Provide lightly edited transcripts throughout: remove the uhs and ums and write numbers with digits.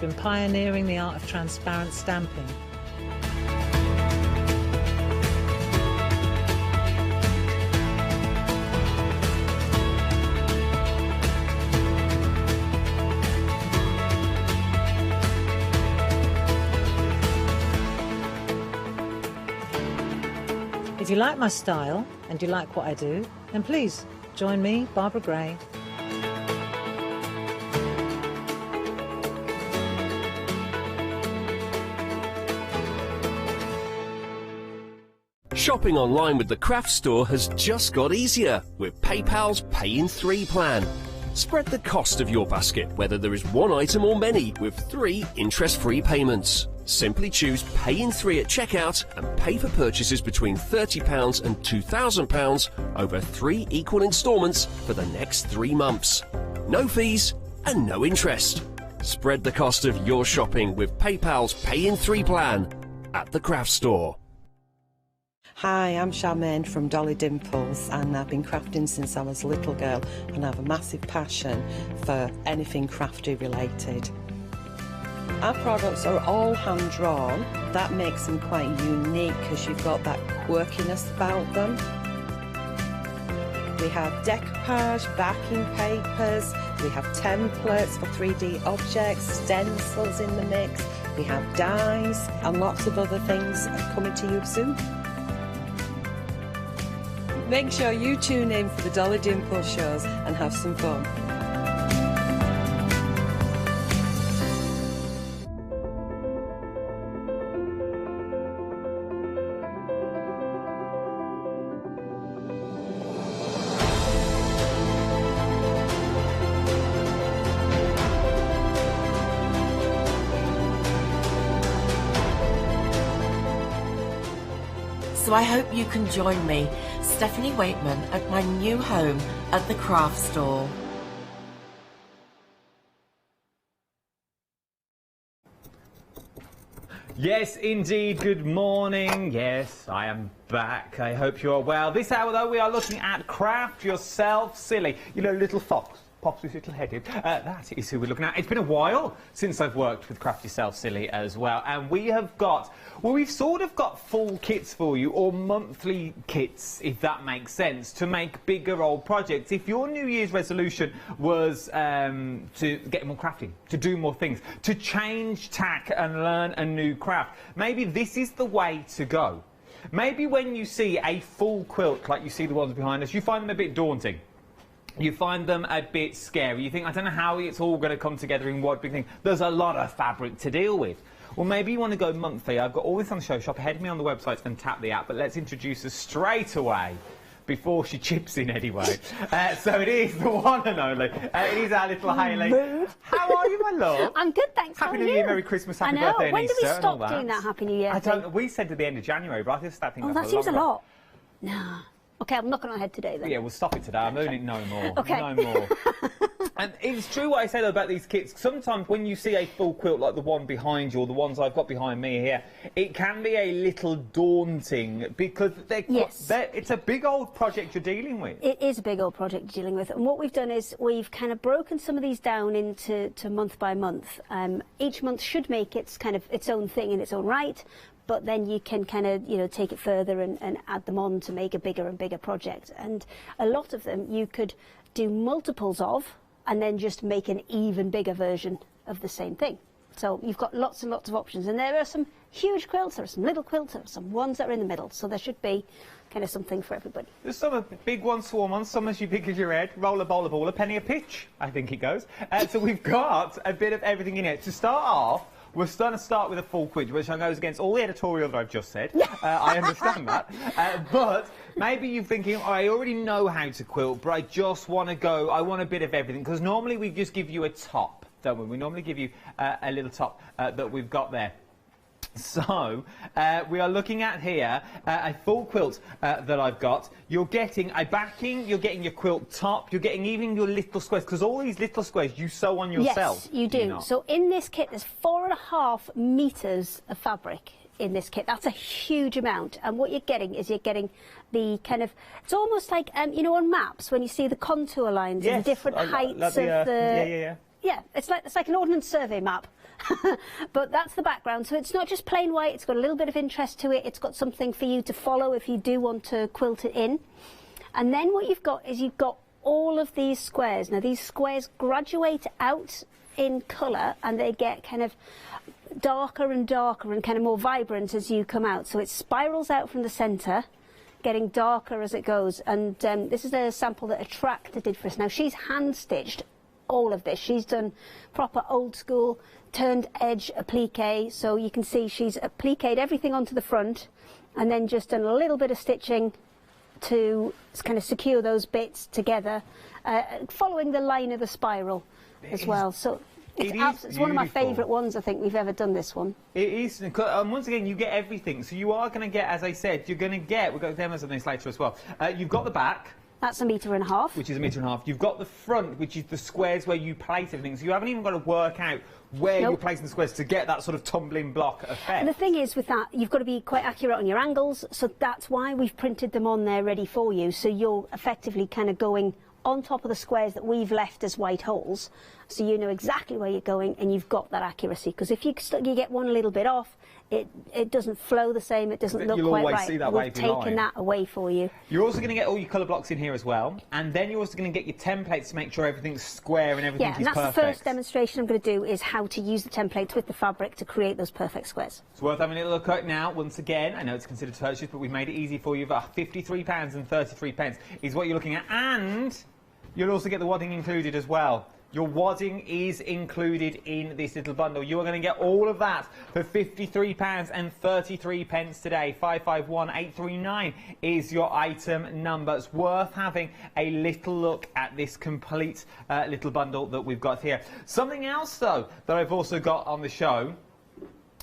been pioneering the art of transparent stamping. If you like my style and you like what I do, then please join me, Barbara Gray. Shopping online with the craft store has just got easier with PayPal's Pay in 3 plan. Spread the cost of your basket, whether there is one item or many, with 3 interest-free payments. Simply choose Pay in 3 at checkout and pay for purchases between £30 and £2,000 over 3 equal instalments for the next 3 months. No fees and no interest. Spread the cost of your shopping with PayPal's Pay in 3 plan at the craft store. Hi, I'm Charmaine from Dolly Dimples, and I've been crafting since I was a little girl, and I have a massive passion for anything crafty related. Our products are all hand drawn. That makes them quite unique because you've got that quirkiness about them. We have decoupage, backing papers, we have templates for 3D objects, stencils in the mix, we have dies and lots of other things coming to you soon. Make sure you tune in for the Dolly Dimples shows and have some fun. So I hope you can join me, Stephanie Waitman, at my new home at the craft store. Yes, indeed. Good morning. Yes, I am back. I hope you are well. This hour, though, we are looking at Craft Yourself Silly. You know, little fox. Pops with little headed. That is who we're looking at. It's been a while since I've worked with Craft Yourself Silly as well. And we have got, well, we've sort of got full kits for you, or monthly kits, if that makes sense, to make bigger old projects. If your New Year's resolution was to get more crafting, to do more things, to change tack and learn a new craft, maybe this is the way to go. Maybe when you see a full quilt, like you see the ones behind us, you find them a bit daunting. You find them a bit scary. You think, I don't know how it's all going to come together in one big thing. There's a lot of fabric to deal with. Well, maybe you want to go monthly. I've got all this on the show. Shop ahead of me on the website and tap the app. But let's introduce her straight away before she chips in anyway. So it is the one and only. It is our little Hayley. How are you, my love? I'm good, thanks. Happy New Year, Merry Christmas, Happy Birthday and When Easter. do we stop and all doing that Happy New Year I thing? don't know. We said at the end of January, but I just start thinking that seems a lot. No. Okay, I'm knocking on head today then. Yeah, we'll stop it today. I'm doing it no more. Okay. No more. And it's true what I say though about these kits. Sometimes when you see a full quilt like the one behind you or the ones I've got behind me here, it can be a little daunting because it's a big old project you're dealing with. It is a big old project you're dealing with. And what we've done is we've kind of broken some of these down into month by month. Each month should make its kind of its own thing in its own right. But then you can kind of, you know, take it further and add them on to make a bigger and bigger project. And a lot of them you could do multiples of and then just make an even bigger version of the same thing. So you've got lots and lots of options. And there are some huge quilts, there are some little quilts, there are some ones that are in the middle. So there should be kind of something for everybody. There's some big ones, small ones, some as big as your head, roller, bowler, ball, a penny a pitch, I think it goes. So we've got a bit of everything in here. To start off, we're going to start with a full quilt, which I know is against all the editorial that I've just said. I understand that. But maybe you're thinking, oh, I already know how to quilt, but I just want to go, I want a bit of everything. Because normally we just give you a top, don't we? We normally give you a little top that we've got there. So, we are looking at here a full quilt that I've got. You're getting a backing, you're getting your quilt top, you're getting even your little squares, because all these little squares you sew on yourself. Yes, you do. So in this kit there's 4.5 metres of fabric in this kit. That's a huge amount. And what you're getting is you're getting the kind of, it's almost like, you know, on maps when you see the contour lines and the different heights of the... Yeah. Yeah, it's like an Ordnance Survey map. But that's the background. So it's not just plain white, it's got a little bit of interest to it. It's got something for you to follow if you do want to quilt it in. And then what you've got is you've got all of these squares. Now these squares graduate out in colour and they get kind of darker and darker and kind of more vibrant as you come out. So it spirals out from the centre, getting darker as it goes. And this is a sample that Attractor did for us. Now she's hand stitched all of this. She's done proper old school turned edge applique, so you can see she's appliqued everything onto the front and then just done a little bit of stitching to kind of secure those bits together, following the line of the spiral as well. So it's one of my favourite ones, I think, we've ever done, this one. It is. Once again, you get everything. So you are going to get, as I said, you're going to get, we're going to demo some of this later as well. You've got the back. That's 1.5 meters. Which is 1.5 meters. You've got the front, which is the squares where you place everything. So you haven't even got to work out where you're placing the squares to get that sort of tumbling block effect. And the thing is with that, you've got to be quite accurate on your angles, so that's why we've printed them on there ready for you. So you're effectively kind of going on top of the squares that we've left as white holes, so you know exactly where you're going and you've got that accuracy. Because if you get one little bit off, it doesn't flow the same, it doesn't look quite right. See that We've taken that away for you. You're also going to get all your colour blocks in here as well, and then you're also going to get your templates to make sure everything's square and everything is perfect. Yeah, and that's the first demonstration I'm going to do, is how to use the templates with the fabric to create those perfect squares. It's worth having a little look at now. Once again, I know it's considered purchase, but we've made it easy for you. £53.33 is what you're looking at, and you'll also get the wadding included as well. Your wadding is included in this little bundle. You are going to get all of that for £53.33 today. 551839 is your item number. It's worth having a little look at this complete little bundle that we've got here. Something else, though, that I've also got on the show,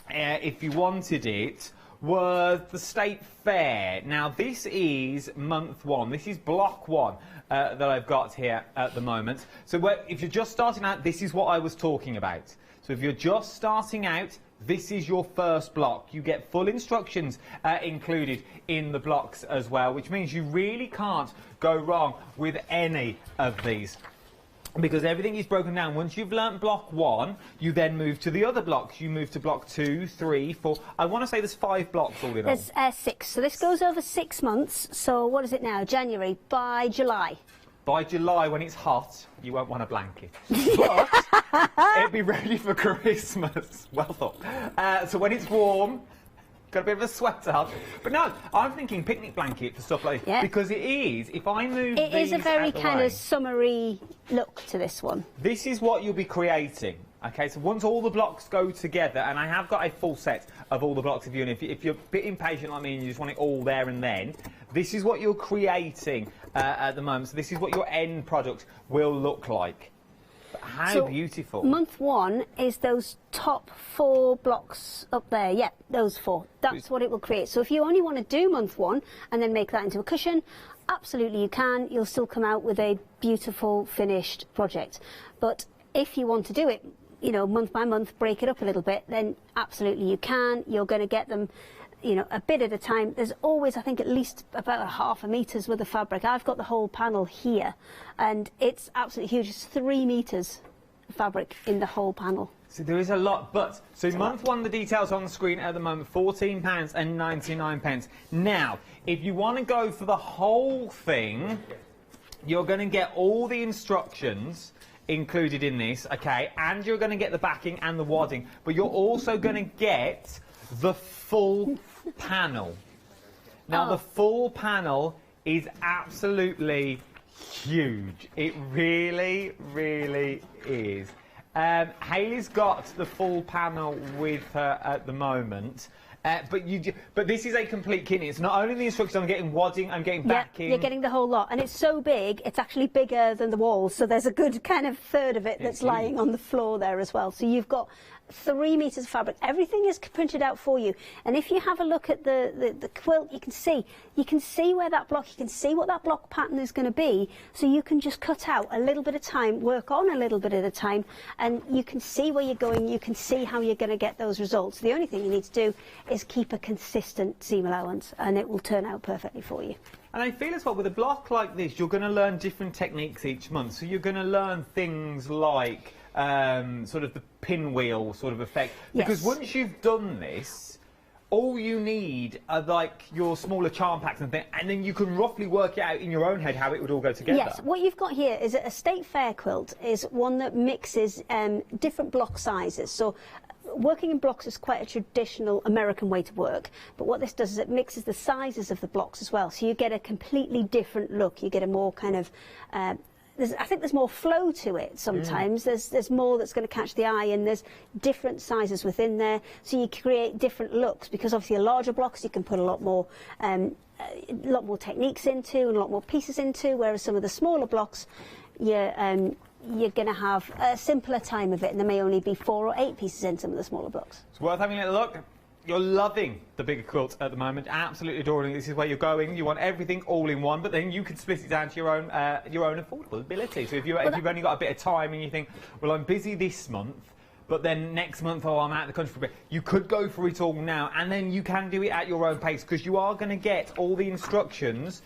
if you wanted it, was the State Fair. Now, this is month 1. This is block 1. That I've got here at the moment. So if you're just starting out, this is what I was talking about. So if you're just starting out, this is your first block. You get full instructions included in the blocks as well, which means you really can't go wrong with any of these, because everything is broken down. Once you've learnt block 1, you then move to the other blocks. You move to block 2, 3, 4. I want to say there's 5 blocks all in all. There's 6. So this goes over 6 months. So what is it now? January. By July. By July, when it's hot, you won't want a blanket. But it'll be ready for Christmas. Well thought. So when it's warm, got a bit of a sweat on. But no, I'm thinking picnic blanket for stuff like this. Because it is, if I move it is a very kind of summery look to this one. This is what you'll be creating. Okay, so once all the blocks go together, and I have got a full set of all the blocks of you, and if you're a bit impatient like me and you just want it all there and then, this is what you're creating at the moment. So this is what your end product will look like. But how beautiful. Month 1 is those top 4 blocks up there. Yeah, those 4. That's what it will create. So if you only want to do month 1 and then make that into a cushion, absolutely you can. You'll still come out with a beautiful finished project. But if you want to do it, you know, month by month, break it up a little bit, then absolutely you can. You're going to get them, you know, a bit at a time. There's always, I think, at least about 0.5 meters worth of fabric. I've got the whole panel here, and it's absolutely huge. It's 3 meters of fabric in the whole panel. So there is a lot, but so month 1, the details on the screen at the moment, £14.99. Now, if you want to go for the whole thing, you're going to get all the instructions included in this, okay, and you're going to get the backing and the wadding, but you're also going to get the full panel. Now, the full panel is absolutely huge. It really, really is. Hayley's got the full panel with her at the moment. But this is a complete kit. It's not only the instructions, I'm getting wadding, I'm getting backing. Yeah, you're getting the whole lot. And it's so big, it's actually bigger than the walls. So there's a good kind of third of it that's lying on the floor there as well. So you've got 3 meters of fabric. Everything is printed out for you. And if you have a look at the quilt, you can see where that block, you can see what that block pattern is going to be. So you can just cut out a little bit of time, work on a little bit at a time, and you can see where you're going, you can see how you're going to get those results. The only thing you need to do is keep a consistent seam allowance, and it will turn out perfectly for you. And I feel as well, with a block like this, you're going to learn different techniques each month. So you're going to learn things like sort of the pinwheel sort of effect. Because Yes. once you've done this, all you need are like your smaller charm packs and things, and then you can roughly work it out in your own head how it would all go together. Yes, what you've got here is a state fair quilt is one that mixes different block sizes. So working in blocks is quite a traditional American way to work, but what this does is it mixes the sizes of the blocks as well. So you get a completely different look. You get a more kind of I think there's more flow to it sometimes. There's more that's going to catch the eye, and there's different sizes within there, so you create different looks, because obviously the larger blocks you can put a lot more techniques into and a lot more pieces into, whereas some of the smaller blocks you're going to have a simpler time of it, and there may only be 4 or 8 pieces in some of the smaller blocks. It's worth having a little look. You're loving the bigger quilt at the moment, absolutely adoring it. This is where you're going. You want everything all in one, but then you can split it down to your own affordable ability. So if you've only got a bit of time and you think, well, I'm busy this month, but then next month, oh, I'm out of the country for a bit, you could go for it all now, and then you can do it at your own pace, because you are going to get all the instructions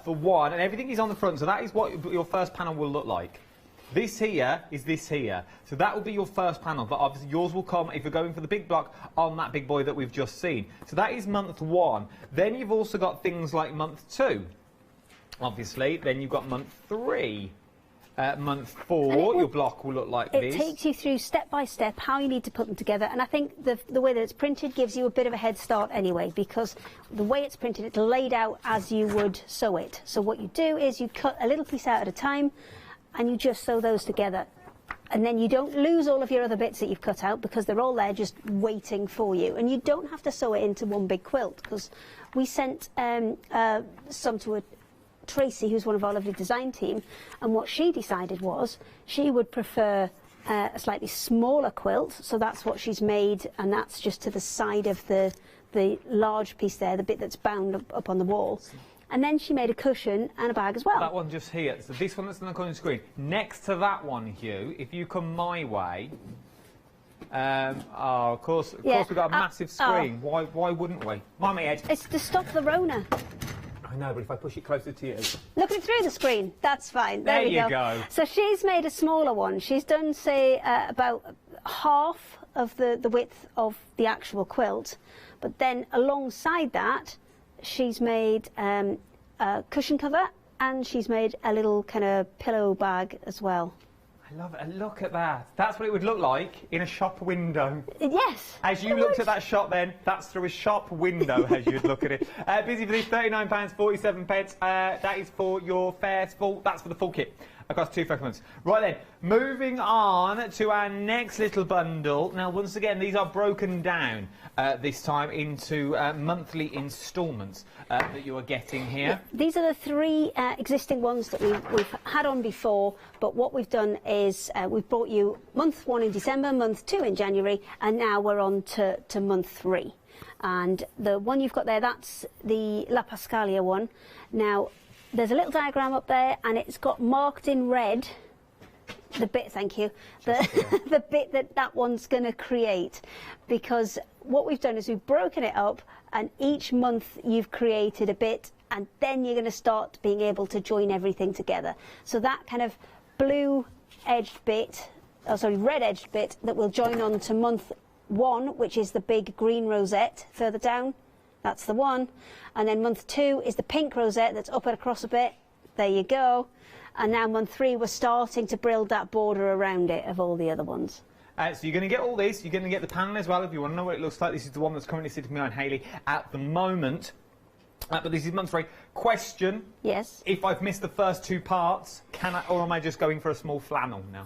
for one, and everything is on the front, so that is what your first panel will look like. This here is this here. So that will be your first panel, but obviously yours will come, if you're going for the big block, on that big boy that we've just seen. So that is month 1. Then you've also got things like month 2, obviously. Then you've got month 3. Month 4, your block will look like this. It takes you through step by step how you need to put them together, and I think the way that it's printed gives you a bit of a head start anyway, because the way it's printed, it's laid out as you would sew it. So what you do is you cut a little piece out at a time, and you just sew those together, and then you don't lose all of your other bits that you've cut out, because they're all there just waiting for you, and you don't have to sew it into one big quilt, because we sent some to Tracy, who's one of our lovely design team, and what she decided was she would prefer a slightly smaller quilt, so that's what she's made, and that's just to the side of the large piece there, the bit that's bound up on the wall. And then she made a cushion and a bag as well. That one just here. So this one that's on the corner screen. Next to that one, Hugh, if you come my way, of course we've got a massive screen. Why wouldn't we? Mommy Ed. It's to stop the Rona. I know, but if I push it closer to you. Look at it through the screen. That's fine. There we you go. So she's made a smaller one. She's done, say, about half of the width of the actual quilt. But then alongside that, she's made a cushion cover, and she's made a little kind of pillow bag as well. I love it. Look at that. That's what it would look like in a shop window. Yes. As you looked at that shop then, that's through a shop window as you'd look at it. Busy for this, £39.47. That is for your that's for the full kit. Across 2 fragments. Right then, moving on to our next little bundle. Now, once again, these are broken down this time into monthly instalments that you are getting here. Yeah, these are the 3 existing ones that we've had on before, but what we've done is we've brought you month 1 in December, month 2 in January, and now we're on to month 3. And the one you've got there, that's the La Pascalia one. Now, there's a little diagram up there, and it's got marked in red the bit, thank you, the bit that one's going to create, because what we've done is we've broken it up, and each month you've created a bit, and then you're going to start being able to join everything together. So that kind of blue-edged bit, red-edged bit that will join on to month 1, which is the big green rosette further down. That's the one. And then month 2 is the pink rosette that's up and across a bit. There you go. And now month 3, we're starting to build that border around it of all the other ones. So you're going to get all this. You're going to get the panel as well if you want to know what it looks like. This is the one that's currently sitting behind Hayley at the moment. But this is month 3. Question. Yes. If I've missed the first 2 parts, or am I just going for a small flannel now?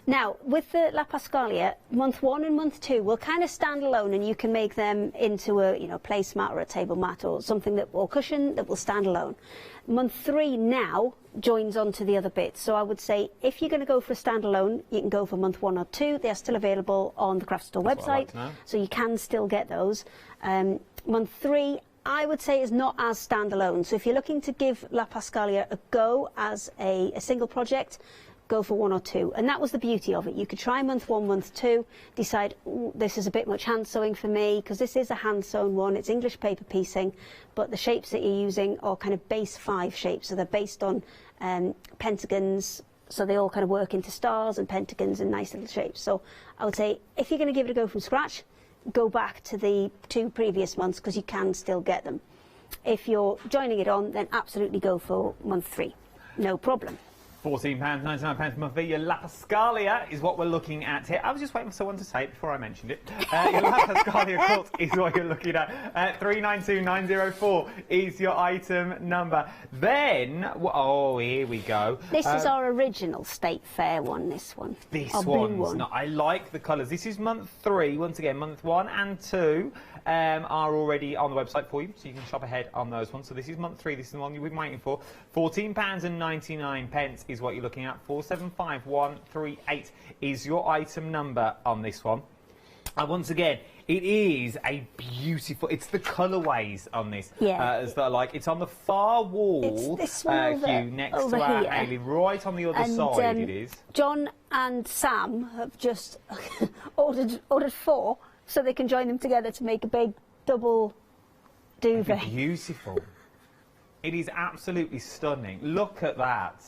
Now, with the La Pascalia, month 1 and month 2 will kind of stand alone, and you can make them into a placemat or a table mat or something or cushion that will stand alone. Month 3 now joins onto the other bits. So I would say if you're going to go for a standalone, you can go for month 1 or 2. They are still available on the Craft Store website, so you can still get those. Month 3, I would say, is not as standalone. So if you're looking to give La Pascalia a go as a single project, go for 1 or 2. And that was the beauty of it. You could try month 1, month 2, decide, this is a bit much hand sewing for me, because this is a hand sewn one. It's English paper piecing, but the shapes that you're using are kind of base 5 shapes. So they're based on pentagons, so they all kind of work into stars and pentagons and nice little shapes. So I would say if you're going to give it a go from scratch, go back to the 2 previous months because you can still get them. If you're joining it on, then absolutely go for month 3, no problem. £14.99 a month. Your La Pascalia is what we're looking at here. I was just waiting for someone to say it before I mentioned it. Your La Pascalia quilt is what you're looking at. 392904 is your item number. Then, oh, here we go. This is our original State Fair one, this one. This our blue one. I like the colours. This is month 3. Once again, month 1 and 2 are already on the website for you, so you can shop ahead on those ones. So this is month 3. This is the one you've been waiting for. £14.99 is what you're looking at. 475138 is your item number on this one. And once again, it is a beautiful. It's the colourways on this as that I like. It's on the far wall, it's this one Hugh, next to our Hayley, right on the other side. It is. John and Sam have just ordered 4, so they can join them together to make a big double duvet. Beautiful. It is absolutely stunning. Look at that.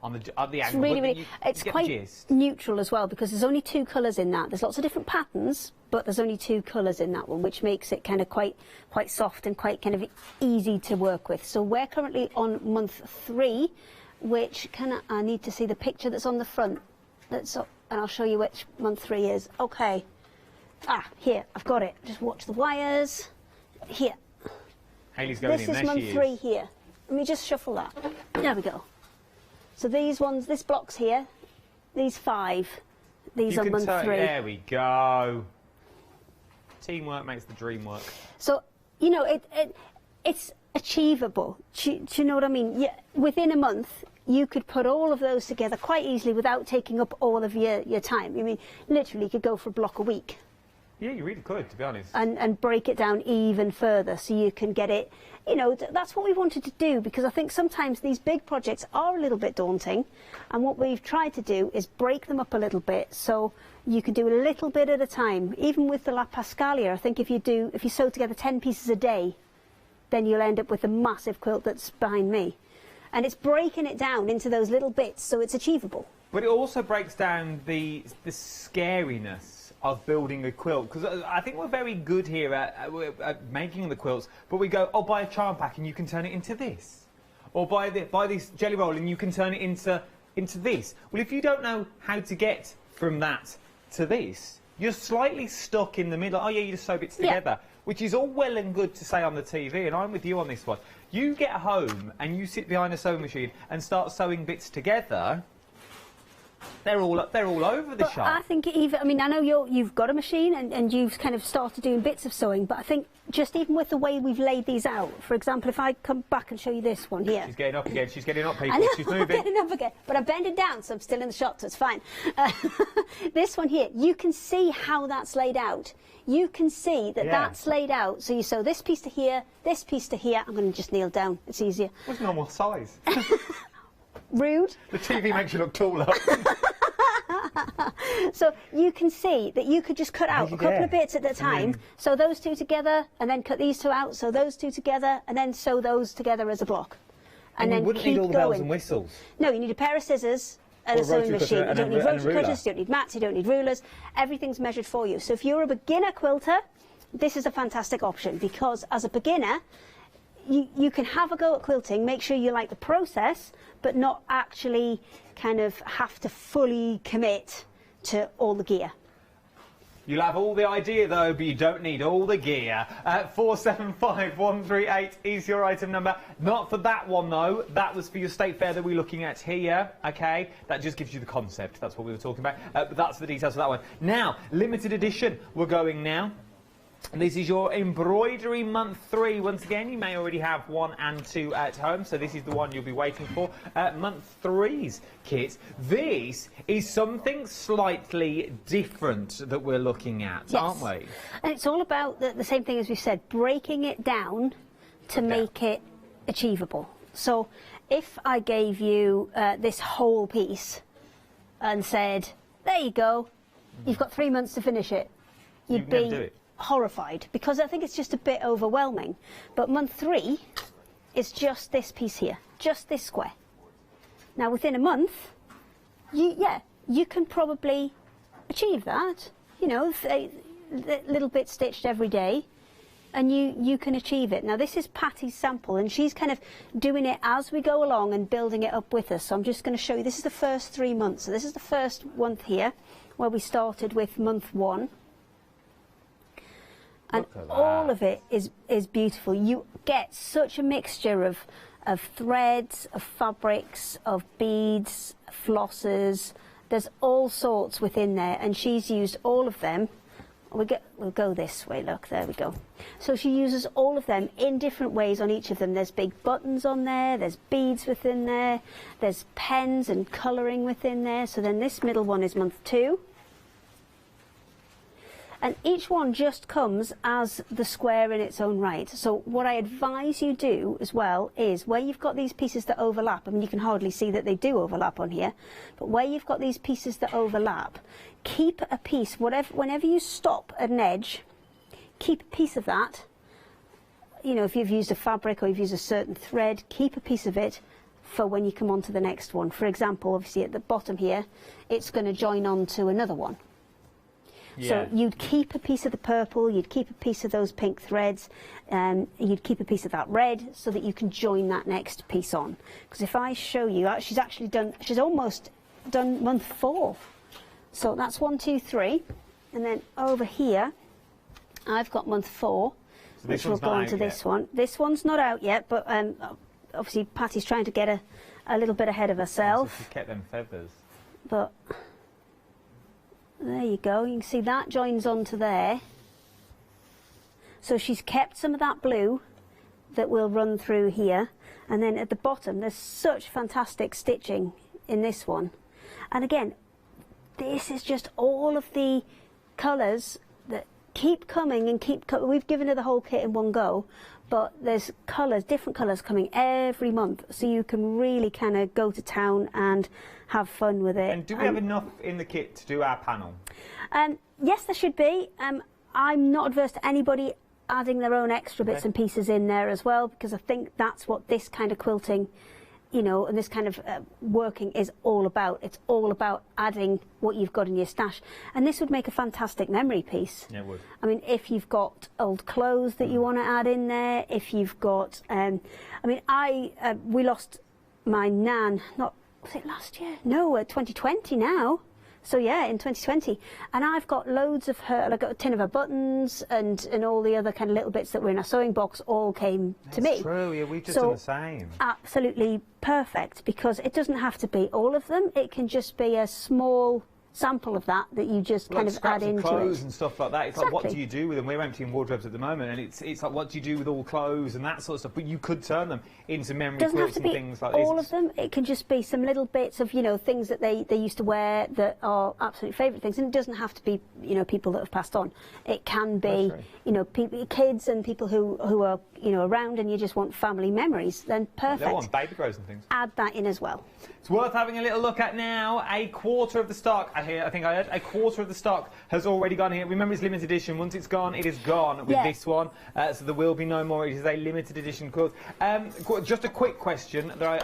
On the angle. It's really, it's quite neutral as well because there's only 2 colours in that. There's lots of different patterns, but there's only 2 colours in that one, which makes it kind of quite soft and quite kind of easy to work with. So we're currently on month 3, which I need to see the picture that's on the front. And I'll show you which month 3 is. Okay. Here, I've got it. Just watch the wires. Here. Hayley's going in. This is month 3 here. Let me just shuffle that. There we go. So these ones, this block's here. These 5. These are month 3. There we go. Teamwork makes the dream work. So, you know, it's achievable. Do you know what I mean? Yeah, within a month, you could put all of those together quite easily without taking up all of your time. I mean, literally, you could go for a block a week. Yeah, you really could, to be honest. And break it down even further so you can get it, you know, that's what we wanted to do because I think sometimes these big projects are a little bit daunting and what we've tried to do is break them up a little bit so you can do a little bit at a time. Even with the La Pascalia, I think if you sew together 10 pieces a day, then you'll end up with a massive quilt that's behind me. And it's breaking it down into those little bits so it's achievable. But it also breaks down the scariness of building a quilt, because I think we're very good here at making the quilts, but we go, oh, buy a charm pack and you can turn it into this, or buy this jelly roll and you can turn it into this. Well, if you don't know how to get from that to this, you're slightly stuck in the middle. Oh yeah, you just sew bits together, which is all well and good to say on the TV, and I'm with you on this one. You get home and you sit behind a sewing machine and start sewing bits together. They're all over the shop. I think I mean, I know you've got a machine and you've kind of started doing bits of sewing, but I think just even with the way we've laid these out, for example, if I come back and show you this one here. She's getting up again. She's getting up, people. She's moving. I'm getting up again, but I bend it down, so I'm still in the shot, so it's fine. This one here, you can see how that's laid out. You can see that that's laid out. So you sew this piece to here, this piece to here. I'm going to just kneel down. It's easier. What's normal size? Rude. The TV makes you look taller. So you can see that you could just cut out a couple of bits at a time, sew those 2 together, and then cut these 2 out, sew those 2 together, and then sew those together as a block. And then you wouldn't keep need all the going. bells and whistles. No, you need a pair of scissors and a sewing machine. You don't need rotary cutters, you don't need mats, you don't need rulers. Everything's measured for you. So if you're a beginner quilter, this is a fantastic option because as a beginner, you can have a go at quilting, make sure you like the process, but not actually kind of have to fully commit to all the gear. You'll have all the idea though, but you don't need all the gear. 475138 is your item number. Not for that one though. That was for your State Fair that we're looking at here. Okay, that just gives you the concept. That's what we were talking about. But that's the details for that one. Now, limited edition. We're going now. This is your embroidery month 3. Once again, you may already have 1 and 2 at home, so this is the one you'll be waiting for. Month 3's kit. This is something slightly different that we're looking at, aren't we? And it's all about the same thing as we said, breaking it down to make it achievable. So if I gave you this whole piece and said, there you go, you've got 3 months to finish it, you'd be horrified because I think it's just a bit overwhelming. But month 3 is just this piece here, just this square. Now within a month you can probably achieve that. You know, little bit stitched every day, and you can achieve it. Now this is Patty's sample, and she's kind of doing it as we go along and building it up with us. So I'm just going to show you, this is the first 3 months. So this is the first month here, where we started with month 1. And all of it is beautiful. You get such a mixture of threads, of fabrics, of beads, flosses. There's all sorts within there, and she's used all of them. We'll go this way, look, there we go. So she uses all of them in different ways on each of them. There's big buttons on there, there's beads within there, there's pens and colouring within there. So then this middle one is month 2. And each one just comes as the square in its own right. So what I advise you do as well is, where you've got these pieces that overlap, I mean you can hardly see that they do overlap on here, but where you've got these pieces that overlap, keep a piece, whenever you stop at an edge, keep a piece of that. You know, if you've used a fabric or you've used a certain thread, keep a piece of it for when you come on to the next one. For example, obviously at the bottom here, it's going to join on to another one. Yeah. So you'd keep a piece of the purple, you'd keep a piece of those pink threads, you'd keep a piece of that red, so that you can join that next piece on. Because if I show you, she's almost done month 4. So that's 1, 2, 3, and then over here, I've got month 4, so which will go on to this one. This one's not out yet, but obviously Patty's trying to get a little bit ahead of herself. So she kept them feathers. But there you go, you can see that joins onto there. So she's kept some of that blue that will run through here, and then at the bottom there's such fantastic stitching in this one. And again, this is just all of the colours that keep coming and we've given her the whole kit in one go, but there's colours, different colours coming every month, so you can really kind of go to town and have fun with it. And do we have enough in the kit to do our panel? Yes, there should be. I'm not adverse to anybody adding their own extra bits and pieces in there as well, because I think that's what this kind of quilting, you know, and this kind of working is all about. It's all about adding what you've got in your stash. And this would make a fantastic memory piece. Yeah, it would. I mean, if you've got old clothes that you want to add in there, if you've got, I mean, we lost my nan, was it last year? No, 2020 now. So yeah, in 2020, and I've got loads of her. I've got a tin of her buttons and all the other kind of little bits that were in our sewing box all came to me. That's true. Yeah, we've just done the same. Absolutely perfect, because it doesn't have to be all of them. It can just be a small sample of that you just kind of add into clothes it. And stuff like that. It's like, what do you do with them? We're emptying wardrobes at the moment, and it's like, what do you do with all clothes and that sort of stuff? But you could turn them into memory quilts and things like this. All of them. It can just be some little bits of, you know, things that they used to wear that are absolute favourite things, and it doesn't have to be, you know, people that have passed on. It can be, you know, kids and people who are, you know, around, and you just want family memories. Then perfect. They want baby grows and things. Add that in as well. It's worth having a little look at now. A quarter of the stock, I think I heard, a quarter of the stock has already gone here. Remember, it's limited edition. Once it's gone, it is gone with this one. So there will be no more. It is a limited edition quilt. Just a quick question that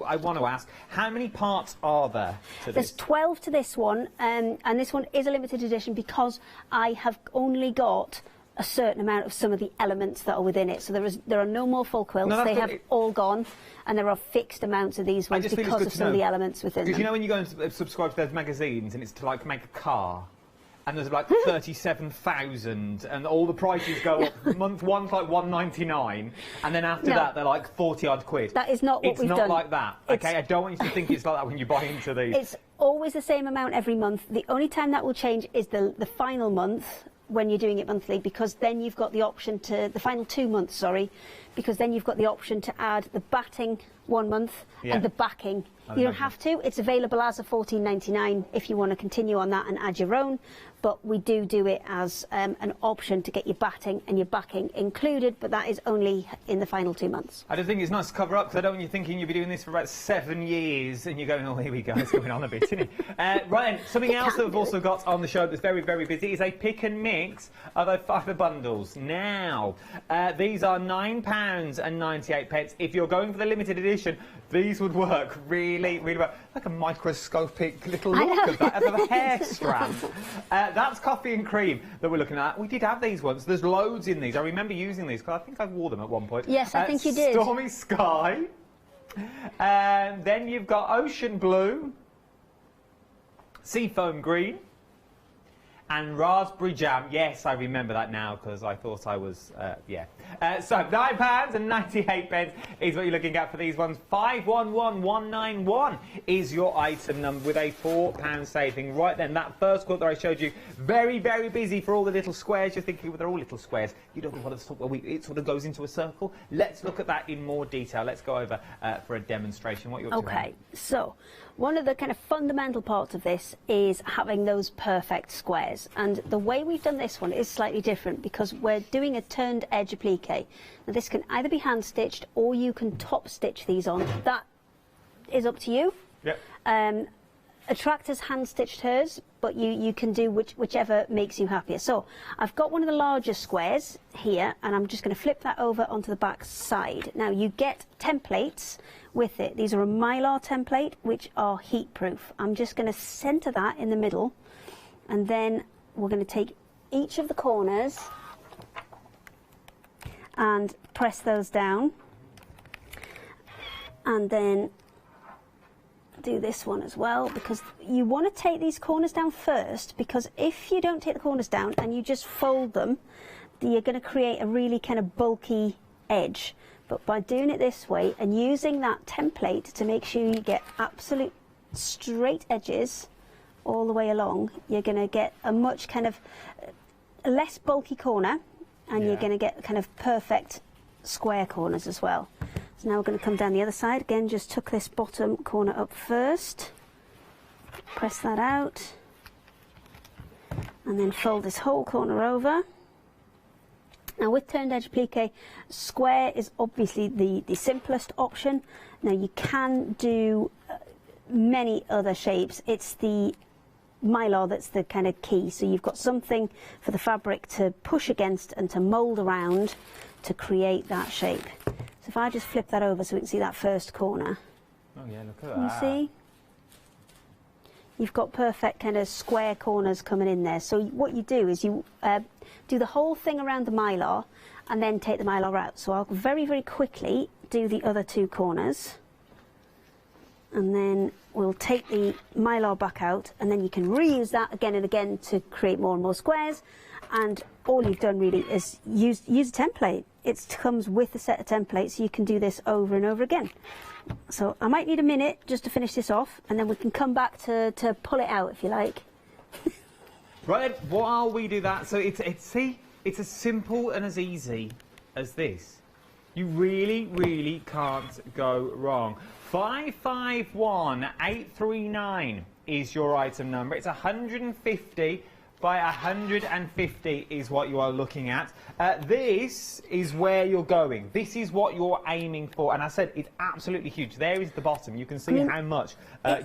I want to ask. How many parts are there to this? There's 12 to this one, and this one is a limited edition because I have only got a certain amount of some of the elements that are within it. So there are no more full quilts. They have all gone, and there are fixed amounts of these ones because of some of the elements within them. Because you know when you go and subscribe to those magazines, and it's to like make a car, and there's like 37,000, and all the prices go up. Month one's like $1.99, and then after that they're like 40-odd quid. That is not what we've done. It's not like that. Okay, I don't want you to think it's like that when you buy into these. It's always the same amount every month. The only time that will change is the final month, when you're doing it monthly, because then you've got the option to, the final 2 months, sorry, because then you've got the option to add the batting 1 month and the backing. You don't have to. It's available as a $14.99 if you want to continue on that and add your own, but we do it as an option to get your batting and your backing included, but that is only in the final 2 months. I don't think it's nice to cover up, because I don't want you thinking you'll be doing this for about 7 years and you're going, oh, here we go, it's going on a bit, isn't it? Right, and something else that we've also got on the show that's very, very busy is a pick and mix of those fibre bundles. Now, these are £9.98. If you're going for the limited edition, These would work really, really well. Like a microscopic little look of that, of a hair strand. That's coffee and cream that we're looking at. We did have these once. There's loads in these. I remember using these because I think I wore them at one point. Yes, I think you did. Stormy Sky. And then you've got Ocean Blue, Seafoam Green, and Raspberry Jam. Yes, I remember that now because I thought I was, yeah. So £9.98 is what you're looking at for these ones. 511191 is your item number with a £4 saving. Right then, that first quilt that I showed you, very, very busy for all the little squares. You're thinking, well, they're all little squares. You don't want to talk where it sort of goes into a circle. Let's look at that in more detail. Let's go over for a demonstration. What you're up to now? Okay, so one of the kind of fundamental parts of this is having those perfect squares. And the way we've done this one is slightly different because we're doing a turned edge applique. Now this can either be hand stitched or you can top stitch these on. That is up to you. Yep. Attractor's hand stitched hers, but you can do whichever makes you happier. So I've got one of the larger squares here and I'm just going to flip that over onto the back side. Now you get templates with it. These are a Mylar template which are heat proof. I'm just going to center that in the middle and then we're going to take each of the corners and press those down and then do this one as well because you want to take these corners down first because if you don't take the corners down and you just fold them, you're going to create a really kind of bulky edge. But by doing it this way and using that template to make sure you get absolute straight edges all the way along, you're going to get a much kind of less bulky corner and you're going to get kind of perfect square corners as well. So now we're going to come down the other side. Again, just tuck this bottom corner up first, press that out, and then fold this whole corner over. Now with turned edge applique, square is obviously the simplest option. Now you can do many other shapes. It's the Mylar that's the kind of key. So you've got something for the fabric to push against and to mould around to create that shape. So if I just flip that over so we can see that first corner. Oh yeah, look at that. You see? You've got perfect kind of square corners coming in there. So what you do is you do the whole thing around the Mylar and then take the Mylar out. So I'll very, very quickly do the other two corners. And then we'll take the Mylar back out and then you can reuse that again and again to create more and more squares. And all you've done really is use a template. It comes with a set of templates, so you can do this over and over again. So I might need a minute just to finish this off and then we can come back to pull it out if you like. Right, while we do that, so it's as simple and as easy as this. You really, really can't go wrong. 551839 is your item number. It's 150 by 150 is what you are looking at. This is where you're going. This is what you're aiming for. And I said it's absolutely huge. There is the bottom. You can see how much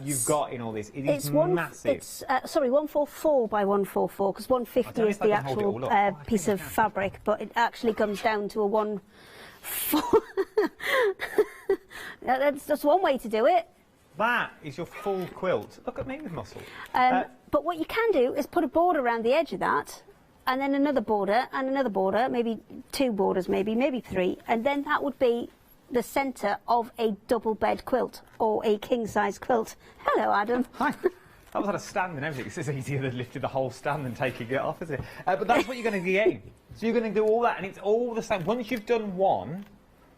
you've got in all this. It is massive. It's, sorry, 144 by 144 because 150 is the actual piece of fabric, but it actually comes down to a 1. That's just one way to do it. That is your full quilt. Look at me with muscle. But what you can do is put a border around the edge of that, and then another border, and another border, maybe 2 borders, maybe 3, and then that would be the centre of a double bed quilt or a king size quilt. Hello, Adam. Hi. That was on a stand and everything. It's easier than lifting the whole stand and taking it off, isn't it? But that's what you're going to get. So you're going to do all that, and it's all the same. Once you've done one,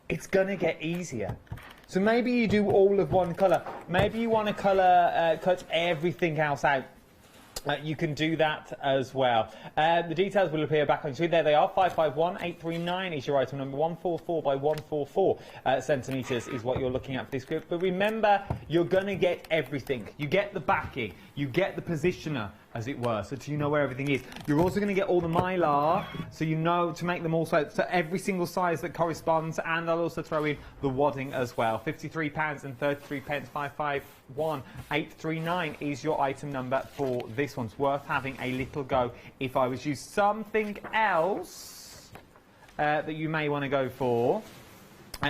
it's going to get easier. So maybe you do all of one colour. Maybe you want to cut everything else out. You can do that as well. The details will appear back on screen. There they are. 551839 is your item number. 144 by 144 centimetres is what you're looking at for this group. But remember, you're going to get everything. You get the backing. You get the positioner, as it were, so you know where everything is. You're also going to get all the Mylar, so you know to make them all so every single size that corresponds, and I'll also throw in the wadding as well. £53.33, 551839 is your item number for this one. It's worth having a little go. If I was you, something else that you may want to go for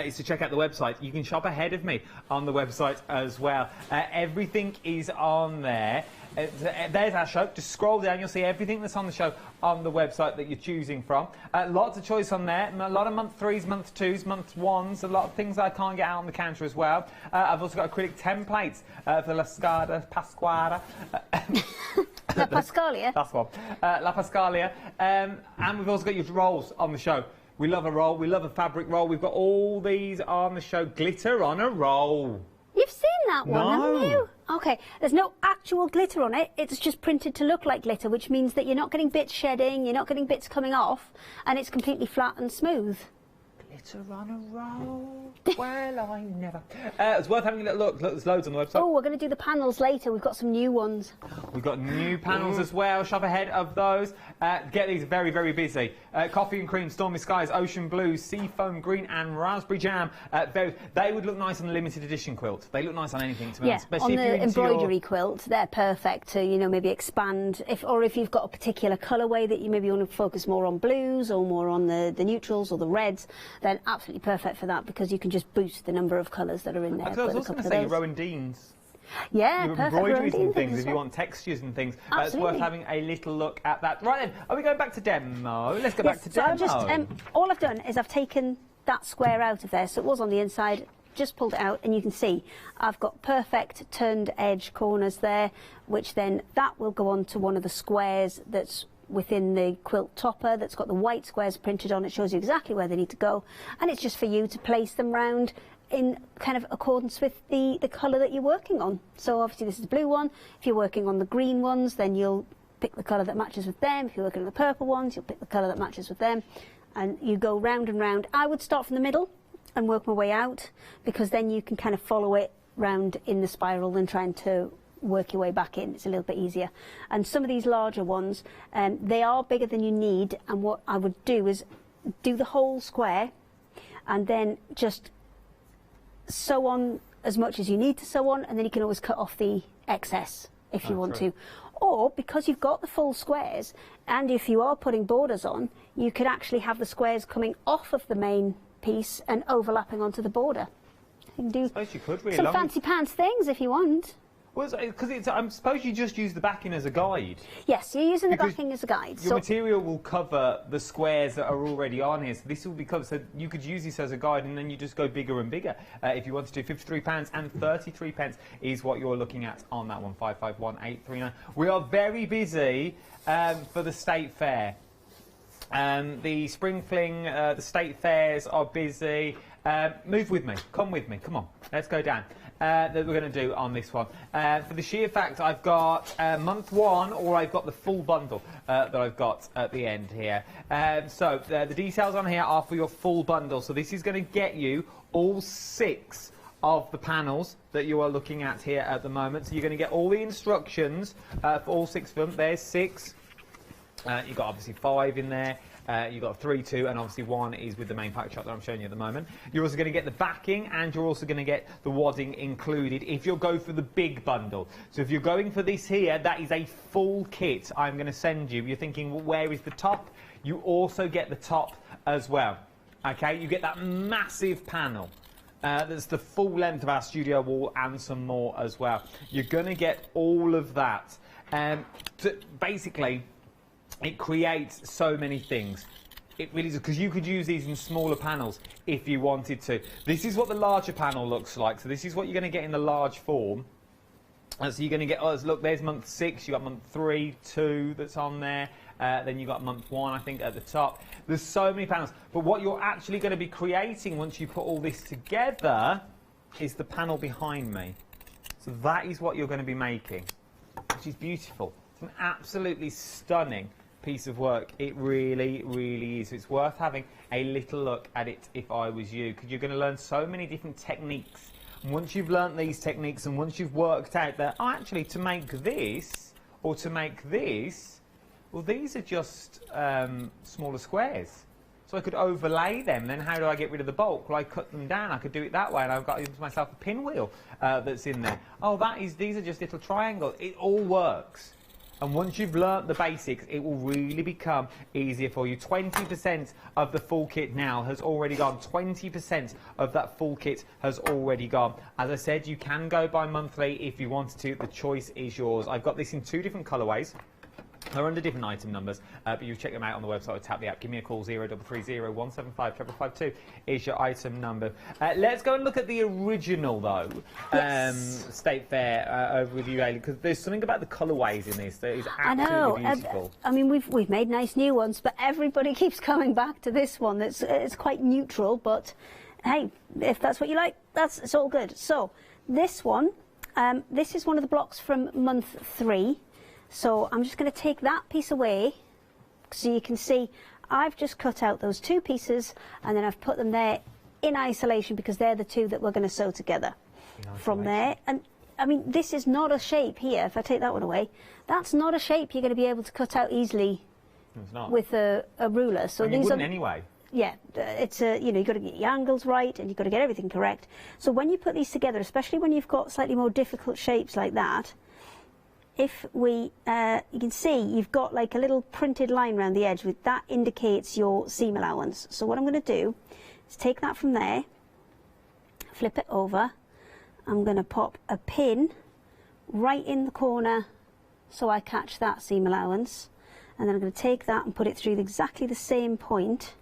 is to check out the website. You can shop ahead of me on the website as well. Everything is on there. There's our show. Just scroll down, you'll see everything that's on the show on the website that you're choosing from. Lots of choice on there. A lot of month 3s, month 2s, month 1s. A lot of things I can't get out on the counter as well. I've also got acrylic templates for La Pasquara. La Pascalia. That's one. La Pascalia. And we've also got your rolls on the show. We love a roll. We love a fabric roll. We've got all these on the show. Glitter on a roll. You've seen that one, No. haven't you? Okay, there's no actual glitter on it. It's just printed to look like glitter, which means that you're not getting bits shedding, you're not getting bits coming off, and it's completely flat and smooth. Glitter on a roll. Well, I never. It's worth having a little look. Look, there's loads on the website. Oh, we're going to do the panels later. We've got some new ones. We've got new panels as well. Shop ahead of those. Get these very, very busy. Coffee and cream, stormy skies, ocean blue, seafoam green, and raspberry jam. They would look nice on a limited edition quilt. They look nice on anything, to be honest. On the embroidery quilt, they're perfect to, you know, maybe expand. Or if you've got a particular colourway that you maybe want to focus more on blues or more on the neutrals or the reds, then absolutely perfect for that, because you can just boost the number of colours that are in there. I was also going to say your Rowan Deans. Yeah, your perfect. embroideries and Rowan things, Deans if you want textures and things. It's Absolutely. worth having a little look at that. Right then, are we going back to demo? Let's go back to demo. All I've done is I've taken that square out of there, so it was on the inside, just pulled it out, and you can see I've got perfect turned edge corners there, which then that will go on to one of the squares that's within the quilt topper that's got the white squares printed on. It shows you exactly where they need to go, and it's just for you to place them round in kind of accordance with the colour that you're working on. So obviously this is the blue one. If you're working on the green ones, then you'll pick the colour that matches with them. If you're working on the purple ones, you'll pick the colour that matches with them, and you go round and round. I would start from the middle and work my way out, because then you can kind of follow it round in the spiral than trying to work your way back in. It's a little bit easier. And some of these larger ones, they are bigger than you need, and what I would do is do the whole square and then just sew on as much as you need to sew on, and then you can always cut off the excess if you want to. Or, because you've got the full squares, and if you are putting borders on, you could actually have the squares coming off of the main piece and overlapping onto the border. You can do I suppose you could really some fancy pants things if you want. Well, because I suppose you just use the backing as a guide. Yes, you're using the backing as a guide. Your material will cover the squares that are already on here. So this will be covered. So you could use this as a guide, and then you just go bigger and bigger. If you want to do £53 and 33 pence is what you're looking at on that one. 551839. We are very busy for the State Fair. The Spring Fling, the State Fairs are busy. Move with me. Come with me. Come on. Let's go down. That we're going to do on this one. For the sheer fact, I've got month 1, or I've got the full bundle that I've got at the end here. So the details on here are for your full bundle. So this is going to get you all 6 of the panels that you are looking at here at the moment. So you're going to get all the instructions for all 6 of them. There's 6. You've got obviously 5 in there. You've got 3, 2, and obviously 1 is with the main pack shot that I'm showing you at the moment. You're also going to get the backing, and you're also going to get the wadding included if you'll go for the big bundle. So if you're going for this here, that is a full kit I'm going to send you. You're thinking, well, where is the top? You also get the top as well. Okay, you get that massive panel. That's the full length of our studio wall and some more as well. You're going to get all of that. Basically, it creates so many things. It really does, because you could use these in smaller panels if you wanted to. This is what the larger panel looks like. So this is what you're going to get in the large form. And so you're going to get, look, there's month 6, you've got month 3, 2 that's on there. Then you've got month 1, I think, at the top. There's so many panels. But what you're actually going to be creating once you put all this together is the panel behind me. So that is what you're going to be making, which is beautiful. It's an absolutely stunning piece of work. It really, really is. It's worth having a little look at it if I was you, because you're going to learn so many different techniques. And once you've learnt these techniques, and once you've worked out that, oh, actually, to make this, or to make this, well, these are just smaller squares. So I could overlay them. Then how do I get rid of the bulk? Well, I cut them down. I could do it that way, and I've got myself a pinwheel that's in there. Oh, these are just little triangles. It all works. And once you've learnt the basics, it will really become easier for you. 20% of the full kit now has already gone. 20% of that full kit has already gone. As I said, you can go by monthly if you wanted to. The choice is yours. I've got this in 2 different colourways. They're under different item numbers, but you check them out on the website or tap the app. Give me a call, 0330 175 555 is your item number. Let's go and look at the original, though, yes. State Fair over with you, Ailey, because there's something about the colourways in this that is absolutely beautiful. I mean, we've made nice new ones, but everybody keeps coming back to this one. It's quite neutral, but hey, if that's what you like, it's all good. So this one, this is one of the blocks from month 3. So I'm just going to take that piece away so you can see I've just cut out those 2 pieces and then I've put them there in isolation because they're the 2 that we're going to sew together from there. And I mean, this is not a shape here. If I take that one away, that's not a shape you're going to be able to cut out easily with a ruler. So these are anyway. Yeah, it's you know, you've got to get your angles right and you've got to get everything correct. So when you put these together, especially when you've got slightly more difficult shapes like that, if we, you can see you've got like a little printed line around the edge, with that indicates your seam allowance. So what I'm going to do is take that from there, flip it over. I'm going to pop a pin right in the corner so I catch that seam allowance, and then I'm going to take that and put it through exactly the same point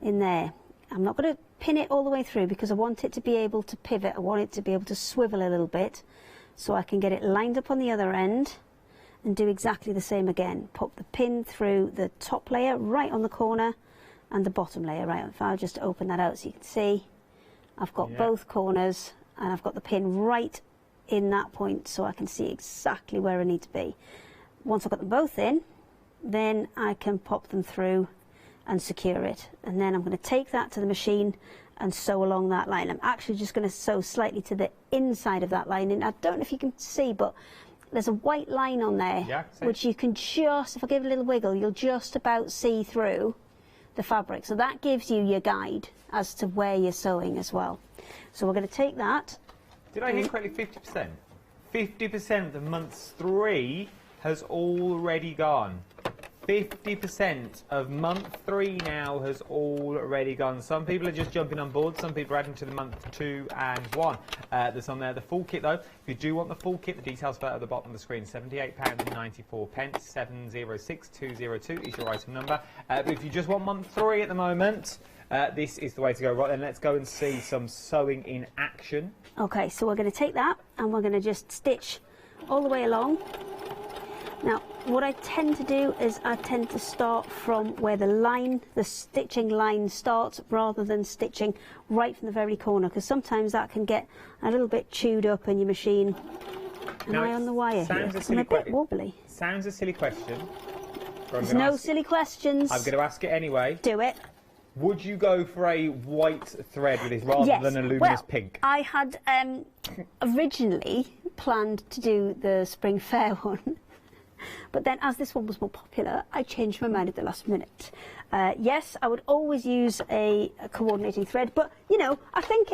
in there. I'm not going to pin it all the way through because I want it to be able to pivot. I want it to be able to swivel a little bit, so I can get it lined up on the other end and do exactly the same again. Pop the pin through the top layer right on the corner and the bottom layer right on. If I'll just open that out so you can see, I've got both corners and I've got the pin right in that point so I can see exactly where I need to be. Once I've got them both in, then I can pop them through and secure it. And then I'm going to take that to the machine and sew along that line. I'm actually just going to sew slightly to the inside of that line, and I don't know if you can see, but there's a white line on there, which you can just, if I give it a little wiggle, you'll just about see through the fabric. So that gives you your guide as to where you're sewing as well. So we're going to take that. Did I hear correctly? 50%? 50% of month 3 has already gone. 50% of month 3 now has already gone. Some people are just jumping on board, some people are adding to the month 2 and 1 that's on there. The full kit, though, if you do want the full kit, the details are at the bottom of the screen. £78.94, 706202 is your item number. But if you just want month 3 at the moment, this is the way to go. Right then, let's go and see some sewing in action. Okay, so we're going to take that and we're going to just stitch all the way along. Now, what I tend to do is I tend to start from where the stitching line starts, rather than stitching right from the very corner, because sometimes that can get a little bit chewed up in your machine. Am I on the wire here? I'm a bit wobbly. Sounds a silly question. There's no silly questions. I'm going to ask it anyway. Do it. Would you go for a white thread with this rather than a luminous pink? I had originally planned to do the Spring Fair one. But then, as this one was more popular, I changed my mind at the last minute. Yes, I would always use a coordinating thread, but, you know, I think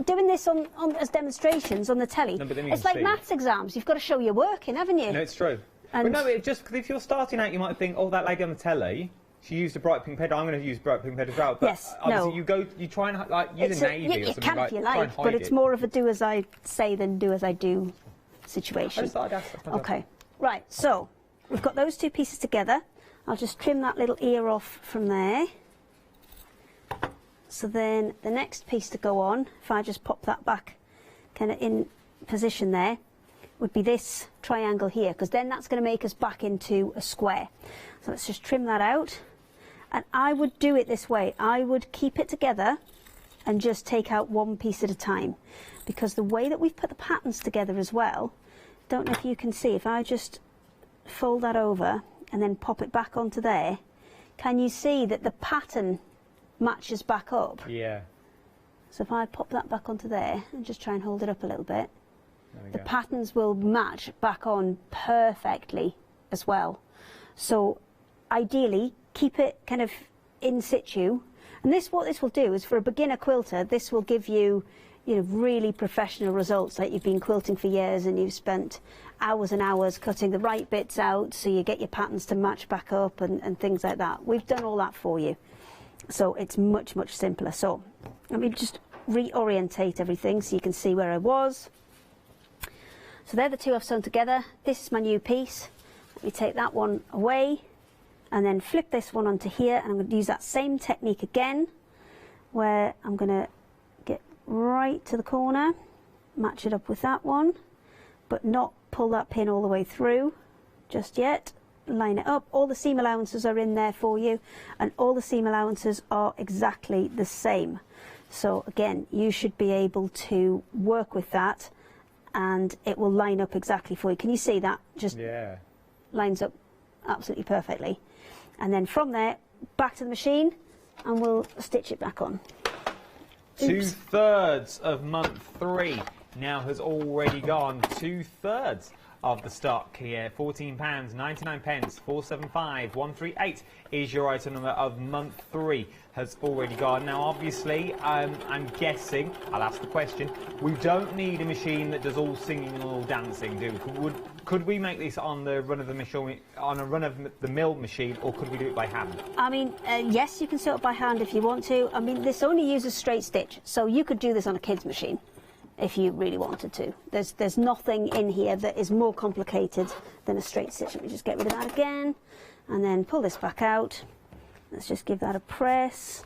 doing this on as demonstrations on the telly, it's like maths exams. You've got to show you're working, haven't you? No, it's true. But no, just because if you're starting out, you might think, oh, that lady on the telly, she used a bright pink pad. I'm going to use bright pink pad as well. But yes, obviously you try and like use a navy or something. You can if you like, but it's more of a do as I say than do as I do situation. I just thought I'd ask that. Okay. Right, so we've got those 2 pieces together. I'll just trim that little ear off from there. So then the next piece to go on, if I just pop that back kind of in position there, would be this triangle here, because then that's going to make us back into a square. So let's just trim that out. And I would do it this way. I would keep it together and just take out 1 piece at a time, because the way that we've put the patterns together as well, don't know if you can see, if I just fold that over and then pop it back onto there, can you see that the pattern matches back up? Yeah. So if I pop that back onto there and just try and hold it up a little bit, the patterns will match back on perfectly as well. So ideally, keep it kind of in situ. And what this will do is, for a beginner quilter, this will give you, you know, really professional results, like you've been quilting for years and you've spent hours and hours cutting the right bits out so you get your patterns to match back up and things like that. We've done all that for you. So it's much, much simpler. So let me just reorientate everything so you can see where I was. So they're the two I've sewn together. This is my new piece. Let me take that one away and then flip this one onto here, and I'm going to use that same technique again, where I'm going to get right to the corner, match it up with that one, but not pull that pin all the way through just yet. Line it up. All the seam allowances are in there for you, and all the seam allowances are exactly the same. So again, you should be able to work with that and it will line up exactly for you. Can you see that? Just lines up absolutely perfectly. And then from there, back to the machine, and we'll stitch it back on. Oops. 2/3 of month 3 now has already gone. 2/3 of the stock here. £14.99, 475 138 is your item number of month 3 has already gone. Now obviously I'm guessing, I'll ask the question, we don't need a machine that does all singing and all dancing, do we? Could we make this on the run-of-the-mill machine, or could we do it by hand? I mean, yes, you can sew it by hand if you want to. I mean, this only uses straight stitch, so you could do this on a kid's machine if you really wanted to. There's nothing in here that is more complicated than a straight stitch. Let me just get rid of that again, and then pull this back out. Let's just give that a press.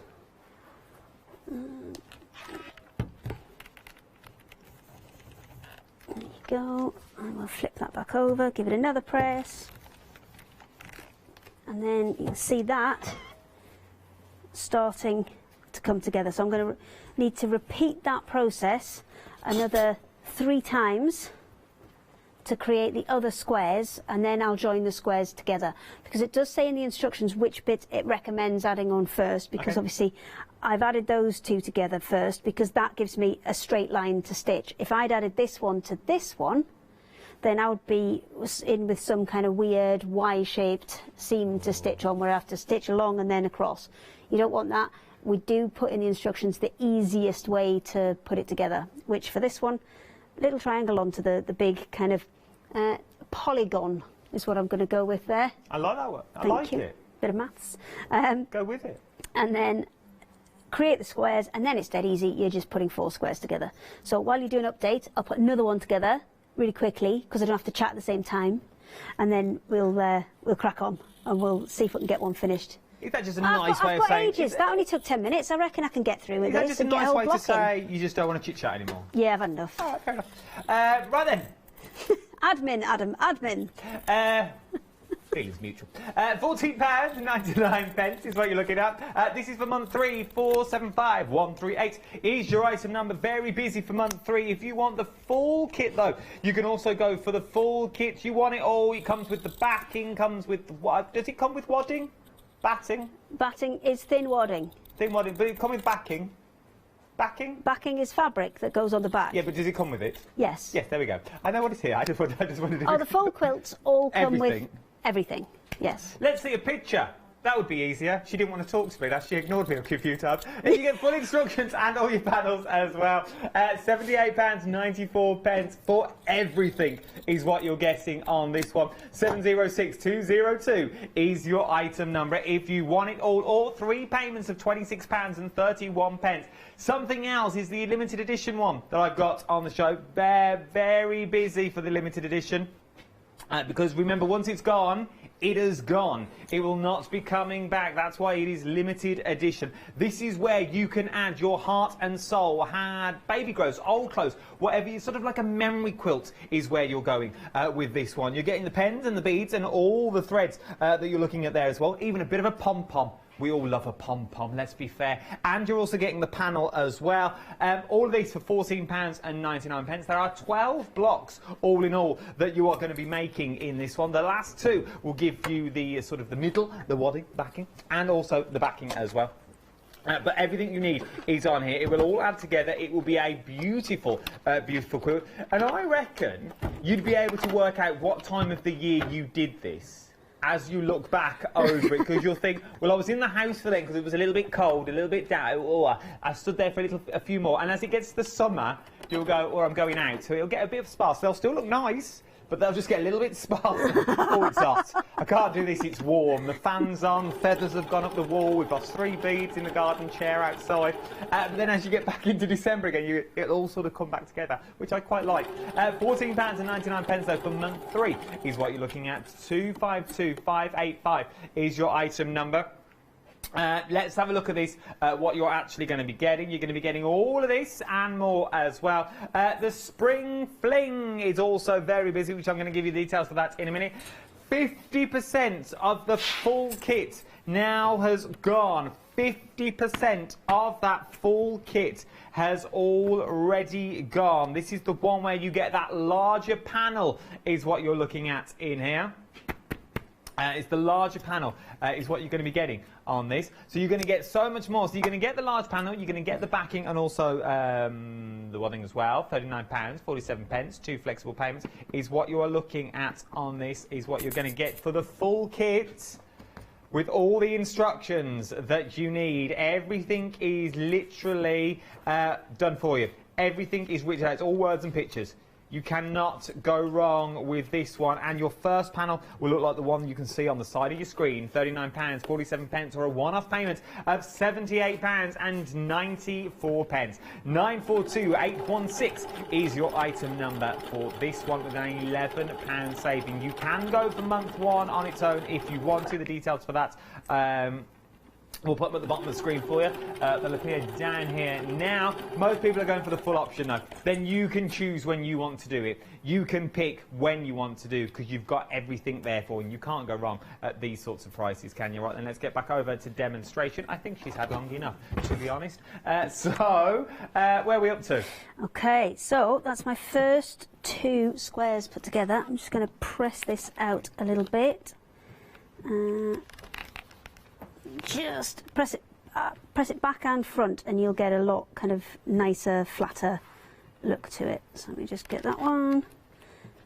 There you go, and we'll flip that back over, give it another press, and then you'll see that starting to come together. So I'm going to need to repeat that process another 3 times to create the other squares, and then I'll join the squares together, because it does say in the instructions which bit it recommends adding on first, because obviously I've added those 2 together first because that gives me a straight line to stitch. If I'd added this one to this one, then I would be in with some kind of weird Y-shaped seam to stitch on, where I have to stitch along and then across. You don't want that. We do put in the instructions the easiest way to put it together, which for this one, little triangle onto the big kind of polygon is what I'm going to go with there. I like that one. I like it. Bit of maths. Go with it. And then create the squares, and then it's dead easy. You're just putting 4 squares together. So while you do an update, I'll put another one together really quickly, because I don't have to chat at the same time, and then we'll crack on and we'll see if we can get one finished. Is that just a nice way of saying? I've got ages. That only took 10 minutes. I reckon I can get through with this. Is that just a nice way to say you just don't want to chit-chat anymore? Yeah, I've had enough. All right, fair enough. Right then. Admin, Adam, admin. Feelings mutual. £14.99 is what you're looking at. This is for month 3, 475 138 is your item number. Very busy for month 3. If you want the full kit though, you can also go for the full kit. You want it all. It comes with the backing, comes with the what? Does it come with wadding? Batting? Batting is thin wadding. Thin wadding, but it come with backing. Backing? Backing is fabric that goes on the back. Yeah, but does it come with it? Yes. Yes, there we go. I know what it's here. I just wanted to. Oh, the full quilts all come with everything. Yes. Let's see a picture. That would be easier. She didn't want to talk to me. That she ignored me a few times. And you get full instructions and all your panels as well. £78.94 for everything is what you're getting on this one. 706202 is your item number. If you want it all 3 payments of £26.31. Something else is the limited edition one that I've got on the show. Very busy for the limited edition. Because remember, once it's gone, it has gone. It will not be coming back. That's why it is limited edition. This is where you can add your heart and soul, baby clothes, old clothes, whatever. It's sort of like a memory quilt is where you're going with this one. You're getting the pens and the beads and all the threads that you're looking at there as well. Even a bit of a pom-pom. We all love a pom-pom, let's be fair. And you're also getting the panel as well. All of these for £14.99. There are 12 blocks, all in all, that you are going to be making in this one. The last 2 will give you the sort of the middle, the wadding, backing, and also the backing as well. But everything you need is on here. It will all add together. It will be a beautiful, beautiful quilt. And I reckon you'd be able to work out what time of the year you did this. as you look back over it, because you'll think, well, I was in the house for then because it was a little bit cold, a little bit down. Oh, I stood there for a few more, and as it gets to the summer, you'll go, or I'm going out, so it'll get a bit of sparse. They'll still look nice, but they'll just get a little bit sparse. Oh, it's hot. I can't do this, it's warm. The fan's on, feathers have gone up the wall, we've got 3 beads in the garden chair outside. But then as you get back into December again, it'll all sort of come back together, which I quite like. £14.99 though for month 3 is what you're looking at. 252585 is your item number. Let's have a look at this, what you're actually going to be getting. You're going to be getting all of this and more as well. The Spring Fling is also very busy, which I'm going to give you details for that in a minute. 50% of the full kit now has gone. 50% of that full kit has already gone. This is the one where you get that larger panel is what you're looking at in here. It's the larger panel is what you're going to be getting on this. So you're going to get so much more. So you're going to get the large panel, you're going to get the backing and also the wadding as well. £39, 47 pence, 2 flexible payments is what you are looking at on this, is what you're going to get for the full kit with all the instructions that you need. Everything is literally done for you. Everything is written out. It's all words and pictures. You cannot go wrong with this one, and your first panel will look like the one you can see on the side of your screen. £39, 47 pence, or a one-off payment of £78.94. 942816 is your item number for this one with an £11 saving. You can go for month 1 on its own if you want to. The details for that we'll put them at the bottom of the screen for you. They'll appear down here now. Most people are going for the full option though. Then you can choose when you want to do it. You can pick when you want to do, because you've got everything there for you. You can't go wrong at these sorts of prices, can you? Right, then let's get back over to demonstration. I think she's had long enough, to be honest. Where are we up to? Okay, so that's my first 2 squares put together. I'm just going to press this out a little bit. Just press it back and front, and you'll get a lot kind of nicer, flatter look to it. So let me just get that one,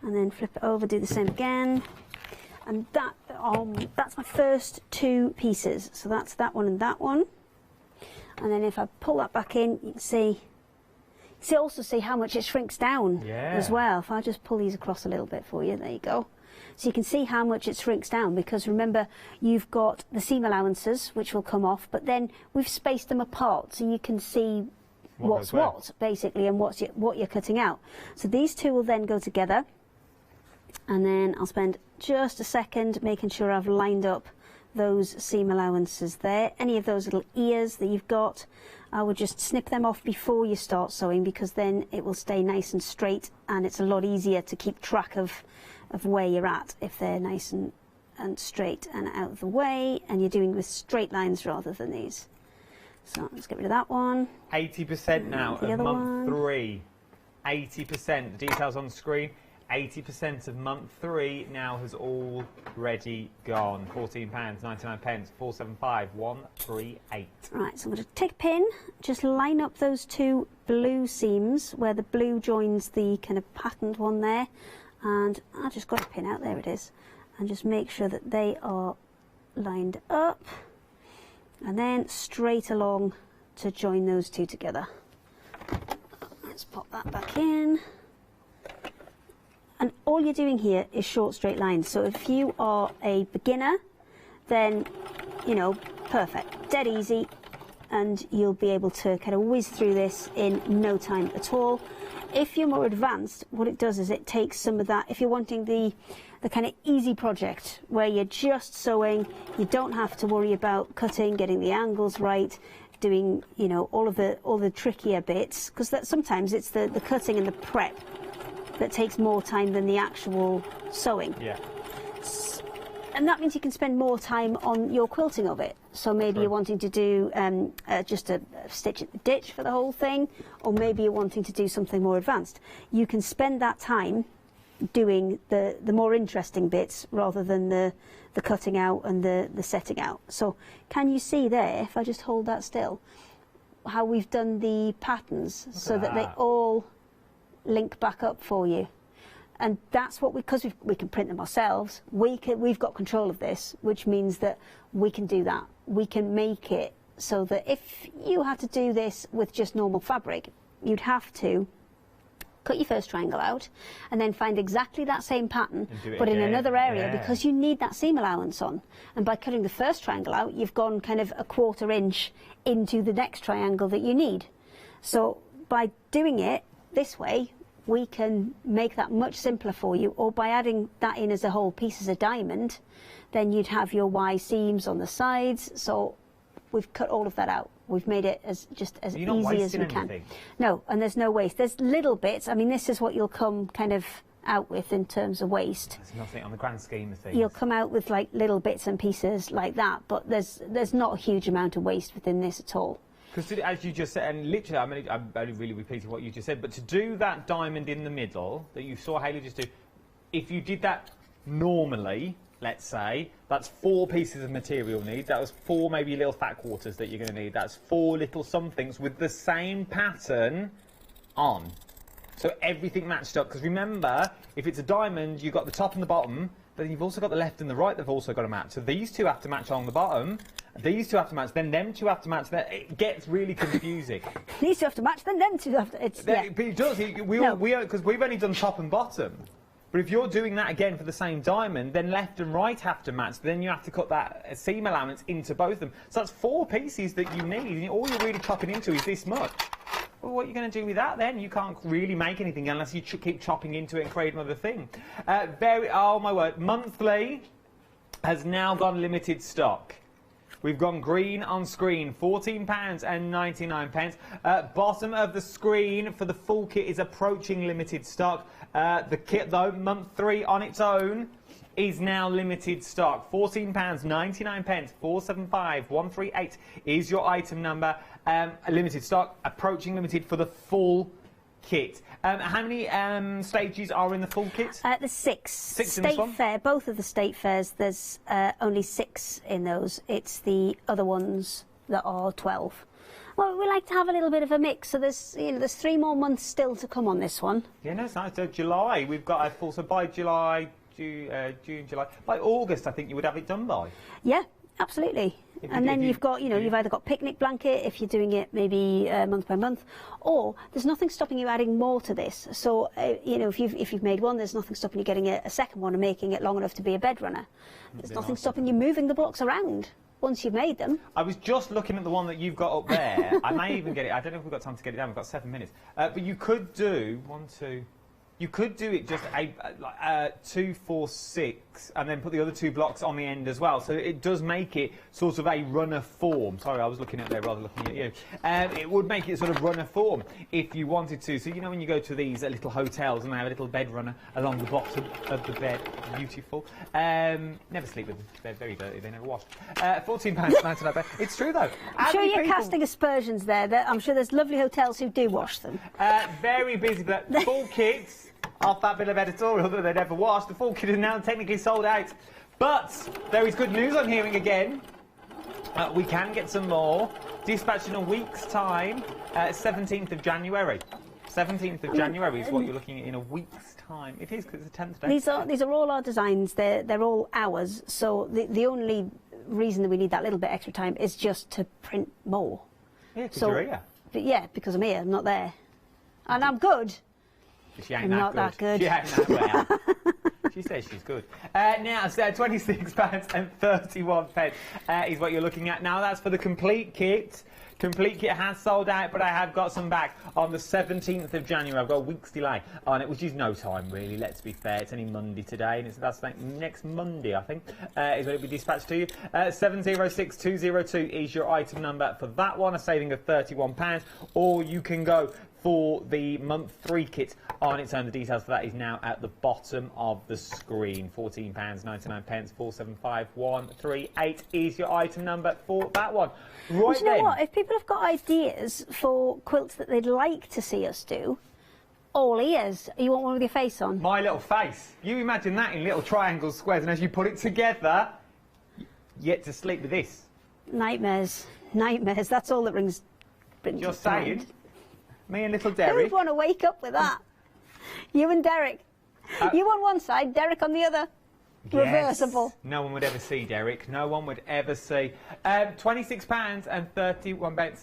and then flip it over, do the same again, and that's my first 2 pieces. So that's that one and that one, and then if I pull that back in, you can also see how much it shrinks down as well. If I just pull these across a little bit for you, there you go. So you can see how much it shrinks down, because remember, you've got the seam allowances which will come off, but then we've spaced them apart so you can see what's what basically, and what you're cutting out. So these 2 will then go together, and then I'll spend just a second making sure I've lined up those seam allowances there. Any of those little ears that you've got, I would just snip them off before you start sewing, because then it will stay nice and straight, and it's a lot easier to keep track of where you're at if they're nice and straight and out of the way, and you're doing with straight lines rather than these. So let's get rid of that one. 80% now of month 3. 80%. The details on the screen. 80% of month 3 now has already gone. £14.99, 475138. Right, so I'm going to take a pin, just line up those 2 blue seams where the blue joins the kind of patterned one there, and I just got a pin out, there it is, and just make sure that they are lined up, and then straight along to join those 2 together. Let's pop that back in. And all you're doing here is short straight lines. So if you are a beginner, then, you know, perfect, dead easy, and you'll be able to kind of whiz through this in no time at all. If you're more advanced, what it does is it takes some of that, if you're wanting the kind of easy project where you're just sewing, you don't have to worry about cutting, getting the angles right, doing, you know, all the trickier bits, because that sometimes it's the cutting and the prep that takes more time than the actual sewing. Yeah. And that means you can spend more time on your quilting of it. So maybe you're wanting to do just a stitch at the ditch for the whole thing, or maybe you're wanting to do something more advanced. You can spend that time doing the more interesting bits rather than the cutting out and the setting out. So can you see there, if I just hold that still, how we've done the patterns so that they all link back up for you? And that's what because we can print them ourselves, we've got control of this, which means that we can do that. We can make it so that if you had to do this with just normal fabric, you'd have to cut your first triangle out and then find exactly that same pattern but in another area, because you need that seam allowance on. And by cutting the first triangle out, you've gone kind of a 1/4 inch into the next triangle that you need. So by doing it this way, we can make that much simpler for you. Or by adding that in as a whole piece as a diamond, then you'd have your Y seams on the sides. So we've cut all of that out. We've made it as easy as we can. No, and there's no waste. There's little bits. I mean, this is what you'll come kind of out with in terms of waste. There's nothing on the grand scheme of things. You'll come out with like little bits and pieces like that, but there's not a huge amount of waste within this at all. Because as you just said, and literally, I'm only really repeating what you just said, but to do that diamond in the middle that you saw Hayley just do, if you did that normally, let's say, that's 4 pieces of material need. That was 4 maybe little fat quarters that you're going to need. That's 4 little somethings with the same pattern on. So everything matched up. Because remember, if it's a diamond, you've got the top and the bottom, but then you've also got the left and the right that have also got to match. So these 2 have to match on the bottom, these 2 have to match, then them 2 have to match. It gets really confusing. These 2 have to match, then them 2 have to... But it does. Because we've only done top and bottom. But if you're doing that again for the same diamond, then left and right have to match. Then you have to cut that seam allowance into both of them. So that's 4 pieces that you need. And all you're really chopping into is this much. Well, what are you going to do with that then? You can't really make anything unless you keep chopping into it and create another thing. Oh my word, monthly has now gone limited stock. We've gone green on screen, £14.99. Bottom of the screen for the full kit is approaching limited stock. The kit though, month 3 on its own, is now limited stock. £14.99, 475 138 is your item number. Limited stock, approaching limited for the full kit. How many stages are in the full kit? There's 6. 6 in this one? State fair, both of the state fairs, there's only 6 in those. It's the other ones that are 12. Well, we like to have a little bit of a mix, so there's 3 more months still to come on this one. Yeah, no, it's nice. So July, we've got a full, so by July, June, July, by August, I think you would have it done by. Yeah, absolutely. And then you've got, you've either got picnic blanket if you're doing it maybe month by month, or there's nothing stopping you adding more to this. So, if you've made one, there's nothing stopping you getting a second one and making it long enough to be a bed runner. There's nothing stopping you moving the blocks around once you've made them. I was just looking at the one that you've got up there. I may even get it. I don't know if we've got time to get it down. We've got 7 minutes. But you could do 1, 2... You could do it just 2, 4, 6, and then put the other 2 blocks on the end as well. So it does make it sort of a runner form. Sorry, I was looking at there rather than looking at you. It would make it sort of runner form if you wanted to. So when you go to these little hotels and they have a little bed runner along the bottom of the bed, beautiful. Never sleep with them. They're very dirty. They never wash. £14.99. It's true though. I'm sure you're casting aspersions there. I'm sure there's lovely hotels who do wash them. Very busy, but full kits. Off that bit of editorial that they never washed, the full kit is now technically sold out. But there is good news I'm hearing again. We can get some more. Dispatched in a week's time, 17th of January. 17th of January is what you're looking at in a week's time. It is, because it's the 10th day. These are all our designs. They're all ours. So the only reason that we need that little bit extra time is just to print more. Yeah, because you're here. But yeah, because I'm here. I'm not there. And I'm good. She ain't not that good. She ain't that well. She says she's good. Now, so £26.31 is what you're looking at. Now, that's for the complete kit. Complete kit has sold out, but I have got some back on the 17th of January. I've got a week's delay on it, which is no time, really. Let's be fair. It's only Monday today, and that's like next Monday, I think, is when it'll be dispatched to you. 706202 is your item number for that one, a saving of £31. Or you can go for the month 3 kit on its own. The details for that is now at the bottom of the screen. £14.99, 475 138 is your item number for that one. Right, you know what? If people have got ideas for quilts that they'd like to see us do, all ears. You want one with your face on? My little face. You imagine that in little triangles, squares, and as you put it together, yet to sleep with this. Nightmares. Nightmares. That's all that brings You're saying? Me and little Derek. Who'd want to wake up with that? You and Derek. You on one side, Derek on the other. Reversible. Yes. No one would ever see, Derek. No one would ever see. £26.31.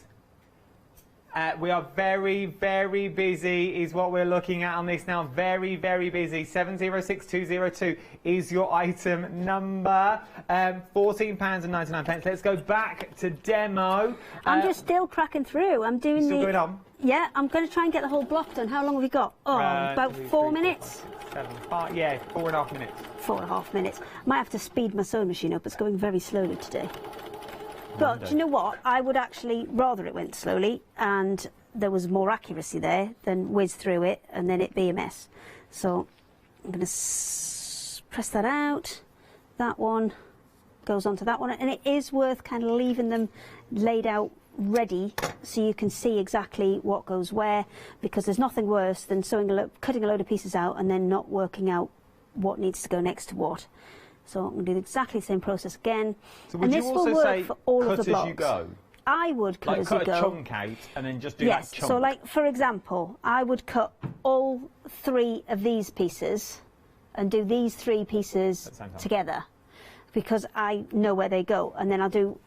We are very, very busy is what we're looking at on this now. Very, very busy. 706202 is your item number. £14.99. Let's go back to demo. I'm just still cracking through. I'm doing still going on? Yeah, I'm going to try and get the whole block done. How long have we got? Oh, about 4 minutes. 4.5 minutes. 4.5 minutes. Might have to speed my sewing machine up. It's going very slowly today. But do you know what? I would actually rather it went slowly and there was more accuracy there than whiz through it and then it be a mess. So I'm going to press that out. That one goes onto that one, and it is worth kind of leaving them laid out ready so you can see exactly what goes where, because there's nothing worse than cutting a load of pieces out and then not working out what needs to go next to what. So I'm going to do exactly the same process again. So would you also say cut as you go? I would cut as you go. Cut a chunk out and then just do that chunk. So like, for example, I would cut all 3 of these pieces and do these 3 pieces together because I know where they go. And then I'll do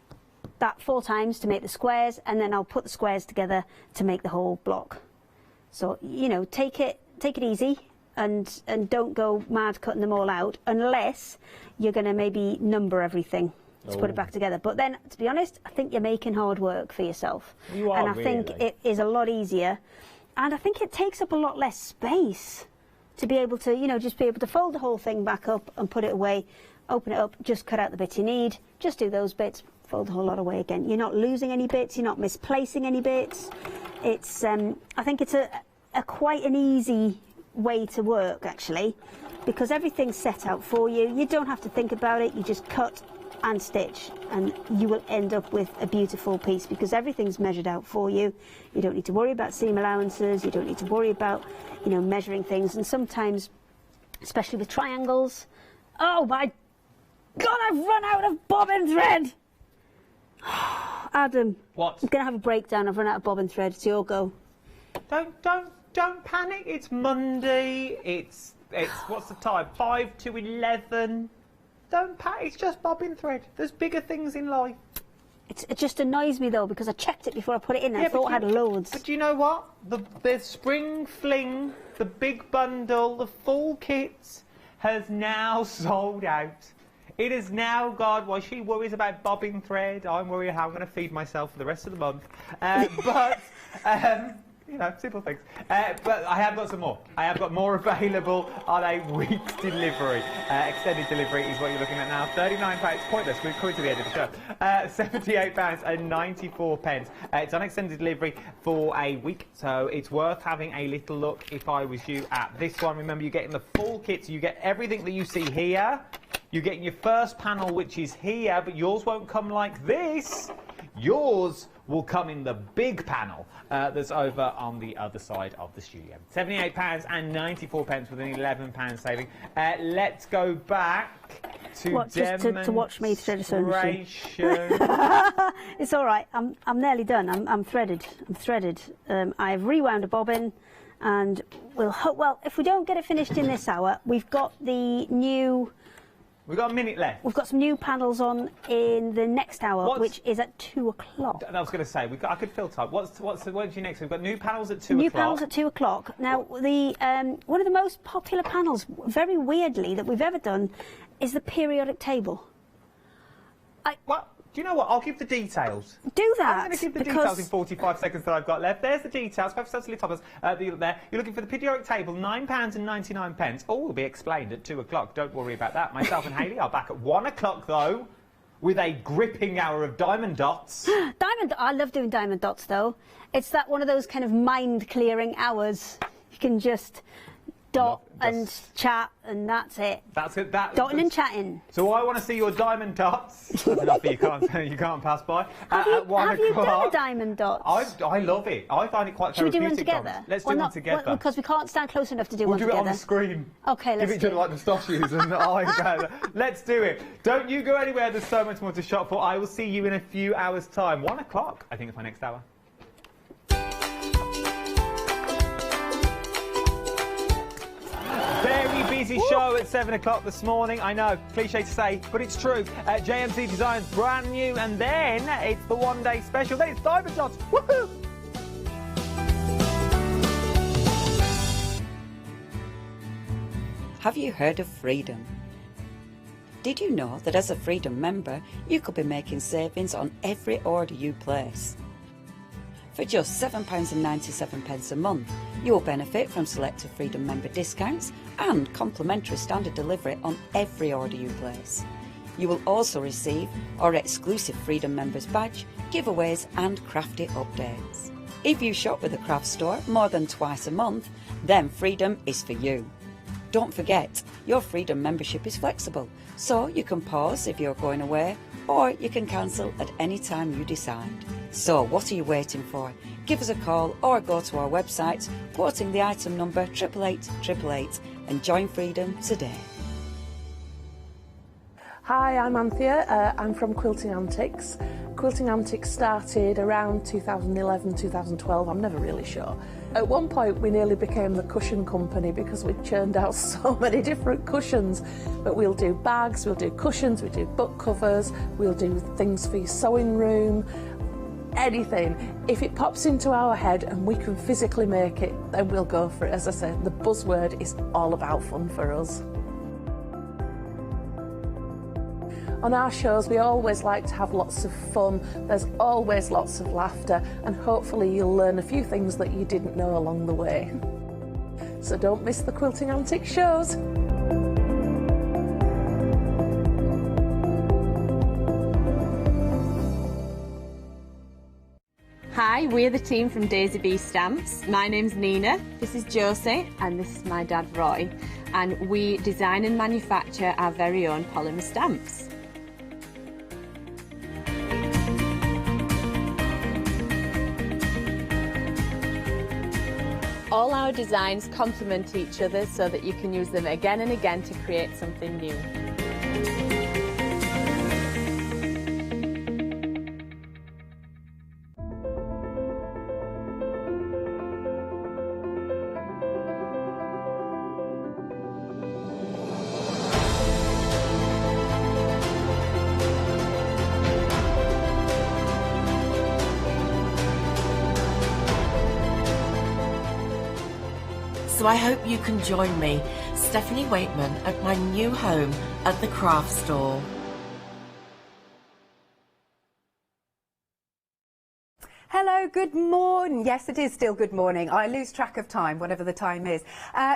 that 4 times to make the squares, and then I'll put the squares together to make the whole block. So, you know, take it easy. And don't go mad cutting them all out unless you're going to maybe number everything to put it back together. But then, to be honest, I think you're making hard work for yourself. You are, and I think it is a lot easier. And I think it takes up a lot less space to be able to, you know, just be able to fold the whole thing back up and put it away, open it up, just cut out the bits you need, just do those bits, fold the whole lot away again. You're not losing any bits, you're not misplacing any bits. It's, I think it's a quite an easy way to work actually, because everything's set out for you. You don't have to think about it, you just cut and stitch and you will end up with a beautiful piece because everything's measured out for you. You don't need to worry about seam allowances, you don't need to worry about, you know, measuring things. And sometimes, especially with triangles, oh my god, I've run out of bobbin thread. Adam, what? I'm gonna have a breakdown. I've run out of bobbin thread. It's your go. Don't panic. It's Monday. It's what's the time? 5 to 11. Don't panic. It's just bobbin thread. There's bigger things in life. It just annoys me though because I checked it before I put it in. And I thought I had loads. But you know what? The spring fling, the big bundle, the full kit has now sold out. It is now, God, while she worries about bobbin thread, I'm worried how I'm going to feed myself for the rest of the month. You know, simple things. But I have got some more. I have got more available on a week's delivery. Extended delivery is what you're looking at now. £39, pointless, we're coming to the end of the show. £78.94. It's on extended delivery for a week, so it's worth having a little look if I was you at this one. Remember, you're getting the full kit, so you get everything that you see here. You're getting your first panel, which is here, but yours won't come like this. Yours will come in the big panel that's over on the other side of the studio. £78.94 with an £11 saving. Let's go back to demonstration. To watch me thread a sewing machine. It's all right. I'm nearly done. I'm threaded. I've rewound a bobbin, and we'll hope. Well, if we don't get it finished in this hour, we've got the new. We've got a minute left. We've got some new panels on in the next hour, which is at 2 o'clock. I was going to say, I could fill time. What's your next? We've got new panels at 2 o'clock. New panels at 2 o'clock. Now, one of the most popular panels, very weirdly, that we've ever done, is the periodic table. What? Do you know what? I'll give the details. Do that. I'm going to give the details in 45 seconds that I've got left. There's the details. There. You're looking for the periodic table, £9.99. All will be explained at 2 o'clock. Don't worry about that. Myself and Hayley are back at 1 o'clock, though, with a gripping hour of diamond dots. I love doing diamond dots, though. It's that one of those kind of mind-clearing hours. You can just dot and chat, and that's it. That's it. Dotting and chatting. So I want to see your diamond dots. That's enough you can't pass by. Have you done a diamond dots? I love it. I find it quite therapeutic. Should we do one together? Let's do one together. Because we can't stand close enough to do one together. We'll do it on the screen. Okay, let's give each other like moustaches and let's do it. Don't you go anywhere. There's so much more to shop for. I will see you in a few hours' time. 1 o'clock, I think, is my next hour. Very busy show at 7 o'clock this morning. I know, cliche to say, but it's true. JMC Design's brand new, and then it's the one-day special. Then it's Diamond Shots. Woohoo! Have you heard of Freedom? Did you know that as a Freedom member, you could be making savings on every order you place? For just £7.97 a month, you'll benefit from selected Freedom member discounts and complimentary standard delivery on every order you place. You will also receive our exclusive Freedom Members badge, giveaways and crafty updates. If you shop with a craft store more than twice a month, then Freedom is for you. Don't forget, your Freedom membership is flexible, so you can pause if you're going away, or you can cancel at any time you decide. So what are you waiting for? Give us a call or go to our website, quoting the item number 88888 and join Freedom today. Hi, I'm Anthea. I'm from Quilting Antics. Quilting Antics started around 2011, 2012, I'm never really sure. At one point we nearly became the cushion company because we churned out so many different cushions. But we'll do bags, we'll do cushions, we do book covers, we'll do things for your sewing room, anything. If it pops into our head and we can physically make it, then we'll go for it. As I said, the buzzword is all about fun for us. On our shows, we always like to have lots of fun. There's always lots of laughter, and hopefully you'll learn a few things that you didn't know along the way. So don't miss the Quilting Antics shows. Hi, we're the team from Daisy Bee Stamps. My name's Nina, this is Josie, and this is my dad Roy. And we design and manufacture our very own polymer stamps. All our designs complement each other so that you can use them again and again to create something new. So I hope you can join me, Stephanie Waitman, at my new home at the craft store. Hello, good morning. Yes, it is still good morning. I lose track of time, whatever the time is.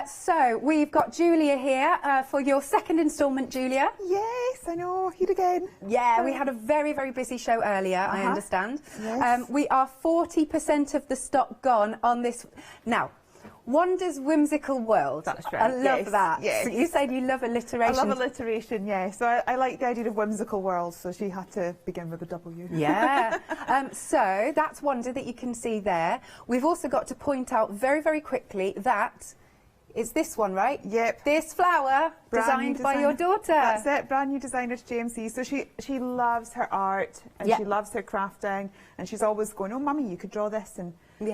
So we've got Julia here for your second instalment, Julia. Yes, I know. Here again. Yeah, we had a very, very busy show earlier, I understand. Yes. We are 40% of the stock gone on this. Now, Wanda's Whimsical World. That's right. I love that. Yes. So you said you love alliteration. I love alliteration, yeah. So I like the idea of whimsical world, so she had to begin with a W. Yeah. So that's Wanda that you can see there. We've also got to point out very, very quickly that it's this one, right? Yep. This flower designed by your daughter. That's it, brand new designer to JMC. So she loves her art and she loves her crafting, and she's always going, oh, Mummy, you could draw this. And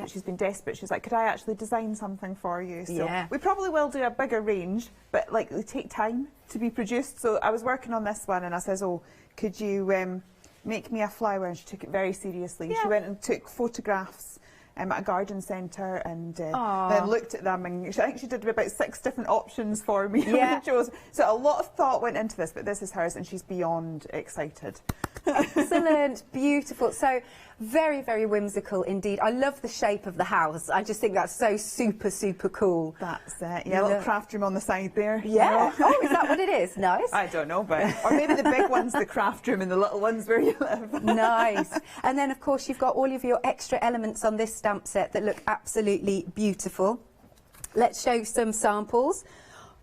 she's been desperate. She's like, could I actually design something for you? So we probably will do a bigger range, but like they take time to be produced. So I was working on this one and I says, oh, could you make me a flower? And she took it very seriously. She went and took photographs at a garden centre and then looked at them, and I think she did about 6 different options for me. So a lot of thought went into this, but this is hers and she's beyond excited. Excellent, beautiful. So very, very whimsical indeed. I love the shape of the house. I just think that's so super, super cool. That's it. Yeah, a little craft room on the side there. Yeah. Oh, is that what it is? Nice. I don't know, but or maybe the big one's the craft room and the little one's where you live. Nice. And then of course you've got all of your extra elements on this stamp set that look absolutely beautiful. Let's show some samples.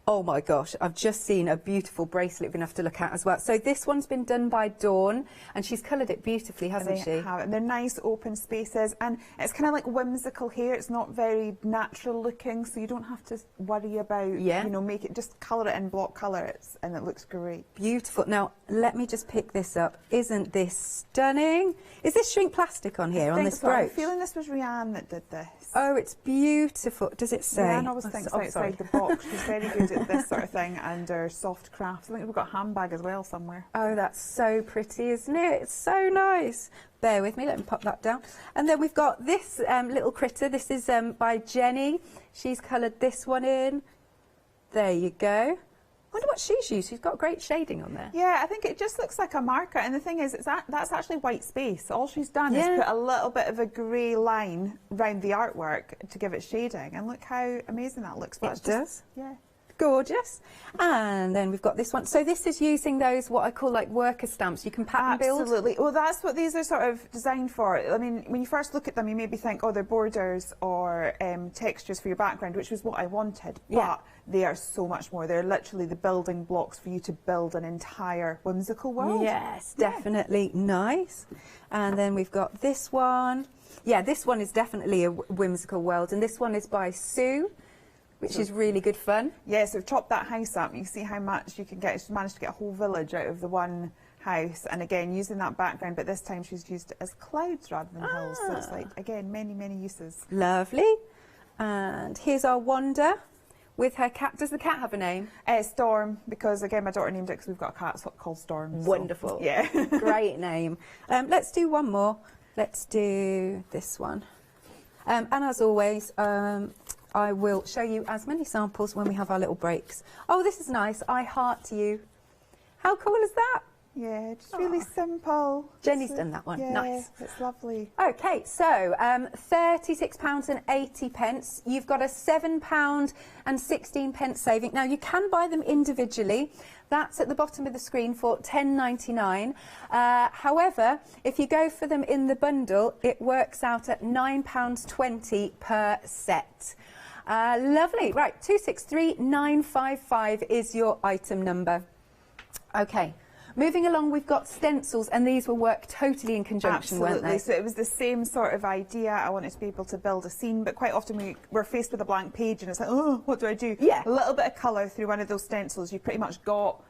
Oh my gosh, I've just seen a beautiful bracelet we're going to have to look at as well. So this one's been done by Dawn, and she's coloured it beautifully, hasn't she? Have it. And they're nice open spaces, and it's kind of like whimsical here. It's not very natural looking, so you don't have to worry about, you know, make it, just colour it in block colour, and it looks great. Beautiful. Now, let me just pick this up. Isn't this stunning? Is this shrink plastic on here, on this brooch? I'm feeling this was Rianne that did this. Oh, it's beautiful. Does it say? Rianne always thinks outside the box. She's very good this sort of thing, and our soft crafts. I think we've got a handbag as well somewhere. Oh, that's so pretty, isn't it? It's so nice. Bear with me, let me pop that down. And then we've got this little critter. This is by Jenny. She's coloured this one in. There you go. I wonder what she's used. She's got great shading on there. Yeah, I think it just looks like a marker. And the thing is, that's actually white space. All she's done is put a little bit of a grey line around the artwork to give it shading. And look how amazing that looks. It does. Yeah. Gorgeous. And then we've got this one. So this is using those, what I call like worker stamps. You can pattern build. Absolutely. Well, that's what these are sort of designed for. I mean, when you first look at them, you maybe think, oh, they're borders or textures for your background, which was what I wanted. But they are so much more. They're literally the building blocks for you to build an entire whimsical world. Yes, definitely nice. And then we've got this one. Yeah, this one is definitely a whimsical world. And this one is by Sue, which is really good fun. Yeah, so we've chopped that house up. You can see how much you can get. She's managed to get a whole village out of the one house. And again, using that background, but this time she's used it as clouds rather than hills. So it's like, again, many, many uses. Lovely. And here's our Wanda with her cat. Does the cat have a name? Storm, because again, my daughter named it because we've got a cat called Storm. Wonderful. So, yeah. Great name. Let's do one more. Let's do this one. And as always, I will show you as many samples when we have our little breaks. Oh, this is nice. I heart you. How cool is that? Yeah, just really simple. Jenny's done that one. Yeah, nice. It's lovely. Okay, so £36.80. You've got a £7.16 saving. Now, you can buy them individually. That's at the bottom of the screen for £10.99. However, if you go for them in the bundle, it works out at £9.20 per set. Lovely. Right, 263955 is your item number. Okay. Moving along, we've got stencils, and these will work totally in conjunction, weren't they? So it was the same sort of idea. I wanted to be able to build a scene, but quite often we're faced with a blank page and it's like, oh, what do I do? Yeah. A little bit of colour through one of those stencils, you've pretty much got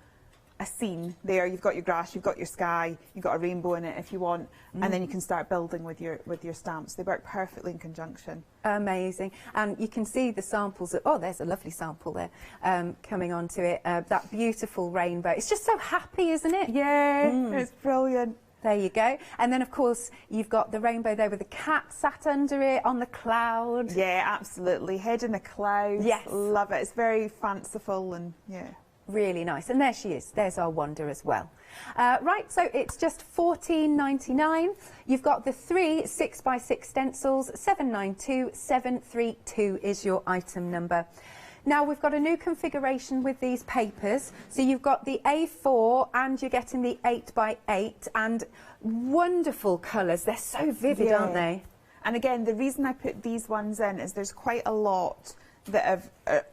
a scene there. You've got your grass, you've got your sky, you've got a rainbow in it if you want, and then you can start building with your stamps. They work perfectly in conjunction. Amazing. And you can see the samples. Oh, there's a lovely sample there coming onto it. That beautiful rainbow. It's just so happy, isn't it? Yeah, it's brilliant. There you go. And then, of course, you've got the rainbow there with the cat sat under it on the cloud. Yeah, absolutely. Head in the clouds. Yes. Love it. It's very fanciful and, yeah. Really nice. And there she is. There's our Wanda as well. Right, so it's just $14.99. You've got the 3 6x6 stencils. 792732 is your item number. Now, we've got a new configuration with these papers. So you've got the A4 and you're getting the 8x8 and wonderful colours. They're so vivid, aren't they? And again, the reason I put these ones in is there's quite a lot that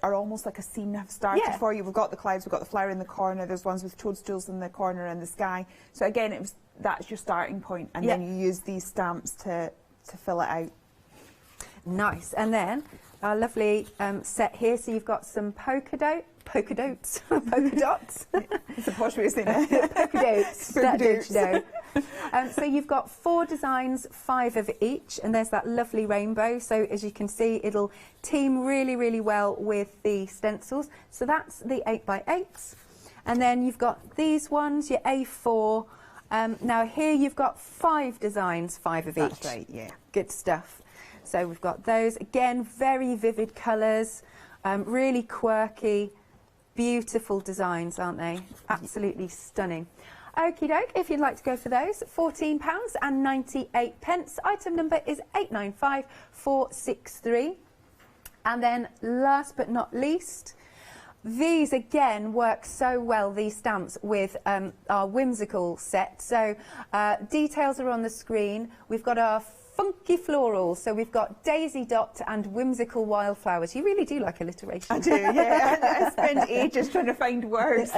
are almost like a scene have started for you. We've got the clouds, we've got the flower in the corner, there's ones with toadstools in the corner and the sky. So again, that's your starting point, and then you use these stamps to fill it out. Nice. And then our lovely set here, so you've got some polka dots. It's a posh way of saying it. Polka dots. So you've got 4 designs, 5 of each, and there's that lovely rainbow. So as you can see, it'll team really, really well with the stencils. So that's the 8x8s. And then you've got these ones, your A4. Now here you've got 5 designs, 5 of each. That's right, yeah. Good stuff. So we've got those. Again, very vivid colours, really quirky, beautiful designs, aren't they? Absolutely stunning. Okie doke, if you'd like to go for those, £14.98. Item number is 895463. And then last but not least, these again work so well, these stamps, with our whimsical set. So details are on the screen. We've got our funky florals, so we've got daisy dot and whimsical wildflowers. You really do like alliteration. I do, yeah. I spend ages trying to find words.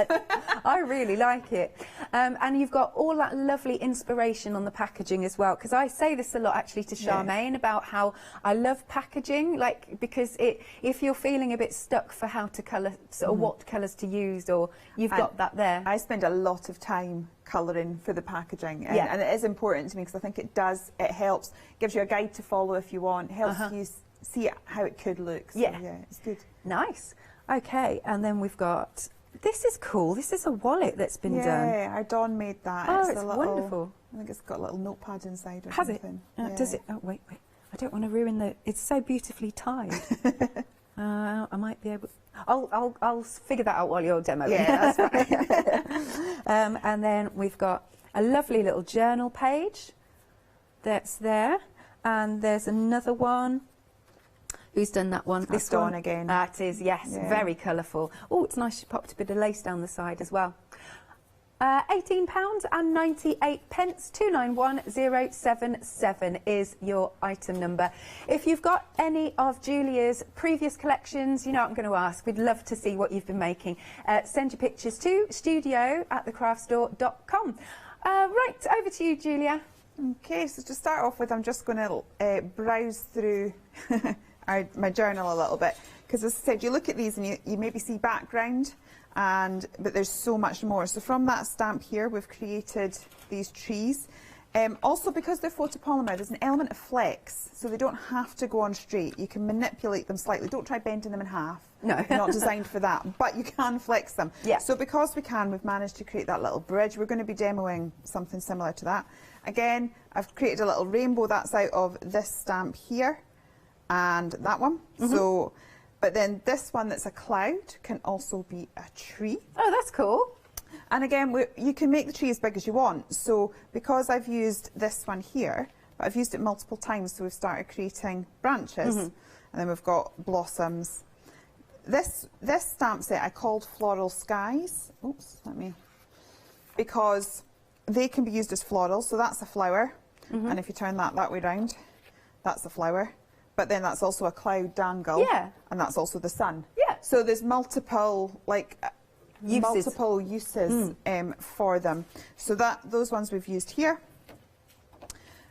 I really like it. And you've got all that lovely inspiration on the packaging as well, because I say this a lot actually to Charmaine about how I love packaging, like, because if you're feeling a bit stuck for how to colour, or what colours to use, or you've got that there. I spend a lot of time colouring for the packaging, and it is important to me because I think it helps, gives you a guide to follow if you want, helps you see how it could look. So, yeah, it's good. Nice. Okay, and then we've got, this is cool. This is a wallet that's been done. Yeah, our Dawn made that. Oh, it's it's a little, wonderful. I think it's got a little notepad inside or Has something. it? Does it? Oh, wait. I don't want to ruin the... It's so beautifully tied. I might be able... I'll figure that out while you're demoing. Yeah, that's fine. And then we've got a lovely little journal page that's there. And there's another one. Who's done that one? That's this Dawn one again. That is, yes, very colourful. Oh, it's nice. She popped a bit of lace down the side as well. £18.98, 291077 is your item number. If you've got any of Julia's previous collections, you know what I'm going to ask. We'd love to see what you've been making. Send your pictures to studio@thecraftstore.com. Right, over to you, Julia. Okay, so to start off with, I'm just going to browse through my journal a little bit, because as I said, you look at these and you maybe see background, but there's so much more. So from that stamp here, we've created these trees. Also, because they're photopolymer, there's an element of flex, so they don't have to go on straight. You can manipulate them slightly. Don't try bending them in half. No. They're not designed for that, but you can flex them. Yeah. So because we can, we've managed to create that little bridge. We're going to be demoing something similar to that. Again, I've created a little rainbow that's out of this stamp here and that one. So, but then this one that's a cloud can also be a tree. Oh, that's cool. And again, you can make the tree as big as you want. So because I've used this one here, but I've used it multiple times, so we've started creating branches. And then we've got blossoms. This stamp set I called Floral Skies. Oops, because they can be used as florals. So that's a flower. And if you turn that way round, that's a flower. But then that's also a cloud dangle. Yeah. And that's also the sun. Yeah. So there's multiple, uses for them. So those ones we've used here.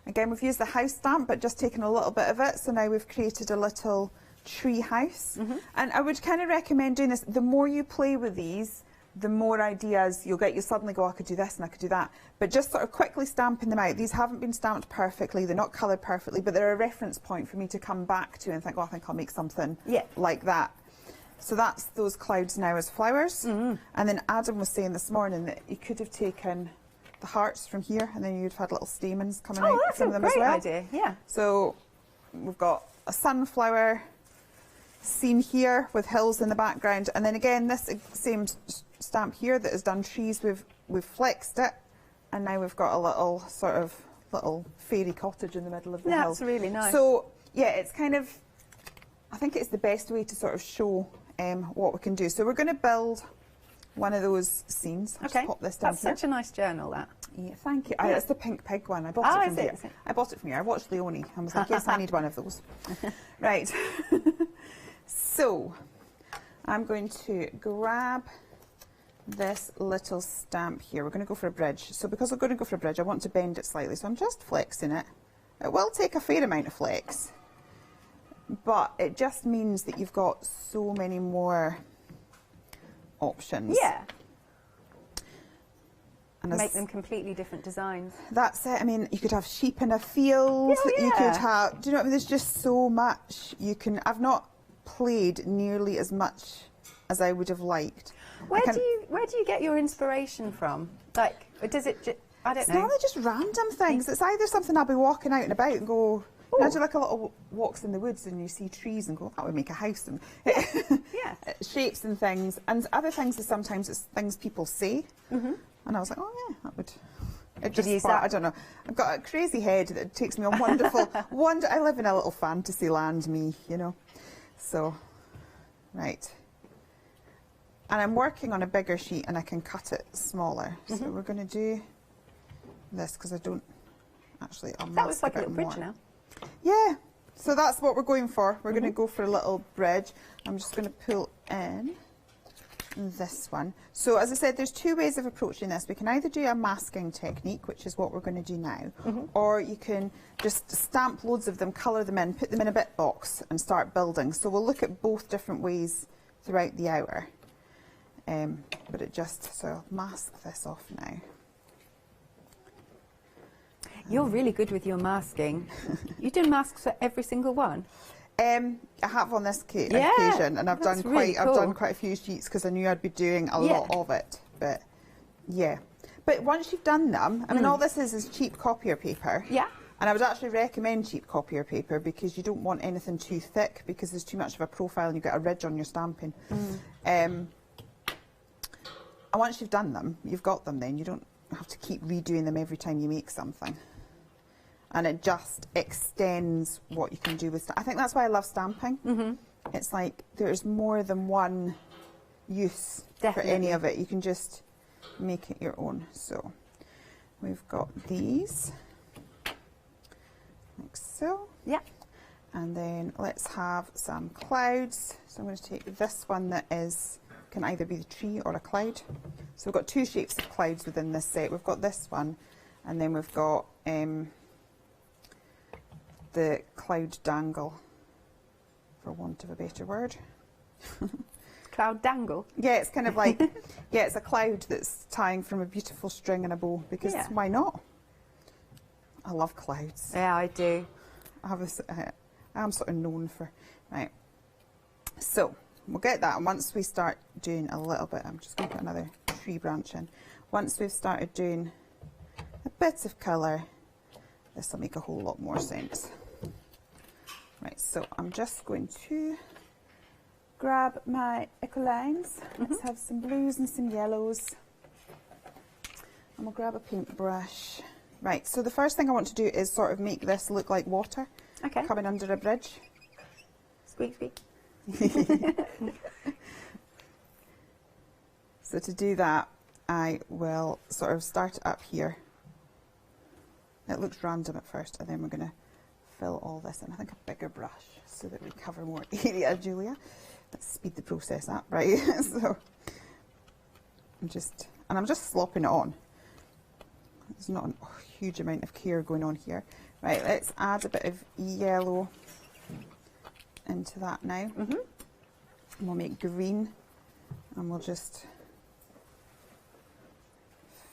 Again, we've used the house stamp, but just taken a little bit of it. So now we've created a little tree house. And I would kind of recommend doing this. The more you play with these, the more ideas you'll get. You suddenly go, I could do this and I could do that. But just sort of quickly stamping them out. These haven't been stamped perfectly. They're not coloured perfectly, but they're a reference point for me to come back to and think, oh, I think I'll make something like that. So that's those clouds now as flowers. And then Adam was saying this morning that you could have taken the hearts from here and then you'd have had little stamens coming out from them as well. That's a great idea, yeah. So we've got a sunflower scene here with hills in the background. And then again, this same stamp here that has done trees, we've flexed it. And now we've got a little little fairy cottage in the middle of the hill. That's really nice. So yeah, it's kind of, I think it's the best way to sort of show what we can do. So we're going to build one of those scenes. I'll just pop this down That's here. such a nice journal, that. Yeah, thank you. It's the pink pig one. I bought it from here. I bought it from here. I watched Leonie and was like, yes, I need one of those. Right. So I'm going to grab this little stamp here. We're going to go for a bridge. So because we're going to go for a bridge, I want to bend it slightly. So I'm just flexing it. It will take a fair amount of flex, but it just means that you've got so many more options. Yeah. And make them completely different designs. That's it. I mean, you could have sheep in a field. You could have, do you know what I mean? There's just so much you can. I've not played nearly as much as I would have liked. Where do you get your inspiration from? Like, does it? I don't know. It's not just random things. It's either something I'll be walking out and about and go. You know, do like a little walks in the woods and you see trees and go, that would make a house, and shapes and things. And other things is sometimes it's things people say. And I was like, oh yeah, that would. It just I don't know. I've got a crazy head that takes me on wonderful. I live in a little fantasy land, me, you know. So, right. And I'm working on a bigger sheet and I can cut it smaller. So we're going to do this because I don't actually. That was like a little bridge now. Yeah. So that's what we're going for. We're going to go for a little bridge. I'm just going to pull in this one. So as I said, there's two ways of approaching this. We can either do a masking technique, which is what we're going to do now, or you can just stamp loads of them, colour them in, put them in a bit box and start building. So we'll look at both different ways throughout the hour. But it just, so I'll mask this off now. You're really good with your masking. You do masks for every single one? I have on this occasion, and I've done really I've done quite a few sheets because I knew I'd be doing a lot of it. But yeah, but once you've done them, I mean, all this is cheap copier paper. Yeah. And I would actually recommend cheap copier paper because you don't want anything too thick because there's too much of a profile and you get a ridge on your stamping. And once you've done them, you've got them. Then you don't have to keep redoing them every time you make something. And it just extends what you can do with. I think that's why I love stamping. It's like there's more than one use for any of it. You can just make it your own. So we've got these, like so. Yeah. And then let's have some clouds. So I'm going to take this one that can either be the tree or a cloud. So we've got two shapes of clouds within this set. We've got this one, and then we've got the cloud dangle, for want of a better word. Cloud dangle? Yeah, it's kind of like, yeah, it's a cloud that's tying from a beautiful string and a bow, because why not? I love clouds. Yeah, I do. I'm sort of known for, right. So, we'll get that, and once we start doing a little bit, I'm just going to put another tree branch in. Once we've started doing a bit of colour, this will make a whole lot more sense. Right, so I'm just going to grab my Ecolines. Let's have some blues and some yellows. And we'll grab a paintbrush. Right, so the first thing I want to do is sort of make this look like water coming under a bridge. Squeak, squeak. So to do that, I will sort of start it up here. It looks random at first, and then we're going to fill all this in. I think a bigger brush so that we cover more area, Julia. Let's speed the process up, right? So I'm just slopping it on. There's not a huge amount of care going on here. Right, let's add a bit of yellow into that now. And we'll make green, and we'll just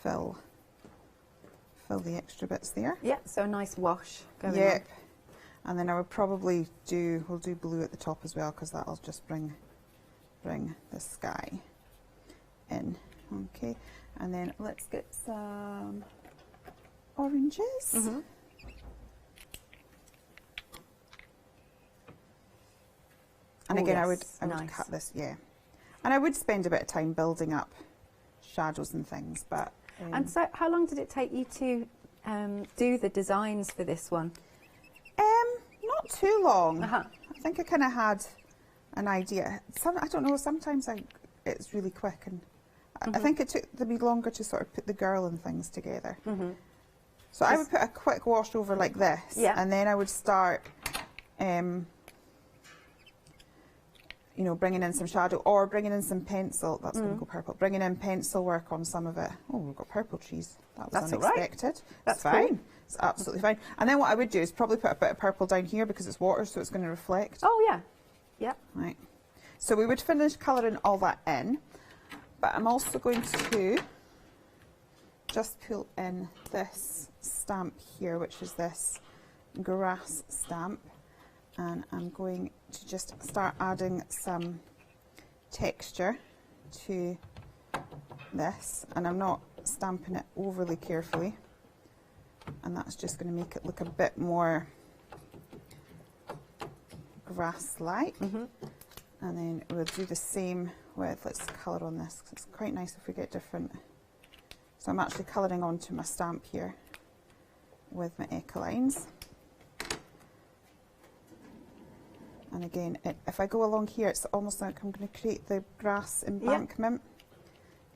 fill the extra bits there. Yeah, so a nice wash going on. And then I would probably we'll do blue at the top as well, because that'll just bring the sky in. Okay, and then let's get some oranges. And again, I would cut this, and I would spend a bit of time building up shadows and things, but. And so, how long did it take you to do the designs for this one? Not too long. I think I kind of had an idea. I don't know, sometimes it's really quick, and I think it took me longer to sort of put the girl and things together. So I would put a quick wash over like this, and then I would start, you know, bringing in some shadow or bringing in some pencil. That's going to go purple. Bringing in pencil work on some of it. Oh, we've got purple trees. That's unexpected. Right. That's fine. Cool. It's absolutely fine. And then what I would do is probably put a bit of purple down here because it's water, so it's going to reflect. Oh, yeah. Yeah. Right. So we would finish colouring all that in, but I'm also going to just pull in this stamp here, which is this grass stamp. And I'm going to just start adding some texture to this, and I'm not stamping it overly carefully, and that's just going to make it look a bit more grass-like. And then we'll do the same with, let's colour on this, because it's quite nice if we get different. So I'm actually colouring onto my stamp here with my Ecolines. And again, if I go along here, it's almost like I'm going to create the grass embankment,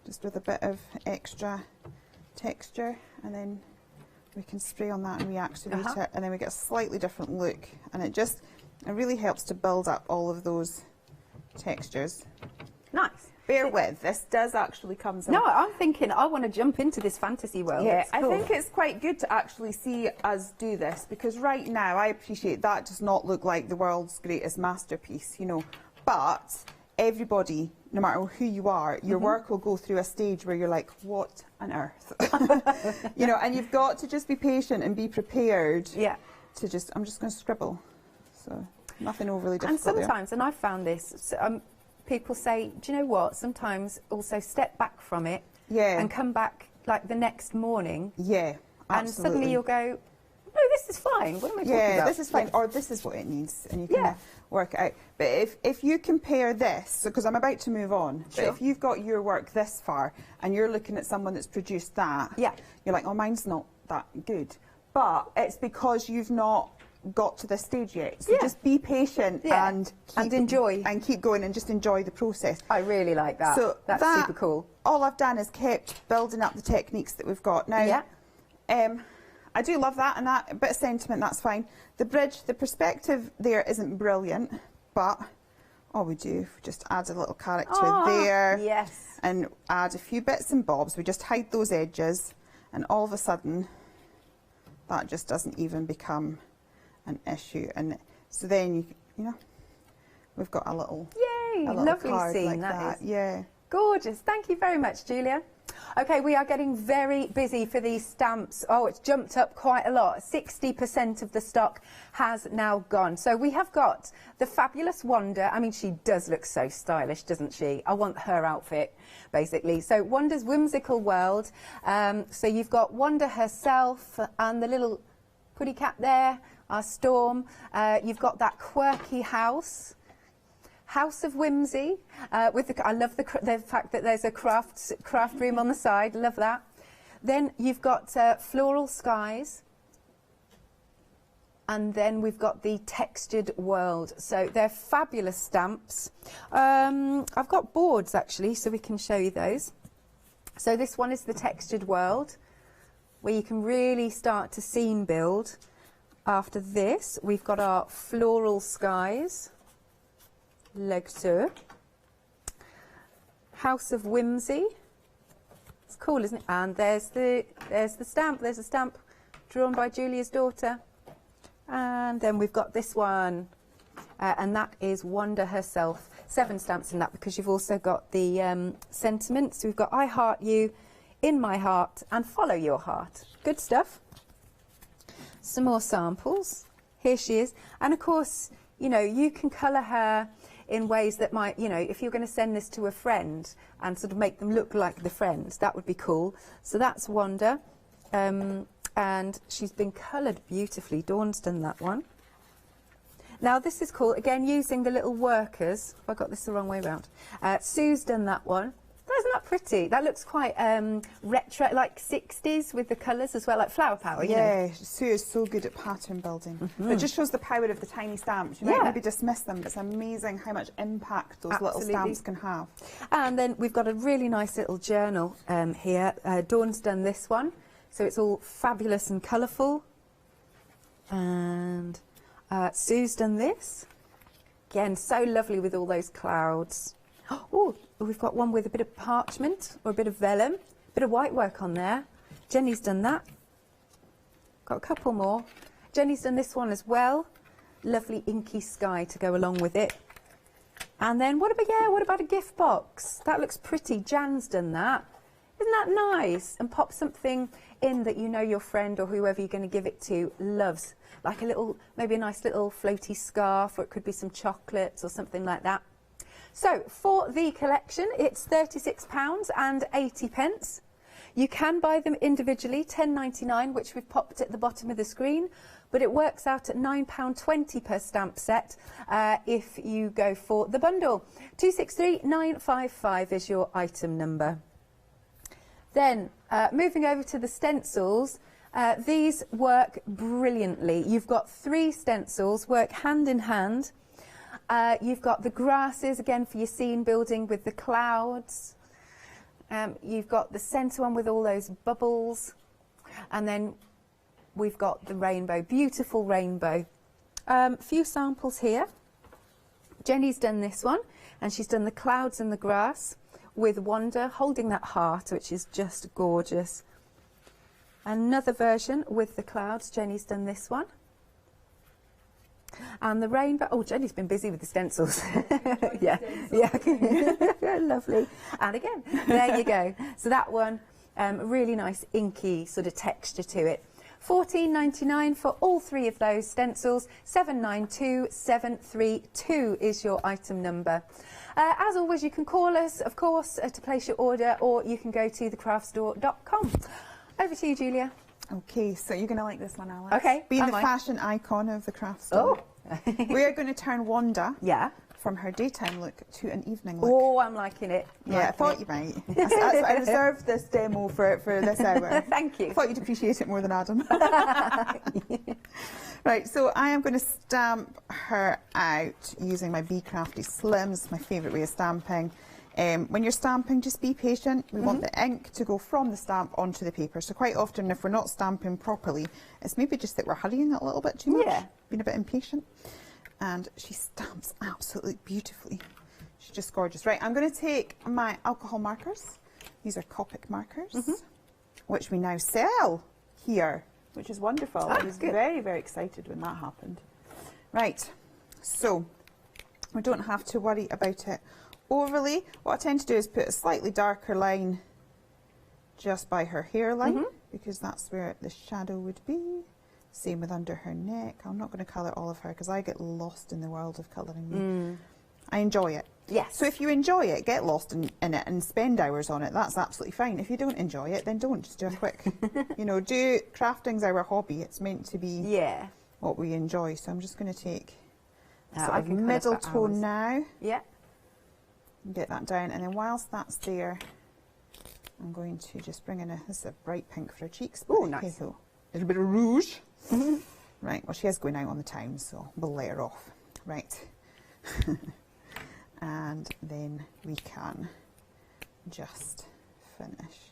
just with a bit of extra texture, and then we can spray on that and reactivate it, and then we get a slightly different look, and it really helps to build up all of those textures. Nice. Bear with, this does actually come. No, I'm thinking I want to jump into this fantasy world. Yeah, cool. I think it's quite good to actually see us do this, because right now I appreciate that does not look like the world's greatest masterpiece, you know, but everybody, no matter who you are, your work will go through a stage where you're like, what on earth? You know, and you've got to just be patient and be prepared. Yeah. To I'm just going to scribble. So. Nothing overly difficult. And sometimes, and I've found this, people say, do you know what? Sometimes also step back from it and come back like the next morning. Yeah, absolutely. And suddenly you'll go, no, this is fine. What am I talking about? Yeah, this is fine, or this is what it needs, and you can work it out. But if you compare this, because I'm about to move on, but if you've got your work this far and you're looking at someone that's produced that, you're like, oh, mine's not that good. But it's because you've not got to this stage yet. So just be patient and enjoy. And keep going and just enjoy the process. I really like that. So that's super cool. All I've done is kept building up the techniques that we've got. Now, I do love that, and that a bit of sentiment, that's fine. The bridge, the perspective there isn't brilliant, but all we do, we just add a little character there. Yes. And add a few bits and bobs. We just hide those edges, and all of a sudden, that just doesn't even become an issue. And so then, you know, we've got a little, lovely card scene, like that is. Yeah. Gorgeous. Thank you very much, Julia. Okay, we are getting very busy for these stamps. Oh, it's jumped up quite a lot. 60% of the stock has now gone. So we have got the fabulous Wanda. I mean, she does look so stylish, doesn't she? I want her outfit, basically. So Wanda's Whimsical World. So you've got Wanda herself and the little putty cat there, our Storm. You've got that quirky house. House of Whimsy, with I love the fact that there's a craft room on the side, love that. Then you've got Floral Skies, and then we've got the Textured World. So they're fabulous stamps. I've got boards actually, so we can show you those. So this one is the Textured World, where you can really start to seam build. After this, we've got our Floral Skies. Like so. House of Whimsy. It's cool, isn't it? And there's the stamp. There's a stamp drawn by Julia's daughter. And then we've got this one, and that is Wanda herself. 7 stamps in that, because you've also got the sentiments. So we've got I heart you, in my heart, and follow your heart. Good stuff. Some more samples. Here she is. And of course, you know, you can colour her in ways that might, you know, if you're going to send this to a friend and sort of make them look like the friends, that would be cool. So that's Wanda, and she's been coloured beautifully. Dawn's done that one. Now this is cool, again using the little workers. If I got this the wrong way around. Sue's done that one. Isn't that pretty? That looks quite retro, like 60s with the colours as well, like Flower Power. Yeah, Sue is so good at pattern building. It just shows the power of the tiny stamps. You might maybe dismiss them, but it's amazing how much impact those little stamps can have. And then we've got a really nice little journal here. Dawn's done this one, so it's all fabulous and colourful. And Sue's done this. Again, so lovely with all those clouds. Oh, we've got one with a bit of parchment or a bit of vellum, a bit of white work on there. Jenny's done that. Got a couple more. Jenny's done this one as well. Lovely inky sky to go along with it. And then what about a gift box? That looks pretty. Jan's done that. Isn't that nice? And pop something in that you know your friend or whoever you're going to give it to loves. Like a little, maybe a nice little floaty scarf, or it could be some chocolates or something like that. So for the collection, it's £36.80. You can buy them individually, £10.99, which we've popped at the bottom of the screen, but it works out at £9.20 per stamp set if you go for the bundle. 263955 is your item number. Then moving over to the stencils, these work brilliantly. You've got 3 stencils, work hand in hand. You've got the grasses, again, for your scene building with the clouds. You've got the centre one with all those bubbles. And then we've got the rainbow, beautiful rainbow. Few samples here. Jenny's done this one, and she's done the clouds and the grass with Wanda holding that heart, which is just gorgeous. Another version with the clouds. Jenny's done this one. And the rainbow. Oh, Jenny's been busy with the stencils. yeah. Lovely. And again, there you go. So that one, really nice inky sort of texture to it. 14.99 for all 3 of those stencils. 792732 is your item number. As always, you can call us, of course, to place your order, or you can go to thecraftstore.com. Over to you, Julia. Okay, so you're going to like this one, Alex. Okay. Being the fashion icon of the craft store, we are going to turn Wanda from her daytime look to an evening look. Oh, I'm liking it. Yeah, I thought you might. I reserved this demo for this hour. Thank you. I thought you'd appreciate it more than Adam. Right, so I am going to stamp her out using my Be Crafty Slims, my favourite way of stamping. When you're stamping, just be patient. We want the ink to go from the stamp onto the paper. So quite often, if we're not stamping properly, it's maybe just that we're hurrying a little bit too much, being a bit impatient. And she stamps absolutely beautifully. She's just gorgeous. Right, I'm going to take my alcohol markers. These are Copic markers, which we now sell here, which is wonderful. I was very, very excited when that happened. Right, so we don't have to worry about it overly. What I tend to do is put a slightly darker line just by her hairline, because that's where the shadow would be. Same with under her neck. I'm not going to colour all of her because I get lost in the world of colouring. I enjoy it. Yes. So if you enjoy it, get lost in it and spend hours on it. That's absolutely fine. If you don't enjoy it, then don't. Just do a quick, crafting's our hobby. It's meant to be what we enjoy. So I'm just going to take a sort of middle tone now. Yeah. Get that down, and then whilst that's there, I'm going to just bring in this is a bright pink for her cheeks. Oh, nice. A little bit of rouge. Right, well, she is going out on the town, so we'll let her off. Right. And then we can just finish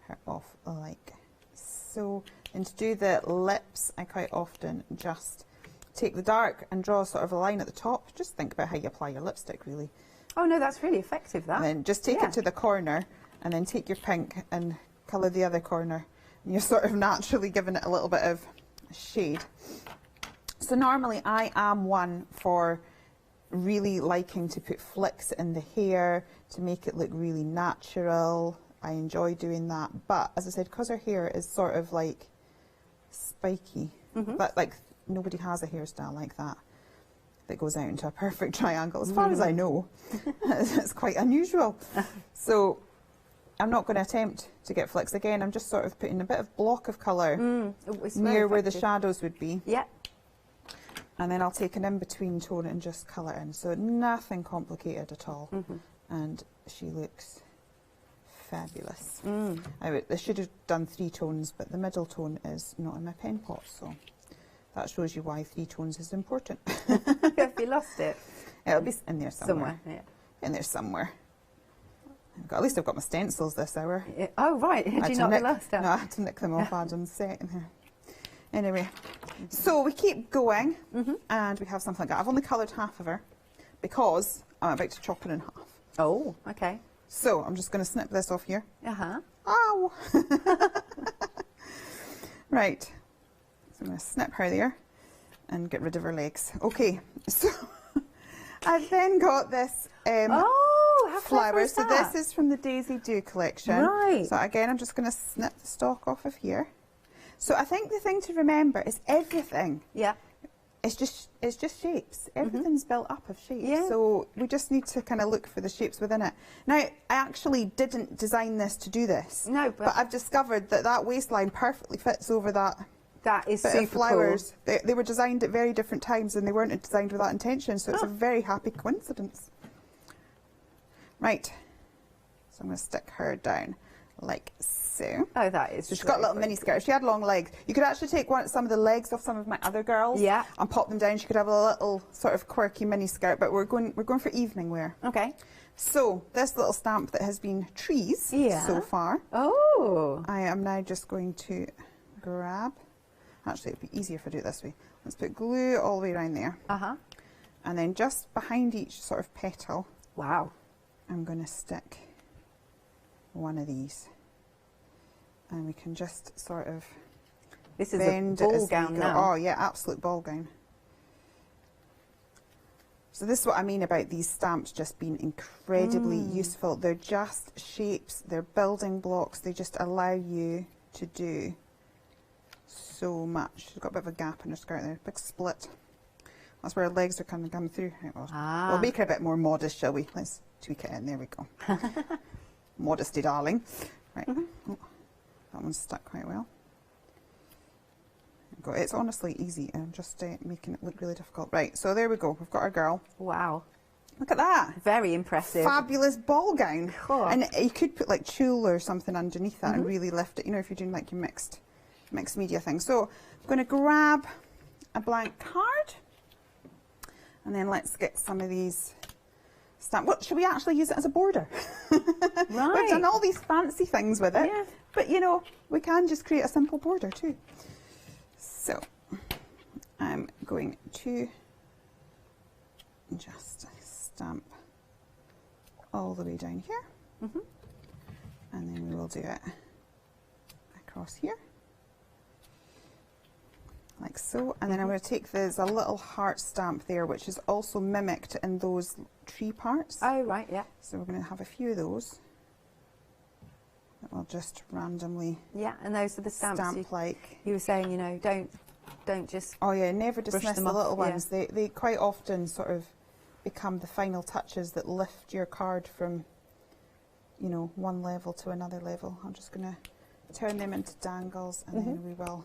her off like so. And to do the lips, I quite often just take the dark and draw sort of a line at the top. Just think about how you apply your lipstick, really. Oh no, that's really effective, that. And then just take it to the corner, and then take your pink and colour the other corner. And you're sort of naturally giving it a little bit of shade. So normally I am one for really liking to put flicks in the hair to make it look really natural. I enjoy doing that. But as I said, because her hair is sort of like spiky, but like nobody has a hairstyle like that goes out into a perfect triangle, as far as I know. It's quite unusual. So I'm not going to attempt to get flicks again. I'm just sort of putting a bit of block of colour near where the shadows would be. Yeah. And then I'll take an in-between tone and just colour in. So nothing complicated at all. And she looks fabulous. I should have done 3 tones, but the middle tone is not in my pen pot, so that shows you why 3 tones is important. Have you lost it? It'll be in there somewhere. In there somewhere. At least I've got my stencils this hour. Yeah. Oh, right. Did you not the last time? No, I had to nick them off Adam's set in there. Anyway, so we keep going, and we have something like that. I've only coloured half of her because I'm about to chop it in half. Oh, okay. So I'm just going to snip this off here. Ow! Right. So I'm going to snip her there and get rid of her legs. Okay, so I've then got this flower. So this is from the Daisy Do collection. Right. So again, I'm just going to snip the stalk off of here. So I think the thing to remember is everything. Yeah. It's just shapes. Everything's built up of shapes. Yeah. So we just need to kind of look for the shapes within it. Now, I actually didn't design this to do this. No, but I've discovered that waistline perfectly fits over that. That is super flowers. Cool. They were designed at very different times, and they weren't designed with that intention. So it's a very happy coincidence. Right. So I'm going to stick her down like so. Oh, that is. So she's got a little mini skirt. She had long legs. You could actually take some of the legs off some of my other girls. Yeah. And pop them down. She could have a little sort of quirky mini skirt, but we're going for evening wear. Okay. So this little stamp that has been trees so far. Oh. I am now just going to grab. Actually, it'd be easier if I do it this way. Let's put glue all the way around there. And then just behind each sort of petal. Wow. I'm going to stick one of these. And we can just sort of This is a ball gown now. Oh, yeah, absolute ball gown. So this is what I mean about these stamps just being incredibly useful. They're just shapes, they're building blocks. They just allow you to do so much. She's got a bit of a gap in her skirt there, big split. That's where her legs are kind of coming through. Right, we'll make her a bit more modest, shall we? Let's tweak it in. There we go. Modesty, darling. Right. Oh, that one's stuck quite well. It's honestly easy. I'm just making it look really difficult. Right, so there we go. We've got our girl. Wow. Look at that. Very impressive. Fabulous ball gown. Oh. And you could put like tulle or something underneath that and really lift it, you know, if you're doing like your mixed media thing. So I'm going to grab a blank card and then let's get some of these stamps. What, should we actually use it as a border? Right. We've done all these fancy things with it, but you know, we can just create a simple border too. So I'm going to just stamp all the way down here, and then we will do it across here, like so. And then I'm going to take there's a little heart stamp there, which is also mimicked in those tree parts. Oh, right, yeah. So we're going to have a few of those that will just randomly. Yeah, and those are the stamps. Like you were saying, you know, don't just. Oh yeah, never dismiss the little ones. Yeah. They quite often sort of become the final touches that lift your card from, you know, one level to another level. I'm just going to turn them into dangles, and then we will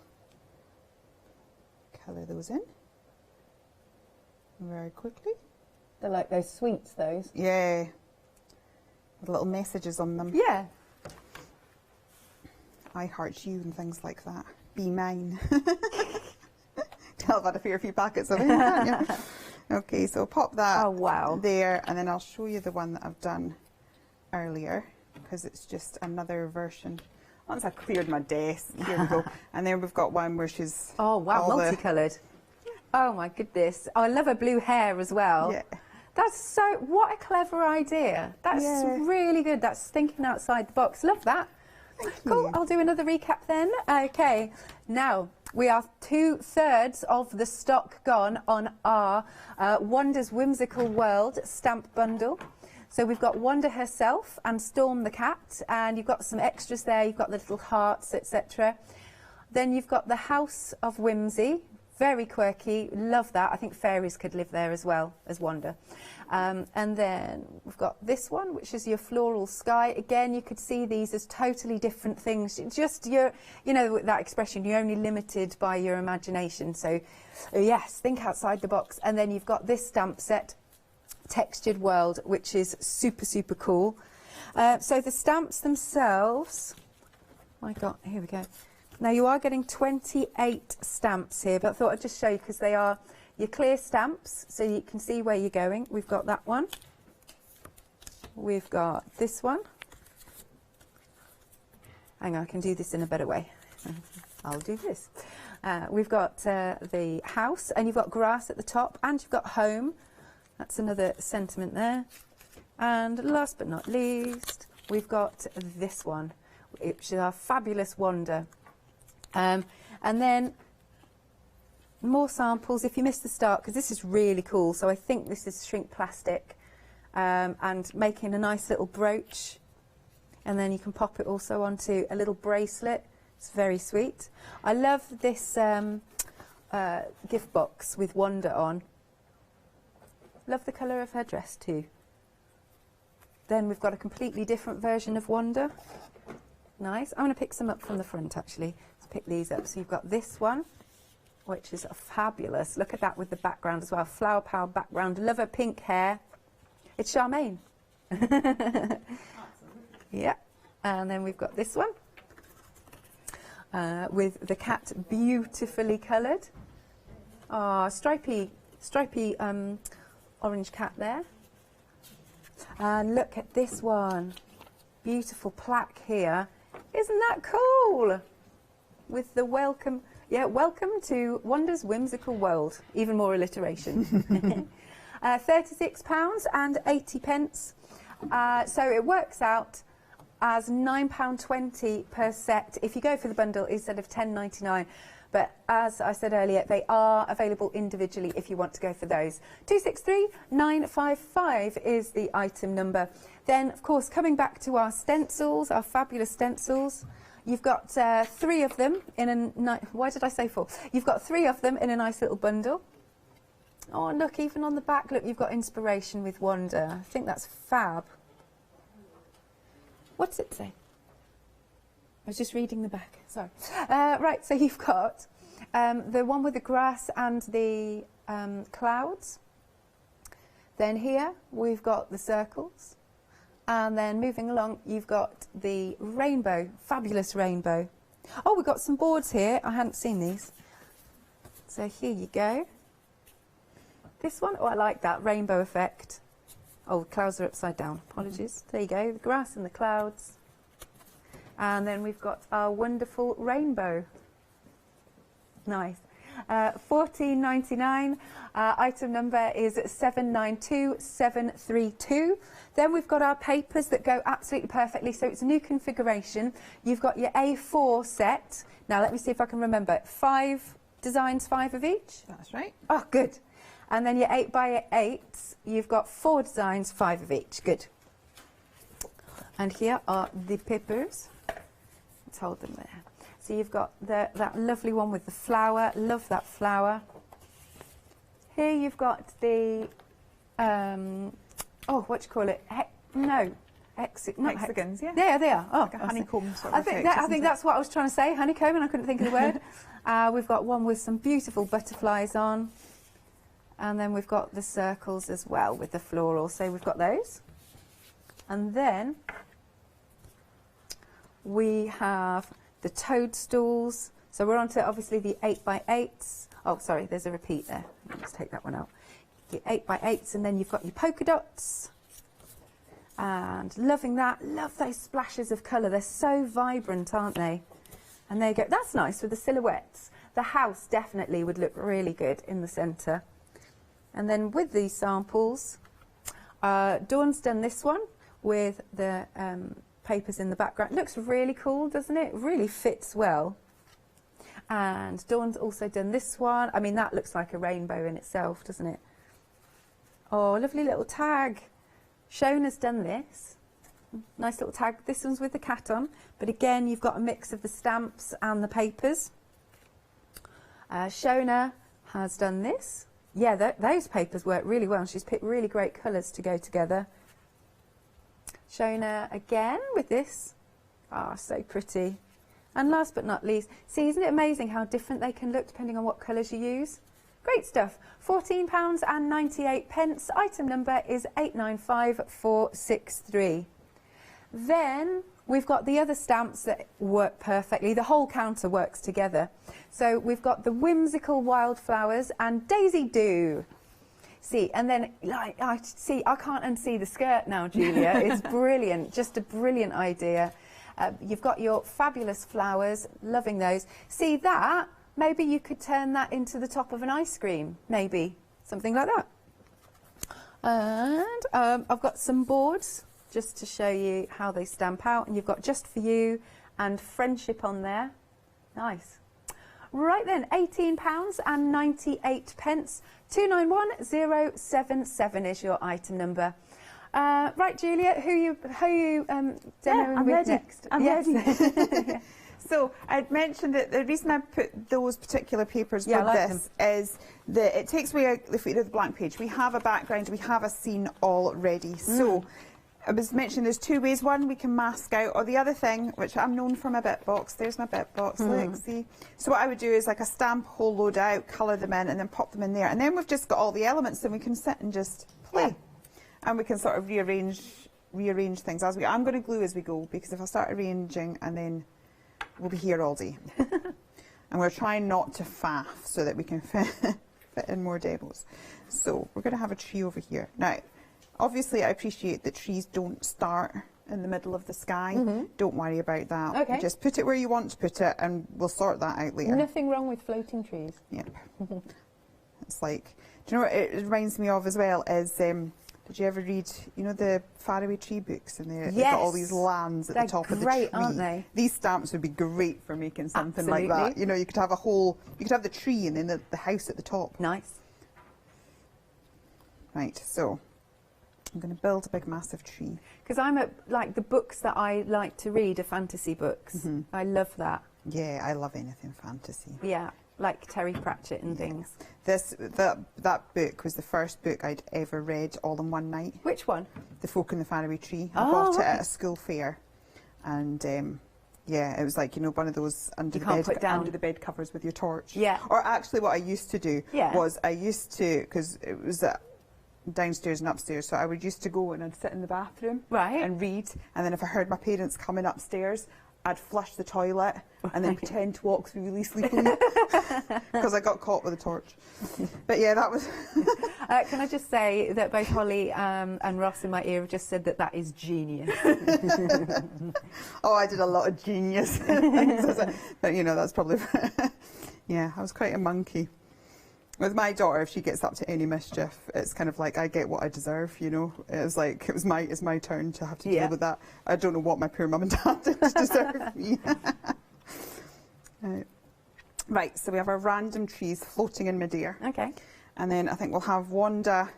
colour those in very quickly. They're like those sweets, those. Yeah, with little messages on them. Yeah. I heart you and things like that. Be mine. Tell I've had a fair few packets of it, haven't you? Okay, so pop that there, and then I'll show you the one that I've done earlier, because it's just another version. Once I've cleared my desk, here we go. And then we've got one where she's... Oh, wow, multicoloured. Oh, my goodness. Oh, I love her blue hair as well. Yeah. That's so... What a clever idea. That's really good. That's thinking outside the box. Love that. Cool. I'll do another recap then. Okay. Now, we are 2/3 of the stock gone on our Wanda's Whimsical World stamp bundle. So we've got Wanda herself and Storm the cat, and you've got some extras there. You've got the little hearts, etc. Then you've got the House of Whimsy. Very quirky. Love that. I think fairies could live there as well as Wanda. And then we've got this one, which is your Floral Sky. Again, you could see these as totally different things. Just you know, that expression, you're only limited by your imagination. So, yes, think outside the box. And then you've got this stamp set, Textured World, which is super, super cool. So the stamps themselves, my God, here we go. Now, you are getting 28 stamps here, but I thought I'd just show you because they are your clear stamps, so you can see where you're going. We've got that one. We've got this one. Hang on, I can do this in a better way. I'll do this. We've got the house, and you've got grass at the top, and you've got home. That's another sentiment there. And last but not least, we've got this one, which is our fabulous Wanda. And then more samples if you missed the start, because this is really cool. So I think this is shrink plastic, and making a nice little brooch, and then you can pop it also onto a little bracelet. It's very sweet. I love this gift box with Wanda on. Love the colour of her dress too. Then we've got a completely different version of Wanda. Nice. I'm going to pick some up from the front actually. Pick these up. So you've got this one, which is fabulous. Look at that with the background as well. Flower power background. Love her pink hair. It's Charmaine. Yeah. And then we've got this one with the cat beautifully coloured. Ah, stripy orange cat there. And look at this one. Beautiful plaque here. Isn't that cool? With the welcome to Wanda's Whimsical World. Even more alliteration. £36.80. So it works out as £9.20 per set if you go for the bundle instead of £10.99. But as I said earlier, they are available individually if you want to go for those. 263955 is the item number. Then, of course, coming back to our stencils, our fabulous stencils. You've got 3 of them in a... Why did I say 4? You've got 3 of them in a nice little bundle. Oh, look, even on the back, look, you've got inspiration with wonder. I think that's fab. What's it say? I was just reading the back, sorry. Right, so you've got the one with the grass and the clouds. Then here, we've got the circles. And then moving along, you've got the rainbow, fabulous rainbow. Oh, we've got some boards here. I hadn't seen these. So here you go. This one, oh, I like that, rainbow effect. Oh, the clouds are upside down, apologies. There you go, the grass and the clouds. And then we've got our wonderful rainbow. Nice. $14.99. Item number is 792732. Then we've got our papers that go absolutely perfectly. So it's a new configuration. You've got your A4 set. Now let me see if I can remember. 5 designs, 5 of each. That's right. Oh, good. And then your 8x8s. You've got 4 designs, 5 of each. Good. And here are the papers. Let's hold them there. So you've got that lovely one with the flower. Love that flower. Here you've got the, oh, what do you call it? Hexagons, yeah. Yeah, they are. Oh, like a honeycomb sort of I think that's what I was trying to say, honeycomb, and I couldn't think of the word. We've got one with some beautiful butterflies on. And then we've got the circles as well with the floral. So we've got those. And then we have the toadstools. So we're on to obviously the 8x8s. Oh, sorry, there's a repeat there. Let's take that one out. Your 8x8s, and then you've got your polka dots. And loving that. Love those splashes of colour. They're so vibrant, aren't they? And there you go. That's nice with the silhouettes. The house definitely would look really good in the centre. And then with these samples, Dawn's done this one with the papers in the background. It looks really cool, doesn't it? It really fits well. And Dawn's also done this one. I mean, that looks like a rainbow in itself, doesn't it? Oh, lovely little tag. Shona's done this. Nice little tag. This one's with the cat on. But again, you've got a mix of the stamps and the papers. Shona has done this. Yeah, those papers work really well. She's picked really great colours to go together. Shona again with this. Ah, so pretty. And last but not least, see, isn't it amazing how different they can look depending on what colours you use? Great stuff. £14.98. Item number is 895463. Then we've got the other stamps that work perfectly. The whole counter works together. So we've got the Whimsical Wildflowers and Daisy Doo. See, and then, like, I can't unsee the skirt now, Julia. It's brilliant, just a brilliant idea. You've got your fabulous flowers, loving those. See that? Maybe you could turn that into the top of an ice cream, maybe, something like that. And I've got some boards just to show you how they stamp out. And you've got Just For You and Friendship on there. Nice. Right then, £18.98. 291077 is your item number. Right, Julia, who you demoing with next? I'm ready. So I'd mentioned that the reason I put those particular papers with this is that it takes away the blank page. We have a background, we have a scene already. So I was mentioning there's 2 ways. One, we can mask out, or the other thing, which I'm known for my bit box. There's my bit box, look, see. So what I would do is like a stamp a whole load out, colour them in, and then pop them in there. And then we've just got all the elements, and we can sit and just play. Yeah. And we can sort of rearrange things as we go. I'm going to glue as we go, because if I start arranging, and then we'll be here all day. And we're trying not to faff so that we can fit in more demos. So we're going to have a tree over here. Now, obviously, I appreciate that trees don't start in the middle of the sky. Don't worry about that. Okay. Just put it where you want to put it, and we'll sort that out later. Nothing wrong with floating trees. Yep. It's like, do you know what it reminds me of as well is, did you ever read, you know, the faraway tree books, and they've got all these lands at the top of the tree? They're great, aren't they? These stamps would be great for making something like that. You know, you could have you could have the tree and then the house at the top. Nice. Right, so I'm going to build a big massive tree. Because like the books that I like to read are fantasy books. I love that. Yeah, I love anything fantasy. Yeah, like Terry Pratchett and things. That book was the first book I'd ever read all in one night. Which one? The Folk in the Faraway Tree. I bought it at a school fair, and yeah, it was like, you know, one of those under the bed covers with your torch. Yeah. Or actually, what I used to do was because it was downstairs and upstairs, so I would used to go and I'd sit in the bathroom and read, and then if I heard my parents coming upstairs, I'd flush the toilet and then pretend to walk through really sleepily because I got caught with a torch. But yeah, that was... Can I just say that both Holly and Ross in my ear have just said that is genius. Oh, I did a lot of genius things. But, you know, that's probably... Yeah, I was quite a monkey. With my daughter, if she gets up to any mischief, it's kind of like I get what I deserve, you know. It's like it's my turn to have to deal with that. I don't know what my poor mum and dad did to deserve me. Right, so we have our random trees floating in midair. Okay. And then I think we'll have Wanda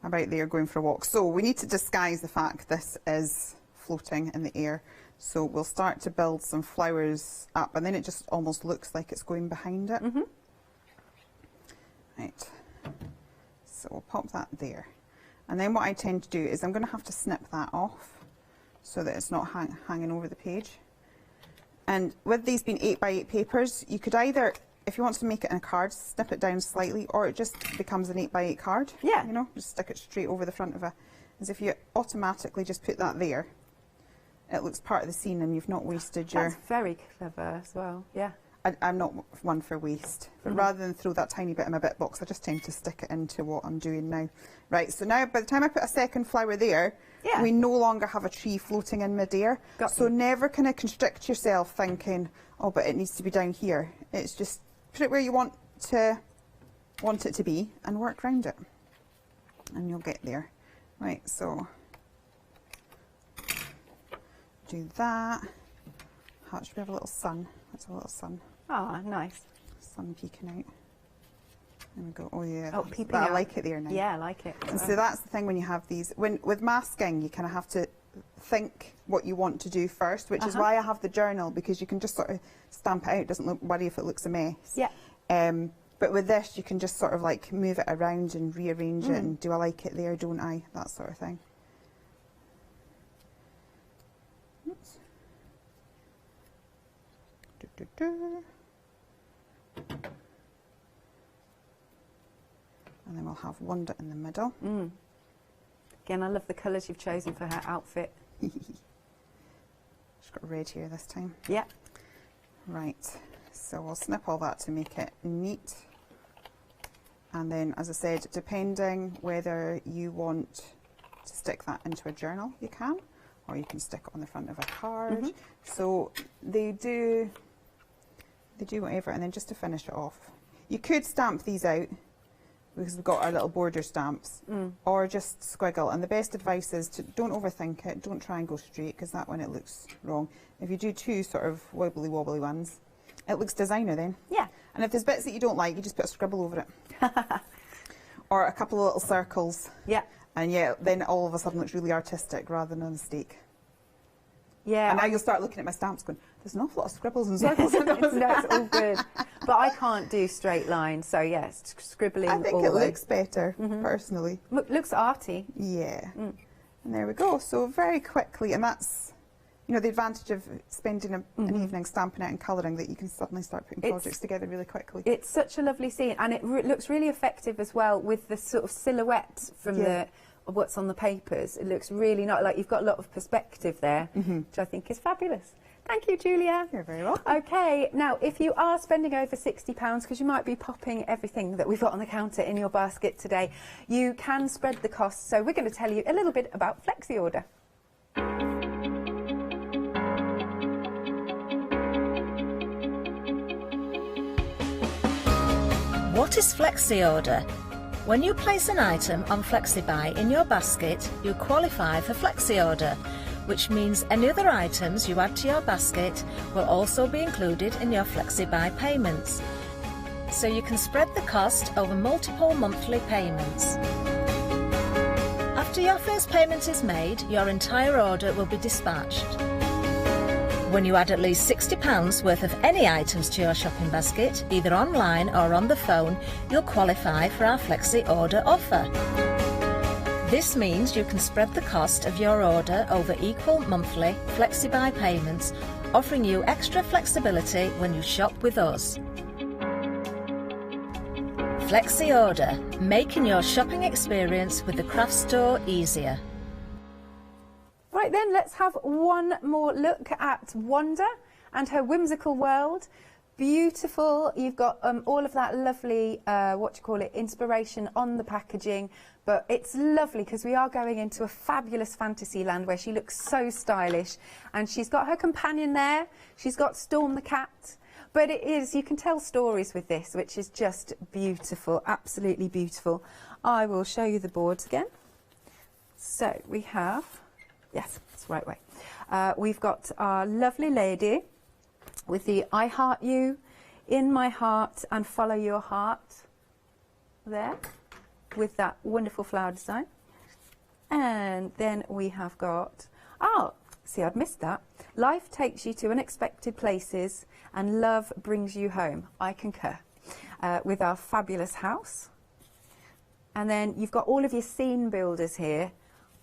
about there going for a walk. So we need to disguise the fact this is floating in the air. So we'll start to build some flowers up, and then it just almost looks like it's going behind it. Right, so we'll pop that there. And then what I tend to do is I'm going to have to snip that off so that it's not hanging over the page. And with these being 8x8 papers, you could either, if you want to make it in a card, snip it down slightly, or it just becomes an 8x8 card. Yeah. You know, just stick it straight over the front of it. As if you automatically just put that there, it looks part of the scene and you've not wasted your... That's very clever as well, yeah. I'm not one for waste, but rather than throw that tiny bit in my bit box, I just tend to stick it into what I'm doing now. Right, so now by the time I put a second flower there, we no longer have a tree floating in midair. So never kind of constrict yourself thinking, oh, but it needs to be down here. It's just put it where you want it to be and work around it, and you'll get there. Right, so do that. How should we have a little sun? That's a little sun. Ah, nice. Sun peeking out. There we go. Oh yeah. Oh, peeping out. I like it there now. Yeah, I like it. And so that's the thing when you have these. With masking, you kind of have to think what you want to do first, which is why I have the journal, because you can just sort of stamp it out. It doesn't worry if it looks a mess. Yeah. But with this, you can just sort of like move it around and rearrange it, and do I like it there? Don't I? That sort of thing. Oops. And then we'll have Wanda in the middle. Again, I love the colours you've chosen for her outfit. She's got red here this time. Yeah. Right, so we'll snip all that to make it neat. And then, as I said, depending whether you want to stick that into a journal, you can, or you can stick it on the front of a card. So they do whatever. And then just to finish it off, you could stamp these out because we've got our little border stamps, or just squiggle. And the best advice is to don't overthink it. Don't try and go straight, because that one it looks wrong. If you do two sort of wobbly ones, it looks designer then. Yeah. And if there's bits that you don't like, you just put a scribble over it. Or a couple of little circles. Yeah. And yeah, then all of a sudden looks really artistic rather than a mistake. Yeah. And now you'll start looking at my stamps going, there's an awful lot of scribbles and circles in those. No, it's all good. But I can't do straight lines, so yes, scribbling all I think it looks better, personally. Looks arty. Yeah. And there we go. So very quickly, and that's, you know, the advantage of spending an evening stamping out and colouring, that you can suddenly start putting projects together really quickly. It's such a lovely scene, and it looks really effective as well with the sort of silhouettes from of what's on the papers. It looks really nice, like you've got a lot of perspective there, which I think is fabulous. Thank you, Julia. You're very welcome. Okay, now if you are spending over £60, because you might be popping everything that we've got on the counter in your basket today, you can spread the costs. So we're going to tell you a little bit about Flexi Order. What is Flexi Order? When you place an item on FlexiBuy in your basket, you qualify for Flexi Order, which means any other items you add to your basket will also be included in your FlexiBuy payments. So you can spread the cost over multiple monthly payments. I've After your first payment is made, your entire order will be dispatched. When you add at least £60 worth of any items to your shopping basket, either online or on the phone, you'll qualify for our Flexi Order offer. This means you can spread the cost of your order over equal monthly Flexi-buy payments, offering you extra flexibility when you shop with us. Flexi Order, making your shopping experience with the craft store easier. Right then, let's have one more look at Wanda and her whimsical world. Beautiful. You've got all of that lovely, inspiration on the packaging, but it's lovely because we are going into a fabulous fantasy land where she looks so stylish, and she's got her companion there. She's got Storm the cat. But it is, you can tell stories with this, which is just beautiful, absolutely beautiful. I will show you the boards again. So we have, yes, it's the right way. We've got our lovely lady with the I heart you, in my heart and follow your heart there, with that wonderful flower design. And then we have got, oh, see, I'd missed that. Life takes you to unexpected places and love brings you home. I concur. With our fabulous house. And then you've got all of your scene builders here,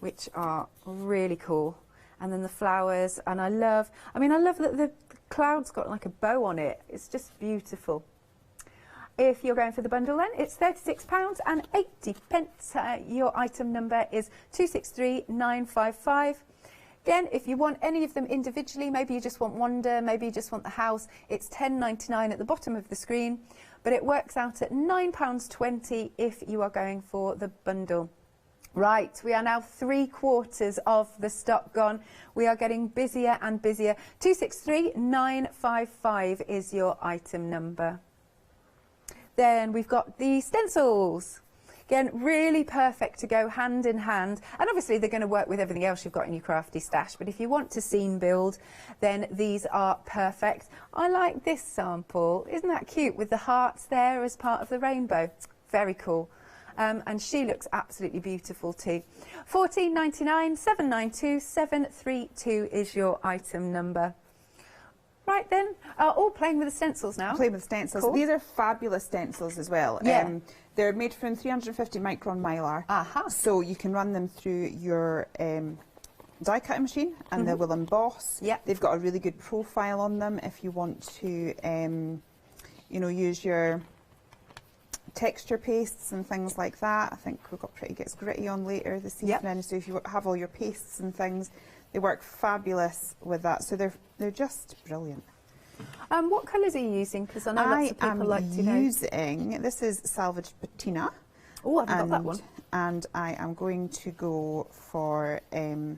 which are really cool. And then the flowers, and I love that the cloud's got like a bow on it. It's just beautiful. If you're going for the bundle then, it's £36.80. Your item number is 263955. Again, if you want any of them individually, maybe you just want Wanda, maybe you just want the house, it's £10.99 at the bottom of the screen, but it works out at £9.20 if you are going for the bundle. Right, we are now 3/4 of the stock gone. We are getting busier and busier. 263955 is your item number. Then we've got the stencils. Again, really perfect to go hand in hand. And obviously they're going to work with everything else you've got in your crafty stash. But if you want to scene build, then these are perfect. I like this sample. Isn't that cute? With the hearts there as part of the rainbow. Very cool. And she looks absolutely beautiful too. £14.99, 792 732 is your item number. Right then, all playing with the stencils now. Playing with stencils. Cool. These are fabulous stencils as well. Yeah. They're made from 350 micron mylar. So you can run them through your die cutting machine and they will emboss. Yeah. They've got a really good profile on them if you want to, use your texture pastes and things like that. I think we've got Pretty Gets Gritty on later this evening. So if you have all your pastes and things, they work fabulous with that. So they're just brilliant. What colours are you using? Because I know lots of people like to know. This is Salvaged Patina. Oh, I haven't got that one. And I am going to go for, I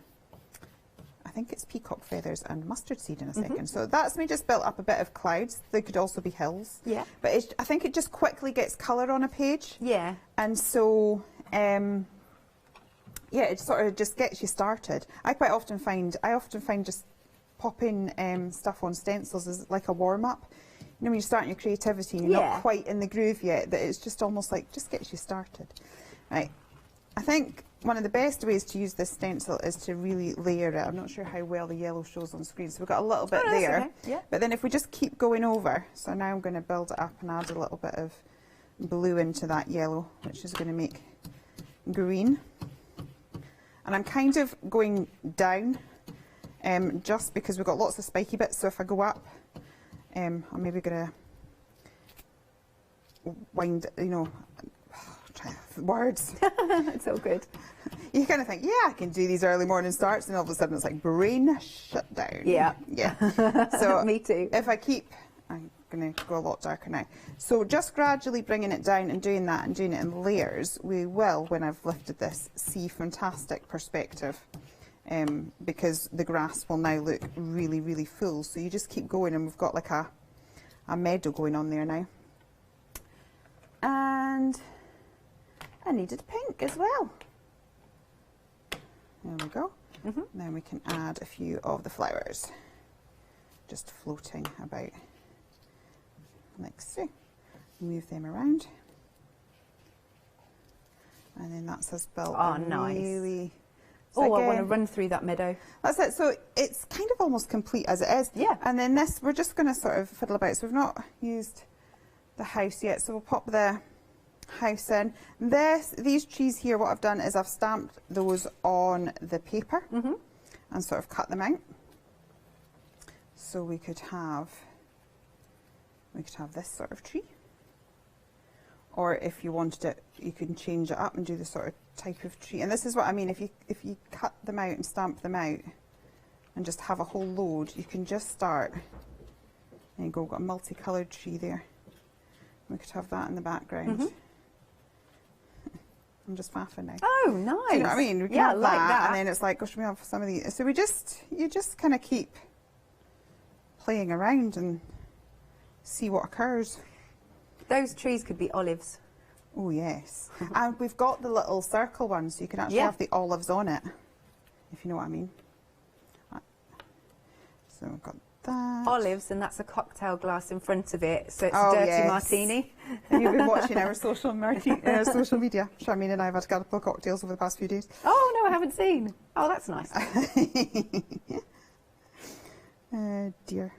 think it's peacock feathers and mustard seed in a second. So that's me just built up a bit of clouds. They could also be hills. Yeah. But I think it just quickly gets colour on a page. Yeah. And so, yeah, it sort of just gets you started. I often find just popping stuff on stencils is like a warm-up. You know, when you're starting your creativity and you're not quite in the groove yet, that it's just almost like, just gets you started. Right. I think one of the best ways to use this stencil is to really layer it. I'm not sure how well the yellow shows on screen, so we've got a little bit there. Okay. Yeah. But then if we just keep going over, so now I'm going to build it up and add a little bit of blue into that yellow, which is going to make green. And I'm kind of going down just because we've got lots of spiky bits, so if I go up, I'm maybe going to wind, words. It's all good. You kind of think, yeah, I can do these early morning starts, and all of a sudden it's like brain shut down. Yeah. Yeah. So me too. If I keep, I'm going to go a lot darker now. So just gradually bringing it down and doing that and doing it in layers, we will, when I've lifted this, see fantastic perspective. Because the grass will now look really, really full. So you just keep going, and we've got like a meadow going on there now. And I needed pink as well. There we go. Then we can add a few of the flowers, just floating about like so. Move them around. And then that's us built. Oh, nice. Really. So Oh, I want to run through that meadow. That's it. So it's kind of almost complete as it is. Yeah. And then this, we're just going to sort of fiddle about. So we've not used the house yet. So we'll pop the house in. These trees here, what I've done is I've stamped those on the paper and sort of cut them out. So we could have this sort of tree. Or if you wanted it, you can change it up and do the sort of type of tree. And this is what I mean, if you cut them out and stamp them out and just have a whole load, you can just start. There you go, got a multicoloured tree there. We could have that in the background. I'm just faffing now. Oh, nice. Do you know what I mean? We can yeah, have like that. And then it's like, gosh, we have some of these. So you just kind of keep playing around and see what occurs. Those trees could be olives. Oh, yes. And we've got the little circle ones, so you can actually have the olives on it, if you know what I mean. So we've got that. Olives, and that's a cocktail glass in front of it, so it's a dirty martini. And you've been watching our social media. Charmaine and I have had a couple of cocktails over the past few days. Oh, no, I haven't seen. Oh, that's nice. Dear.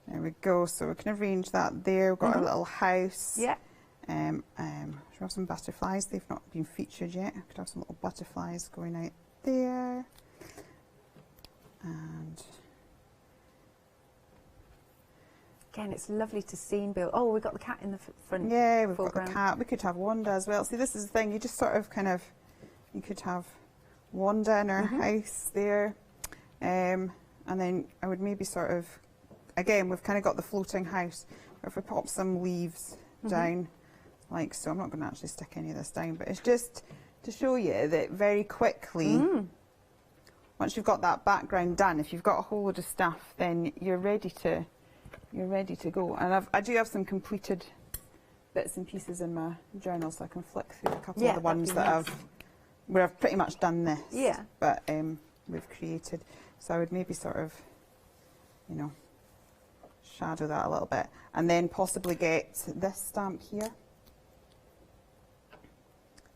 There we go. So we can arrange that there. We've got a little house. Yeah. Should we have some butterflies? They've not been featured yet. We could have some little butterflies going out there. And again, it's lovely to see and build. Oh, we've got the cat in the front. yeah, we've foreground. got the cat. We could have Wanda as well. See, this is the thing. You just sort of you could have Wanda in our house there. And then I would maybe sort of, again, we've kind of got the floating house. If we pop some leaves down, like so, I'm not going to actually stick any of this down, but it's just to show you that very quickly, once you've got that background done, if you've got a whole load of stuff, then you're ready to go. And I do have some completed bits and pieces in my journal, so I can flick through a couple of the ones that where I've pretty much done this. Yeah. But we've created. So I would maybe sort of, you know, shadow that a little bit, and then possibly get this stamp here.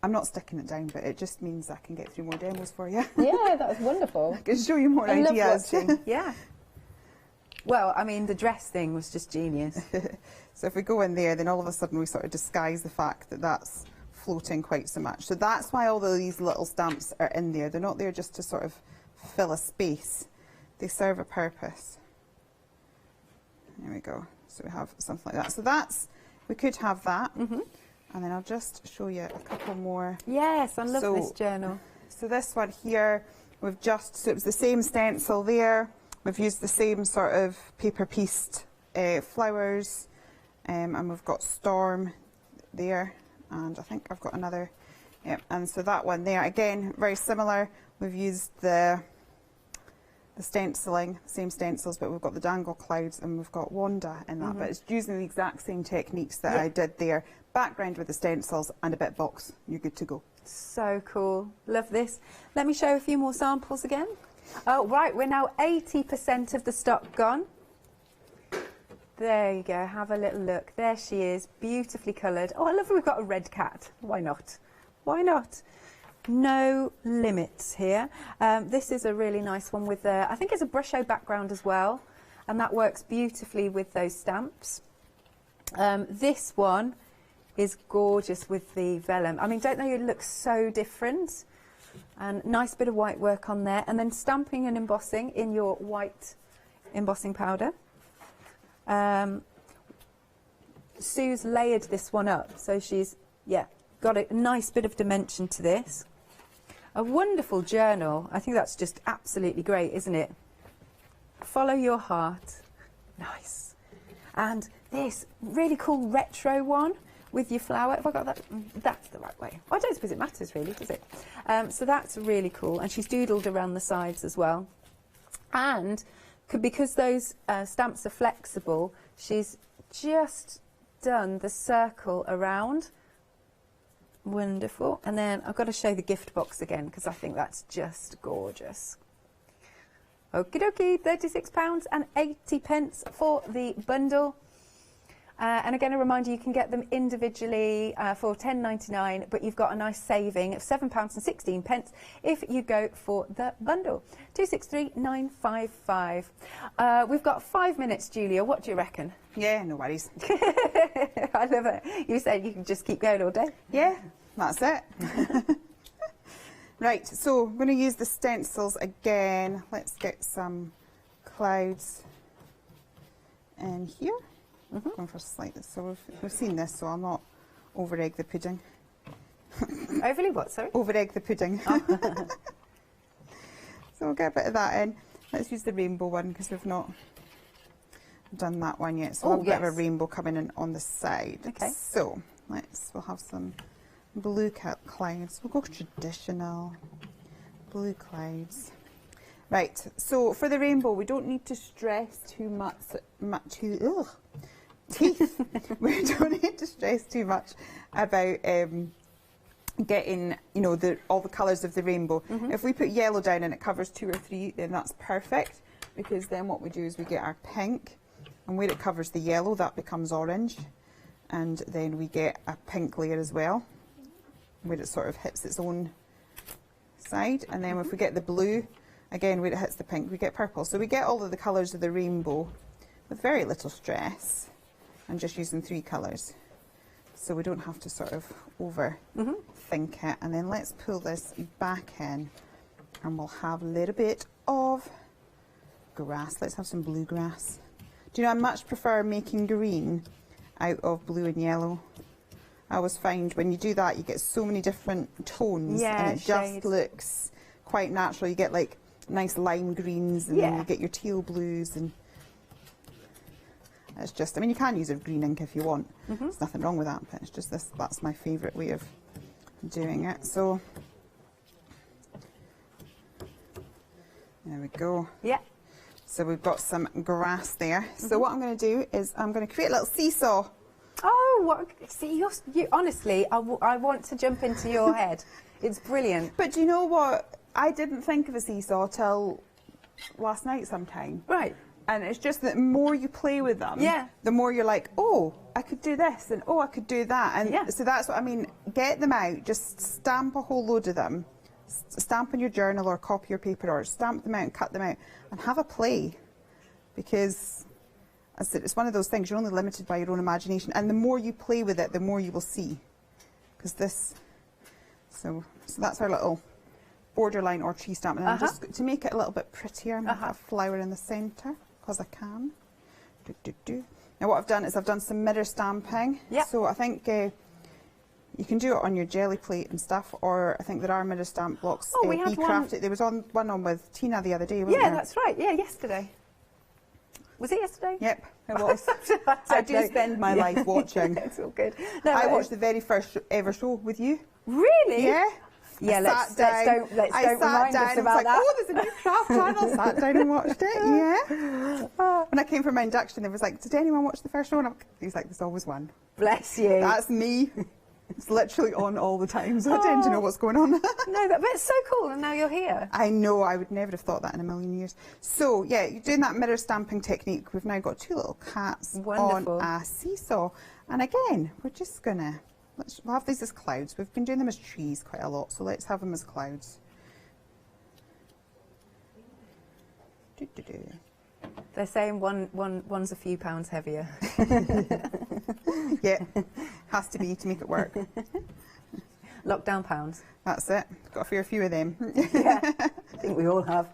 I'm not sticking it down, but it just means I can get through more demos for you. Yeah, that was wonderful. I can show you more ideas. Yeah. Well, I mean, the dress thing was just genius. So if we go in there, then all of a sudden we sort of disguise the fact that that's floating quite so much. So that's why all of these little stamps are in there. They're not there just to sort of fill a space. They serve a purpose. There we go. So we have something like that. So that's, we could have that. And then I'll just show you a couple more. Yes, I love this journal. So this one here, we've just, so it was the same stencil there. We've used the same sort of paper pieced flowers. And we've got Storm there. And I think I've got another. Yep. And so that one there, again, very similar. We've used the stenciling, same stencils, but we've got the dangle clouds and we've got Wanda in that, but it's using the exact same techniques that I did there. Background with the stencils and a bit box. You're good to go. So cool. Love this. Let me show a few more samples again. Oh, right, we're now 80% of the stock gone. There you go. Have a little look. There she is, beautifully coloured. Oh, I love that we've got a red cat. Why not? Why not? No limits here. This is a really nice one with I think it's a brusho background as well, and that works beautifully with those stamps. This one is gorgeous with the vellum. I mean, don't they look so different? And nice bit of white work on there, and then stamping and embossing in your white embossing powder. Sue's layered this one up, so she's got a nice bit of dimension to this. A wonderful journal. I think that's just absolutely great, isn't it? Follow your heart. Nice. And this really cool retro one with your flower. Have I got that? That's the right way. I don't suppose it matters really, does it? So that's really cool. And she's doodled around the sides as well. And because those stamps are flexible, she's just done the circle around. Wonderful. And then I've got to show the gift box again because I think that's just gorgeous. Okie dokie, £36.80 for the bundle. And again, a reminder, you can get them individually for £10.99, but you've got a nice saving of £7.16 if you go for the bundle. 263955. We've got 5 minutes, Julia. What do you reckon? Yeah, no worries. I love it. You said you can just keep going all day. Yeah, that's it. Right, so I'm going to use the stencils again. Let's get some clouds in here. Going for slightly, so we've seen this, so I'll not over egg the pudding. Overly what, sorry? Over egg the pudding. Oh. So we'll get a bit of that in. Let's use the rainbow one because we've not done that one yet. So we'll have a bit of a rainbow coming in on the side. Okay. So we'll have some blue clouds. We'll go traditional blue clouds. Right, so for the rainbow, we don't need to stress too much. Teeth. We don't need to stress too much about getting, you know, all the colours of the rainbow. If we put yellow down and it covers 2 or 3, then that's perfect, because then what we do is we get our pink, and where it covers the yellow, that becomes orange, and then we get a pink layer as well, where it sort of hits its own side, and then if we get the blue, again, where it hits the pink, we get purple. So we get all of the colours of the rainbow with very little stress, and just using 3 colours. So we don't have to sort of overthink it. And then let's pull this back in, and we'll have a little bit of grass. Let's have some blue grass. Do you know, I much prefer making green out of blue and yellow. I always find when you do that, you get so many different tones, and it just looks quite natural. You get like nice lime greens, and then you get your teal blues, and it's just, I mean, you can use a green ink if you want. There's nothing wrong with that, but it's just this, that's my favourite way of doing it. So there we go. Yeah. So we've got some grass there. So what I'm going to do is I'm going to create a little seesaw. Oh, what? See, you honestly, I want to jump into your head. It's brilliant. But do you know what? I didn't think of a seesaw till last night sometime. Right. And it's just that the more you play with them, the more you're like, oh, I could do this, and oh, I could do that. And so that's what I mean. Get them out. Just stamp a whole load of them. Stamp in your journal or copy your paper, or stamp them out and cut them out and have a play. Because as I said, it's one of those things, you're only limited by your own imagination. And the more you play with it, the more you will see. Because this, so that's our little borderline or tree stamp. And I'm just to make it a little bit prettier, I'm going to have a flower in the centre, because I can. Now what I've done is I've done some mirror stamping. So I think you can do it on your jelly plate and stuff, or I think there are mirror stamp blocks. Oh, we had one. There was one on with Tina the other day, wasn't there? Yeah, that's right. Yeah, yesterday. Was it yesterday? Yep, it was. I do spend my life watching. It's all good. No, I watched the very first ever show with you. Really? Yeah. Yeah, let's don't remind us about that. Oh, there's a new craft channel. Sat down and watched it. Yeah. When I came for my induction, there was like, did anyone watch the first show? And he was like, there's always one. Bless you. That's me. It's literally on all the time, so I tend to know what's going on. No, but it's so cool, and now you're here. I know, I would never have thought that in a million years. So, yeah, you're doing that mirror stamping technique. We've now got 2 little cats on a seesaw. And again, we're just going to, we'll have these as clouds. We've been doing them as trees quite a lot, so let's have them as clouds. They're saying one's a few pounds heavier. Yeah, has to be to make it work. Lockdown pounds. That's it. Got to fear a few of them. Yeah, I think we all have.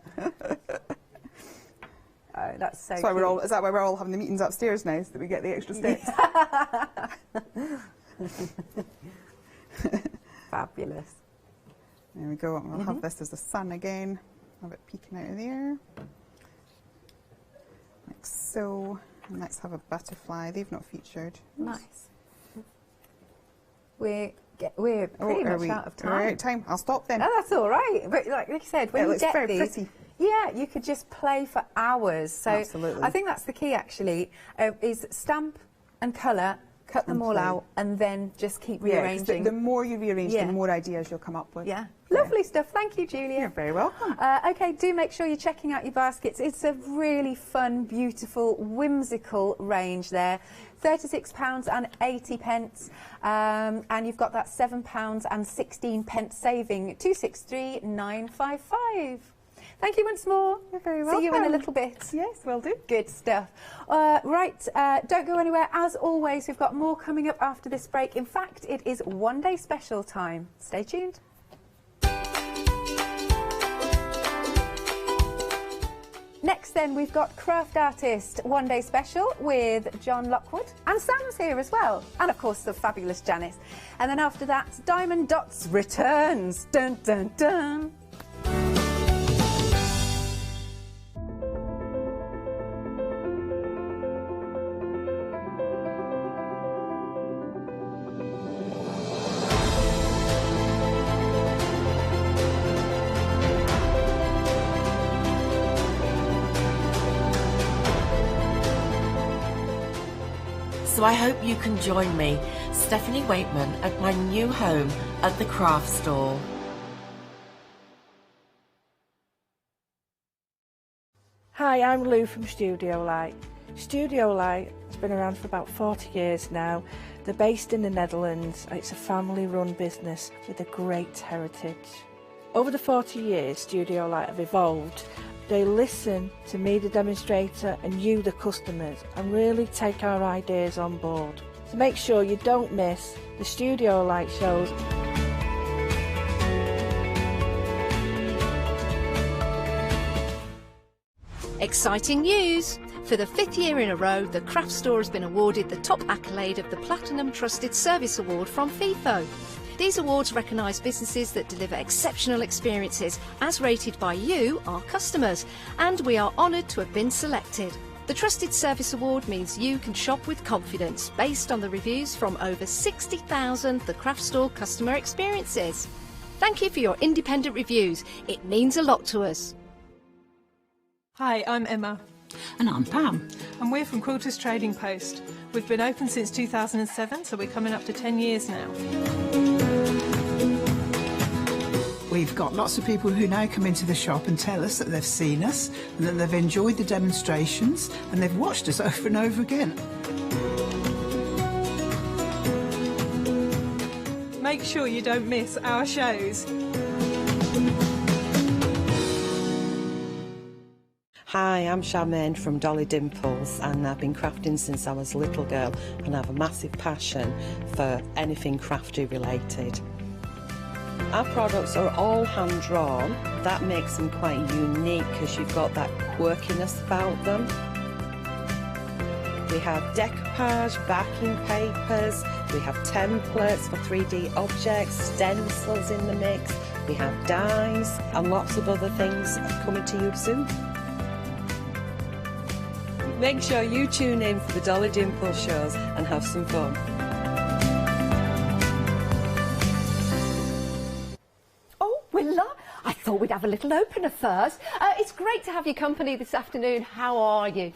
Oh, that's so cute. Is that why we're all having the meetings upstairs now, so that we get the extra steps? Fabulous. There we go. We'll have this as the sun again. Have it peeking out of there. Like so. And let's have a butterfly. They've not featured. Nice. We're pretty much out of time. We're out of time. I'll stop then. Oh, that's all right. But like you said, when you get very these, pretty. Yeah, you could just play for hours. So absolutely. I think that's the key actually, is stamp and colour, cut them all out, and then just keep rearranging. The more you rearrange, the more ideas you'll come up with. Yeah. Lovely stuff. Thank you, Julia. You're very welcome. Okay, do make sure you're checking out your baskets. It's a really fun, beautiful, whimsical range there. £36.80, and you've got that £7.16 saving. 263,955. Thank you once more. You're very welcome. See you in a little bit. Yes, will do. Good stuff. Right, don't go anywhere. As always, we've got more coming up after this break. In fact, it is one day special time. Stay tuned. Next then, we've got Craft Artist One Day Special with John Lockwood, and Sam's here as well, and of course the fabulous Janice. And then after that, Diamond Dots returns. Dun dun dun. So I hope you can join me, Stephanie Waitman, at my new home at the craft store. Hi, I'm Lou from Studio Light. Studio Light has been around for about 40 years now. They're based in the Netherlands. It's a family-run business with a great heritage. Over the 40 years, Studio Light have evolved. They listen to me, the demonstrator, and you, the customers, and really take our ideas on board. So make sure you don't miss the Studio Light shows. Exciting news! For the 5th year in a row, the craft store has been awarded the top accolade of the Platinum Trusted Service Award from FIFO. These awards recognise businesses that deliver exceptional experiences as rated by you, our customers, and we are honoured to have been selected. The Trusted Service Award means you can shop with confidence based on the reviews from over 60,000 The Craft Store customer experiences. Thank you for your independent reviews. It means a lot to us. Hi, I'm Emma. And I'm Pam. And we're from Quilters Trading Post. We've been open since 2007, so we're coming up to 10 years now. We've got lots of people who now come into the shop and tell us that they've seen us and that they've enjoyed the demonstrations and they've watched us over and over again. Make sure you don't miss our shows. Hi, I'm Charmaine from Dolly Dimples, and I've been crafting since I was a little girl, and I have a massive passion for anything crafty related. Our products are all hand drawn. That makes them quite unique because you've got that quirkiness about them. We have decoupage, backing papers, we have templates for 3D objects, stencils in the mix, we have dies and lots of other things coming to you soon. Make sure you tune in for the Dolly Dimples shows and have some fun. Oh, Willa, I thought we'd have a little opener first. It's great to have your company this afternoon. How are you?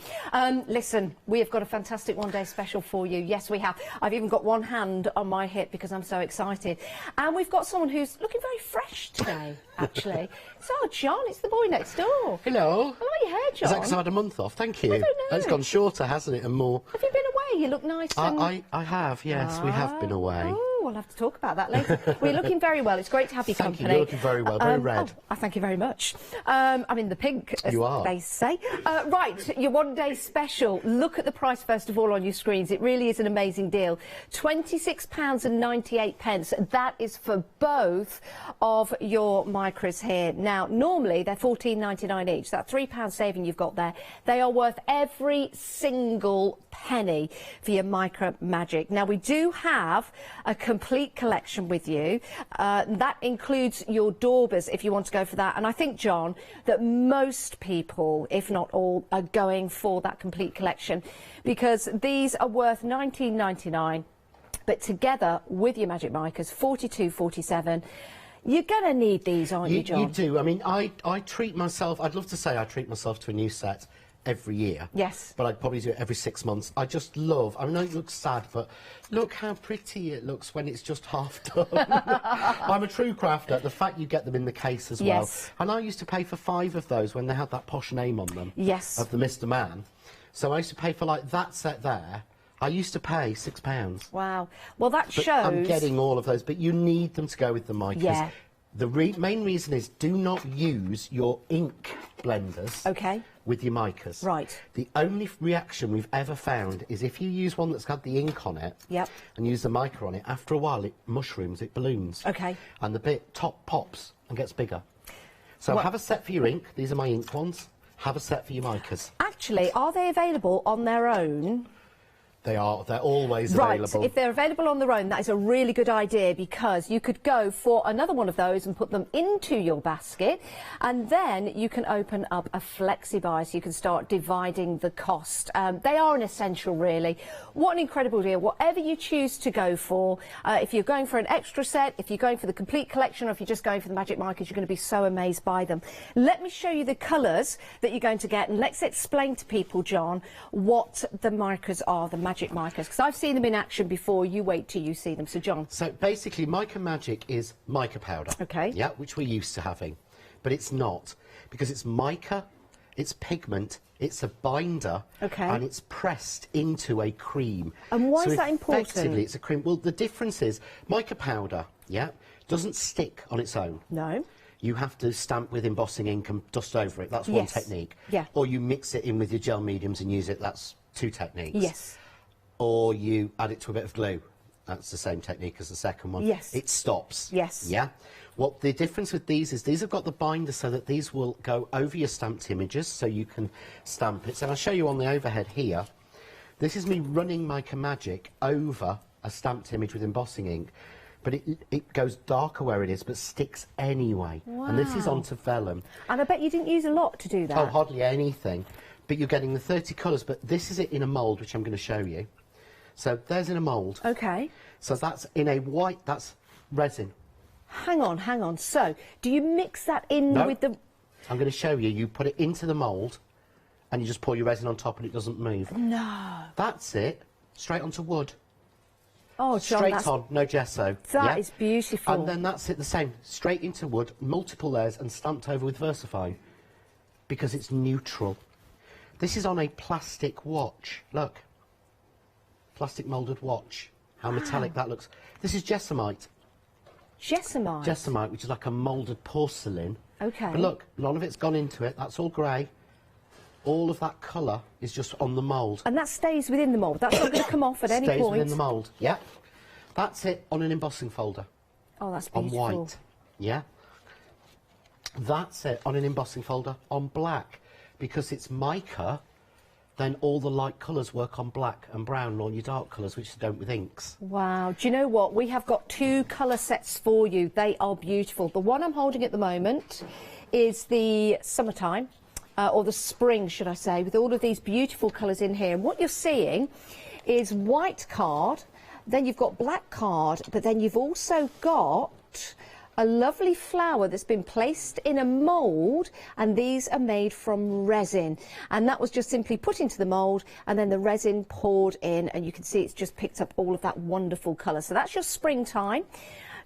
Listen, we have got a fantastic one-day special for you. Yes, we have. I've even got one hand on my hip because I'm so excited. And we've got someone who's looking very fresh today, actually. So, John, it's the boy next door. Hello. I like your hair, John. Is that because I had a month off? Thank you. I don't know. It's gone shorter, hasn't it, and more... Have you been away? You look nice and... I have, yes, we have been away. Oh, we'll have to talk about that later. We're looking very well. It's great to have your Thank company. you. You're looking very well, very red. Oh, I thank you very much. I'm in the pink, as You are. they say. Right, your one-day special. Look at the price, first of all, on your screens. It really is an amazing deal. £26.98. That is for both of your micros here. Now, normally, they're £14.99 each. That £3 saving you've got there. They are worth every single penny for your micro magic. Now, we do have a complete collection with you. That includes your daubers, if you want to go for that. And I think, John, that most people, if not all, are going for that complete collection because these are worth £19.99, but together with your magic micas, £42.47. You're going to need these, aren't you, John? You do. I mean, I treat myself, I'd love to say I treat myself to a new set every year. Yes. But I'd probably do it every 6 months. I just love, I know it looks sad, but look how pretty it looks when it's just half done. I'm a true crafter. The fact you get them in the case as well. Yes. And I used to pay for 5 of those when they had that posh name on them. Yes. Of the Mr. Man. So I used to pay for like that set there. I used to pay £6. Wow. Well, that But shows... I'm getting all of those, but you need them to go with the micas. Yeah. The main reason is do not use your ink blenders with your micas. Right. The only reaction we've ever found is if you use one that's got the ink on it and use the mica on it, after a while it mushrooms, it balloons. Okay. And the top pops and gets bigger. So have a set for your ink. These are my ink ones. Have a set for your micas. Actually, are they available on their own? They are. They're always Right, available. if they're available on their own, that is a really good idea, because you could go for another one of those and put them into your basket, and then you can open up a flexi buy, so you can start dividing the cost. They are an essential, really. What an incredible deal. Whatever you choose to go for, if you're going for an extra set, if you're going for the complete collection, or if you're just going for the magic micas, you're going to be so amazed by them. Let me show you the colours that you're going to get, and let's explain to people, John, what the micas are, the magic micas, because I've seen them in action before. You wait till you see them. So, John. So basically, mica magic is mica powder. Okay. Yeah, which we're used to having, but it's not, because it's mica, it's pigment, it's a binder, and it's pressed into a cream. And why so is that important? Effectively, it's a cream. Well, the difference is mica powder, doesn't stick on its own. No. You have to stamp with embossing ink and dust over it. That's one technique. Yeah. Or you mix it in with your gel mediums and use it. That's 2 techniques. Yes. Or you add it to a bit of glue. That's the same technique as the second one. Yes. It stops. Yes. Yeah. What the difference with these is these have got the binder so that these will go over your stamped images, so you can stamp it. So I'll show you on the overhead here. This is me running Mica Magic over a stamped image with embossing ink, but it goes darker where it is, but sticks anyway. Wow. And this is onto vellum. And I bet you didn't use a lot to do that. Oh, hardly anything. But you're getting the 30 colours, but this is it in a mould, which I'm going to show you. So there's in a mould. Okay. So that's in a white, that's resin. Hang on, hang on. So, do you mix that in with the... I'm going to show you. You put it into the mould, and you just pour your resin on top, and it doesn't move. No. That's it. Straight onto wood. Oh, John, straight on, no gesso. That is beautiful. And then that's it, the same. Straight into wood, multiple layers, and stamped over with VersaFine, because it's neutral. This is on a plastic watch. Look. Plastic moulded watch. How metallic that looks. This is jessamite. Jessamite? Jessamite, which is like a moulded porcelain. Okay. But look, none of it's gone into it. That's all grey. All of that colour is just on the mould. And that stays within the mould? That's not going to come off at any point? Stays within the mould, yeah. That's it on an embossing folder. Oh, that's beautiful. On white, yeah. That's it on an embossing folder on black. Because it's mica, then all the light colours work on black and brown, and all your dark colours, which they don't with inks. Wow. Do you know what? We have got 2 colour sets for you. They are beautiful. The one I'm holding at the moment is the summertime, or the spring, should I say, with all of these beautiful colours in here. And what you're seeing is white card, then you've got black card, but then you've also got a lovely flower that's been placed in a mould, and these are made from resin, and that was just simply put into the mould and then the resin poured in, and you can see it's just picked up all of that wonderful colour. So that's your springtime.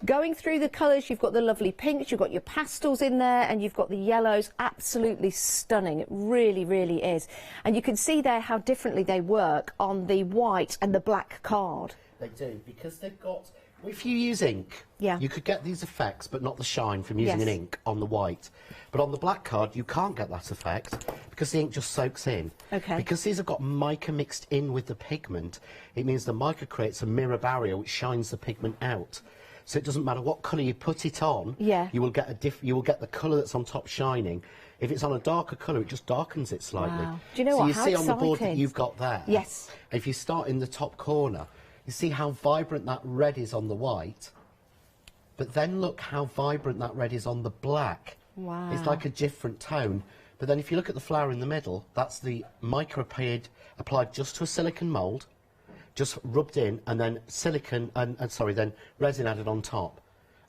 Going through the colours, you've got the lovely pinks, you've got your pastels in there, and you've got the yellows. Absolutely stunning. It really, really is. And you can see there how differently they work on the white and the black card. They do, because they've got... If you use ink, you could get these effects, but not the shine from using an ink on the white. But on the black card, you can't get that effect because the ink just soaks in. Okay. Because these have got mica mixed in with the pigment, it means the mica creates a mirror barrier which shines the pigment out. So it doesn't matter what colour you put it on, you will get you will get the colour that's on top shining. If it's on a darker colour, it just darkens it slightly. Wow. Do you know so what? you How see on the board that exciting. you've got there. Yes. If you start in the top corner, you see how vibrant that red is on the white, but then look how vibrant that red is on the black. Wow. It's like a different tone. But then if you look at the flower in the middle, that's the mica applied just to a silicone mould, just rubbed in, and then silicone, then resin added on top.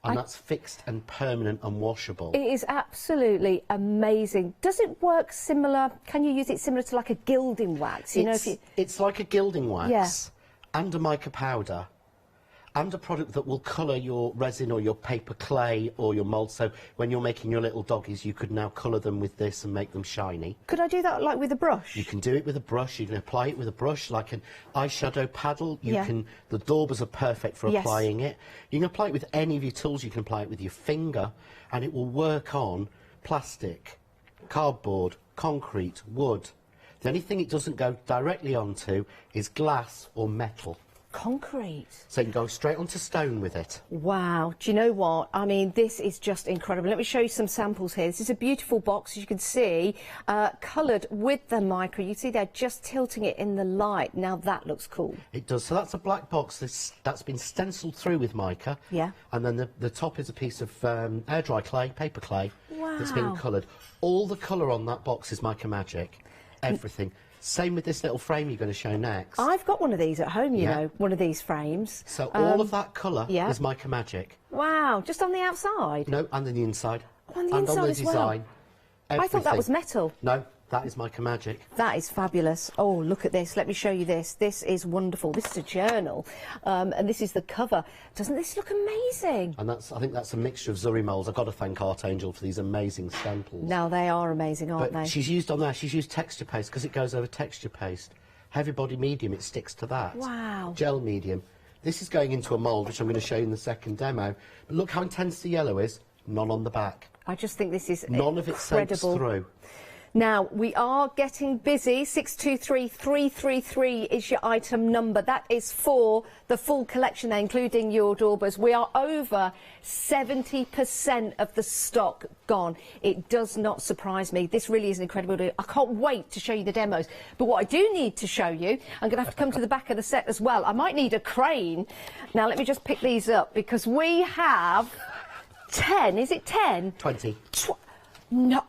And that's fixed and permanent and washable. It is absolutely amazing. Does it work similar, can you use it similar to like a gilding wax? You know, if you... It's like a gilding wax, Yeah. and a mica powder, and a product that will colour your resin or your paper clay or your mould. So when you're making your little doggies, you could now colour them with this and make them shiny. Could I do that like with a brush? You can do it with a brush. You can apply it with a brush, like an eyeshadow paddle. You Yeah. can. The daubers are perfect for Yes. applying it. You can apply it with any of your tools. You can apply it with your finger, and it will work on plastic, cardboard, concrete, wood. The only thing it doesn't go directly onto is glass or metal. Concrete. So you can go straight onto stone with it. Wow, do you know what? I mean, this is just incredible. Let me show you some samples here. This is a beautiful box, as you can see, coloured with the mica. You see they're just tilting it in the light. Now that looks cool. It does. So that's a black box that's been stenciled through with mica. Yeah. And then the top is a piece of air dry clay, paper clay, that's been Wow. coloured. All the colour on that box is Mica Magic. Everything. Same with this little frame you're going to show next. I've got one of these at home, you Yeah. know, one of these frames. So all of that colour yeah. is Mica Magic. Wow, just on the outside? No, and on the inside. On the and inside on the as well. design. I thought that Everything. was metal. No, that is Mica Magic. That is fabulous. Oh, look at this. Let me show you this. This is wonderful. This is a journal, and this is the cover. Doesn't this look amazing? And I think that's a mixture of Zuri moulds. I've got to thank Art Angel for these amazing samples. Now, they are amazing, aren't But they? she's used on there, she's used texture paste because it goes over texture paste. Heavy body medium, it sticks to that. Wow. Gel medium. This is going into a mould, which I'm going to show you in the second demo. But look how intense the yellow is. None on the back. I just think this is None of it soaks incredible. through. Now, we are getting busy. 623333 is your item number. That is for the full collection there, including your daubers. We are over 70% of the stock gone. It does not surprise me. This really is an incredible deal. I can't wait to show you the demos. But what I do need to show you, I'm going to have to come to the back of the set as well. I might need a crane. Now, let me just pick these up because we have 10. Is it 10? 20. No.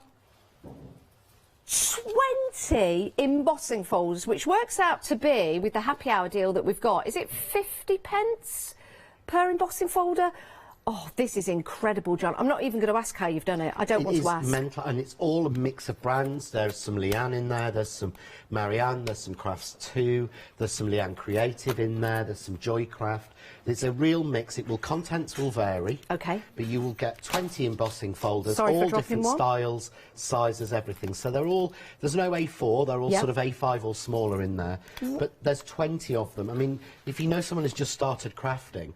20 embossing folders, which works out to be, with the happy hour deal that we've got, is it 50 pence per embossing folder? Oh, this is incredible, John. I'm not even going to ask how you've done it. I don't want to ask. It is mental, and it's all a mix of brands. There's some Leanne in there, there's some Marianne, there's some Crafts 2, there's some Leanne Creative in there, there's some Joycraft. There's a real mix. Contents will vary. Okay. But you will get 20 embossing folders, Sorry for all dropping different one. styles, sizes, everything. So they're all, there's no A4, they're all Yep. sort of A5 or smaller in there. But there's 20 of them. I mean, if you know someone has just started crafting,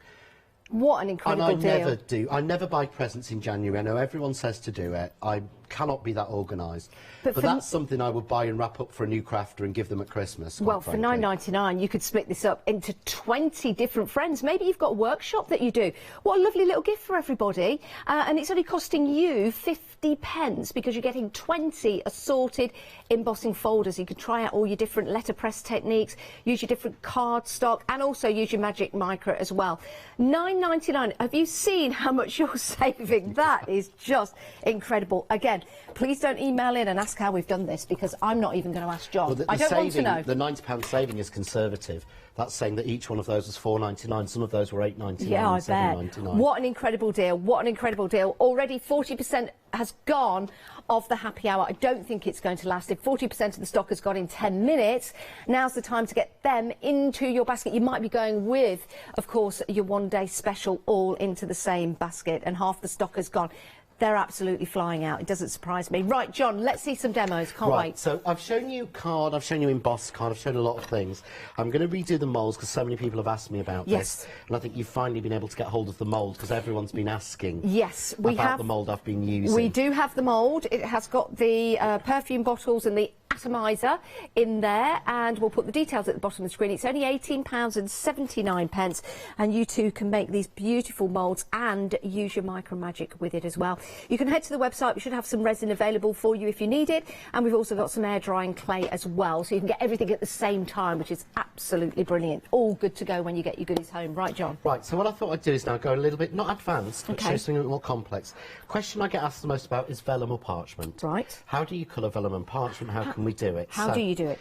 what an incredible and deal. I never buy presents in January. I know everyone says to do it. I cannot be that organised. But But for that's something I would buy and wrap up for a new crafter and give them at Christmas. quite Well, for frankly. $9.99, you could split this up into 20 different friends. Maybe you've got a workshop that you do. What a lovely little gift for everybody. And it's only costing you 50 pence because you're getting 20 assorted embossing folders. You can try out all your different letterpress techniques, use your different card stock, and also use your Magic Micro as well. $9.99. Have you seen how much you're saving? That is just incredible. Again, please don't email in and ask how we've done this because I'm not even going to ask John. Well, the I don't want to know. The £90 saving is conservative. That's saying that each one of those was £4.99. Some of those were £8.99 Yeah, I and bet. £7.99. What an incredible deal. What an incredible deal. Already 40% has gone of the happy hour. I don't think it's going to last. If 40% of the stock has gone in 10 minutes, now's the time to get them into your basket. You might be going with, of course, your one-day special all into the same basket, and half the stock has gone. They're absolutely flying out. It doesn't surprise me. Right, John, let's see some demos. Can't Right, wait. so I've shown you card, I've shown you embossed card, I've shown a lot of things. I'm going to redo the moulds because so many people have asked me about Yes. this. And I think you've finally been able to get hold of the mould because everyone's been asking Yes, we about have the mould I've been using. We do have the mould. It has got the perfume bottles and the atomizer in there, and we'll put the details at the bottom of the screen. It's only £18.79, and you too can make these beautiful moulds and use your Micro Magic with it as well. You can head to the website. We should have some resin available for you if you need it, and we've also got some air drying clay as well, so you can get everything at the same time, which is absolutely brilliant. All good to go when you get your goodies home. Right, John? Right, so what I thought I'd do is now go a little bit, not advanced, but Okay. show something a bit more complex. Question I get asked the most about is vellum or parchment. Right. How do you colour vellum and parchment? How can we do it? How do you do it?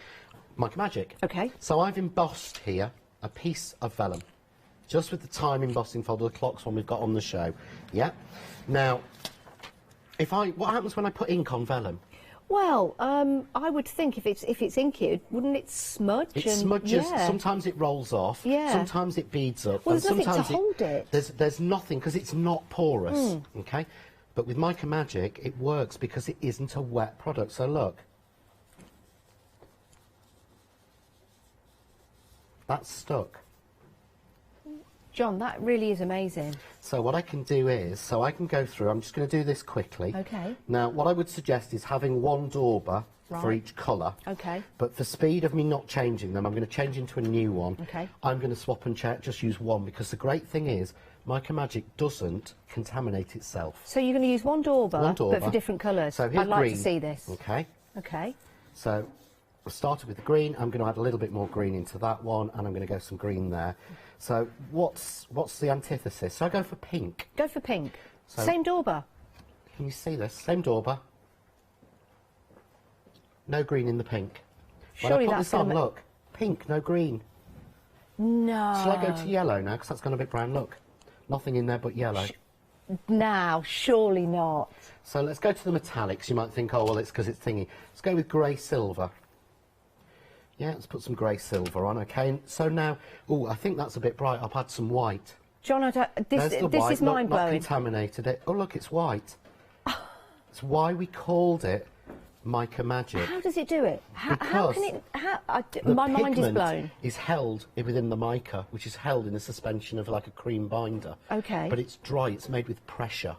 Mica Magic. Okay. So I've embossed here a piece of vellum. just with the time embossing folder, the clocks one we've got on the show. Yeah. Now, what happens when I put ink on vellum? Well, I would think if it's inky, wouldn't it smudge? It smudges. Yeah. Sometimes it rolls off. Yeah. Sometimes it beads up. Well, and there's nothing sometimes to hold it. There's nothing because it's not porous. Okay. But with Mica Magic, it works because it isn't a wet product. So look. That's stuck. John, that really is amazing. So what I can do is, I can go through, I'm just going to do this quickly. Okay. Now, what I would suggest is having one dauber for each colour. Okay. But for speed of me not changing them, I'm going to change into a new one. Okay. I'm going to swap and just use one, because the great thing is, Mica Magic doesn't contaminate itself. So you're going to use one dauber, but for different colours. So here's I'd like green. to see this. Okay. Okay. So I started with the green. I'm going to add a little bit more green into that one, and I'm going to go some green there. So what's the antithesis? So I go for pink. Go for pink. So same dauber. Can you see this? Same dauber. No green in the pink. Surely when I put that's this on, look, pink, no green. No. Shall I go to yellow now? Because that's gone a bit brown. Look, nothing in there but yellow. Now, surely not. So let's go to the metallics. You might think, oh, well, it's because it's thingy. Let's go with grey silver. Yeah, let's put some grey silver on, okay? And so now, oh, I think that's a bit bright. I'll add some white. John, this is mind-blowing. Not contaminated it. Oh, look, it's white. It's why we called it Mica Magic. How does it do it? How Because can it... my mind is blown. Is held within the mica, which is held in a suspension of like a cream binder. Okay. But it's dry. It's made with pressure.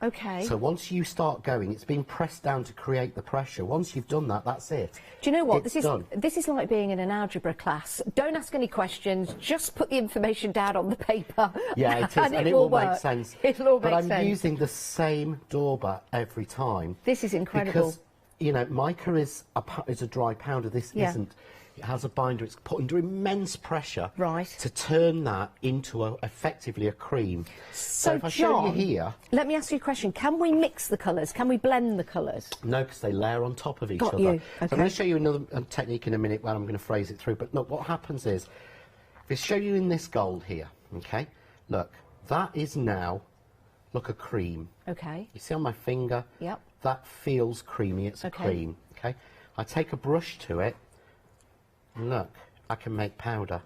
Okay. So once you start going, it's being pressed down to create the pressure. Once you've done that, that's it. Do you know what? It's done. This is like being in an algebra class. Don't ask any questions. Just put the information down on the paper. Yeah, it is, and it will make sense. It'll all make sense. But I'm using the same dauber every time. This is incredible. Because, you know, mica is a dry powder. This isn't. It has a binder. It's put under immense pressure to turn that into effectively a cream. So if I show you here... let me ask you a question. Can we mix the colours? Can we blend the colours? No, because they layer on top of each Got other. you. So Okay. I'm going to show you another technique in a minute where I'm going to phrase it through. But look, what happens is, if I show you in this gold here, okay, look, that is now, look, a cream. Okay. You see on my finger? Yep. That feels creamy. It's a cream. Okay. I take a brush to it. And look, I can make powder.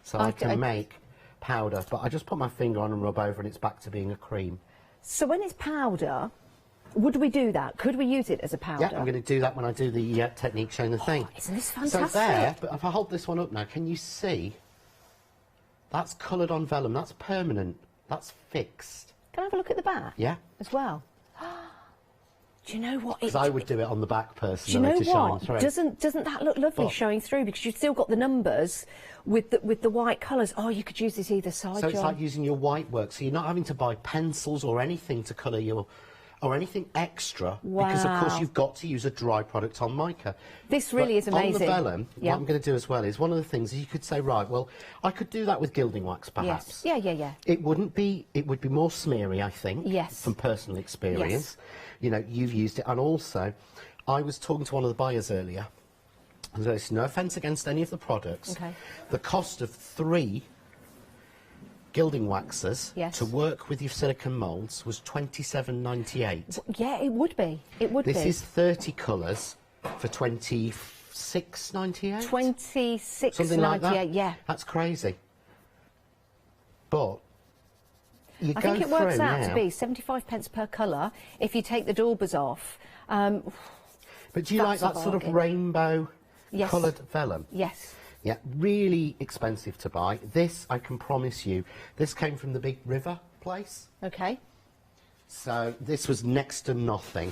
So I can make powder, but I just put my finger on and rub over and it's back to being a cream. So when it's powder, would we do that? Could we use it as a powder? Yeah, I'm going to do that when I do the technique showing the thing. Isn't this fantastic? So there, but if I hold this one up now, can you see? That's coloured on vellum, that's permanent, that's fixed. Can I have a look at the back? Yeah. As well. Do you know what? Because I would do it on the back personally. Do you know to shine what? through. Doesn't that look lovely showing through? Because you've still got the numbers with the white colours. Oh, you could use this either side, So it's John. like using your white work. So you're not having to buy pencils or anything to colour your, or anything extra. Wow. Because of course you've got to use a dry product on mica. This really is amazing. On the vellum, what I'm going to do as well is one of the things is you could say, right, well, I could do that with gilding wax, perhaps. Yes. Yeah. It wouldn't be. It would be more smeary, I think. Yes. From personal experience. Yes. You know, you've used it, and also, I was talking to one of the buyers earlier. And there's no offence against any of the products. Okay. The cost of 3 gilding waxes to work with your silicone moulds was $27.98. Yeah, it would be. It would be. This is 30 colours for $26.98. $26.98. Something like that. Yeah. That's crazy. But you I go think it works through out now, to be 75 pence per colour if you take the daubers off. But do you like that sort of rainbow coloured vellum? Yes. Yeah, really expensive to buy. This, I can promise you, this came from the Big River place. Okay. So this was next to nothing.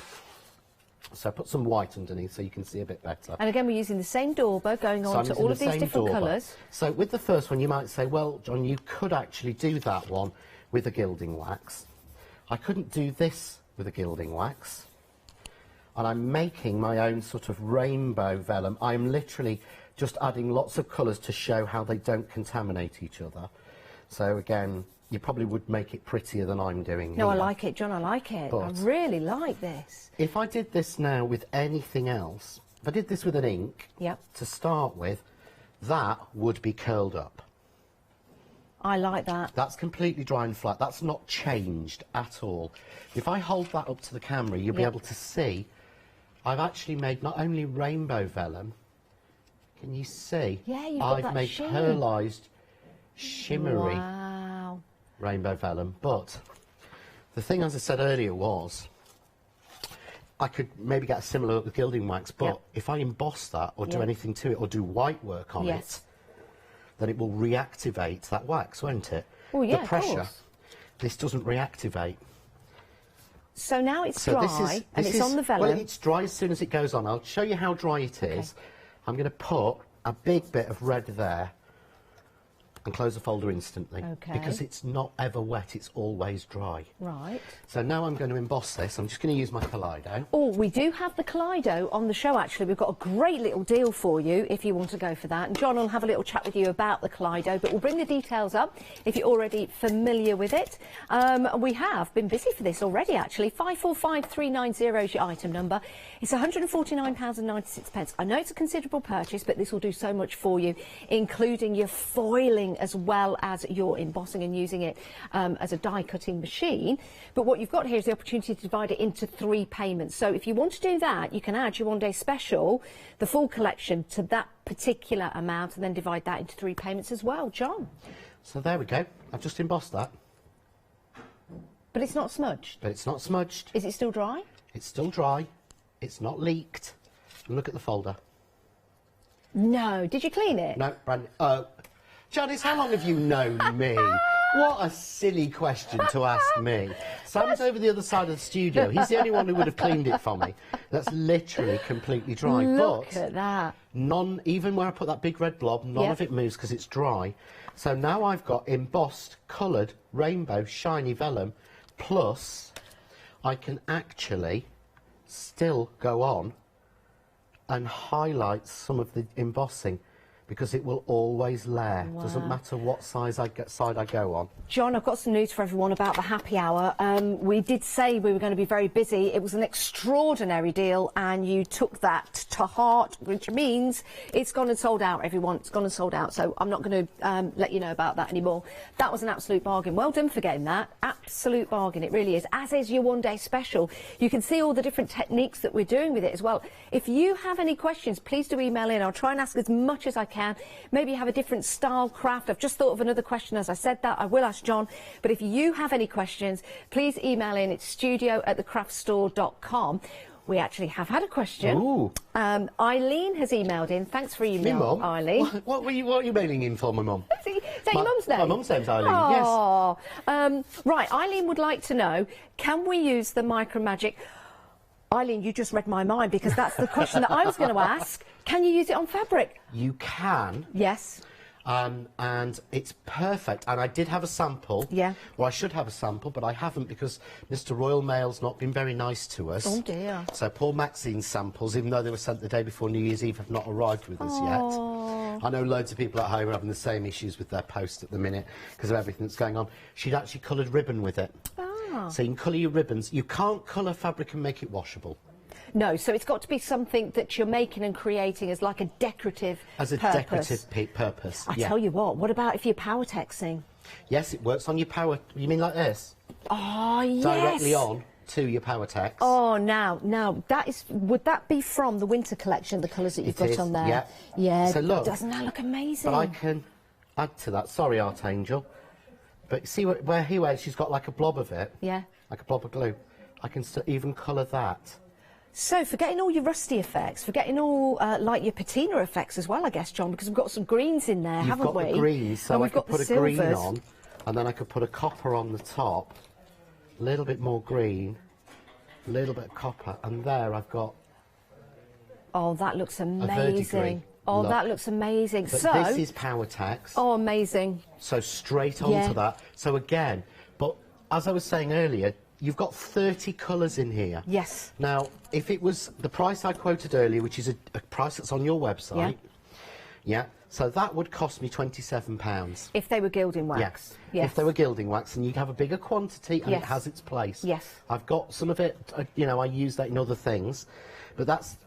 So I put some white underneath so you can see a bit better. And again, we're using the same dauber going on to all of these different colours. So with the first one, you might say, well, John, you could actually do that one with a gilding wax. I couldn't do this with a gilding wax. And I'm making my own sort of rainbow vellum. I'm literally just adding lots of colours to show how they don't contaminate each other. So again, you probably would make it prettier than I'm doing No, here. I like it, John, I like it. I But really like this. if I did this now with anything else, if I did this with an ink Yep. to start with, that would be curled up. I like that. That's completely dry and flat. That's not changed at all. If I hold that up to the camera, you'll be able to see I've actually made not only rainbow vellum, can you see? Yeah, you've got I've made pearlised, shimmery rainbow vellum, but the thing, as I said earlier, was I could maybe get a similar look with gilding wax, but if I emboss that or do anything to it or do white work on it, then it will reactivate that wax, won't it? Oh, yeah, the pressure. Of course. This doesn't reactivate. So now it's dry and it's on the vellum. Well, it's dry as soon as it goes on. I'll show you how dry it is. I'm going to put a big bit of red there and close the folder instantly. Because it's not ever wet, it's always dry. Right. So now I'm going to emboss this. I'm just going to use my Kaleido. Oh, we do have the Kaleido on the show, actually. We've got a great little deal for you if you want to go for that. And John will have a little chat with you about the Kaleido, but we'll bring the details up if you're already familiar with it. We have been busy for this already, actually. 545390 is your item number. It's £149.96. I know it's a considerable purchase, but this will do so much for you, including your foiling as well as your embossing and using it as a die cutting machine. But what you've got here is the opportunity to divide it into 3 payments. So if you want to do that, you can add your one-day special, the full collection, to that particular amount and then divide that into 3 payments as well. John? So there we go. I've just embossed that. But it's not smudged? But it's not smudged. Is it still dry? It's still dry. It's not leaked. And look at the folder. No. Did you clean it? No, brand new. Janice, how long have you known me? What a silly question to ask me. Sam's over the other side of the studio. He's the only one who would have cleaned it for me. That's literally completely dry. Look at that. Even where I put that big red blob, none of it moves because it's dry. So now I've got embossed, coloured, rainbow, shiny vellum, plus I can actually still go on and highlight some of the embossing, because it will always layer. Doesn't matter what side I go on. John, I've got some news for everyone about the happy hour. We did say we were going to be very busy. It was an extraordinary deal, and you took that to heart, which means it's gone and sold out, everyone. It's gone and sold out, so I'm not going to let you know about that anymore. That was an absolute bargain. Well done for getting that. Absolute bargain, it really is, as is your one-day special. You can see all the different techniques that we're doing with it as well. If you have any questions, please do email in. I'll try and ask as much as I can. Maybe you have a different style craft. I've just thought of another question as I said that. I will ask John. But if you have any questions, please email in. It's studio@thecraftstore.com. We actually have had a question. Ooh. Eileen has emailed in. Thanks for emailing, Eileen. What are you mailing in for, my mum? Is that your mum's name? My mum's name's Eileen, yes. Right, Eileen would like to know, can we use the Micro Magic? Eileen, you just read my mind, because that's the question that I was going to ask. Can you use it on fabric? You can. Yes. And it's perfect. And I did have a sample. Yeah. Well, I should have a sample, but I haven't, because Mr. Royal Mail's not been very nice to us. Oh, dear. So Paul Maxine's samples, even though they were sent the day before New Year's Eve, have not arrived with us yet. I know loads of people at home are having the same issues with their post at the minute because of everything that's going on. She'd actually coloured ribbon with it. So you can colour your ribbons. You can't colour fabric and make it washable. No, so it's got to be something that you're making and creating as like a decorative purpose. Decorative purpose, I tell you what about if you're power texting? Yes, it works on your power... You mean like this? Oh, yes! Directly on to your power text. Oh, now, that is... Would that be from the winter collection, the colours that you've got on there? Yeah. Yeah, so look, doesn't that look amazing? But I can add to that. Sorry, Archangel. But see where she's got like a blob of it? Yeah. Like a blob of glue. I can even colour that. So, for getting all your rusty effects, for getting all, like, your patina effects as well, I guess, John, because we've got some greens in there, haven't we? You've got the greens, so I could put a green on, and then I could put a copper on the top, a little bit more green, a little bit of copper, and there I've got... Oh, that looks amazing. Oh, that looks amazing. But so this is power text. Oh, amazing. So straight onto that. So again, but as I was saying earlier, you've got 30 colours in here. Yes. Now, if it was the price I quoted earlier, which is a price that's on your website, so that would cost me £27. If they were gilding wax. Yes. If they were gilding wax, and you'd have a bigger quantity, and it has its place. Yes. I've got some of it, you know, I use that in other things, but that's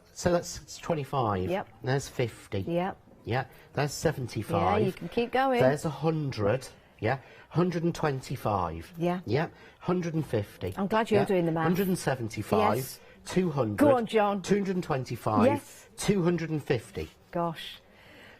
25. Yep. There's 50. Yep. Yeah, there's 75. Yeah, you can keep going. There's 100. Yeah, 125. Yeah. Yeah, 150. I'm glad you're doing the math. 175. Yes. 200. Go on, John. 225. Yes. 250. Gosh.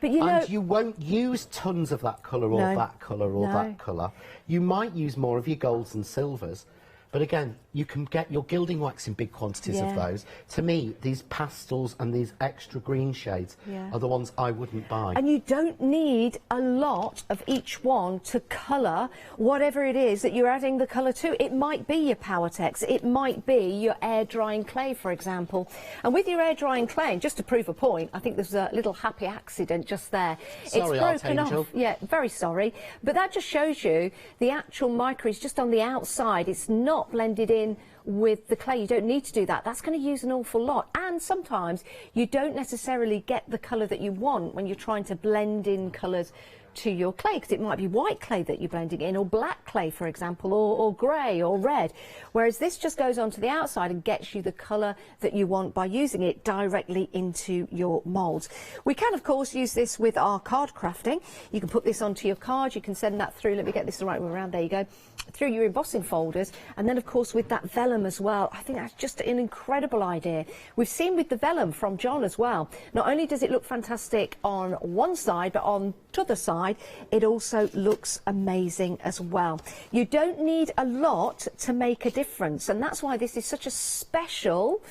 But you know... And you won't use tons of that colour or that colour or that colour. You might use more of your golds and silvers. But again, you can get your gilding wax in big quantities of those. To me, these pastels and these extra green shades are the ones I wouldn't buy. And you don't need a lot of each one to colour whatever it is that you're adding the colour to. It might be your Powertex, it might be your air drying clay, for example. And with your air drying clay, and just to prove a point, I think there's a little happy accident just there. Sorry, it's broken Archangel. off. Yeah, very sorry. But that just shows you the actual micro is just on the outside. It's not blended in with the clay. You don't need to do that. That's going to use an awful lot. And sometimes you don't necessarily get the colour that you want when you're trying to blend in colours to your clay, because it might be white clay that you're blending in, or black clay, for example, or grey or red, whereas this just goes onto the outside and gets you the colour that you want by using it directly into your moulds. We can, of course, use this with our card crafting. You can put this onto your card, you can send that through, let me get this the right way around, there you go, through your embossing folders, and then, of course, with that vellum as well. I think that's just an incredible idea. We've seen with the vellum from John as well, not only does it look fantastic on one side, but on the other side, it also looks amazing as well. You don't need a lot to make a difference, and that's why this is such a special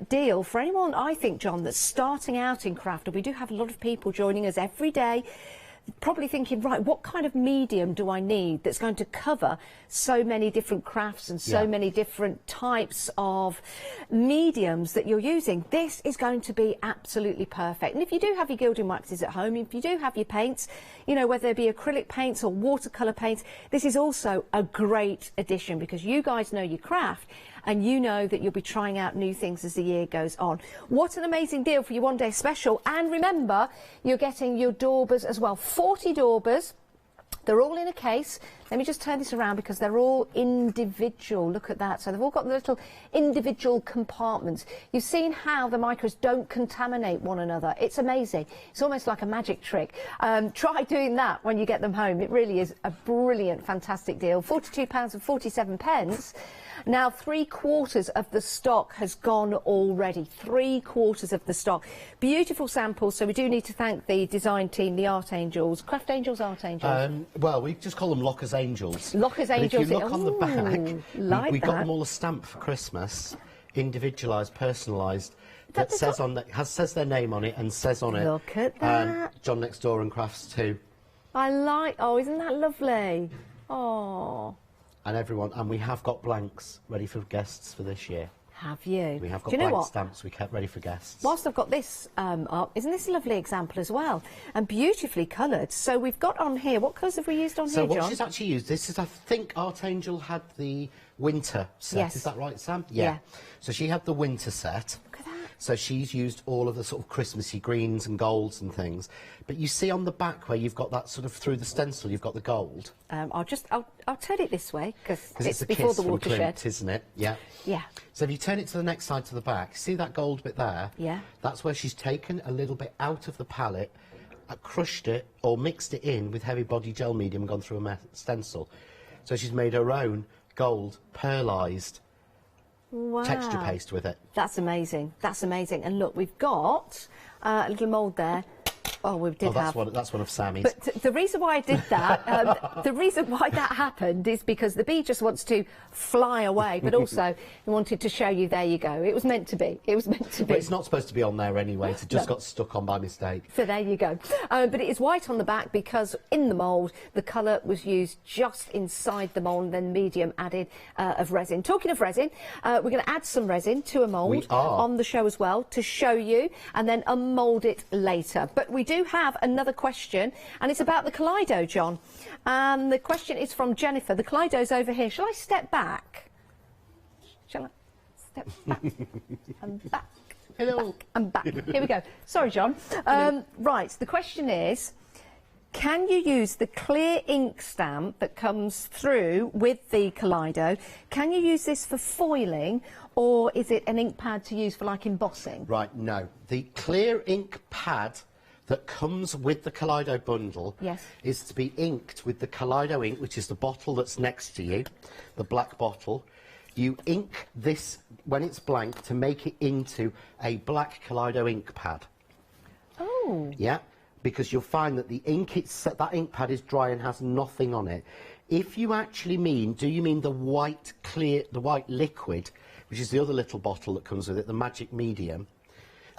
deal for anyone, I think, John, that's starting out in craft. And we do have a lot of people joining us every day, probably thinking, right, what kind of medium do I need that's going to cover so many different crafts and so many different types of mediums that you're using? This is going to be absolutely perfect. And if you do have your gilding waxes at home, if you do have your paints, you know, whether they be acrylic paints or watercolour paints, this is also a great addition, because you guys know your craft and you know that you'll be trying out new things as the year goes on. What an amazing deal for your one-day special. And remember, you're getting your daubers as well. 40 daubers. They're all in a case. Let me just turn this around, because they're all individual. Look at that. So they've all got the little individual compartments. You've seen how the micros don't contaminate one another. It's amazing. It's almost like a magic trick. Try doing that when you get them home. It really is a brilliant, fantastic deal. £42.47. Now, 3/4 of the stock has gone already. 3/4 of the stock. Beautiful samples. So we do need to thank the design team, the Art Angels. Craft Angels, Art Angels? Well, we just call them Lockers Angels. Lockers But Angels. if you look on the back, we got that. them all a stamp for Christmas, individualised, personalised, that says on says their name on it and says on it. Look at that. John Next Door and Crafts too. I like. Oh, isn't that lovely? Oh. And everyone, and we have got blanks ready for guests for this year. Have you? We have got Do you know blank what? stamps we kept ready for guests. Whilst I've got this up, isn't this a lovely example as well? And beautifully coloured. So we've got on here, what colours have we used on here, So John? what she's actually used, this is, I think Art Angel had the winter set. Yes. Is that right, Sam? Yeah. So she had the winter set. Look at that. So she's used all of the sort of Christmassy greens and golds and things. But you see on the back where you've got that sort of through the stencil, you've got the gold. I'll turn it this way, because it's a before kiss the from watershed. Klimt, isn't it? Yeah. Yeah. So if you turn it to the next side to the back, see that gold bit there? Yeah. That's where she's taken a little bit out of the palette, crushed it or mixed it in with heavy body gel medium and gone through a stencil. So she's made her own gold pearlised texture paste with it. That's amazing. That's amazing. And look, we've got a little mould there. Oh, we did that's have. That's one of Sammy's. But the reason why I did that, the reason why that happened is because the bee just wants to fly away, but also he wanted to show you, there you go. It was meant to be. It was meant to be. But it's not supposed to be on there anyway. It just got stuck on by mistake. So there you go. But it is white on the back because in the mould, the colour was used just inside the mould, and then medium added of resin. Talking of resin, we're going to add some resin to a mould on the show as well to show you, and then unmould it later. But we do have another question, and it's about the Kaleido, John. And the question is from Jennifer. The Kaleido's over here. Shall I step back? Shall I step back and back? Hello. Back and back. Here we go. Sorry, John. Right, the question is, can you use the clear ink stamp that comes through with the Kaleido? Can you use this for foiling, or is it an ink pad to use for, like, embossing? Right, no. The clear ink pad that comes with the Kaleido bundle is to be inked with the Kaleido ink, which is the bottle that's next to you, the black bottle. You ink this when it's blank to make it into a black Kaleido ink pad. Oh. Yeah, because you'll find that the ink, that ink pad is dry and has nothing on it. If you actually mean, do you mean the white clear, the white liquid, which is the other little bottle that comes with it, the magic medium?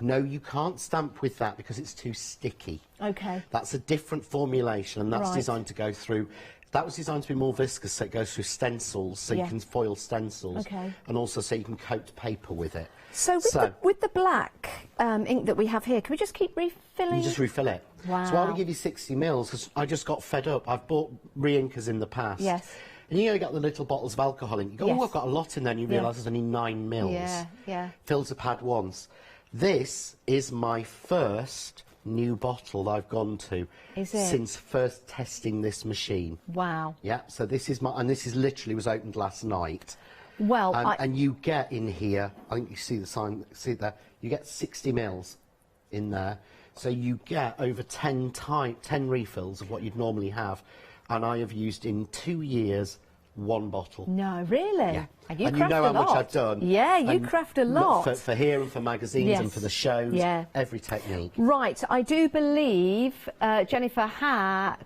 No, you can't stamp with that because it's too sticky. Okay. That's a different formulation, and that's designed to go through. That was designed to be more viscous, so it goes through stencils, so you can foil stencils, and also so you can coat paper with it. So with the black ink that we have here, can we just keep refilling? You just refill it. Wow. So I would give you 60 mils, because I just got fed up. I've bought re-inkers in the past. Yes. And you know, you got the little bottles of alcohol ink. You go, oh, I've got a lot in there, and you realise there's only 9 mils. Yeah, yeah. Fills a pad once. This is my first new bottle that I've gone to since first testing this machine. Wow. Yeah, so this is and this is literally was opened last night. Well, and you get in here, I think you see the sign, see there, you get 60 mils in there. So you get over 10 refills of what you'd normally have. And I have used in 2 years 1 bottle. No, really? Yeah. And you and craft you know a how lot. much I've done. Yeah, you craft a lot. For here and for magazines and for the shows, every technique. Right, I do believe Jennifer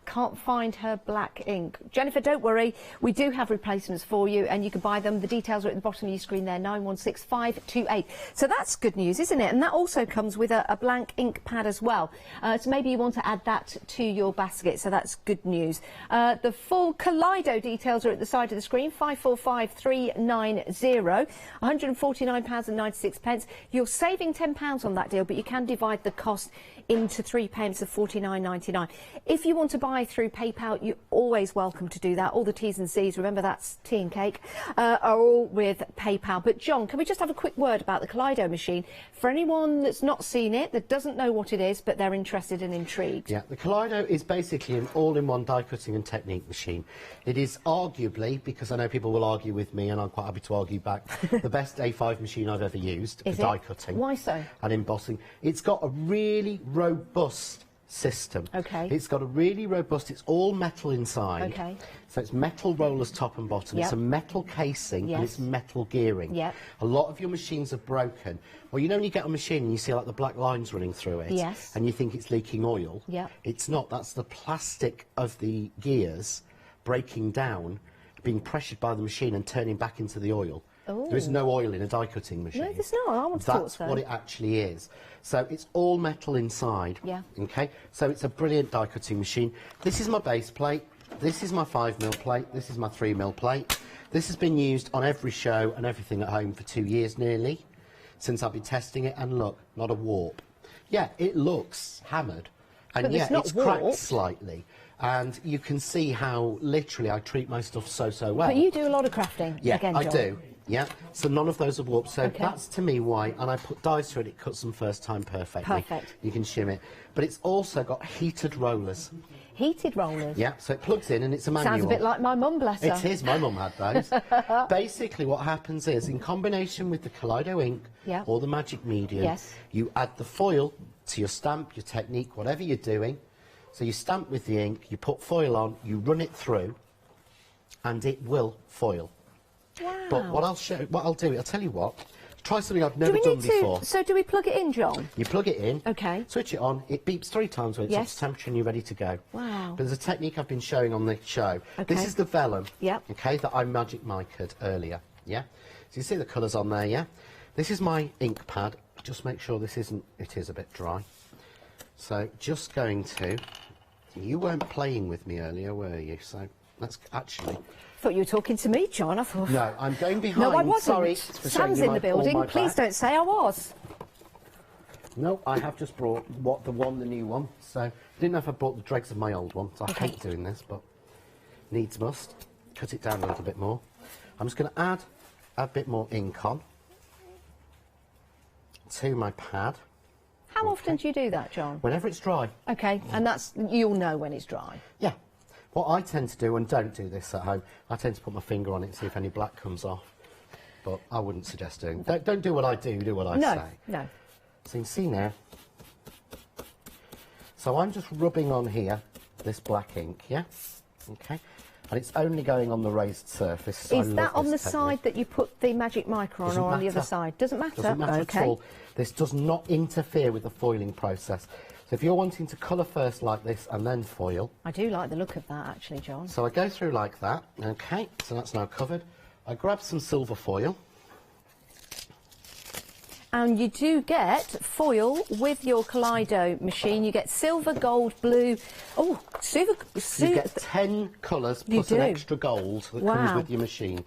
can't find her black ink. Jennifer, don't worry, we do have replacements for you and you can buy them. The details are at the bottom of your screen there, 916528. So that's good news, isn't it? And that also comes with a blank ink pad as well. So maybe you want to add that to your basket, so that's good news. The full Kaleido details are at the side of the screen, 545390, £149.96. You're saving £10 on that deal, but you can divide the cost into 3 payments of £49.99. If you want to buy through PayPal, you're always welcome to do that. All the T's and C's, remember that's tea and cake, are all with PayPal. But John, can we just have a quick word about the Kaleido machine for anyone that's not seen it, that doesn't know what it is, but they're interested and intrigued? Yeah, the Kaleido is basically an all-in-one die cutting and technique machine. It is arguably, because I know people will argue with me and I'm quite happy to argue back, the best A5 machine I've ever used for die cutting. Why so? And embossing. It's got a really robust system. Okay. It's got a really robust, it's all metal inside. Okay. So it's metal rollers top and bottom. It's a metal casing and it's metal gearing. A lot of your machines are broken. Well, you know when you get a machine and you see like the black lines running through it and you think it's leaking oil. It's not. That's the plastic of the gears breaking down, being pressured by the machine and turning back into the oil. There is no oil in a die cutting machine. No, there's not. I want to thought That's so. what it actually is. So it's all metal inside. Yeah. Okay. So it's a brilliant die cutting machine. This is my base plate. This is my 5mm plate. This is my 3mm plate. This has been used on every show and everything at home for 2 years nearly, since I've been testing it. And look, not a warp. Yeah, it looks hammered, and but yeah, it's warped. cracked slightly. And you can see how literally I treat my stuff so well. But you do a lot of crafting, Yeah, again, I John. do. Yeah, so none of those are warped. So that's to me why, and I put dies through it, it cuts them first time perfectly. Perfect. You can shim it. But it's also got heated rollers. Heated rollers? Yeah, so it plugs in and it's a manual. Sounds a bit like my mum, bless her. It is, my mum had those. Basically what happens is, in combination with the Kaleido ink or the magic medium, you add the foil to your stamp, your technique, whatever you're doing. So you stamp with the ink, you put foil on, you run it through, and it will foil. Wow. But what I'll do, I'll tell you what, try something I've never done before. So do we plug it in, John? You plug it in, switch it on, it beeps 3 times when it's up to temperature and you're ready to go. Wow. But there's a technique I've been showing on the show. This is the vellum, okay, that I magic mic'd earlier, yeah? So you see the colours on there, yeah? This is my ink pad. Just make sure this isn't, it is a bit dry. So just going to, you weren't playing with me earlier, were you? So let's actually... I thought you were talking to me, John. I thought... No, I'm going behind. No, I wasn't. Sorry. Sam's in the building. Please don't say I was. No, I have just brought the new one. So I didn't know if I brought the dregs of my old one. So I hate doing this, but needs must. Cut it down a little bit more. I'm just going to add a bit more ink on to my pad. How often do you do that, John? Whenever it's dry. Okay, and that's, you'll know when it's dry. Yeah. What I tend to do, and don't do this at home, I tend to put my finger on it and see if any black comes off. But I wouldn't suggest doing. Don't do what I do what I say. No. So you can see now. So I'm just rubbing on here this black ink, yeah? Okay. And it's only going on the raised surface. So Is that on the side that you put the magic marker on, or on the other side? Doesn't matter. Doesn't matter okay. at all. This does not interfere with the foiling process. So if you're wanting to colour first like this and then foil... I do like the look of that, actually, John. So I go through like that. Okay, so that's now covered. I grab some silver foil. And you do get foil with your Kaleido machine. You get silver, gold, blue. Oh, silver. You get 10 colours plus an extra gold that comes with your machine.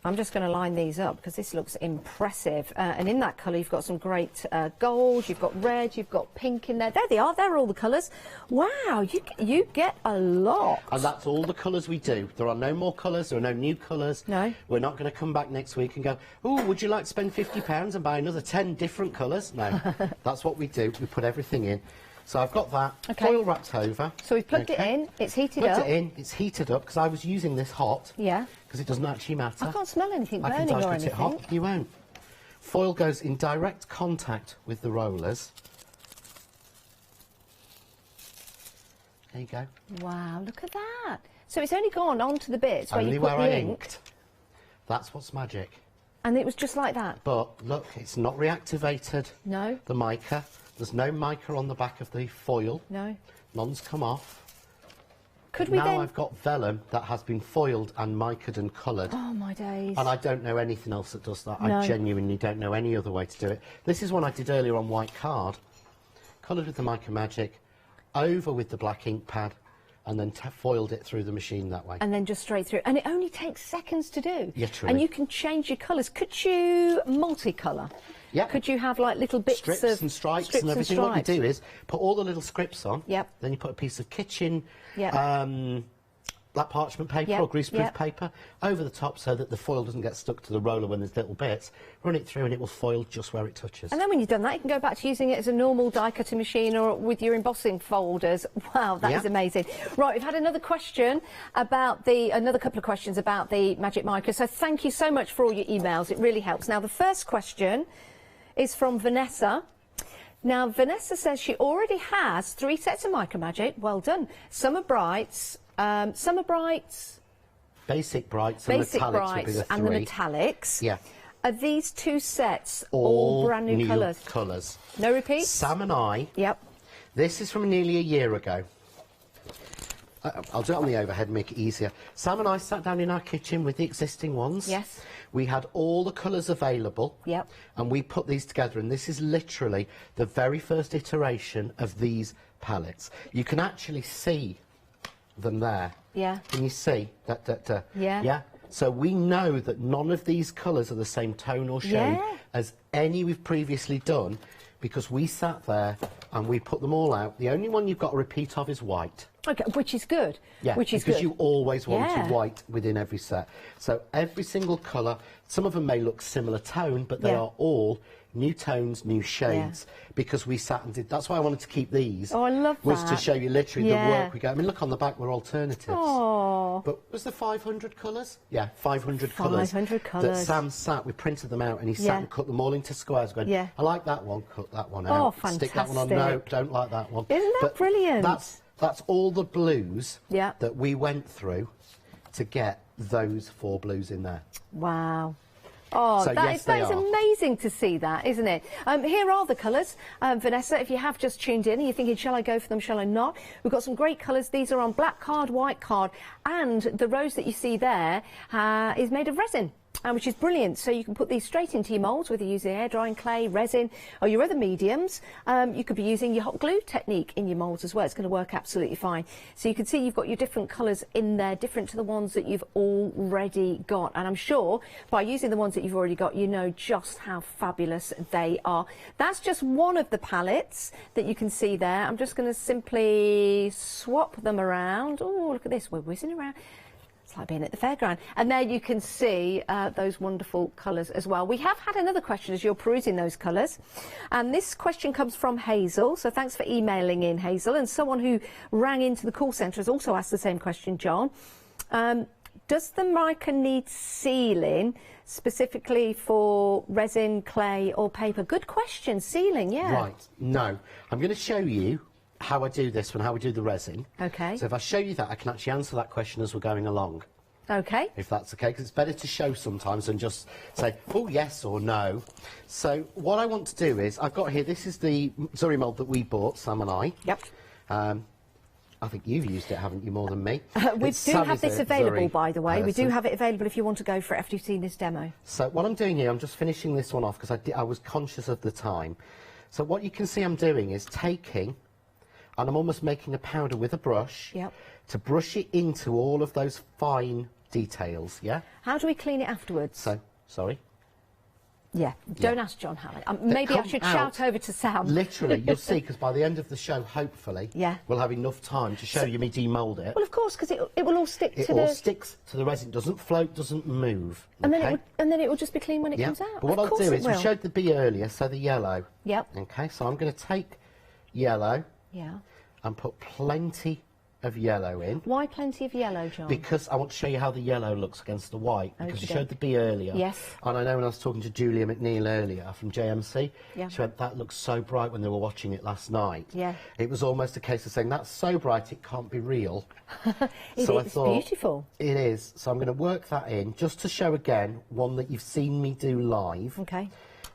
I'm just going to line these up because this looks impressive. And in that colour, you've got some great gold, you've got red, you've got pink in there. There they are. They're all the colours. Wow, you get a lot. And that's all the colours we do. There are no more colours. There are no new colours. No. We're not going to come back next week and go, oh, would you like to spend £50 and buy another 10 different colours? No. That's what we do. We put everything in. So I've got that foil wrapped over. So we've plugged it in, it's heated up. Plugged it in, it's heated up because I was using this hot. Yeah. Because it doesn't actually matter. I can't smell anything I burning can or put it hot, you won't. Foil goes in direct contact with the rollers. There you go. Wow, look at that. So it's only gone onto the bits where Only you put where the I ink. inked. That's what's magic. And it was just like that? But look, it's not reactivated. No. The mica. There's no mica on the back of the foil. No. None's come off. Could we now then... I've got vellum that has been foiled and micaed and coloured. Oh, my days. And I don't know anything else that does that. No. I genuinely don't know any other way to do it. This is one I did earlier on white card. Coloured with the Mica Magic, over with the black ink pad, and then foiled it through the machine that way. And then just straight through. And it only takes seconds to do. Literally. And you can change your colours. Could you multicolour? Yeah. Could you have like little bits strips of... and stripes and everything. What you do is put all the little scripts on. Yep. Then you put a piece of kitchen... Yep. black parchment paper or greaseproof paper over the top so that the foil doesn't get stuck to the roller when there's little bits. Run it through and it will foil just where it touches. And then when you've done that, you can go back to using it as a normal die cutting machine or with your embossing folders. Wow, that is amazing. Right, we've had another question about another couple of questions about the Magic Mica. So thank you so much for all your emails. It really helps. Now, the first question is from Vanessa. Now, Vanessa says she already has 3 sets of Mica Magic. Well done. Summer Brights, Basic Brights and Metallics would be the 3. and the Metallics. Yeah. Are these 2 sets all brand new colours? No repeats? Sam and I. Yep. This is from nearly a year ago. I'll do it on the overhead, make it easier. Sam and I sat down in our kitchen with the existing ones. Yes. We had all the colours available. Yep. And we put these together, and this is literally the very first iteration of these palettes. You can actually see them there. Yeah. Can you see that? Yeah. Yeah. So we know that none of these colours are the same tone or shade as any we've previously done, because we sat there and we put them all out. The only one you've got a repeat of is white. Okay, which is good. Yeah, which is because good. you always wanted white within every set. So every single colour, some of them may look similar tone, but they are all new tones, new shades, because we sat and did. That's why I wanted to keep these. Oh, I love that. Was to show you literally the work we got. I mean, look on the back, we're alternatives. Oh. But was there 500 colours? Yeah, 500 colours. 500 colours. That Sam sat, we printed them out, and he sat and cut them all into squares, going, I like that one, cut that one out. Oh, fantastic. Stick that one on, no, don't like that one. Isn't that brilliant? That's all the blues Yeah. that we went through to get those 4 blues in there. Wow. Oh, So, that yes, is they are. amazing to see that, isn't it? Here are the colours. Vanessa, if you have just tuned in and you're thinking, shall I go for them, shall I not? We've got some great colours. These are on black card, white card, and the rose that you see there is made of resin. Which is brilliant. So you can put these straight into your moulds, whether you're using air drying clay, resin, or your other mediums. You could be using your hot glue technique in your moulds as well. It's going to work absolutely fine. So you can see you've got your different colours in there, different to the ones that you've already got. And I'm sure by using the ones that you've already got, you know just how fabulous they are. That's just one of the palettes that you can see there. I'm just going to simply swap them around. Oh, look at this. We're whizzing around. It's like being at the fairground. And there you can see those wonderful colours as well. We have had another question as you're perusing those colours. And this question comes from Hazel. So thanks for emailing in, Hazel. And someone who rang into the call centre has also asked the same question, John. Does the mica need sealing specifically for resin, clay or paper? Good question. Sealing, yeah. Right. No. I'm going to show you how I do this one, how we do the resin. Okay. So if I show you that, I can actually answer that question as we're going along. Okay. If that's okay, because it's better to show sometimes than just say, oh, yes or no. So what I want to do is, I've got here, this is the Zuri mould that we bought, Sam and I. Yep. I think you've used it, haven't you, more than me? We do have this available, by the way. person. We do have it available if you want to go for it after you've seen this demo. So what I'm doing here, I'm just finishing this one off because I was conscious of the time. So what you can see I'm doing is taking, and I'm almost making a powder with a brush to brush it into all of those fine details, yeah? How do we clean it afterwards? So, sorry? Yeah, don't ask John how. Maybe I should shout over to Sam. Literally, you'll see, because by the end of the show, hopefully, we'll have enough time to show you me demould it. Well, of course, because it will all stick to the... It all sticks to the resin, doesn't float, doesn't move. And, okay? then it will just be clean when it comes out. But what I'll do is, we showed the bee earlier, so the yellow. Yep. Okay, so I'm going to take yellow and put plenty of yellow in. Why plenty of yellow, John? Because I want to show you how the yellow looks against the white. Because you showed the bee earlier. Yes. And I know when I was talking to Julia McNeil earlier from JMC, Yeah. she went, that looks so bright when they were watching it last night. Yeah. It was almost a case of saying, that's so bright it can't be real. It's beautiful. It is. So I'm going to work that in, just to show again, one that you've seen me do live. Okay.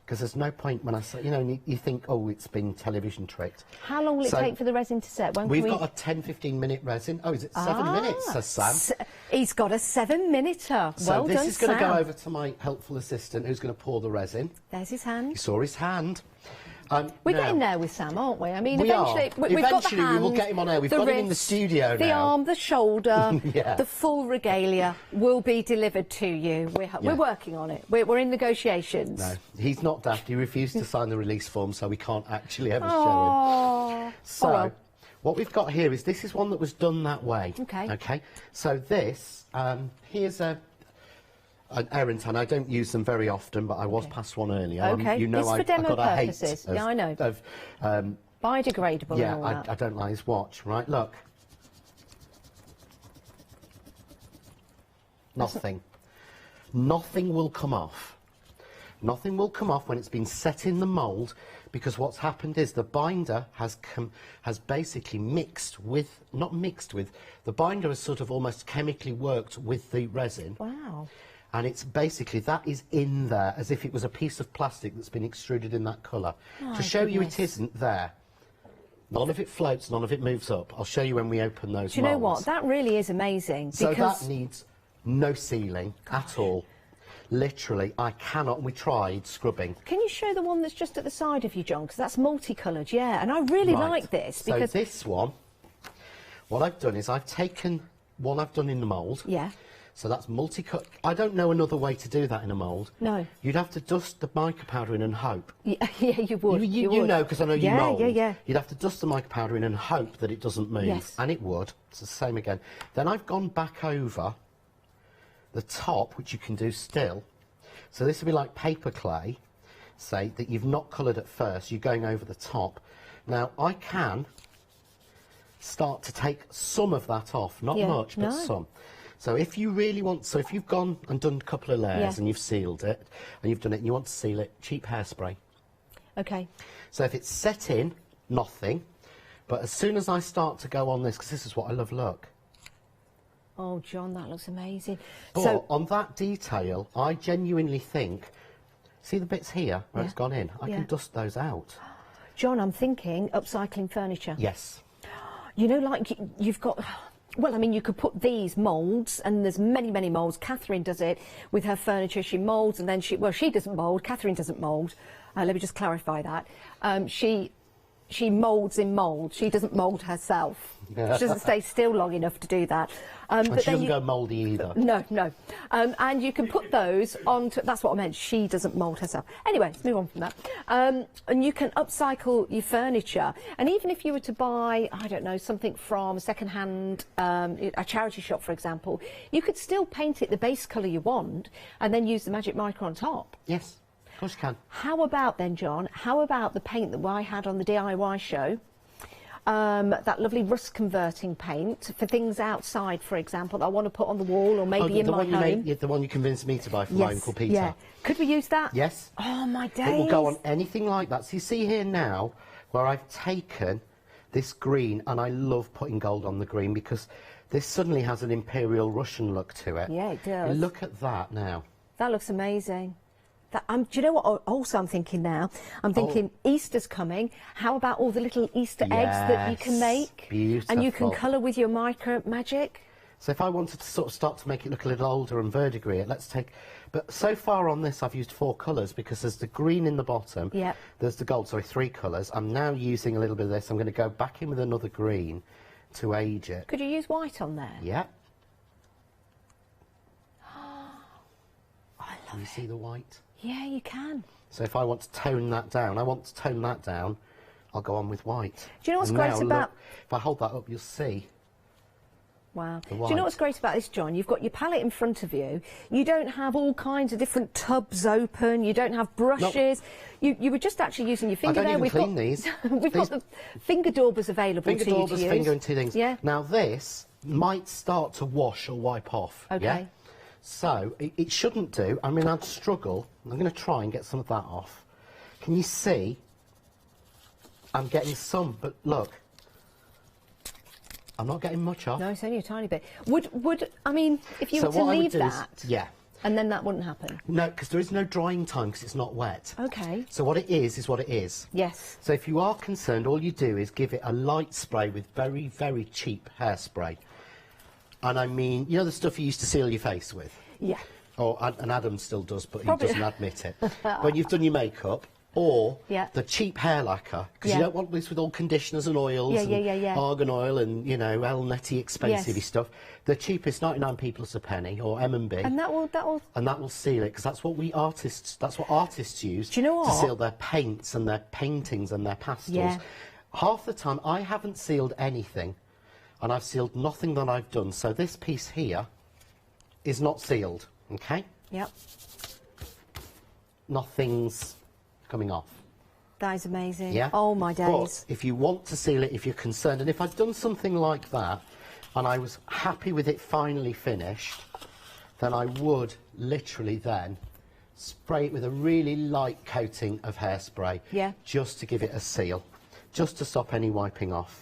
Because there's no point when I say, you know, you think, oh, it's been television tricked. How long will it take for the resin to set? When we've got a 10-15 minute resin. Oh, is it 7 minutes, says Sam? He's got a 7-minuter. So well this done, is going to Sam. go over to my helpful assistant who's going to pour the resin. There's his hand. You saw his hand. We're now, getting there with Sam, aren't we? I mean, we eventually, are. we've got the hand, we will get him on air. We've got him in the studio the now. arm, the shoulder, Yeah. the full regalia will be delivered to you. We're working on it. We're in negotiations. No, he's not daft. He refused to sign the release form, so we can't actually ever show him. So, what we've got here is, this is one that was done that way. Okay. Okay. So this, here's an errant, and I don't use them very often, but I was past one earlier. Okay. You know, it's for I've demo got a hate purposes. of, Yeah, I know. Biodegradable yeah, and all that. I don't like his watch. Right, look. Nothing. Nothing will come off. Nothing will come off when it's been set in the mould, because what's happened is the binder has basically mixed with, not mixed with, the binder has sort of almost chemically worked with the resin. Wow. And it's basically, that is in there as if it was a piece of plastic that's been extruded in that colour. To show you it isn't there. None of it floats, none of it moves up. I'll show you when we open those Do you know moulds. what? That really is amazing. So because that needs no sealing at all. Literally, I cannot. We tried scrubbing. Can you show the one that's just at the side of you, John? Because that's multicoloured, yeah. And I really like this because So this one, what I've done is I've taken one I've done in the mould. Yeah. So that's multi-cut. I don't know another way to do that in a mould. No. You'd have to dust the mica powder in and hope. Yeah, you would. You would. know, because I know you mould. Yeah. You'd have to dust the mica powder in and hope that it doesn't move. Yes. And it would. It's the same again. Then I've gone back over the top, which you can do still. So this would be like paper clay, say, that you've not coloured at first. You're going over the top. Now, I can start to take some of that off. Not much, but some. So if you really want, so if you've gone and done a couple of layers and you've sealed it, and you've done it and you want to seal it, cheap hairspray. Okay. So if it's set in, nothing. But as soon as I start to go on this, because this is what I love, look. Oh, John, that looks amazing. But so on that detail, I genuinely think, see the bits here where it's gone in? I can dust those out. John, I'm thinking upcycling furniture. Yes. You know, like you've got... Well, I mean, you could put these moulds, and there's many, many moulds. Catherine does it with her furniture. She moulds, and then she doesn't mould. Catherine doesn't mould. Let me just clarify that. She moulds in mould. She doesn't mould herself. She doesn't stay still long enough to do that. And she doesn't go mouldy either. No. And you can put those onto... That's what I meant. She doesn't mould herself. Anyway, let's move on from that. And you can upcycle your furniture. And even if you were to buy, I don't know, something from a second-hand, a charity shop, for example, you could still paint it the base colour you want and then use the magic mica on top. Yes, of course you can. How about then, John, how about the paint that I had on the DIY show? That lovely rust converting paint for things outside, for example, that I want to put on the wall or maybe in my home. The one you convinced me to buy for my Uncle Peter. Yeah. Could we use that? Yes. Oh, my days. It will go on anything like that. So you see here now where I've taken this green, and I love putting gold on the green because this suddenly has an Imperial Russian look to it. Yeah, it does. Look at that now. That looks amazing. Do you know what also I'm thinking now? I'm thinking Easter's coming. How about all the little Easter eggs that you can make? Beautiful. And you can colour with your micro magic? So if I wanted to sort of start to make it look a little older and verdigris, let's take... But so far on this, I've used 4 colours because there's the green in the bottom. Yep. There's the gold, sorry, 3 colours. I'm now using a little bit of this. I'm going to go back in with another green to age it. Could you use white on there? Yeah. Can you see the white? Yeah, you can. So if I want to tone that down, I'll go on with white. Do you know what's And great now, about... Look, if I hold that up, you'll see. Wow. The Do white. you know what's great about this, John? You've got your palette in front of you. You don't have all kinds of different tubs open. You don't have brushes. Nope. You were just actually using your finger I don't there. even clean these. We've got the finger daubers available Finger to you to daubers, use. finger and 2 things. Yeah. Now this might start to wash or wipe off. Okay. Yeah? So it shouldn't do. I mean, I'd struggle. I'm going to try and get some of that off. Can you see? I'm getting some, but look. I'm not getting much off. No, it's only a tiny bit. I mean, if you were to leave that, yeah. and then that wouldn't happen? No, because there is no drying time because it's not wet. Okay. So what it is what it is. Yes. So if you are concerned, all you do is give it a light spray with very, very cheap hairspray. And I mean, you know the stuff you used to seal your face with? Yeah. And Adam still does, but Probably. he doesn't admit it. When you've done your makeup, or the cheap hair lacquer, because you don't want this with all conditioners and oils and argan oil and, you know, El Netty expensive stuff. The cheapest, 99p plus a penny, or M&B. And that will seal it, because that's what artists use Do you know what? to seal their paints and their paintings and their pastels. Yeah. Half the time, I haven't sealed anything, and I've sealed nothing that I've done. So this piece here is not sealed, okay? Yep. Nothing's coming off. That is amazing. Yeah? Oh, my days. But if you want to seal it, if you're concerned, and if I'd done something like that, and I was happy with it finally finished, then I would literally then spray it with a really light coating of hairspray. Yeah. Just to give it a seal, just to stop any wiping off.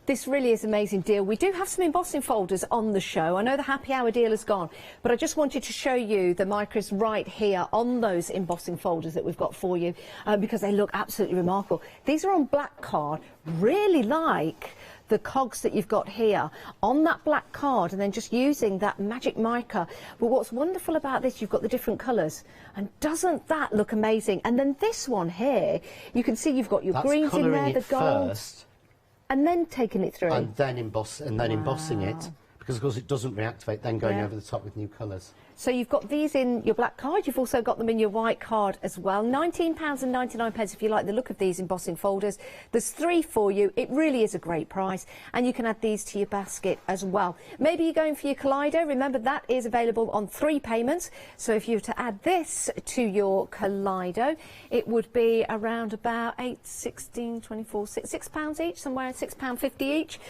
This really is an amazing deal. We do have some embossing folders on the show. I know the happy hour deal is gone, but I just wanted to show you the micros right here on those embossing folders that we've got for you because they look absolutely remarkable. These are on black card, really like the cogs that you've got here on that black card, and then just using that magic mica. But what's wonderful about this, you've got the different colours, and doesn't that look amazing? And then this one here, you can see you've got your greens in there, the golds. And then taking it through. And then embossing it, because of course it doesn't reactivate, then going over the top with new colours. So you've got these in your black card, you've also got them in your white card as well. £19.99 if you like the look of these embossing folders. There's 3 for you. It really is a great price, and you can add these to your basket as well. Maybe you're going for your Kaleido. Remember, that is available on 3 payments. So if you were to add this to your Kaleido, it would be around about 8, 16, 24, £6 each, somewhere £6.50 each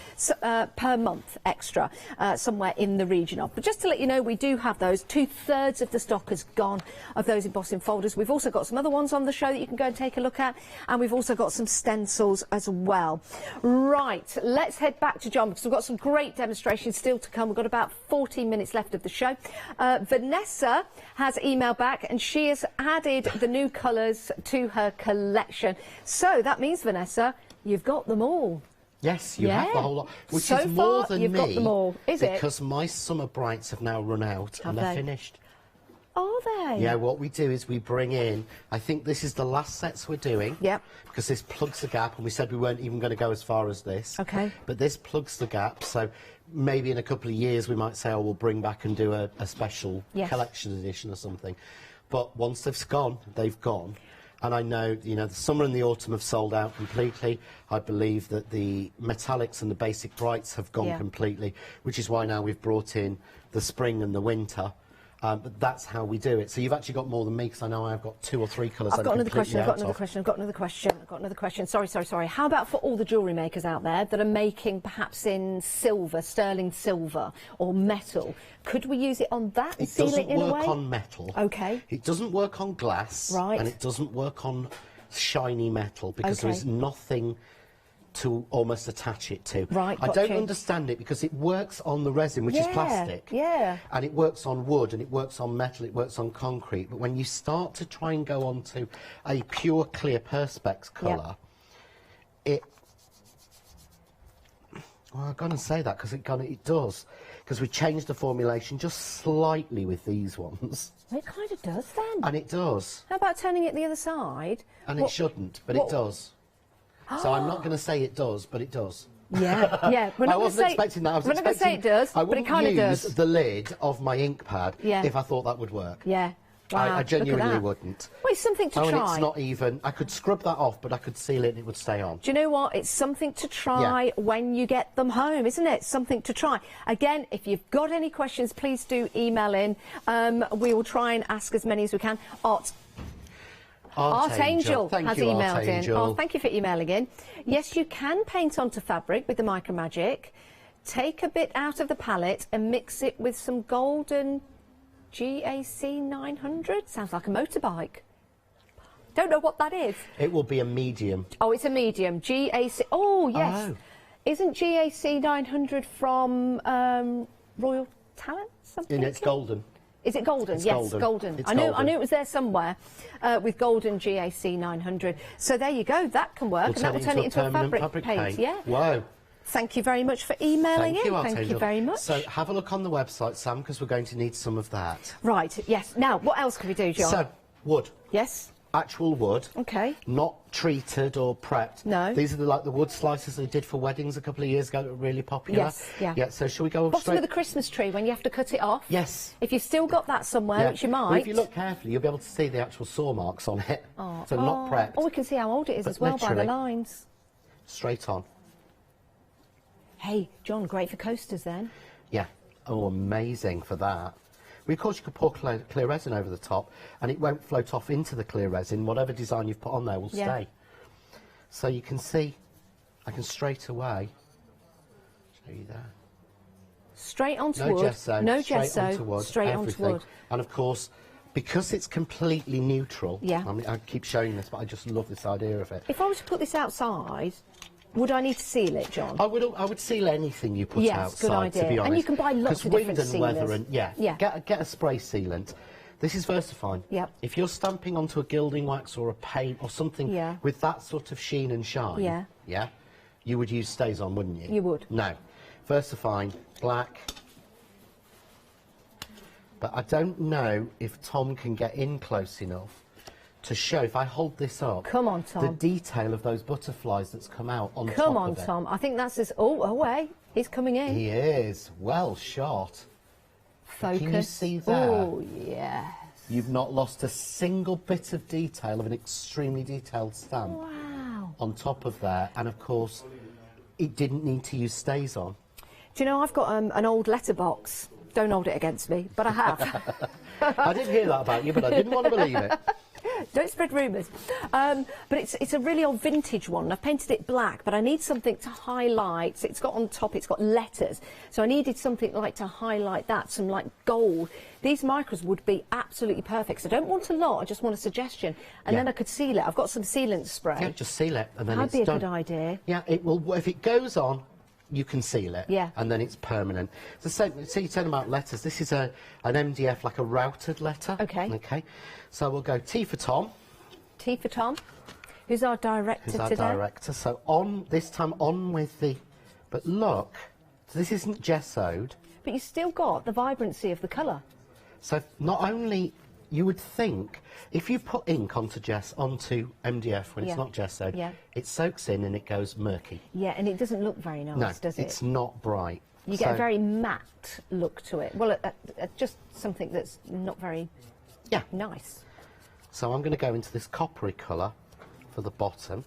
per month extra, somewhere in the region of. But just to let you know, we do have those. 2/3 of the stock has gone of those embossing folders. We've also got some other ones on the show that you can go and take a look at, and we've also got some stencils as well. Right, let's head back to John because we've got some great demonstrations still to come. We've got about 14 minutes left of the show. Vanessa has emailed back and she has added the new colours to her collection. So that means, Vanessa, you've got them all. Yes, you have the whole lot, which so is more far, than you've me, got them all. Is it? because my summer brights have now run out and they're finished. Are they? Yeah, what we do is we bring in, I think this is the last sets we're doing. Yep. Because this plugs the gap, and we said we weren't even going to go as far as this. Okay. But this plugs the gap, so maybe in a couple of years we might say, oh, we'll bring back and do a special collection edition or something. But once they've gone, they've gone. And I know, you know, the summer and the autumn have sold out completely. I believe that the metallics and the basic brights have gone completely, which is why now we've brought in the spring and the winter. But that's how we do it. So you've actually got more than me, because I know I've got 2 or 3 colours. I've got another question. I've got another question. Sorry. How about for all the jewellery makers out there that are making perhaps in silver, sterling silver or metal? Could we use it on that and seal it in a way? It doesn't work on metal. Okay. It doesn't work on glass. Right. And it doesn't work on shiny metal, because there is nothing to almost attach it to. Right, I got don't you. understand it because it works on the resin, which is plastic. Yeah. And it works on wood, and it works on metal, it works on concrete. But when you start to try and go on to a pure clear Perspex colour, it... Well, I'm going to say that because it does. Because we changed the formulation just slightly with these ones. It kind of does then. And it does. How about turning it the other side? And it shouldn't, but it does. So I'm not going to say it does, but it does. Yeah, yeah. We're not I wasn't expecting that. We're not going to say it does, I but it wouldn't kind of use does. the lid of my ink pad if I thought that would work. Yeah. Wow, I genuinely look at that. wouldn't. Well, it's something to And try. it's not even... I could scrub that off, but I could seal it and it would stay on. Do you know what? It's something to try when you get them home, isn't it? Something to try. Again, if you've got any questions, please do email in. We will try and ask as many as we can. Art Angel Thank has you, emailed Art in. Angel. Oh, thank you for emailing in. Yes, you can paint onto fabric with the Micro Magic. Take a bit out of the palette and mix it with some golden GAC 900. Sounds like a motorbike. Don't know what that is. It will be a medium. Oh, it's a medium. GAC. Oh, yes. Oh. Isn't GAC 900 from Royal Talent? Something? And it's golden. Is it golden? It's yes, golden. It's I knew golden. it was there somewhere with golden GAC 900. So there you go. That can work, and that will turn it into a fabric paint. Yeah. Wow. Thank you very much for emailing in. Thank you very much. So have a look on the website, Sam, because we're going to need some of that. Right. Yes. Now, what else can we do, John? So wood. Yes. Actual wood. Okay. Not treated or prepped. No. These are like the wood slices they did for weddings a couple of years ago that were really popular. Yes. Yeah. Yeah. So shall we go Bottom straight? of the Christmas tree when you have to cut it off. Yes. If you've still got that somewhere, Yeah. which you might. Well, if you look carefully, you'll be able to see the actual saw marks on it. Oh. So not prepped. Oh, we can see how old it is But as well by the literally. lines. Straight on. Hey, John, great for coasters then. Yeah. Oh, amazing for that. Well, of course, you could pour clear resin over the top, and it won't float off into the clear resin. Whatever design you've put on there will stay. So you can see, I can straight away show you there. Straight onto No wood. gesso. No straight gesso. onto wood. Straight everything. onto wood. And of course, because it's completely neutral. Yeah. I mean, I keep showing this, but I just love this idea of it. If I was to put this outside, would I need to seal it, John? I would seal anything you put outside. good idea. To be honest. And you can buy lots of different wind and weather sealers. and yeah. Get a spray sealant. This is VersaFine. Yep. If you're stamping onto a gilding wax or a paint or something with that sort of sheen and shine, you would use Stays On, wouldn't you? You would. No. VersaFine, black. But I don't know if Tom can get in close enough to show, if I hold this up, Come on, Tom. the detail of those butterflies that's come out on top Come of on, it. Tom. I think that's his... Oh, away. He's coming in. He is. Well shot. Focus. Can you see that? Oh, yes. You've not lost a single bit of detail of an extremely detailed stamp on top of there. And, of course, it didn't need to use Stays On. Do you know, I've got an old letterbox. Don't hold it against me, but I have. I didn't hear that about you, but I didn't want to believe it. Don't spread rumours. But it's a really old vintage one. I've painted it black, but I need something to highlight. It's got on top, it's got letters. So I needed something like to highlight that, some like gold. These micros would be absolutely perfect. So I don't want a lot, I just want a suggestion. And then I could seal it. I've got some sealant spray. Yeah, just seal it and then That'd it's be a done. good idea. Yeah, it will. If it goes on, you can seal it. Yeah. And then it's permanent. It's the same. See, you're talking about letters. This is an MDF, like a routed letter. Okay. Okay. So we'll go T for Tom. T for Tom. Who's our director Who's our today? director. So on, this time on with the... But look, this isn't gessoed. But you still got the vibrancy of the colour. So not only... You would think, if you put ink onto MDF when it's not gessoed, it soaks in and it goes murky. Yeah, and it doesn't look very nice, No, does it? it's not bright. You get a very matte look to it. Well, just something that's not very nice. So I'm going to go into this coppery colour for the bottom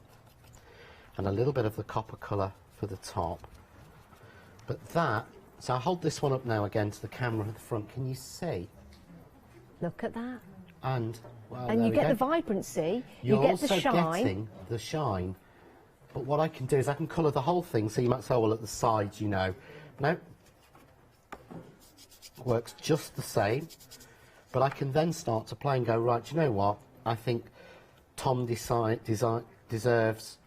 and a little bit of the copper colour for the top. But that, so I'll hold this one up now again to the camera at the front. Can you see? Look at that. And, well, and there you we get go. the vibrancy, You're you get the also shine. getting the shine. But what I can do is I can colour the whole thing, so you might say, well, at the sides, you know. No. Works just the same. But I can then start to play and go, right, do you know what? I think Tom deserves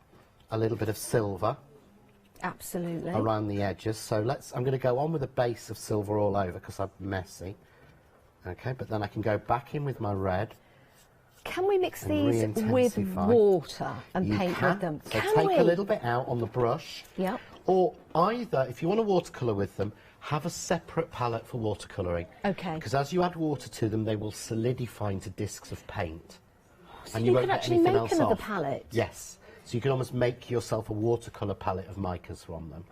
a little bit of silver. Absolutely. around the edges. So I'm going to go on with a base of silver all over because I'm messy. Okay, but then I can go back in with my red. Can we mix these with water and paint with them? So take a little bit out on the brush. Yep. Or either, if you want to watercolour with them, have a separate palette for watercolouring. Okay. Because as you add water to them, they will solidify into discs of paint. So and you won't can get actually anything make else another off. palette? Yes. So you can almost make yourself a watercolour palette of micas from them.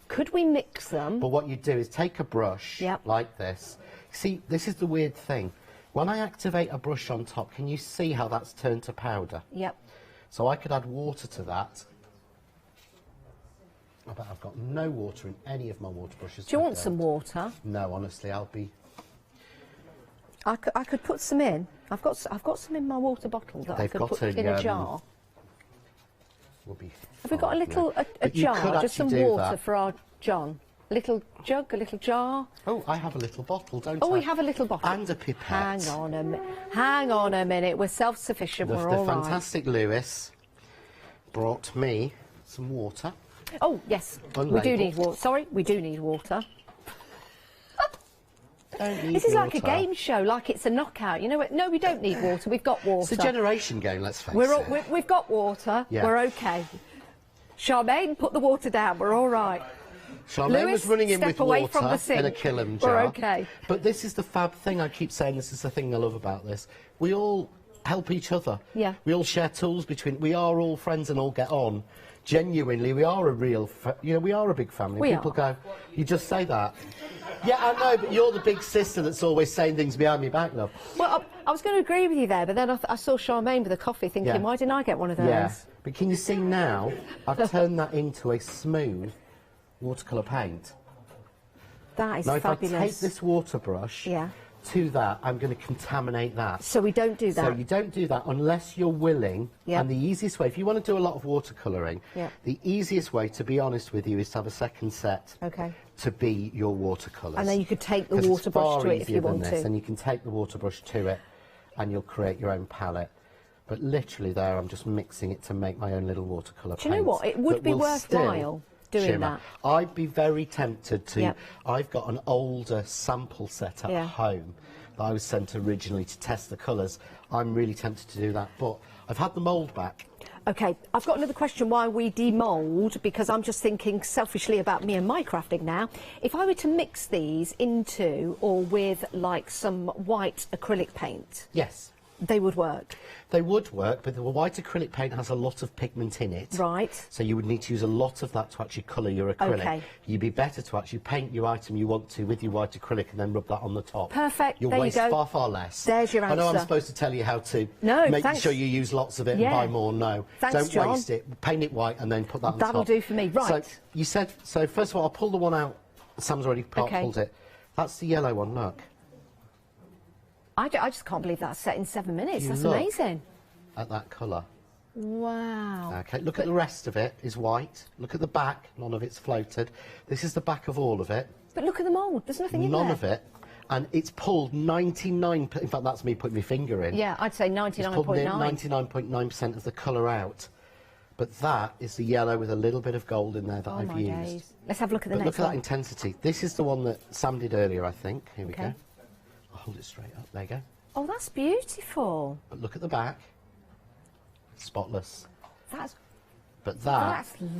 Could we mix them? But what you do is take a brush like this. See, this is the weird thing. When I activate a brush on top, can you see how that's turned to powder? Yep. So I could add water to that. I bet I've got no water in any of my water brushes. Do you want some water? No, honestly, I'll be... I could put some in. I've got some in my water bottle that I could put in a jar. Have we got a little a jar, just some water for our John? A little jug, a little jar. Oh, I have a little bottle, don't I? Oh, we have a little bottle. And a pipette. Hang on a minute. We're self-sufficient. We're all right. The fantastic Lewis brought me some water. Oh, yes. We do need water. Sorry, we do need water. This is like a game show, like it's a knockout. You know what? No, we don't need water. We've got water. It's a generation game, let's face it. We've got water. Yeah. We're okay. Charmaine, put the water down. We're all right. Charmaine was running in with away water from the sink. in a kiln jar. We're okay. But this is the fab thing. I keep saying this is the thing I love about this. We all help each other. Yeah. We all share tools between. We are all friends and all get on. Genuinely, we are a real. We are a big family. People go, you just say that. Yeah, I know, but you're the big sister that's always saying things behind my back, love. Well, I was going to agree with you there, but then I saw Charmaine with a coffee thinking, why didn't I get one of those? Yeah, but can you see now, I've turned that into a smooth watercolour paint. That is now, fabulous. Now, if I take this water brush to that, I'm going to contaminate that. So we don't do that? So you don't do that unless you're willing. And the easiest way, if you want to do a lot of watercolouring, the easiest way, to be honest with you, is to have a second set. Okay. To be your watercolours. And then you could take the water brush to it if you want to. And you can take the water brush to it and you'll create your own palette. But literally there, I'm just mixing it to make my own little watercolour paint. Do you know what? It would be worthwhile doing that. I'd be very tempted to. I've got an older sample set at home that I was sent originally to test the colours. I'm really tempted to do that, but I've had the mould back. OK, I've got another question why we demould, because I'm just thinking selfishly about me and my crafting now. If I were to mix these into or with, like, some white acrylic paint... Yes. They would work? They would work, but the white acrylic paint has a lot of pigment in it. Right. So you would need to use a lot of that to actually colour your acrylic. Okay. You'd be better to actually paint your item you want to with your white acrylic and then rub that on the top. Perfect. You'll waste far, far less. There's your answer. I know I'm supposed to tell you how to make sure you use lots of it and buy more. No. Thanks, don't John. waste it. Paint it white and then put that on top. That'll do for me. Right. So you said, so first of all, I'll pull the one out. Sam's already pulled it. That's the yellow one, look. I just can't believe that's set in 7 minutes. That's amazing. At that colour. Wow. OK, look at the rest of it is white. Look at the back. None of it's floated. This is the back of all of it. But look at the mould. There's nothing in there. None of it. And it's pulled 99... In fact, that's me putting my finger in. Yeah, I'd say 99.9. 99.9% of the colour out. But that is the yellow with a little bit of gold in there that I've used. Days. Let's have a look at the next one. Look at one. that intensity. This is the one that Sam did earlier, I think. Here we go. I'll hold it straight up. There you go. Oh, that's beautiful. But look at the back. Spotless. That's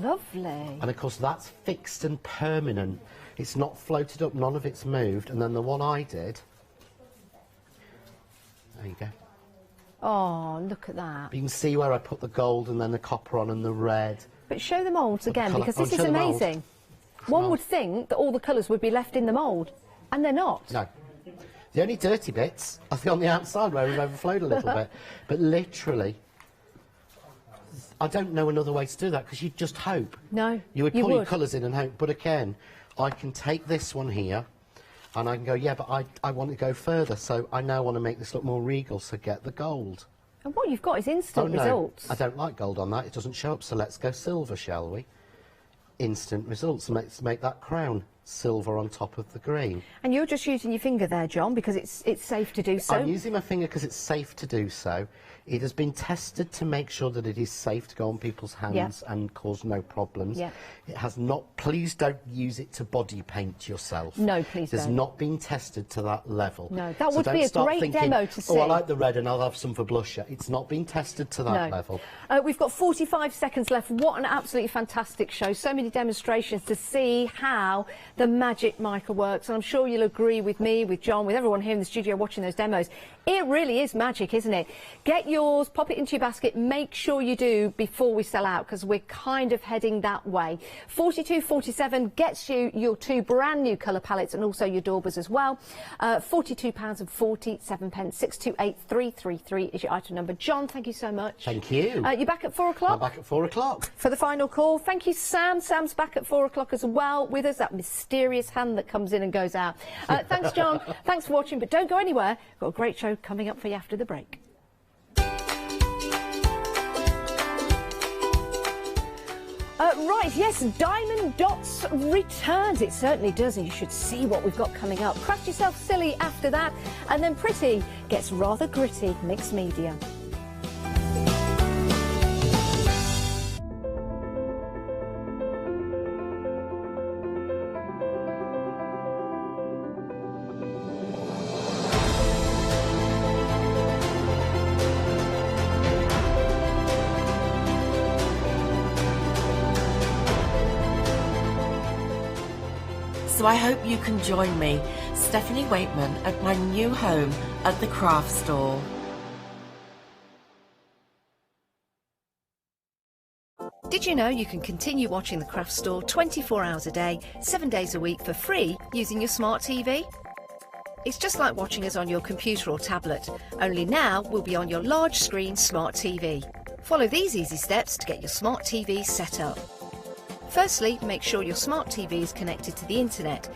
lovely. And of course that's fixed and permanent. It's not floated up, none of it's moved. And then the one I did, there you go. Oh, look at that. But you can see where I put the gold and then the copper on and the red. But show the moulds again, because this is amazing. One would think that all the colours would be left in the mould, and they're not. No. The only dirty bits are on the outside where we've overflowed a little bit. But literally, I don't know another way to do that, because you'd just hope. No, you would pull your colours in and hope. But again, I can take this one here and I can go, yeah, but I want to go further, so I now want to make this look more regal, so get the gold. And what you've got is instant results. I don't like gold on that. It doesn't show up, so let's go silver, shall we? Instant results. Let's make that crown. silver on top of the green. And you're just using your finger there, John, because it's safe to do so? I'm using my finger because it's safe to do so. It has been tested to make sure that it is safe to go on people's hands and cause no problems. Yeah. It has not... Please don't use it to body paint yourself. No, please don't. It's don't. not been tested to that level. No, that so would be a great thinking, demo to see. Oh, I like the red and I'll have some for blusher. It's not been tested to that level. We've got 45 seconds left. What an absolutely fantastic show. So many demonstrations to see how the magic mica works. And I'm sure you'll agree with me, with John, with everyone here in the studio watching those demos. It really is magic, isn't it? Get yours, pop it into your basket. Make sure you do before we sell out, because we're kind of heading that way. 42.47 gets you your 2 brand new colour palettes and also your daubers as well. £42.47. 628333 is your item number. John, thank you so much. Thank you. You're back at 4 o'clock? I'm back at 4 o'clock. For the final call. Thank you, Sam. Sam's back at 4 o'clock as well with us. That mysterious hand that comes in and goes out. Thanks, John. Thanks for watching, but don't go anywhere. Got a great show coming up for you after the break. Right, yes, Diamond Dots returns. It certainly does, and you should see what we've got coming up. Craft Yourself Silly after that, and then Pretty gets rather gritty, mixed media. So I hope you can join me, Stephanie Waitman, at my new home at the craft store. Did you know you can continue watching the craft store 24 hours a day, 7 days a week for free using your smart TV? It's just like watching us on your computer or tablet, only now we'll be on your large screen smart TV. Follow these easy steps to get your smart TV set up. Firstly, make sure your smart TV is connected to the internet,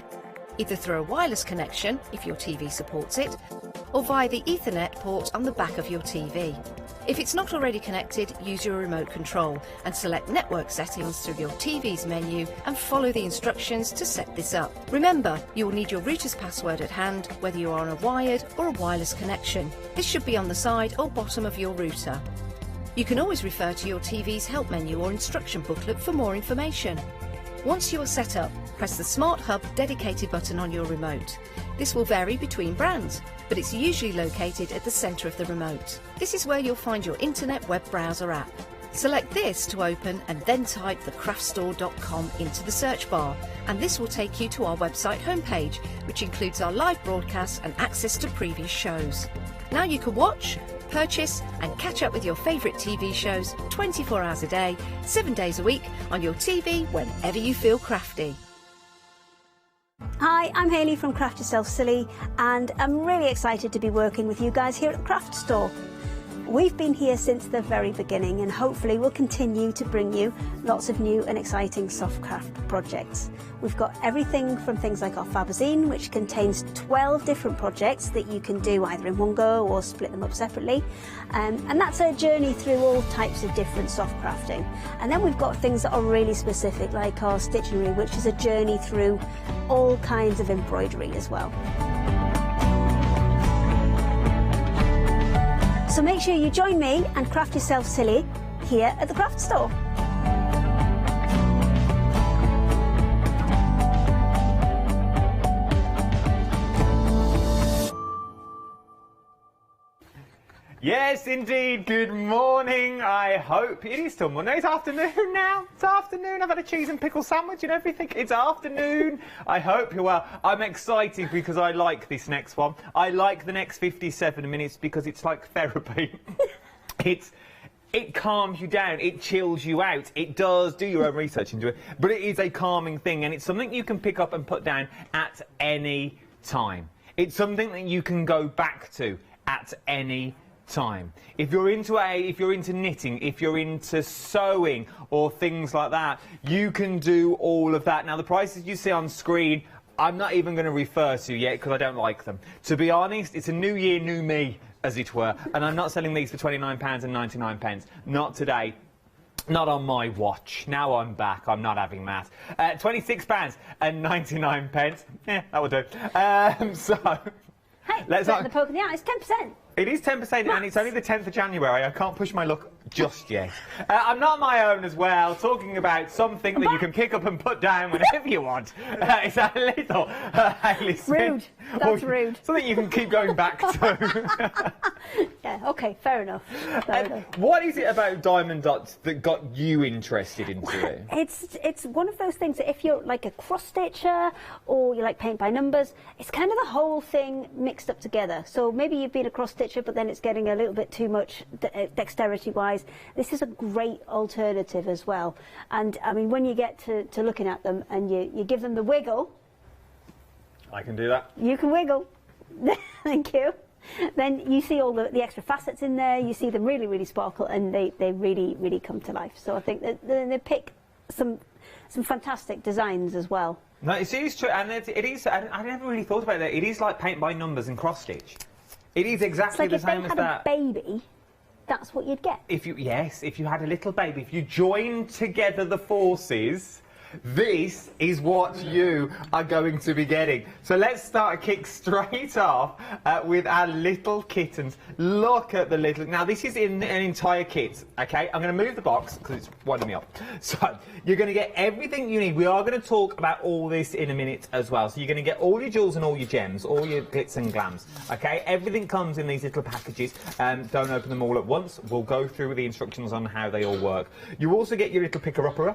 either through a wireless connection, if your TV supports it, or via the Ethernet port on the back of your TV. If it's not already connected, use your remote control and select network settings through your TV's menu and follow the instructions to set this up. Remember, you will need your router's password at hand, whether you are on a wired or a wireless connection. This should be on the side or bottom of your router. You can always refer to your TV's help menu or instruction booklet for more information. Once you are set up, press the Smart Hub dedicated button on your remote. This will vary between brands, but it's usually located at the centre of the remote. This is where you'll find your internet web browser app. Select this to open and then type thecraftstore.com into the search bar, and this will take you to our website homepage, which includes our live broadcasts and access to previous shows. Now you can watch, purchase and catch up with your favourite TV shows 24 hours a day, 7 days a week on your TV whenever you feel crafty. Hi, I'm Hayley from Craft Yourself Silly, and I'm really excited to be working with you guys here at the Craft Store. We've been here since the very beginning, and hopefully we'll continue to bring you lots of new and exciting soft craft projects. We've got everything from things like our Fabazine, which contains 12 different projects that you can do either in one go or split them up separately. And that's a journey through all types of different soft crafting. And then we've got things that are really specific, like our Stitchery, which is a journey through all kinds of embroidery as well. So make sure you join me and craft yourself silly here at the Craft Store. Yes, indeed. Good morning. I hope it is still Monday. It's afternoon now. It's afternoon. I've had a cheese and pickle sandwich and everything. It's afternoon. I hope you're well. I'm excited because I like this next one. I like the next 57 minutes because it's like therapy. It calms you down, it chills you out, it does do your own research into it, but it is a calming thing, and it's something you can pick up and put down at any time. It's something that you can go back to at any time. If you're into knitting, if you're into sewing or things like that, you can do all of that. Now the prices you see on screen, I'm not even going to refer to yet because I don't like them. To be honest, it's a new year, new me, as it were, and I'm not selling these for £29.99. Not today. Not on my watch. Now I'm back. I'm not having that. £26.99. Yeah, that will do. Hey, let's not... the poke in the eye. It's 10%. It is 10%, and it's only the 10th of January. I can't push my luck just yet. I'm not my own as well, talking about something that you can pick up and put down whenever you want. It's a little Hayley Smith. Rude. That's rude. Something you can keep going back to. Yeah, OK, fair enough. Fair enough. What is it about diamond dots that got you interested into it? It's one of those things that if you're like a cross-stitcher or you like paint by numbers, it's kind of the whole thing mixed up together. So maybe you've been a cross-stitcher, but then it's getting a little bit too much dexterity-wise. This is a great alternative as well. And, I mean, when you get to looking at them and you give them the wiggle... I can do that. You can wiggle. Thank you. Then you see all the extra facets in there, you see them really, really sparkle, and they really, really come to life. So I think that they pick some fantastic designs as well. No, it is true, and it is, I never really thought about that. It is like paint by numbers and cross-stitch. It is exactly the same as that. If they had a baby, that's what you'd get. If you had a little baby, if you joined together the forces, this is what you are going to be getting. So let's start a kick straight off with our little kittens. Look at the little... Now, this is in an entire kit, OK? I'm going to move the box because it's winding me up. So you're going to get everything you need. We are going to talk about all this in a minute as well. So you're going to get all your jewels and all your gems, all your glitz and glams, OK? Everything comes in these little packages. Don't open them all at once. We'll go through the instructions on how they all work. You also get your little picker-upper.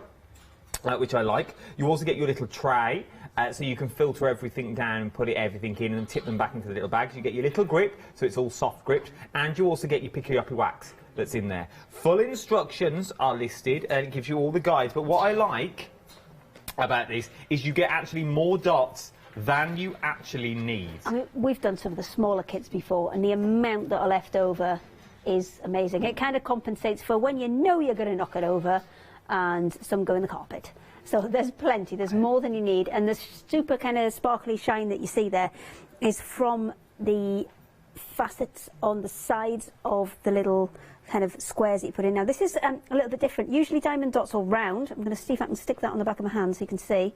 Which I like. You also get your little tray, so you can filter everything down and put everything in and tip them back into the little bags. You get your little grip, so it's all soft gripped, and you also get your picky-uppy wax that's in there. Full instructions are listed, and it gives you all the guides, but what I like about this is you get actually more dots than you actually need. I mean, we've done some of the smaller kits before, and the amount that are left over is amazing. It kind of compensates for when you know you're going to knock it over, and some go in the carpet. So there's plenty, there's more than you need, and the super kind of sparkly shine that you see there is from the facets on the sides of the little kind of squares that you put in. Now this is a little bit different. Usually diamond dots are round. I'm going to see if I can stick that on the back of my hand so you can see.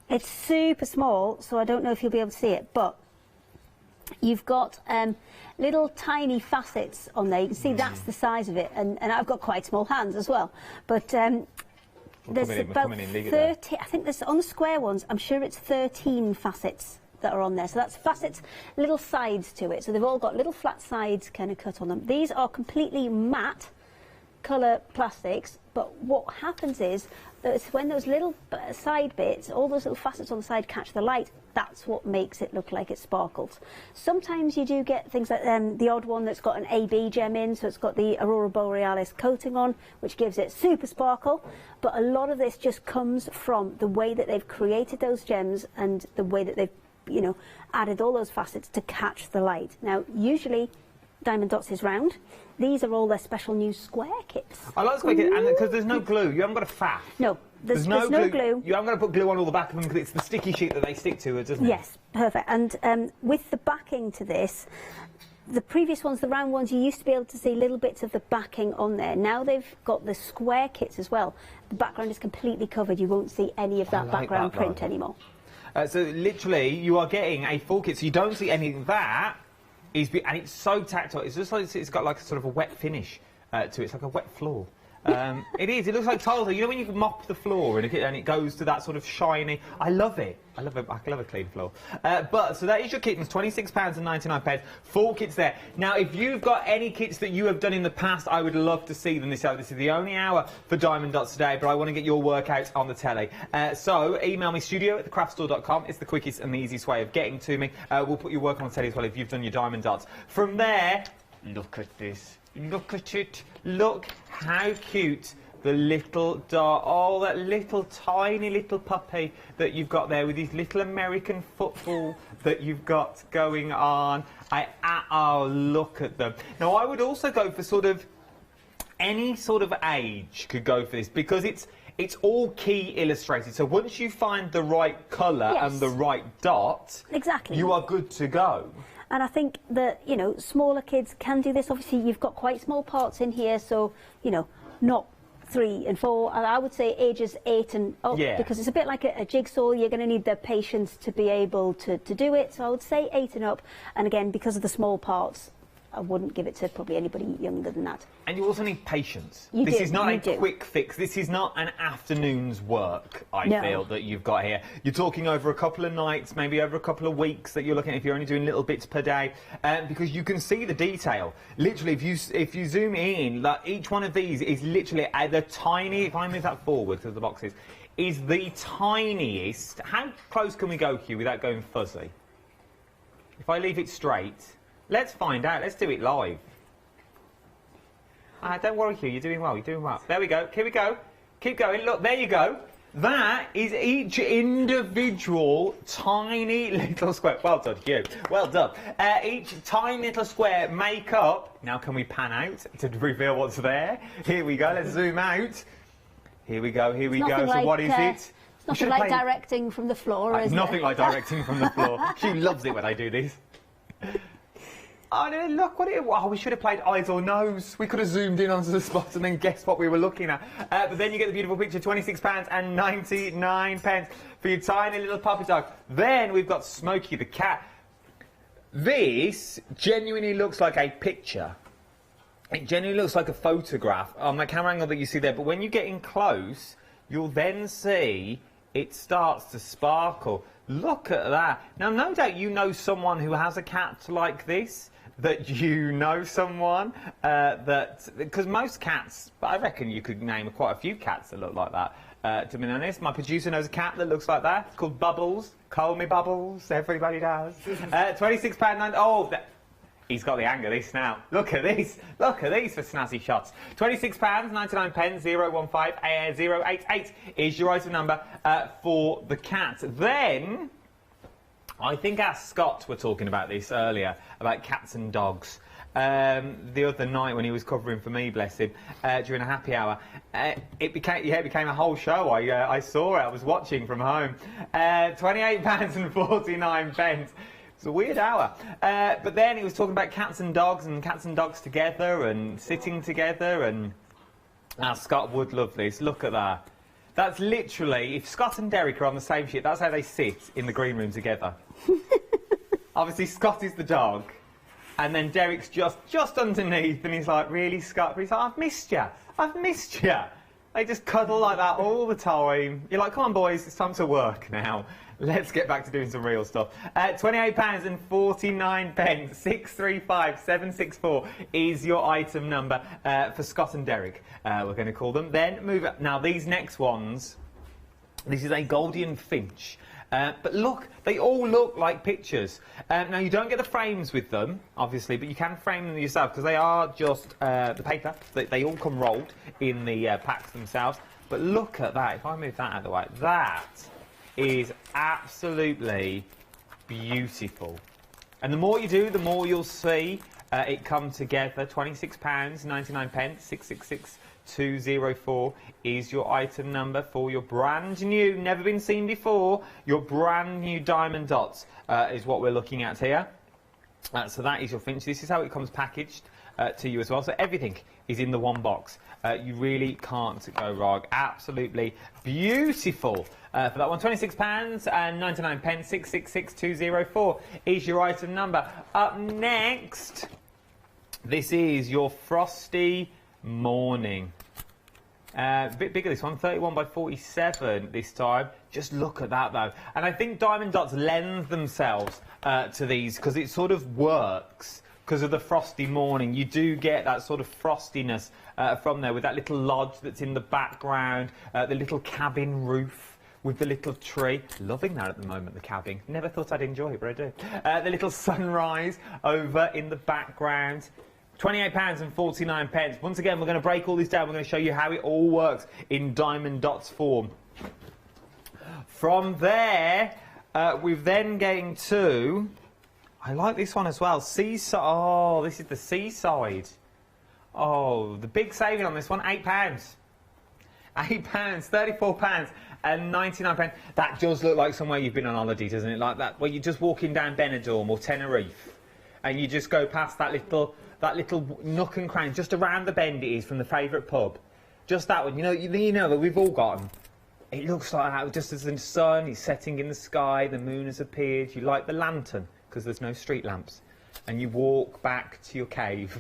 It's super small, so I don't know if you'll be able to see it, but you've got little tiny facets on there. You can see that's the size of it, and I've got quite small hands as well. But there's about 30, I think there's on the square ones, I'm sure it's 13 facets that are on there. So that's facets, little sides to it. So they've all got little flat sides kind of cut on them. These are completely matte colour plastics, but what happens is that when those little side bits, all those little facets on the side catch the light, that's what makes it look like it sparkles. Sometimes you do get things like the odd one that's got an AB gem in, so it's got the Aurora Borealis coating on, which gives it super sparkle, but a lot of this just comes from the way that they've created those gems and the way that they've, you know, added all those facets to catch the light. Now, usually diamond dots is round. These are all their special new square kits. I like square kits, and because there's no glue, you haven't got a faff. No, there's no glue. You haven't got to put glue on all the back of them because it's the sticky sheet that they stick to, doesn't it? Yes, perfect. And with the backing to this, the previous ones, the round ones, you used to be able to see little bits of the backing on there. Now they've got the square kits as well. The background is completely covered. You won't see any of that background print anymore. So literally, you are getting a full kit, so you don't see any of that. And it's so tactile. It's just like it's got like a sort of a wet finish to it. It's like a wet floor. It is. It looks like tiles. You know when you mop the floor and it goes to that sort of shiny. I love it. I love a clean floor. But so that is your kit. It's £26.99. 4 kits there. Now, if you've got any kits that you have done in the past, I would love to see them this hour. This is the only hour for Diamond Dots today, but I want to get your work out on the telly. So email me studio@thecraftstore.com. It's the quickest and the easiest way of getting to me. We'll put your work on the telly as well if you've done your Diamond Dots. From there, look at this. Look at it. Look how cute the little dot. Oh, that little tiny little puppy that you've got there with his little American football that you've got going on. Oh, look at them. Now, I would also go for sort of any sort of age could go for this because it's all key illustrated. So once you find the right colour and the right dot, you are good to go. And I think that, you know, smaller kids can do this. Obviously, you've got quite small parts in here, so, you know, not 3 and 4, and I would say ages 8 and up, because it's a bit like a jigsaw. You're going to need the patience to be able to do it. So I would say 8 and up, and again, because of the small parts, I wouldn't give it to probably anybody younger than that. And you also need patience. You this do, is not you a do. quick fix. This is not an afternoon's work, I No. feel, that you've got here. You're talking over a couple of nights, maybe over a couple of weeks that you're looking at if you're only doing little bits per day, because you can see the detail. Literally, if you zoom in, like each one of these is literally the tiny, if I move that forward to the boxes, is the tiniest. How close can we go, Hugh, without going fuzzy? If I leave it straight, let's find out. Let's do it live. Don't worry, Hugh. You're doing well. You're doing well. There we go. Here we go. Keep going. Look, there you go. That is each individual tiny little square. Well done, Hugh. Well done. Each tiny little square make up. Now, can we pan out to reveal what's there? Here we go. Let's zoom out. Here we go. Here we go. So what is it? It's nothing like directing from the floor, is it? Nothing like directing from the floor. She loves it when I do this. Oh, no, look what it... Oh, we should have played eyes or nose. We could have zoomed in onto the spot and then guessed what we were looking at. But then you get the beautiful picture, £26.99 for your tiny little puppy dog. Then we've got Smokey the cat. This genuinely looks like a picture. It genuinely looks like a photograph on the camera angle that you see there. But when you get in close, you'll then see it starts to sparkle. Look at that. Now, no doubt you know someone who has a cat like this. That you know someone because most cats, but I reckon you could name quite a few cats that look like that. To be honest, my producer knows a cat that looks like that. It's called Bubbles. Call me Bubbles. Everybody does. £26.99. Oh, he's got the hang of this now. Look at this. Look at these for snazzy shots. £26.99. 015 is your item number for the cat. Then. I think our Scott were talking about this earlier, about cats and dogs. The other night when he was covering for me, bless him, during a happy hour. It became a whole show. I saw it, I was watching from home. £28.49. It's a weird hour. But then he was talking about cats and dogs together and sitting together, and our Scott would love this. Look at that. That's literally, if Scott and Derek are on the same ship, that's how they sit in the green room together. Obviously, Scott is the dog, and then Derek's just underneath, and he's like, really, Scott? But he's like, I've missed you. I've missed you. They just cuddle like that all the time. You're like, come on, boys, it's time to work now. Let's get back to doing some real stuff. £28.49. 635 764 is your item number for Scott and Derek. We're going to call them. Then move up. Now, these next ones, this is a Goldian Finch. But look, they all look like pictures. Now, you don't get the frames with them, obviously, but you can frame them yourself because they are just the paper. They all come rolled in the packs themselves. But look at that. If I move that out of the way, that is absolutely beautiful. And the more you do, the more you'll see it come together. £26.99. 666 204 is your item number for your brand new, never been seen before, your brand new diamond dots is what we're looking at here. So that is your Finch. This is how it comes packaged to you as well. So everything is in the one box. You really can't go wrong. Absolutely beautiful. For that one, £26.99. 666 204 is your item number. Up next, this is your Frosty Morning. A bit bigger this one, 31 by 47 this time. Just look at that though. And I think diamond dots lend themselves to these because it sort of works because of the Frosty Morning. You do get that sort of frostiness from there with that little lodge that's in the background, the little cabin roof with the little tree. Loving that at the moment, the cabin. Never thought I'd enjoy it, but I do. The little sunrise over in the background. £28.49. Once again, we're going to break all this down. We're going to show you how it all works in diamond dots form. From there, we're then getting to... I like this one as well. Seaside. Oh, this is the seaside. Oh, the big saving on this one, £8. £8, £34.99. That does look like somewhere you've been on holiday, doesn't it? Like that, where you're just walking down Benidorm or Tenerife, and you just go past that little nook and cranny, just around the bend it is from the favourite pub, Just that one. You know that we've all got them. It looks like that just as the sun is setting in the sky, the moon has appeared. You light the lantern because there's no street lamps, and you walk back to your cave.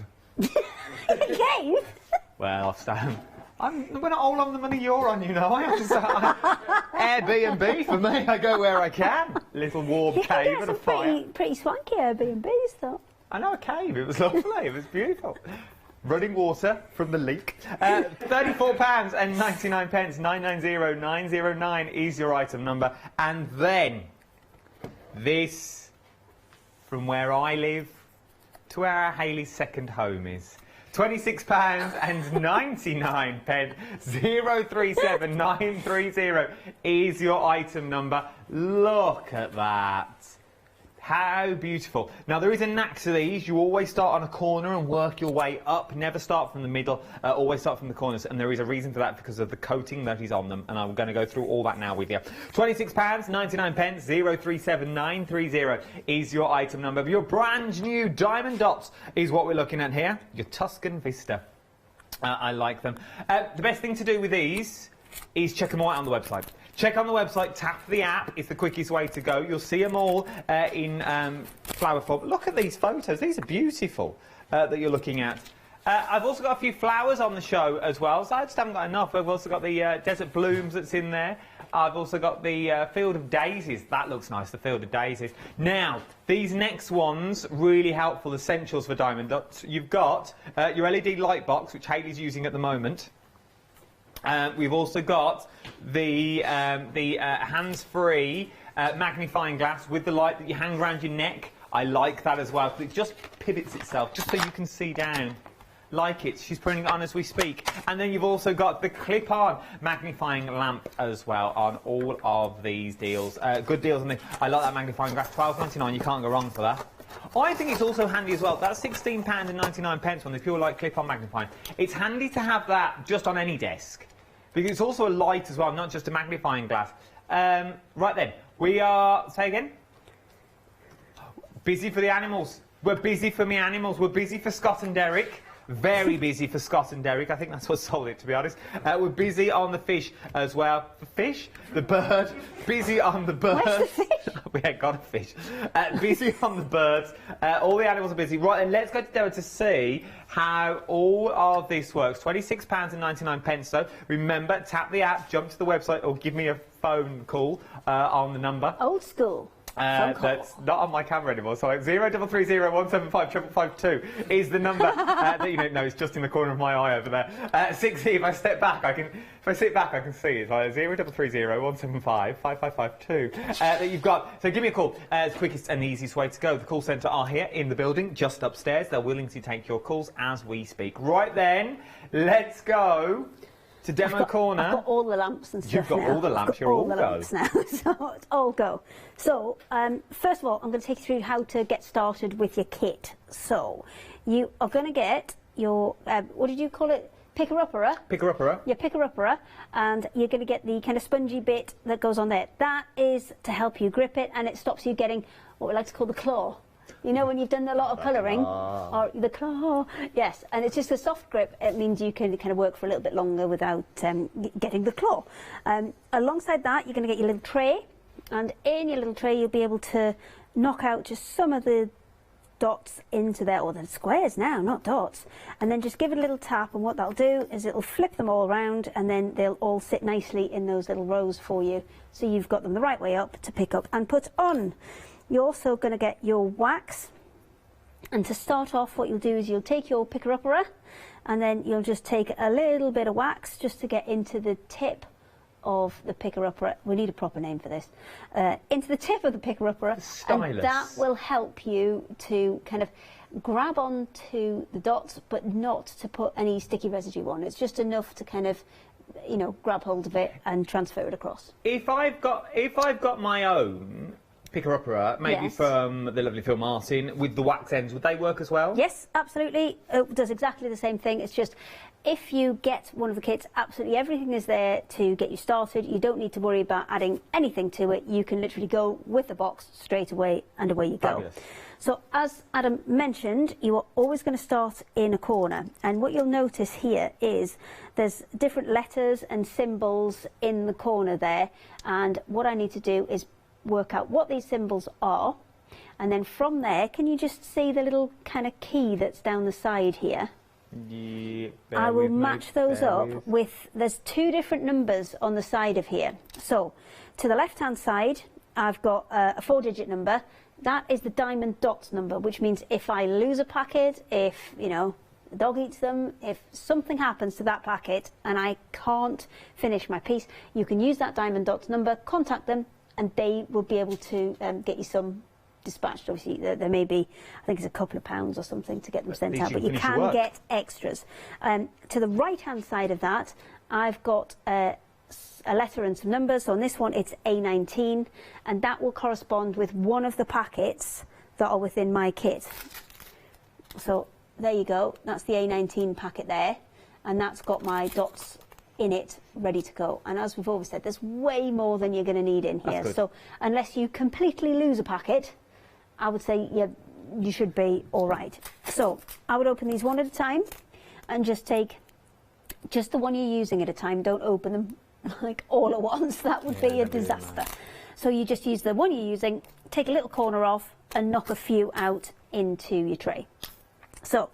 Cave? Well, Stan, we're not all on the money you're on, I have to say. Airbnb for me. I go where I can. Little warm cave and a fire. Pretty swanky Airbnbs, though. I know a cave. It was lovely. It was beautiful. Running water from the leak. £34.99, 990909 is your item number. And then this, from where I live to where Hayley's second home is. £26.99, 037930 is your item number. Look at that. How beautiful. Now, there is a knack to these. You always start on a corner and work your way up. Never start from the middle. Always start from the corners. And there is a reason for that because of the coating that is on them. And I'm going to go through all that now with you. £26.99, 037930 is your item number. Your brand new diamond dots is what we're looking at here. Your Tuscan Vista. I like them. The best thing to do with these is check them out on the website. Check on the website, tap the app, it's the quickest way to go. You'll see them all in flower form. Look at these photos, these are beautiful that you're looking at. I've also got a few flowers on the show as well, so I just haven't got enough. I've also got the desert blooms that's in there. I've also got the field of daisies. That looks nice, the field of daisies. Now, these next ones, really helpful essentials for diamond dots. You've got your LED light box, which Hayley's using at the moment. We've also got the hands-free magnifying glass with the light that you hang around your neck. I like that as well, because it just pivots itself, just so you can see down. Like it. She's putting it on as we speak. And then you've also got the clip-on magnifying lamp as well on all of these deals. Good deals on the. I like that magnifying glass. £12.99. You can't go wrong for that. I think it's also handy as well. That's £16.99 on the pure light clip-on magnifying. It's handy to have that just on any desk, because it's also a light as well, not just a magnifying glass. Right then, we are, say again? Busy for the animals. We're busy for me animals. We're busy for Scott and Derek. Very busy for Scott and Derek. I think that's what sold it, to be honest. We're busy on the fish as well. The fish? The bird. Busy on the birds. Where's the fish? We ain't got a fish. Busy on the birds. All the animals are busy. Right, then let's go to Derek to see how all of this works. £26.99 though. Remember, tap the app, jump to the website, or give me a phone call on the number. Old school. That's not on my camera anymore, so 0330 175 552 is the number that you don't know. It's just in the corner of my eye over there. 60. If I step back, I can. If I sit back, I can see it's like 0330 175 5552 that you've got. So give me a call. It's the quickest and the easiest way to go. The call centre are here in the building, just upstairs. They're willing to take your calls as we speak. Right then, let's go to demo corner. I've got all the lamps and stuff. You've got all the lamps. You're all the lamps now, so it's all go. So first of all, I'm going to take you through how to get started with your kit. So you are going to get your what did you call it? Picker-upper. Picker-upper. Your picker-upper, and you're going to get the kind of spongy bit that goes on there. That is to help you grip it, and it stops you getting what we like to call the claw. You know, when you've done a lot of colouring, or the claw, yes, and it's just a soft grip. It means you can kind of work for a little bit longer without getting the claw. Alongside that, you're going to get your little tray, and in your little tray, you'll be able to knock out just some of the dots into there, or the squares now, not dots, and then just give it a little tap, and what that'll do is it'll flip them all around, and then they'll all sit nicely in those little rows for you, so you've got them the right way up to pick up and put on. You're also going to get your wax, and to start off, what you'll do is you'll take your picker-upper, and then you'll just take a little bit of wax just to get into the tip of the picker-upper. We need a proper name for this. Into the tip of the picker-upper, and that will help you to kind of grab onto the dots, but not to put any sticky residue on. It's just enough to kind of, you know, grab hold of it and transfer it across. If I've got my own picker-upper, maybe from the lovely Phil Martin, with the wax ends, would they work as well? Yes, absolutely. It does exactly the same thing. It's just, if you get one of the kits, absolutely everything is there to get you started. You don't need to worry about adding anything to it. You can literally go with the box straight away, and away you go. Fabulous. So as Adam mentioned, you are always going to start in a corner, and what you'll notice here is there's different letters and symbols in the corner there, and what I need to do is work out what these symbols are, and then from there, can you just see the little kind of key that's down the side here? Yeah, I will match those up with, there's two different numbers on the side of here. So to the left hand side I've got a 4-digit number. That is the diamond dots number, which means if I lose a packet, if, you know, the dog eats them, if something happens to that packet and I can't finish my piece, you can use that diamond dots number, contact them, and they will be able to get you some dispatched. Obviously, there may be, I think it's a couple of pounds or something to get them sent out, but you can get extras. To the right-hand side of that, I've got a letter and some numbers. So on this one it's A19, and that will correspond with one of the packets that are within my kit. So there you go, that's the A19 packet there, and that's got my dots in it ready to go. And as we've always said, there's way more than you're going to need in here, so unless you completely lose a packet, I would say you should be all right. So I would open these one at a time and just take just the one you're using at a time. Don't open them like all at once, that would be a disaster. So you just use the one you're using, take a little corner off and knock a few out into your tray. So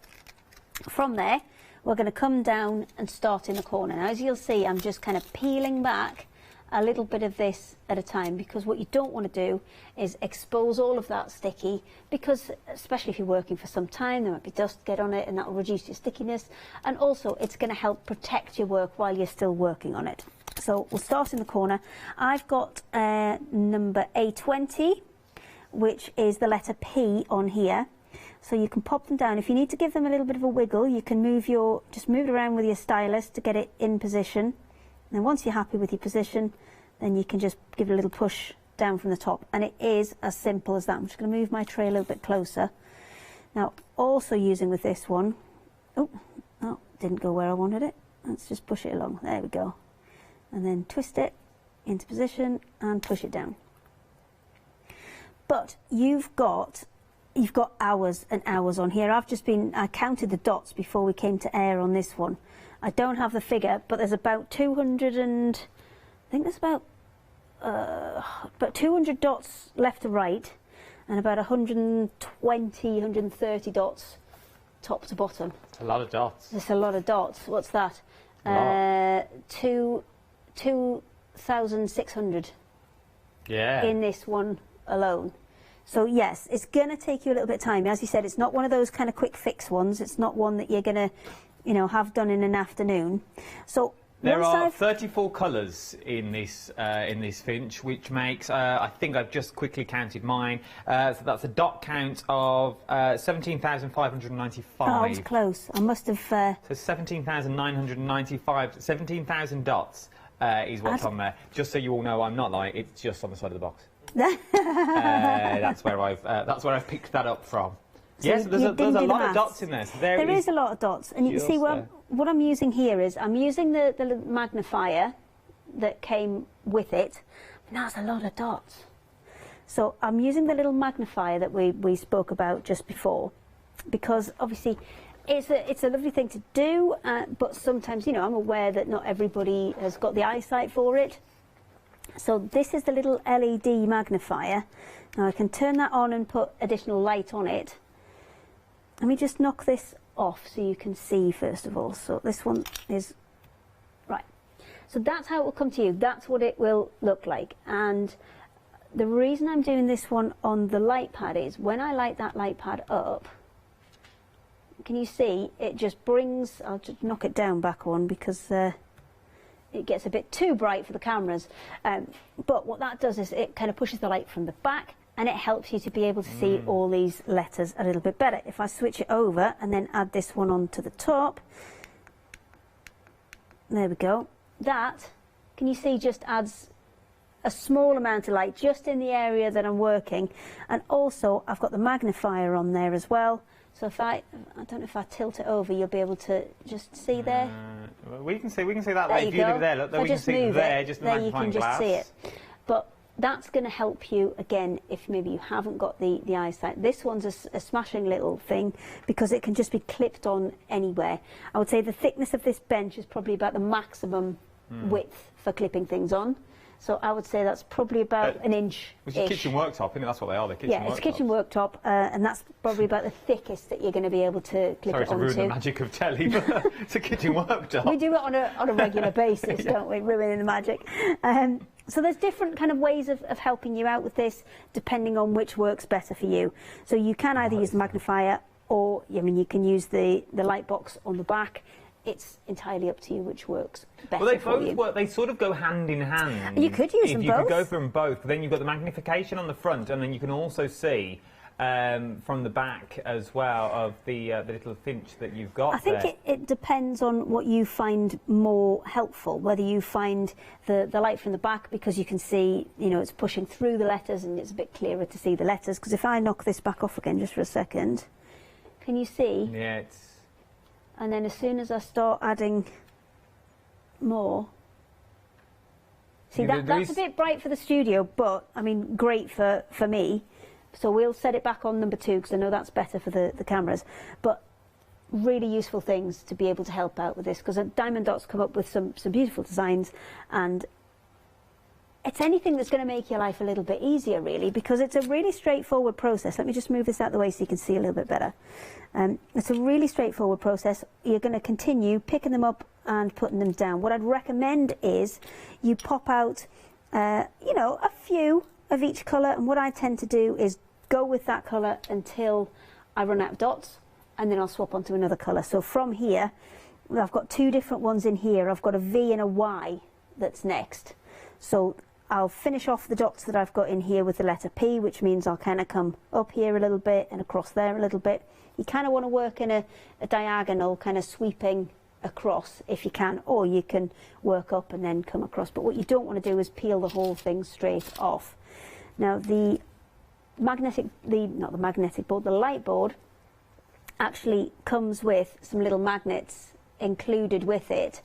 from there we're going to come down and start in the corner. Now as you'll see, I'm just kind of peeling back a little bit of this at a time, because what you don't want to do is expose all of that sticky, because especially if you're working for some time, there might be dust get on it and that will reduce your stickiness, and also it's going to help protect your work while you're still working on it. So we'll start in the corner. I've got number A20, which is the letter P on here. So you can pop them down. If you need to give them a little bit of a wiggle, you can just move it around with your stylus to get it in position. And once you're happy with your position, then you can just give it a little push down from the top. And it is as simple as that. I'm just going to move my tray a little bit closer. Now, also using with this one, oh, didn't go where I wanted it. Let's just push it along. There we go. And then twist it into position and push it down. But you've got hours and hours on here. I counted the dots before we came to air on this one. I don't have the figure, but there's about 200 and I think there's about 200 dots left to right, and about 120, 130 dots top to bottom. A lot of dots. It's a lot of dots. What's that? 2,600. Yeah. In this one alone. So yes, it's going to take you a little bit of time. As you said, it's not one of those kind of quick fix ones. It's not one that you're going to, you know, have done in an afternoon. So there are 34 colours in this Finch, which makes, I think I've just quickly counted mine, so that's a dot count of 17,595. Oh, I was close. I must have... So 17,995, 17,000 dots is what's on there. Just so you all know, I'm not lying, it's just on the side of the box. That's where I've picked that up from. So yes, there's a lot of dots in there. So there is a lot of dots, and you can see what I'm using here is I'm using the magnifier that came with it. And that's a lot of dots. So I'm using the little magnifier that we spoke about just before, because obviously it's a lovely thing to do, but sometimes, you know, I'm aware that not everybody has got the eyesight for it. So this is the little LED magnifier. Now I can turn that on and put additional light on it. Let me just knock this off so you can see first of all. So this one is right. So that's how it will come to you. That's what it will look like. And the reason I'm doing this one on the light pad is when I light that light pad up, can you see it just brings, I'll just knock it down back one because it gets a bit too bright for the cameras, but what that does is it kind of pushes the light from the back, and it helps you to be able to see all these letters a little bit better. If I switch it over and then add this one onto the top, there we go. That, can you see, just adds a small amount of light just in the area that I'm working, and also I've got the magnifier on there as well. So if I don't know if I tilt it over, you'll be able to just see there. We can see that. If you look there, look, we can see there, just the magnifying glass. You can just see it. But that's going to help you, again, if maybe you haven't got the eyesight. This one's a smashing little thing because it can just be clipped on anywhere. I would say the thickness of this bench is probably about the maximum width for clipping things on. So I would say that's probably about an inch. Which is kitchen worktop, isn't it? That's what they are, they're kitchen worktop. Yeah, it's kitchen worktop, and that's probably about the thickest that you're going to be able to clip it onto. Sorry to ruin the magic of telly, but it's a kitchen worktop. We do it on a regular basis, don't we? Ruining the magic. So there's different kind of ways of helping you out with this, depending on which works better for you. So you can either use the magnifier, or I mean, you can use the light box on the back. It's entirely up to you which works better. Well, they for both you. work. They sort of go hand in hand. You could use them both. You could go for them both. But then you've got the magnification on the front, and then you can also see from the back as well of the little finch that you've got. I think it depends on what you find more helpful. Whether you find the light from the back, because you can see, you know, it's pushing through the letters and it's a bit clearer to see the letters. Because if I knock this back off again just for a second, can you see? Yeah, it's. And then as soon as I start adding more, see, that's a bit bright for the studio, but I mean, great for me. So we'll set it back on number 2 because I know that's better for the cameras. But really useful things to be able to help out with this, because Diamond Dot's come up with some beautiful designs, and it's anything that's going to make your life a little bit easier, really, because it's a really straightforward process. Let me just move this out of the way so you can see a little bit better. It's a really straightforward process. You're going to continue picking them up and putting them down. What I'd recommend is you pop out, you know, a few of each colour, and what I tend to do is go with that colour until I run out of dots, and then I'll swap onto another colour. So from here, I've got 2 different ones in here. I've got a V and a Y that's next. So I'll finish off the dots that I've got in here with the letter P, which means I'll kind of come up here a little bit and across there a little bit. You kind of want to work in a diagonal, kind of sweeping across if you can, or you can work up and then come across. But what you don't want to do is peel the whole thing straight off. Now the light board actually comes with some little magnets included with it.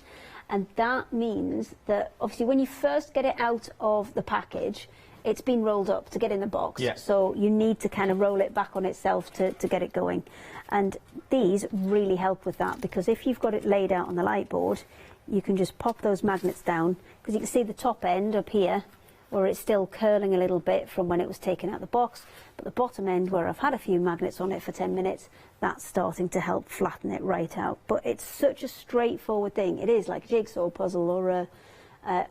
And that means that obviously when you first get it out of the package, it's been rolled up to get in the box. Yeah. So you need to kind of roll it back on itself to get it going. And these really help with that, because if you've got it laid out on the light board, you can just pop those magnets down, because you can see the top end up here, where it's still curling a little bit from when it was taken out of the box, but the bottom end, where I've had a few magnets on it for 10 minutes, that's starting to help flatten it right out. But it's such a straightforward thing. It is like a jigsaw puzzle or a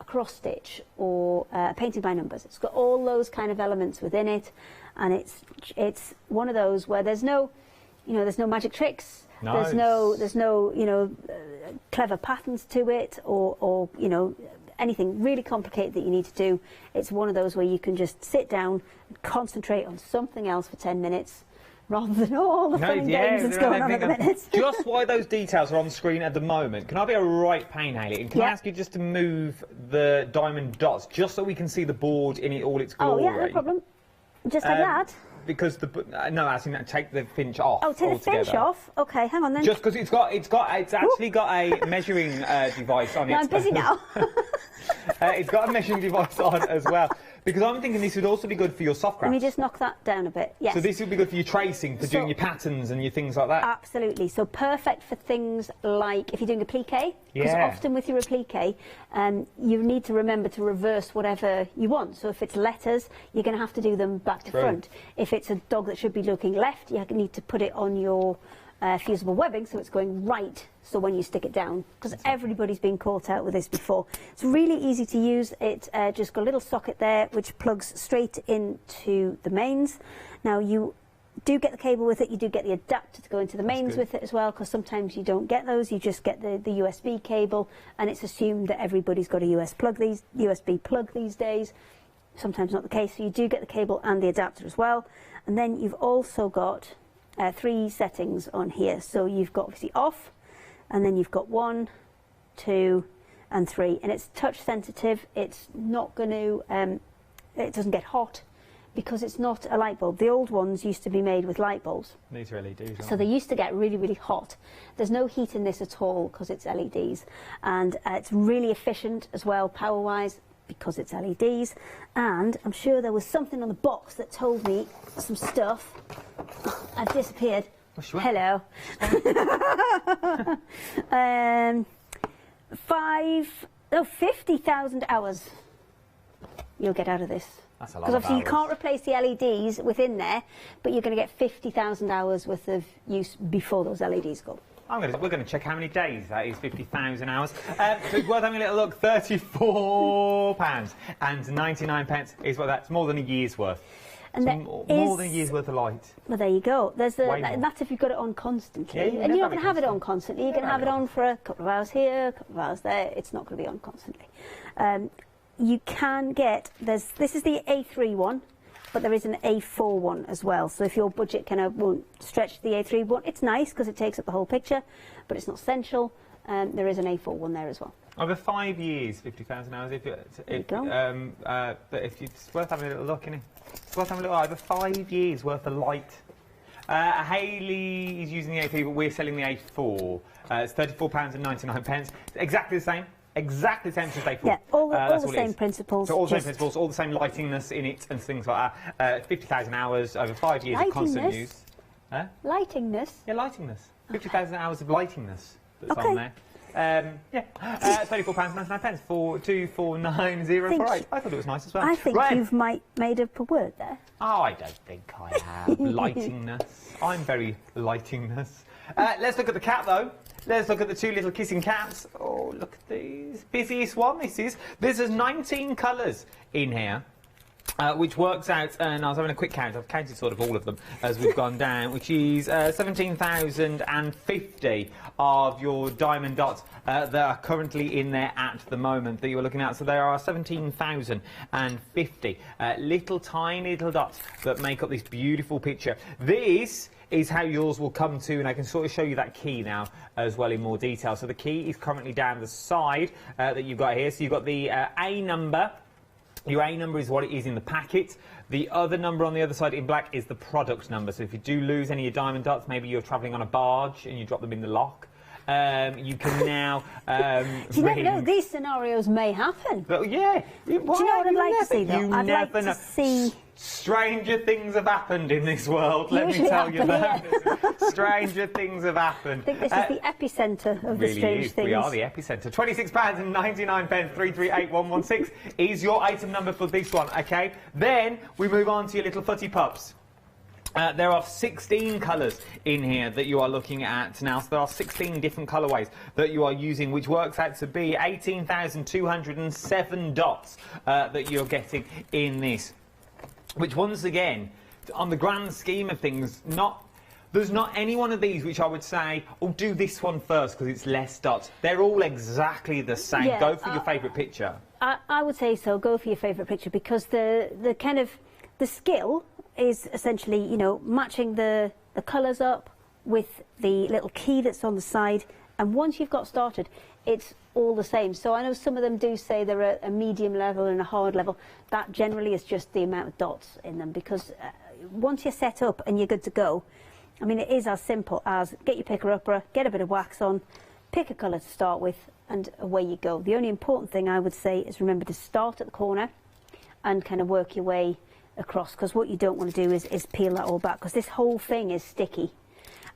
cross stitch or painting by numbers. It's got all those kind of elements within it, and it's one of those where there's no, you know, there's no magic tricks. Nice. There's no you know, clever patterns to it, or you know, anything really complicated that you need to do. It's one of those where you can just sit down and concentrate on something else for 10 minutes rather than all the fun and games that's going on at the minute. Just why those details are on screen at the moment. Can I be a right pain, Hayley? And can I ask you just to move the diamond dots, just so we can see the board in all its glory? Oh, yeah, no problem. Just like that? Because no, I think take the finch off. Oh, take the finch off. Okay, hang on then. Just because it's actually got a measuring device on it. No, I'm busy now. It's got a measuring device on as well. Because I'm thinking this would also be good for your soft crafts. Let me just knock that down a bit. Yes. So this would be good for your tracing, for doing your patterns and your things like that. Absolutely. So perfect for things like if you're doing applique. Because often with your applique, you need to remember to reverse whatever you want. So if it's letters, you're going to have to do them back to front. If it's a dog that should be looking left, you need to put it on your fusible webbing so it's going right, so when you stick it down, because everybody's been caught out with this before. It's really easy to use. It just got a little socket there which plugs straight into the mains. Now you do get the cable with it, you do get the adapter to go into the mains with it as well, because sometimes you don't get those, you just get the USB cable, and it's assumed that everybody's got a USB plug these days. Sometimes not the case, so you do get the cable and the adapter as well. And then you've also got 3 settings on here. So you've got obviously off, and then you've got 1, 2 and 3, and it's touch sensitive. It's not going to it doesn't get hot because it's not a light bulb. The old ones used to be made with light bulbs. These are LEDs, so they used to get really, really hot. There's no heat in this at all because it's LEDs, and it's really efficient as well, power wise. because it's LEDs, and I'm sure there was something on the box that told me some stuff. I've disappeared. Hello. 50,000 hours you'll get out of this. That's a lot. Because obviously you can't replace the LEDs within there, but you're going to get 50,000 hours worth of use before those LEDs go. We're going to check how many days that is, 50,000 hours. So it's worth having a little look. £34 and 99 pence is what that's more than a year's worth. And more than a year's worth of light. Well, there you go. There's that's if you've got it on constantly. Yeah, and you're not going to have it on constantly. You're going to have it on for a couple of hours here, a couple of hours there. It's not going to be on constantly. You can get, this is the A3 one, but there is an A4 one as well. So if your budget kind of won't stretch the A3 one, it's nice because it takes up the whole picture, but it's not essential. There is an A4 one there as well. Over 5 years, 50,000 hours. But it's worth having a little look, isn't it? It's worth having a little over 5 years worth of light. Hayley is using the A3, but we're selling the A4. It's £34 and 99 pence. Exactly the same. Exactly the same as A4. Yeah, all the same principles. So all the same principles, all the same lightingness in it and things like that. 50,000 hours over 5 years of constant use. Lightingness? Yeah, lightingness. 50,000 hours of lightingness that's on there. £34.99 for 249,048. I thought it was nice as well. I think you've made up a word there. Oh, I don't think I have. Lightingness. I'm very lightingness. Let's look at the cat though. Let's look at the two little kissing cats. Oh, look at these. Busiest one this is. There's 19 colours in here. Which works out, and I was having a quick count, I've counted sort of all of them as we've gone down, which is 17,050 of your diamond dots that are currently in there at the moment that you're looking at. So there are 17,050 little tiny little dots that make up this beautiful picture. This is how yours will come to, and I can sort of show you that key now as well in more detail. So the key is currently down the side that you've got here. So you've got the A number. Your A number is what it is in the packet. The other number on the other side in black is the product number. So if you do lose any of your diamond dots, maybe you're travelling on a barge and you drop them in the lock, you can now you never know, these scenarios may happen. But yeah. Do you know what I'd like to see though? I'd like to see... Stranger things have happened in this world, let me tell you that. Stranger things have happened. I think this is the epicentre of the strange things. We are the epicentre. £26 and 99 pence, 338116 is your item number for this one, okay? Then we move on to your little footy pups. There are 16 colours in here that you are looking at now. So there are 16 different colourways that you are using, which works out to be 18,207 dots that you're getting in this. Which, once again, on the grand scheme of things, there's not any one of these which I would say, oh, do this one first because it's less dots. They're all exactly the same. Yeah, go for your favourite picture. I would say so. Go for your favourite picture because the skill is essentially, you know, matching the colours up with the little key that's on the side. And once you've got started, it's all the same. So I know some of them do say they're at a medium level and a hard level. That generally is just the amount of dots in them because once you're set up and you're good to go, I mean, it is as simple as get your picker-upper, get a bit of wax on, pick a colour to start with, and away you go. The only important thing I would say is remember to start at the corner and kind of work your way across, because what you don't want to do is peel that all back, because this whole thing is sticky.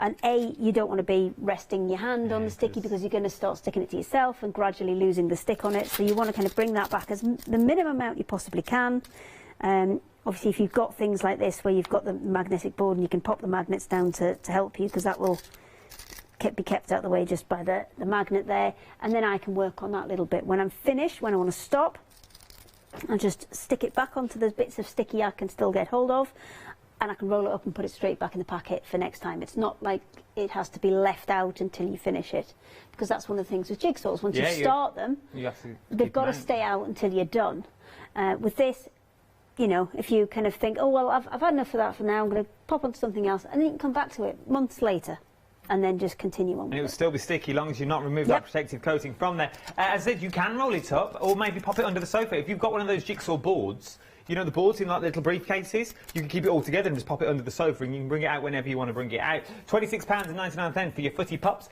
And you don't want to be resting your hand on the sticky because you're going to start sticking it to yourself and gradually losing the stick on it. So you want to kind of bring that back as the minimum amount you possibly can. Obviously, if you've got things like this where you've got the magnetic board and you can pop the magnets down to help you, because that will be kept out of the way just by the magnet there. And then I can work on that little bit. When I'm finished, when I want to stop, I just stick it back onto the bits of sticky I can still get hold of. And I can roll it up and put it straight back in the packet for next time. It's not like it has to be left out until you finish it, because that's one of the things with jigsaws. Once you start them, they've got to stay out until you're done. With this, you know, if you kind of think, oh, well, I've had enough of that for now, I'm going to pop onto something else, and then you can come back to it months later and then just continue on. And it will still be sticky as long as you've not removed that protective coating from there. As I said, you can roll it up or maybe pop it under the sofa. If you've got one of those jigsaw boards, you know, the boards in like little briefcases, you can keep it all together and just pop it under the sofa and you can bring it out whenever you want to bring it out. £26 and 99 pence for your footy pups.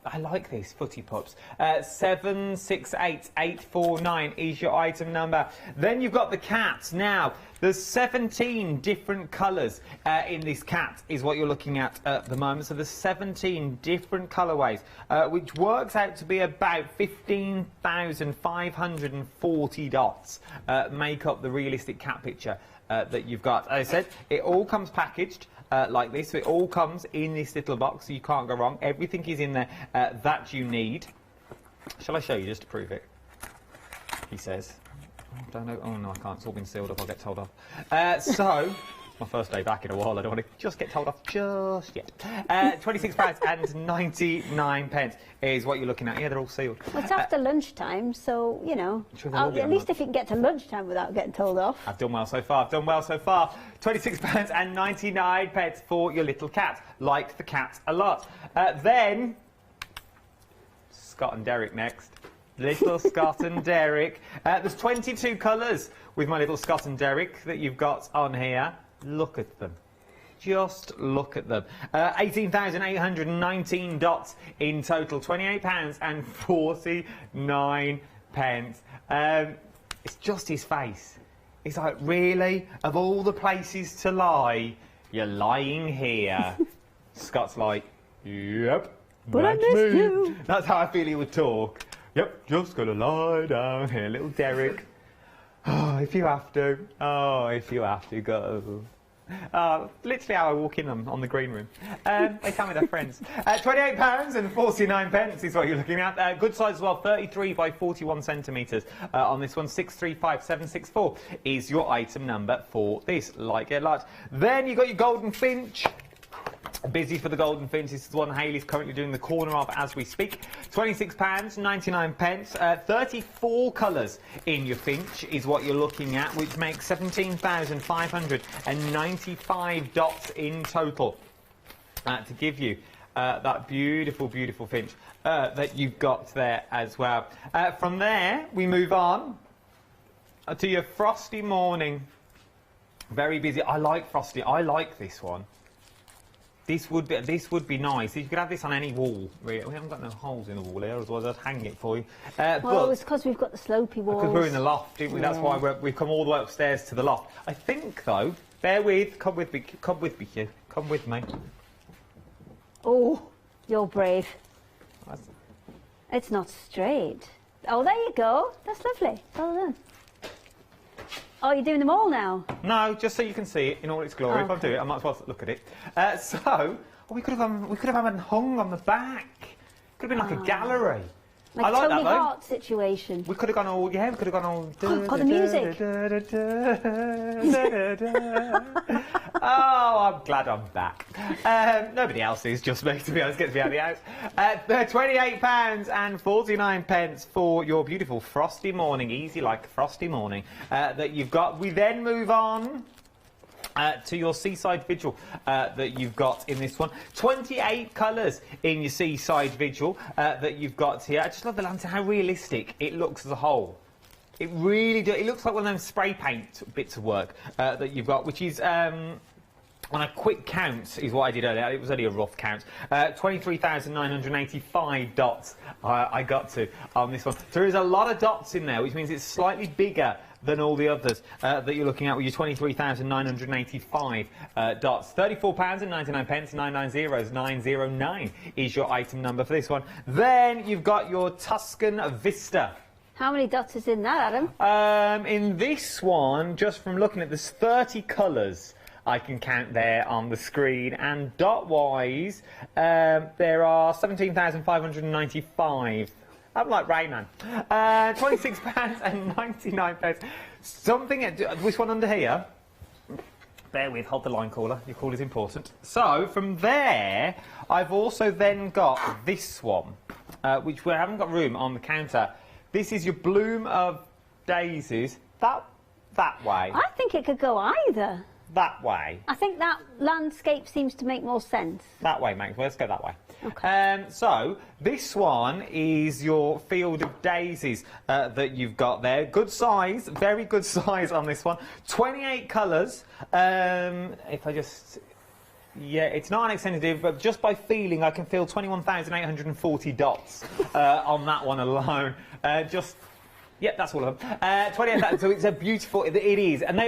I like this, Footy Pups. 768849 is your item number. Then you've got the cat. Now, there's 17 different colours in this cat, is what you're looking at the moment. So there's 17 different colourways, which works out to be about 15,540 dots make up the realistic cat picture that you've got. As I said, it all comes packaged like this, so it all comes in this little box, so you can't go wrong. Everything is in there that you need. Shall I show you just to prove it? He says. I don't know. Oh no, I can't. It's all been sealed up. I'll get told off. So, it's my first day back in a while. I don't want to just get told off just yet. £26.99 is what you're looking at. Yeah, they're all sealed. Well, it's after lunchtime, so, you know, at least if you can get to lunchtime without getting told off. I've done well so far. I've done well so far. £26.99 for your little cat. Like the cat a lot. Then, Scott and Derek next. Little Scott and Derek. There's 22 colours with my little Scott and Derek that you've got on here. Look at them. Just look at them. 18,819 dots in total. £28.49. It's just his face. It's like, really? Of all the places to lie, you're lying here. Scott's like, yep. But I missed you. That's how I feel he would talk. Yep, just gonna lie down here, little Derek. Oh, if you have to. Oh, if you have to, go. Literally how I walk in on the green room. They tell me they're friends. £28.49 is what you're looking at. Good size as well, 33 by 41 centimetres. On this one, 635764 is your item number for this. Like it a lot. Then you've got your golden finch. Busy for the golden finch. This is the one Hayley's currently doing the corner of as we speak. £26.99. 34 colours in your finch is what you're looking at, which makes 17,595 dots in total to give you that beautiful, beautiful finch that you've got there as well. From there, we move on to your frosty morning. Very busy. I like frosty. I like this one. This would be nice. You could have this on any wall. Really. We haven't got no holes in the wall here, otherwise I'd hang it for you. Well, it's because we've got the slopey walls. Because we're in the loft, didn't we? Yeah. That's why we've come all the way upstairs to the loft. I think, though, bear with, come with me, Hugh. Come with me. Oh, you're brave. It's not straight. Oh, there you go. That's lovely. Well done. Oh, you're doing them all now? No, just so you can see it in all its glory. If I do it, I might as well look at it. We could have had them hung on the back. Could have been like a gallery. Like I like Tony that, though. Hart situation. We could have gone all, yeah, we could have gone all... Got the music. Oh, I'm glad I'm back. Nobody else is, just me, to be honest, gets me out of the house. £28.49 for your beautiful frosty morning, easy like a frosty morning, that you've got. We then move on to your seaside vigil that you've got in this one. 28 colours in your seaside vigil that you've got here. I just love the lantern, how realistic it looks as a whole. It really does. It looks like one of those spray paint bits of work that you've got, which is... on a quick count is what I did earlier. It was only a rough count. 23,985 dots I got to on this one. So there is a lot of dots in there, which means it's slightly bigger than all the others that you're looking at with your 23,985 dots. £34.99, 990 is your item number for this one. Then you've got your Tuscan Vista. How many dots is in that, Adam? In this one, just from looking at, there's 30 colours I can count there on the screen, and dot-wise, there are 17,595. I'm like Rayman. £26.99. Something, this one under here. Bear with, hold the line caller. Your call is important. So, from there, I've also then got this one, which we haven't got room on the counter. This is your Bloom of Daisies. That way. I think it could go either. That way. I think that landscape seems to make more sense. That way, mate. Let's go that way. Okay. So, this one is your Field of Daisies that you've got there. Good size, very good size on this one. 28 colours. If I just... Yeah, it's not an extended, but just by feeling, I can feel 21,840 dots on that one alone. Yeah, that's all of them. 28,000, so it's a beautiful, it is. And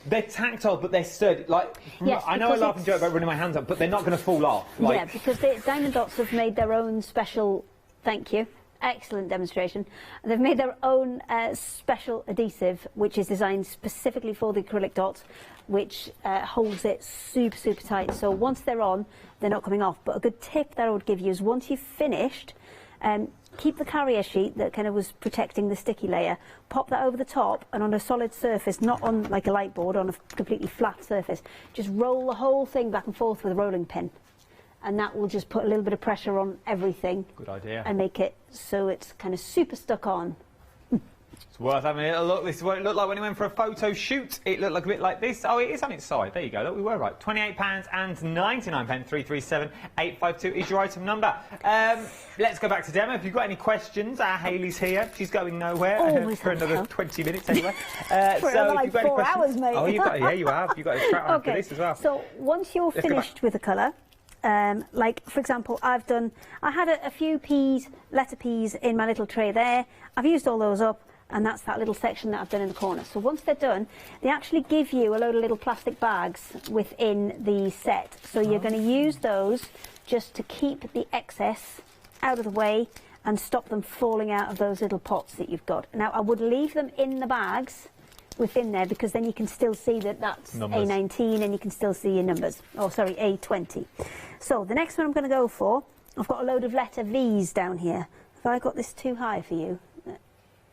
they're tactile, but they're sturdy. Like, yes, I know I laugh and joke about running my hands up, but they're not going to fall off. Like, yeah, because the Diamond Dots have made their own special, thank you, excellent demonstration. They've made their own special adhesive, which is designed specifically for the acrylic dots, which holds it super, super tight. So once they're on, they're not coming off. But a good tip that I would give you is once you've finished, keep the carrier sheet that kind of was protecting the sticky layer, pop that over the top, and on a solid surface, not on like a light board, on a completely flat surface, just roll the whole thing back and forth with a rolling pin. And that will just put a little bit of pressure on everything. Good idea. And make it so it's kind of super stuck on. It's worth having a little look. This is what it looked like when we went for a photo shoot. It looked like a bit like this. Oh, it is on its side. There you go. Look, we were right. £28.99. 337-852 is your item number. Let's go back to demo. If you've got any questions, Hayley's here. She's going nowhere for another 20 minutes anyway. For another like 4 hours, mate. Oh, yeah, you have. You've got to crack on for this as well. So once you're finished with the colour, like, for example, I had a few letter P's in my little tray there. I've used all those up, and that's that little section that I've done in the corner. So once they're done, they actually give you a load of little plastic bags within the set. So you're going to use those just to keep the excess out of the way and stop them falling out of those little pots that you've got. Now, I would leave them in the bags within there, because then you can still see that that's numbers. A19, and you can still see your numbers. Oh, sorry, A20. So the next one I'm going to go for, I've got a load of letter V's down here. Have I got this too high for you?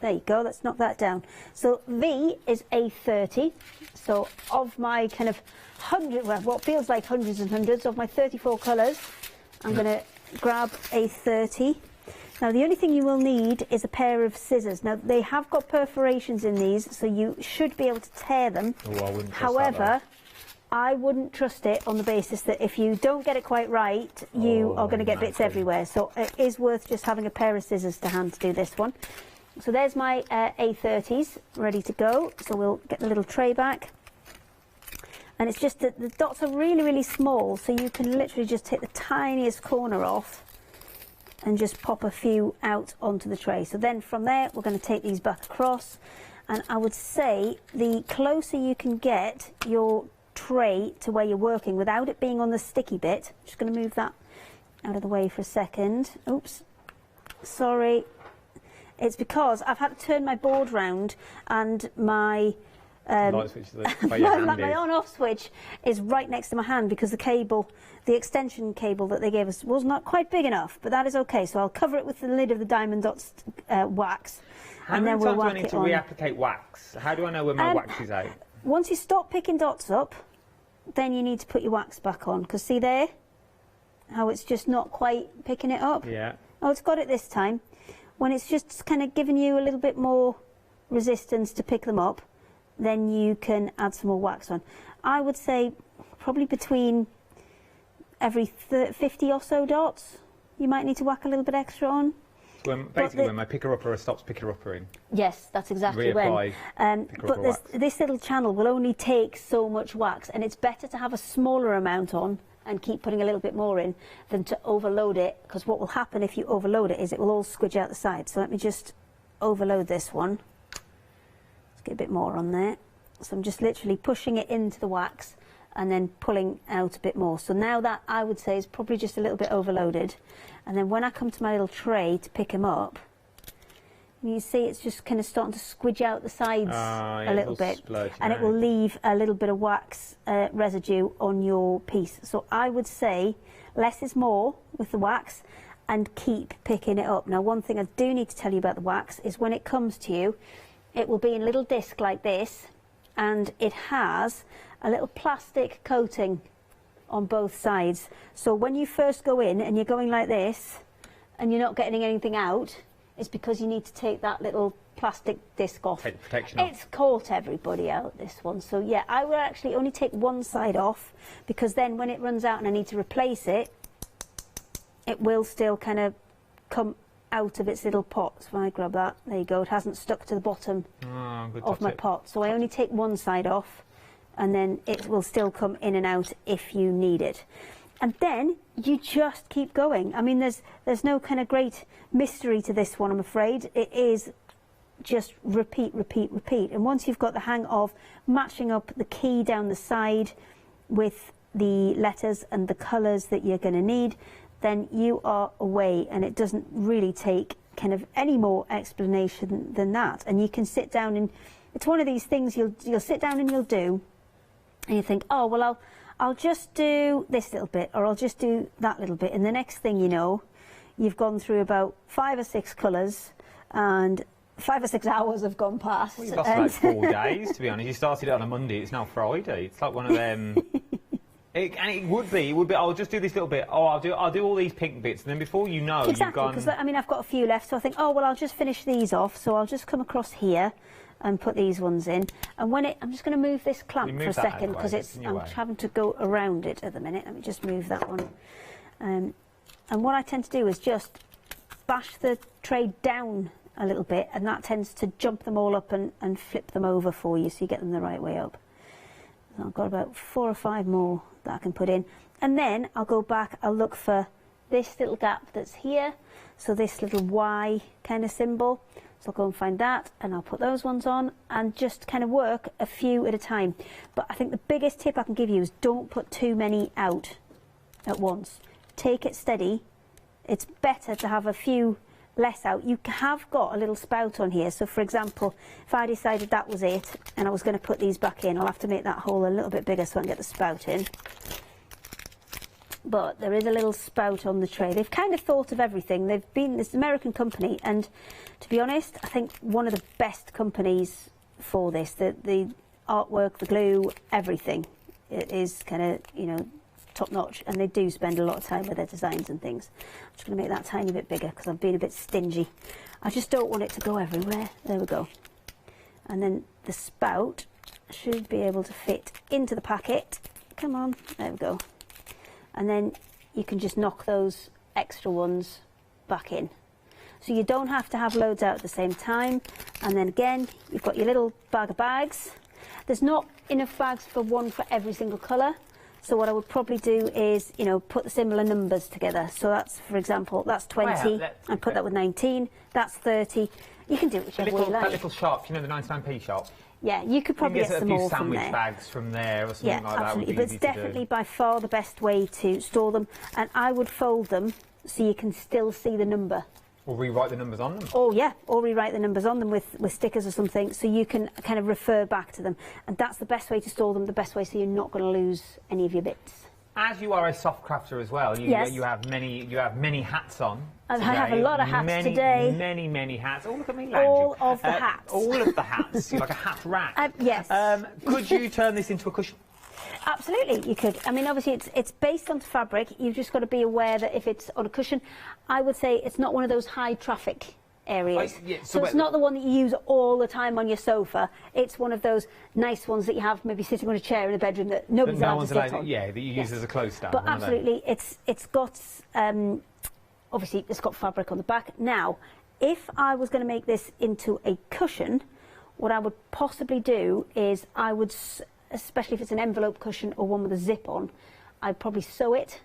There you go, let's knock that down. So V is A30. So of my kind of what feels like hundreds and hundreds of my 34 colours, I'm going to grab A30. Now, the only thing you will need is a pair of scissors. Now, they have got perforations in these, so you should be able to tear them. Oh, I wouldn't trust However, that, I wouldn't trust it on the basis that if you don't get it quite right, you are going to get bits everywhere. So it is worth just having a pair of scissors to hand to do this one. So there's my A30s ready to go. So we'll get the little tray back. And it's just that the dots are really, really small, so you can literally just hit the tiniest corner off and just pop a few out onto the tray. So then from there, we're going to take these back across. And I would say the closer you can get your tray to where you're working without it being on the sticky bit, just going to move that out of the way for a second. Oops, sorry. It's because I've had to turn my board round, and my light switch where your hand my on-off switch is right next to my hand, because the cable, the extension cable that they gave us was not quite big enough, but that is okay. So I'll cover it with the lid of the Diamond Dots wax. How many times do I need to reapplicate wax? How do I know when my wax is out? Once you stop picking dots up, then you need to put your wax back on, because see there how it's just not quite picking it up? Yeah. Oh, it's got it this time. When it's just kind of giving you a little bit more resistance to pick them up, then you can add some more wax on. I would say probably between every 50 or so dots, you might need to whack a little bit extra on. So basically when my picker-upper stops picker-uppering. Yes, that's exactly reapply when. But this little channel will only take so much wax, and it's better to have a smaller amount on and keep putting a little bit more in than to overload it, because what will happen if you overload it is it will all squidge out the side. So let me just overload this one. Let's get a bit more on there. So I'm just literally pushing it into the wax and then pulling out a bit more. So now that, I would say, is probably just a little bit overloaded. And then when I come to my little tray to pick them up, you see it's just kind of starting to squidge out the sides a little bit, and it will leave a little bit of wax residue on your piece. So I would say less is more with the wax, and keep picking it up. Now, one thing I do need to tell you about the wax is when it comes to you, it will be in a little disc like this, and it has a little plastic coating on both sides. So when you first go in and you're going like this and you're not getting anything out, it's because you need to take that little plastic disc off. Take the protection off. It's caught everybody out, this one. So yeah, I will actually only take one side off, because then when it runs out and I need to replace it, it will still kind of come out of its little pot. So when I grab that, there you go, it hasn't stuck to the bottom of my pot. So I only take one side off, and then it will still come in and out if you need it. And then you just keep going. I mean, there's no kind of great mystery to this one, I'm afraid. It is just repeat, repeat, repeat. And once you've got the hang of matching up the key down the side with the letters and the colours that you're going to need, then you are away, and it doesn't really take kind of any more explanation than that. And you can sit down, and it's one of these things you'll sit down and you'll do, and you think, oh well, I'll just do this little bit, or I'll just do that little bit, and the next thing you know, you've gone through about 5 or 6 colours, and 5 or 6 hours have gone past. Well, you've lost about 4 days, to be honest. You started it on a Monday, it's now Friday. It's like one of them. It would be. I'll just do this little bit. Oh, I'll do all these pink bits, and then before you know, exactly, you've gone. Because I mean, I've got a few left, so I think, oh well, I'll just finish these off. So I'll just come across here and put these ones in. And when I'm just going to move this clamp for a second because I'm having to go around it at the minute. Let me just move that one. And what I tend to do is just bash the tray down a little bit, and that tends to jump them all up and flip them over for you, so you get them the right way up. So I've got about 4 or 5 more that I can put in, and then I'll go back, I'll look for this little gap that's here, so this little Y kind of symbol, so I'll go and find that, and I'll put those ones on and just kind of work a few at a time. But I think the biggest tip I can give you is don't put too many out at once. Take it steady. It's better to have a few less out. You have got a little spout on here, so for example, if I decided that was it and I was going to put these back in, I'll have to make that hole a little bit bigger so I can get the spout in. But there is a little spout on the tray. They've kind of thought of everything. They've been this American company, and to be honest, I think one of the best companies for this. The artwork, the glue, everything, it is kind of, you know, top notch, and they do spend a lot of time with their designs and things. I'm just going to make that tiny bit bigger because I've been a bit stingy. I just don't want it to go everywhere. There we go. And then the spout should be able to fit into the packet. Come on, there we go. And then you can just knock those extra ones back in. So you don't have to have loads out at the same time. And then again, you've got your little bag of bags. There's not enough bags for one for every single colour. So what I would probably do is, you know, put the similar numbers together. So that's, for example, that's 20, and put that with 19. That's 30. You can do it whichever way you like. That little shop, you know, the 99p shop. Yeah, you could probably get some more from there. Sandwich bags from there or something like that. Yeah, absolutely. But it's definitely by far the best way to store them. And I would fold them so you can still see the number. Or rewrite the numbers on them. Oh yeah, or rewrite the numbers on them with stickers or something, so you can kind of refer back to them. And that's the best way to store them, the best way so you're not going to lose any of your bits. As you are a soft crafter as well, you have many hats on. Today. I have a lot of hats today. Many hats. Oh, look at me, all of the hats. All of the hats. You're like a hat rack. Yes. Could you turn this into a cushion? Absolutely, you could. I mean, obviously, it's based on fabric. You've just got to be aware that if it's on a cushion, I would say it's not one of those high traffic areas. So it's not the one that you use all the time on your sofa. It's one of those nice ones that you have maybe sitting on a chair in the bedroom that nobody's allowed to sit on. Yeah, that you use as a clothes stand. But absolutely, it's got obviously it's got fabric on the back. Now, if I was going to make this into a cushion, what I would possibly do is I would, especially if it's an envelope cushion or one with a zip on, I'd probably sew it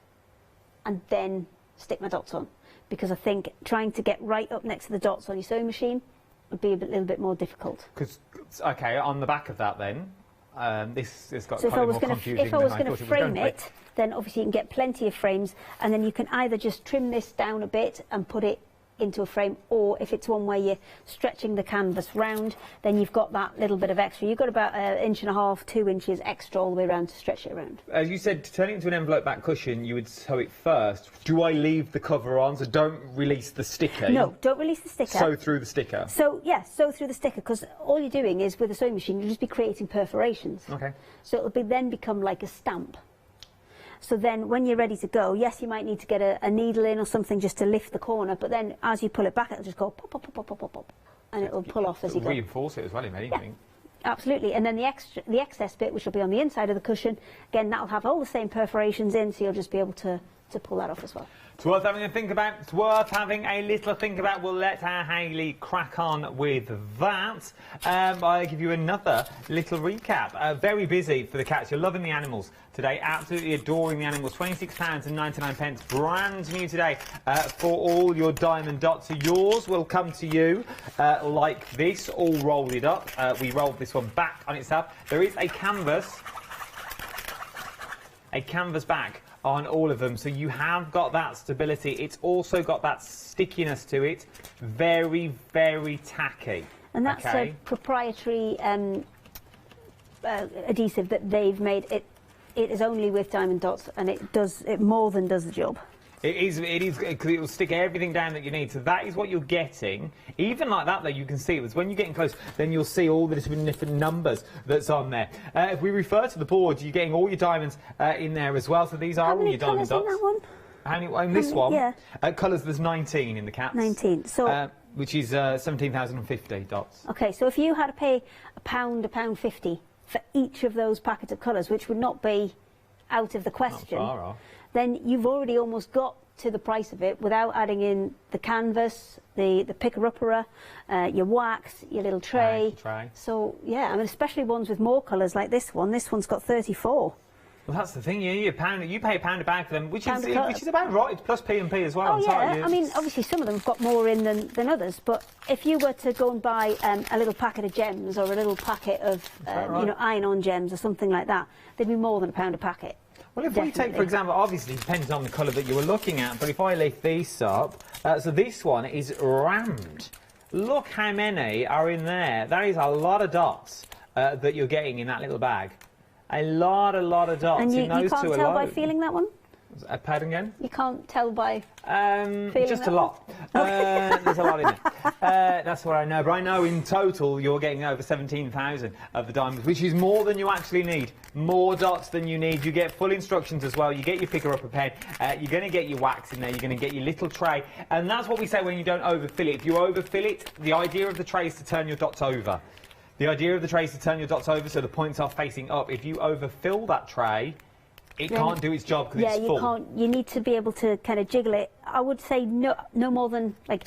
and then stick my dots on, because I think trying to get right up next to the dots on your sewing machine would be a little bit more difficult. Because, okay, on the back of that then, this has got so quite more confusing. If I was going to frame it, then obviously you can get plenty of frames, and then you can either just trim this down a bit and put it into a frame, or if it's one where you're stretching the canvas round, then you've got that little bit of extra. You've got about 1.5 inches, 2 inches extra all the way around to stretch it around. As you said, to turn it into an envelope back cushion, you would sew it first. Do I leave the cover on, so don't release the sticker? No, don't release the sticker. Sew through the sticker. So, yeah, sew through the sticker, because all you're doing is, with a sewing machine, you'll just be creating perforations. Okay. So it'll then become like a stamp. So then when you're ready to go, yes, you might need to get a needle in or something just to lift the corner, but then as you pull it back, it'll just go pop, pop, pop, pop, pop, pop, pop, and it'll pull off as you go. Reinforce it as well, if anything. Yeah, absolutely. And then the excess bit, which will be on the inside of the cushion, again, that'll have all the same perforations in, so you'll just be able to pull that off as well. It's worth having a think about. It's worth having a little think about. We'll let our Hayley crack on with that. I'll give you another little recap. Very busy for the cats. You're loving the animals today. Absolutely adoring the animals. £26.99. Brand new today for all your diamond dots. So yours will come to you like this, all rolled it up. We rolled this one back on itself. There is a canvas back on all of them, so you have got that stability. It's also got that stickiness to it. Very, very tacky. And that's a proprietary adhesive that they've made. It is only with diamond dots, and it more than does the job. It is, because it will stick everything down that you need. So that is what you're getting. Even like that, though, you can see it. When you're getting close, then you'll see all the different numbers that's on there. If we refer to the board, you're getting all your diamonds in there as well. So these are all your diamond dots. How many in this one? Yeah. Colours, there's 19 in the cats. 19. So which is 17,050 dots. Okay, so if you had to pay £1.50 for each of those packets of colours, which would not be out of the question, not far off, then you've already almost got to the price of it without adding in the canvas, the picker-upper, your wax, your little tray. So, yeah, I mean, especially ones with more colours like this one. This one's got 34. Well, that's the thing. You pay £1 a bag for them, which is about right. It's plus P&P as well. Oh, yeah. I mean, obviously, some of them have got more in than others. But if you were to go and buy a little packet of gems or a little packet of, you know, iron-on gems or something like that, they'd be more than £1 a packet. Well, if we take, for example, obviously it depends on the colour that you were looking at, but if I lift these up, so this one is rammed. Look how many are in there. That is a lot of dots that you're getting in that little bag. A lot of dots and in those two alone. And you can't tell by feeling that one? Pardon again? You can't tell by feeling just that a lot. There's a lot in there. That's what I know. But I know in total you're getting over 17,000 of the diamonds, which is more than you actually need. More dots than you need. You get full instructions as well. You get your picker-upper pen. You're going to get your wax in there. You're going to get your little tray. And that's what we say when you don't overfill it. If you overfill it, the idea of the tray is to turn your dots over. The idea of the tray is to turn your dots over so the points are facing up. If you overfill that tray, it can't do its job because it's full. Yeah, you can't. You need to be able to kind of jiggle it. I would say no more than like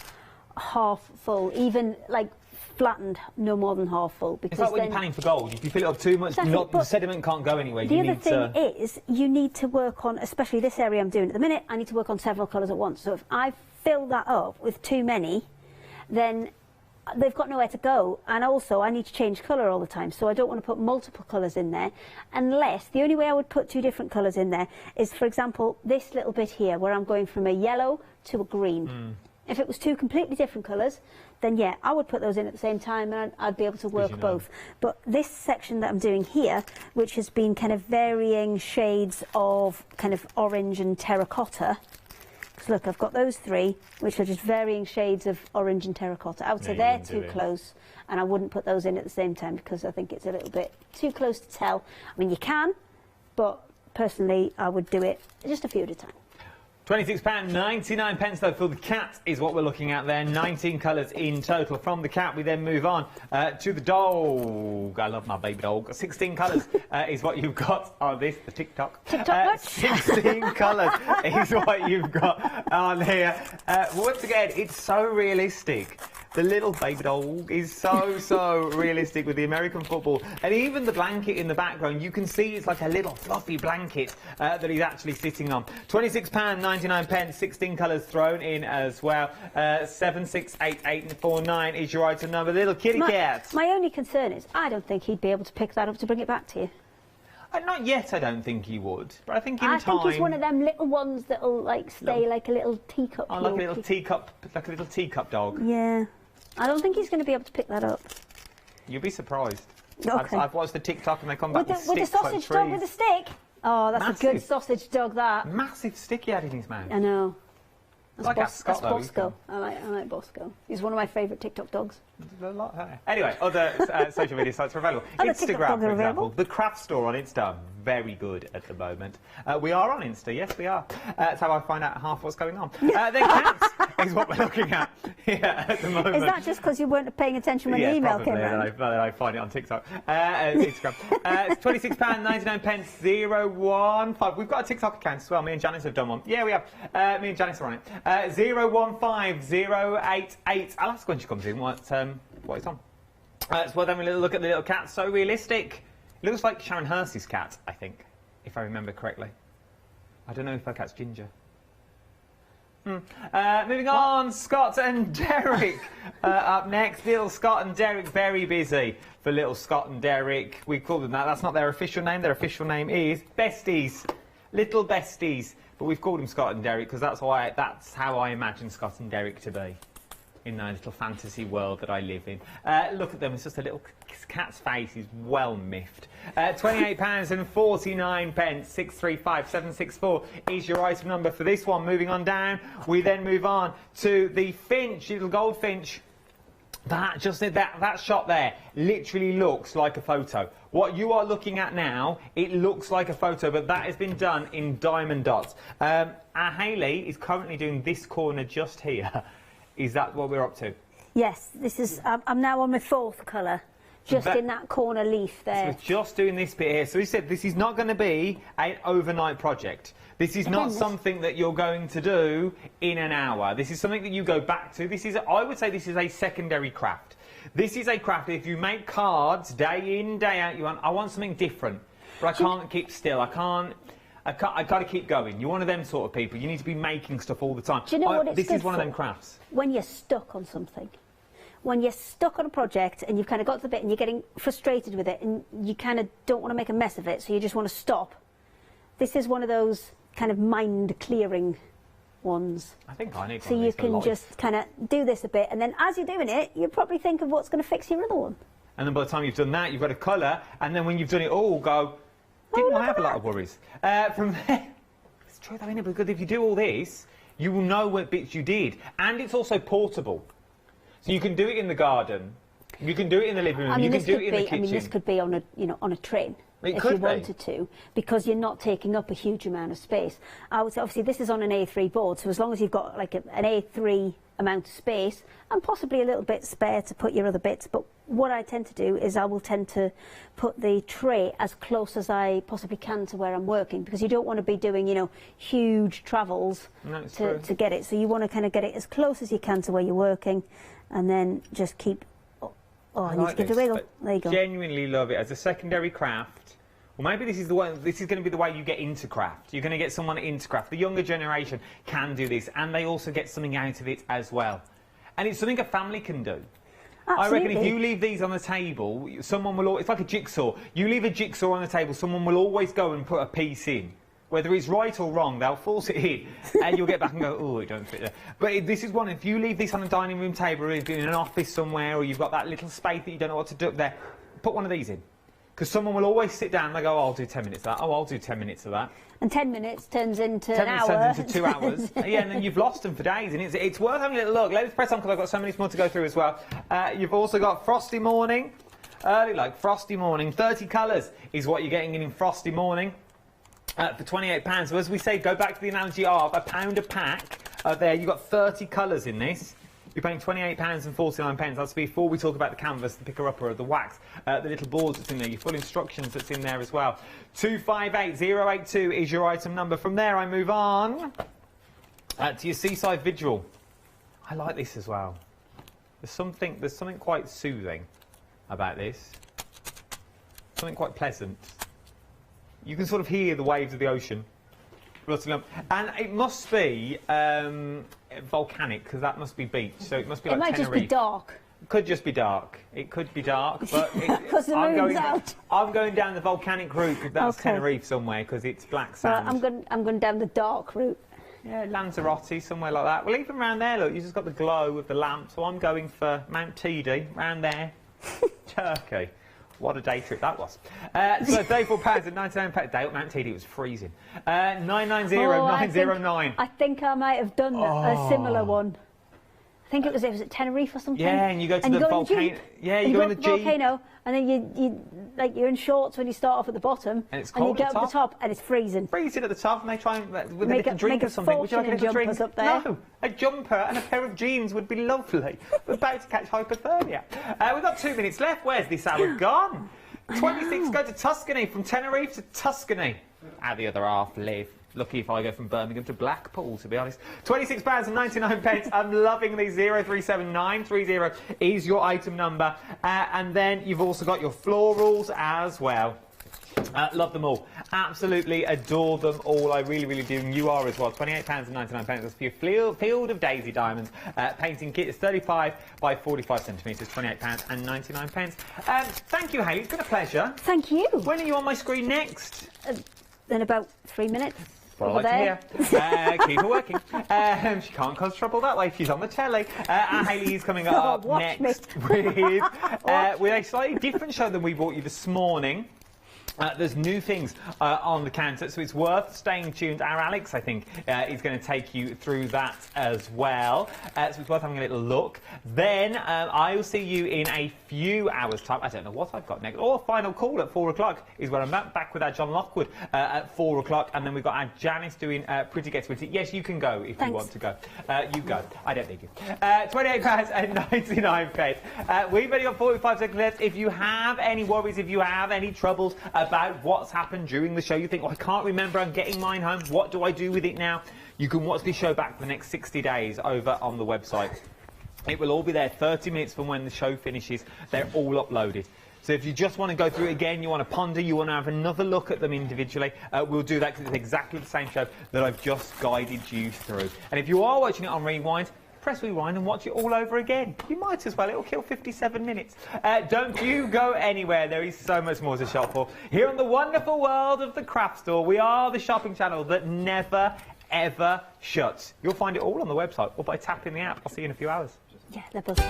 half full, even like flattened, no more than half full. Because it's like when you're panning for gold. If you fill it up too much, the sediment can't go anywhere. The other thing is you need to work on, especially this area I'm doing at the minute, I need to work on several colours at once. So if I fill that up with too many, then they've got nowhere to go, and also I need to change colour all the time, so I don't want to put multiple colours in there, unless the only way I would put 2 different colours in there is, for example, this little bit here where I'm going from a yellow to a green. If it was 2 completely different colours, then yeah, I would put those in at the same time and I'd be able to work both. But this section that I'm doing here, which has been kind of varying shades of kind of orange and terracotta, look, I've got those 3, which are just varying shades of orange and terracotta. I would say they're too close, and I wouldn't put those in at the same time because I think it's a little bit too close to tell. I mean, you can, but personally, I would do it just a few at a time. £26.99 though for the cat is what we're looking at there. 19 colours in total. From the cat, we then move on to the dog. I love my baby dog. 16 colours is what you've got on this, the TikTok. 16 colours is what you've got on here. Once again, it's so realistic. The little baby dog is so realistic with the American football. And even the blanket in the background, you can see it's like a little fluffy blanket that he's actually sitting on. £26.99, 16 colours thrown in as well. 76889 is your item number. Little kitty cat. My only concern is I don't think he'd be able to pick that up to bring it back to you. Not yet, I don't think he would. But I think in time... I think he's one of them little ones that'll like stay like a little teacup. Oh, like a little teacup dog. Yeah. I don't think he's going to be able to pick that up. You'll be surprised. Okay. I've watched the TikTok and they come back with the sausage dog with a stick? Oh, that's a good sausage dog, that. Massive stick he had in his mouth. I know. That's that's Bosco. I like Bosco. He's one of my favourite TikTok dogs. Anyway, other social media sites are available. Instagram, for example. The craft store on Insta, very good at the moment. We are on Insta, yes we are. That's how I find out half what's going on. Then cats is what we're looking at here at the moment. Is that just because you weren't paying attention when the email came around? Then I find it on TikTok. Instagram. It's £26.99, 015. We've got a TikTok account as well. Me and Janice have done one. Yeah, we have. Me and Janice are on it. 015088. I'll ask when she comes in what it's on. So well, then we look at the little cat. So realistic. It looks like Sharon Hersey's cat, I think, if I remember correctly. I don't know if her cat's ginger. Moving on, Scott and Derek up next. Little Scott and Derek, very busy for little Scott and Derek. We call them that. That's not their official name. Their official name is Besties. Little Besties. But we've called them Scott and Derek because that's how I imagine Scott and Derek to be in my little fantasy world that I live in. Look at them. It's just a little cat's face is well miffed. £28.49, 635764 is your item number for this one. Moving on down, we then move on to the finch, little goldfinch. That shot there literally looks like a photo. What you are looking at now, it looks like a photo, but that has been done in diamond dots. Our Hayley is currently doing this corner just here. Is that what we're up to? Yes, this is. I'm now on my fourth colour, just in that corner leaf there. So we're just doing this bit here. So he said this is not going to be an overnight project. This is not something that you're going to do in an hour. This is something that you go back to. This is, I would say, this is a secondary craft. This is a craft. If you make cards day in, day out, I want something different. But I can't keep still. I've got to keep going. You're one of them sort of people. You need to be making stuff all the time. Do you know what it's This is one of them crafts. When you're stuck on something. When you're stuck on a project and you've kind of got to the bit and you're getting frustrated with it and you kind of don't want to make a mess of it, so you just want to stop. This is one of those kind of mind-clearing ones. I think I need so you can just kind of do this a bit, and then as you're doing it, you probably think of what's going to fix your other one. And then by the time you've done that, you've got a colour, and then when you've done it all, go... Didn't I have a lot of worries? From there, it's true though, isn't it? Because if you do all this, you will know what bits you did. And it's also portable. So you can do it in the garden, you can do it in the living room, you can do it in the kitchen. I mean, this could be on a, on a train. If you wanted to, because you're not taking up a huge amount of space. I would say, obviously, this is on an A3 board, so as long as you've got like an A3 amount of space and possibly a little bit spare to put your other bits. But what I tend to do is I will tend to put the tray as close as I possibly can to where I'm working, because you don't want to be doing, huge travels to get it. So you want to kind of get it as close as you can to where you're working, and then just keep. Oh, I need to give it a wiggle. There you go. Genuinely love it as a secondary craft. Well, maybe this is the way. This is going to be the way you get into craft. You're going to get someone into craft. The younger generation can do this, and they also get something out of it as well. And it's something a family can do. Absolutely. I reckon if you leave these on the table, someone will. It's like a jigsaw. You leave a jigsaw on the table, someone will always go and put a piece in. Whether it's right or wrong, they'll force it in, and you'll get back and go, oh, it don't fit there. But this is one, if you leave this on a dining room table, or in an office somewhere, or you've got that little space that you don't know what to do up there, put one of these in. Because someone will always sit down and they go, oh, I'll do 10 minutes of that. Oh, I'll do 10 minutes of that. And 10 minutes turns into an hour. 10 minutes turns into 2 hours. Yeah, and then you've lost them for days. And it's worth having a little look. Let's press on, because I've got so many more to go through as well. You've also got Frosty Morning. Early, like Frosty Morning. 30 colours is what you're getting in Frosty Morning. For £28. So as we say, go back to the analogy of £1 a pack. There, you've got 30 colours in this. You're paying £28.49. That's before we talk about the canvas, the picker-upper, the wax, the little boards that's in there, your full instructions that's in there as well. 258082 is your item number. From there, I move on to your Seaside Vigil. I like this as well. There's something quite soothing about this. Something quite pleasant. You can sort of hear the waves of the ocean. And it must be volcanic, because that must be beach, so it must be like Tenerife. It might just be dark. It could just be dark. It could be dark, but because the moon's out. I'm going down the volcanic route, if that's Tenerife somewhere, because it's black sand. Well, I'm going down the dark route. Yeah, Lanzarote, somewhere like that. Well, even around there, look, you just got the glow of the lamp, so I'm going for Mount Teede, round there. Turkey. What a day trip that was. So £34.99. Day up Mount Teede, it was freezing. 990909. I think I might have done a similar one. think it was Tenerife or something. Yeah, and you go to the volcano. Yeah, you go in the volcano, and then you're in shorts when you start off at the bottom, and it's cold you get up the top, and it's freezing. Freezing at the top, and they try and with a little drink or something. Would you like a little drink? Up there. No, a jumper and a pair of jeans would be lovely. We're about to catch hypothermia. We've got 2 minutes left. Where's this hour gone? 26 go to Tuscany, from Tenerife to Tuscany. How the other half live. Lucky if I go from Birmingham to Blackpool, to be honest. £26.99. I'm loving these. 037930 is your item number. And then you've also got your florals as well. Love them all. Absolutely adore them all. I really, really do. And you are as well. £28.99. That's for your field of daisy diamonds. Painting kit is 35 by 45 centimetres. £28.99. Thank you, Hayley. It's been a pleasure. Thank you. When are you on my screen next? In about 3 minutes. Well, I like to hear. Keep her working. She can't cause trouble that way. She's on the telly. Hayley is coming up next with a slightly different show than we brought you this morning. There's new things on the counter, so it's worth staying tuned. Our Alex, I think, is going to take you through that as well. So it's worth having a little look. Then I will see you in a few hours' time. I don't know what I've got next. Or Final Call at 4 o'clock is where I'm back with our John Lockwood at 4 o'clock. And then we've got our Janice doing Pretty Gets Witty. Yes, you can go if you want to go. You go. I don't need you. £28.99. We've only got 45 seconds left. If you have any worries, if you have any troubles about what's happened during the show, you think, oh, I can't remember, I'm getting mine home, what do I do with it now? You can watch this show back for the next 60 days over on the website. It will all be there 30 minutes from when the show finishes. They're all uploaded. So if you just want to go through it again, you want to ponder, you want to have another look at them individually, we'll do that because it's exactly the same show that I've just guided you through. And if you are watching it on Rewind, press rewind and watch it all over again. You might as well. It'll kill 57 minutes. Don't you go anywhere. There is so much more to shop for. Here on the wonderful world of the craft store, we are the shopping channel that never, ever shuts. You'll find it all on the website or by tapping the app. I'll see you in a few hours. Yeah, they're buzzing.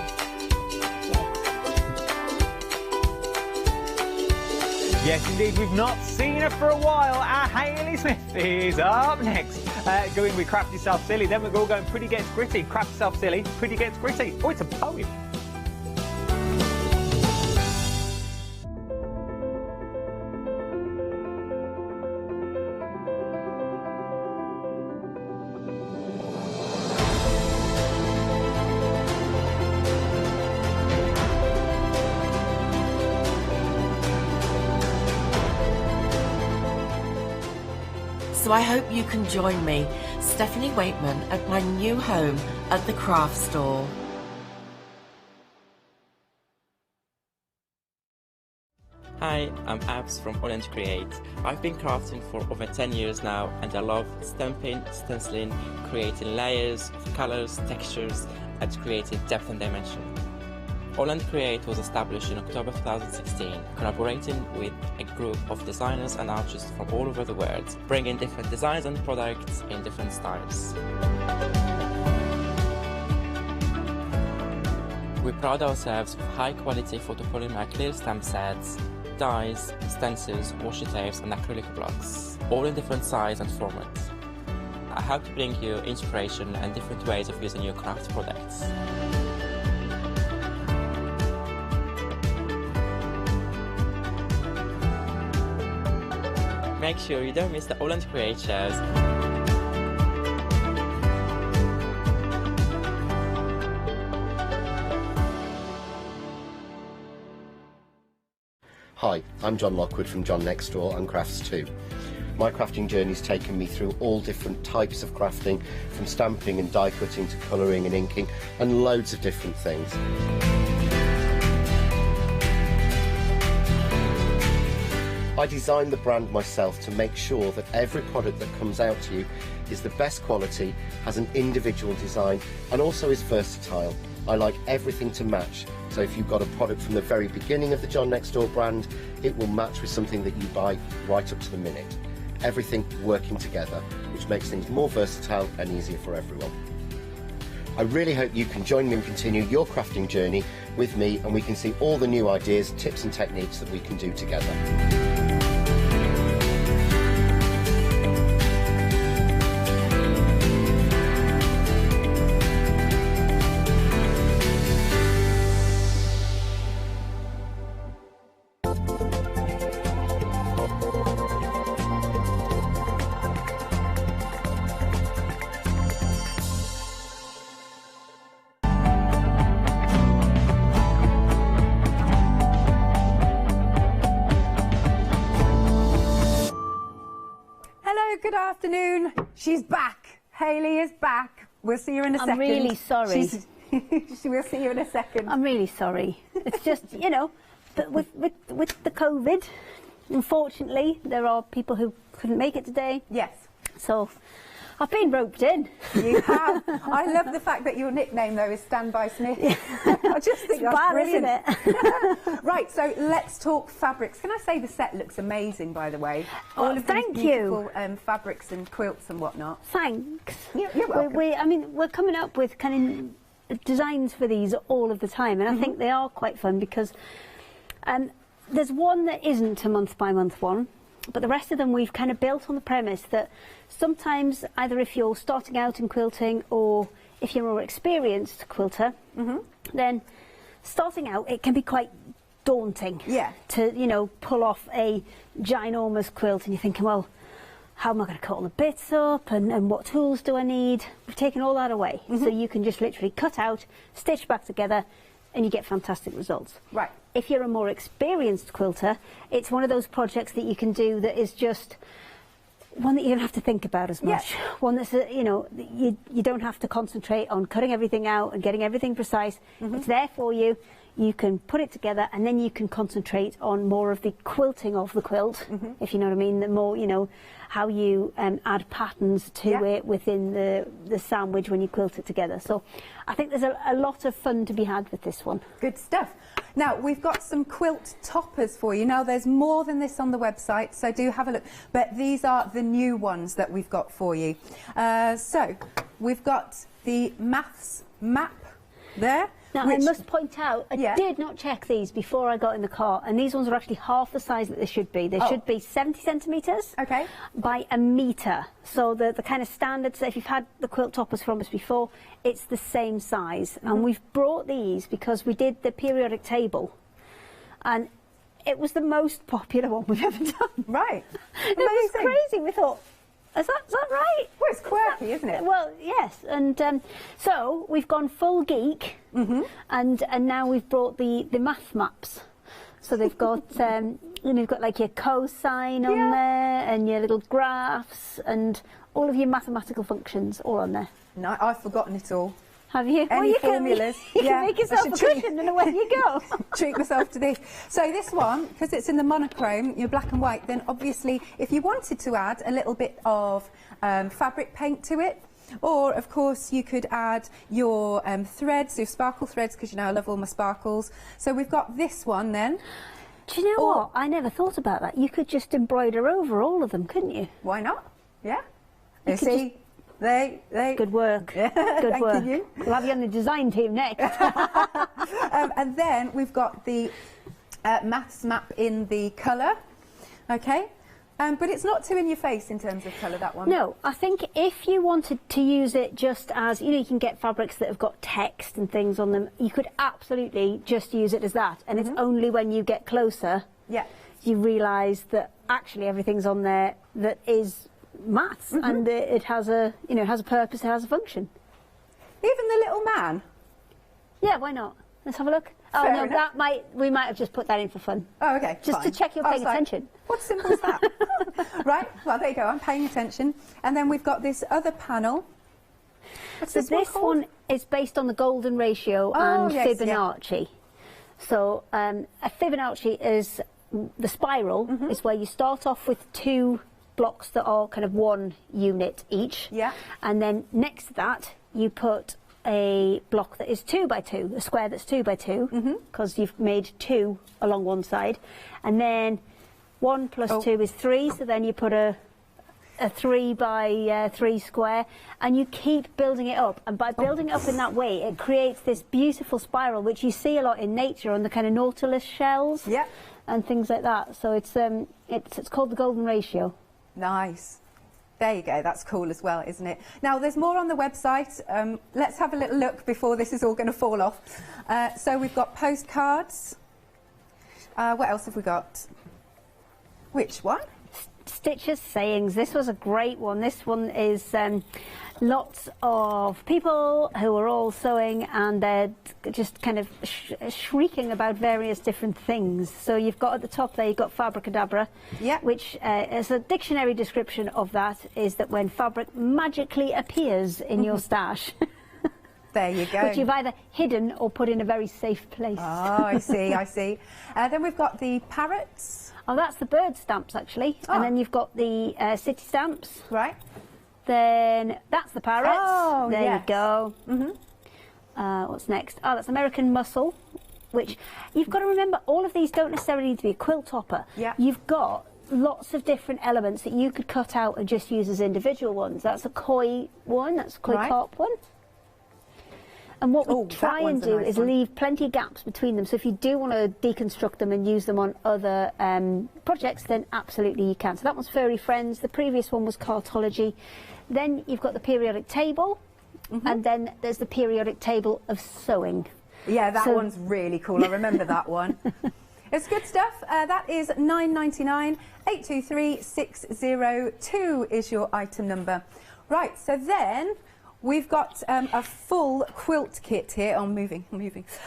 Yes, indeed. We've not seen her for a while. Our Hayley Smith is up next. Going with Craft Yourself Silly. Then we're all going Pretty Gets Gritty. Craft Yourself Silly, Pretty Gets Gritty. Oh, it's a poem. So I hope you can join me, Stephanie Waitman, at my new home at the craft store. Hi, I'm Abs from AALL Create. I've been crafting for over 10 years now and I love stamping, stenciling, creating layers, colours, textures and creating depth and dimension. AALL Create was established in October 2016, collaborating with a group of designers and artists from all over the world, bringing different designs and products in different styles. We pride ourselves with high-quality photopolymer clear stamp sets, dies, stencils, washi tapes and acrylic blocks, all in different size and formats. I hope to bring you inspiration and different ways of using your craft products. Make sure you don't miss the AALL Create shows. Hi, I'm John Lockwood from John Next Door and Crafts 2. My crafting journey's taken me through all different types of crafting, from stamping and die cutting to colouring and inking, and loads of different things. I designed the brand myself to make sure that every product that comes out to you is the best quality, has an individual design and also is versatile. I like everything to match, so if you've got a product from the very beginning of the John Next Door brand, it will match with something that you buy right up to the minute. Everything working together, which makes things more versatile and easier for everyone. I really hope you can join me and continue your crafting journey with me, and we can see all the new ideas, tips and techniques that we can do together. Good afternoon. She's back. Hayley is back. We'll see you in a second. I'm really sorry. We'll see you in a second. I'm really sorry. It's just, you know, but with the COVID, unfortunately, there are people who couldn't make it today. Yes. So I've been roped in. You have. I love the fact that your nickname, though, is Standby Smith. I just think that's bad, brilliant. isn't it? Right, so let's talk fabrics. Can I say the set looks amazing, by the way? Oh, All of thank these beautiful fabrics and quilts and whatnot. Thanks. You're welcome. I mean, we're coming up with kind of designs for these all of the time, and I think they are quite fun because there's one that isn't a month-by-month one, but the rest of them we've kind of built on the premise that sometimes either if you're starting out in quilting or if you're a more experienced quilter, then starting out it can be quite daunting to, you know, pull off a ginormous quilt and you're thinking, well, how am I going to cut all the bits up and what tools do I need? We've taken all that away, so you can just literally cut out, stitch back together, and you get fantastic results. Right. If you're a more experienced quilter, it's one of those projects that you can do that is just one that you don't have to think about as much. One that's, you know, you don't have to concentrate on cutting everything out and getting everything precise. It's there for you. You can put it together and then you can concentrate on more of the quilting of the quilt, if you know what I mean, the more, you know, how you add patterns to it within the sandwich when you quilt it together. So I think there's a lot of fun to be had with this one. Good stuff. Now, we've got some quilt toppers for you. Now, there's more than this on the website, so do have a look. But these are the new ones that we've got for you. So, we've got the maths map there. Now, I must point out, I did not check these before I got in the car, and these ones are actually half the size that they should be. They should be 70 centimetres by a metre. So the kind of standards, if you've had the quilt toppers from us before, it's the same size. And we've brought these because we did the periodic table, and it was the most popular one we've ever done. Right. It was crazy. We thought, is that right? Well, it's quirky, isn't it? Well, yes. And so we've gone full geek, and now we've brought the math maps. So they've got you've got like your cosine on there, and your little graphs, and all of your mathematical functions all on there. No, I've forgotten it all. Have you? Any formulas? You can make yourself a cushion and away you go. Treat myself to this. So this one, because it's in the monochrome, your black and white, then obviously if you wanted to add a little bit of fabric paint to it, or of course you could add your threads, your sparkle threads, because you know I love all my sparkles. So we've got this one then. Do you know what? I never thought about that. You could just embroider over all of them, couldn't you? Why not? Yeah. You see? They good work. Good work. You. We'll have you on the design team next. And then we've got the maths map in the colour, okay? But it's not too in your face in terms of colour, that one. No, I think if you wanted to use it just as, you know, you can get fabrics that have got text and things on them, you could absolutely just use it as that. And it's only when you get closer you realise that actually everything's on there that is maths, and it has a, you know, has a purpose, it has a function. Even the little man? Yeah, why not? Let's have a look. Fair no, enough. we might have just put that in for fun. Oh, okay. Just to check you're paying attention. What simple is that? Right, well, there you go, I'm paying attention. And then we've got this other panel. What's So this one is based on the golden ratio and Fibonacci. So a Fibonacci is the spiral, is where you start off with two blocks that are kind of one unit each. Yeah. And then next to that, you put a block that is 2 by 2, a square that's 2 by 2, because you've made 2 along one side. And then 1 plus 2 is 3, so then you put a 3 by 3 square, and you keep building it up. And by building it up in that way, it creates this beautiful spiral, which you see a lot in nature on the kind of nautilus shells and things like that. So it's called the golden ratio. Nice. There you go, that's cool as well, isn't it? Now, there's more on the website. Let's have a little look before this is all going to fall off. So we've got postcards. What else have we got? Which one? Stitches sayings. This was a great one. This one is lots of people who are all sewing, and they're just kind of shrieking about various different things. So you've got at the top there, you've got Fabricadabra, which as a dictionary description of that is that when fabric magically appears in your stash. There you go. Which you've either hidden or put in a very safe place. Oh, I see, I see. Then we've got the parrots. Oh, that's the bird stamps, actually. Oh. And then you've got the city stamps. Right. Then that's the parrots. Oh, there yes. you go. What's next? Oh, that's American Mussel, which you've got to remember, all of these don't necessarily need to be a quilt topper. Yeah. You've got lots of different elements that you could cut out and just use as individual ones. That's a koi one, that's a koi carp one. And what we try and do is leave plenty of gaps between them. So if you do want to deconstruct them and use them on other projects, then absolutely you can. So that one's Furry Friends. The previous one was Cartology. Then you've got the periodic table, and then there's the periodic table of sewing. Yeah, that one's really cool. I remember that one. It's good stuff. That is £9.99. 823602 is your item number. Right, so then we've got a full quilt kit here. Oh, I'm moving.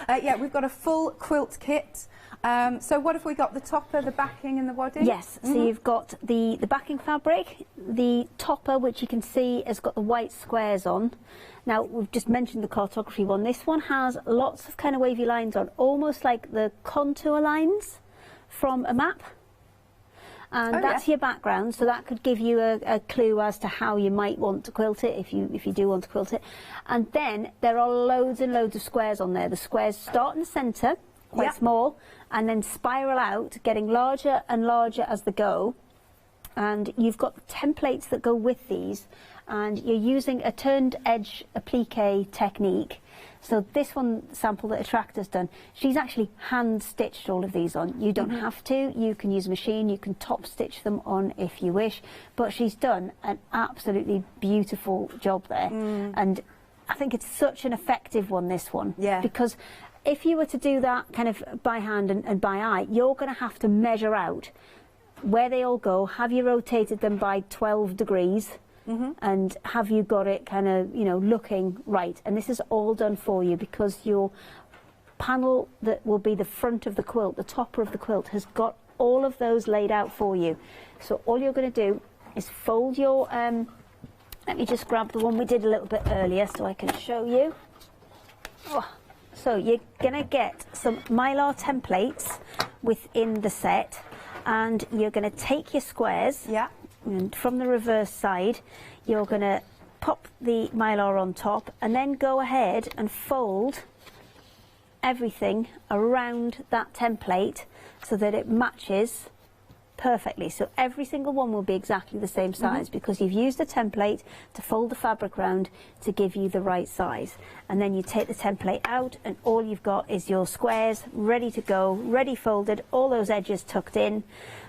Yeah, we've got a full quilt kit. So what have we got? The topper, the backing and the wadding? Yes, so you've got the backing fabric, the topper, which you can see has got the white squares on. Now, we've just mentioned the cartography one. This one has lots of kind of wavy lines on, almost like the contour lines from a map. And that's your background, so that could give you a clue as to how you might want to quilt it, if you do want to quilt it. And then there are loads and loads of squares on there. The squares start in the centre, quite small, and then spiral out, getting larger and larger as they go. And you've got templates that go with these, and you're using a turned edge applique technique. So this one sample that Attractor's done, she's actually hand stitched all of these on. You don't have to, you can use a machine, you can top stitch them on if you wish, but she's done an absolutely beautiful job there. And I think it's such an effective one, this one, because if you were to do that kind of by hand and by eye, you're going to have to measure out where they all go. Have you rotated them by 12 degrees? And have you got it kind of, you know, looking right? And this is all done for you because your panel that will be the front of the quilt, the topper of the quilt, has got all of those laid out for you. So all you're going to do is fold your, let me just grab the one we did a little bit earlier so I can show you. So you're going to get some Mylar templates within the set, and you're going to take your squares. And from the reverse side, you're going to pop the Mylar on top and then go ahead and fold everything around that template so that it matches perfectly. So every single one will be exactly the same size because you've used a template to fold the fabric round to give you the right size. And then you take the template out and all you've got is your squares ready to go, ready folded, all those edges tucked in,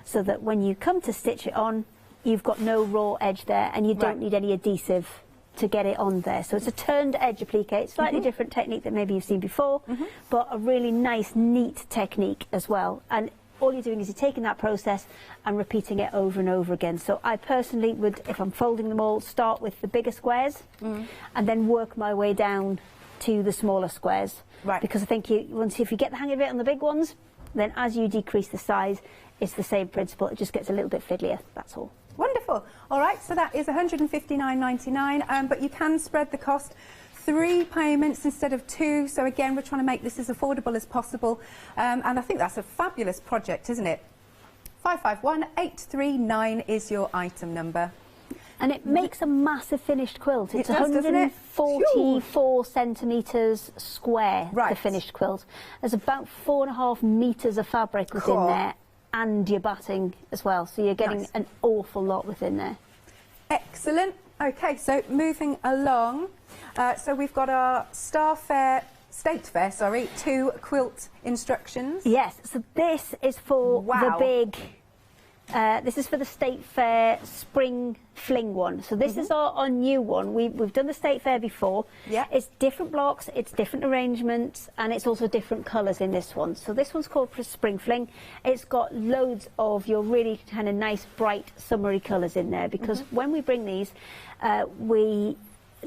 so that when you come to stitch it on, you've got no raw edge there, and you don't need any adhesive to get it on there. So it's a turned edge applique, slightly different technique that maybe you've seen before, but a really nice, neat technique as well. And all you're doing is you're taking that process and repeating it over and over again. So I personally would, if I'm folding them all, start with the bigger squares and then work my way down to the smaller squares. Because I think if you get the hang of it on the big ones, then as you decrease the size, it's the same principle. It just gets a little bit fiddlier, that's all. Wonderful. All right, so that is £159.99, but you can spread the cost 3 payments instead of 2. So again, we're trying to make this as affordable as possible, and I think that's a fabulous project, isn't it? 551839 is your item number. And it makes a massive finished quilt. It's It does, doesn't it? 144 centimetres square, the finished quilt. There's about 4.5 metres of fabric within there, and your batting as well, so you're getting an awful lot within there. Excellent. Okay, so moving along, so we've got our State Fair, 2 quilt instructions. Yes, so this is for the big, this is for the State Fair Spring Fling one. So this is our new one. We've done the State Fair before. It's different blocks, it's different arrangements, and it's also different colours in this one. So this one's called Spring Fling. It's got loads of your really kind of nice, bright, summery colours in there, because when we bring these, we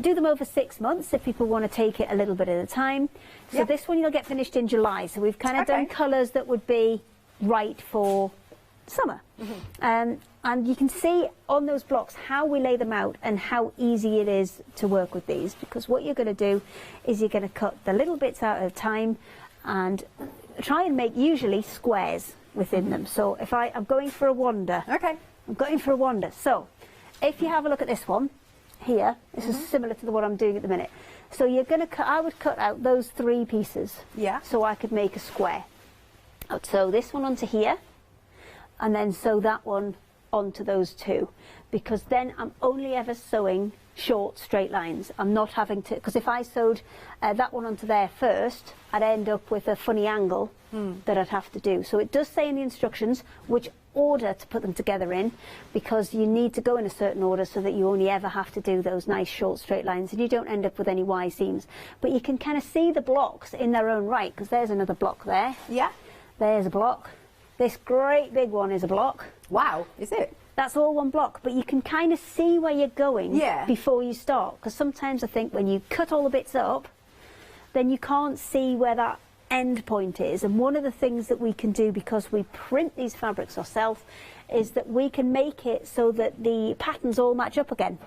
do them over 6 months if people want to take it a little bit at a time. So this one you'll get finished in July. So we've kind of done colours that would be right for summer. And you can see on those blocks how we lay them out and how easy it is to work with these, because what you're going to do is you're going to cut the little bits out at a time and try and make usually squares within them. So if I'm going for a wander. Okay. I'm going for a wander. So if you have a look at this one here, this is similar to the one I'm doing at the minute. So you're going to cut, I would cut out those 3 pieces. Yeah. So I could make a square. I'd sew this one onto here and then sew that one onto those 2, because then I'm only ever sewing short straight lines. I'm not having to, because if I sewed that one onto there first, I'd end up with a funny angle that I'd have to do. So it does say in the instructions which order to put them together in, because you need to go in a certain order so that you only ever have to do those nice short straight lines and you don't end up with any Y seams. But you can kind of see the blocks in their own right, because there's another block there. Yeah. There's a block. This great big one is a block. Wow, is it? That's all one block, but you can kind of see where you're going before you start, because sometimes I think when you cut all the bits up, then you can't see where that end point is. And one of the things that we can do, because we print these fabrics ourselves, is that we can make it so that the patterns all match up again.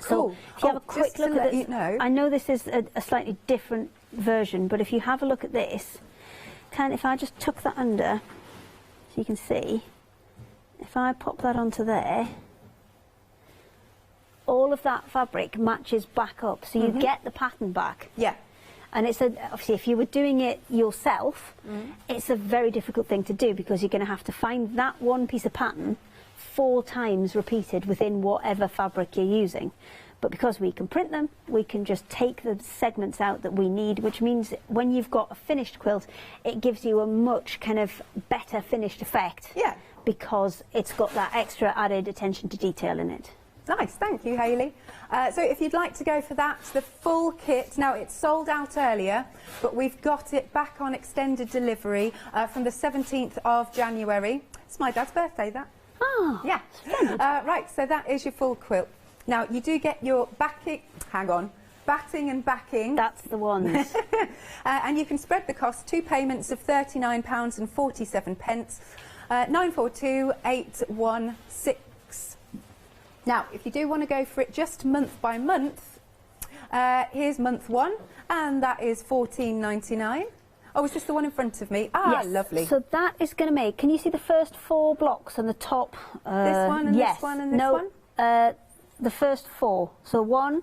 Cool. So if you have a quick look at this, I know this is a slightly different version, but if you have a look at this, if I just tuck that under, so you can see, if I pop that onto there, all of that fabric matches back up, so you get the pattern back. Yeah. And it's obviously, if you were doing it yourself, it's a very difficult thing to do, because you're going to have to find that one piece of pattern 4 times repeated within whatever fabric you're using. But because we can print them, we can just take the segments out that we need, which means when you've got a finished quilt, it gives you a much kind of better finished effect. Yeah. Because it's got that extra added attention to detail in it. Nice, thank you, Hayley. So if you'd like to go for that, the full kit, now it's sold out earlier, but we've got it back on extended delivery from the 17th of January. It's my dad's birthday, that. Oh, yeah. Right, so that is your full quilt. Now, you do get your backing, batting and backing. That's the ones. And you can spread the cost, 2 payments of £39.47, 942816. Now, if you do want to go for it just month by month, here's month 1, and that is £14.99. Oh, is this the one in front of me? Ah, yes. Lovely. So that is going to make, can you see the first 4 blocks on the top? This one and this one and this one? The first 4. So 1,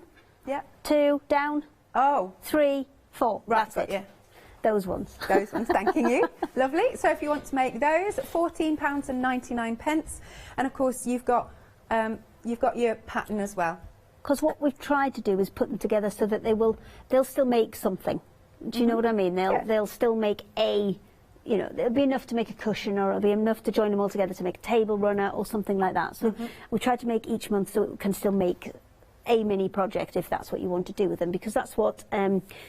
2, down. Oh. 3, 4. Right, that's it. Yeah. Those ones. Those ones, thanking you. Lovely. So if you want to make those, £14.99, and of course you've got your pattern as well. Because what we've tried to do is put them together so that they'll still make something. Do you know what I mean? They'll still make it'll be enough to make a cushion, or it'll be enough to join them all together to make a table runner or something like that. So we try to make each month so it can still make a mini project if that's what you want to do with them, because that's what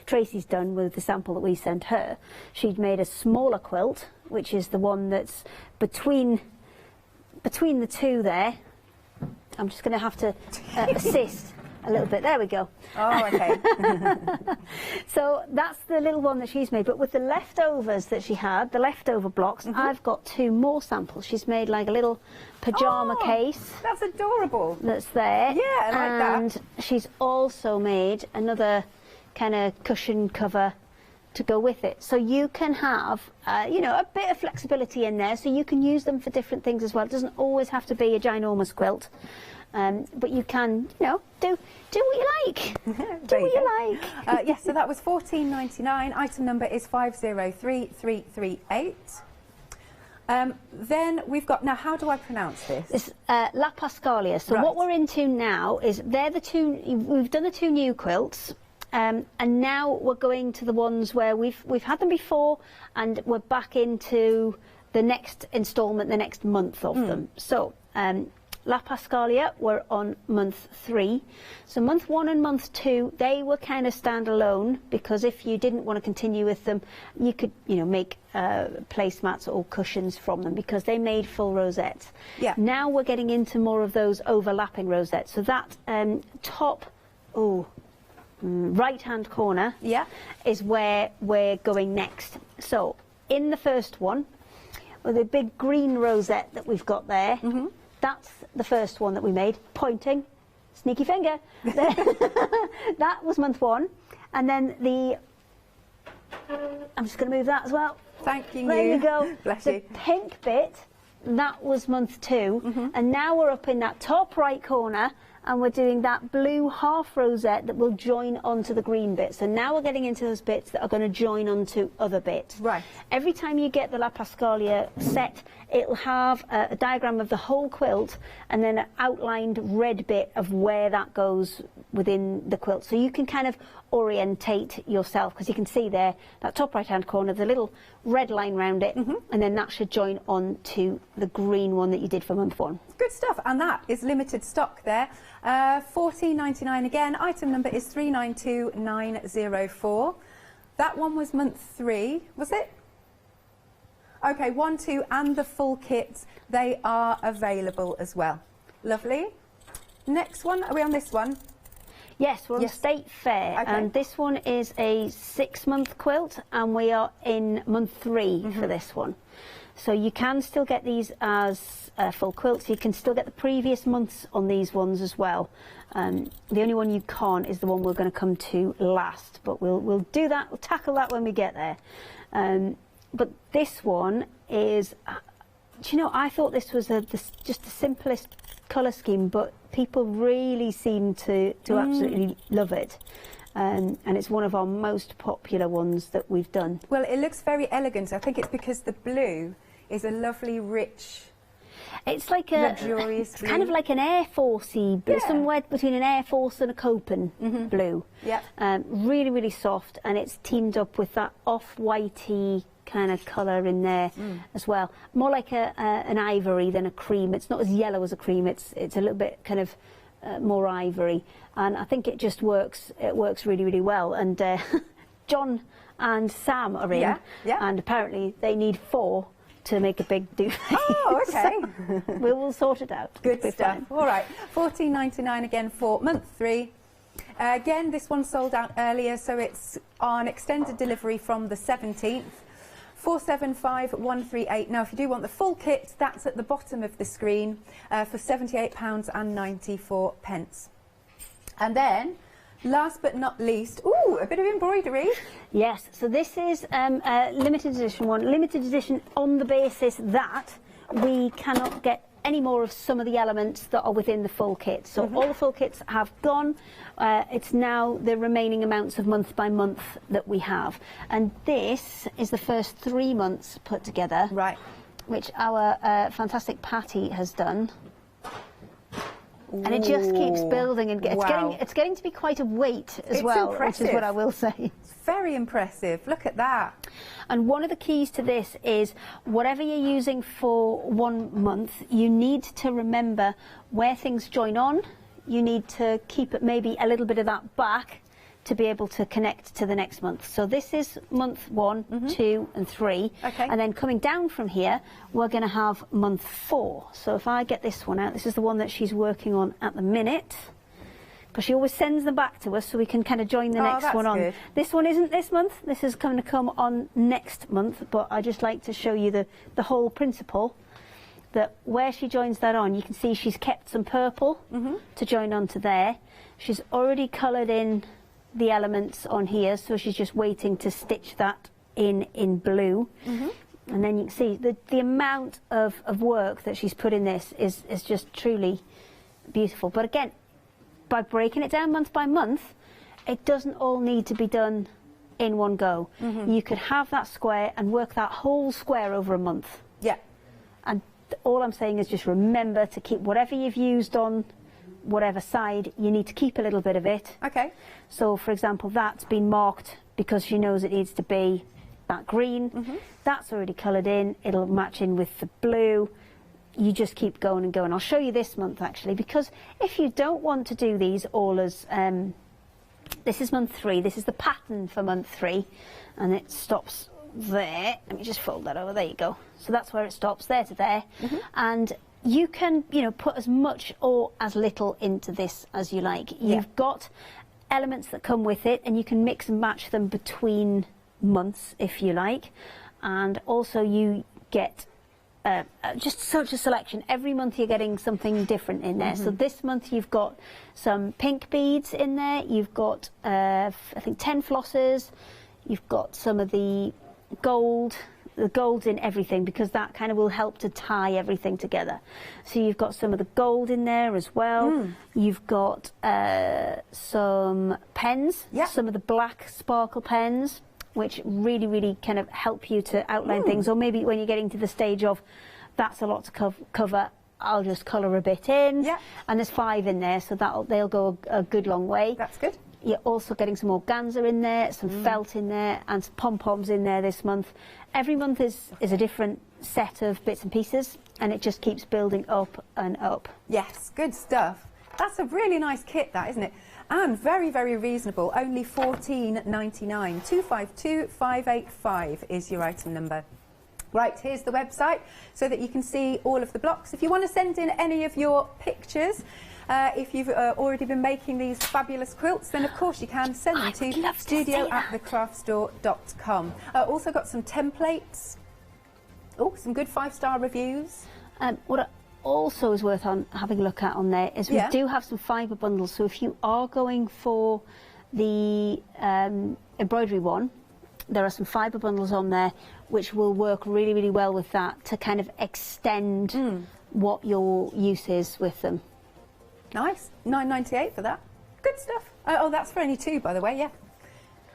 Tracy's done with the sample that we sent her. She'd made a smaller quilt, which is the one that's between the 2 there. I'm just going to have to assist a little bit. There we go. Oh, okay. So that's the little one that she's made. But with the leftovers that she had, the leftover blocks, I've got 2 more samples. She's made like a little pyjama case. That's adorable. That's there. Yeah, I like that. And she's also made another kind of cushion cover to go with it. So you can have, a bit of flexibility in there, so you can use them for different things as well. It doesn't always have to be a ginormous quilt. But you can, do what you like. Do what you like. Yes, so that was £14.99. Item number is 503338. Then we've got, now how do I pronounce this? It's La Pascalia. So what we're into now is they're the 2, we've done the 2 new quilts. And now we're going to the ones where we've had them before, and we're back into the next instalment, the next month of them. So La Pascalia, we're on month 3. So month 1 and month 2, they were kind of standalone, because if you didn't want to continue with them, you could, make placemats or cushions from them, because they made full rosettes. Yeah. Now we're getting into more of those overlapping rosettes. So that top right-hand corner is where we're going next. So in the first one, with the big green rosette that we've got there, that's the first one that we made, pointing, sneaky finger. That was month 1. And then I'm just going to move that as well. Thank you. There you go. Bless the you. pink bit, that was month 2. And now we're up in that top right corner, and we're doing that blue half rosette that will join onto the green bit. So now we're getting into those bits that are going to join onto other bits. Right. Every time you get the La Pascalia set, it'll have a diagram of the whole quilt and then an outlined red bit of where that goes within the quilt. So you can kind of orientate yourself, because you can see there, that top right hand corner, the little red line round it, and then that should join on to the green one that you did for month 1. Good stuff, and that is limited stock there. $14.99 again. Item number is 392904. That one was month 3, was it? Okay, 1, 2, and the full kit, they are available as well. Lovely. Next one, are we on this one? Yes, we're on State Fair, and this one is a 6-month quilt, and we are in month 3 for this one. So you can still get these as full quilts. You can still get the previous months on these ones as well. The only one you can't is the one we're going to come to last, but we'll do that. We'll tackle that when we get there. But this one is, do you know, I thought this was just the simplest colour scheme, but people really seem to absolutely love it. And it's one of our most popular ones that we've done. Well, it looks very elegant. I think it's because the blue is a lovely, rich, it's like luxurious it's kind of like an Air Forcey, somewhere between an Air Force and a Copen blue. Yeah. Really, really soft, and it's teamed up with that off-whitey kind of colour in there as well. More like an ivory than a cream. It's not as yellow as a cream. It's a little bit kind of more ivory, and I think it just works. It works really, really well. And John and Sam are in, and apparently they need 4 to make a big duvet. Oh, okay. So we will sort it out. Good stuff. All right, $14.99 again for month 3. Again, this one sold out earlier, so it's on extended delivery from the 17th. 475138. Now, if you do want the full kit, that's at the bottom of the screen for £78.94. And then, last but not least, a bit of embroidery. Yes, so this is a limited edition one. Limited edition on the basis that we cannot get any more of some of the elements that are within the full kit. So all the full kits have gone. It's now the remaining amounts of month by month that we have. And this is the first 3 months put together. Right. Which our fantastic Patty has done. And it just keeps building and it's getting to be quite a weight as well, impressive. Which is what I will say. It's very impressive. Look at that. And one of the keys to this is whatever you're using for 1 month, you need to remember where things join on. You need to keep it maybe a little bit of that back to be able to connect to the next month. So this is month 1, 2 and 3. Okay. And then coming down from here, we're going to have month 4. So if I get this one out, this is the one that she's working on at the minute. Because she always sends them back to us so we can kind of join the next one on. Good. This one isn't this month. This is going to come on next month. But I just like to show you the whole principle. That where she joins that on, you can see she's kept some purple to join onto there. She's already coloured in the elements on here, so she's just waiting to stitch that in blue. And then you can see the amount of work that she's put in this is just truly beautiful. But again, by breaking it down month by month, it doesn't all need to be done in one go. You could have that square and work that whole square over a month. Yeah. And all I'm saying is just remember to keep whatever you've used on whatever side, you need to keep a little bit of it. Okay. So, for example, that's been marked because she knows it needs to be that green. That's already coloured in. It'll match in with the blue. You just keep going and going. I'll show you this month, actually, because if you don't want to do these all as... this is month 3. This is the pattern for month 3. And it stops there. Let me just fold that over. There you go. So that's where it stops, there to there. And you can, you know, put as much or as little into this as you like. You've got elements that come with it, and you can mix and match them between months if you like. And also you get just such a selection. Every month you're getting something different in there. So this month you've got some pink beads in there, you've got I think 10 flosses, you've got some of the gold's in everything, because that kind of will help to tie everything together. So you've got some of the gold in there as well. You've got some pens, some of the black sparkle pens, which really kind of help you to outline things. Or maybe when you're getting to the stage of, that's a lot to cover, I'll just colour a bit in. And there's 5 in there, so they'll go a good long way. That's good. You're also getting some organza in there, some felt in there, and some pom-poms in there this month. Every month is a different set of bits and pieces, and it just keeps building up and up. Yes, good stuff. That's a really nice kit, that, isn't it? And very, very reasonable, only $14.99. 252585 is your item number. Right, here's the website so that you can see all of the blocks. If you want to send in any of your pictures, if you've already been making these fabulous quilts, then of course you can send them to studio@thecraftstore.com. Also got some templates. Oh, some good 5-star reviews. What also is worth having a look at on there is we do have some fibre bundles. So if you are going for the embroidery one, there are some fibre bundles on there which will work really well with that, to kind of extend what your use is with them. Nice. $9.98 for that. Good stuff. Oh, that's for only 2, by the way, yeah.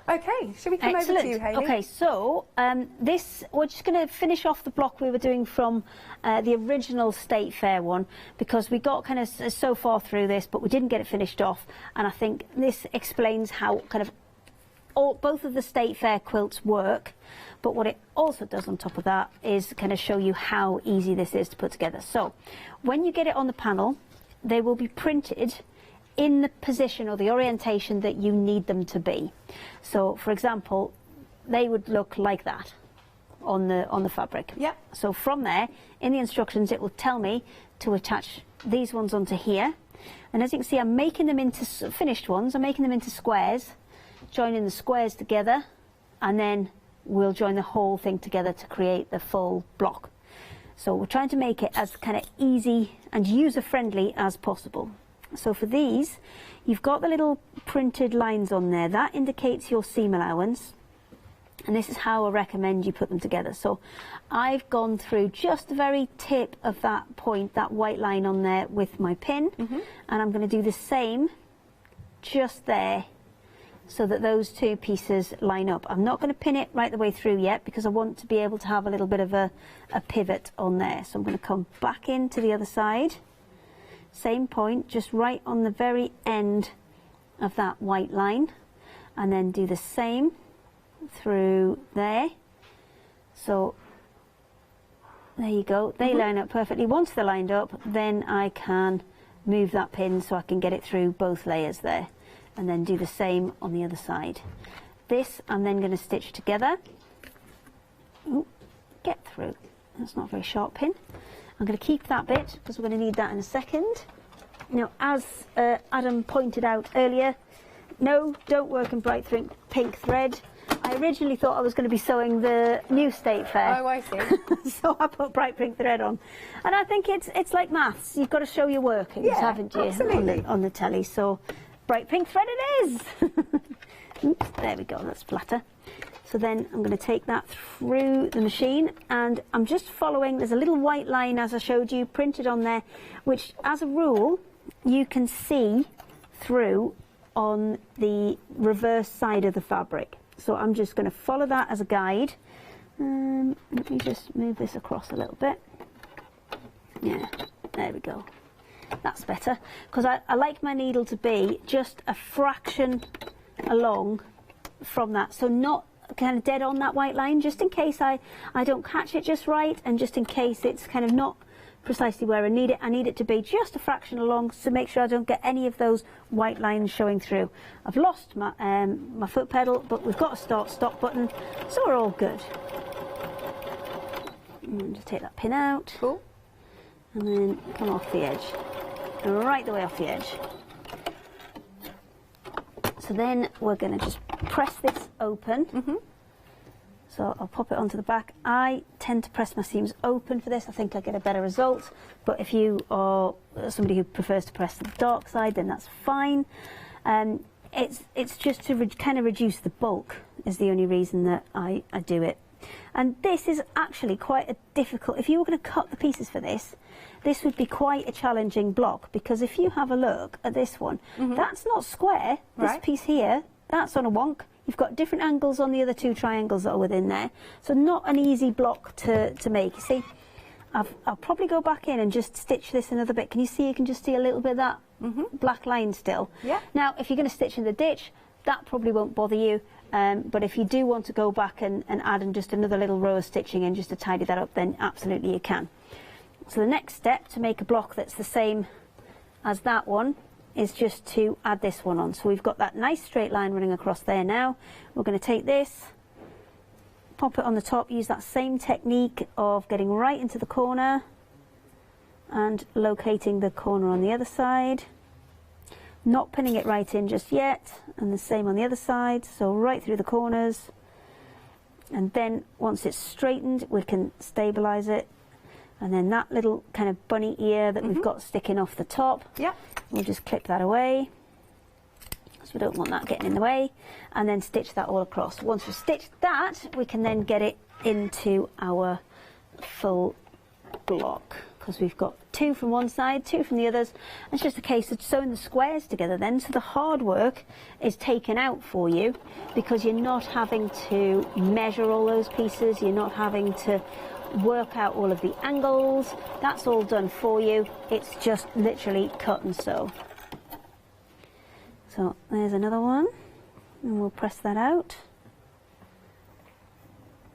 Okay, shall we come over to you, Hayley? Okay, so we're just going to finish off the block we were doing from the original State Fair one, because we got kind of so far through this, but we didn't get it finished off, and I think this explains how kind of both of the State Fair quilts work. But what it also does on top of that is kind of show you how easy this is to put together. So when you get it on the panel, they will be printed in the position or the orientation that you need them to be. So for example, they would look like that on the fabric. Yeah. So from there, in the instructions, it will tell me to attach these ones onto here. And as you can see, I'm making them into finished ones. I'm making them into squares, joining the squares together, and then we'll join the whole thing together to create the full block. So we're trying to make it as kind of easy and user-friendly as possible. So for these, you've got the little printed lines on there. That indicates your seam allowance. And this is how I recommend you put them together. So I've gone through just the very tip of that point, that white line on there with my pin. And I'm going to do the same just there, so that those 2 pieces line up. I'm not going to pin it right the way through yet, because I want to be able to have a little bit of a pivot on there. So I'm going to come back into the other side, same point, just right on the very end of that white line, and then do the same through there. So there you go, they line up perfectly. Once they're lined up, then I can move that pin so I can get it through both layers there, and then do the same on the other side. This I'm then going to stitch together. Ooh, get through. That's not a very sharp pin. I'm going to keep that bit because we're going to need that in a second. Now, as Adam pointed out earlier, no, don't work in bright pink thread. I originally thought I was going to be sewing the new State Fair. Oh, I see. So I put bright pink thread on. And I think it's like maths. You've got to show your workings, haven't you, on the telly. So bright pink thread it is. Oops, there we go, that's flatter. So then I'm going to take that through the machine, and I'm just following, there's a little white line, as I showed you, printed on there, which as a rule you can see through on the reverse side of the fabric. So I'm just going to follow that as a guide. Let me just move this across a little bit. Yeah, there we go. That's better, because I like my needle to be just a fraction along from that, so not kind of dead on that white line, just in case I don't catch it just right, and just in case it's kind of not precisely where I need it. I need it to be just a fraction along, to make sure I don't get any of those white lines showing through. I've lost my my foot pedal, but we've got a stop button, so we're all good. And just take that pin out. Cool. And then come off the edge. Right the way off the edge. So then we're going to just press this open. So I'll pop it onto the back. I tend to press my seams open for this. I think I get a better result. But if you are somebody who prefers to press the dark side, then that's fine. It's just to kind of reduce the bulk is the only reason that I do it. And this is actually quite a difficult, if you were going to cut the pieces for this, this would be quite a challenging block, because if you have a look at this one, that's not square. This piece here, that's on a wonk. You've got different angles on the other two triangles that are within there. So not an easy block to make. You see, I'll probably go back in and just stitch this another bit. Can you see, you can just see a little bit of that black line still. Yeah. Now, if you're going to stitch in the ditch, that probably won't bother you. But if you do want to go back and add in just another little row of stitching in just to tidy that up, then absolutely you can. So the next step to make a block that's the same as that one is just to add this one on. So we've got that nice straight line running across there now. We're going to take this, pop it on the top, use that same technique of getting right into the corner and locating the corner on the other side. Not pinning it right in just yet, and the same on the other side, so right through the corners. And then once it's straightened, we can stabilise it. And then that little kind of bunny ear that we've got sticking off the top, we'll just clip that away, because we don't want that getting in the way, and then stitch that all across. Once we've stitched that, we can then get it into our full block, because we've got two from one side, two from the others. It's just a case of sewing the squares together then, so the hard work is taken out for you, because you're not having to measure all those pieces, you're not having to work out all of the angles. That's all done for you. It's just literally cut and sew. So there's another one, and we'll press that out.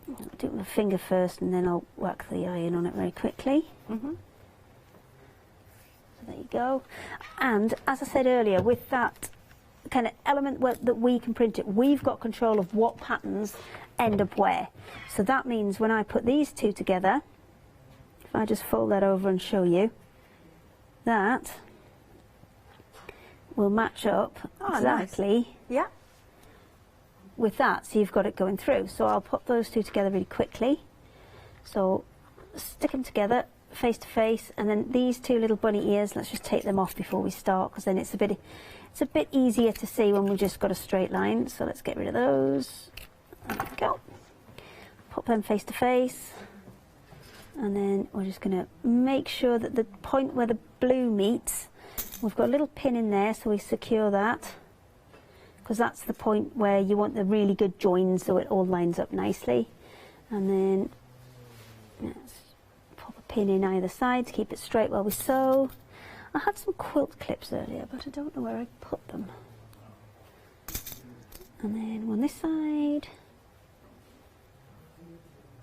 I'll do it with a finger first, and then I'll whack the iron on it very quickly. So there you go. And as I said earlier, with that kind of element that we can print it, we've got control of what patterns end up where. So that means when I put these two together, if I just fold that over and show you, that will match up exactly with that. So you've got it going through. So I'll put those two together really quickly. So stick them together face to face, and then these two little bunny ears, let's just take them off before we start, because then it's a bit easier to see when we've just got a straight line. So let's get rid of those. There we go. Pop them face to face, and then we're just going to make sure that the point where the blue meets, we've got a little pin in there, so we secure that, because that's the point where you want the really good joins, so it all lines up nicely. And then let's pop a pin in either side to keep it straight while we sew. I had some quilt clips earlier, but I don't know where I put them. And then on this side.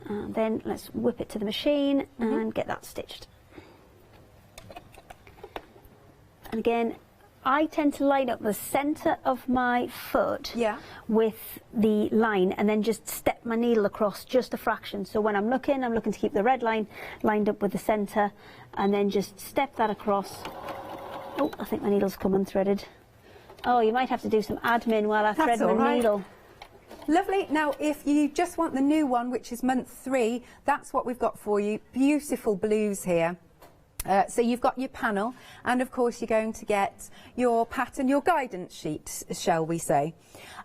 And then let's whip it to the machine and get that stitched. And again, I tend to line up the centre of my foot with the line, and then just step my needle across just a fraction. So when I'm looking to keep the red line lined up with the centre, and then just step that across. Oh, I think my needle's come unthreaded. Oh, you might have to do some admin while I thread my needle. Lovely. Now, if you just want the new one, which is month 3, that's what we've got for you. Beautiful blues here. So you've got your panel, and of course you're going to get your pattern, your guidance sheet, shall we say.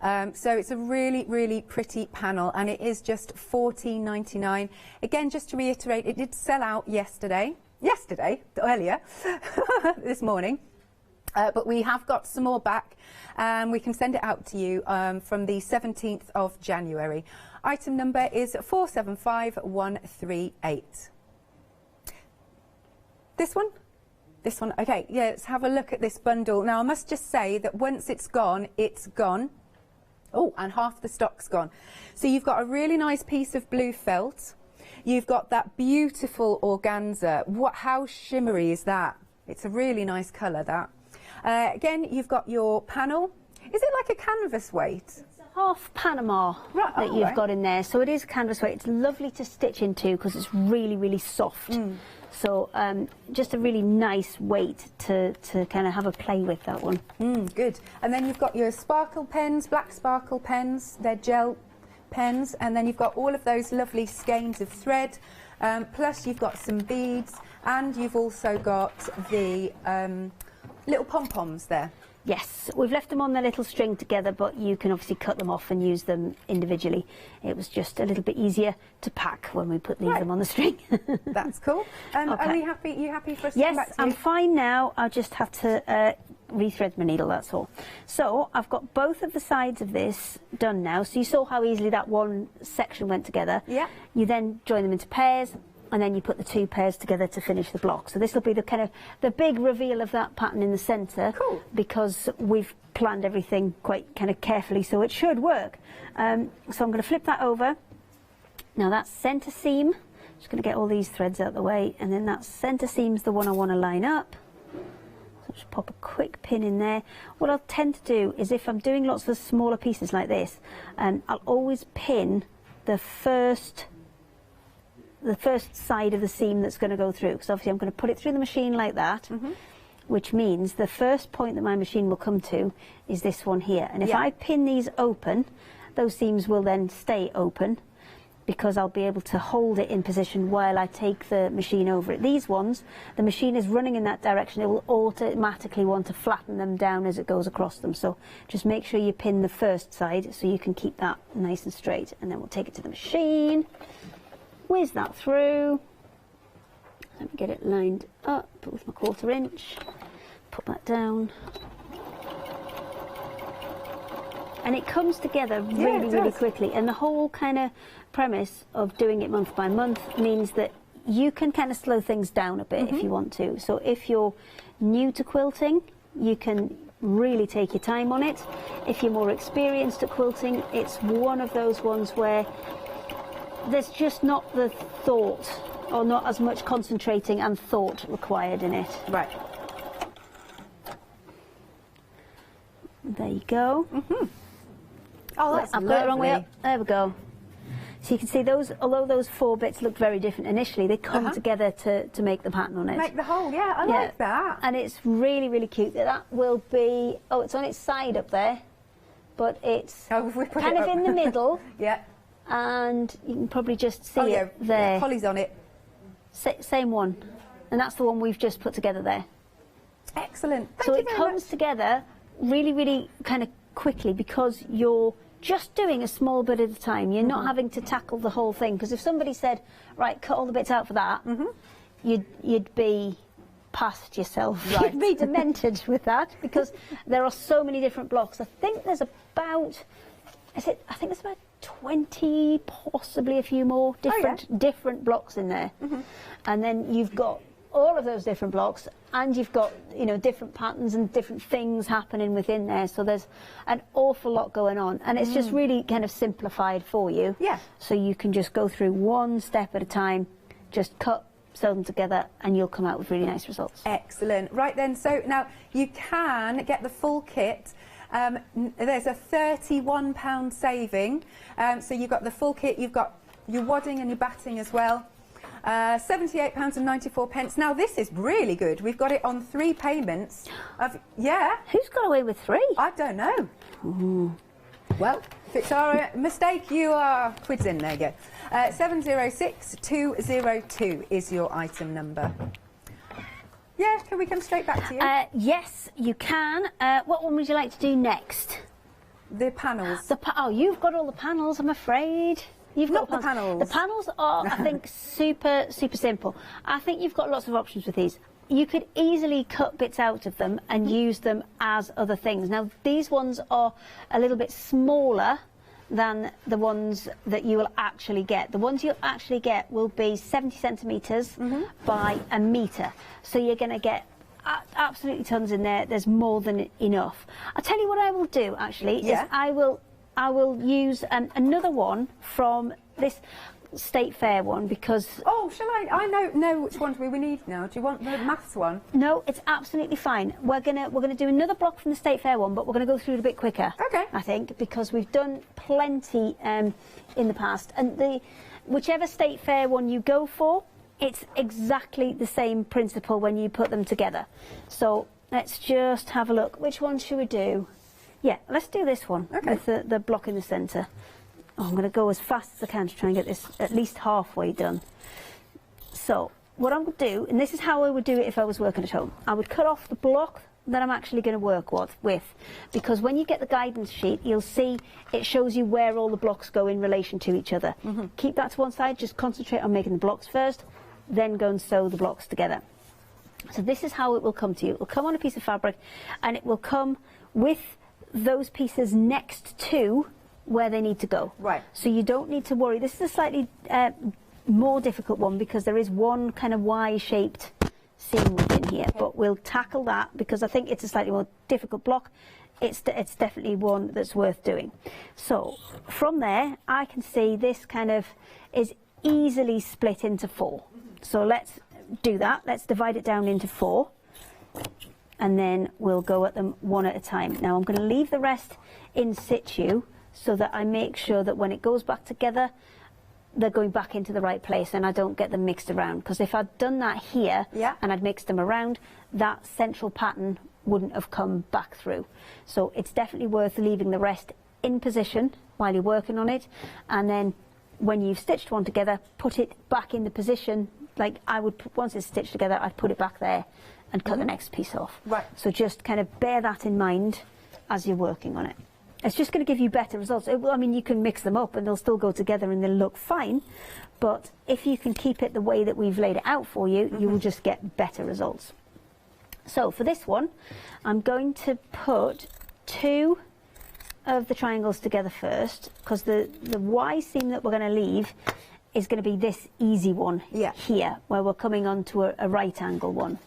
So it's a really, really pretty panel, and it is just $14.99. Again, just to reiterate, it did sell out earlier, this morning. But we have got some more back, and we can send it out to you from the 17th of January. Item number is 475138. This one? This one? Okay, yeah, let's have a look at this bundle. Now, I must just say that once it's gone, it's gone. Oh, and half the stock's gone. So you've got a really nice piece of blue felt. You've got that beautiful organza. How shimmery is that? It's a really nice colour, that. Again, you've got your panel. Is it like a canvas weight? half Panama that you've got in there. So it is canvas weight. It's lovely to stitch into because it's really, really soft. So just a really nice weight to kind of have a play with, that one. Good. And then you've got your sparkle pens, black sparkle pens. They're gel pens. And then you've got all of those lovely skeins of thread. Plus you've got some beads. And you've also got the little pom-poms there. Yes, we've left them on their little string together, but you can obviously cut them off and use them individually. It was just a little bit easier to pack when we put them on the string. That's cool. Are we happy? You happy for us to come back to you? Yes, I'm fine now. I'll just have to rethread my needle, that's all. So I've got both of the sides of this done now. So you saw how easily that one section went together. Yeah. You then join them into pairs, and then you put the 2 pairs together to finish the block. So this will be the kind of the big reveal of that pattern in the centre, because we've planned everything quite kind of carefully, so it should work. So I'm going to flip that over. Now that centre seam, just going to get all these threads out of the way, and then that centre seam's the one I want to line up. So just pop a quick pin in there. What I'll tend to do is, if I'm doing lots of smaller pieces like this, I'll always pin the first side of the seam that's going to go through, because obviously I'm going to put it through the machine like that, which means the first point that my machine will come to is this one here. And if I pin these open, those seams will then stay open, because I'll be able to hold it in position while I take the machine over it. These ones, the machine is running in that direction. It will automatically want to flatten them down as it goes across them. So just make sure you pin the first side so you can keep that nice and straight. And then we'll take it to the machine. Whiz that through. Let me get it lined up with my 1/4 inch. Put that down. And it comes together really, really quickly. And the whole kind of premise of doing it month by month means that you can kind of slow things down a bit if you want to. So if you're new to quilting, you can really take your time on it. If you're more experienced at quilting, it's one of those ones where there's just not the thought, or not as much concentrating and thought required in it. Right. There you go. Oh, that's I've got it wrong way up. There we go. So you can see those, although those 4 bits look very different initially, they come together to make the pattern on it. Make the whole, I like that. And it's really, really cute. That will be, it's on its side up there, but it's kind of in the middle. And you can probably just see it there. Holly's on it. Same one. And that's the one we've just put together there. Excellent. So it comes together really, really kind of quickly, because you're just doing a small bit at a time. You're not having to tackle the whole thing. Because if somebody said, right, cut all the bits out for that, you'd be past yourself. You'd be demented with that, because there are so many different blocks. I think there's about, I think there's about 20, possibly a few more different blocks in there. And then you've got all of those different blocks, and you've got, you know, different patterns and different things happening within there. So there's an awful lot going on, and it's just really kind of simplified for you. So you can just go through one step at a time, just cut, sew them together, and you'll come out with really nice results. Excellent. Right then, so now you can get the full kit. There's a £31 saving. So you've got the full kit, you've got your wadding and your batting as well. £78.94. Now this is really good. We've got it on 3 payments. Who's got away with 3? I don't know. Well, if it's our mistake, you are quizzing. There you go. 706202 is your item number. Yeah, can we come straight back to you? Yes, you can. What one would you like to do next? The panels. You've got all the panels, I'm afraid. You've got the panels. The panels are, I think, super simple. I think you've got lots of options with these. You could easily cut bits out of them and use them as other things. Now, these ones are a little bit smaller than the ones that you will actually get. The ones you'll actually get will be 70 centimetres by a metre. So you're going to get absolutely tons in there. There's more than enough. I'll tell you what I will do, actually, is I will use another one from this. State Fair one because... Oh, shall I? I know which one we need now. Do you want the maths one? No, it's absolutely fine. We're gonna do another block from the State Fair one, but we're gonna go through it a bit quicker. Okay. I think because we've done plenty in the past, and whichever State Fair one you go for, it's exactly the same principle when you put them together. So let's just have a look. Which one should we do? Yeah, let's do this one with the block in the centre. Oh, I'm going to go as fast as I can to try and get this at least halfway done. So what I'm going to do, and this is how I would do it if I was working at home, I would cut off the block that I'm actually going to work with, because when you get the guidance sheet, you'll see it shows you where all the blocks go in relation to each other. Keep that to one side, just concentrate on making the blocks first, then go and sew the blocks together. So this is how it will come to you. It will come on a piece of fabric, and it will come with those pieces next to where they need to go. Right. So you don't need to worry. This is a slightly more difficult one because there is one kind of Y-shaped seam within here, but we'll tackle that because I think it's a slightly more difficult block. It's definitely one that's worth doing. So from there, I can see this kind of is easily split into 4. So let's do that. Let's divide it down into 4. And then we'll go at them one at a time. Now I'm going to leave the rest in situ so that I make sure that when it goes back together, they're going back into the right place and I don't get them mixed around. Because if I'd done that here and I'd mixed them around, that central pattern wouldn't have come back through. So it's definitely worth leaving the rest in position while you're working on it. And then when you've stitched one together, put it back in the position. Like I would, once it's stitched together, I'd put it back there and cut the next piece off. Right. So just kind of bear that in mind as you're working on it. It's just going to give you better results. I mean, you can mix them up and they'll still go together and they'll look fine. But if you can keep it the way that we've laid it out for you, you will just get better results. So for this one, I'm going to put 2 of the triangles together first, because the Y seam that we're going to leave is going to be this easy one here, where we're coming onto a right angle one.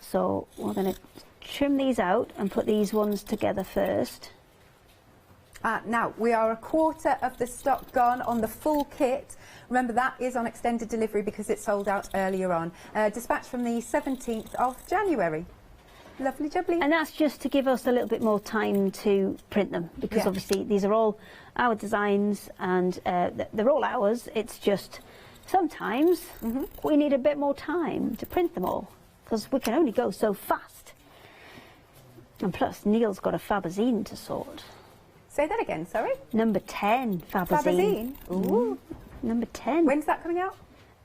So we're going to trim these out and put these ones together first. Now, we are a quarter of the stock gone on the full kit. Remember, that is on extended delivery because it sold out earlier on. Dispatch from the 17th of January. Lovely jubbly. And that's just to give us a little bit more time to print them, because obviously these are all our designs and they're all ours. It's just sometimes we need a bit more time to print them all, because we can only go so fast. And plus, Neil's got a Fabazine to sort. Say that again, sorry? Number 10, Fabazine. Ooh, number 10. When's that coming out?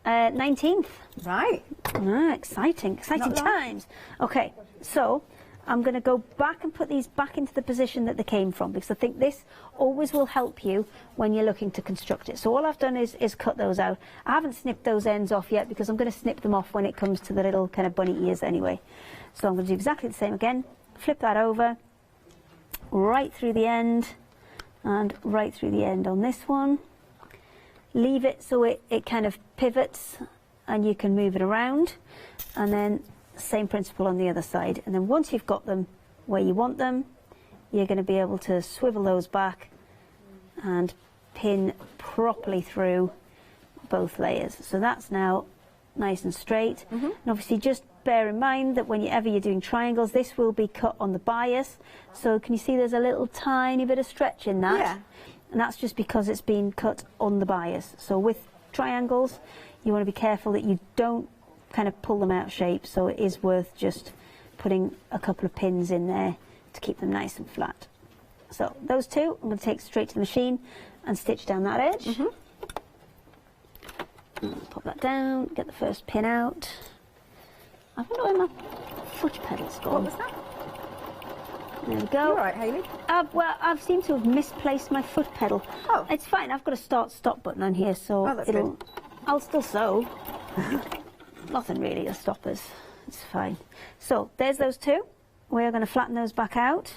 19th. Right. Ah, exciting times. Okay, so I'm going to go back and put these back into the position that they came from, because I think this always will help you when you're looking to construct it. So all I've done is cut those out. I haven't snipped those ends off yet because I'm going to snip them off when it comes to the little kind of bunny ears anyway. So I'm going to do exactly the same again. Flip that over, right through the end and right through the end on this one. Leave it so it kind of pivots and you can move it around, and then same principle on the other side. And then once you've got them where you want them, you're going to be able to swivel those back and pin properly through both layers. So that's now nice and straight. And obviously just bear in mind that whenever you're doing triangles, this will be cut on the bias. So can you see there's a little tiny bit of stretch in that? Yeah. And that's just because it's been cut on the bias. So with triangles, you want to be careful that you don't kind of pull them out of shape. So it is worth just putting a couple of pins in there to keep them nice and flat. So those two, I'm going to take straight to the machine and stitch down that edge. Pop that down, get the first pin out. I wonder where my foot pedal's gone. What was that? There we go. You all right, Hayley? Well, I've seemed to have misplaced my foot pedal. Oh. It's fine, I've got a start-stop button on here, so I'll still sew. Nothing really will stop us. It's fine. So, there's those two. We're going to flatten those back out.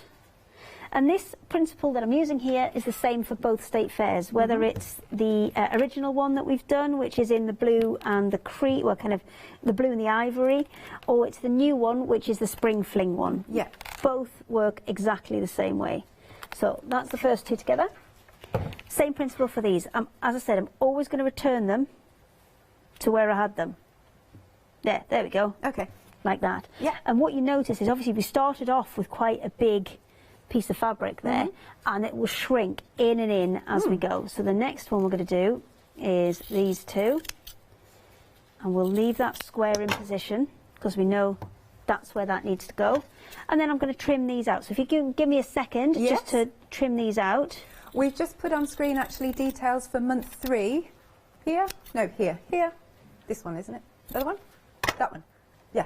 And this principle that I'm using here is the same for both state fairs, whether it's the original one that we've done, which is in the blue and the cream, well, kind of the blue and the ivory, or it's the new one, which is the spring fling one. Yeah. Both work exactly the same way. So that's the first two together. Same principle for these. As I said, I'm always going to return them to where I had them. There we go. Okay. Like that. Yeah. And what you notice is obviously we started off with quite a big piece of fabric there, and it will shrink in and in as we go. So the next one we're going to do is these two, and we'll leave that square in position because we know that's where that needs to go. And then I'm going to trim these out. So if you can give me a second just to trim these out. We've just put on screen actually details for month 3. Here? No, here. This one, isn't it? The other one? That one. Yeah.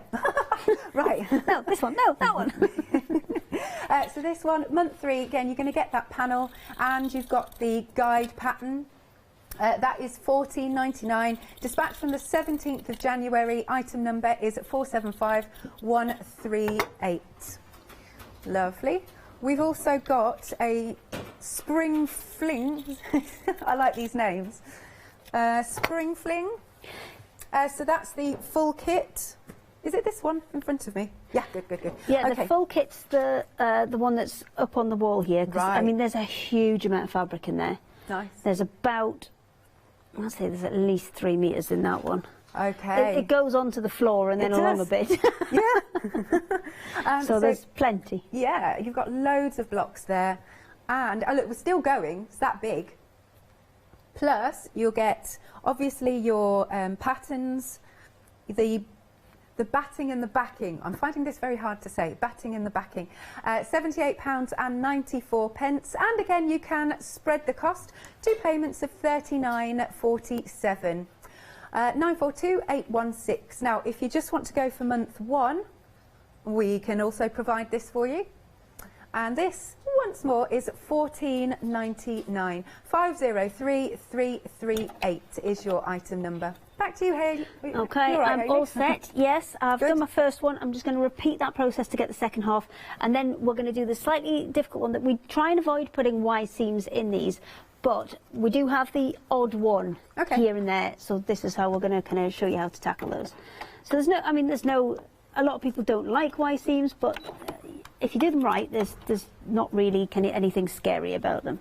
Right. No, this one. No, that one. So this one, month 3, again, you're going to get that panel, and you've got the guide pattern. That is £14.99. Dispatch from the 17th of January. Item number is 475138. Lovely. We've also got a spring fling. I like these names. Spring fling. So that's the full kit. Is it this one in front of me? Yeah, good. Yeah, okay. the full kit's the one that's up on the wall here. Right. I mean, there's a huge amount of fabric in there. Nice. There's about, I'd say there's at least 3 metres in that one. Okay. It goes onto the floor and then along a bit. Yeah. So there's plenty. Yeah, you've got loads of blocks there. And, oh look, we're still going. It's that big. Plus, you'll get, obviously, your patterns, the batting and the backing. I'm finding this very hard to say. Batting and the backing. £78.94. And again, you can spread the cost. 2 payments of £39.47. 942816. Now, if you just want to go for month 1, we can also provide this for you. And this, once more, is £14.99. 503338 is your item number. Back to you, Hayley. Okay, right, I'm all set. Yes, I've done my first one. I'm just going to repeat that process to get the second half, and then we're going to do the slightly difficult one that we try and avoid putting Y seams in these, but we do have the odd one here and there, so this is how we're going to kind of show you how to tackle those. So there's no, a lot of people don't like Y seams, but if you do them right, there's not really anything scary about them.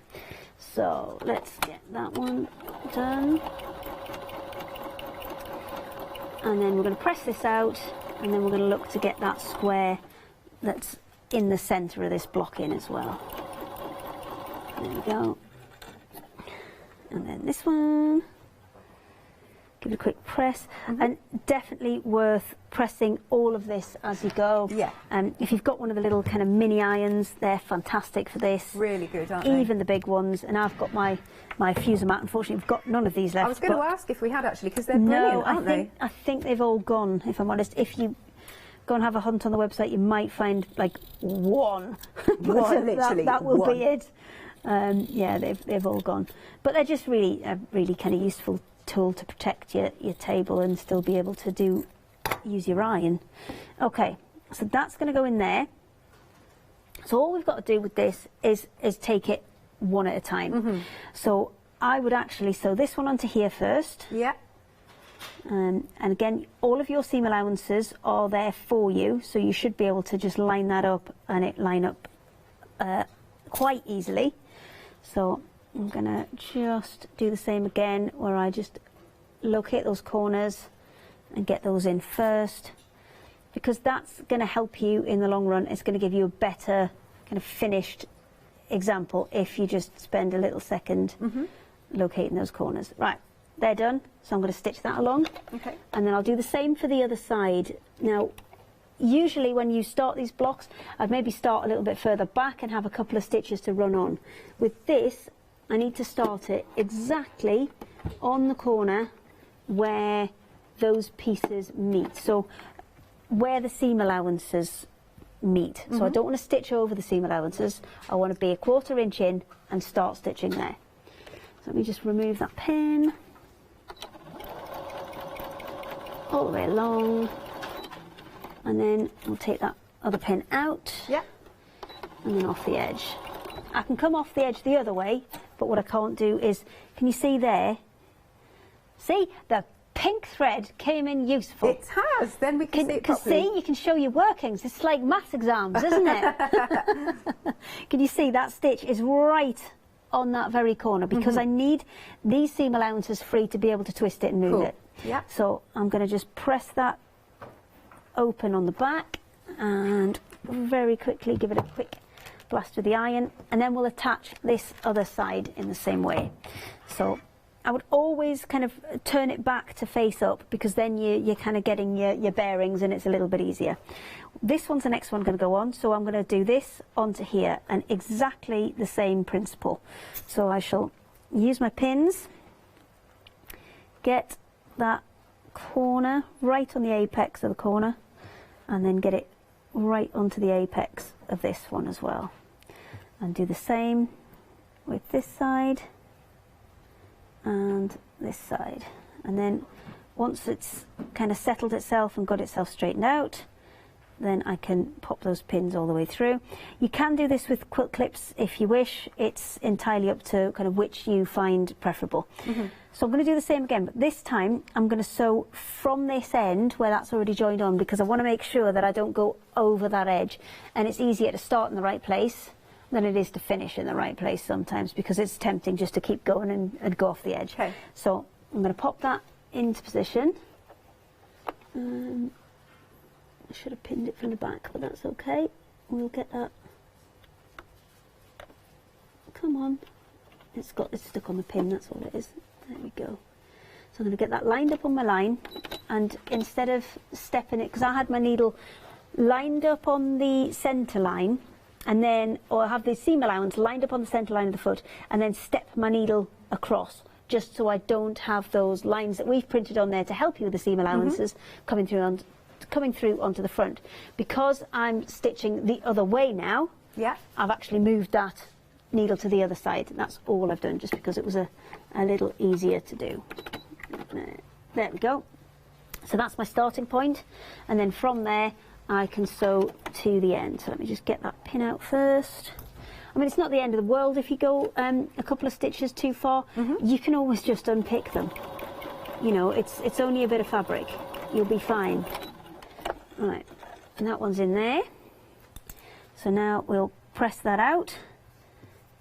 So let's get that one done. And then we're going to press this out, and then we're going to look to get that square that's in the centre of this block in as well. There we go. And then this one. Give it a quick press, and definitely worth pressing all of this as you go. Yeah. If you've got one of the little kind of mini irons, they're fantastic for this. Really good, aren't they? Even the big ones, and I've got my fuser mat. Unfortunately, we've got none of these left. I was going to ask if we had actually, because they're brilliant, aren't they? I think they've all gone, if I'm honest. If you go and have a hunt on the website, you might find like one. that will be it. Yeah, they've all gone. But they're just really kind of useful tool to protect your table and still be able to use your iron. Okay, so that's going to go in there. So all we've got to do with this is take it one at a time. So I would actually sew this one onto here first. Yeah. And again, all of your seam allowances are there for you, so you should be able to just line that up and it line up quite easily. So I'm going to just do the same again, where I just locate those corners and get those in first, because that's going to help you in the long run. It's going to give you a better kind of finished example if you just spend a little second locating those corners. Right, they're done, so I'm going to stitch that along. Okay. And then I'll do the same for the other side. Now, usually when you start these blocks, I'd maybe start a little bit further back and have a couple of stitches to run on. With this, I need to start it exactly on the corner where those pieces meet. So where the seam allowances meet. So I don't want to stitch over the seam allowances. I want to be a 1/4 inch in and start stitching there. So let me just remove that pin. All the way along. And then we'll take that other pin out. Yeah. And then off the edge. I can come off the edge the other way, but what I can't do is, can you see there? See, the pink thread came in useful. It has, then we can see it properly. See, you can show your workings. It's like maths exams, isn't it? Can you see that stitch is right on that very corner because I need these seam allowances free to be able to twist it and move it. Yeah. So I'm going to just press that open on the back and very quickly give it a quick blast with the iron, and then we'll attach this other side in the same way. So I would always kind of turn it back to face up because then you're kind of getting your bearings and it's a little bit easier. This one's the next one going to go on, so I'm going to do this onto here and exactly the same principle. So I shall use my pins, get that corner right on the apex of the corner, and then get it right onto the apex of this one as well. And do the same with this side and this side. And then once it's kind of settled itself and got itself straightened out, then I can pop those pins all the way through. You can do this with quilt clips if you wish. It's entirely up to kind of which you find preferable. So I'm going to do the same again, but this time I'm going to sew from this end where that's already joined on because I want to make sure that I don't go over that edge. And it's easier to start in the right place than it is to finish in the right place sometimes because it's tempting just to keep going and go off the edge. Okay. So I'm going to pop that into position. I should have pinned it from the back, but that's okay. We'll get that. Come on. It's stuck on the pin, that's all it is. There we go. So I'm going to get that lined up on my line, and instead of stepping it, because I had my needle lined up on the centre line, and then, or I have the seam allowance lined up on the centre line of the foot, and then step my needle across, just so I don't have those lines that we've printed on there to help you with the seam allowances coming through onto the front. Because I'm stitching the other way now, I've actually moved that needle to the other side. That's all I've done, just because it was a little easier to do. There we go. So that's my starting point, and then from there I can sew to the end. So let me just get that pin out first. I mean, it's not the end of the world if you go a couple of stitches too far. You can always just unpick them. You know, it's only a bit of fabric. You'll be fine. Right, and that one's in there. So now we'll press that out,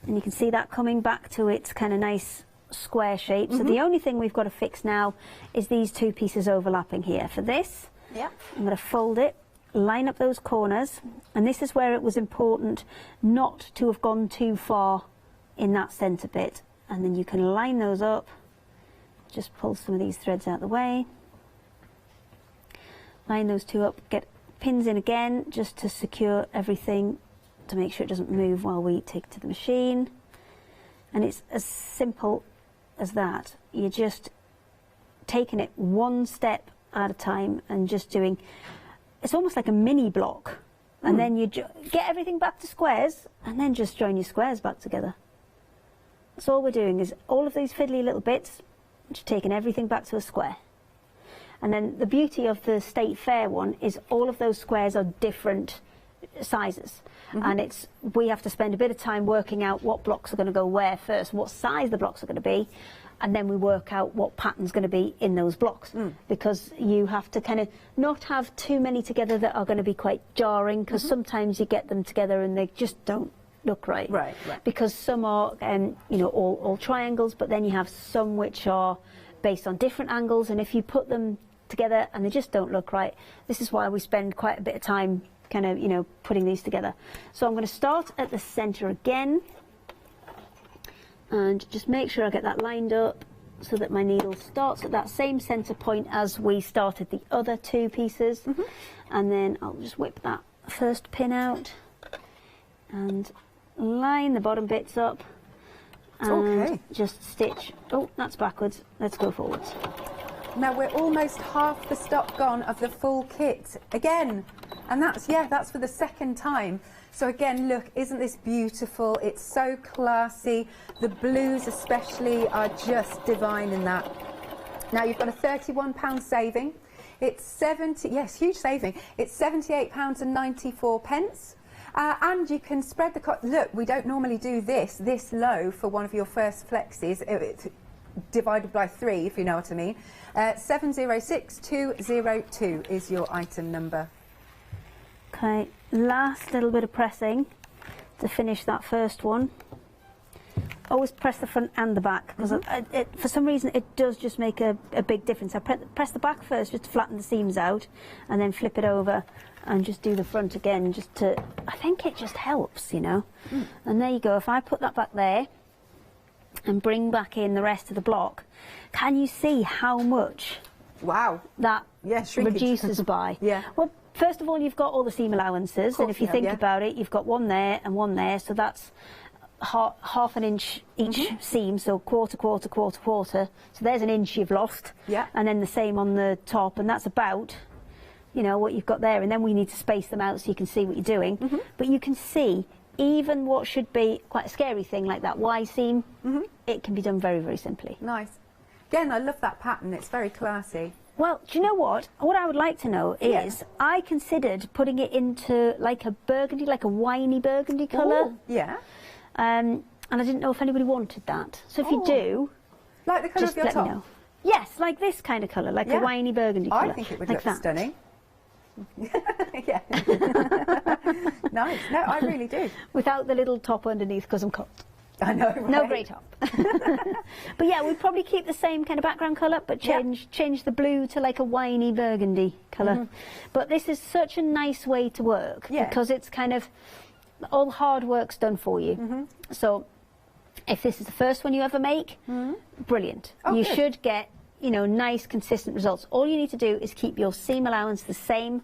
and you can see that coming back to its kind of nice square shape. So the only thing we've got to fix now is these two pieces overlapping here. For this, I'm going to fold it, line up those corners, and this is where it was important not to have gone too far in that centre bit. And then you can line those up, just pull some of these threads out of the way. Line those two up, get pins in again just to secure everything, to make sure it doesn't move while we take it to the machine. And it's as simple as that. You're just taking it one step at a time and just doing, it's almost like a mini block. And then you get everything back to squares, and then just join your squares back together. That's all we're doing, is all of these fiddly little bits, just taking everything back to a square. And then the beauty of the State Fair one is all of those squares are different sizes. And we have to spend a bit of time working out what blocks are going to go where first, what size the blocks are going to be, and then we work out what pattern's going to be in those blocks. Because you have to kind of not have too many together that are going to be quite jarring, because sometimes you get them together and they just don't look right. Because some are, you know, all triangles, but then you have some which are based on different angles, and if you put them together and they just don't look right, this is why we spend quite a bit of time kind of, you know, putting these together. So I'm going to start at the centre again and just make sure I get that lined up so that my needle starts at that same centre point as we started the other two pieces. And then I'll just whip that first pin out and line the bottom bits up and just stitch. Oh, that's backwards. Let's go forwards. Now we're almost half the stock gone of the full kit again, and that's for the second time. So again, look, isn't this beautiful? It's so classy. The blues especially are just divine in that. Now you've got a £31 saving. It's huge saving. It's £78.94. And you can spread the cost. Look, we don't normally do this low for one of your first flexes. It's divided by 3, if you know what I mean. 706202 is your item number. Okay, last little bit of pressing to finish that first one. always press the front and the back, because for some reason it does just make a big difference. I press the back first just to flatten the seams out, and then flip it over and just do the front again, just to, I think it just helps, you know. And there you go. If I put that back there and bring back in the rest of the block, can you see how much that reduces by? Well, first of all, you've got all the seam allowances, and if you think about it, you've got one there and one there, so that's half an inch each seam, so quarter, quarter, quarter, quarter. So there's an inch you've lost, and then the same on the top, and that's about, you know, what you've got there. And then we need to space them out so you can see what you're doing. But you can see even what should be quite a scary thing like that Y seam, it can be done very, very simply. Nice. Again, I love that pattern. It's very classy. Well, do you know what? What I would like to know is, I considered putting it into like a burgundy, like a winey burgundy colour. And I didn't know if anybody wanted that. So if you do, like the colour of your let me top. know. Yes, like this kind of colour, like a winey burgundy colour. I think it would like look stunning. Nice. No, I really do. Without the little top underneath, because I'm cold. I know, right? No grey top. But yeah, we'd probably keep the same kind of background colour, but change the blue to like a winey burgundy colour. But this is such a nice way to work, because it's kind of, all the hard work's done for you. So if this is the first one you ever make, brilliant. You should get, you know, nice consistent results. All you need to do is keep your seam allowance the same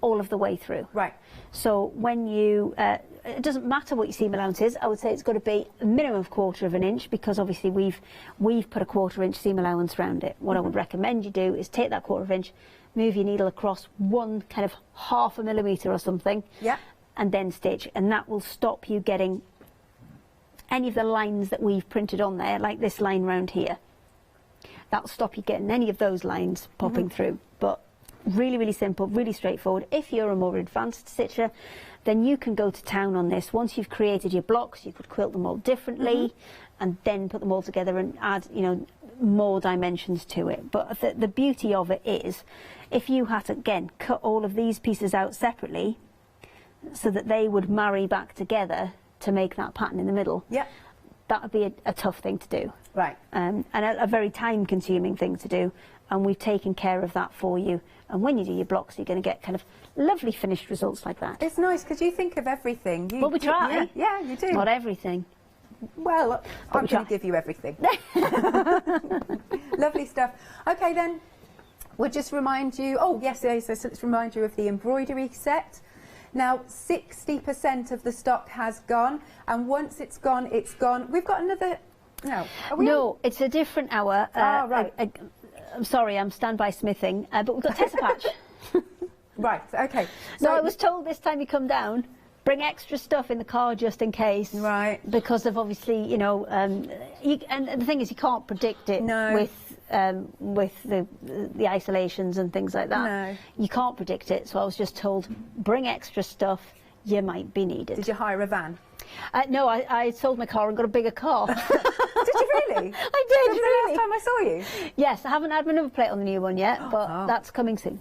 all of the way through. Right. So when you, it doesn't matter what your seam allowance is, I would say it's got to be a minimum of 1/4 of an inch, because obviously we've put a 1/4 inch seam allowance around it. What I would recommend you do is take that 1/4 inch, move your needle across one kind of 1/2 millimetre or something, and then stitch, and that will stop you getting any of the lines that we've printed on there, like this line round here. That'll stop you getting any of those lines popping through. But really, really simple, really straightforward. If you're a more advanced stitcher, then you can go to town on this. Once you've created your blocks, you could quilt them all differently, and then put them all together and add, you know, more dimensions to it. But the beauty of it is, if you had to, again, cut all of these pieces out separately, so that they would marry back together to make that pattern in the middle, that would be a tough thing to do. Right. And a very time-consuming thing to do, and we've taken care of that for you. And when you do your blocks, you're going to get kind of lovely finished results like that. It's nice, because you think of everything. Well, we try. Yeah, you do. Not everything. Well, I'm going to give you everything. Lovely stuff. Okay, then, we'll just remind you, so let's remind you of the embroidery set. Now, 60% of the stock has gone, and once it's gone, it's gone. We've got another... No, it's a different hour. Right. I'm sorry, I'm standby smithing, but we've got Tessa Patch. Right, okay. So I was told this time you come down, bring extra stuff in the car just in case. Right. Because of obviously, you know, and the thing is, you can't predict it with the isolations and things like that. No. You can't predict it. So I was just told, bring extra stuff. You might be needed. Did you hire a van? No, I sold my car and got a bigger car. Did you really? I did, Since really. the last time I saw you? Yes, I haven't had my number plate on the new one yet, but that's coming soon.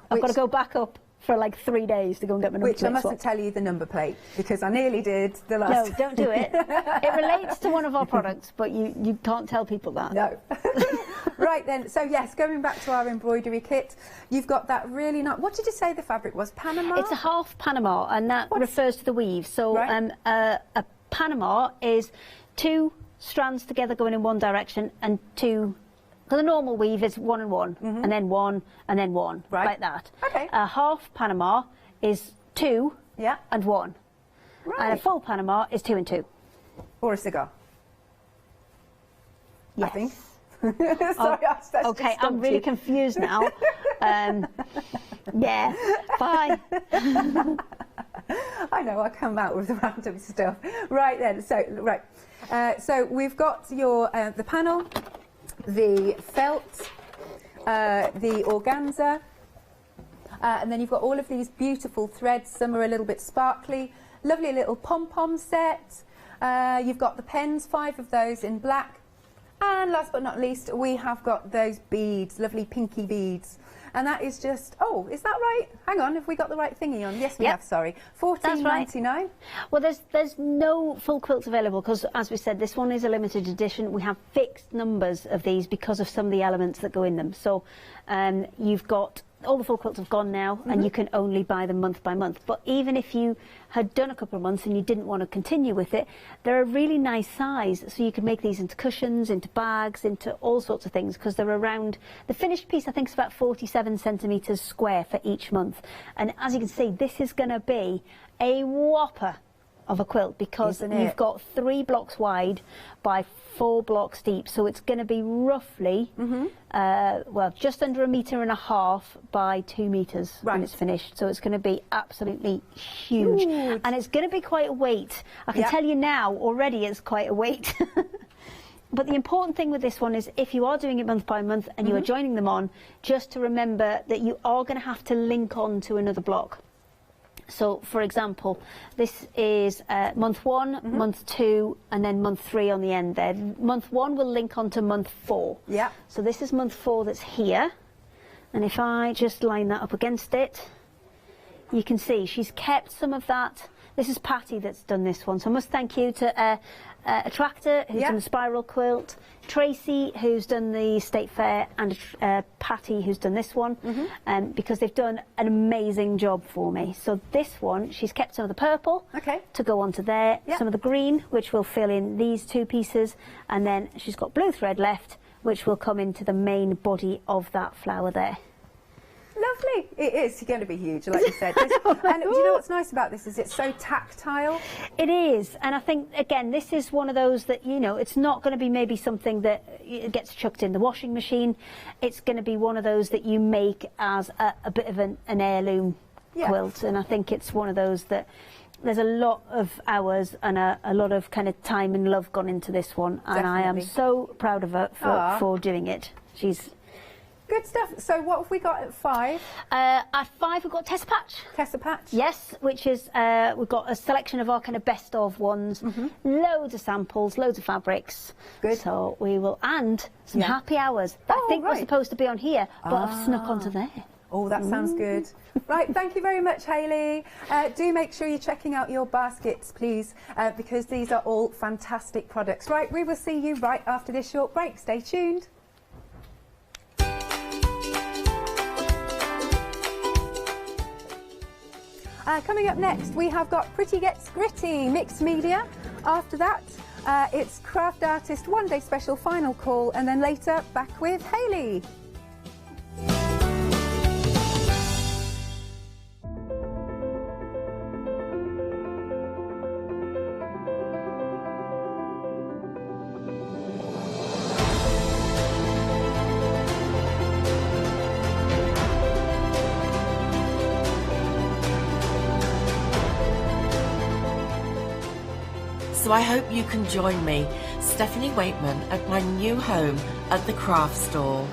I've got to go back up for like 3 days to go and get my number plate. Which I mustn't tell you the number plate, because I nearly did the last... No, don't do it. It relates to one of our products, but you can't tell people that. No. Right then, so yes, going back to our embroidery kit, you've got that really nice... What did you say the fabric was? Panama? It's a half Panama, and that refers to the weave. So a Panama is 2 strands together going in one direction, and 2... Because the normal weave is 1 and 1, and then 1, and then 1, like that. Okay. A half Panama is 2 and 1. Right. And a full Panama is 2 and 2. Or a cigar. Yes. I think. Sorry, okay, I'm really confused now. Yeah, bye. I know, I come out with random stuff. Right then, so we've got your the panel, the felt, the organza, and then you've got all of these beautiful threads. Some are a little bit sparkly. Lovely little pom-pom set. You've got the pens, 5 of those in black. And last but not least, we have got those beads, lovely pinky beads. and that is just, oh, is that right? Hang on, have we got the right thingy on? Yes, we have, sorry. $14.99. Right. Well, there's no full quilts available because, as we said, this one is a limited edition. We have fixed numbers of these because of some of the elements that go in them. So you've got all the full quilts have gone now, and you can only buy them month by month. But even if you had done a couple of months and you didn't want to continue with it, they're a really nice size, so you can make these into cushions, into bags, into all sorts of things, because they're around, the finished piece I think is about 47 centimetres square for each month. And as you can see, this is going to be a whopper of a quilt, because you've got 3 blocks wide by 4 blocks deep, so it's going to be roughly well, just under 1.5 meters by 2 meters when it's finished. So it's going to be absolutely huge. And it's going to be quite a weight. I can tell you now already it's quite a weight. But the important thing with this one is, if you are doing it month by month and you are joining them on, just to remember that you are going to have to link on to another block. So, for example, this is month 1, month 2, and then month 3 on the end there. Month 1 will link on to month 4. Yeah. So this is month 4 that's here. And if I just line that up against it, you can see she's kept some of that. This is Patty that's done this one. So I must thank you to Attractor, who's done the spiral quilt, Tracy, who's done the State Fair, and Patty, who's done this one, because they've done an amazing job for me. So this one, she's kept some of the purple to go onto there, some of the green, which will fill in these 2 pieces, and then she's got blue thread left, which will come into the main body of that flower there. Lovely. It is going to be huge, like you said. And do you know what's nice about this is it's so tactile. It is, and I think, again, this is one of those that, you know, it's not going to be maybe something that gets chucked in the washing machine. It's going to be one of those that you make as a bit of an heirloom quilt, and I think it's one of those that there's a lot of hours and a lot of kind of time and love gone into this one, and I am so proud of her for doing it. She's good stuff. So what have we got at 5? At 5 we've got Tessa Patch. Tessa Patch? Yes, which is, we've got a selection of our kind of best of ones, loads of samples, loads of fabrics. Good. So we will, and some happy hours that I think were supposed to be on here, but I've snuck onto there. Oh, that sounds good. Right, thank you very much, Hayley. Do make sure you're checking out your baskets, please, because these are all fantastic products. Right, we will see you right after this short break. Stay tuned. Coming up next, we have got Pretty Gets Gritty, mixed media. After that, it's Craft Artist One Day Special Final Call, and then later, back with Hayley. So I hope you can join me, Stephanie Waitman, at my new home at the craft store.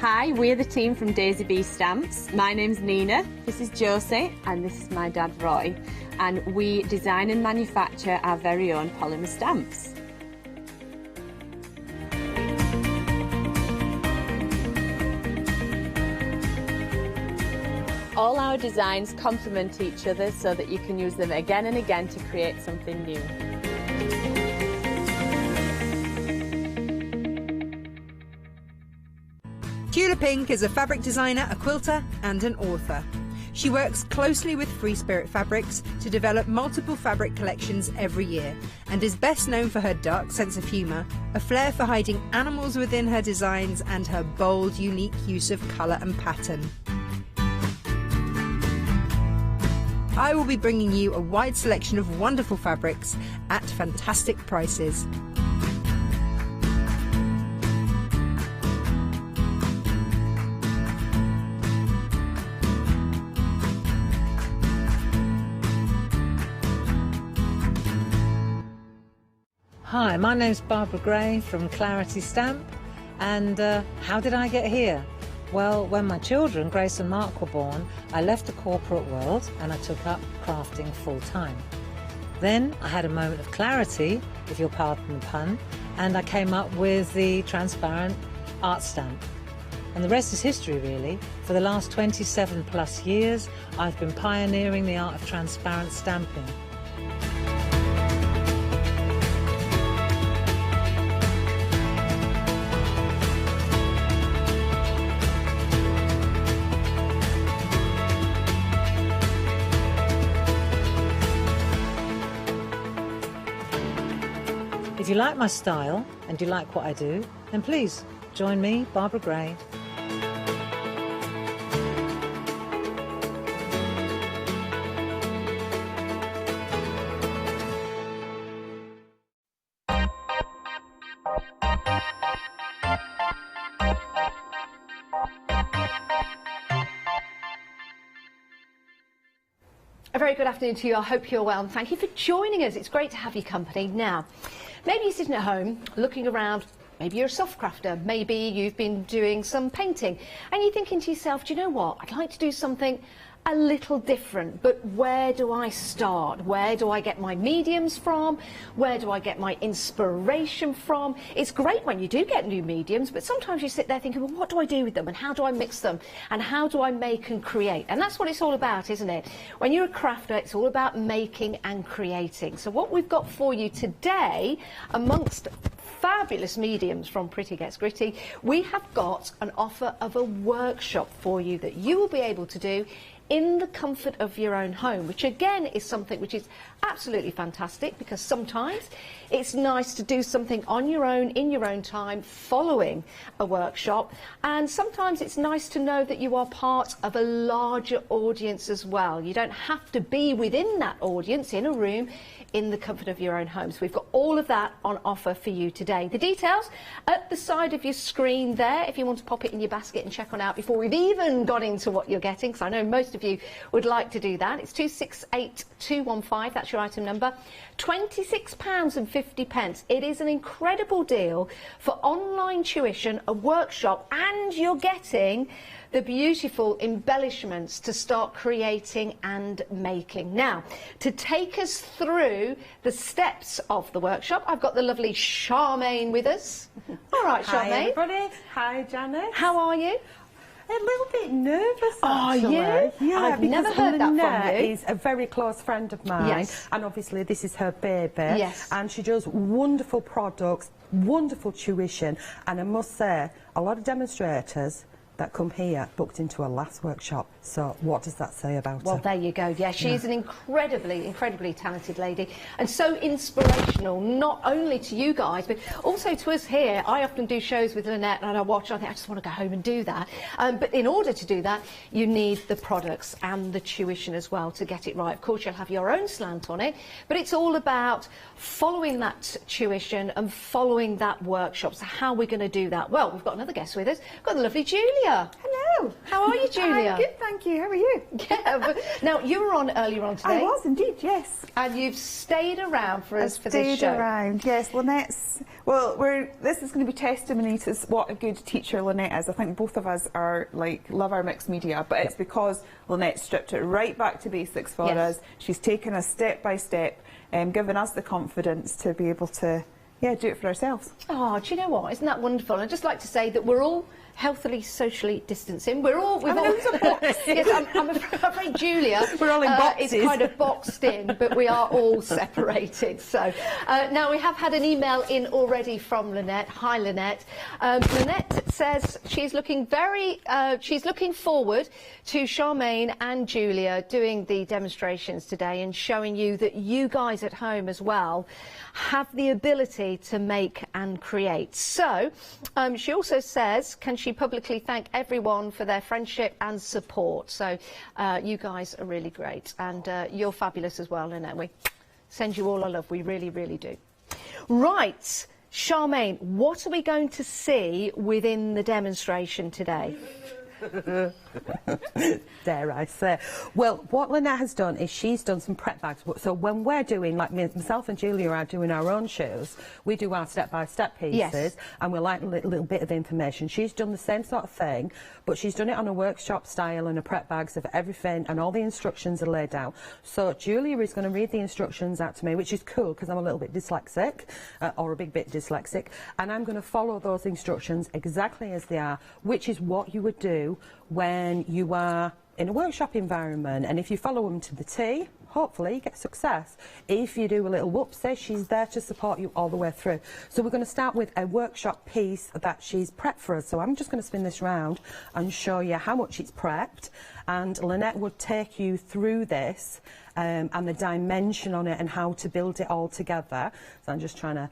Hi, we're the team from Daisy Bee Stamps. My name's Nina, this is Josie, and this is my dad Roy. And we design and manufacture our very own polymer stamps. All our designs complement each other so that you can use them again and again to create something new. Tula Pink is a fabric designer, a quilter and an author. She works closely with Free Spirit Fabrics to develop multiple fabric collections every year, and is best known for her dark sense of humour, a flair for hiding animals within her designs, and her bold, unique use of colour and pattern. I will be bringing you a wide selection of wonderful fabrics at fantastic prices. Hi, my name's Barbara Gray from Clarity Stamp, and how did I get here? Well, when my children, Grace and Mark, were born, I left the corporate world and I took up crafting full-time. Then I had a moment of clarity, if you'll pardon the pun, and I came up with the transparent art stamp. And the rest is history, really. For the last 27 plus years, I've been pioneering the art of transparent stamping. If you like my style and you like what I do, then please join me, Barbara Gray. A very good afternoon to you. I hope you're well and thank you for joining us. It's great to have your company. Now, maybe you're sitting at home looking around, maybe you're a soft crafter, maybe you've been doing some painting and you're thinking to yourself, do you know what, I'd like to do something a little different, but where do I start? Where do I get my mediums from? Where do I get my inspiration from? It's great when you do get new mediums, but sometimes you sit there thinking, well, what do I do with them and how do I mix them and how do I make and create? And that's what it's all about, isn't it? When you're a crafter, it's all about making and creating. So what we've got for you today, amongst fabulous mediums from Pretty Gets Gritty, we have got an offer of a workshop for you that you will be able to do in the comfort of your own home, which again is something which is absolutely fantastic, because sometimes it's nice to do something on your own, in your own time, following a workshop, and sometimes it's nice to know that you are part of a larger audience as well. You don't have to be within that audience in a room in the comfort of your own home. So we've got all of that on offer for you today. The details at the side of your screen there, if you want to pop it in your basket and check on out before we've even got into what you're getting, because I know most of you would like to do that. It's 268215, that's your item number. £26.50. It is an incredible deal for online tuition, a workshop, and you're getting the beautiful embellishments to start creating and making. Now, to take us through the steps of the workshop, I've got the lovely Charmaine with us. All right, Charmaine. Hi, everybody. Hi, Janet. How are you? A little bit nervous, Are actually. you? Yeah, I've never because heard that from Lynette you. is a very close friend of mine. Yes. And obviously this is her baby. Yes. And she does wonderful products, wonderful tuition. And I must say, a lot of demonstrators that come here booked into her last workshop. So what does that say about her? Well, there you go. Yeah, she's an incredibly talented lady and so inspirational, not only to you guys, but also to us here. I often do shows with Lynette and I watch, I think I just want to go home and do that. But in order to do that, you need the products and the tuition as well to get it right. Of course, you'll have your own slant on it, but it's all about following that tuition and following that workshop. So how are we going to do that? Well, we've got another guest with us. We've got the lovely Julia. Hello. How are you, Julia? I'm good, thank you. How are you? Yeah, but now you were on earlier on today. I was indeed, yes. And you've stayed around for us for this Stayed show. around, yes. Lynette's, well, this is going to be testimony to what a good teacher Lynette is. I think both of us are love our mixed media, but it's because Lynette stripped it right back to basics for us. She's taken us step by step, given us the confidence to be able to, do it for ourselves. Oh, do you know what? Isn't that wonderful? I'd just like to say that we're all healthily, socially distancing. We've all yes, I'm afraid Julia we're all in boxes. Is kind of boxed in, but we are all separated. So now we have had an email in already from Lynette. Hi, Lynette. Lynette says she's looking she's looking forward to Charmaine and Julia doing the demonstrations today and showing you that you guys at home as well have the ability to make and create. So she also says, can she publicly thank everyone for their friendship and support? So you guys are really great, and you're fabulous as well, Lynette. We send you all our love. We really, really do. Right, Charmaine, what are we going to see within the demonstration today? Dare I say. Well, what Lynette has done is she's done some prep bags. So when we're doing, like myself and Julia are doing our own shows, we do our step-by-step pieces, Yes. and we like a little bit of information. She's done the same sort of thing, but she's done it on a workshop style and a prep bags of everything, and all the instructions are laid out. So Julia is going to read the instructions out to me, which is cool because I'm a little bit dyslexic, or a big bit dyslexic, and I'm going to follow those instructions exactly as they are, which is what you would do when you are in a workshop environment. And if you follow them to the T, hopefully you get success. If you do a little whoopsie, she's there to support you all the way through. So we're going to start with a workshop piece that she's prepped for us. So I'm just going to spin this round and show you how much it's prepped, and Lynette would take you through this and the dimension on it and how to build it all together. So I'm just trying to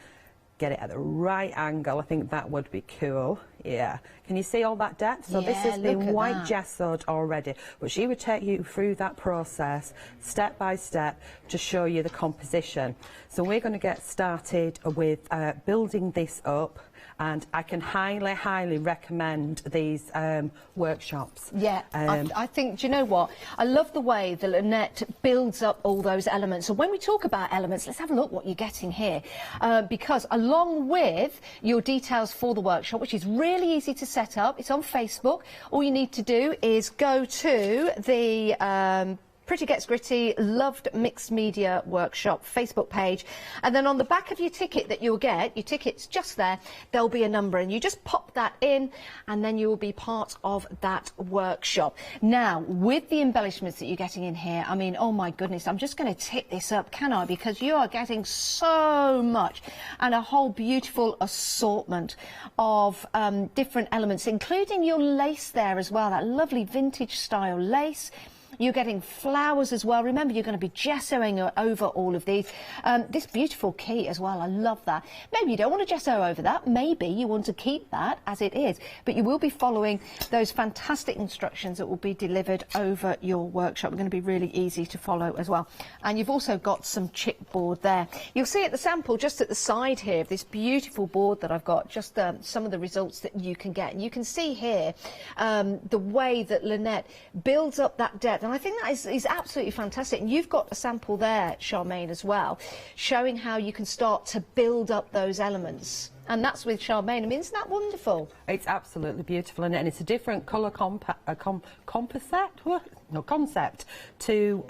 get it at the right angle. I think that would be cool. Yeah. Can you see all that depth? So this has been white gessoed already, but she would take you through that process step by step to show you the composition. So we're going to get started with building this up, and I can highly, highly recommend these workshops. Yeah, I think, do you know what? I love the way that Lynette builds up all those elements. So when we talk about elements, let's have a look what you're getting here. Because along with your details for the workshop, which is really easy to set up, it's on Facebook. All you need to do is go to the Pretty Gets Gritty Loved Mixed Media Workshop Facebook page, and then on the back of your ticket that you'll get, your ticket's just there, there'll be a number, and you just pop that in, and then you will be part of that workshop. Now, with the embellishments that you're getting in here, I mean, oh my goodness, I'm just going to tick this up, can I? Because you are getting so much, and a whole beautiful assortment of different elements, including your lace there as well, that lovely vintage style lace. You're getting flowers as well. Remember, you're going to be gessoing over all of these. This beautiful key as well, I love that. Maybe you don't want to gesso over that. Maybe you want to keep that as it is. But you will be following those fantastic instructions that will be delivered over your workshop. They're going to be really easy to follow as well. And you've also got some chipboard there. You'll see at the sample just at the side here of this beautiful board that I've got, just some of the results that you can get. And you can see here the way that Lynette builds up that depth. And I think that is absolutely fantastic. And you've got a sample there, Charmaine, as well, showing how you can start to build up those elements. And that's with Charmaine. I mean, isn't that wonderful? It's absolutely beautiful, and it's a different colour concept to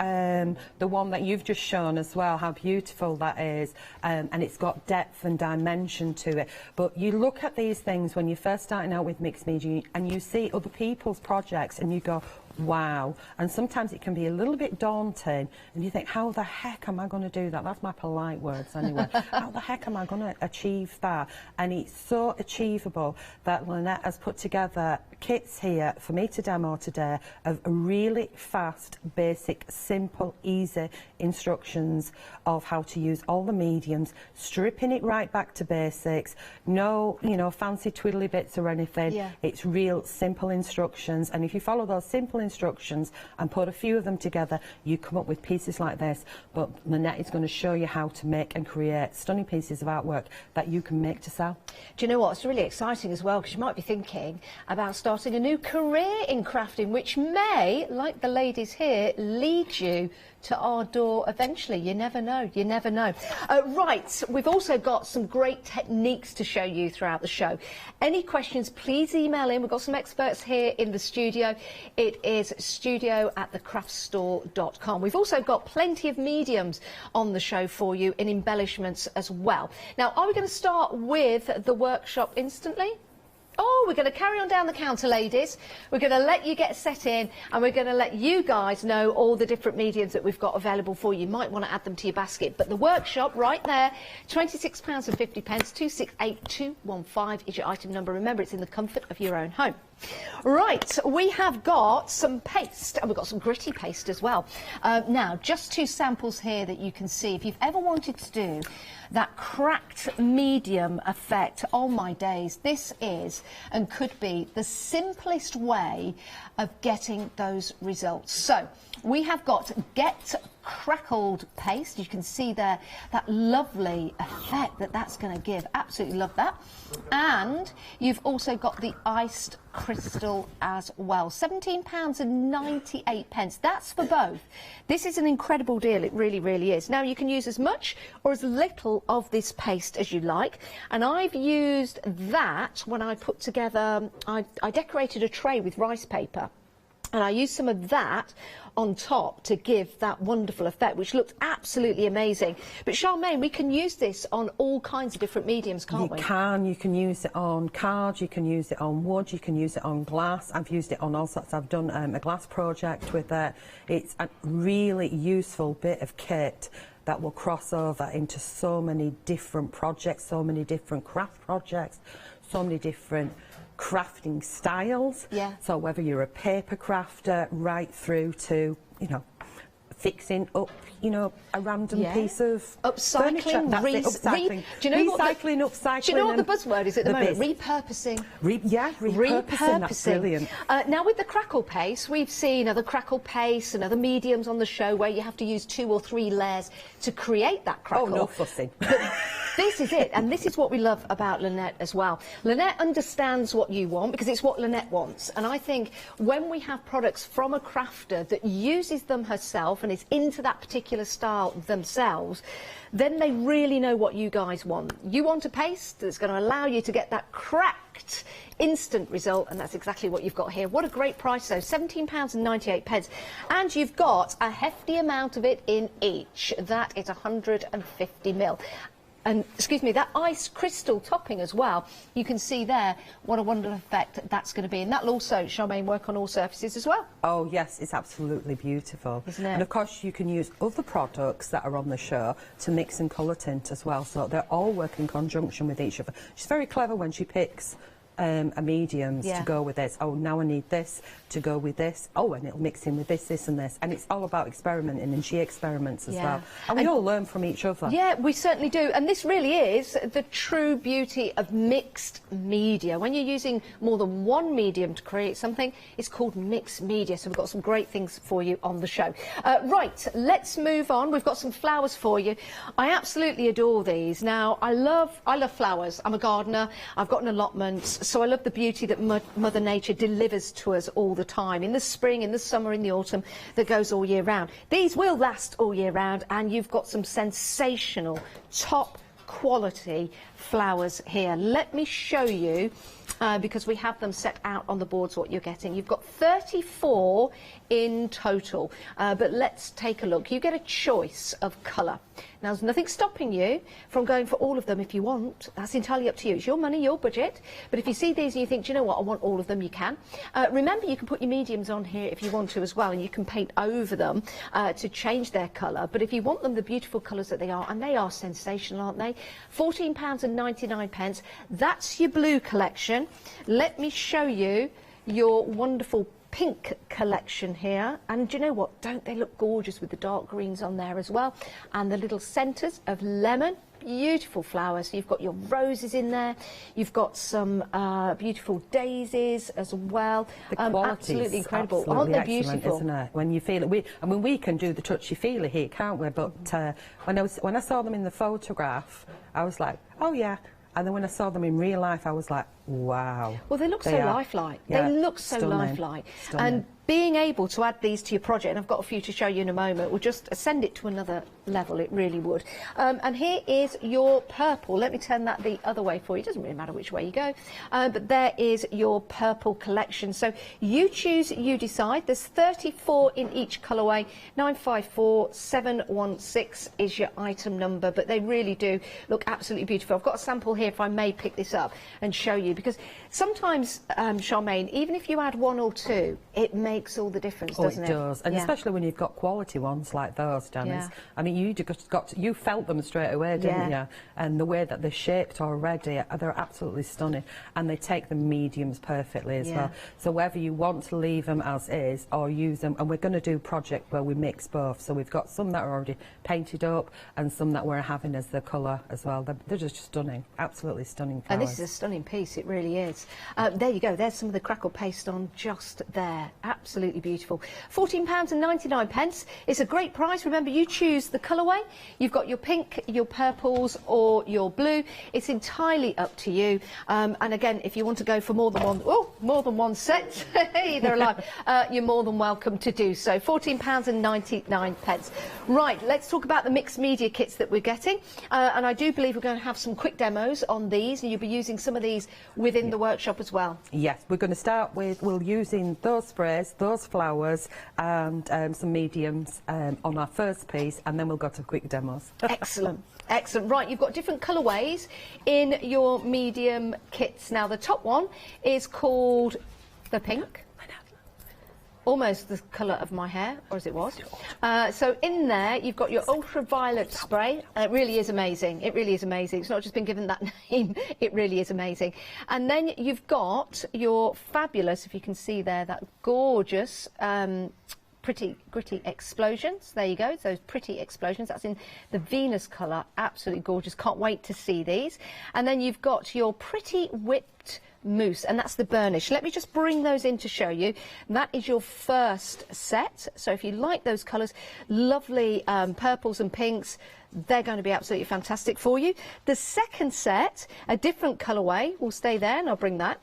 the one that you've just shown as well, how beautiful that is, and it's got depth and dimension to it. But you look at these things when you're first starting out with mixed media and you see other people's projects and you go, wow. And sometimes it can be a little bit daunting, and you think, how the heck am I going to do that? That's my polite words anyway. How the heck am I going to achieve that? And it's so achievable that Lynette has put together kits here for me to demo today of really fast, basic, simple, easy instructions of how to use all the mediums, stripping it right back to basics. No, you know, fancy twiddly bits or anything. Yeah. It's real simple instructions, and if you follow those simple instructions and put a few of them together, you come up with pieces like this. But Lynette is going to show you how to make and create stunning pieces of artwork that you can make to sell. Do you know what? It's really exciting as well, because you might be thinking about starting a new career in crafting, which may, like the ladies here, lead you to our door eventually. You never know. You never know. Right, we've also got some great techniques to show you throughout the show. Any questions, please email in. We've got some experts here in the studio. It is studio@thecraftstore.com. We've also got plenty of mediums on the show for you in embellishments as well. Now, are we going to start with the workshop instantly? Oh, we're going to carry on down the counter, ladies. We're going to let you get set in, and we're going to let you guys know all the different mediums that we've got available for you. You might want to add them to your basket. But the workshop right there, £26.50, 268215 is your item number. Remember, it's in the comfort of your own home. Right, we have got some paste, and we've got some gritty paste as well. Now, just two samples here that you can see. If you've ever wanted to do that cracked medium effect, oh my days, this is and could be the simplest way of getting those results. So we have got Get crackled paste. You can see there that lovely effect that that's going to give. Absolutely love that. And you've also got the iced crystal as well. £17.98. That's for both. This is an incredible deal. It really, really is. Now, you can use as much or as little of this paste as you like. And I've used that when I put together, I decorated a tray with rice paper. And I used some of that on top to give that wonderful effect, which looked absolutely amazing. But Charmaine, we can use this on all kinds of different mediums, can't we? You can use it on cards, you can use it on wood, you can use it on glass. I've used it on all sorts. I've done a glass project with it. It's a really useful bit of kit that will cross over into so many different projects, so many different craft projects, so many different crafting styles. Yeah. So whether you're a paper crafter right through to, you know, fixing up, you know, a random piece of furniture. That's it, upcycling. Do you know upcycling. Do you know what the buzzword is at the moment? Repurposing. Repurposing. That's brilliant. Now, with the crackle paste, we've seen other crackle paste and other mediums on the show where you have to use 2 or 3 layers to create that crackle. Oh, no fussing. This is it, and this is what we love about Lynette as well. Lynette understands what you want because it's what Lynette wants, and I think when we have products from a crafter that uses them herself and is into that particular style themselves, then they really know what you guys want. You want a paste that's going to allow you to get that cracked instant result, and that's exactly what you've got here. What a great price though, £17.98, and you've got a hefty amount of it in each. That is 150ml. And, excuse me, that ice crystal topping as well, you can see there what a wonderful effect that's going to be. And that'll also, Charmaine, work on all surfaces as well. Oh, yes, it's absolutely beautiful. Isn't it? And, of course, you can use other products that are on the show to mix and colour tint as well. So they all work in conjunction with each other. She's very clever when she picks a mediums to go with this. Oh, now I need this to go with this. Oh, and it'll mix in with this, this and this. And it's all about experimenting, and she experiments as well. And we all learn from each other. Yeah, we certainly do. And this really is the true beauty of mixed media. When you're using more than one medium to create something, it's called mixed media. So we've got some great things for you on the show. Right, let's move on. We've got some flowers for you. I absolutely adore these. Now, I love flowers. I'm a gardener. I've got an allotment. So I love the beauty that Mother Nature delivers to us all the time, in the spring, in the summer, in the autumn, that goes all year round. These will last all year round, and you've got some sensational, top quality flowers here. Let me show you, because we have them set out on the boards, what you're getting. You've got 34 in total, but let's take a look. You get a choice of colour. Now, there's nothing stopping you from going for all of them if you want. That's entirely up to you. It's your money, your budget. But if you see these and you think, do you know what, I want all of them, you can. Remember, you can put your mediums on here if you want to as well, and you can paint over them to change their colour. But if you want them the beautiful colours that they are, and they are sensational, aren't they? £14.99. That's your blue collection. Let me show you your wonderful pink collection here, and do you know what, don't they look gorgeous with the dark greens on there as well, and the little centres of lemon. Beautiful flowers. So you've got your roses in there, you've got some beautiful daisies as well. The quality absolutely incredible, absolutely aren't they beautiful? Isn't it? When you feel it, we can do the touchy-feely here, can't we? But when I saw them in the photograph, I was like, oh yeah. And then when I saw them in real life, I was like, wow. Well, they look so lifelike. They look so lifelike. And being able to add these to your project, and I've got a few to show you in a moment, will just send it to another level. It really would. And here is your purple. Let me turn that the other way for you. It doesn't really matter which way you go. But there is your purple collection. So you choose, you decide. There's 34 in each colourway. 954716 is your item number. But they really do look absolutely beautiful. I've got a sample here, if I may pick this up and show you. Because sometimes, Charmaine, even if you add 1 or 2, it makes all the difference, doesn't it? Oh, it does. And especially when you've got quality ones like those, Janice. I mean, you felt them straight away, didn't you? And the way that they're shaped already, they're absolutely stunning. And they take the mediums perfectly as well. So whether you want to leave them as is or use them, and we're going to do a project where we mix both. So we've got some that are already painted up and some that we're having as the colour as well. They're just stunning, absolutely stunning flowers. And this is a stunning piece, it really is. There you go, there's some of the crackle paste on just there. Absolutely absolutely beautiful. £14.99. It's a great price. Remember, you choose the colourway. You've got your pink, your purples or your blue. It's entirely up to you. And again, if you want to go for more than one set, they're alive, you're more than welcome to do so. £14.99. Right, let's talk about the mixed media kits that we're getting. And I do believe we're going to have some quick demos on these, and you'll be using some of these within the workshop as well. Yes, we're going to start with, we're using those sprays, those flowers and some mediums on our first piece, and then we'll go to quick demos. Excellent. Excellent. Right, you've got different colourways in your medium kits. Now, the top one is called the pink. Almost the colour of my hair, or as it was. So in there, you've got your ultraviolet spray. It really is amazing. It really is amazing. It's not just been given that name. It really is amazing. And then you've got your fabulous, if you can see there, that gorgeous pretty gritty explosions. There you go, those pretty explosions. That's in the Venus colour. Absolutely gorgeous. Can't wait to see these. And then you've got your pretty whipped mousse, and that's the burnish. Let me just bring those in to show you. That is your first set. So if you like those colours, lovely purples and pinks, they're going to be absolutely fantastic for you. The second set, a different colourway, will stay there, and I'll bring that.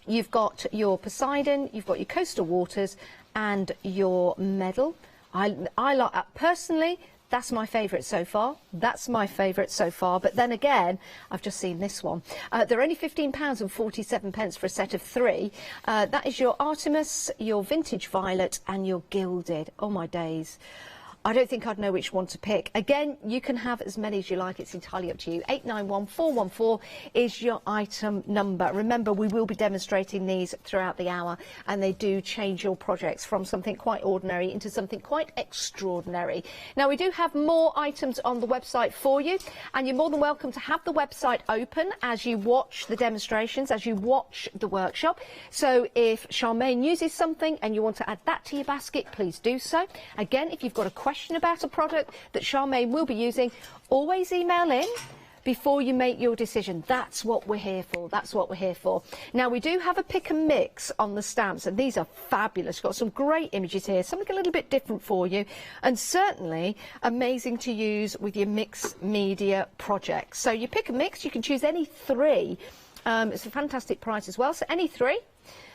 You've got your Poseidon, you've got your Coastal Waters, and your Medal. I like that personally. That's my favourite so far. That's my favourite so far. But then again, I've just seen this one. They're only £15.47 for a set of 3. That is your Artemis, your Vintage Violet, and your Gilded. Oh my days. I don't think I'd know which one to pick. Again, you can have as many as you like. It's entirely up to you. 891414 is your item number. Remember, we will be demonstrating these throughout the hour, and they do change your projects from something quite ordinary into something quite extraordinary. Now, we do have more items on the website for you, and you're more than welcome to have the website open as you watch the demonstrations, as you watch the workshop. So if Charmaine uses something and you want to add that to your basket, please do so. Again, if you've got a question about a product that Charmaine will be using, always email in before you make your decision. That's what we're here for. That's what we're here for. Now, we do have a pick and mix on the stamps, and these are fabulous. Got some great images here, something a little bit different for you, and certainly amazing to use with your mixed media projects. So you pick and mix, you can choose any 3. It's a fantastic price as well, so any 3.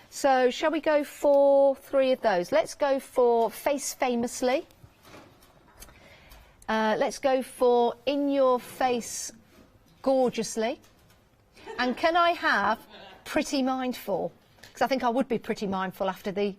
So shall we go for 3 of those? Let's go for Face Famously. Let's go for In Your Face Gorgeously. And can I have Pretty Mindful? Because I think I would be pretty mindful after the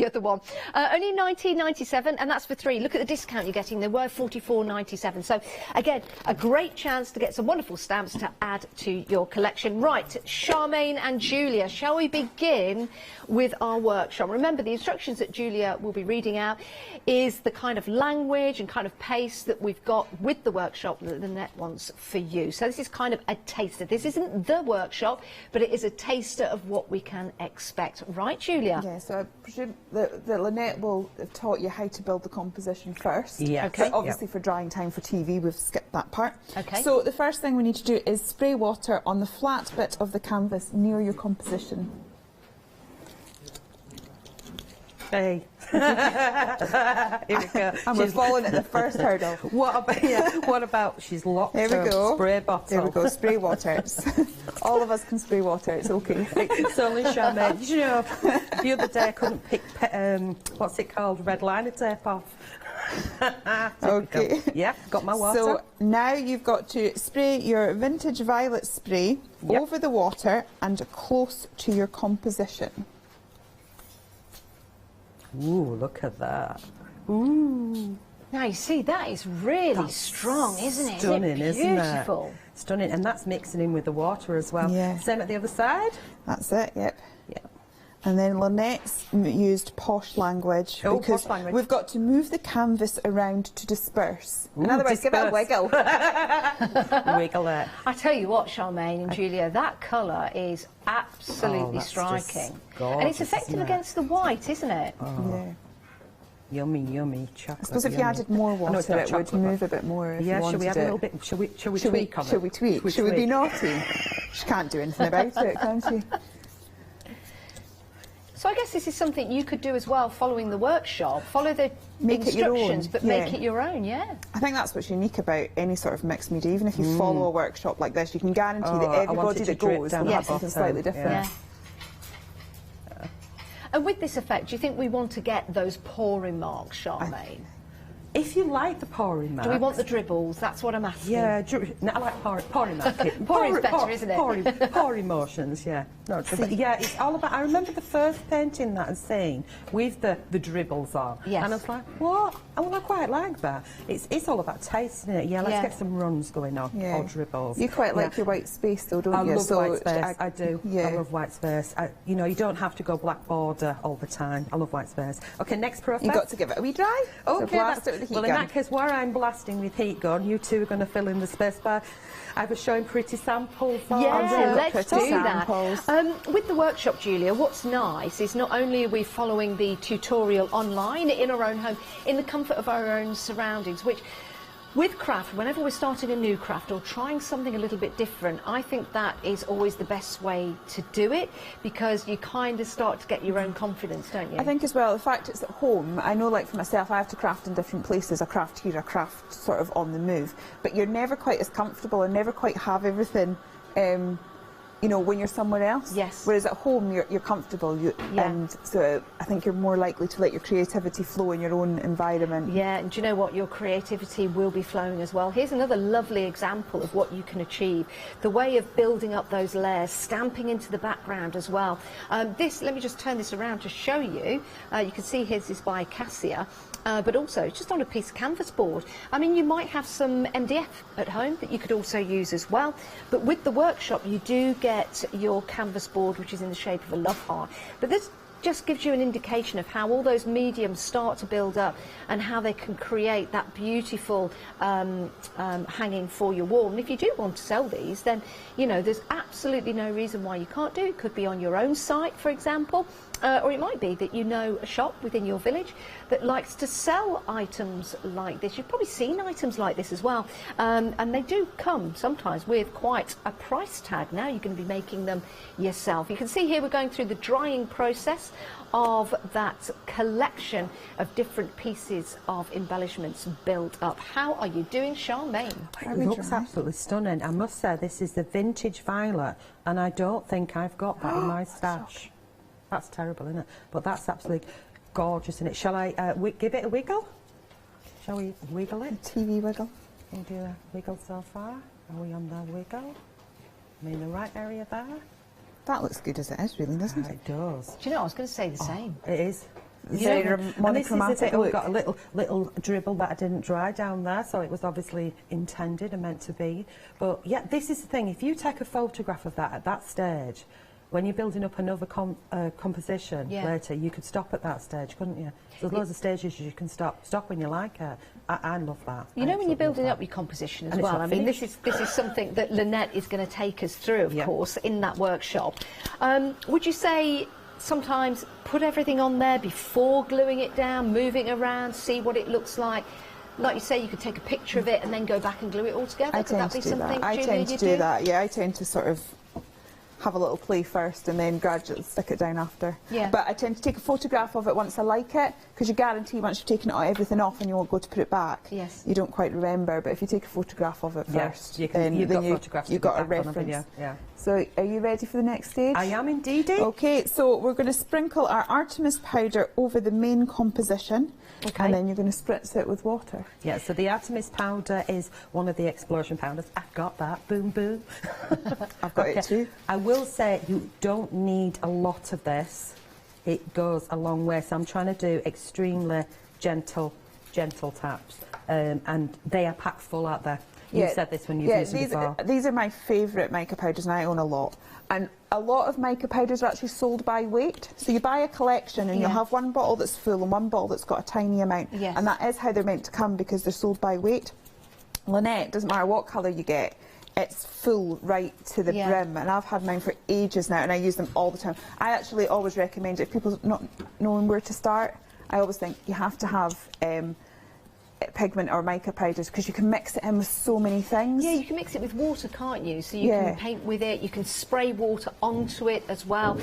other one. Only £19.97, and that's for 3. Look at the discount you're getting. They were £44.97. So, again, a great chance to get some wonderful stamps to add to your collection. Right, Charmaine and Julia, shall we begin with our workshop? Remember, the instructions that Julia will be reading out is the kind of language and kind of pace that we've got with the workshop that the net wants for you. So this is kind of a taster. This isn't the workshop, but it is a taster of what we can expect. Right, Julia? Yeah, so I presume that Lynette will have taught you how to build the composition first. Yeah. Okay. So obviously for drying time for TV, we've skipped that part. Okay. So the first thing we need to do is spray water on the flat bit of the canvas near your composition. Hey. Here we go. And we're falling at the first hurdle. What about she's locked There we her go. spray bottle. There we go, spray water. All of us can spray water, it's okay. It's only Charmaine. Did you know, the other day I couldn't pick, what's it called, red liner tape off. Okay. Yeah, got my water. So now you've got to spray your Vintage Violet spray over the water and close to your composition. Ooh, look at that. Ooh. Now, you see, that is really strong, isn't it? Stunning, isn't it? Beautiful. Stunning, and that's mixing in with the water as well. Yeah. Same at the other side? That's it, yep. Yep. And then Lynette's used posh language because posh language. we've got to move the canvas around to disperse. Ooh, In other words, give it a wiggle. Wiggle it. I tell you what, Charmaine and Julia, that colour is absolutely striking. Gorgeous, and it's effective against the white, isn't it? Oh. Yeah. Yummy, yummy chocolate. I suppose if you yummy. added more water, it would move a bit more if you wanted should we add it. a little bit? Shall we tweak on it? Shall we tweak? Should we be naughty? She can't do anything about it, can she? So I guess this is something you could do as well, following the workshop. Follow the instructions, but make it your own, yeah. I think that's what's unique about any sort of mixed media. Even if you follow a workshop like this, you can guarantee that everybody that goes will have something slightly different. Yeah. And with this effect, do you think we want to get those pouring marks, Charmaine? If you like the pouring marks. Do we want the dribbles? That's what I'm asking. Yeah, I like pouring marks. Pouring's better, isn't it? Pouring motions, yeah. No, yeah, it's all about, I remember the first painting that I'd seen with the dribbles on. Yes. And I was like, what? Oh, well, I quite like that. It's all about taste, isn't it? Yeah, let's get some runs going on, or dribbles. You quite like your white space though, don't you? I love white space, I do. I love white space. You know, you don't have to go black border all the time. I love white space. Okay, next process. You've got to give it a wee dry. Okay, so blast it with the heat well, gun. in that case, where I'm blasting with heat gun, you two are going to fill in the space by. I was showing pretty samples. Yeah, let's do that. With the workshop, Julia, what's nice is not only are we following the tutorial online in our own home, in the comfort of our own surroundings, which with craft, whenever we're starting a new craft or trying something a little bit different, I think that is always the best way to do it, because you kind of start to get your own confidence, don't you? I think as well, the fact it's at home, I know like for myself, I have to craft in different places, a craft here, a craft sort of on the move, but you're never quite as comfortable and never quite have everything, you know, when you're somewhere else. Yes. Whereas at home, you're comfortable, and so I think you're more likely to let your creativity flow in your own environment. Yeah, and do you know what? Your creativity will be flowing as well. Here's another lovely example of what you can achieve. The way of building up those layers, stamping into the background as well. Let me just turn this around to show you. You can see his is by Cassia. But also just on a piece of canvas board. I mean, you might have some MDF at home that you could also use as well. But with the workshop, you do get your canvas board, which is in the shape of a love heart. But this just gives you an indication of how all those mediums start to build up and how they can create that beautiful hanging for your wall. And if you do want to sell these, then, you know, there's absolutely no reason why you can't do it. It could be on your own site, for example. Or it might be that you know a shop within your village that likes to sell items like this. You've probably seen items like this as well. And they do come sometimes with quite a price tag. Now you're going to be making them yourself. You can see here we're going through the drying process of that collection of different pieces of embellishments built up. How are you doing, Charmaine? It looks absolutely stunning. I must say, this is the vintage violet, and I don't think I've got that in my stash. That's terrible, isn't it? But that's absolutely gorgeous, isn't it? Shall I give it a wiggle? Shall we wiggle it? A TV wiggle. Can you do a wiggle so far? Are we on the wiggle? Am I in the right area there? That looks good as it is, really, doesn't it? It does. Do you know, I was going to say the same. It is. Very monochromatic look. We've got a little dribble that I didn't dry down there, so it was obviously intended and meant to be. But yeah, this is the thing. If you take a photograph of that at that stage, when you're building up another composition later, you could stop at that stage, couldn't you? There's loads of stages you can stop when you like it. I love that. You know, when you're building up your composition as well, I mean, this is something that Lynette is going to take us through, of course, in that workshop. Would you say sometimes put everything on there before gluing it down, moving around, see what it looks like? Like you say, you could take a picture of it and then go back and glue it all together. Could that be something, Julia, I tend to do that, yeah. I tend to sort of have a little play first and then gradually stick it down after. Yeah. But I tend to take a photograph of it once I like it, because you guarantee once you've taken everything off and you won't go to put it back, you don't quite remember. But if you take a photograph of it first, you've got a reference. So are you ready for the next stage? I am indeed. Okay, so we're going to sprinkle our Artemis powder over the main composition. Okay. And then you're going to spritz it with water. Yeah, so the Artemis powder is one of the explosion powders. I've got that. Boom, boom. I've got it too. I will say you don't need a lot of this. It goes a long way. So I'm trying to do extremely gentle taps. And they are packed full out there. You said this when you've used it before. These are my favourite mica powders, and I own a lot. And a lot of mica powders are actually sold by weight. So you buy a collection and you'll have one bottle that's full and one bottle that's got a tiny amount. Yes. And that is how they're meant to come, because they're sold by weight. Lynette, doesn't matter what colour you get, it's full right to the brim. And I've had mine for ages now and I use them all the time. I actually always recommend it. If people not knowing where to start, I always think you have to have pigment or mica powders, because you can mix it in with so many things. Yeah, you can mix it with water, can't you? So you can paint with it, you can spray water onto it as well,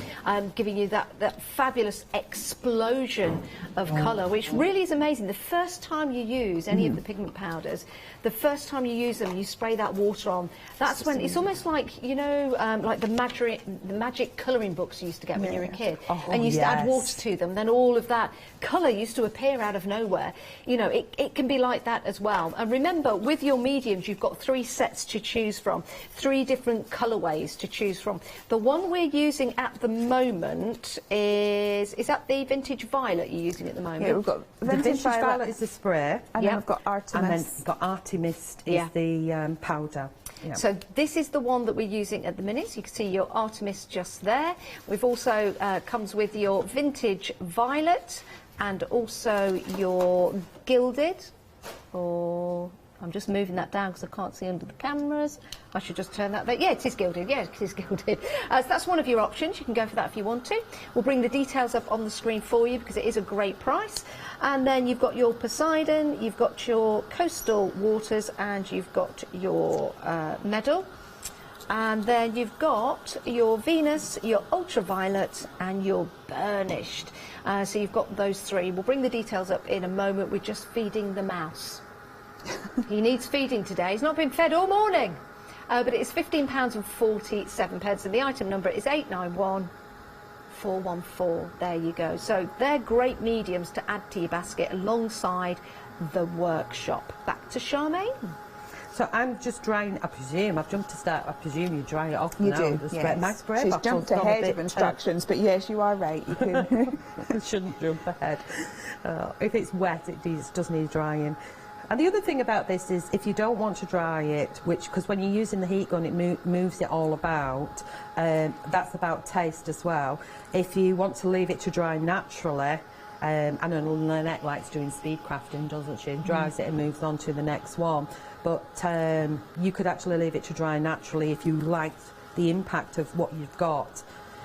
giving you that fabulous explosion of colour, which really is amazing. The first time you use any of the pigment powders, the first time you use them, you spray that water on, that's when it's almost like, you know, like the magic colouring books you used to get when you were a kid, and you used to add water to them, then all of that colour used to appear out of nowhere. You know, it can be like that as well. And remember, with your mediums, you've got 3 sets to choose from, 3 different colourways to choose from. The one we're using at the moment is that the Vintage Violet you're using at the moment? Yeah, we've got Vintage Violet is the spray, and then we've got Artemist. And then we've got Artemist is the powder. Yeah. So this is the one that we're using at the minute. So you can see your Artemis just there. We've also comes with your Vintage Violet and also your Gilded, or I'm just moving that down because I can't see under the cameras. I should just turn that there. Yeah, it is gilded. Yeah, it is gilded. So that's one of your options. You can go for that if you want to. We'll bring the details up on the screen for you because it is a great price. And then you've got your Poseidon, you've got your Coastal Waters, and you've got your Medal. And then you've got your Venus, your Ultraviolet, and your Burnished. So you've got those 3. We'll bring the details up in a moment. We're just feeding the mouse. He needs feeding today. He's not been fed all morning. But it is £15.47, and the item number is 891414. There you go. So they're great mediums to add to your basket alongside the workshop. Back to Charmaine. So I'm just drying, I presume, I've jumped to start, I presume you dry it off you now. do, yes. My spray She's jumped ahead of instructions, but yes, you are right. You can shouldn't jump ahead. If it's wet, it does need drying. And the other thing about this is, if you don't want to dry it, because when you're using the heat gun, it moves it all about, that's about taste as well. If you want to leave it to dry naturally, I know Lynette likes doing speed crafting, doesn't she? Dries it and moves on to the next one. But you could actually leave it to dry naturally if you liked the impact of what you've got.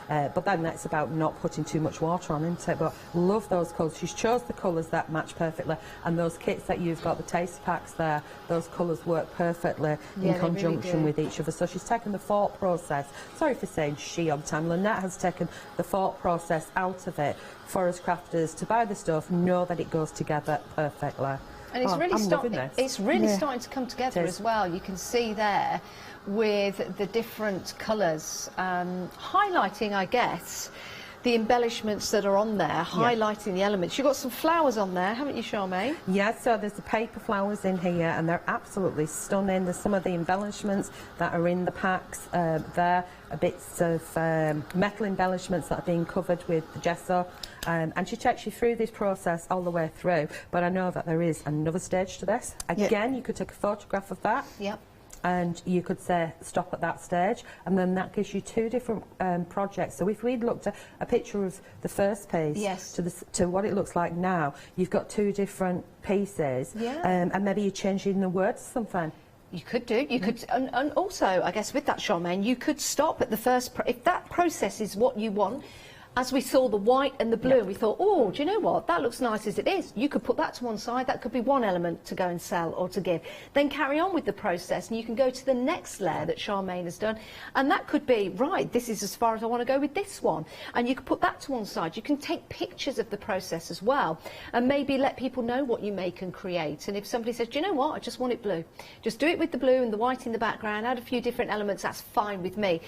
But then that's about not putting too much water on, isn't it? But love those colours. She's chose the colours that match perfectly, and those kits that you've got, the taste packs there, those colours work perfectly in conjunction with each other. So she's taken the thought process, sorry for saying she on time, Lynette has taken the thought process out of it for us crafters to buy the stuff, know that it goes together perfectly. And it's really starting to come together as well. You can see there with the different colours, highlighting, I guess, the embellishments that are on there, highlighting the elements. You've got some flowers on there, haven't you, Charmaine? Yeah, so there's the paper flowers in here, and they're absolutely stunning. There's some of the embellishments that are in the packs there, bits of metal embellishments that are being covered with the gesso. And she takes you through this process all the way through, but I know that there is another stage to this. Again, you could take a photograph of that. Yep. And you could say stop at that stage, and then that gives you 2 different projects. So if we'd looked at a picture of the first piece to what it looks like now, you've got 2 different pieces, and maybe you're changing the words or something. You could do. You could, and also, I guess, with that, Charmaine, you could stop at the first. If that process is what you want. As we saw the white and the blue, we thought, oh, do you know what? That looks nice as it is. You could put that to one side. That could be one element to go and sell or to give. Then carry on with the process, and you can go to the next layer that Charmaine has done. And that could be, right, this is as far as I want to go with this one. And you could put that to one side. You can take pictures of the process as well, and maybe let people know what you make and create. And if somebody says, do you know what? I just want it blue. Just do it with the blue and the white in the background. Add a few different elements. That's fine with me.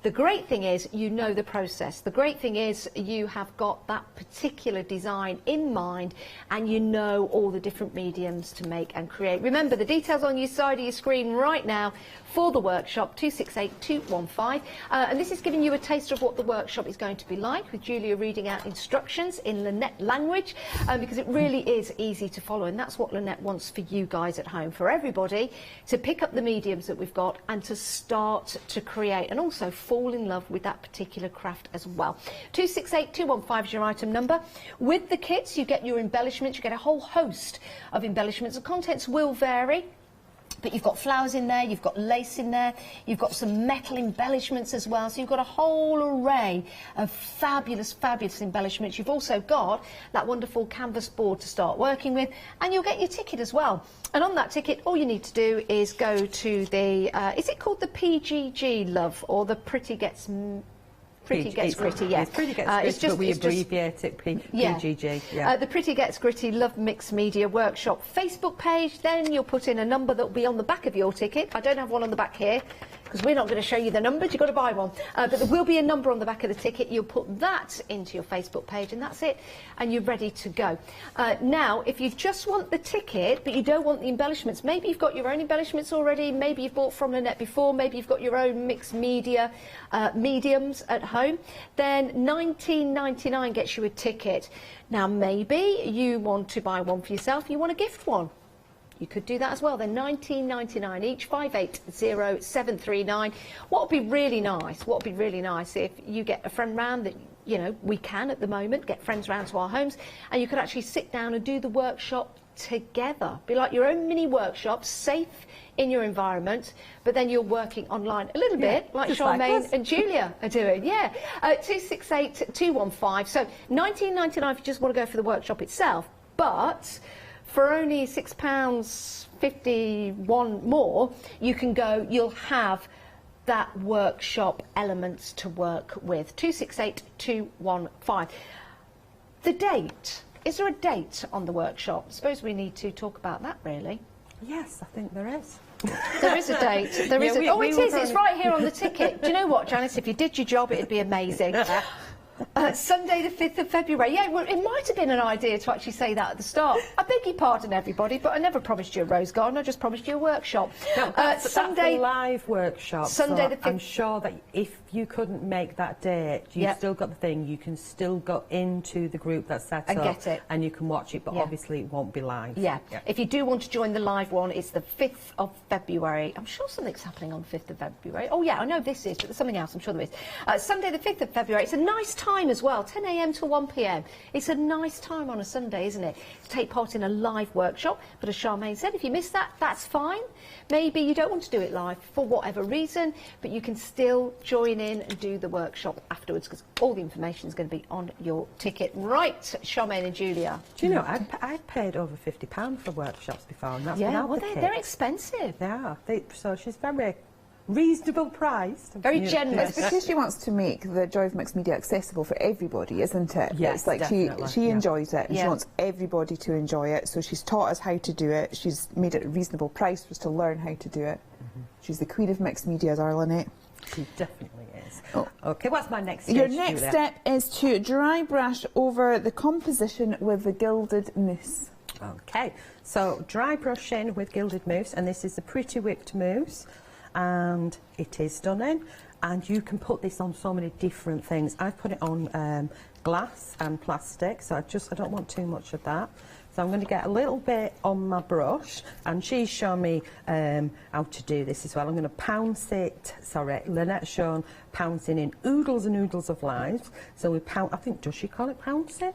The great thing is you know the process. The great thing is you have got that particular design in mind, and you know all the different mediums to make and create. Remember, the details on your side of your screen right now for the workshop, 268215. And this is giving you a taster of what the workshop is going to be like, with Julia reading out instructions in Lynette language, because it really is easy to follow. And that's what Lynette wants for you guys at home, for everybody to pick up the mediums that we've got and to start to create, and also fall in love with that particular craft as well. 268215 is your item number. With the kits, you get your embellishments. You get a whole host of embellishments. The contents will vary. But you've got flowers in there, you've got lace in there, you've got some metal embellishments as well. So you've got a whole array of fabulous, fabulous embellishments. You've also got that wonderful canvas board to start working with, and you'll get your ticket as well. And on that ticket, all you need to do is go to the, is it called the PGG, love, or the Pretty Gets... Pretty Gets Gritty, yeah. It's Pretty Gets Gritty, but we abbreviate it PGG. Yeah. The Pretty Gets Gritty Love Mixed Media Workshop Facebook page. Then you'll put in a number that will be on the back of your ticket. I don't have one on the back here because we're not going to show you the numbers. You've got to buy one. But there will be a number on the back of the ticket. You'll put that into your Facebook page, and that's it. And you're ready to go. Now, if you just want the ticket, but you don't want the embellishments, maybe you've got your own embellishments already. Maybe you've bought from Lynette before. Maybe you've got your own mixed media mediums at home. Then £19.99 gets you a ticket. Now, maybe you want to buy one for yourself. You want to gift one. You could do that as well. They're £19.99 each, 580739. What would be really nice? What would be really nice if you get a friend round that, you know, we can at the moment get friends round to our homes, and you could actually sit down and do the workshop together. Be like your own mini workshop, safe in your environment, but then you're working online a little bit, like Charmaine and Julia are doing. 268215. So £19.99 if you just want to go for the workshop itself, but for only £6.51 more, you can go, you'll have that workshop elements to work with. 268215. The date. Is there a date on the workshop? I suppose we need to talk about that, really. Yes, I think there is. There is a date. There is. Oh, it is. It's right here on the ticket. Do you know what, Janice? If you did your job, it'd be amazing. Sunday the 5th of February. Yeah, well, it might have been an idea to actually say that at the start. I beg your pardon, everybody, but I never promised you a rose garden. I just promised you a workshop. No, that's a live workshop. Sunday the 5th. I'm sure that if you couldn't make that date, you've still got the thing. You can still go into the group that's set and up get it, and you can watch it. But obviously, it won't be live. Yeah. If you do want to join the live one, it's the 5th of February. I'm sure something's happening on the 5th of February. Oh yeah, I know this is, but there's something else. I'm sure there is. Sunday the 5th of February. It's a nice time as well. 10 a.m. to 1 p.m. It's a nice time on a Sunday, isn't it, to take part in a live workshop. But as Charmaine said, if you miss that, that's fine. Maybe you don't want to do it live for whatever reason, but you can still join in and do the workshop afterwards, because all the information is going to be on your ticket. Right, Charmaine and Julia. Do you know, I've paid over £50 for workshops before, and that's without the kit. They're expensive. They are. So she's very reasonable priced. Very generous. It's because she wants to make the joy of mixed media accessible for everybody, isn't it? Yes, it's like she enjoys it, and she wants everybody to enjoy it. So she's taught us how to do it. She's made it a reasonable price for us to learn how to do it. She's the queen of mixed media, is our Lynette. She definitely is. Okay, what's my next step? Your next step is to dry brush over the composition with the gilded mousse. Okay, so dry brushing with gilded mousse, and this is the Pretty Whipped mousse. And it is stunning, and you can put this on so many different things. I've put it on glass and plastic, so I don't want too much of that. So I'm going to get a little bit on my brush, and she's shown me how to do this as well. I'm going to pounce it, sorry, Lynette's shown pouncing in oodles and oodles of lines. So we pounce, I think, does she call it pouncing?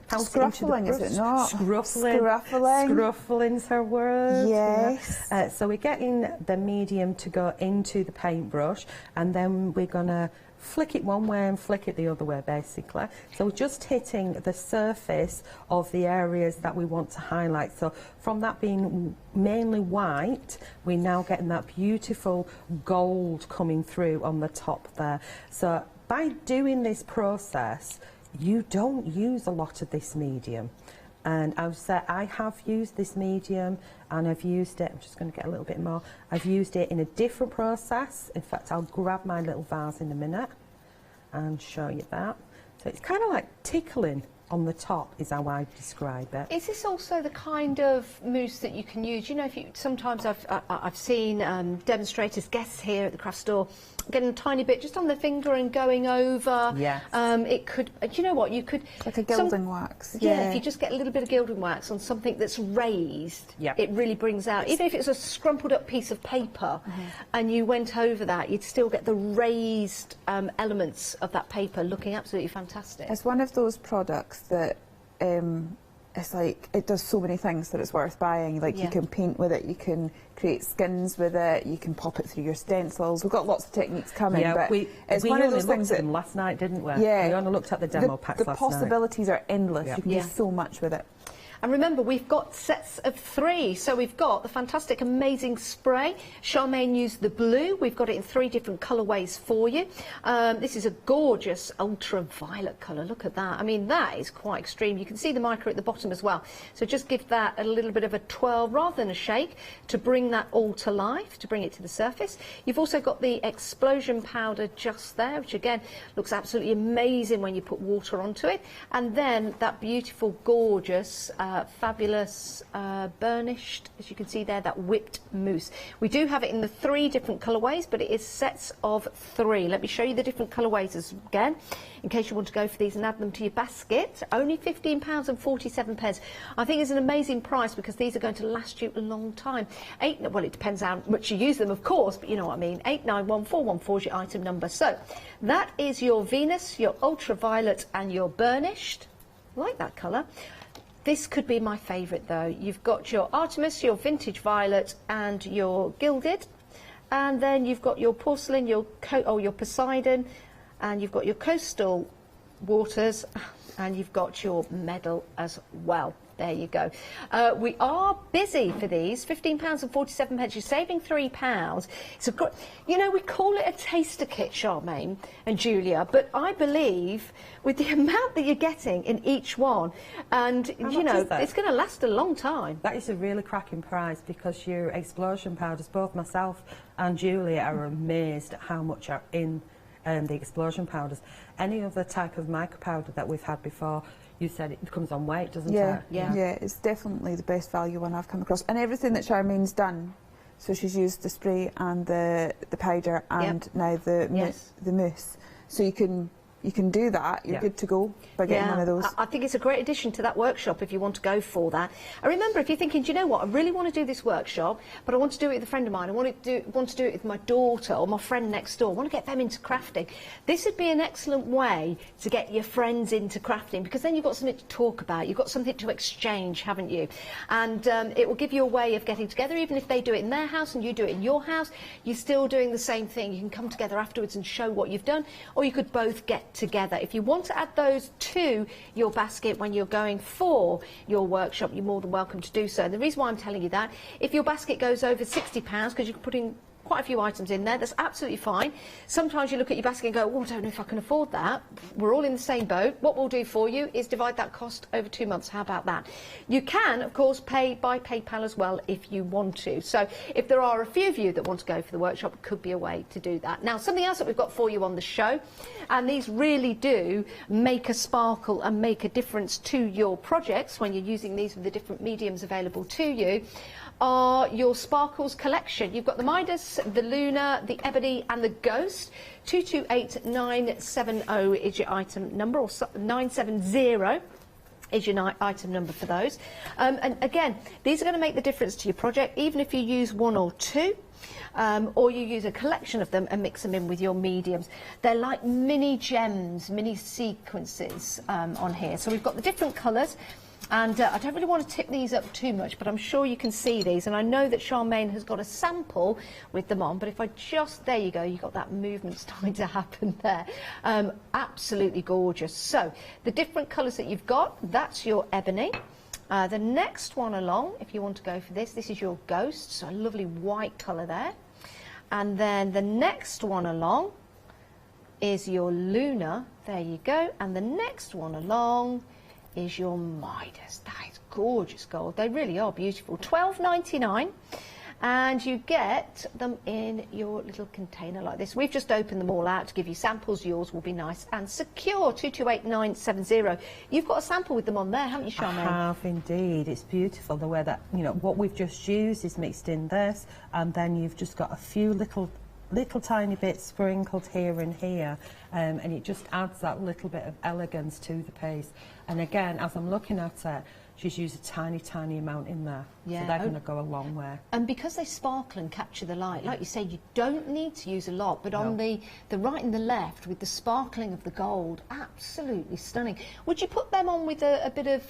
Scruffling, is it not? Scruffling. Scruffling's her word. Yes. So we're getting the medium to go into the paintbrush, and then we're going to flick it one way and flick it the other way, basically. So we're just hitting the surface of the areas that we want to highlight. So from that being mainly white, we're now getting that beautiful gold coming through on the top there. So by doing this process, you don't use a lot of this medium, and I would say I have used this medium, and I've used it, I'm just going to get a little bit more, I've used it in a different process. In fact, I'll grab my little vase in a minute and show you that. So it's kind of like tickling on the top is how I describe it. Is this also the kind of mousse that you can use? You know, if you sometimes I've seen demonstrators, guests here at the craft store, getting a tiny bit just on the finger and going over. Yes. It could. Do you know what? You could like a gilding wax. Yeah. If you just get a little bit of gilding wax on something that's raised, it really brings out. Even if it's a scrumpled up piece of paper, and you went over that, you'd still get the raised elements of that paper looking absolutely fantastic. It's one of those products that it's like it does so many things that it's worth buying. Like you can paint with it, you can create skins with it, you can pop it through your stencils. We've got lots of techniques coming. Yeah, but it's we one of only those things looked at that them last night, didn't we? Yeah, we only looked at the demo packs last night. The possibilities are endless. You can do so much with it. And remember, we've got sets of 3. So we've got the fantastic, amazing spray. Charmaine used the blue. We've got it in 3 different colourways for you. This is a gorgeous ultraviolet colour. Look at that. I mean, that is quite extreme. You can see the micro at the bottom as well. So just give that a little bit of a twirl rather than a shake to bring that all to life, to bring it to the surface. You've also got the explosion powder just there, which again looks absolutely amazing when you put water onto it. And then that beautiful, gorgeous, fabulous burnished, as you can see there, that whipped mousse. We do have it in the 3 different colourways, but it is sets of 3. Let me show you the different colourways again, in case you want to go for these and add them to your basket. Only £15.47. I think it's an amazing price because these are going to last you a long time. Well, it depends how much you use them, of course, but you know what I mean. 891414 is your item number. So that is your Venus, your ultraviolet, and your burnished. I like that colour. This could be my favourite though. You've got your Artemis, your vintage violet, and your gilded, and then you've got your porcelain, your Poseidon, and you've got your coastal waters, and you've got your medal as well. There you go. We are busy for these. £15.47. You're saving £3. It's a, you know, we call it a taster kit, Charmaine and Julia, but I believe with the amount that you're getting in each one, and you know, it's going to last a long time. That is a really cracking price because your explosion powders, both myself and Julia are amazed at how much are in the explosion powders. Any other type of micro powder that we've had before, you said it comes on weight, doesn't it? Yeah, it's definitely the best value one I've come across. And everything that Charmaine's done, so she's used the spray and the powder and now the mousse. So you can do that. You're good to go by getting one of those. I think it's a great addition to that workshop if you want to go for that. And remember, if you're thinking, do you know what, I really want to do this workshop, but I want to do it with a friend of mine, I want to do it with my daughter or my friend next door, I want to get them into crafting. This would be an excellent way to get your friends into crafting because then you've got something to talk about, you've got something to exchange, haven't you? And it will give you a way of getting together, even if they do it in their house and you do it in your house, you're still doing the same thing. You can come together afterwards and show what you've done, or you could both get together. If you want to add those to your basket when you're going for your workshop, you're more than welcome to do so. And the reason why I'm telling you that, if your basket goes over £60, because you're putting quite a few items in there, that's absolutely fine. Sometimes you look at your basket and go, oh, I don't know if I can afford that. We're all in the same boat. What we'll do for you is divide that cost over 2 months. How about that? You can, of course, pay by PayPal as well if you want to. So if there are a few of you that want to go for the workshop, it could be a way to do that. Now, something else that we've got for you on the show, and these really do make a sparkle and make a difference to your projects when you're using these with the different mediums available to you, are your Sparkles collection. You've got the Midas, the Luna, the Ebony and the Ghost. 228970 is your item number, or 970 is your item number for those. And again, these are going to make the difference to your project, even if you use 1 or 2. Or you use a collection of them and mix them in with your mediums. They're like mini gems, mini sequences on here. So we've got the different colours. And I don't really want to tip these up too much, but I'm sure you can see these. And I know that Charmaine has got a sample with them on, but if I just, there you go, you've got that movement starting to happen there. Absolutely gorgeous. So the different colours that you've got, that's your Ebony. The next one along, if you want to go for this, this is your Ghost, so a lovely white colour there. And then the next one along is your Luna, there you go. And the next one along is your Midas. That is gorgeous gold. They really are beautiful. $12.99, and you get them in your little container like this. We've just opened them all out to give you samples. Yours will be nice and secure. 228970. You've got a sample with them on there, haven't you, Charmaine? I have indeed. It's beautiful the way that, you know, what we've just used is mixed in this, and then you've just got a few little tiny bits sprinkled here and here, and it just adds that little bit of elegance to the piece. And again, as I'm looking at it, she's used a tiny, tiny amount in there. Yeah. So they're going to go a long way. And because they sparkle and capture the light, like you say, you don't need to use a lot, but on the right and the left, with the sparkling of the gold, absolutely stunning. Would you put them on with a bit of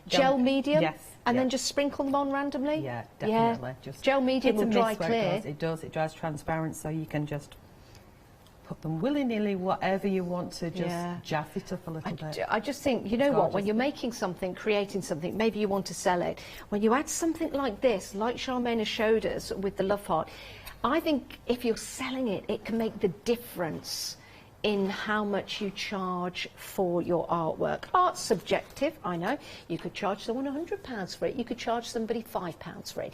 gel medium? Yes. And then just sprinkle them on randomly? Yeah, definitely. Yeah. Just gel medium will dry clear. It does, it dries transparent, so you can just put them willy-nilly, whatever you want to, just jazz it up a little bit. I just think, you know what, when you're making something, creating something, maybe you want to sell it, when you add something like this, like Charmaine has showed us with the love heart, I think if you're selling it, it can make the difference in how much you charge for your artwork. Art's subjective, I know. You could charge someone £100 for it, you could charge somebody £5 for it.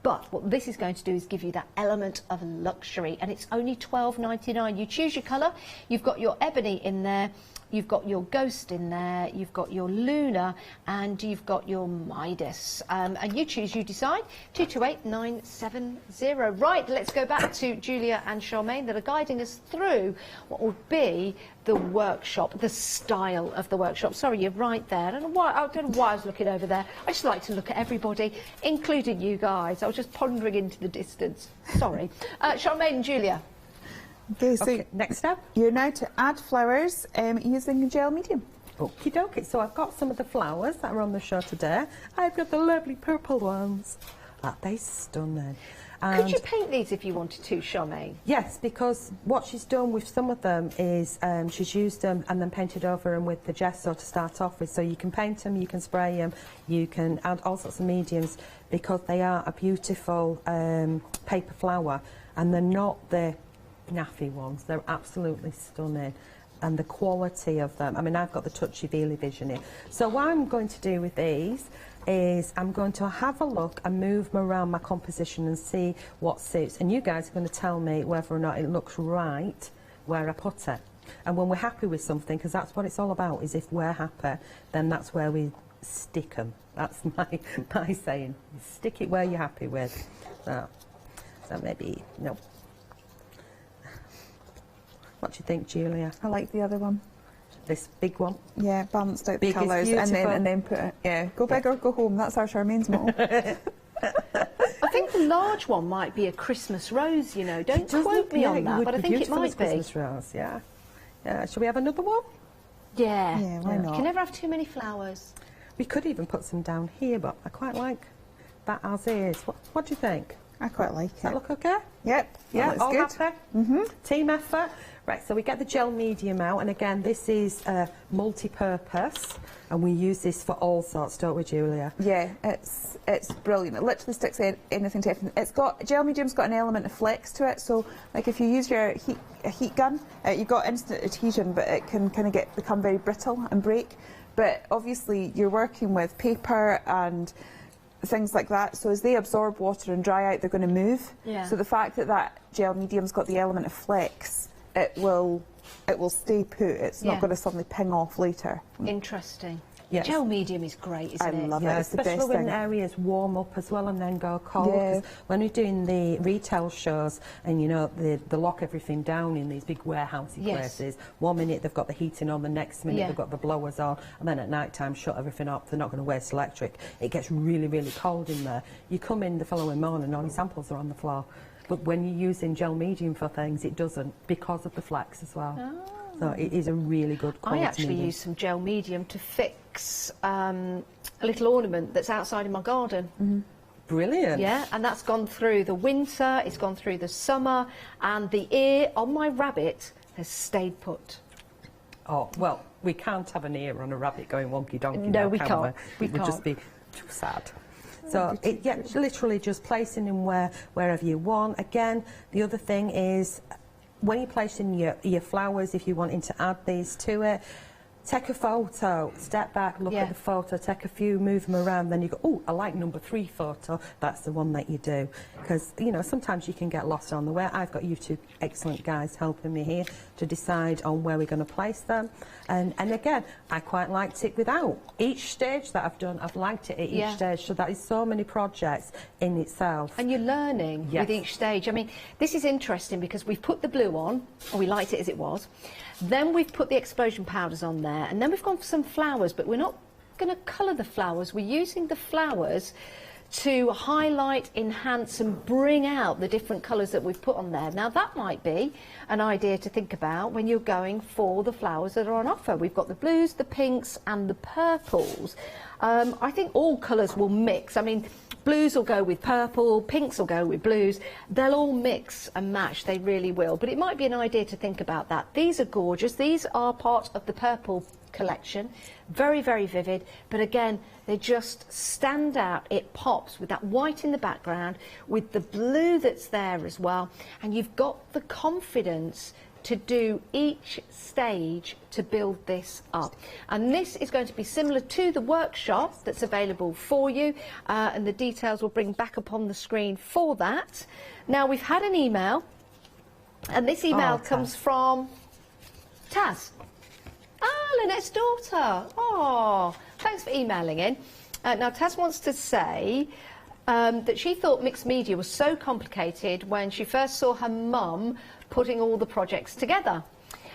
But what this is going to do is give you that element of luxury, and it's only £12.99. You choose your colour, you've got your ebony in there, you've got your ghost in there, you've got your lunar, and you've got your Midas. And you choose, you decide, 228970. Right, let's go back to Julia and Charmaine that are guiding us through what will be the workshop, the style of the workshop. Sorry, you're right there. I don't know why I was looking over there. I just like to look at everybody, including you guys. I was just pondering into the distance. Sorry. Charmaine and Julia. Okay, so next step. You're now to add flowers using a gel medium. Okie dokie. So I've got some of the flowers that are on the show today. I've got the lovely purple ones. Aren't they stunning? And could you paint these if you wanted to, Charmaine? Yes, because what she's done with some of them is she's used them and then painted over them with the gesso to start off with. So you can paint them, you can spray them, you can add all sorts of mediums because they are a beautiful paper flower and they're not the naffy ones. They're absolutely stunning. And the quality of them, I mean, I've got the touchy-feely vision here. So what I'm going to do with these is I'm going to have a look and move them around my composition and see what suits. And you guys are going to tell me whether or not it looks right where I put it. And when we're happy with something, because that's what it's all about, is if we're happy, then that's where we stick them. That's my saying. You stick it where you're happy with. So maybe, no. What do you think, Julia? I like the other one. This big one? Yeah, balanced out the colours and then put it, go big or go home. That's our Charmaine's motto. I think the large one might be a Christmas rose, you know. Don't quote me on that, but I think it might be. Christmas rose, yeah. Shall we have another one? Yeah. Yeah, why not? You can never have too many flowers. We could even put some down here, but I quite like that as is. What do you think? I quite like it. Does that look okay? Yep. Yeah, all good. happy? Team effort. Right, so we get the gel medium out, and again, this is multi-purpose, and we use this for all sorts, don't we, Julia? Yeah, it's brilliant. It literally sticks anything to anything. Gel medium's got an element of flex to it, so like if you use your heat gun, you've got instant adhesion, but it can kind of become very brittle and break. But obviously, you're working with paper and things like that, so as they absorb water and dry out, they're going to move. Yeah. So the fact that gel medium's got the element of flex, it will stay put. It's not going to suddenly ping off later. Interesting. Yes. Gel medium is great, isn't it? I love it. It's the best especially when thing. areas warm up as well and then go cold. Yeah. When we're doing the retail shows and you know they lock everything down in these big warehousey places. 1 minute they've got the heating on, the next minute they've got the blowers on, and then at night time shut everything up. They're not going to waste electric. It gets really, really cold in there. You come in the following morning, all your samples are on the floor. But when you're using gel medium for things, it doesn't, because of the flex as well. Oh. So it is a really good quality I actually medium. use some gel medium to fix a little ornament that's outside in my garden. Brilliant. Yeah, and that's gone through the winter, it's gone through the summer, and the ear on my rabbit has stayed put. Oh, well, we can't have an ear on a rabbit going wonky donkey. No, now, we can can't. We We would just can't. be too sad. So, literally just placing them wherever you want. Again, the other thing is, when you're placing your flowers, if you're wanting to add these to it, take a photo, step back, look at the photo, take a few, move them around, then you go, oh, I like number 3 photo, that's the one that you do. Because, you know, sometimes you can get lost on the way. I've got you two excellent guys helping me here to decide on where we're going to place them. And again, I quite liked it without. Each stage that I've done, I've liked it at each stage, so that is so many projects in itself. And you're learning with each stage. I mean, this is interesting because we've put the blue on, or we liked it as it was. Then we've put the explosion powders on there, and then we've gone for some flowers, but we're not going to colour the flowers. We're using the flowers to highlight, enhance and bring out the different colours that we've put on there. Now that might be an idea to think about when you're going for the flowers that are on offer. We've got the blues, the pinks and the purples. I think all colours will mix. I mean, blues will go with purple, pinks will go with blues. They'll all mix and match, they really will. But it might be an idea to think about that. These are gorgeous. These are part of the purple collection. Very, very vivid. But again, they just stand out. It pops with that white in the background, with the blue that's there as well. And you've got the confidence to do each stage to build this up. And this is going to be similar to the workshop that's available for you, and the details will bring back up on the screen for that. Now, we've had an email, and this email comes from Taz. Ah, Lynette's daughter. Oh, thanks for emailing in. Now, Taz wants to say that she thought mixed media was so complicated when she first saw her mum putting all the projects together.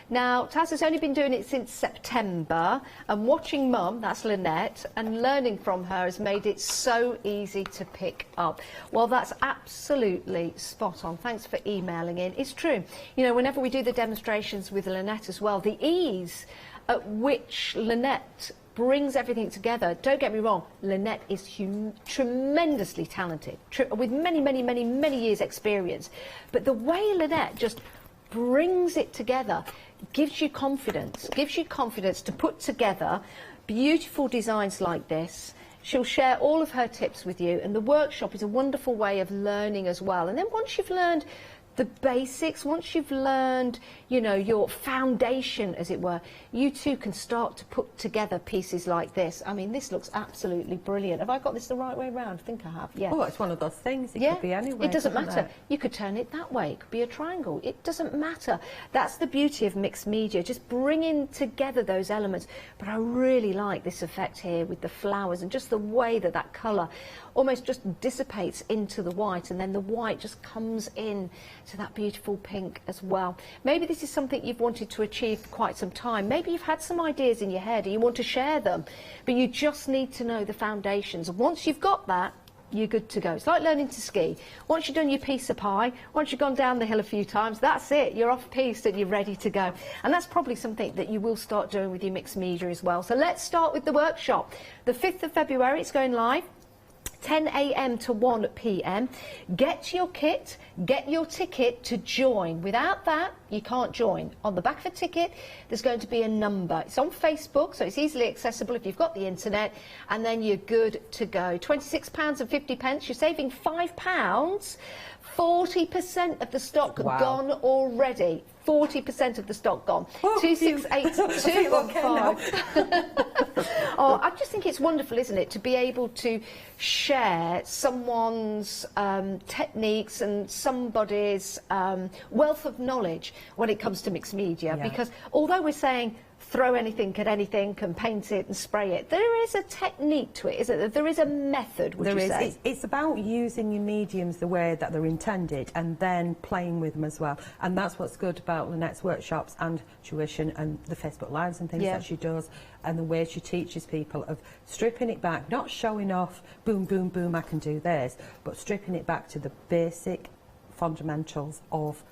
Now, Taz has only been doing it since September, and watching Mum, that's Lynette, and learning from her has made it so easy to pick up. Well, that's absolutely spot on. Thanks for emailing in. It's true. You know, whenever we do the demonstrations with Lynette as well, the ease at which Lynette brings everything together. Don't get me wrong, Lynette is tremendously talented, with many years experience. But the way Lynette just brings it together gives you confidence to put together beautiful designs like this. She'll share all of her tips with you, and the workshop is a wonderful way of learning as well. And then once you've learned the basics, once you've learned, you know, your foundation, as it were, you too can start to put together pieces like this. I mean, this looks absolutely brilliant. Have I got this the right way around? I think I have, yeah. Oh, it's one of those things. It could be anywhere. It doesn't matter. You could turn it that way. It could be a triangle. It doesn't matter. That's the beauty of mixed media, just bringing together those elements. But I really like this effect here with the flowers and just the way that that colour almost just dissipates into the white, and then the white just comes in to that beautiful pink as well. Maybe this is something you've wanted to achieve for quite some time. Maybe you've had some ideas in your head and you want to share them, but you just need to know the foundations. And once you've got that, you're good to go. It's like learning to ski. Once you've done your piece of pie, once you've gone down the hill a few times, that's it. You're off piste and you're ready to go. And that's probably something that you will start doing with your mixed media as well. So let's start with the workshop. The 5th of February, it's going live. 10 a.m. to 1 p.m. Get your kit, get your ticket to join. Without that, you can't join. On the back of a ticket, there's going to be a number. It's on Facebook, so it's easily accessible if you've got the internet, and then you're good to go. £26.50. You're saving £5. 40% of the stock gone already. 40% of the stock gone. 268215. Oh, I just think it's wonderful, isn't it, to be able to share someone's techniques and somebody's wealth of knowledge when it comes to mixed media. Because although we're saying throw anything at anything, can paint it and spray it, there is a technique to it, isn't there? There is a method, would you say? It's about using your mediums the way that they're intended and then playing with them as well. And that's what's good about Lynette's workshops and tuition and the Facebook Lives and things that she does, and the way she teaches people of stripping it back, not showing off, boom, boom, boom, I can do this, but stripping it back to the basic fundamentals of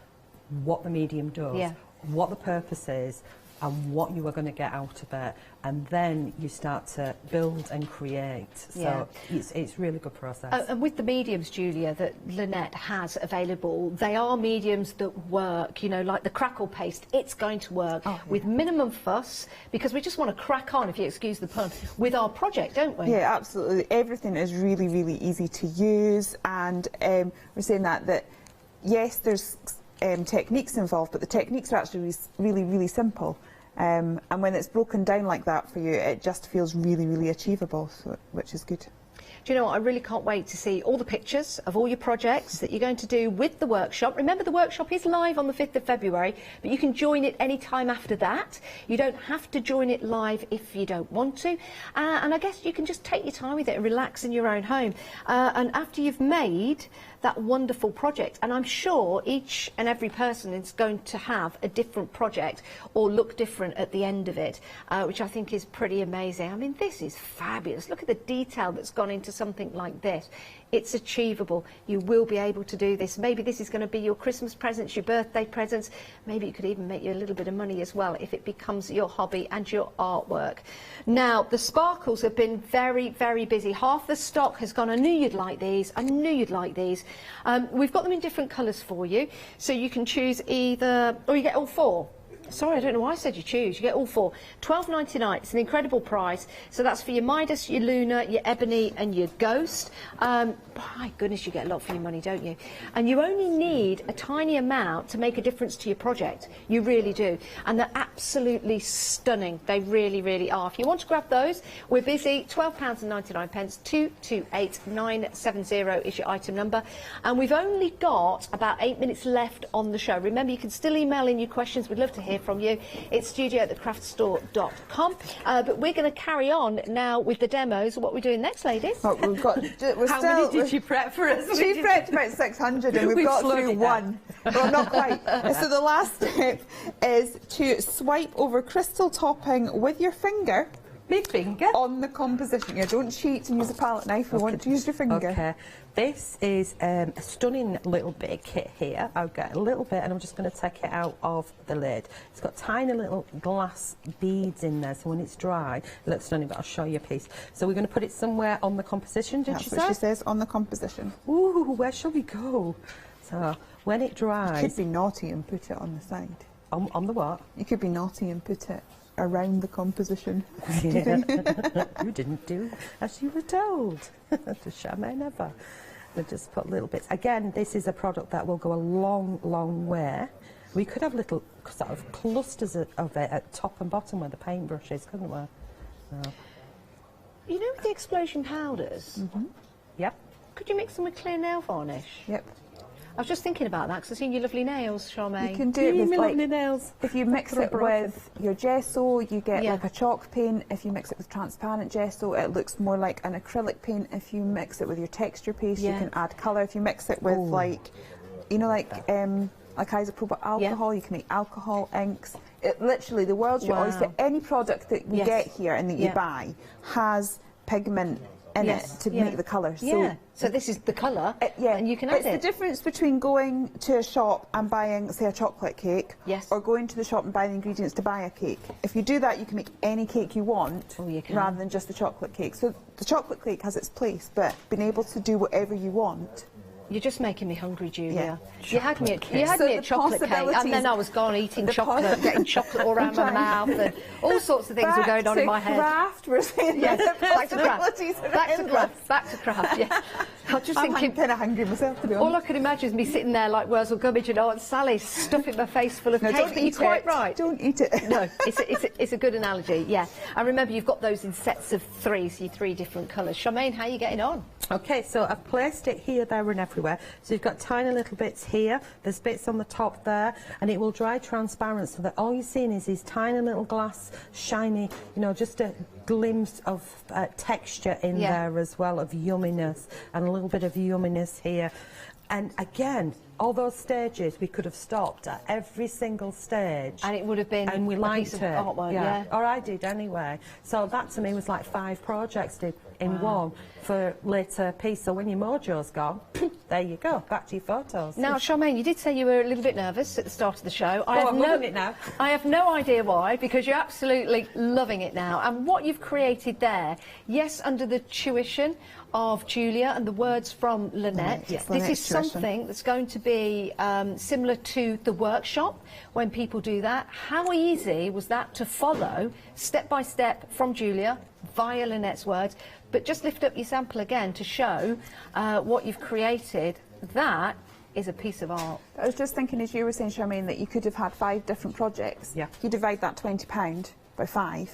what the medium does, what the purpose is, and what you are going to get out of it, and then you start to build and create. So it's really good process. And with the mediums, Julia, that Lynette has available, they are mediums that work, you know, like the crackle paste, it's going to work with minimum fuss, because we just want to crack on, if you excuse the pun, with our project, don't we? Yeah, absolutely. Everything is really, really easy to use, and we're saying that yes, there's techniques involved, but the techniques are actually really, really simple. And when it's broken down like that for you, it just feels really, really achievable, so, which is good. Do you know what? I really can't wait to see all the pictures of all your projects that you're going to do with the workshop. Remember, the workshop is live on the 5th of February, but you can join it any time after that. You don't have to join it live if you don't want to. And I guess you can just take your time with it and relax in your own home. And after you've made that wonderful project, and I'm sure each and every person is going to have a different project or look different at the end of it, which I think is pretty amazing. I mean, this is fabulous. Look at the detail that's gone into something like this. It's achievable. You will be able to do this. Maybe this is going to be your Christmas presents, your birthday presents. Maybe it could even make you a little bit of money as well if it becomes your hobby and your artwork. Now, the sparkles have been very, very busy. Half the stock has gone. I knew you'd like these. I knew you'd like these. We've got them in different colours for you, so you can choose either, or you get all four. Sorry, I don't know why I said you choose. You get all four. £12.99. It's an incredible price. So that's for your Midas, your Luna, your Ebony and your Ghost. My goodness, you get a lot for your money, don't you? And you only need a tiny amount to make a difference to your project. You really do. And they're absolutely stunning. They really, really are. If you want to grab those, we're busy. £12.99. 228970 is your item number. And we've only got about 8 minutes left on the show. Remember, you can still email in your questions. We'd love to hear from you. It's studio@thecraftstore.com. But we're going to carry on now with the demos. What are we doing next, ladies? Oh, we've got. How many did you prep for us? She prepped about 600 and we've got through one. Well, not quite. So the last step is to swipe over crystal topping with your finger. My finger? On the composition. Yeah, don't cheat and use a palette knife. We want to use your finger. Okay. This is a stunning little bit of kit here. I'll get a little bit and I'm just going to take it out of the lid. It's got tiny little glass beads in there, so when it's dry, it looks stunning, but I'll show you a piece. So we're going to put it somewhere on the composition, did That's she what say? she says, on the composition. Ooh, where shall we go? So when it dries... You could be naughty and put it on the side. On the what? You could be naughty and put it around the composition. Yeah. You didn't do as you were told. To Charmaine never. We'll just put little bits. Again, this is a product that will go a long, long way. We could have little sort of clusters of it at top and bottom where the paintbrush is, couldn't we? So. You know, with the explosion powders, Yep. Could you mix them with clear nail varnish? Yep. I was just thinking about that because I've seen your lovely nails, Charmaine. You can do it with lovely nails. If you mix it with your gesso, you get Yeah. like a chalk paint. If you mix it with transparent gesso, it looks more like an acrylic paint. If you mix it with your texture paste, you Yeah. can add colour. If you mix it with like, you know, like isopropyl alcohol, you can make alcohol inks. It literally, the world's your oyster. Any product that we get here and that you buy has pigment in it to make the colour. So this is the colour, and you can add It's the difference between going to a shop and buying, say, a chocolate cake, or going to the shop and buying the ingredients to buy a cake. If you do that, you can make any cake you want, rather than just the chocolate cake. So the chocolate cake has its place, but being able to do whatever you want. You're just making me hungry, Julia. Yeah. You had me at So the chocolate cake, and then I was gone eating chocolate, getting chocolate all around my mouth, and all sorts of things were going on in my head. Craft, we're saying back to craft. possibilities are Back to endless. craft. Back to craft. Yeah. I was just I'm thinking. kind of hungry myself, to be honest. All I could imagine is me sitting there like Wurzel Gummidge and Aunt Sally stuffing my face full of No, cake. don't But you're eat quite it. right. Don't eat it. No, it's a good analogy. Yeah. And remember, you've got those in sets of three, so you're three different colours. Charmaine, how are you getting on? Okay, so I've placed it here, there and everywhere. So you've got tiny little bits here, there's bits on the top there, and it will dry transparent so that all you're seeing is these tiny little glass, shiny, you know, just a glimpse of texture in there as well, of yumminess, and a little bit of yumminess here. And again, all those stages we could have stopped at every single stage, and it would have been and we a liked piece of it, artwork, yeah. or I did anyway. So that to me was like 5 projects in one for later piece. So when your mojo's gone, there you go, back to your photos. Now, Charmaine, you did say you were a little bit nervous at the start of the show. I'm loving it now. I have no idea why, because you're absolutely loving it now. And what you've created there, yes, under the tuition of Julia and the words from Lynette, this is something that's going to be similar to the workshop when people do that. How easy was that to follow, step by step, from Julia, via Lynette's words? But just lift up your sample again to show what you've created. That is a piece of art. I was just thinking, as you were saying, Charmaine, that you could have had 5 different projects. Yeah. You divide that £20 by 5.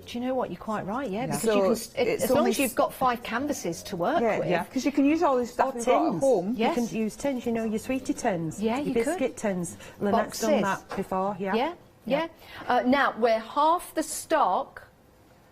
Do you know what? You're quite right, yeah. Because So you it's as long only as you've got 5 canvases to work with. Yeah, because you can use all this stuff we've got at home. Yes. You can use tins, you know, your sweetie tins. Yeah, your you biscuit could. tins. Lynette's done that before, yeah. Yeah. Now, we're half the stock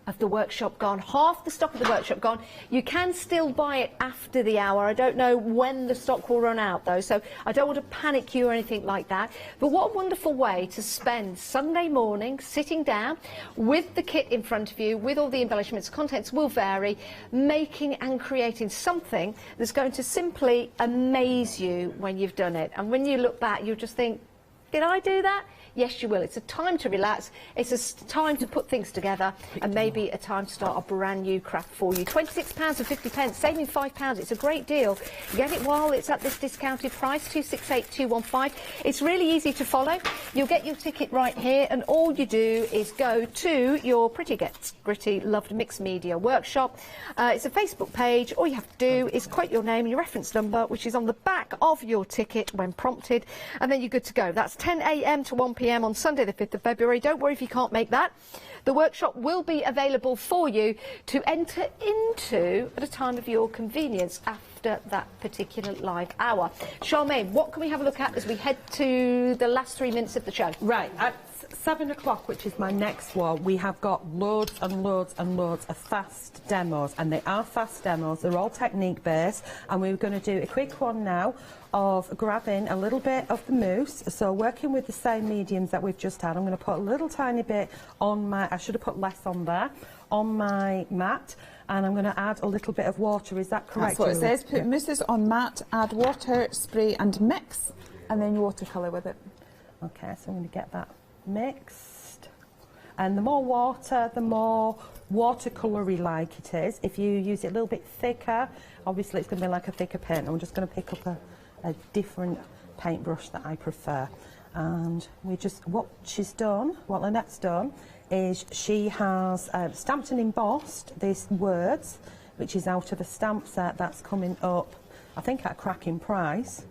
of the workshop gone, half the stock of the workshop gone. You can still buy it after the hour. I don't know when the stock will run out though, so I don't want to panic you or anything like that. But what a wonderful way to spend Sunday morning sitting down with the kit in front of you, with all the embellishments. Contents will vary, making and creating something that's going to simply amaze you when you've done it. And when you look back, you'll just think, did I do that? Yes, you will. It's a time to relax. It's a time to put things together, and maybe a time to start a brand new craft for you. £26.50, saving £5. It's a great deal. Get it while it's at this discounted price, 268215. It's really easy to follow. You'll get your ticket right here, and all you do is go to your Pretty Gets Gritty Loved Mixed Media Workshop. It's a Facebook page. All you have to do is quote your name and your reference number, which is on the back of your ticket when prompted, and then you're good to go. That's 10 a.m. to 1 p.m. on Sunday the 5th of February. Don't worry if you can't make that. The workshop will be available for you to enter into at a time of your convenience after that particular live hour. Charmaine, what can we have a look at as we head to the last 3 minutes of the show? Right, at 7 o'clock, which is my next one, we have got loads and loads and loads of fast demos, and they are fast demos. They're all technique based, and we're going to do a quick one now of grabbing a little bit of the mousse. So working with the same mediums that we've just had, I'm going to put a little tiny bit on my, I should have put less on there, on my mat, and I'm going to add a little bit of water. Is that correct? That's what it Julie? says. Put mousses on mat, add water, spray and mix, and then watercolour with it. Okay, so I'm going to get that mixed. And the more water, the more watercolour-y like it is. If you use it a little bit thicker, obviously it's going to be like a thicker paint. I'm just going to pick up a different paintbrush that I prefer. And we just, what she's done, what Lynette's done, is she has stamped and embossed these words, which is out of a stamp set that's coming up, I think, at a cracking price.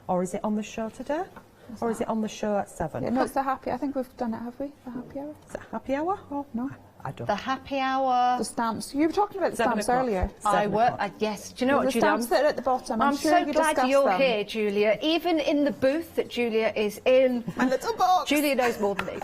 Or is it on the show today? Or is it on the show at 7? Yeah, no, it's the happy. I think we've done it, have we? The happy hour? Is it happy hour? Oh, no. I don't. The happy hour. The stamps. You were talking about the 7 stamps o'clock. earlier. I work. Yes. Do you know what, The Julia? stamps that are at the bottom. I'm sure so you glad discussed you're them. here, Julia. Even in the booth that Julia is in, my little box. Julia knows more than me.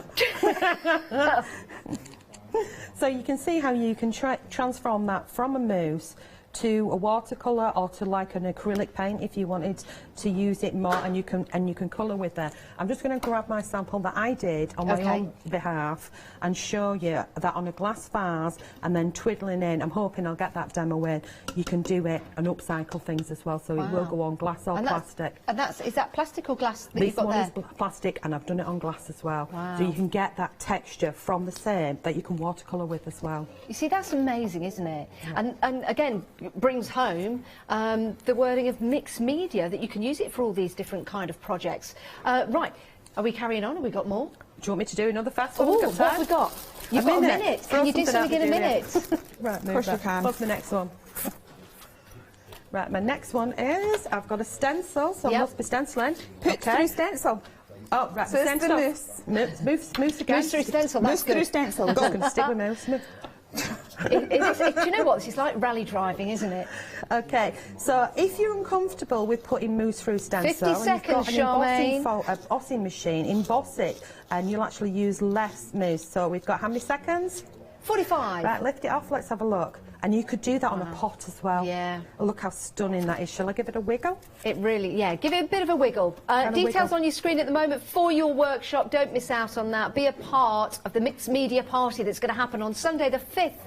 So you can see how you can transform that from a mousse to a watercolour or to like an acrylic paint if you wanted to use it more, and you can colour with that. I'm just going to grab my sample that I did on my own behalf and show you that on a glass vase, and then twiddling in. I'm hoping I'll get that demo in. You can do it and upcycle things as well, so it will go on glass or plastic. And is that plastic or glass that This you've got one there? is plastic, and I've done it on glass as well. Wow. So you can get that texture from the same that you can watercolour with as well. You see, that's amazing, isn't it? Yeah. And again, brings home the wording of mixed media, that you can use it for all these different kind of projects. Right, are we carrying on? Have we got more? Do you want me to do another fast one? Oh, what have we got? You've got a minute. Can you do something in a minute? Right, of course you can. What's the next one? Right, my next one is, I've got a stencil, so I must be stenciling. Put through stencil. Oh, right, So it's the mousse. Mousse again. Mousse through stencil, that's Mousse through good. stencil. I'm just going to stick with mousse. Do you know what? This is like rally driving, isn't it? Okay, so if you're uncomfortable with putting mousse through stencil, 50 seconds, and you've got an Charmaine. embossing machine, emboss it, and you'll actually use less mousse. So we've got how many seconds? 45. Right, lift it off, let's have a look. And you could do that on a pot as well. Yeah. Look how stunning that is. Shall I give it a wiggle? It really, yeah, give it a bit of a wiggle. Details on your screen at the moment for your workshop. Don't miss out on that. Be a part of the mixed media party that's going to happen on Sunday the 5th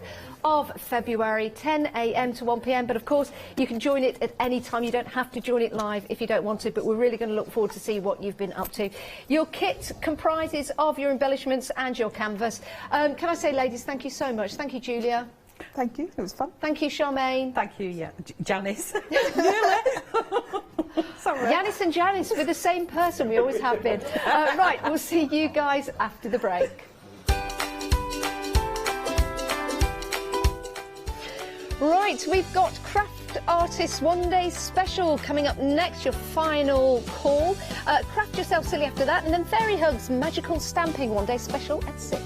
of February, 10 a.m. to 1 p.m. But of course, you can join it at any time. You don't have to join it live if you don't want to, but we're really going to look forward to see what you've been up to. Your kit comprises of your embellishments and your canvas. Can I say, ladies, thank you so much. Thank you, Julia. Thank you. It was fun. Thank you, Charmaine. Thank you, yeah. Janice. Sorry. Yanis and Janice, we're the same person. We always have been. Right, we'll see you guys after the break. Right, we've got Craft Artists One Day Special coming up next, your final call. Craft Yourself Silly after that, and then Fairy Hugs Magical Stamping One Day Special at 6.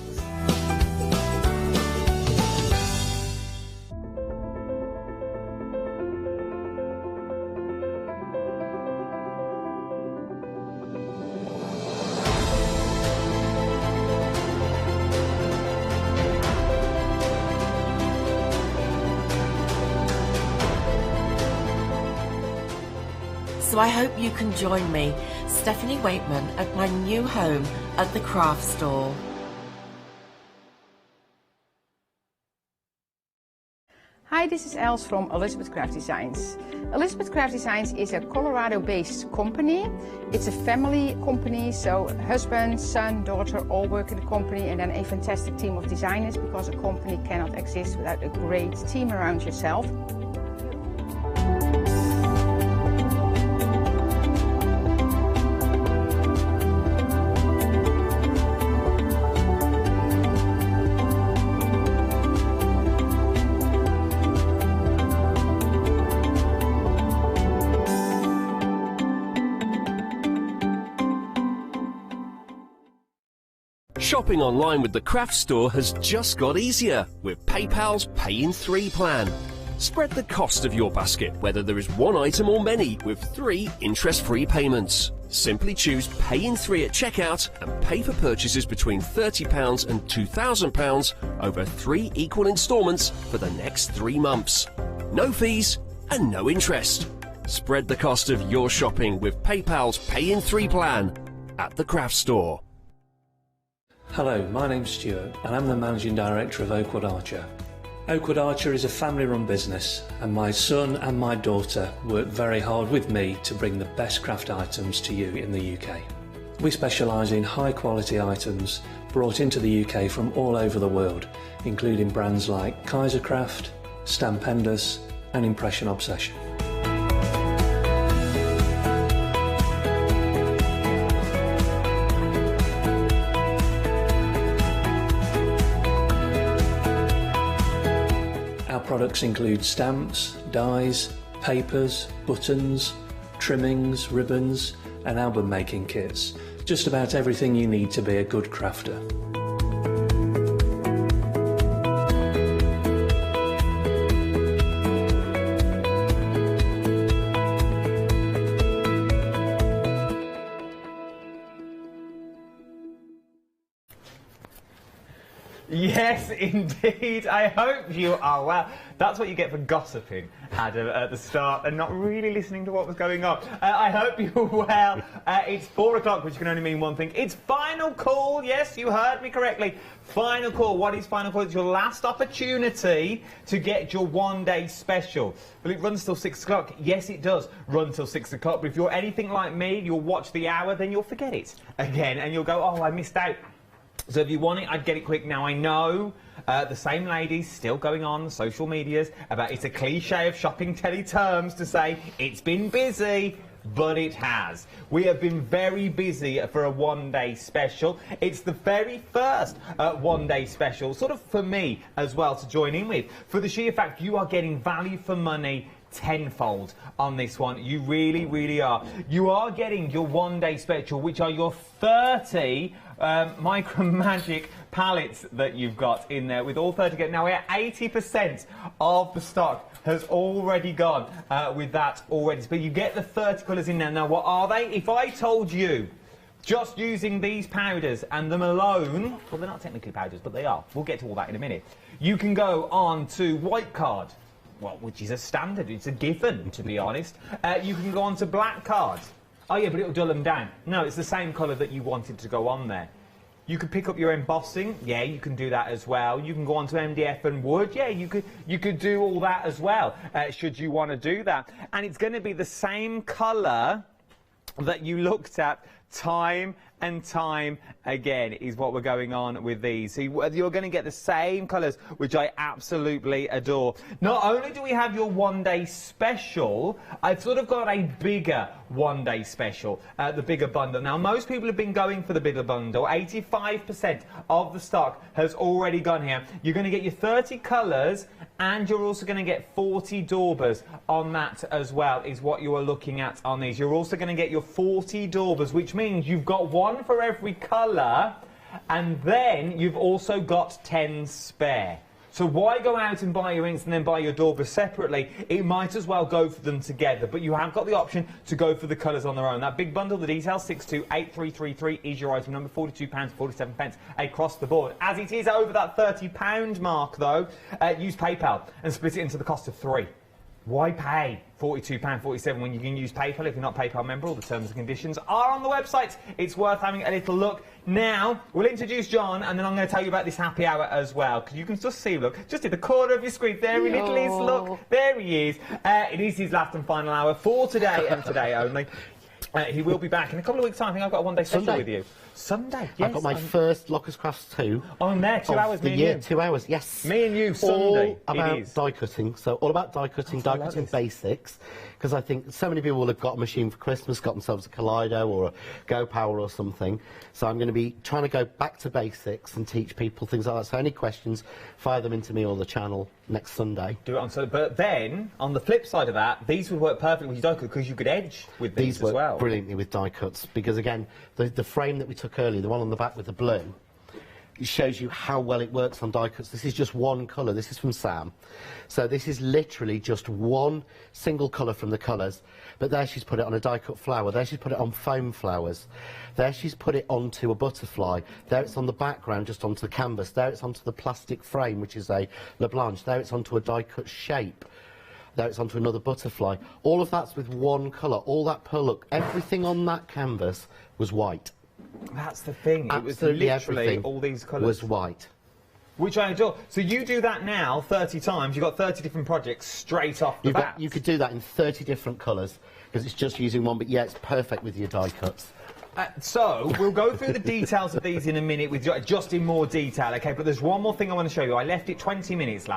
So I hope you can join me, Stephanie Waitman, at my new home at the craft store. Hi, this is Els from Elizabeth Craft Designs. Elizabeth Craft Designs is a Colorado-based company. It's a family company, so husband, son, daughter all work in the company, and then a fantastic team of designers, because a company cannot exist without a great team around yourself. Shopping online with the Craft Store has just got easier with PayPal's Pay in 3 plan. Spread the cost of your basket, whether there is one item or many, with 3 interest-free payments. Simply choose Pay in 3 at checkout and pay for purchases between £30 and £2,000 over 3 equal instalments for the next 3 months. No fees and no interest. Spread the cost of your shopping with PayPal's Pay in 3 plan at the Craft Store. Hello, my name's Stuart and I'm the Managing Director of Oakwood Archer. Oakwood Archer is a family-run business, and my son and my daughter work very hard with me to bring the best craft items to you in the UK. We specialise in high-quality items brought into the UK from all over the world, including brands like Kaisercraft, Stampendous and Impression Obsession. Products include stamps, dies, papers, buttons, trimmings, ribbons and album making kits. Just about everything you need to be a good crafter. Yes, indeed. I hope you are well. That's what you get for gossiping, Adam, at the start and not really listening to what was going on. I hope you're well. It's 4 o'clock, which can only mean one thing. It's final call. Yes, you heard me correctly. Final call. What is final call? It's your last opportunity to get your one-day special. Well, it runs till 6 o'clock. Yes, it does run till 6 o'clock. But if you're anything like me, you'll watch the hour, then you'll forget it again. And you'll go, oh, I missed out. So if you want it, I'd get it quick. Now, I know the same ladies still going on social medias about it's a cliche of shopping telly terms to say it's been busy, but it has. We have been very busy for a one-day special. It's the very first one-day special, sort of for me as well, to join in with. For the sheer fact you are getting value for money tenfold on this one. You really, really are. You are getting your one-day special, which are your 30 Micro Magic palettes that you've got in there, with all 30. Now, we're at 80% of the stock has already gone with that already. But you get the 30 colours in there. Now, what are they? If I told you, just using these powders and them alone, well, they're not technically powders, but they are. We'll get to all that in a minute. You can go on to white card, well, which is a standard. It's a given, to be honest. You can go on to black card. Oh, yeah, but it'll dull them down. No, it's the same colour that you wanted to go on there. You could pick up your embossing. Yeah, you can do that as well. You can go on to MDF and wood. Yeah, you could do all that as well, should you want to do that. And it's going to be the same colour that you looked at time and time again is what we're going on with these. So you're going to get the same colours, which I absolutely adore. Not only do we have your one-day special, I've sort of got a bigger one-day special, the bigger bundle. Now, most people have been going for the bigger bundle. 85% of the stock has already gone here. You're going to get your 30 colours, and you're also going to get 40 daubers on that as well, is what you are looking at on these. You're also going to get your 40 daubers, which means you've got one for every colour, and then you've also got 10 spare. So why go out and buy your inks and then buy your daubers separately? It might as well go for them together, but you have got the option to go for the colours on their own. That big bundle, the details 628333, is your item number, £42.47 across the board. As it is over that £30 mark, though, use PayPal and split it into the cost of 3. Why pay £42.47 when you can use PayPal if you're not a PayPal member? All the terms and conditions are on the website. It's worth having a little look. Now, we'll introduce John, and then I'm going to tell you about this happy hour as well, because you can just see, look, just in the corner of your screen, there he little is, look, there he is. It is his last and final hour for today, and today only. He will be back in a couple of weeks' time. I think I've got a one-day special with you. Sunday, yes. I've got my first Lockers Crafts 2. On there, 2 hours, me and you. 2 hours, yes. Me and you, Sunday. All about die cutting. So all about die cutting, die cutting basics. Because I think so many people will have got a machine for Christmas, got themselves a Kaleido or a Go Power or something. So I'm going to be trying to go back to basics and teach people things like that. So any questions, fire them into me or the channel next Sunday. Do it on Sunday. But then, on the flip side of that, these would work perfectly with your die cut because you could edge with these as well. Work brilliantly with die cuts because, again, the frame that we took earlier, the one on the back with the blue, it shows you how well it works on die cuts. This is just one colour. This is from Sam. So this is literally just one single colour from the colours. But there she's put it on a die cut flower. There she's put it on foam flowers. There she's put it onto a butterfly. There it's on the background, just onto the canvas. There it's onto the plastic frame, which is a La Blanche. There it's onto a die cut shape. There it's onto another butterfly. All of that's with one colour. All that pearl look, everything on that canvas was white. That's the thing. Absolutely it was literally everything all these colours. Was white. Which I adore. So you do that now 30 times. You've got 30 different projects straight off the bat. You could do that in 30 different colours because it's just using one. But yeah, it's perfect with your die cuts. So, we'll go through the details of these in a minute, with just in more detail, OK? But there's one more thing I want to show you. I left it 20 minutes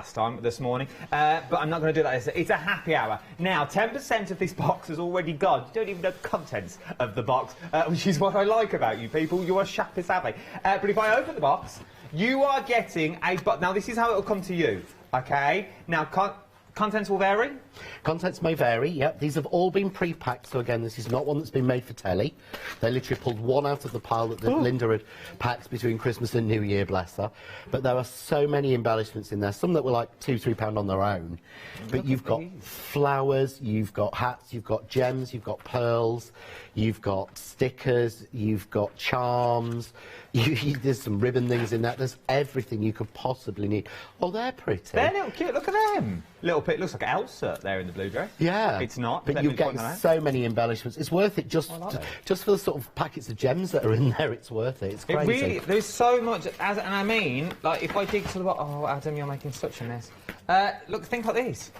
this morning, but I'm not going to do that. It's a happy hour. Now, 10% of this box has already gone. You don't even know the contents of the box, which is what I like about you people. You are shappy savvy. But if I open the box, you are getting a... Now, this is how it will come to you, OK? Now, contents will vary? Contents may vary, yep. These have all been pre-packed, so again, this is not one that's been made for telly. They literally pulled one out of the pile that Linda had packed between Christmas and New Year, bless her. But there are so many embellishments in there, some that were like £2–3 on their own. But you've got flowers, you've got hats, you've got gems, you've got pearls, you've got stickers, you've got charms, there's some ribbon things in that. There's everything you could possibly need. Oh, they're pretty. They're little cute. Look at them. Little bit. Looks like Elsa there in the blue dress. Yeah. It's not. But you get so many embellishments. It's worth it just for the sort of packets of gems that are in there. It's worth it. It's crazy. It really. There's so much. And I mean, like, if I dig to the bottom. Oh, Adam, you're making such a mess. Look, think like this.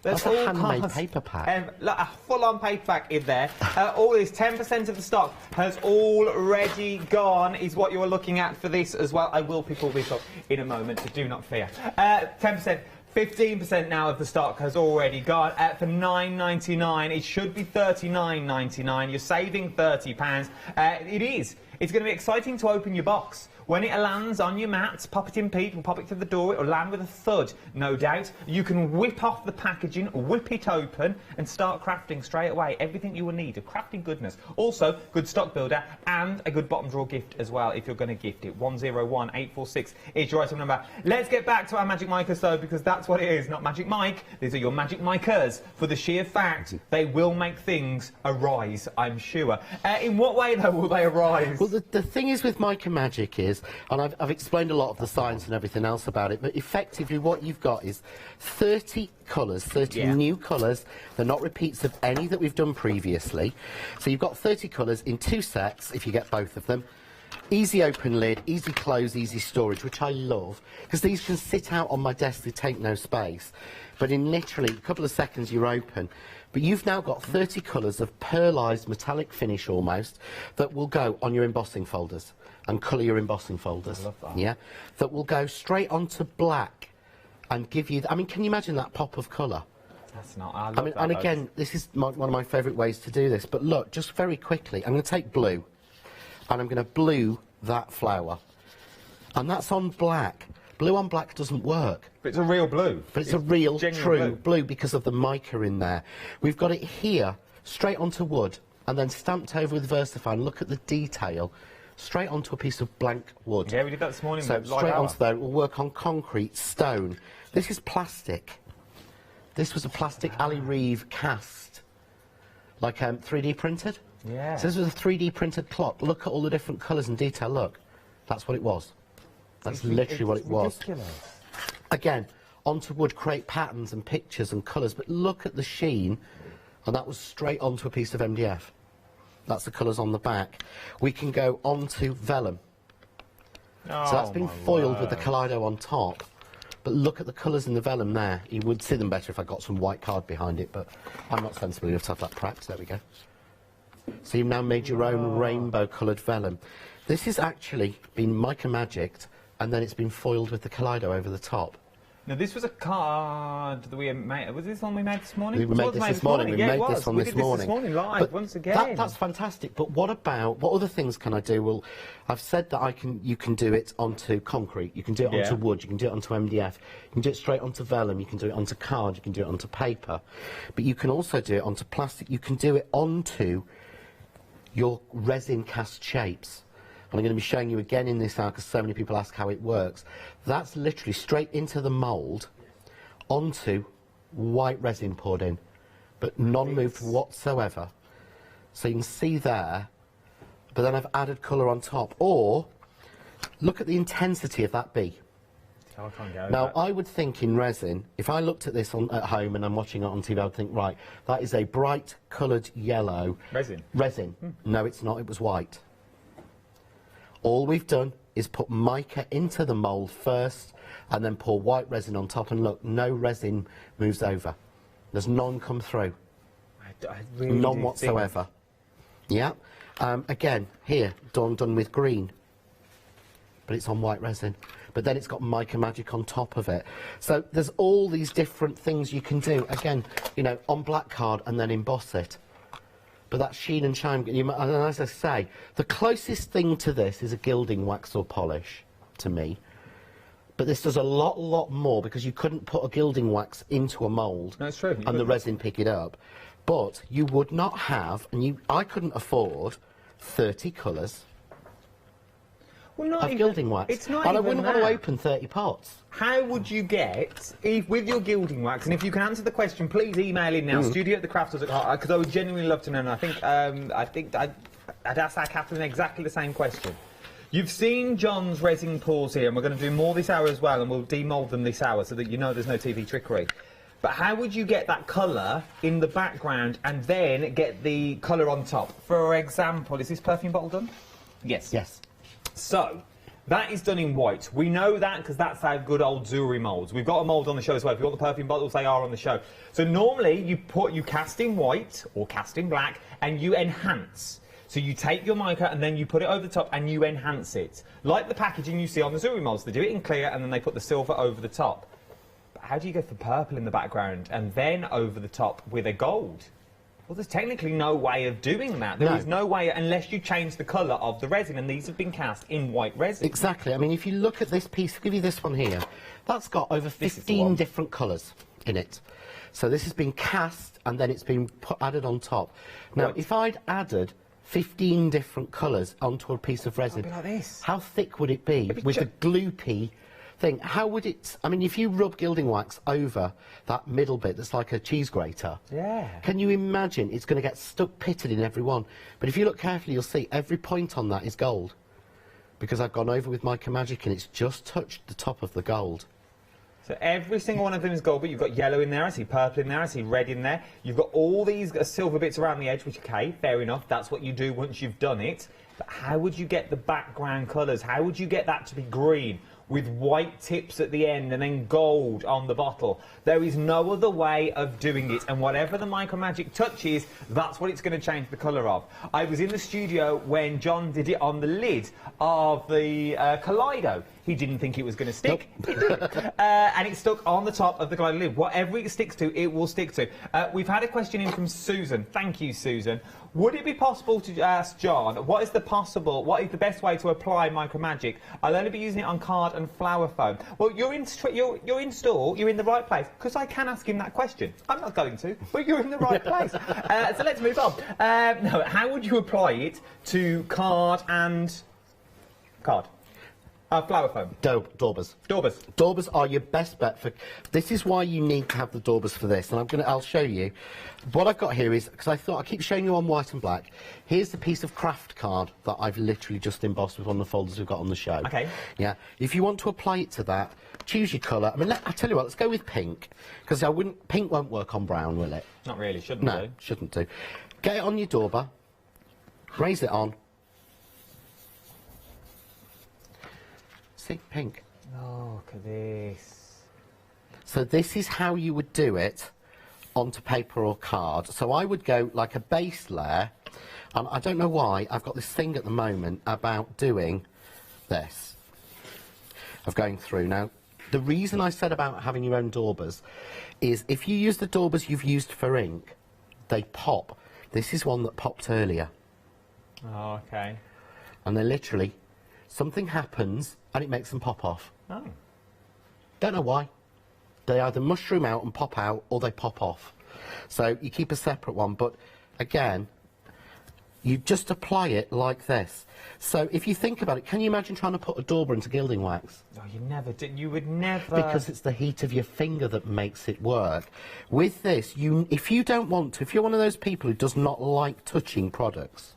That's a handmade paper pack. Look, a full-on paper pack in there. All this 10% of the stock has already gone, is what you're looking at for this as well. I will pick all this up in a moment, so do not fear. 10%. 15% now of the stock has already gone for £9.99. It should be £39.99. You're saving £30. It is. It's going to be exciting to open your box. When it lands on your mats, pop it in Pete, we'll pop it to the door, it'll land with a thud, no doubt. You can whip off the packaging, whip it open, and start crafting straight away. Everything you will need, a crafting goodness. Also, good stock builder, and a good bottom drawer gift as well, if you're going to gift it. 101846 is your item number. Let's get back to our Magic Micers, though, because that's what it is, not Magic Mike. These are your Magic Micers, for the sheer fact they will make things arise, I'm sure. In what way, though, will they arise? Well, the thing is with Mike and Magic is, and I've explained a lot of the science and everything else about it, but effectively what you've got is 30 colours, 30 new colours. They're not repeats of any that we've done previously. So you've got 30 colours in 2 sets, if you get both of them. Easy open lid, easy close, easy storage, which I love, because these can sit out on my desk, they take no space. But in literally a couple of seconds you're open. But you've now got 30 colours of pearlised metallic finish almost that will go on your embossing folders and colour your embossing folders. I love that. Yeah, that will go straight onto black and give you... I mean, can you imagine that pop of colour? That's not... I love I mean, that, and again, this is one of my favourite ways to do this. But look, just very quickly, I'm going to take blue and I'm going to blue that flower. And that's on black. Blue on black doesn't work. But it's a real blue. But it's a real, true blue because of the mica in there. We've got it here, straight onto wood, and then stamped over with VersaFine. Look at the detail. Straight onto a piece of blank wood. Yeah, we did that this morning. So straight onto there. It will work on concrete, stone. This is plastic. This was a plastic Ali Reeve cast. Like 3D printed? Yeah. So this was a 3D printed clock. Look at all the different colours and detail. Look. That's what it was. That's literally what it was. Ridiculous. Again, onto wood, create patterns and pictures and colours, but look at the sheen, and that was straight onto a piece of MDF. That's the colours on the back. We can go onto vellum. Oh, so that's been foiled with the Kaleido on top. But look at the colours in the vellum there. You would see them better if I got some white card behind it, but I'm not sensible enough to have that prepped. There we go. So you've now made your own rainbow coloured vellum. This has actually been mica magicked, and then it's been foiled with the Kaleido over the top. Now, this was a card that we made. Was this one we made this morning? We made this this morning. We made this one this morning. This morning live, but once again. That's fantastic. But what other things can I do? Well, I've said that you can do it onto concrete, you can do it onto wood, you can do it onto MDF, you can do it straight onto vellum, you can do it onto card, you can do it onto paper. But you can also do it onto plastic, you can do it onto your resin cast shapes. And I'm going to be showing you again in this hour because so many people ask how it works. That's literally straight into the mould onto white resin poured in, but non-moved whatsoever. So you can see there, but then I've added colour on top. Or, look at the intensity of that bee. Oh, I can't go now, I would think in resin, if I looked at this at home and I'm watching it on TV, I would think, right, that is a bright coloured yellow. Resin? Resin. No, it's not, it was white. All we've done is put mica into the mould first and then pour white resin on top, and look, no resin moves over. There's none come through. I really none whatsoever. Yeah. Again, here, done with green, but it's on white resin. But then it's got mica magic on top of it. So there's all these different things you can do. Again, you know, on black card and then emboss it. But that sheen and shine, and as I say, the closest thing to this is a gilding wax or polish, to me. But this does a lot more, because you couldn't put a gilding wax into a mould and the resin pick it up. But you would not have, and I couldn't afford 30 colours of gilding wax. It's not and I even wouldn't want to open 30 pots. How would you get, with your gilding wax, and if you can answer the question, please email in now, studio@thecrafters.com, because I would genuinely love to know, and I think I'd ask our Catherine exactly the same question. You've seen John's resin pours here, and we're going to do more this hour as well, and we'll demould them this hour so that you know there's no TV trickery. But how would you get that colour in the background and then get the colour on top? For example, is this perfume bottle done? Yes. Yes. So, that is done in white. We know that because that's our good old jewellery moulds. We've got a mould on the show as well. If you want the perfume bottles, they are on the show. So normally you cast in white or cast in black and you enhance. So you take your mica and then you put it over the top and you enhance it. Like the packaging you see on the jewellery moulds. They do it in clear and then they put the silver over the top. But how do you go for purple in the background and then over the top with a gold? Well, there's technically no way of doing that. There is no way unless you change the colour of the resin, and these have been cast in white resin. Exactly. I mean, if you look at this piece, I'll give you this one here, that's got over 15 different colours in it. So this has been cast and then it's been added on top. Now, if I'd added 15 different colours onto a piece of resin, like this. How thick would it be with a gloopy thing? How would it... I mean, if you rub gilding wax over that middle bit that's like a cheese grater, can you imagine it's going to get stuck pitted in every one? But if you look carefully, you'll see every point on that is gold, because I've gone over with mica magic and it's just touched the top of the gold. So every single one of them is gold, but you've got yellow in there, I see purple in there, I see red in there. You've got all these silver bits around the edge, which, okay, fair enough, that's what you do once you've done it. But how would you get the background colours? How would you get that to be green with white tips at the end and then gold on the bottle? There is no other way of doing it, and whatever the mica magic touches, that's what it's going to change the colour of. I was in the studio when John did it on the lid of the Kaleido. He didn't think it was going to stick. And it stuck on the top of the Kaleido lid. Whatever it sticks to, it will stick to. We've had a question in from Susan. Thank you, Susan. Would it be possible to ask John, what is the best way to apply mica magic? I'll only be using it on card and flower foam. Well, you're in store, you're in the right place, because I can ask him that question. I'm not going to, but you're in the right place. So let's move on. No, how would you apply it to card and card? Flower foam. Daubers. Daubers. Daubers are your best bet for... This is why you need to have the daubers for this, and I'll show you. What I've got here is, because I thought I keep showing you on white and black, here's the piece of craft card that I've literally just embossed with one of the folders we've got on the show. Okay. Yeah. If you want to apply it to that, choose your colour. I mean, I'll tell you what, let's go with pink, because pink won't work on brown, will it? Not really, shouldn't No, shouldn't do. Get it on your dauber, raise it on. See, pink. Oh, look at this. So this is how you would do it onto paper or card. So I would go like a base layer, and I don't know why, I've got this thing at the moment about doing this, of going through. Now, the reason I said about having your own daubers is if you use the daubers you've used for ink, they pop. This is one that popped earlier. Oh, okay. And they literally, something happens and it makes them pop off. Oh. Don't know why. They either mushroom out and pop out, or they pop off. So you keep a separate one, but again, you just apply it like this. So if you think about it, can you imagine trying to put a dauber into gilding wax? Oh, you never did. You would never. Because it's the heat of your finger that makes it work. With this, if you don't want to, if you're one of those people who does not like touching products,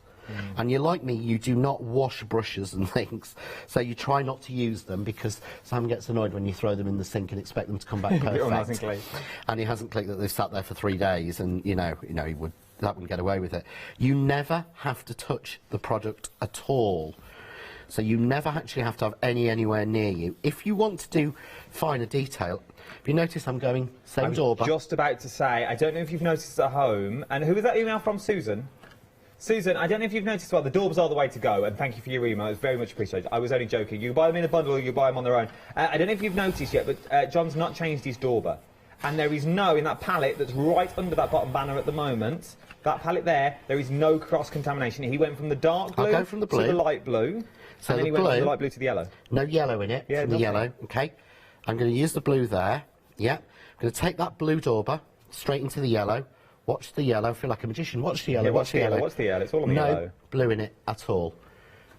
and you're like me, you do not wash brushes and things, so you try not to use them, because Sam gets annoyed when you throw them in the sink and expect them to come back perfect. And he hasn't clicked that they've sat there for 3 days, and that wouldn't get away with it. You never have to touch the product at all. So you never actually have to have any anywhere near you. If you want to do finer detail, if you notice I'm going same dauber. I was just about to say, I don't know if you've noticed at home, and who was that email from? Susan? Susan, I don't know if you've noticed, well, the daubers are the way to go, and thank you for your email, it's very much appreciated. I was only joking. You buy them in a bundle or you buy them on their own. I don't know if you've noticed yet, but John's not changed his dauber. And there is no, in that palette that's right under that bottom banner at the moment, that palette there is no cross-contamination. He went from the dark blue, I'll go from the blue to the light blue, so and then he went from the light blue to the yellow. No yellow in it, from the yellow, okay. I'm going to use the blue there, yeah. I'm going to take that blue dauber straight into the yellow. Watch the yellow, feel like a magician. Watch the yellow, watch the yellow. What's the yellow? It's all on the yellow. No blue in it at all.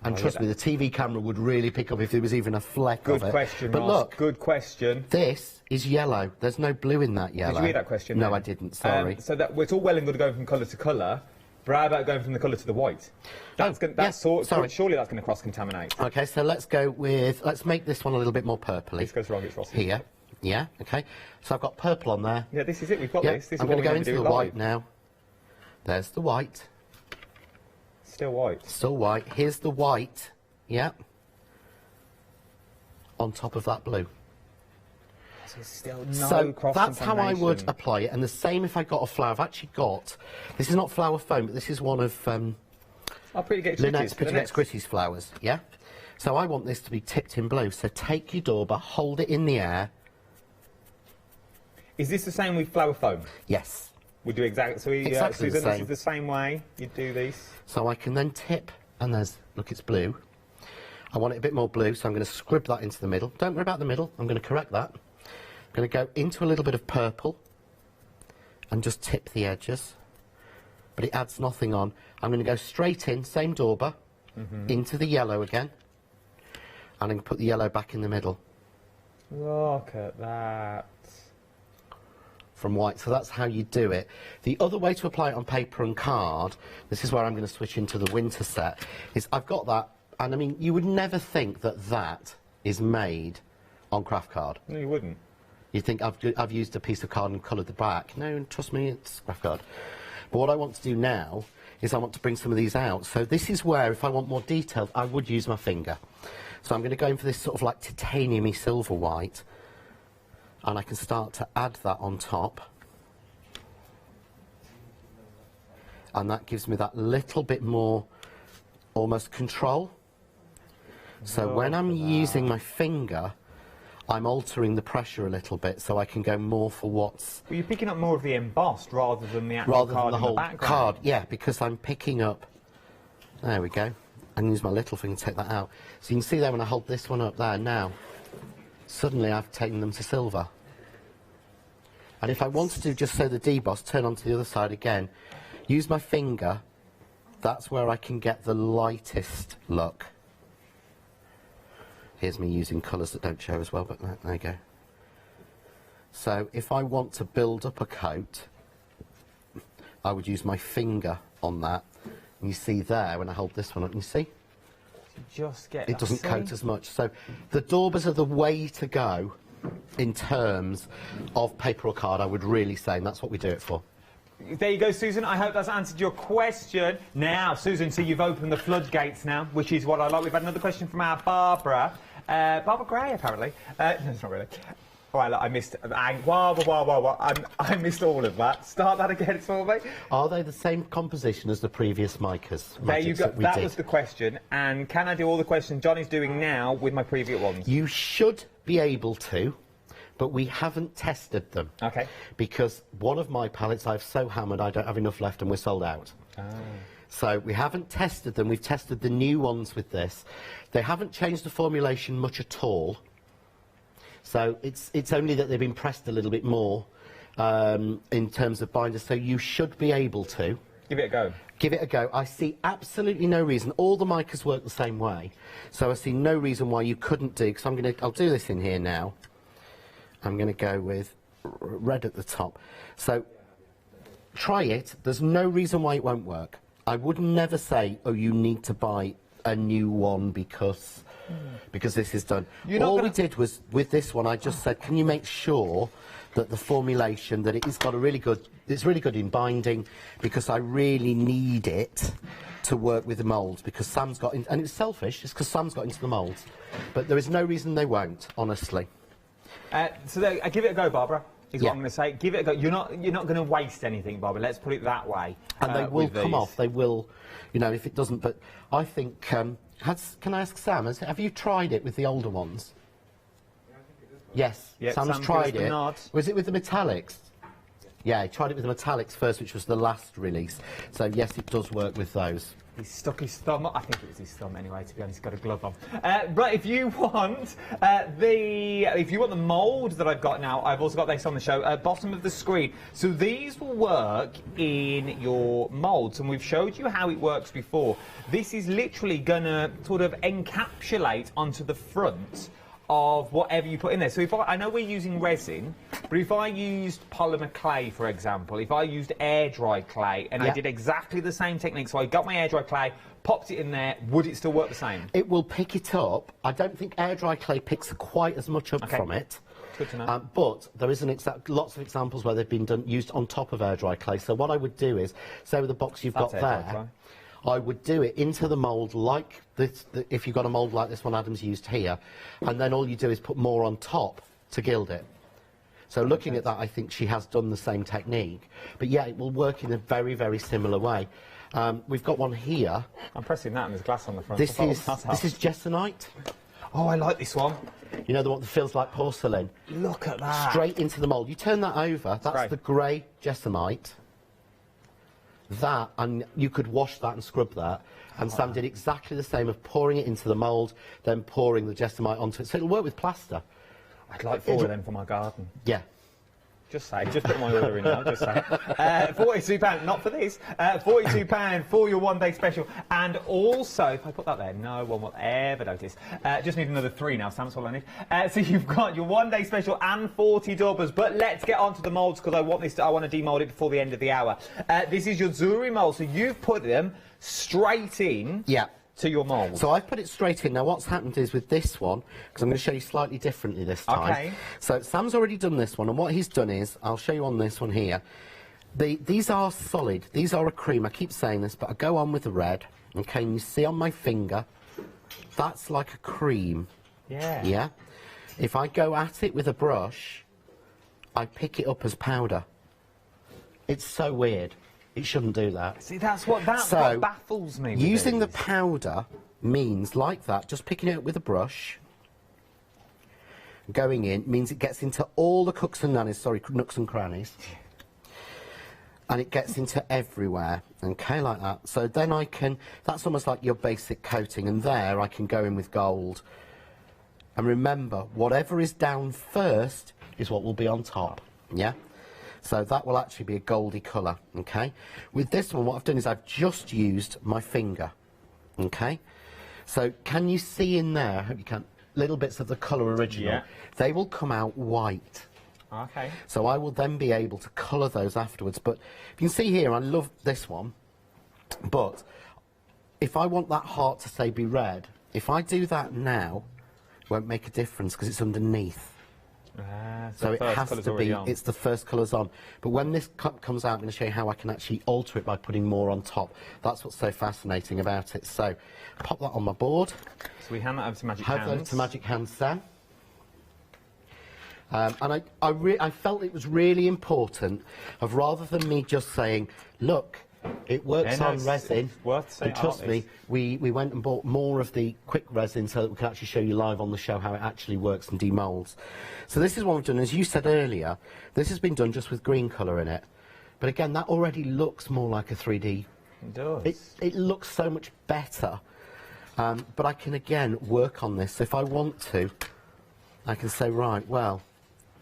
And trust me, the TV camera would really pick up if there was even a fleck of it. Good question, But Ross. look, good question. This is yellow. There's no blue in that yellow. Did you read that question? No, then? I didn't, sorry. So it's all well and good going from colour to colour, but how about going from the colour to the white? Surely that's going to cross-contaminate. Okay, so let's make this one a little bit more purpley. This goes wrong, it's Ross. Here, yeah, okay. So I've got purple on there. Yeah, this is it, we've got this. I'm going to go into the white now. There's the white. Still white. Still white. Here's the white, yeah, on top of that blue. So still no So that's how I would apply it, and the same if I got a flower. I've actually got, this is not flower foam, but this is one of Lynette's Pretty Gritty's flowers, yeah? So I want this to be tipped in blue, so take your dauber, hold it in the air. Is this the same with flower foam? Yes. We do exactly Exactly the Susan, same. this is the same way you do these. So I can then tip, and look, it's blue. I want it a bit more blue, so I'm going to scrib that into the middle. Don't worry about the middle, I'm going to correct that. I'm going to go into a little bit of purple and just tip the edges, but it adds nothing on. I'm going to go straight in, same dauber, into the yellow again, and I'm going to put the yellow back in the middle. Look at that. From white, so that's how you do it. The other way to apply it on paper and card, this is where I'm going to switch into the winter set, is I've got that, and I mean, you would never think that that is made on craft card. No, you wouldn't. You'd think I've used a piece of card and coloured the back. No, trust me, it's craft card. But what I want to do now is I want to bring some of these out. So this is where, if I want more detail, I would use my finger. So I'm going to go in for this sort of like titanium-y silver white, and I can start to add that on top. And that gives me that little bit more, almost control. So when I'm using my finger, I'm altering the pressure a little bit, so I can go more for what's... Well, you're picking up more of the embossed rather than the actual card in the background. Card, yeah, because I'm picking up... There we go. I can use my little finger to take that out. So you can see there when I hold this one up there now, suddenly I've taken them to silver. And if I want to do just so the deboss, turn onto the other side again, use my finger, that's where I can get the lightest look. Here's me using colours that don't show as well, but there you go. So if I want to build up a coat, I would use my finger on that. And you see there, when I hold this one up, you see? Just get it doesn't coat as much. So the daubers are the way to go in terms of paper or card, I would really say, and that's what we do it for. There you go, Susan. I hope that's answered your question. Now, Susan, so you've opened the floodgates now, which is what I like. We've had another question from our Barbara. Barbara Gray, apparently. No, it's not really. All right, look, I missed... I missed all of that. Start that again for me. Are they the same composition as the previous micas? There you go. That was the question. And can I do all the questions Johnny's doing now with my previous ones? You should be able to, but we haven't tested them. OK. Because one of my palettes I've so hammered I don't have enough left and we're sold out. Oh. So we haven't tested them. We've tested the new ones with this. They haven't changed the formulation much at all. So it's only that they've been pressed a little bit more in terms of binders, so you should be able to. Give it a go. Give it a go. I see absolutely no reason. All the micas work the same way, so I see no reason why you couldn't do, because I'll do this in here now. I'm going to go with red at the top. So try it. There's no reason why it won't work. I would never say, oh, you need to buy a new one because this is done. All we did was, with this one, I just said, can you make sure that the formulation, that it's got a really good, it's really good in binding, because I really need it to work with the moulds, because Sam's got, and it's selfish, it's because Sam's got into the moulds. But there is no reason they won't, honestly. So there, give it a go, Barbara. Is what I'm going to say. Give it a go. You're not going to waste anything, Barbara. Let's put it that way. And they will come off. They will, you know, if it doesn't. But I think. Can I ask Sam? Have you tried it with the older ones? Yes. Yep, Sam's Sam tried it. Nod. Was it with the metallics? Yeah, he tried it with the metallics first, which was the last release. So yes, it does work with those. He stuck his thumb. I think it was his thumb anyway. To be honest, he's got a glove on. But if you want the mould that I've got now, I've also got this on the show. Bottom of the screen. So these will work in your moulds, and we've showed you how it works before. This is literally gonna sort of encapsulate onto the front of whatever you put in there. So if I know we're using resin, but if I used polymer clay, for example, if I used air dry clay and I did exactly the same technique, so I got my air dry clay, popped it in there, would it still work the same? It will pick it up. I don't think air dry clay picks quite as much up from it. Good to know. But there is lots of examples where they've been used on top of air dry clay. So what I would do is, say with the box you've got there, I would do it into the mould like this, if you've got a mould like this one Adam's used here, and then all you do is put more on top to gild it. So looking at that, I think she has done the same technique. But yeah, it will work in a very, very similar way. We've got one here. I'm pressing that and there's glass on the front. This is Gessonite. Oh, I like this one. You know, the one that feels like porcelain. Look at that. Straight into the mould. You turn that over, that's the grey Gessonite. That, and you could wash that and scrub that, and Sam did exactly the same of pouring it into the mould, then pouring the Gessonite onto it, so it'll work with plaster. I'd like 4 of them for my garden. Yeah. Just say, just put my order in now, just say. £42, not for this, £42 for your one-day special. And also, if I put that there, no one will ever notice. Just need another 3 now, Sam, that's all I need. So you've got your one-day special and 40 daubers, but let's get on to the moulds, because I want to demould it before the end of the hour. This is your jewellery mould, so you've put them straight in. Yeah. To your mould. So I've put it straight in. Now what's happened is with this one, because I'm going to show you slightly differently this time. Okay. So Sam's already done this one, and what he's done is, I'll show you on this one here. These are solid. These are a cream. I keep saying this, but I go on with the red. Okay, and you see on my finger, that's like a cream. Yeah. Yeah? If I go at it with a brush, I pick it up as powder. It's so weird. It shouldn't do that. See, that's what baffles me. Using the powder means, like that, just picking it up with a brush, going in, means it gets into all the nooks and crannies, and it gets into everywhere, okay, like that. So then I can, that's almost like your basic coating, and there I can go in with gold. And remember, whatever is down first is what will be on top, yeah? So that will actually be a goldy colour, okay? With this one, what I've done is I've just used my finger, okay? So can you see in there, I hope you can, little bits of the colour original, they will come out white. Okay. So I will then be able to colour those afterwards. But you can see here, I love this one, but if I want that heart to, say, be red, if I do that now, it won't make a difference because it's underneath. So it has to be, it's the first colours on. But when this comes out, I'm going to show you how I can actually alter it by putting more on top. That's what's so fascinating about it. So, pop that on my board. So we hand that over to Magic Hands. Hand that over to Magic Hands, Sam. And I felt it was really important of, rather than me just saying, look, it works on resin, and trust me, we went and bought more of the quick resin so that we can actually show you live on the show how it actually works and demolds. So this is what we've done. As you said earlier, this has been done just with green colour in it. But again, that already looks more like a 3D. It does. It looks so much better. But I can, again, work on this. If I want to, I can say, right, well,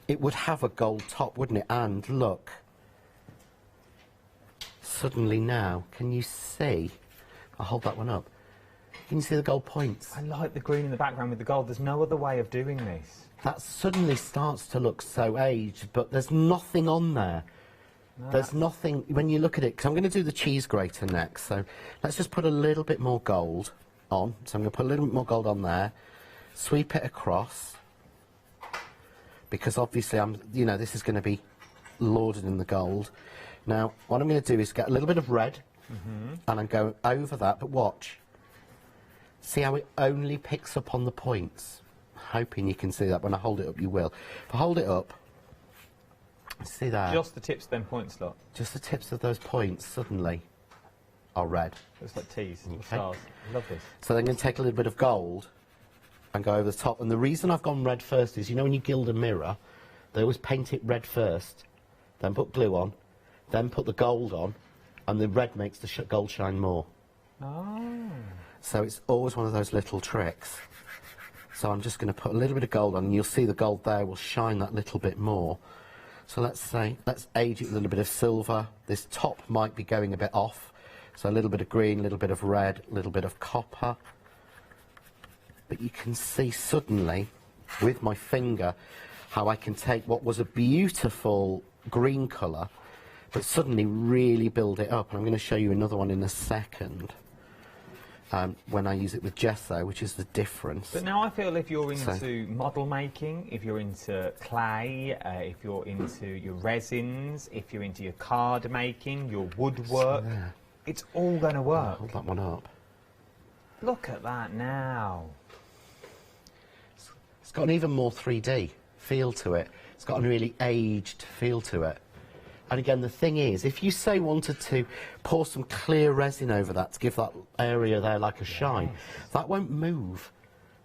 it would have a gold top, wouldn't it? And look. Suddenly now, can you see? I'll hold that one up. Can you see the gold points? I like the green in the background with the gold. There's no other way of doing this. That suddenly starts to look so aged, but there's nothing on there. No. There's nothing, when you look at it, because I'm going to do the cheese grater next, so let's just put a little bit more gold on. So I'm going to put a little bit more gold on there, sweep it across, because obviously this is going to be lauded in the gold. Now, what I'm going to do is get a little bit of red, and I'm going over that, but watch. See how it only picks up on the points? Hoping you can see that. When I hold it up, you will. If I hold it up, see that? Just the tips, then points, look. Just the tips of those points suddenly are red. Looks like T's and stars. I love this. So then I'm going to take a little bit of gold and go over the top. And the reason I've gone red first is, you know when you gild a mirror, they always paint it red first, then put glue on, then put the gold on, and the red makes the gold shine more. Oh. So it's always one of those little tricks. So I'm just going to put a little bit of gold on, and you'll see the gold there will shine that little bit more. So let's age it with a little bit of silver. This top might be going a bit off. So a little bit of green, a little bit of red, a little bit of copper. But you can see suddenly, with my finger, how I can take what was a beautiful green colour, but suddenly really build it up. And I'm going to show you another one in a second, when I use it with gesso, which is the difference. But now I feel if you're into model making, if you're into clay, if you're into your resins, if you're into your card making, your woodwork, it's all going to work. Hold that one up. Look at that now. It's got an even more 3D feel to it. It's got a really aged feel to it. And again, the thing is, if you, say, wanted to pour some clear resin over that to give that area there like a shine, that won't move.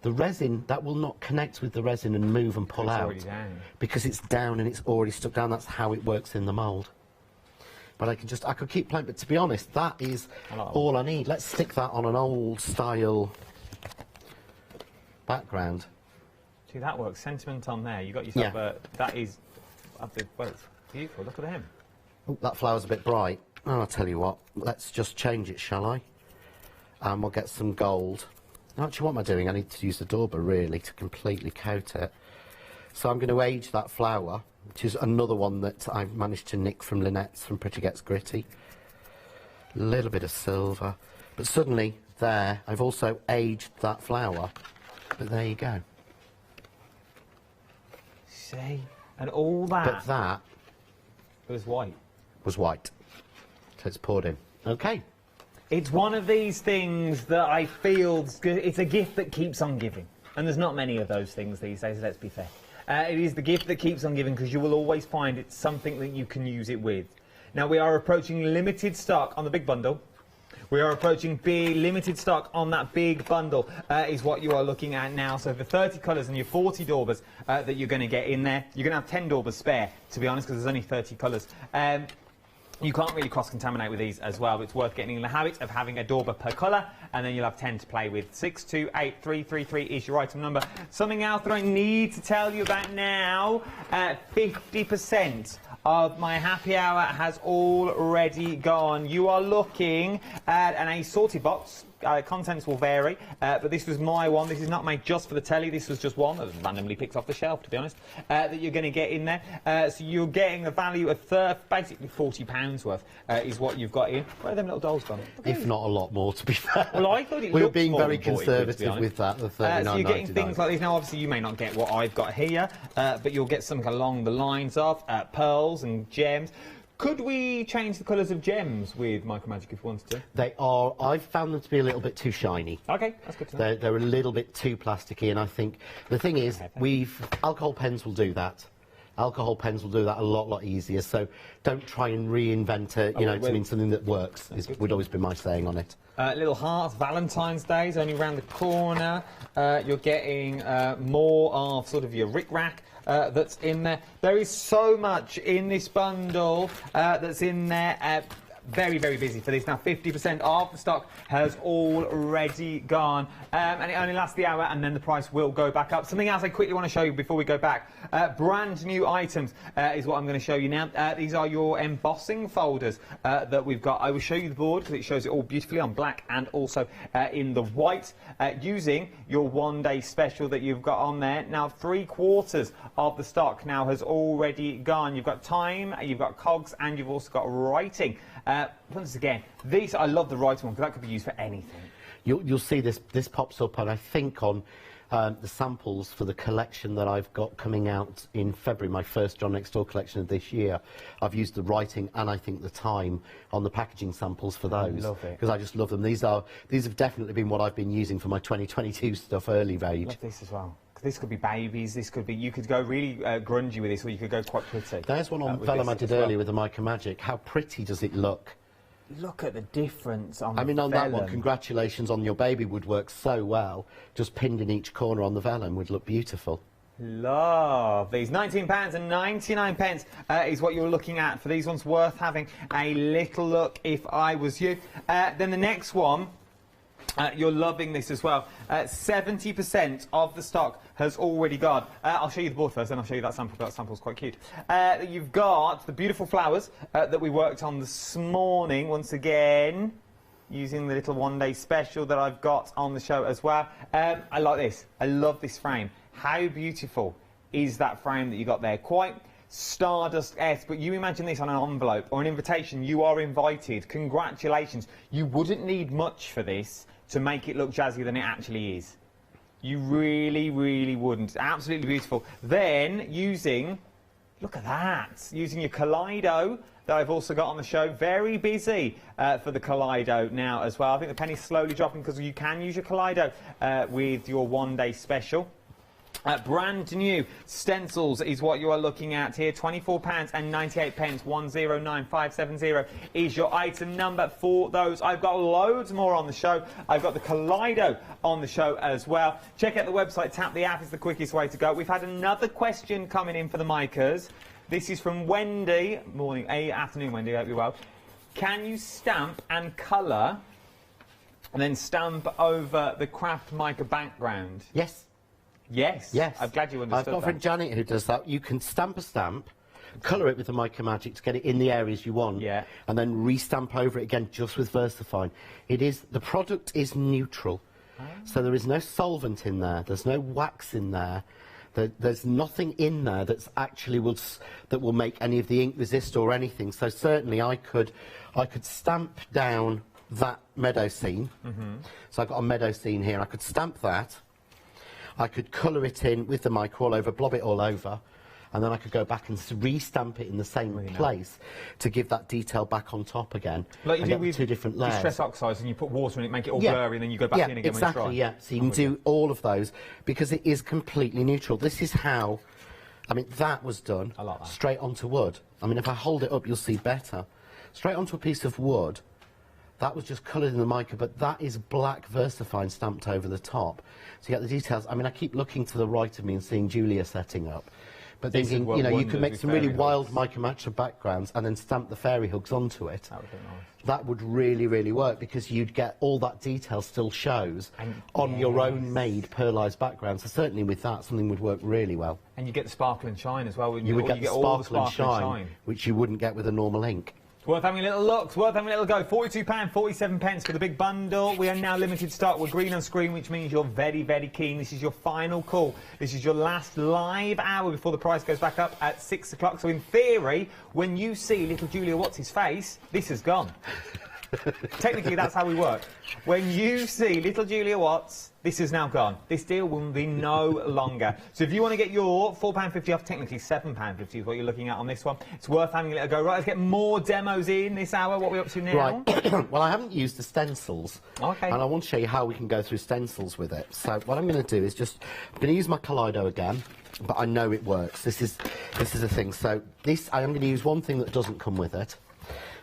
The resin, that will not connect with the resin and move and pull out. It's already down. Because it's down and it's already stuck down. That's how it works in the mould. But I could keep playing, but to be honest, that is all I need. Let's stick that on an old style background. See, that works. Sentiment on there. You got yourself that is, well, it's beautiful. Look at him. Oh, that flower's a bit bright. Oh, I'll tell you what. Let's just change it, shall I? And we'll get some gold. Actually, what am I doing? I need to use the dauber, really, to completely coat it. So I'm going to age that flower, which is another one that I've managed to nick from Lynette's from Pretty Gets Gritty. A little bit of silver. But suddenly, there, I've also aged that flower. But there you go. See? And all that... But that... was white. Was white. So it's poured in. Okay. It's one of these things that I feel... It's a gift that keeps on giving. And there's not many of those things these days, let's be fair. It is the gift that keeps on giving, because you will always find it's something that you can use it with. Now, we are approaching limited stock on the big bundle. We are approaching big limited stock on that big bundle, is what you are looking at now. So for 30 colours and your 40 daubers that you're going to get in there, you're going to have 10 daubers spare, to be honest, because there's only 30 colours. You can't really cross-contaminate with these as well. It's worth getting in the habit of having a dauber per colour, and then you'll have 10 to play with. 628333 is your item number. Something else that I need to tell you about now, 50% of my happy hour has already gone. You are looking at an assorted box contents will vary, but this was my one. This is not made just for the telly. This was just one that was randomly picked off the shelf, to be honest, that you're going to get in there. So you're getting a value of basically £40 worth is what you've got in. Where are them little dolls gone? If not a lot more, to be fair. Well, I thought it we were looked being more very than 40 conservative quid, with that, the $39.99. So you're getting things like these. Now, obviously, you may not get what I've got here, but you'll get something along the lines of pearls and gems. Could we change the colours of gems with Micromagic if we wanted to? They are. I've found them to be a little bit too shiny. Okay, that's good to know. They're a little bit too plasticky, and I think the thing is, alcohol pens will do that. Alcohol pens will do that a lot easier. So don't try and reinvent it. You know, to mean something that works. Would always be my saying on it. Little hearts, Valentine's Day is only around the corner. You're getting more of sort of your rick-rack that's in there. There is so much in this bundle that's in there. Very, very busy for this. Now, 50% of the stock has already gone, and it only lasts the hour, and then the price will go back up. Something else I quickly want to show you before we go back. Brand new items is what I'm going to show you now. These are your embossing folders that we've got. I will show you the board because it shows it all beautifully on black and also in the white, using your one-day special that you've got on there. Now, 3/4 of the stock now has already gone. You've got time, you've got cogs, and you've also got writing. Once again, these, I love the writing one because that could be used for anything. You'll see this pops up, and I think on the samples for the collection that I've got coming out in February, my first John Next Door collection of this year, I've used the writing and I think the time on the packaging samples for those. I love it. Because I just love them. These have definitely been what I've been using for my 2022 stuff early range. I love this as well. This could be babies, this could be, you could go really grungy with this, or you could go quite pretty. There's one on vellum I did earlier with the Micromagic. How pretty does it look? Look at the difference on the on vellum. that one, congratulations on your baby, would work so well. Just pinned in each corner on the vellum would look beautiful. Love these. £19.99 is what you're looking at for these ones. Worth having a little look if I was you. Then the next one, you're loving this as well. 70% of the stock has already gone. I'll show you the board first, then I'll show you that sample. That sample's quite cute. You've got the beautiful flowers that we worked on this morning, once again, using the little one-day special that I've got on the show as well. I like this. I love this frame. How beautiful is that frame that you got there? Quite Stardust-esque, but you imagine this on an envelope or an invitation. You are invited. Congratulations. You wouldn't need much for this to make it look jazzier than it actually is. You really, really wouldn't. Absolutely beautiful. Then, look at that, using your Kaleido that I've also got on the show. Very busy for the Kaleido now as well. I think the penny's slowly dropping because you can use your Kaleido with your one-day special. Brand new stencils is what you are looking at here. £24.98. 109570 is your item number for those. I've got loads more on the show. I've got the Kaleido on the show as well. Check out the website, tap the app is the quickest way to go. We've had another question coming in for the micers. This is from Wendy. Afternoon, Wendy, I hope you're well. Can you stamp and colour and then stamp over the craft mica background? Yes. Yes. Yes. I'm glad you understood I've got a friend Janet who does that. You can stamp a stamp, colour it with the Micromagic to get it in the areas you want, and then re-stamp over it again just with VersaFine. The product is neutral, so there is no solvent in there, there's no wax in there, there's nothing in there that's actually that will make any of the ink resist or anything. So certainly I could stamp down that meadow scene. So I've got a meadow scene here. I could stamp that. I could colour it in with the mic all over, blob it all over, and then I could go back and re-stamp it in the same place to give that detail back on top again. Like you do with 2 different layers. Stress oxides and you put water in it, make it all blurry, and then you go back in again when it's dry. Yeah, so you can do all of those because it is completely neutral. This is how, that was done straight onto wood. If I hold it up, you'll see better. Straight onto a piece of wood. That was just coloured in the mica, but that is black VersaFine stamped over the top. So you get the details. I keep looking to the right of me and seeing Julia setting up. But thinking, you could make some really wild Micromagic backgrounds and then stamp the fairy hugs onto it. That would be nice. That would really, really work because you'd get all that detail still shows on your own made pearlised background. So certainly with that, something would work really well. And you get the sparkle and shine as well. You would get the sparkle and shine, which you wouldn't get with a normal ink. It's worth having a little look, it's worth having a little go. £42.47 for the big bundle. We are now limited stock. We're green on screen, which means you're very, very keen. This is your final call. This is your last live hour before the price goes back up at 6 o'clock. So in theory, when you see little Julia Watts' face, this has gone. Technically, that's how we work. When you see little Julia Watts, this is now gone. This deal will be no longer. So if you want to get your £4.50 off, technically £7.50 is what you're looking at on this one. It's worth having a little go. Right, let's get more demos in this hour. What are we up to now? Right. Well, I haven't used the stencils. Okay. And I want to show you how we can go through stencils with it. So what I'm going to do is I'm going to use my Kaleido again, but I know it works. This is a thing. So I am going to use one thing that doesn't come with it.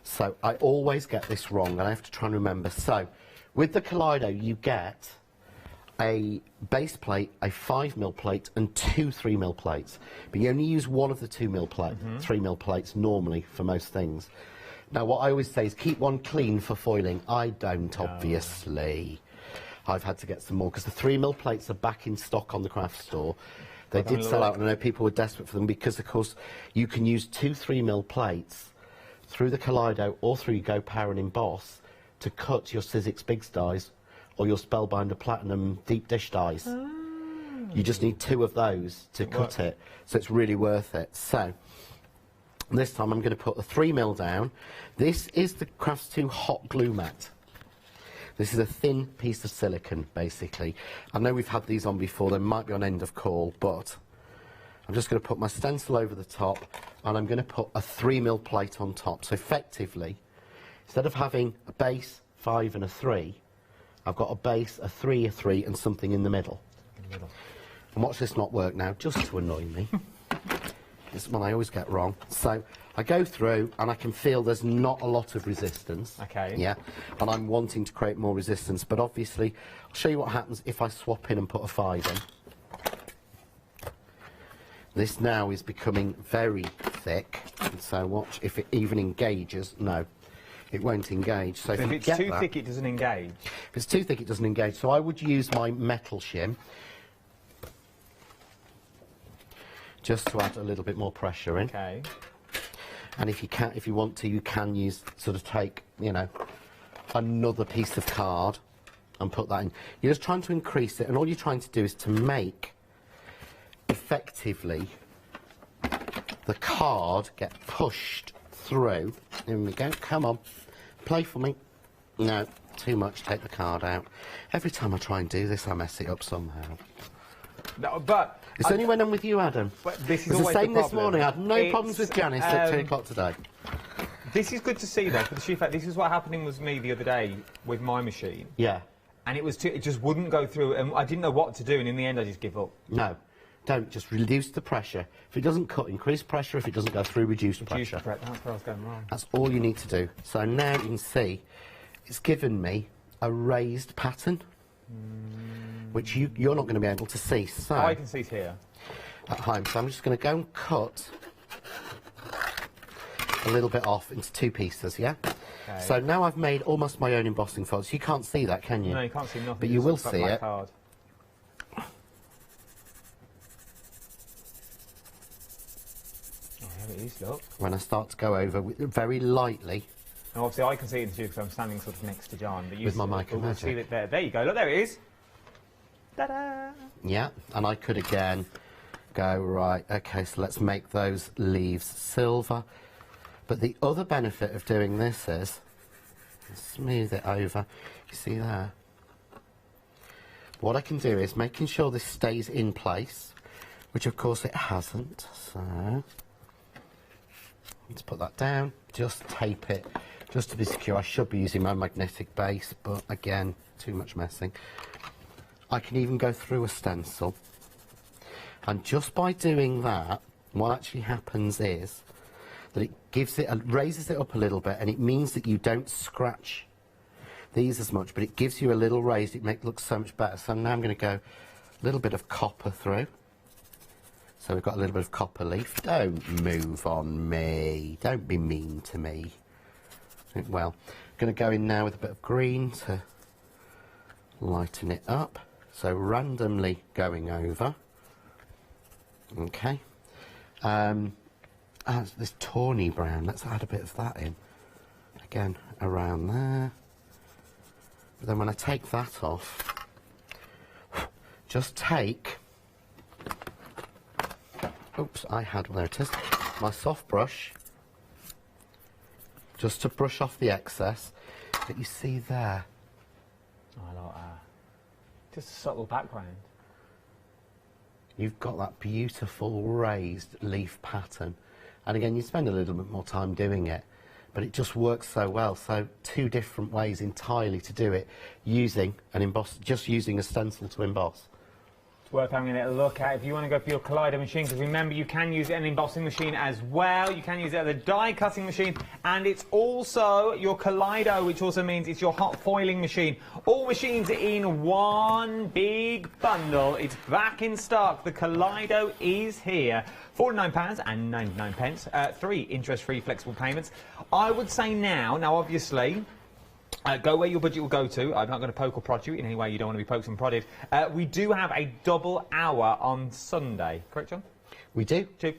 So I always get this wrong, and I have to try and remember. So with the Kaleido, you get a base plate, a 5mm plate, and 2 3mm plates. But you only use one of the 3mm plates normally for most things. Now, what I always say is keep one clean for foiling. I don't, obviously. I've had to get some more, because the 3mm plates are back in stock on the craft store. They did sell out, and I know people were desperate for them, because, of course, you can use 2 3mm plates through the Kaleido or through your Go Power and Emboss to cut your Sizzix Bigs dies or your Spellbinder Platinum Deep Dish dies. You just need 2 of those to cut it, so it's really worth it. So this time I'm going to put the 3mm down. This is the Crafts 2 Hot Glue Mat. This is a thin piece of silicone, basically. I know we've had these on before, they might be on end of call, but I'm just going to put my stencil over the top, and I'm going to put a 3mm plate on top. So effectively, instead of having a base, 5 and a 3, I've got a base, a 3, a 3, and something in the middle. And watch this not work now, just to annoy me. This is one I always get wrong. So I go through, and I can feel there's not a lot of resistance. Okay. Yeah, and I'm wanting to create more resistance, but obviously, I'll show you what happens if I swap in and put a 5 in. This now is becoming very thick, and so watch, if it even engages, no, it won't engage. So if it's too thick, it doesn't engage? If it's too thick, it doesn't engage. So I would use my metal shim, just to add a little bit more pressure in. Okay. And if you want to, you can use, take, you know, another piece of card and put that in. You're just trying to increase it, and all you're trying to do is to make effectively the card get pushed through. Here we go, come on, play for me. No, too much, take the card out. Every time I try and do this, I mess it up somehow. No, but it's only when I'm with you, Adam. But this is it's always the same the this morning. I had no problems with Janice at 2 o'clock today. This is good to see, though, for the sheer fact, this is what happened with me the other day with my machine. Yeah. And it just wouldn't go through, and I didn't know what to do, and in the end I just give up. No. Don't, just reduce the pressure. If it doesn't cut, increase pressure. If it doesn't go through, reduce pressure. That's where I was going wrong. That's all you need to do. So now you can see it's given me a raised pattern, which you're not going to be able to see. So I can see it here. At home. So I'm just going to go and cut a little bit off into 2 pieces, yeah? Okay. So now I've made almost my own embossing foils. You can't see that, can you? No, you can't see nothing. But you will see it. Card. It is, look. When I start to go over very lightly. And obviously I can see it too because I'm standing sort of next to John. But you with my mic and magic. See it there. There you go. Look, there it is. Ta-da! Yeah, and I could again go, right, okay, so let's make those leaves silver. But the other benefit of doing this is, smooth it over, you see there? What I can do is making sure this stays in place, which of course it hasn't, so let's put that down, just tape it, just to be secure. I should be using my magnetic base, but again, too much messing. I can even go through a stencil, and just by doing that, what actually happens is that it gives it, raises it up a little bit, and it means that you don't scratch these as much, but it gives you a little raise. It makes it look so much better. So now I'm going to go a little bit of copper through. So we've got a little bit of copper leaf. Don't move on me. Don't be mean to me. Well, I'm going to go in now with a bit of green to lighten it up. So randomly going over. Okay. This tawny brown, let's add a bit of that in. again around there. But then when I take that off, just take, oops, there it is, my soft brush, just to brush off the excess that you see there. Oh, I like that. Just a subtle background. You've got that beautiful raised leaf pattern. And again, you spend a little bit more time doing it, but it just works so well. So 2 different ways entirely to do it, using an emboss, just using a stencil to emboss. It's worth having a little look at if you want to go for your Kaleido machine, because remember, you can use an embossing machine as well. You can use it as a die cutting machine, and it's also your Kaleido, which also means it's your hot foiling machine. All machines are in one big bundle. It's back in stock. The Kaleido is here. £49.99. 3 interest-free flexible payments. I would say now obviously, go where your budget will go to. I'm not going to poke or prod you in any way you don't want to be poked and prodded. We do have a double hour on Sunday. Correct, John? We do. 2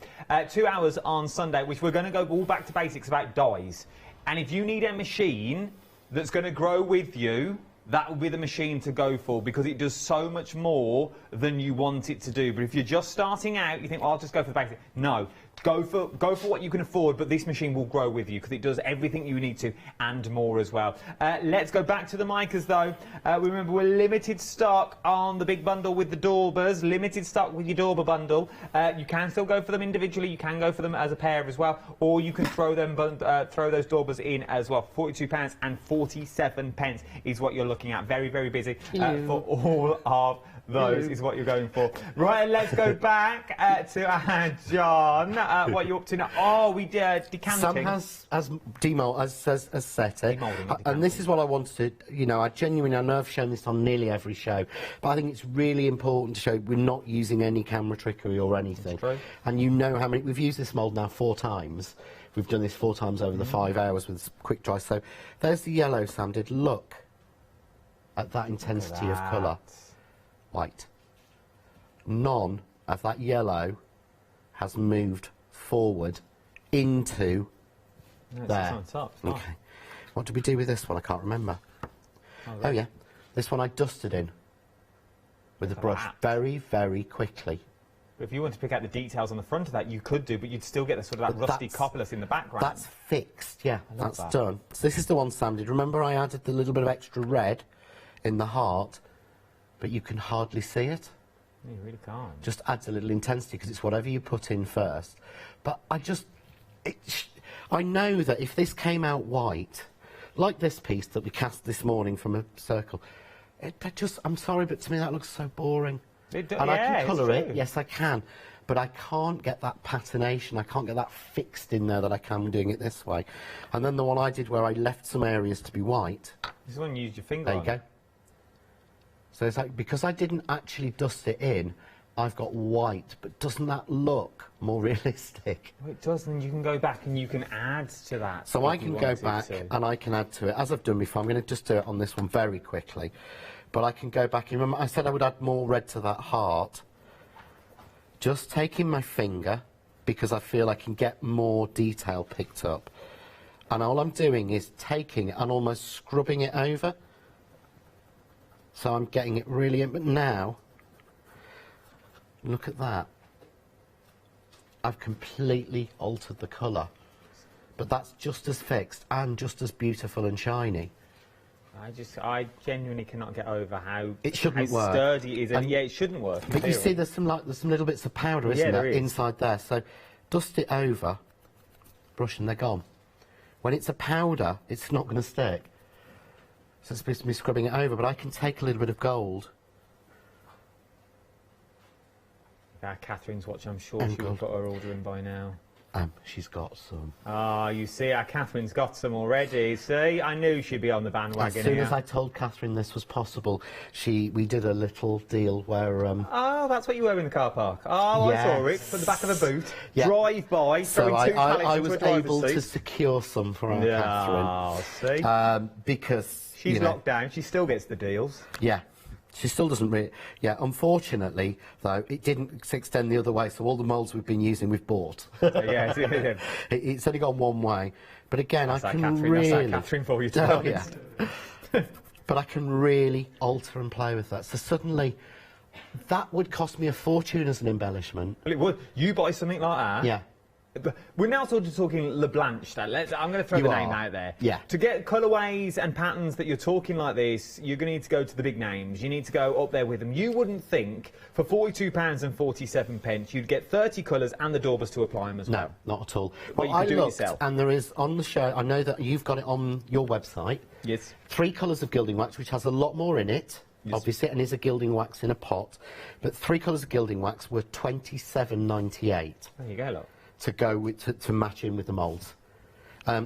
hours on Sunday, which we're going to go all back to basics about dies. And if you need a machine that's going to grow with you, that will be the machine to go for, because it does so much more than you want it to do. But if you're just starting out, you think, well, I'll just go for the basic. No. Go for what you can afford, but this machine will grow with you because it does everything you need to and more as well. Let's go back to the micas though. Remember, we're limited stock on the big bundle with the Daubers, limited stock with your Dauber bundle. You can still go for them individually, you can go for them as a pair as well, or you can throw those Daubers in as well. £42.47 is what you're looking at. Very, very busy for all of those is what you're going for. Right, let's go back to John. What are you up to now? Oh, we did decanting. Sam has set it. And this is what I wanted to, you know, I know I've shown this on nearly every show, but I think it's really important to show we're not using any camera trickery or anything. That's true. And you know how many, we've used this mould now 4 times. We've done this 4 times over the 5 hours with quick dry. So there's the yellow Sam did. Look at that intensity of colour. White. None of that yellow has moved forward into there. On top. Okay. What did we do with this one? I can't remember. Oh yeah, this one I dusted in with a brush very, very quickly. If you want to pick out the details on the front of that, you could do, but you'd still get the sort of that rusty copperless in the background. That's fixed, yeah, that's done. So this is the one Sam did. Remember I added the little bit of extra red in the heart, but you can hardly see it. You really can't. Just adds a little intensity because it's whatever you put in first. But I know that if this came out white, like this piece that we cast this morning from a circle, I'm sorry, but to me that looks so boring. I can colour it, yes I can, but I can't get that patination, I can't get that fixed in there that I can doing it this way. And then the one I did where I left some areas to be white. This is when you used your finger on. There you go. So it's like, because I didn't actually dust it in, I've got white, but doesn't that look more realistic? Well, it does, and you can go back and you can add to that. So I can go back and I can add to it, as I've done before. I'm going to just do it on this one very quickly. But I can go back and remember, I said I would add more red to that heart. Just taking my finger, because I feel I can get more detail picked up. And all I'm doing is taking and almost scrubbing it over. So I'm getting it really in, but now, look at that. I've completely altered the colour. But that's just as fixed and just as beautiful and shiny. I genuinely cannot get over how shouldn't work. Sturdy it is. And yeah, it shouldn't work. But you see there's some little bits of powder, isn't there, inside there. So dust it over, brush, and they're gone. When it's a powder, it's not going to stick. So it's supposed to be scrubbing it over, but I can take a little bit of gold. Catherine's watching, I'm sure she will have got her order in by now. She's got some. Ah, you see, Catherine's got some already. See, I knew she'd be on the bandwagon. As soon as I told Catherine this was possible, we did a little deal where... Oh, that's what you were in the car park. Oh, yes. I saw it from the back of a boot. Yeah. Drive by, so I was able seat. To secure some for our Catherine. Oh, see? Because... She's locked down. She still gets the deals. Yeah. She still doesn't really... Yeah, unfortunately, though, it didn't extend the other way, so all the moulds we've been using, we've bought. Yeah, it's only gone one way. But again, that's I can Catherine, really... That's Catherine for you, to be honest. Yeah. But I can really alter and play with that. So suddenly, that would cost me a fortune as an embellishment. Well, it would. You buy something like that... Yeah. We're now sort of talking LeBlanc. I'm going to throw the name out there. Yeah. To get colourways and patterns that you're talking like this, you're going to need to go to the big names. You need to go up there with them. You wouldn't think for £42.47 you'd get 30 colours and the daubers to apply them as well. No, not at all. Well, Well, you could I do it looked, yourself. and there is on the show, I know that you've got it on your website. Yes. 3 colours of gilding wax, which has a lot more in it. Yes. Obviously, and is a gilding wax in a pot. But 3 colours of gilding wax were £27.98. There you go, look. To go with, to match in with the moulds.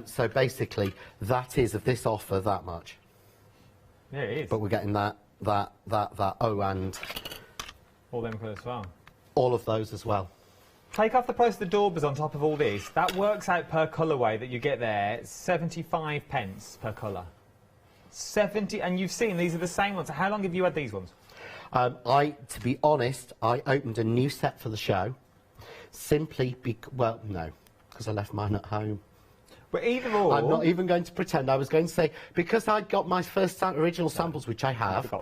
So basically, that is of this offer that much. Yeah, it is. But we're getting that, oh, and all them colours as well. All of those as well. Take off the price of the daubers on top of all this. That works out per colourway that you get there, 75 pence per colour. 70, and you've seen these are the same ones. How long have you had these ones? To be honest, I opened a new set for the show. Simply well, no, because I left mine at home. But either or... I'm not even going to pretend. I was going to say, because I got my first original samples, which I have,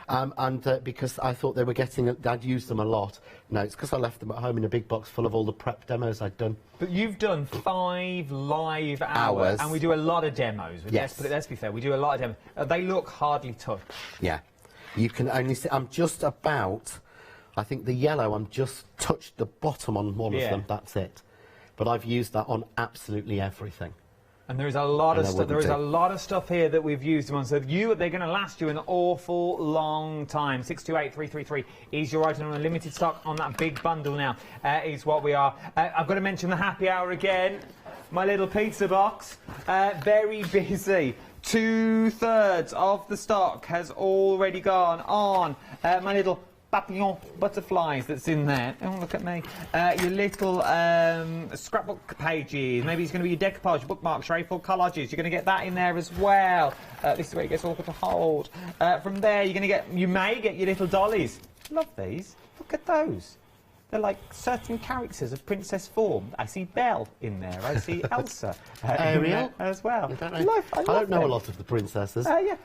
and because I thought they were getting... I'd used them a lot. No, it's because I left them at home in a big box full of all the prep demos I'd done. But you've done 5 live hours, and we do a lot of demos. Yes. Let's be fair, we do a lot of demos. They look hardly touched. Yeah. You can only see... I'm just about... I think the yellow, I'm just touched the bottom on one of them, that's it. But I've used that on absolutely everything. And there is a lot of stuff. There is a lot of stuff here that we've used them on. So they're going to last you an awful long time. 628333 is your item on a limited stock on that big bundle now. Is what we are. I've got to mention the happy hour again. My little pizza box, very busy. 2/3 of the stock has already gone on my little papillon butterflies that's in there. Oh, look at me. Your little scrapbook pages. Maybe it's going to be your decoupage, your bookmarks, your A4 collages. You're going to get that in there as well. This is where it gets awkward to hold. From there, you may get your little dollies. Love these. Look at those. They're like certain characters of princess form. I see Belle in there. I see Elsa Ariel as well. I don't know a lot of the princesses. Yeah.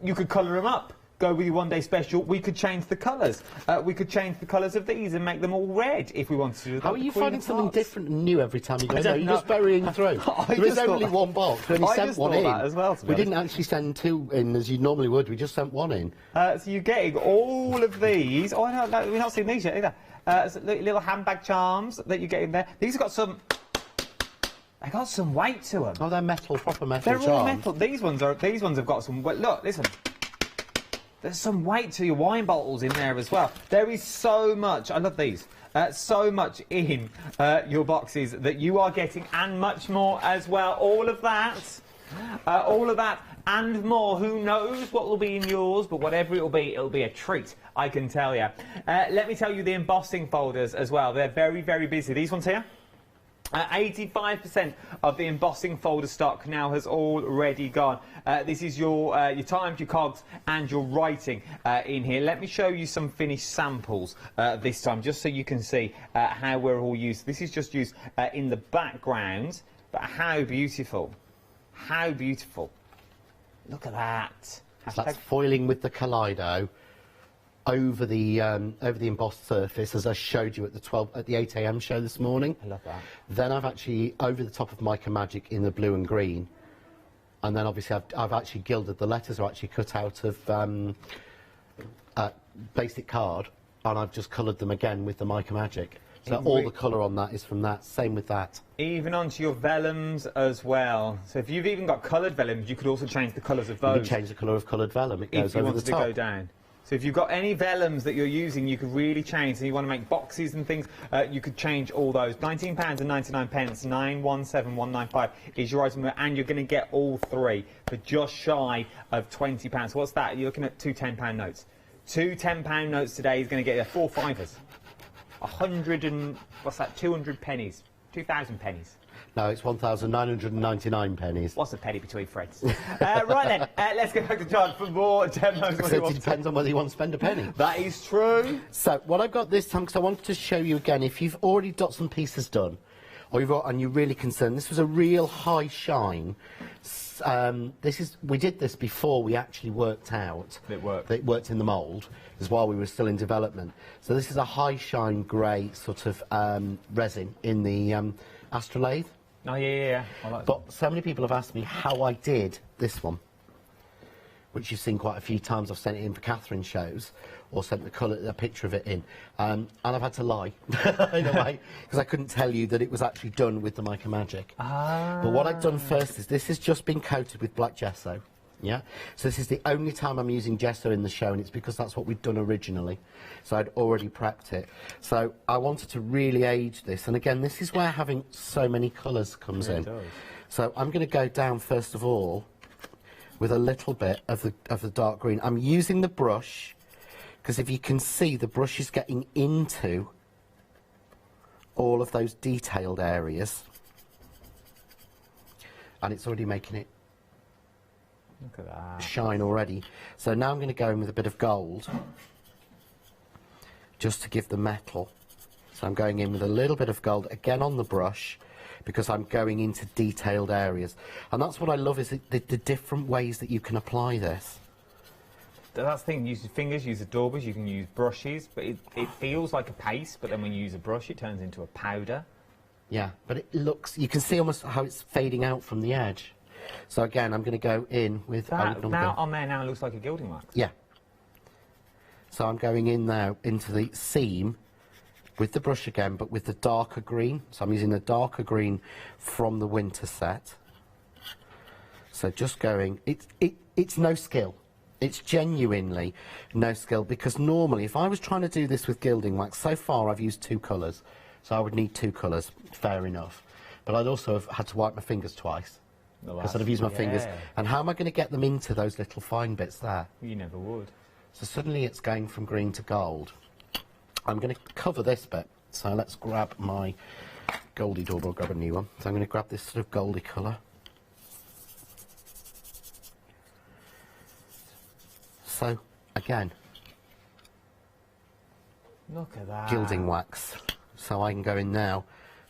You could colour them up. Go with your one-day special. We could change the colours. We could change the colours of these and make them all red if we wanted to. How are you finding something different and new every time you go? No, you're know. just burying through. There is only one box. We only sent one in. As well, we didn't actually send 2 in as you normally would. We just sent 1 in. So you're getting all of these. Oh, no, we've not seen these yet either. So little handbag charms that you get in there. These have got some... They got some weight to them. Oh, they're metal, proper metal charms. They're all metal. These ones have got some weight. Look, listen. There's some weight to your wine bottles in there as well. There is so much. I love these. So much in your boxes that you are getting, and much more as well. All of that and more. Who knows what will be in yours, but whatever it'll be a treat, I can tell you. Let me tell you the embossing folders as well. They're very, very busy. These ones here. 85% of the embossing folder stock now has already gone. This is your times, your cogs, and your writing in here. Let me show you some finished samples this time, just so you can see how we're all used. This is just used in the background, but how beautiful. How beautiful. Look at that. So that's foiling with the Kaleido over the embossed surface, as I showed you at the 8 AM show this morning. I love that. Then I've actually over the top of Mica Magic in the blue and green, and then obviously I've actually gilded. The letters are actually cut out of basic card, and I've just coloured them again with the Mica Magic. So all the colour on that is from that. Same with that. Even onto your vellums as well. So if you've even got coloured vellums, you could also change the colours of those. You can change the colour of coloured vellum. It goes over the top. If you wanted to go down. So if you've got any vellums that you're using, you could really change. So you want to make boxes and things, you could change all those. £19.99, 917195 is your item, and you're going to get all 3 for just shy of £20. What's that? You're looking at 2 £10 notes. 2 £10 notes today is going to get you 4 fivers. 100 and what's that? 200 pennies. 2,000 pennies. No, it's 1,999 pennies. What's a penny between friends? Right then, let's go back to John for more demos. So it depends on whether you want to spend a penny. That is true. So what I've got this time, because I wanted to show you again, if you've already got some pieces done, or and you're really concerned, this was a real high shine. We did this before we actually worked out. It worked. That it worked in the mould, is while we were still in development. So this is a high shine grey sort of resin in the Astrolabe. Oh, yeah. But so many people have asked me how I did this one, which you've seen quite a few times. I've sent it in for Catherine's shows, or sent a picture of it in. And I've had to lie, in a way, because I couldn't tell you that it was actually done with the Mica Magic. But what I've done first is this has just been coated with black gesso. Yeah, so this is the only time I'm using gesso in the show, and it's because that's what we'd done originally. So I'd already prepped it. So I wanted to really age this, and again, this is where having so many colours comes in. So I'm going to go down first of all with a little bit of the dark green. I'm using the brush because if you can see, the brush is getting into all of those detailed areas, and it's already making it look at that. Shine already. So now I'm going to go in with a bit of gold just to give the metal. So I'm going in with a little bit of gold again on the brush because I'm going into detailed areas, and that's what I love, is the different ways that you can apply this. That's the thing, use your fingers, use the daubers, you can use brushes, but it feels like a paste, but then when you use a brush it turns into a powder. Yeah, but it looks, you can see almost how it's fading out from the edge. So again, I'm going to go in with... That now on there now looks like a gilding wax. Yeah. So I'm going in now into the seam with the brush again, but with the darker green. So I'm using the darker green from the winter set. So just going... It's no skill. It's genuinely no skill, because normally if I was trying to do this with gilding wax, so far I've used 2 colours. So I would need 2 colours, fair enough. But I'd also have had to wipe my fingers twice. Because I'd have used my fingers. And how am I going to get them into those little fine bits there? You never would. So suddenly it's going from green to gold. I'm going to cover this bit. So let's grab my goldy dauber, or grab a new one. So I'm going to grab this sort of goldy colour. So, again, look at that. Gilding wax. So I can go in now.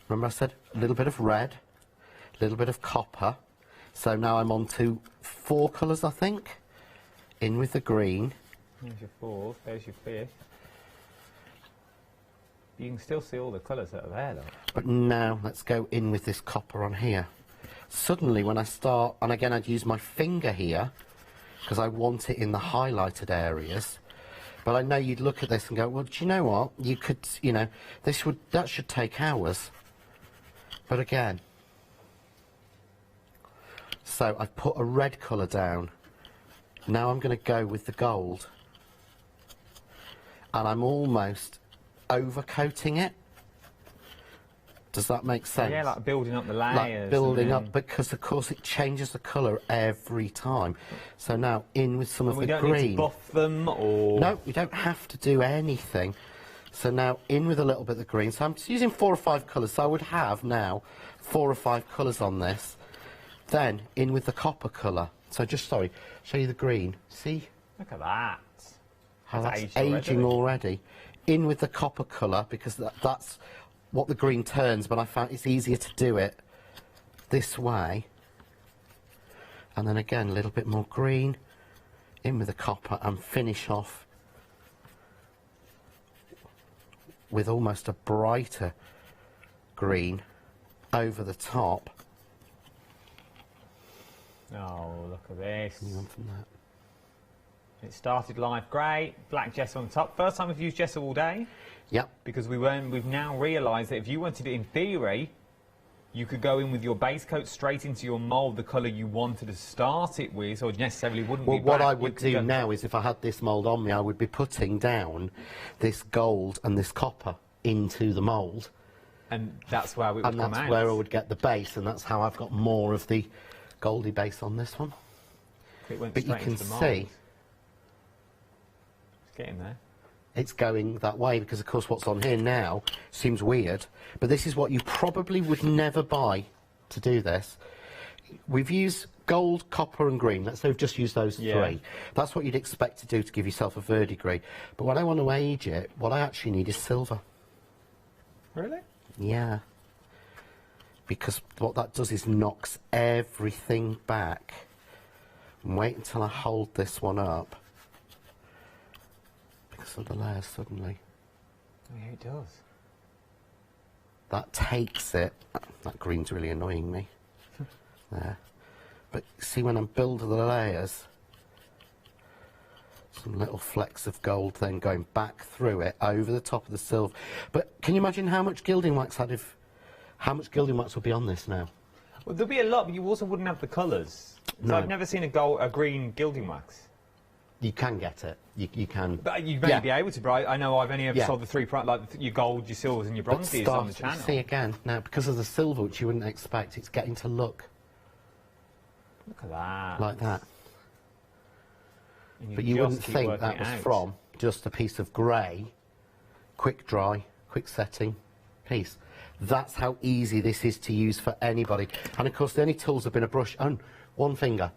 Remember I said a little bit of red, a little bit of copper. So now I'm on to 4 colours, I think. In with the green. There's your 4th, there's your 5th. You can still see all the colours that are there, though. But now let's go in with this copper on here. Suddenly when I start, and again I'd use my finger here, because I want it in the highlighted areas. But I know you'd look at this and go, well, do you know what? You could, you know, that should take hours. But again, so I've put a red colour down. Now I'm going to go with the gold. And I'm almost overcoating it. Does that make sense? Yeah, like building up the layers. Like building up, because of course it changes the colour every time. So now in with some of the green. We don't need to buff them, or... No, we don't have to do anything. So now in with a little bit of the green. So I'm just using 4 or 5 colours. So I would have now 4 or 5 colours on this. Then in with the copper colour. So just, sorry, show you the green. See? Look at that. How that's aging already. In with the copper colour, because that's what the green turns, but I found it's easier to do it this way. And then again, a little bit more green. In with the copper and finish off with almost a brighter green over the top. Oh, look at this. New one from that. It started life great, black gesso on top. First time we've used gesso all day. Yep. Because we've now realised that if you wanted it in theory, you could go in with your base coat straight into your mould, the colour you wanted to start it with, or necessarily wouldn't be black. Well, what I would do now is, if I had this mould on me, I would be putting down this gold and this copper into the mould. And that's where it would come out. And that's where I would get the base, and that's how I've got more of the goldy base on this one. It went but you straight can into the mould. see... It's getting there. it's going that way, because of course what's on here now seems weird, but this is what you probably would never buy to do this. We've used gold, copper and green. Let's say we've just used those three. That's what you'd expect to do to give yourself a verdigris. But when I want to age it, what I actually need is silver. Really? Yeah. Because what that does is knocks everything back. And wait until I hold this one up. Because of the layers suddenly. Oh, yeah, it does. That takes it. That green's really annoying me. There. But see, when I'm building the layers, some little flecks of gold then going back through it over the top of the silver. But can you imagine how much gilding wax how much gilding wax would be on this now? Well, there'll be a lot, but you also wouldn't have the colours. So No. I've never seen a green gilding wax. You can get it. You can. But you may be able to, but I know I've only ever Yeah. sold the three, like your gold, your silvers and your But bronzes on the start- channel. See again, now because of the silver, which you wouldn't expect, it's getting to look Look at that. like that. And But you just wouldn't keep think working that it was out. from just a piece of grey, quick dry, quick setting piece. That's how easy this is to use for anybody. And of course the only tools have been a brush and one finger.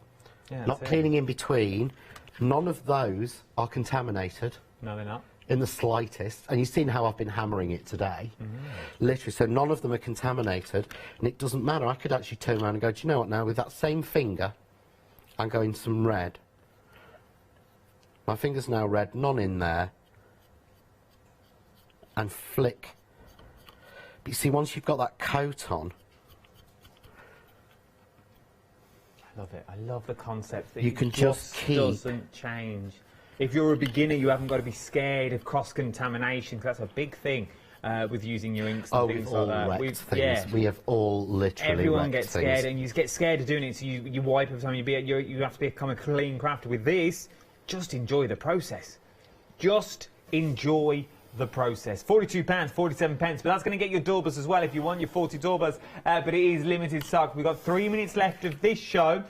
Yeah, Not that's it. cleaning in between. None of those are contaminated. No, they're not. In the slightest. And you've seen how I've been hammering it today. Mm-hmm. Literally, so none of them are contaminated. And it doesn't matter. I could actually turn around and go, do you know what now? With that same finger, I'm going some red. My finger's now red, none in there. And flick. But you see, once you've got that coat on, I love it. I love the concept that You it can just keep- doesn't change. If you're a beginner, you haven't got to be scared of cross-contamination, because that's a big thing with using your inks and we've things all like that. wrecked things. We have all literally Everyone wrecked gets things. scared, and you just get scared of doing it, so you wipe every time you have to become a clean crafter. With this, just enjoy the process. Just enjoy the process. £42, 47 pence, but that's going to get your doorbells as well if you want your 40 doorbells, but it is limited stock. We've got 3 minutes left of this show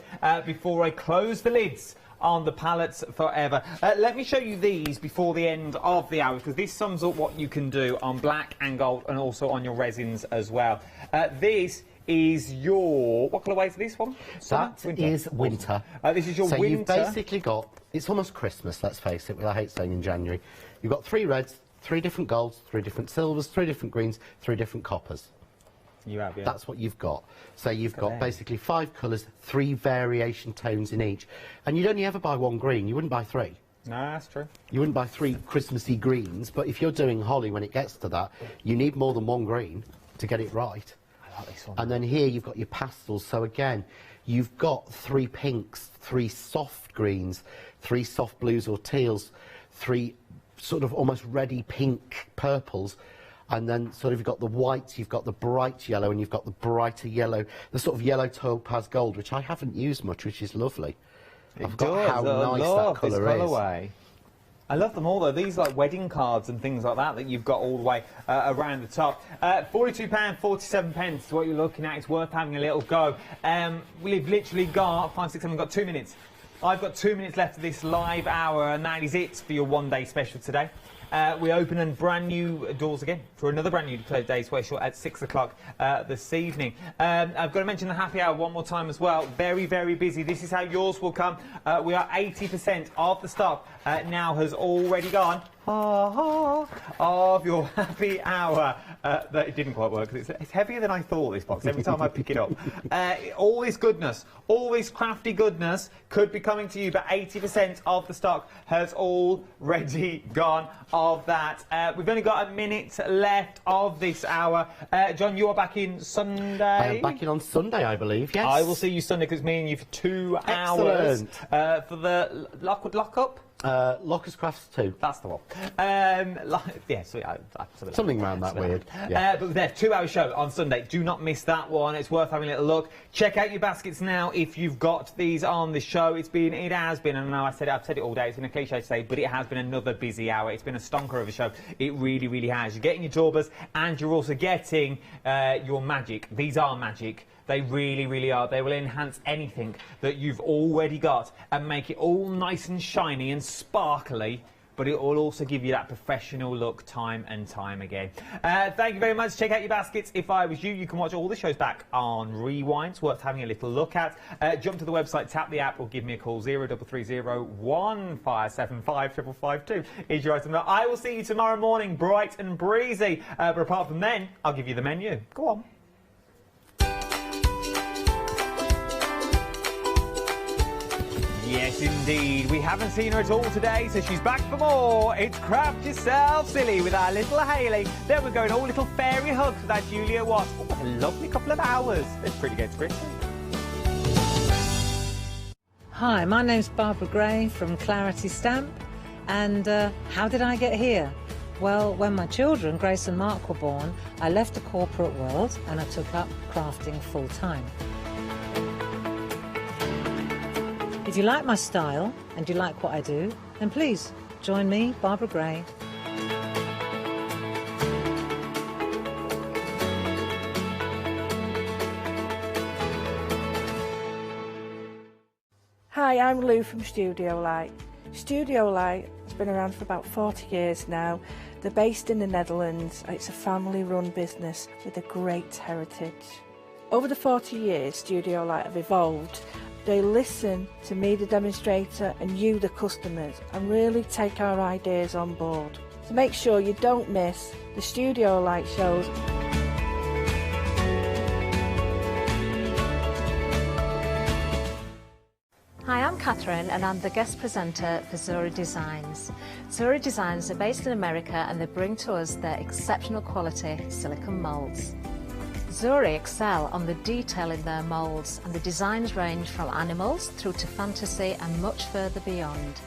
before I close the lids on the palettes forever. Let me show you these before the end of the hour, because this sums up what you can do on black and gold and also on your resins as well. This is your... What colourway is this one? Summer? That is winter. This is your so winter. you've basically got... It's almost Christmas, let's face it. I hate saying in January. You've got 3 reds, 3 different golds, 3 different silvers, 3 different greens, 3 different coppers. You have, yeah. That's what you've got. So you've got basically 5 colours, 3 variation tones in each. And you'd only ever buy 1 green. You wouldn't buy 3. No, that's true. You wouldn't buy 3 Christmassy greens, but if you're doing holly when it gets to that, you need more than 1 green to get it right. I like this one. And then here you've got your pastels. So again, you've got 3 pinks, 3 soft greens, 3 soft blues or teals, 3 sort of almost reddy pink purples, and then sort of you've got the whites, you've got the bright yellow, and you've got the brighter yellow, the sort of yellow topaz gold, which I haven't used much, which is lovely. I've got how nice that colour is. I love them all though. These like wedding cards and things like that you've got all the way around the top. £42, 47 pence is what you're looking at. It's worth having a little go. We've literally got 5, 6, 7, we've got 2 minutes. I've got 2 minutes left of this live hour, and that is it for your one-day special today. We open in brand new doors again for another brand new day special at 6 o'clock this evening. I've got to mention the happy hour one more time as well. Very, very busy. This is how yours will come. We are 80% of the stock now has already gone of your happy hour. That it didn't quite work because it's heavier than I thought, this box, every time I pick it up. All this goodness, all this crafty goodness could be coming to you, but 80% of the stock has already gone of that. We've only got a minute left of this hour. John, you are back in Sunday? I am back in on Sunday, I believe, yes. I will see you Sunday because me and you for 2 hours. For the Lock-up? Lockers Crafts 2. That's the one. Yeah, so something around that weird. Yeah. But there's 2 hour show on Sunday. Do not miss that one. It's worth having a little look. Check out your baskets now if you've got these on the show. It has been, and I know I've said it all day. It's been a cliche to say, but it has been another busy hour. It's been a stonker of a show. It really, really has. You're getting your daubers, and you're also getting your magic. These are magic. They really, really are. They will enhance anything that you've already got and make it all nice and shiny and sparkly but it will also give you that professional look time and time again. Thank you very much. Check out your baskets. If I was you, you can watch all the shows back on Rewind. It's worth having a little look at. Jump to the website, tap the app, or give me a call. 0330 1575 552 is your item. I will see you tomorrow morning, bright and breezy. But apart from then, I'll give you the menu. Go on. Yes, indeed. We haven't seen her at all today, so she's back for more. It's Craft Yourself Silly with our little Hayley. Then we're going all little fairy hugs with our Julia Watt. Oh, what a lovely couple of hours. It's pretty good, Christmas. Hi, my name's Barbara Gray from Clarity Stamp, and how did I get here? Well, when my children, Grace and Mark, were born, I left the corporate world and I took up crafting full-time. If you like my style and you like what I do, then please join me, Barbara Gray. Hi, I'm Lou from Studio Light. Studio Light has been around for about 40 years now. They're based in the Netherlands. It's a family-run business with a great heritage. Over the 40 years, Studio Light have evolved. They listen to me, the demonstrator, and you, the customers, and really take our ideas on board. So make sure you don't miss the Studio Light shows. Hi, I'm Catherine and I'm the guest presenter for Zuri Designs. Zuri Designs are based in America and they bring to us their exceptional quality silicone moulds. Zuri excel on the detail in their moulds and the designs range from animals through to fantasy and much further beyond.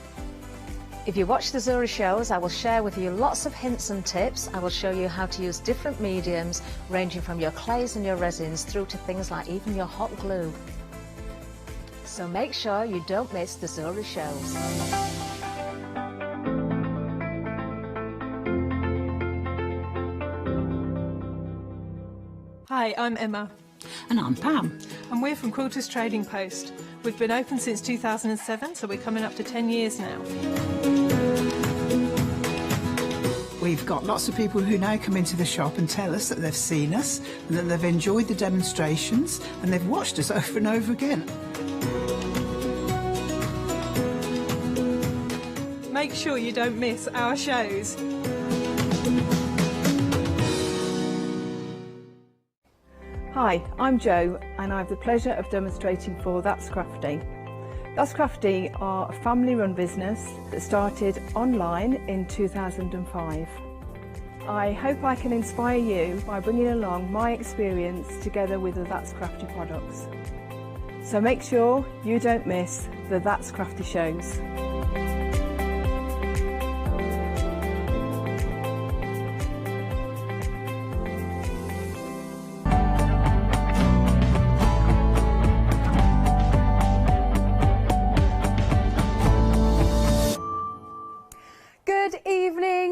If you watch the Zuri shows, I will share with you lots of hints and tips. I will show you how to use different mediums ranging from your clays and your resins through to things like even your hot glue. So make sure you don't miss the Zuri shows. Hi, I'm Emma. And I'm Pam. And we're from Quilters Trading Post. We've been open since 2007, so we're coming up to 10 years now. We've got lots of people who now come into the shop and tell us that they've seen us and that they've enjoyed the demonstrations and they've watched us over and over again. Make sure you don't miss our shows. Hi, I'm Jo and I have the pleasure of demonstrating for That's Crafty. That's Crafty are a family-run business that started online in 2005. I hope I can inspire you by bringing along my experience together with the That's Crafty products. So make sure you don't miss the That's Crafty shows.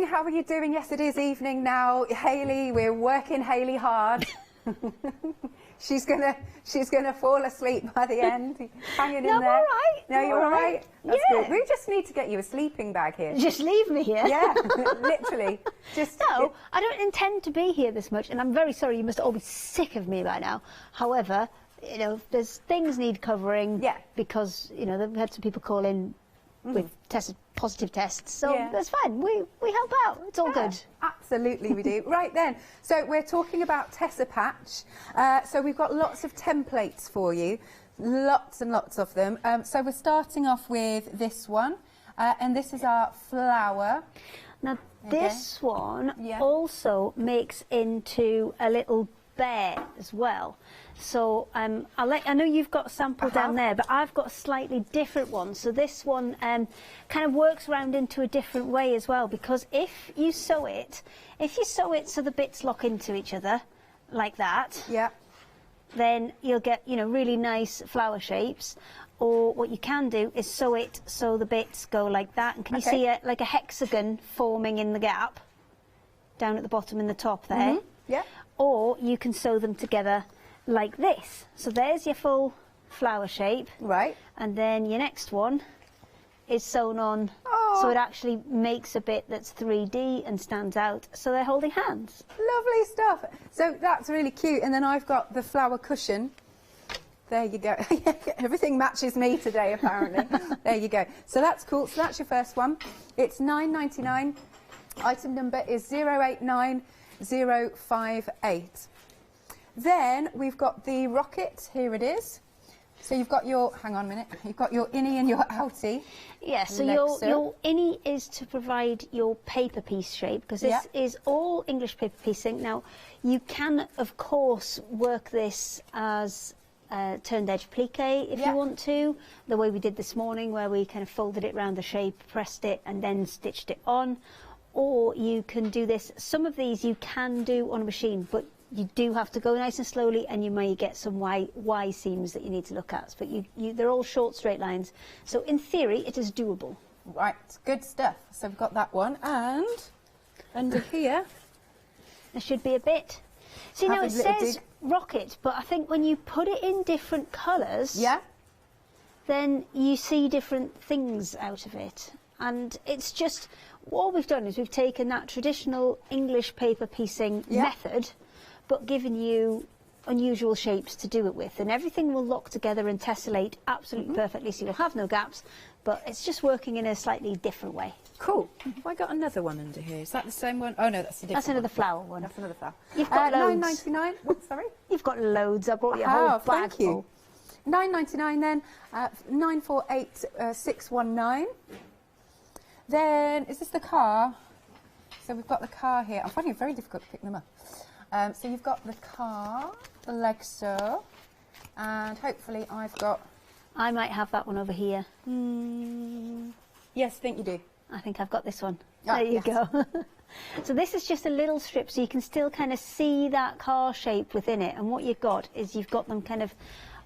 How are you doing? Yes, it is evening now. Hayley, we're working Hayley hard. she's gonna fall asleep by the end. Hanging in there. No, I'm all right. No, you're all right. That's yeah. good. We just need to get you a sleeping bag here. Just leave me here. Yeah, literally. Just no, I don't intend to be here this much, and I'm very sorry. You must all be sick of me by now. However, you know, there's things need covering. Yeah. Because you know they've had some people call in with positive tests, so that's fine. We help out. It's all good. Absolutely, we do. Right then, so we're talking about Tessa Patch. So we've got lots of templates for you, lots and lots of them. So we're starting off with this one, and this is our flower. Now this one also makes into a little bear as well. So I know you've got a sample down there, but I've got a slightly different one. So this one kind of works around into a different way as well, because if you sew it so the bits lock into each other like that, then you'll get, you know, really nice flower shapes. Or what you can do is sew it so the bits go like that, and can you see like a hexagon forming in the gap down at the bottom and the top there? Yeah. Or you can sew them together like this. So there's your full flower shape. Right. And then your next one is sewn on So it actually makes a bit that's 3D and stands out, so they're holding hands. Lovely stuff. So that's really cute. And then I've got the flower cushion. There you go. Everything matches me today, apparently. There you go. So that's cool. So that's your first one. It's £9.99. Item number is 089058. Then we've got the rocket. Here it is. So you've got your, hang on a minute, you've got your innie and your outie. Yeah, so your innie is to provide your paper piece shape, because this is all English paper piecing. Now, you can, of course, work this as turned edge plique if you want to, the way we did this morning, where we kind of folded it round the shape, pressed it, and then stitched it on. Or you can do this, some of these you can do on a machine, but you do have to go nice and slowly, and you may get some Y seams that you need to look at. But they're all short straight lines. So in theory, it is doable. Right, good stuff. So we've got that one, and under here there should be a bit. See, now it says rocket, but I think when you put it in different colours, then you see different things out of it. And it's just, what we've done is we've taken that traditional English paper piecing method, but given you unusual shapes to do it with, and everything will lock together and tessellate absolutely perfectly, so you'll have no gaps, but it's just working in a slightly different way. Cool. Have I got another one under here? Is that the same one? Oh no, that's a different one. That's another flower one. That's another flower. You've got loads. £9.99. What, sorry? You've got loads. I brought you a whole bag thank you. £9.99 then. 948619. Then, is this the car? So we've got the car here. I'm finding it very difficult to pick them up. So you've got the car, the leg sew, and hopefully I've got... I might have that one over here. Yes, I think you do. I think I've got this one. There you go. So this is just a little strip, so you can still kind of see that car shape within it. And what you've got is you've got them kind of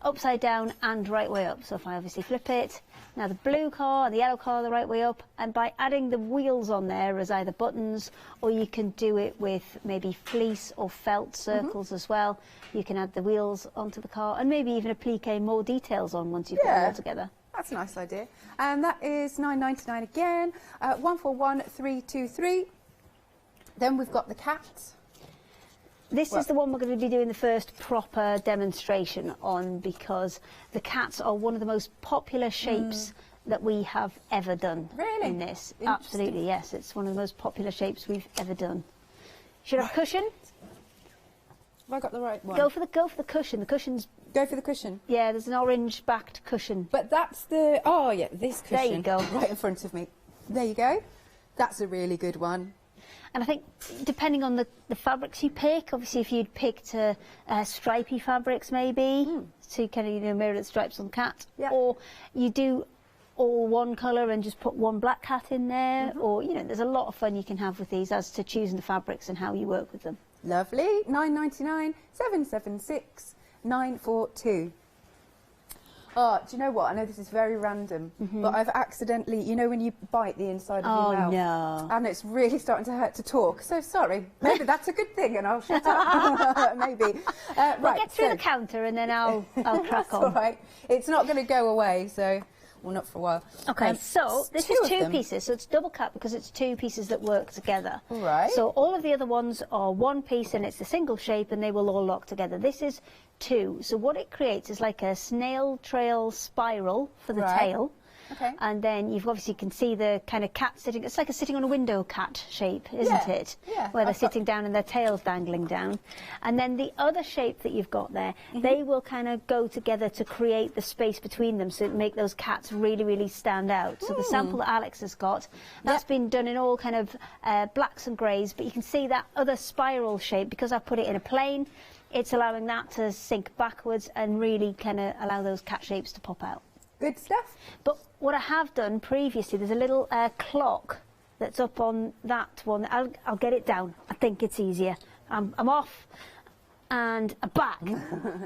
upside down and right way up. So if I obviously flip it, now the blue car and the yellow car are the right way up, and by adding the wheels on there as either buttons, or you can do it with maybe fleece or felt circles as well. You can add the wheels onto the car, and maybe even applique more details on once you've got it all together. That's a nice idea. And that is £9.99 again. 141323. Then we've got the cat. This is the one we're going to be doing the first proper demonstration on, because the cats are one of the most popular shapes that we have ever done. Really? In this. Absolutely, yes. It's one of the most popular shapes we've ever done. Should I have a cushion? Have I got the right one? Go for the cushion. The cushion's... Go for the cushion? Yeah, there's an orange backed cushion. But that's the... Oh, yeah, this cushion. There you go. Right in front of me. There you go. That's a really good one. And I think, depending on the fabrics you pick, obviously if you'd picked stripy fabrics maybe, to kind of mirror the stripes on the cat, or you do all one colour and just put one black cat in there, or, there's a lot of fun you can have with these as to choosing the fabrics and how you work with them. Lovely. £9.99, 776 942. Oh, do you know what? I know this is very random, but I've accidentally, when you bite the inside of your mouth, no. and it's really starting to hurt to talk. So sorry. Maybe that's a good thing, and I'll shut up. Maybe. Right. Get through the counter, and then I'll crack that's on. All right. It's not going to go away, so. Well, not for a while. Okay, so this is two pieces, so it's double cut because it's two pieces that work together. Right. So all of the other ones are one piece and it's a single shape and they will all lock together. This is two. So what it creates is like a snail trail spiral for the tail. Okay. And then you've obviously can see the kind of cat sitting, it's like a sitting on a window cat shape, isn't it? Yeah. Where they're sitting down and their tails dangling down. And then the other shape that you've got there, they will kind of go together to create the space between them, so make those cats really, really stand out. So the sample that Alex has got, that's been done in all kind of blacks and greys, but you can see that other spiral shape, because I put it in a plane, it's allowing that to sink backwards and really kind of allow those cat shapes to pop out. Good stuff. But what I have done previously, there's a little clock that's up on that one. I'll get it down. I think it's easier. I'm off and I'm back.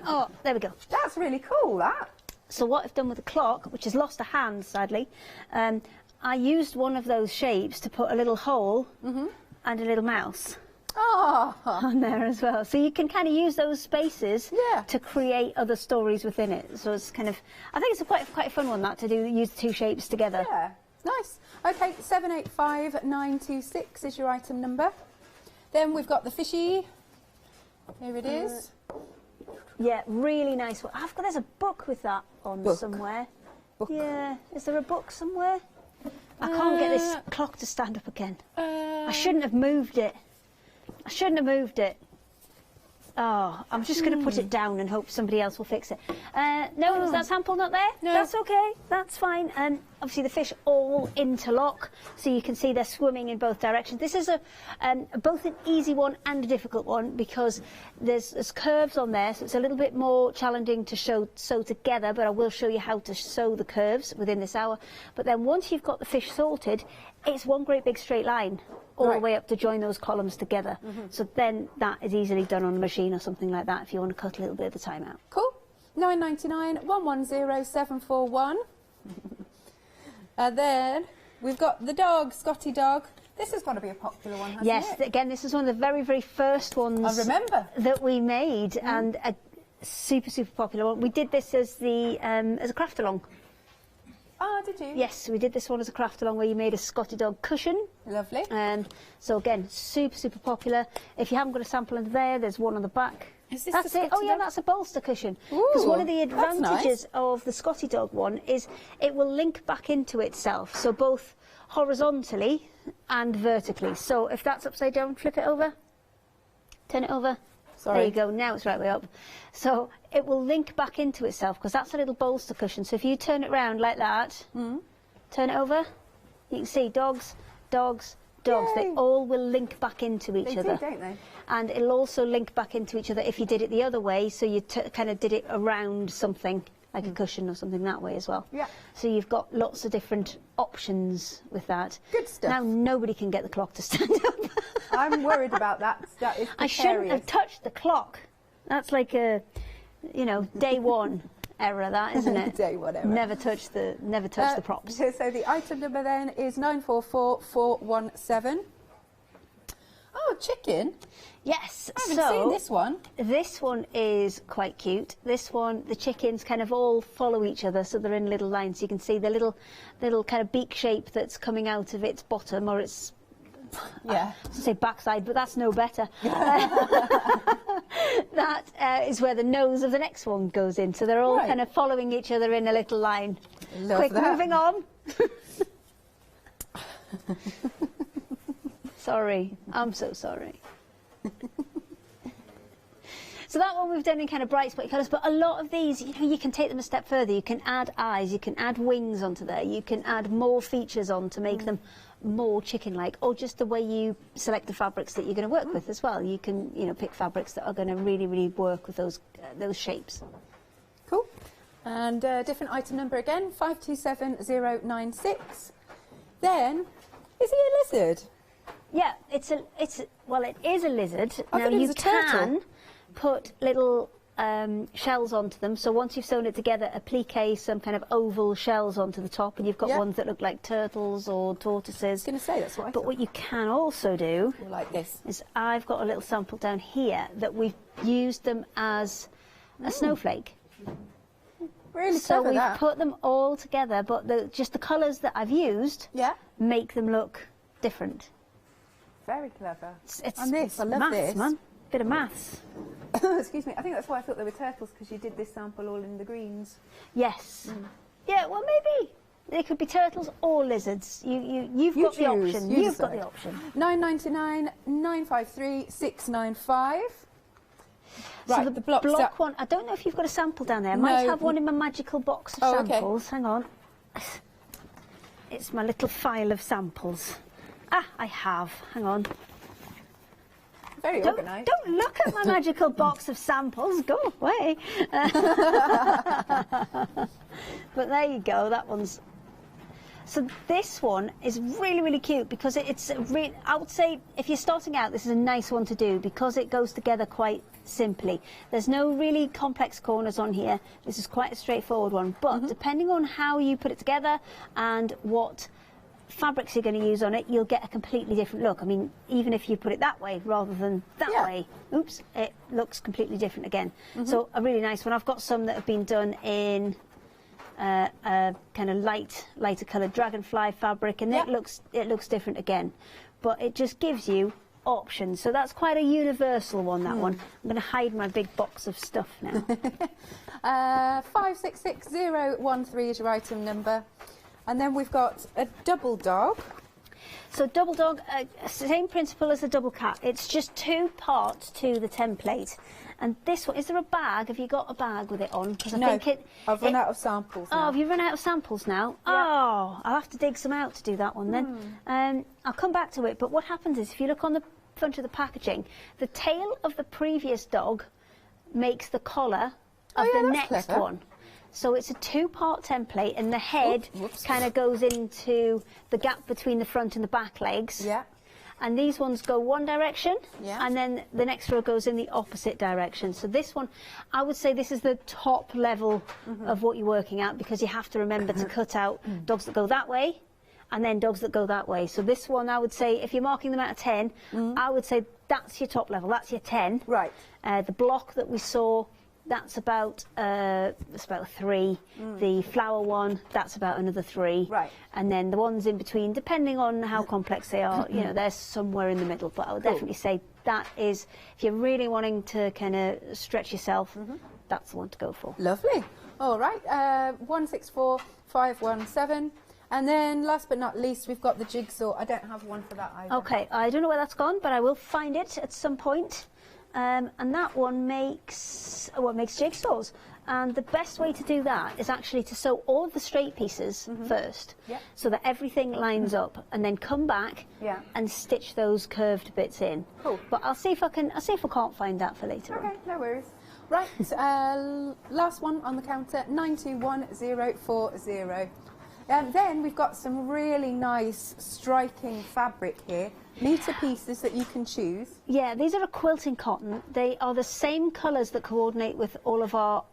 Oh, there we go. That's really cool, that. So what I've done with the clock, which has lost a hand, sadly, I used one of those shapes to put a little hole and a little mouse. On there as well, so you can kind of use those spaces to create other stories within it. So it's kind of, I think it's quite a fun one, that to use two shapes together. Yeah, nice. Okay, 785926 is your item number. Then we've got the fishy. Here it is. Yeah, really nice one. There's a book with that on somewhere. Yeah, is there a book somewhere? I can't get this clock to stand up again. I shouldn't have moved it. I shouldn't have moved it. Oh, I'm just going to put it down and hope somebody else will fix it. No, is that sample not there? No. That's okay, that's fine. And obviously the fish all interlock, so you can see they're swimming in both directions. This is both an easy one and a difficult one because there's curves on there, so it's a little bit more challenging to sew together, but I will show you how to sew the curves within this hour. But then once you've got the fish sorted, it's one great big straight line all the way up to join those columns together. So then that is easily done on a machine or something like that if you want to cut a little bit of the time out. Cool. 999 110 741. Then we've got the dog, Scotty dog. This is going to be a popular one, hasn't it? Yes, again, this is one of the very, very first ones I remember that we made, and a super, super popular one. We did this as a craft along. Oh, did you? Yes, we did this one as a craft along where you made a Scotty dog cushion. Lovely. So again, super, super popular. If you haven't got a sample under there, there's one on the back. Is this that's it. Oh yeah, that's a bolster cushion. Because one of the advantages of the Scotty dog one is it will link back into itself, so both horizontally and vertically. So if that's upside down, flip it over, turn it over. Sorry. There you go, now it's right way up. So it will link back into itself because that's a little bolster cushion. So if you turn it round like that, turn it over, you can see dogs, dogs, dogs. Yay. They all will link back into each other. They do, don't they? And it'll also link back into each other if you did it the other way, so you kind of did it around something, like a cushion or something that way as well. Yeah. So you've got lots of different options with that. Good stuff. Now nobody can get the clock to stand up. I'm worried about that. That is precarious. I shouldn't have touched the clock. That's like a, day one error, that, isn't it? Day one error. Never touch the props. So the item number then is 944417. Oh, chicken. Yes. I haven't seen this one. This one is quite cute. This one, the chickens kind of all follow each other, so they're in little lines. You can see the little kind of beak shape that's coming out of its bottom, or its say backside, but that's no better. That is where the nose of the next one goes in. So they're all kind of following each other in a little line. Quick, moving on. Sorry, I'm so sorry. So that one we've done in kind of bright spotty colours, but a lot of these, you can take them a step further. You can add eyes, you can add wings onto there, you can add more features on to make them more chicken-like, or just the way you select the fabrics that you're going to work with as well. You can, pick fabrics that are going to really, really work with those shapes. Cool. And different item number again, 527096. Then, is he a lizard? Yeah, it is a lizard. I now thought it was you a turtle. can put little shells onto them. So once you've sewn it together, applique some kind of oval shells onto the top, and you've got ones that look like turtles or tortoises. I was going to say, that's what I But what you can also do like this is I've got a little sample down here that we've used them as a snowflake. Really so clever, we've put them all together, but just the colours that I've used make them look different. Very clever. It's and this, I love maths, this. man. Bit of maths. Excuse me, I think that's why I thought they were turtles, because you did this sample all in the greens. Yes. Yeah, well, maybe. They could be turtles or lizards. You've got the option. You've got the option. 999 953 695. Right, so the block one, I don't know if you've got a sample down there. I might have one in my magical box of samples. Okay. Hang on. It's my little file of samples. Ah, I have. Hang on. Very organised. Don't look at my magical box of samples. Go away. But there you go. That one's... So this one is really, really cute because it's I would say if you're starting out, this is a nice one to do because it goes together quite simply. There's no really complex corners on here. This is quite a straightforward one. But depending on how you put it together and what fabrics you're going to use on it, you'll get a completely different look. I mean, even if you put it that way rather than that way, oops, it looks completely different again. So a really nice one. I've got some that have been done in a kind of lighter coloured dragonfly fabric, and it looks different again. But it just gives you options. So that's quite a universal one, that one. I'm going to hide my big box of stuff now. 566013 is your item number. And then we've got a double dog. So double dog, same principle as a double cat. It's just 2 parts to the template. And this one, is there a bag? Have you got a bag with it on? Because I think I've run out of samples now. Oh, have you run out of samples now? Yeah. Oh, I'll have to dig some out to do that one then. I'll come back to it. But what happens is, if you look on the front of the packaging, the tail of the previous dog makes the collar of the next one. So it's a 2-part template, and the head kind of goes into the gap between the front and the back legs. Yeah. And these ones go one direction, and then the next row goes in the opposite direction. So this one, I would say this is the top level of what you're working at, because you have to remember to cut out dogs that go that way, and then dogs that go that way. So this one, I would say, if you're marking them out of 10, I would say that's your top level, that's your 10. Right. The block that we saw, that's about 3. The flower one, that's about another 3. Right. And then the ones in between, depending on how complex they are, you know, they're somewhere in the middle. But I would definitely say that is, if you're really wanting to kind of stretch yourself, that's the one to go for. Lovely. All right. 164517. And then, last but not least, we've got the jigsaw. I don't have one for that either. Okay, I don't know where that's gone, but I will find it at some point. And that one makes jigsaws. And the best way to do that is actually to sew all of the straight pieces first, so that everything lines up, and then come back and stitch those curved bits in. Cool. But I'll see if I can't find that for later on. Okay, no worries. Right, last one on the counter, 921040. And then we've got some really nice striking fabric here. Metre pieces that you can choose. Yeah, these are a quilting cotton. They are the same colours that coordinate with all of our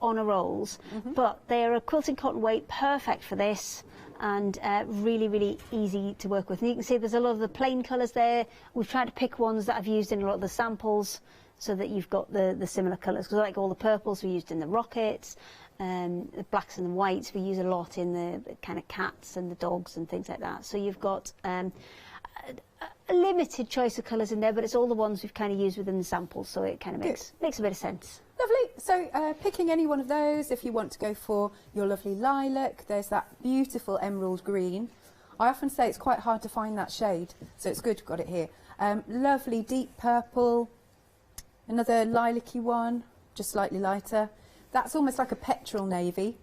honour rolls, but they are a quilting cotton weight, perfect for this, and really, really easy to work with. And you can see there's a lot of the plain colours there. We've tried to pick ones that I've used in a lot of the samples, so that you've got the similar colours. Because like all the purples we used in the rockets, the blacks and the whites we use a lot in the kind of cats and the dogs and things like that. So you've got a limited choice of colours in there, but it's all the ones we've kind of used within the samples, so it kind of makes a bit of sense. Lovely. So picking any one of those, if you want to go for your lovely lilac, there's that beautiful emerald green. I often say it's quite hard to find that shade, so it's good you've got it here. Lovely deep purple, another lilac-y one, just slightly lighter. That's almost like a petrol navy.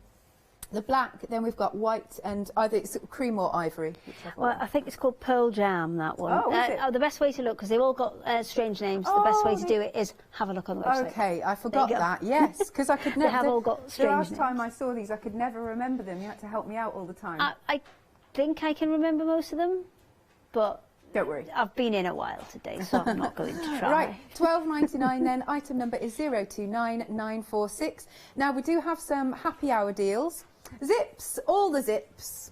The black, then we've got white and either it's cream or ivory. Well, I think it's called Pearl Jam, that one. Oh, is it? The best way to look, because they've all got strange names, the best way to do it is have a look on the website. Okay, I forgot that, yes, because I could never... They have all got strange names. The last time I saw these, I could never remember them. You had to help me out all the time. I think I can remember most of them, but... Don't worry. I've been in a while today, so I'm not going to try. Right, £12.99 then. Item number is 029946. Now, we do have some happy hour deals. Zips, all the zips.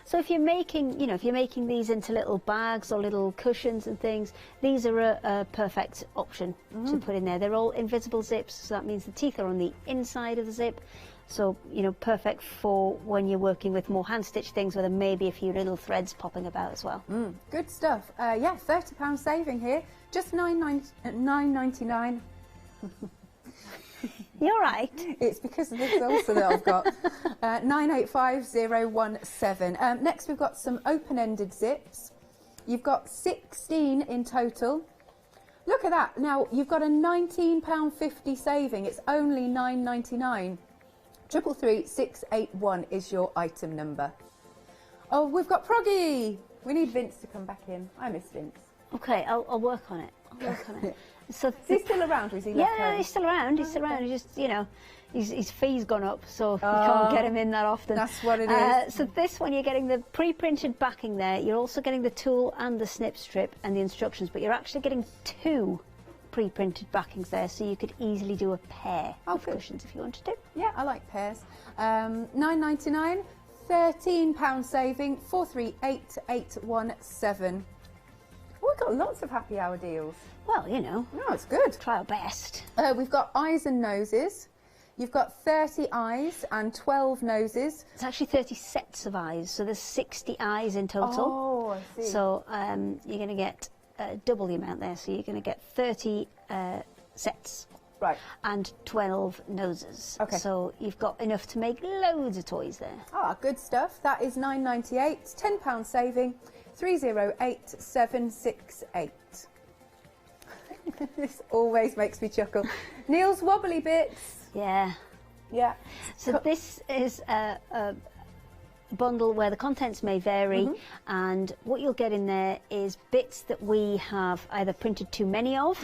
So if you're making, these into little bags or little cushions and things, these are a perfect option to put in there. They're all invisible zips, so that means the teeth are on the inside of the zip. So, perfect for when you're working with more hand-stitched things where there may be a few little threads popping about as well. Good stuff. Yeah, £30 saving here. Just $9.99. You're right. It's because of this also that I've got. 985017. Next, we've got some open-ended zips. You've got 16 in total. Look at that. Now, you've got a £19.50 saving. It's only $9.99. 333681 is your item number. Oh, we've got Proggy. We need Vince to come back in. I miss Vince. Okay, I'll work on it. So is he still around, or is he left home? Yeah, he's still around. He's still around. He's just, his fee's gone up, so you can't get him in that often. That's what it is. So this one, you're getting the pre-printed backing there. You're also getting the tool and the snip strip and the instructions, but you're actually getting 2 pre-printed backings there, so you could easily do a pair of cushions if you wanted to. Yeah, I like pairs. $9.99, £13 saving, 438817. Oh, we've got lots of happy hour deals. Well, No, it's good. Try our best. We've got eyes and noses. You've got 30 eyes and 12 noses. It's actually 30 sets of eyes, so there's 60 eyes in total. Oh, I see. So you're going to get double the amount there, so you're going to get 30 sets. Right. And 12 noses. Okay. So you've got enough to make loads of toys there. Ah, good stuff. That is £9.98. It's £10 saving. 308768. This always makes me chuckle. Neil's wobbly bits. Yeah. Yeah. So this is a bundle where the contents may vary, and what you'll get in there is bits that we have either printed too many of,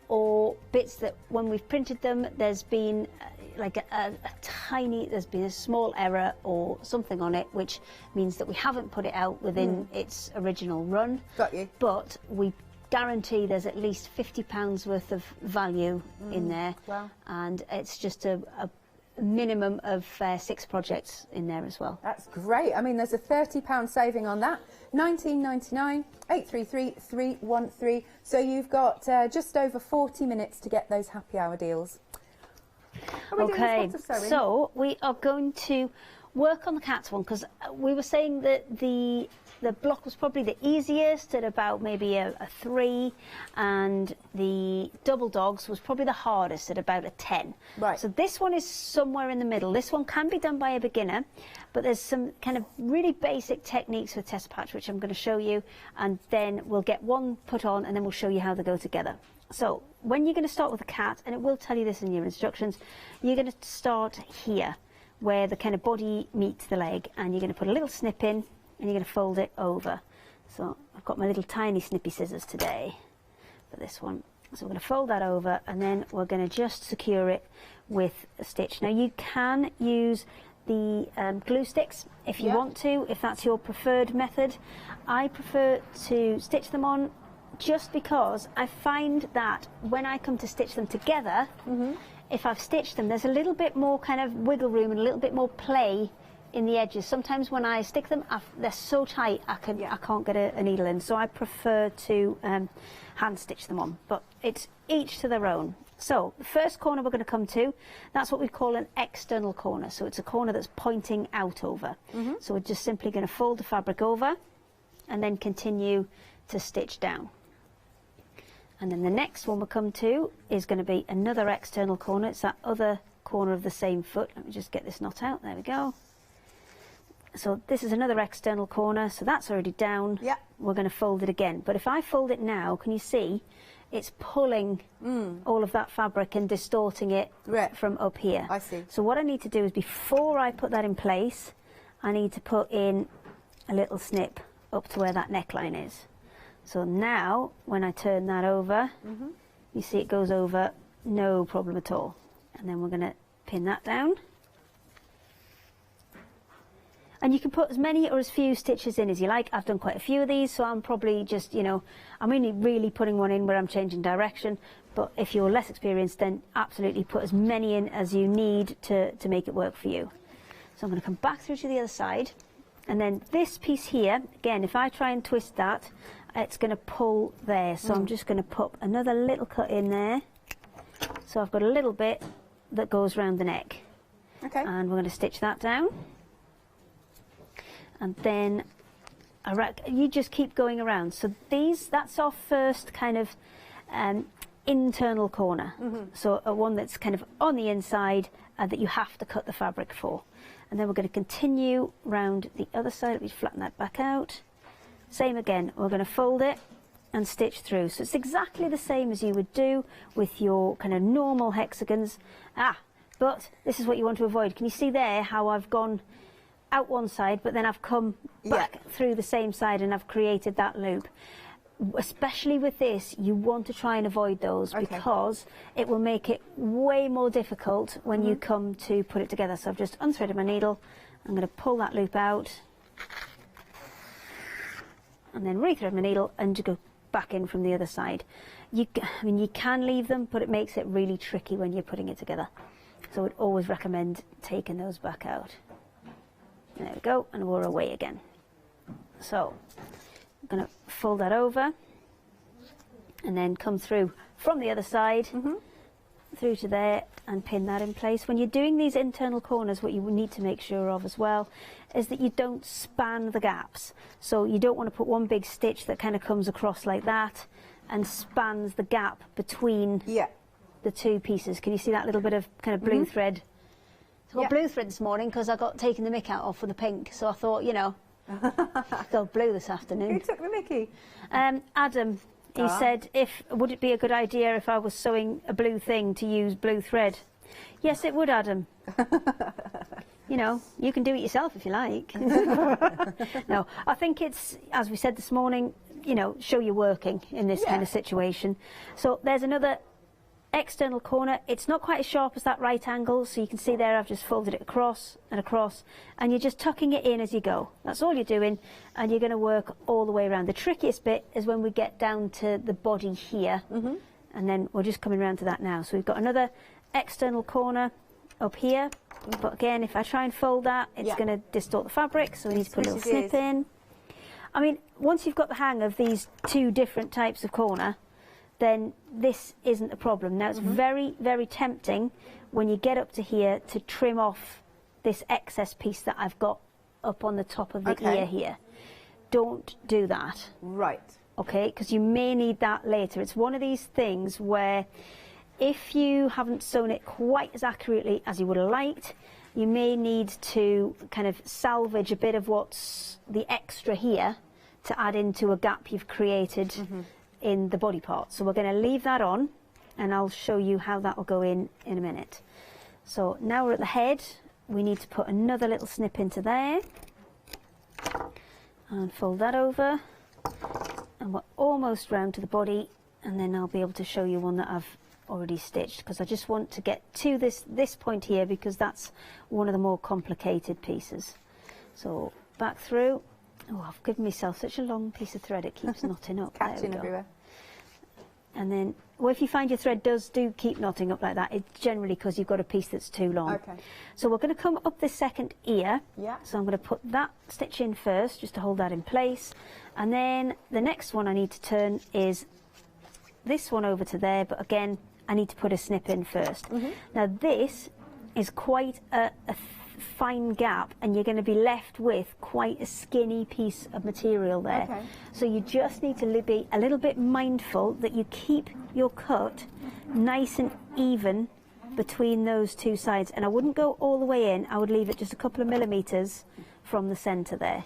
or bits that when we've printed them there's been there's been a small error or something on it, which means that we haven't put it out within its original run. Got you. But we guarantee there's at least £50 worth of value in there. Wow. And it's just a minimum of 6 projects in there as well. That's great. I mean, there's a £30 saving on that. £19.99, 833 313. So you've got just over 40 minutes to get those happy hour deals. Okay, so we are going to work on the cats one, because we were saying that the block was probably the easiest at about maybe a 3, and the double dogs was probably the hardest at about a 10. Right. So this one is somewhere in the middle. This one can be done by a beginner, but there's some kind of really basic techniques with test patch which I'm going to show you, and then we'll get one put on and then we'll show you how they go together. So when you're going to start with a cat, and it will tell you this in your instructions, you're going to start here where the kind of body meets the leg, and you're going to put a little snip in and you're going to fold it over. So I've got my little tiny snippy scissors today for this one. So we're going to fold that over, and then we're going to just secure it with a stitch. Now you can use the glue sticks if you want to, if that's your preferred method. I prefer to stitch them on, just because I find that when I come to stitch them together, if I've stitched them, there's a little bit more kind of wiggle room and a little bit more play in the edges. Sometimes when I stick them, they're so tight I can't get a needle in, so I prefer to hand stitch them on, but it's each to their own. So the first corner we're going to come to, that's what we call an external corner, so it's a corner that's pointing out over. So we're just simply going to fold the fabric over and then continue to stitch down. And then the next one we'll come to is going to be another external corner. It's that other corner of the same foot. Let me just get this knot out. There we go. So this is another external corner. So that's already down. Yeah. We're going to fold it again. But if I fold it now, can you see it's pulling all of that fabric and distorting it from up here? I see. So what I need to do is, before I put that in place, I need to put in a little snip up to where that neckline is. So now, when I turn that over, you see it goes over, no problem at all. And then we're going to pin that down. And you can put as many or as few stitches in as you like. I've done quite a few of these, so I'm probably just, I'm only really putting one in where I'm changing direction. But if you're less experienced, then absolutely put as many in as you need to make it work for you. So I'm going to come back through to the other side. And then this piece here, again, if I try and twist that, it's going to pull there. So I'm just going to put another little cut in there. So I've got a little bit that goes round the neck. Okay. And we're going to stitch that down. And then you just keep going around. So that's our first kind of internal corner. So one that's kind of on the inside that you have to cut the fabric for. And then we're going to continue round the other side. Let me flatten that back out. Same again, we're going to fold it and stitch through. So it's exactly the same as you would do with your kind of normal hexagons. But this is what you want to avoid. Can you see there how I've gone out one side, but then I've come back through the same side and I've created that loop? Especially with this, you want to try and avoid those, because it will make it way more difficult when you come to put it together. So I've just unthreaded my needle. I'm going to pull that loop out and then rethread my needle and to go back in from the other side. You can leave them, but it makes it really tricky when you're putting it together. So I would always recommend taking those back out. There we go, and we're away again. So I'm going to fold that over and then come through from the other side through to there and pin that in place. When you're doing these internal corners, what you need to make sure of as well is that you don't span the gaps. So you don't want to put one big stitch that kind of comes across like that and spans the gap between the two pieces. Can you see that little bit of kind of blue thread? So I got blue thread this morning because I got taken the mick out off with the pink. So I thought, you know, go blue this afternoon. Who took the mickey? Adam. He said, would it be a good idea if I was sewing a blue thing to use blue thread? Yes, it would, Adam. You know, you can do it yourself if you like. No, I think it's, as we said this morning, you know, show you're working in this kind of situation. So there's another external corner. It's not quite as sharp as that right angle, so you can see there I've just folded it across and across, and you're just tucking it in as you go. That's all you're doing, and you're going to work all the way around. The trickiest bit is when we get down to the body here, and then we're just coming around to that now. So we've got another external corner up here, but again, if I try and fold that, it's going to distort the fabric, so we need to put a little snip in. I mean, once you've got the hang of these two different types of corner, then this isn't a problem. Now, it's very, very tempting when you get up to here to trim off this excess piece that I've got up on the top of the ear here. Don't do that. Right. Okay, because you may need that later. It's one of these things where if you haven't sewn it quite as accurately as you would have liked, you may need to kind of salvage a bit of what's the extra here to add into a gap you've created in the body part. So we're going to leave that on, and I'll show you how that will go in a minute. So now we're at the head, we need to put another little snip into there and fold that over, and we're almost round to the body, and then I'll be able to show you one that I've already stitched, because I just want to get to this point here because that's one of the more complicated pieces. So back through. Oh, I've given myself such a long piece of thread, it keeps knotting up. Catching everywhere. And then, well, if you find your thread do keep knotting up like that, it's generally because you've got a piece that's too long. Okay. So we're going to come up this second ear. Yeah. So I'm going to put that stitch in first, just to hold that in place. And then the next one I need to turn is this one over to there, but again, I need to put a snip in first. Now this is quite a fine gap, and you're going to be left with quite a skinny piece of material there. Okay. So you just need to be a little bit mindful that you keep your cut nice and even between those two sides, and I wouldn't go all the way in. I would leave it just a couple of millimeters from the center there,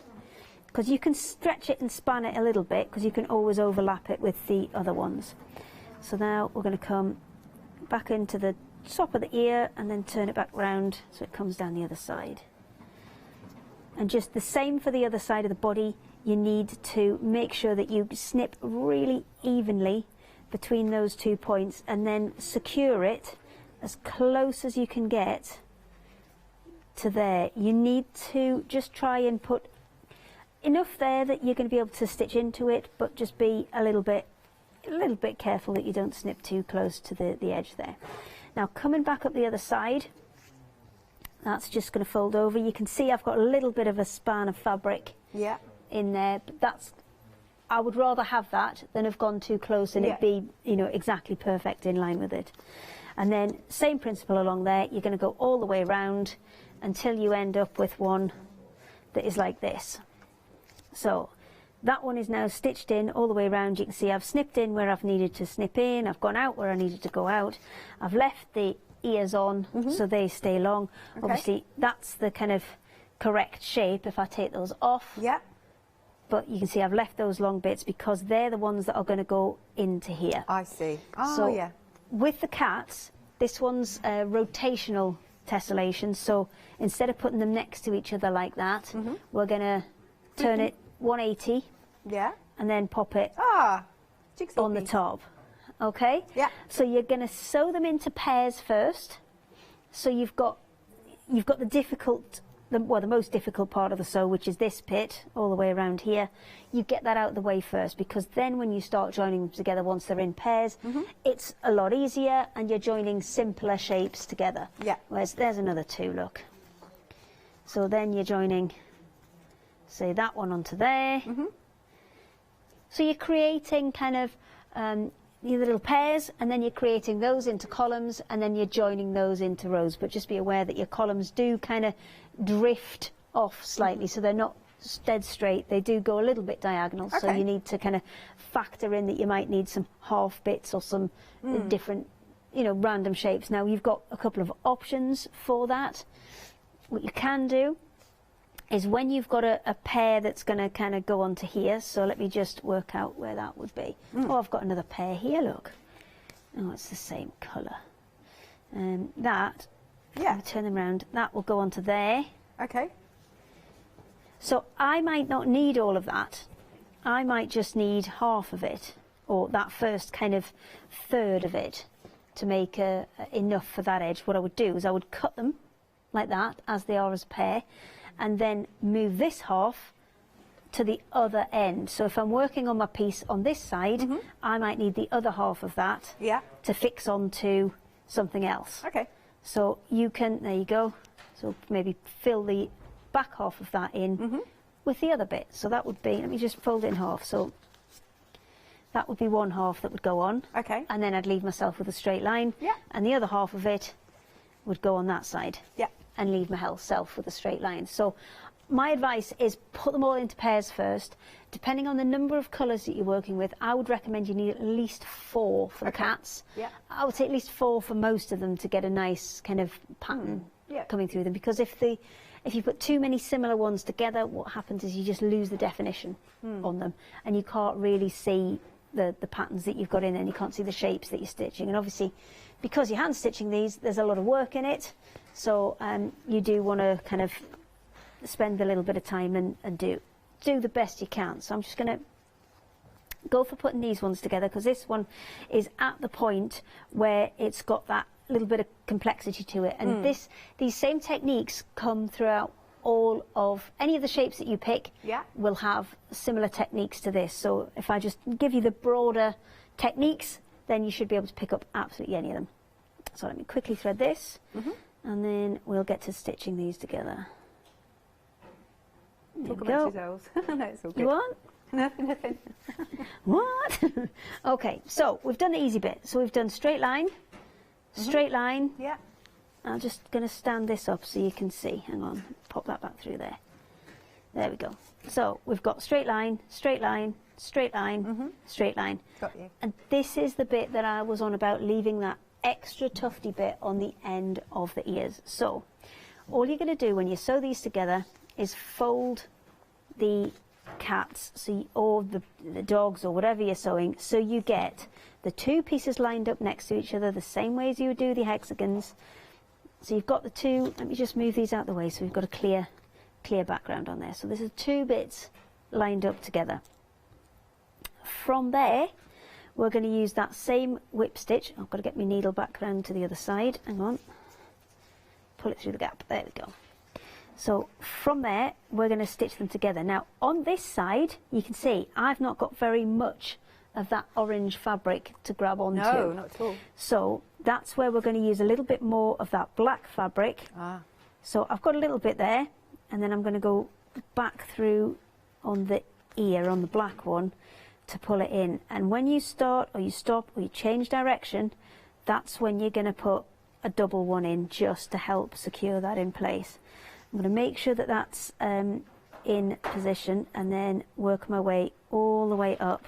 because you can stretch it and span it a little bit, because you can always overlap it with the other ones. So now we're going to come back into the top of the ear and then turn it back round so it comes down the other side. And just the same for the other side of the body, you need to make sure that you snip really evenly between those 2 points, and then secure it as close as you can get to there. You need to just try and put enough there that you're going to be able to stitch into it, but just be a little bit careful that you don't snip too close to the edge there. Now coming back up the other side, that's just going to fold over. You can see I've got a little bit of a span of fabric in there, but I would rather have that than have gone too close and it be, you know, exactly perfect in line with it. And then same principle along there, you're going to go all the way around until you end up with one that is like this. So that one is now stitched in all the way around. You can see I've snipped in where I've needed to snip in, I've gone out where I needed to go out, I've left the ears on so they stay long. Obviously that's the kind of correct shape if I take those off. But you can see I've left those long bits because they're the ones that are going to go into here. I see. Oh, so yeah. With the cats, this one's rotational tessellation, so instead of putting them next to each other like that, we're going to turn it 180 and then pop it on the top. Okay? Yeah. So you're going to sew them into pairs first. So you've got the difficult, the most difficult part of the sew, which is this bit all the way around here. You get that out of the way first, because then when you start joining them together once they're in pairs, it's a lot easier and you're joining simpler shapes together. Yeah. Whereas there's another two, look. So then you're joining, say, that one onto there. So you're creating kind of the little pairs, and then you're creating those into columns, and then you're joining those into rows. But just be aware that your columns do kind of drift off slightly, so they're not dead straight. They do go a little bit diagonal, so you need to kind of factor in that you might need some half bits or some different, you know, random shapes. Now you've got a couple of options for that. What you can do is when you've got a pair that's going to kind of go onto here, so let me just work out where that would be. Oh, I've got another pair here, look. Oh, it's the same colour. That, let me turn them around, that will go onto there. Okay. So I might not need all of that. I might just need half of it, or that first kind of third of it, to make enough for that edge. What I would do is I would cut them like that, as they are as a pair, and then move this half to the other end. So if I'm working on my piece on this side, I might need the other half of that to fix onto something else. Okay. So you can, there you go, so maybe fill the back half of that in with the other bit. So that would be, let me just fold it in half. So that would be one half that would go on. Okay. And then I'd leave myself with a straight line. Yeah. And the other half of it would go on that side. Yeah. And leave myself with a straight line. So my advice is put them all into pairs first. Depending on the number of colours that you're working with, I would recommend you need at least 4 for the cats. Yeah. I would say at least 4 for most of them to get a nice kind of pattern coming through them. Because if you put too many similar ones together, what happens is you just lose the definition on them, and you can't really see the patterns that you've got in there, and you can't see the shapes that you're stitching. And obviously, because you're hand stitching these, there's a lot of work in it. So you do want to kind of spend a little bit of time and do the best you can. So I'm just going to go for putting these ones together, because this one is at the point where it's got that little bit of complexity to it. And these same techniques come throughout all of any of the shapes that you pick. Will have similar techniques to this. So if I just give you the broader techniques, then you should be able to pick up absolutely any of them. So let me quickly thread this. And then we'll get to stitching these together. There we go. No, it's all good. You want? Nothing. What? Okay, so we've done the easy bit. So we've done straight line, straight line. Yeah. I'm just going to stand this up so you can see. Hang on, pop that back through there. There we go. So we've got straight line, straight line, straight line, straight line. Got you. And this is the bit that I was on about, leaving that extra tufty bit on the end of the ears. So all you're going to do when you sew these together is fold the cats, so or the dogs or whatever you're sewing, so you get the 2 pieces lined up next to each other the same way as you would do the hexagons. So you've got the 2, let me just move these out of the way so we've got a clear background on there. So there's 2 bits lined up together. From there we're going to use that same whip stitch. I've got to get my needle back round to the other side. Hang on. Pull it through the gap. There we go. So from there, we're going to stitch them together. Now, on this side, you can see I've not got very much of that orange fabric to grab onto. No, not at all. So that's where we're going to use a little bit more of that black fabric. So I've got a little bit there, and then I'm going to go back through on the ear, on the black one, to pull it in. And when you start or you stop or you change direction, that's when you're going to put a double one in, just to help secure that in place. I'm going to make sure that that's in position, and then work my way all the way up.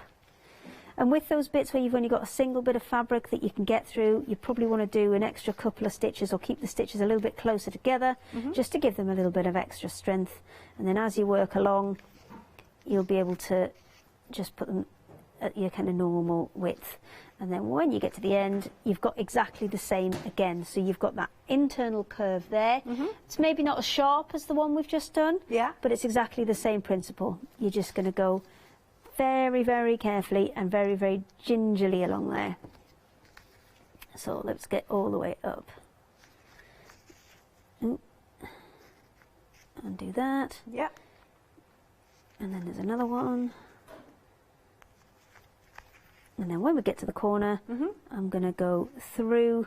And with those bits where you've only got a single bit of fabric that you can get through, you probably want to do an extra couple of stitches, or keep the stitches a little bit closer together, just to give them a little bit of extra strength. And then as you work along, you'll be able to just put them at your kind of normal width. And then when you get to the end, you've got exactly the same again. So you've got that internal curve there. It's maybe not as sharp as the one we've just done, but it's exactly the same principle. You're just going to go very, very carefully and very, very gingerly along there. So let's get all the way up. Undo that. And then there's another one. And then when we get to the corner, I'm going to go through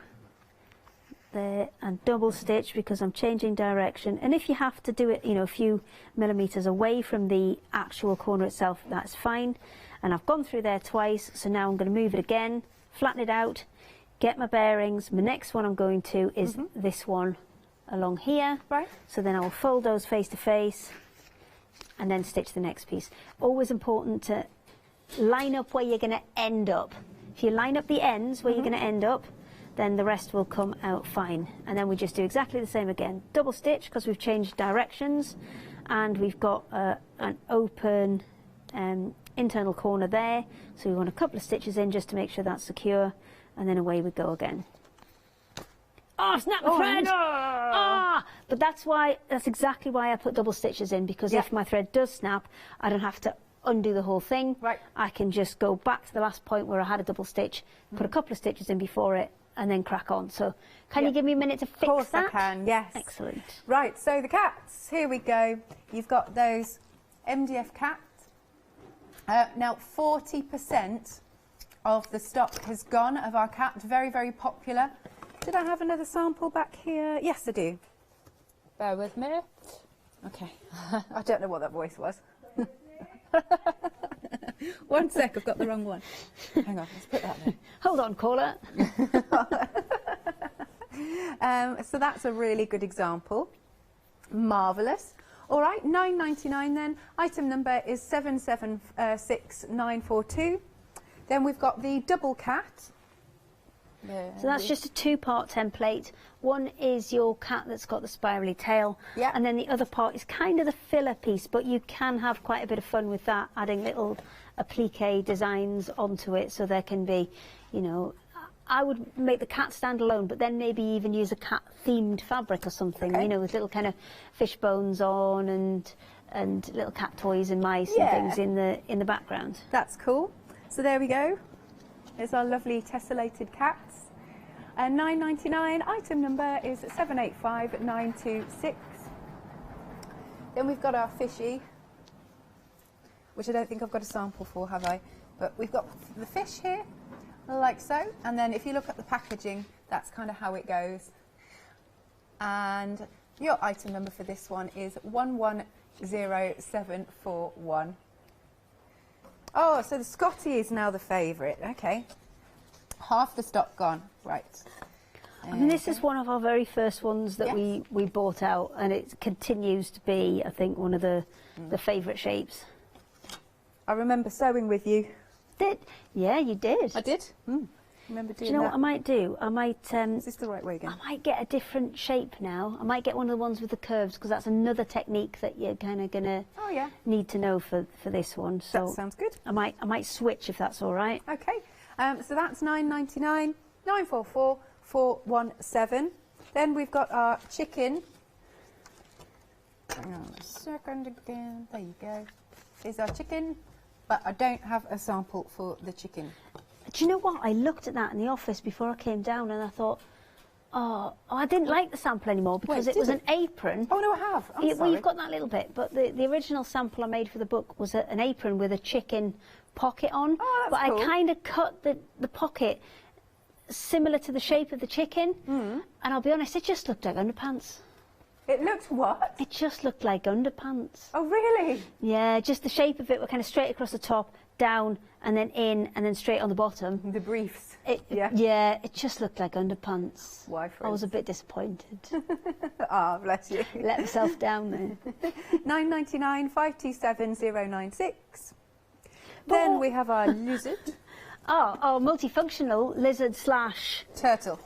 there and double stitch, because I'm changing direction. And if you have to do it, you know, a few millimeters away from the actual corner itself, that's fine. And I've gone through there twice, so now I'm going to move it again flatten it out, get my bearings. My next one I'm going to is this one along here. Right. So then I will fold those face to face and then stitch the next piece. Always important to line up where you're going to end up. If you line up the ends where you're going to end up, then the rest will come out fine. And then we just do exactly the same again. Double stitch because we've changed directions, and we've got an open internal corner there, so we want a couple of stitches in just to make sure that's secure, and then away we go again. Oh, snap the thread! No. Ah! But that's exactly why I put double stitches in, because if my thread does snap, I don't have to undo the whole thing. Right. I can just go back to the last point where I had a double stitch, put a couple of stitches in before it, and then crack on. So can you give me a minute to fix that? Of course I can, yes. Excellent. Right, so the cats, here we go. You've got those MDF cats. Now 40% of the stock has gone of our cat, very, very popular. Did I have another sample back here? Yes, I do. Bear with me. Okay, I don't know what that voice was. One sec, I've got the wrong one. Hang on, let's put that there. Hold on, caller. So that's a really good example. Marvellous. All right, $9.99 then. Item number is 776942. Then we've got the double cat. So that's just a two-part template. One is your cat that's got the spirally tail, and then the other part is kind of the filler piece, but you can have quite a bit of fun with that, adding little applique designs onto it, so there can be, you know, I would make the cat stand alone, but then maybe even use a cat-themed fabric or something, you know, with little kind of fish bones on and little cat toys and mice and things in the background. That's cool. So there we go. There's our lovely tessellated cats. And $9.99. Item number is 785926. Then we've got our fishy, which I don't think I've got a sample for, have I? But we've got the fish here, like so. And then if you look at the packaging, that's kind of how it goes. And your item number for this one is 110741. Oh, so the Scotty is now the favourite. Okay. Half the stock gone. Right. I mean, this is one of our very first ones that we bought out, and it continues to be, I think, one of the favourite shapes. I remember sewing with you. Yeah, you did. I did. Remember doing Do you know that? what I might do? I might. Is this the right way again? I might get a different shape now. I might get one of the ones with the curves, because that's another technique that you're kind of gonna need to know for this one. So that sounds good. I might switch if that's all right. Okay. So that's $9.99. 944417. Then we've got our chicken. Hang on a second again. There you go. Here's our chicken, but I don't have a sample for the chicken. Do you know what? I looked at that in the office before I came down, and I thought, oh, I didn't like the sample anymore because it was an apron. Oh no, I have. Well, you've got that little bit, but the original sample I made for the book was an apron with a chicken pocket on. Oh, that's cool. I kind of cut the pocket similar to the shape of the chicken, and I'll be honest, it just looked like underpants. It looked what? It just looked like underpants. Oh really? Yeah, just the shape of it were kind of straight across the top, down, and then in, and then straight on the bottom. The briefs. Yeah, it just looked like underpants. Why, for I was a bit disappointed. Ah, bless you. Let myself down there. $9.99, 527096. Then we have our lizard. Oh, multifunctional lizard slash turtle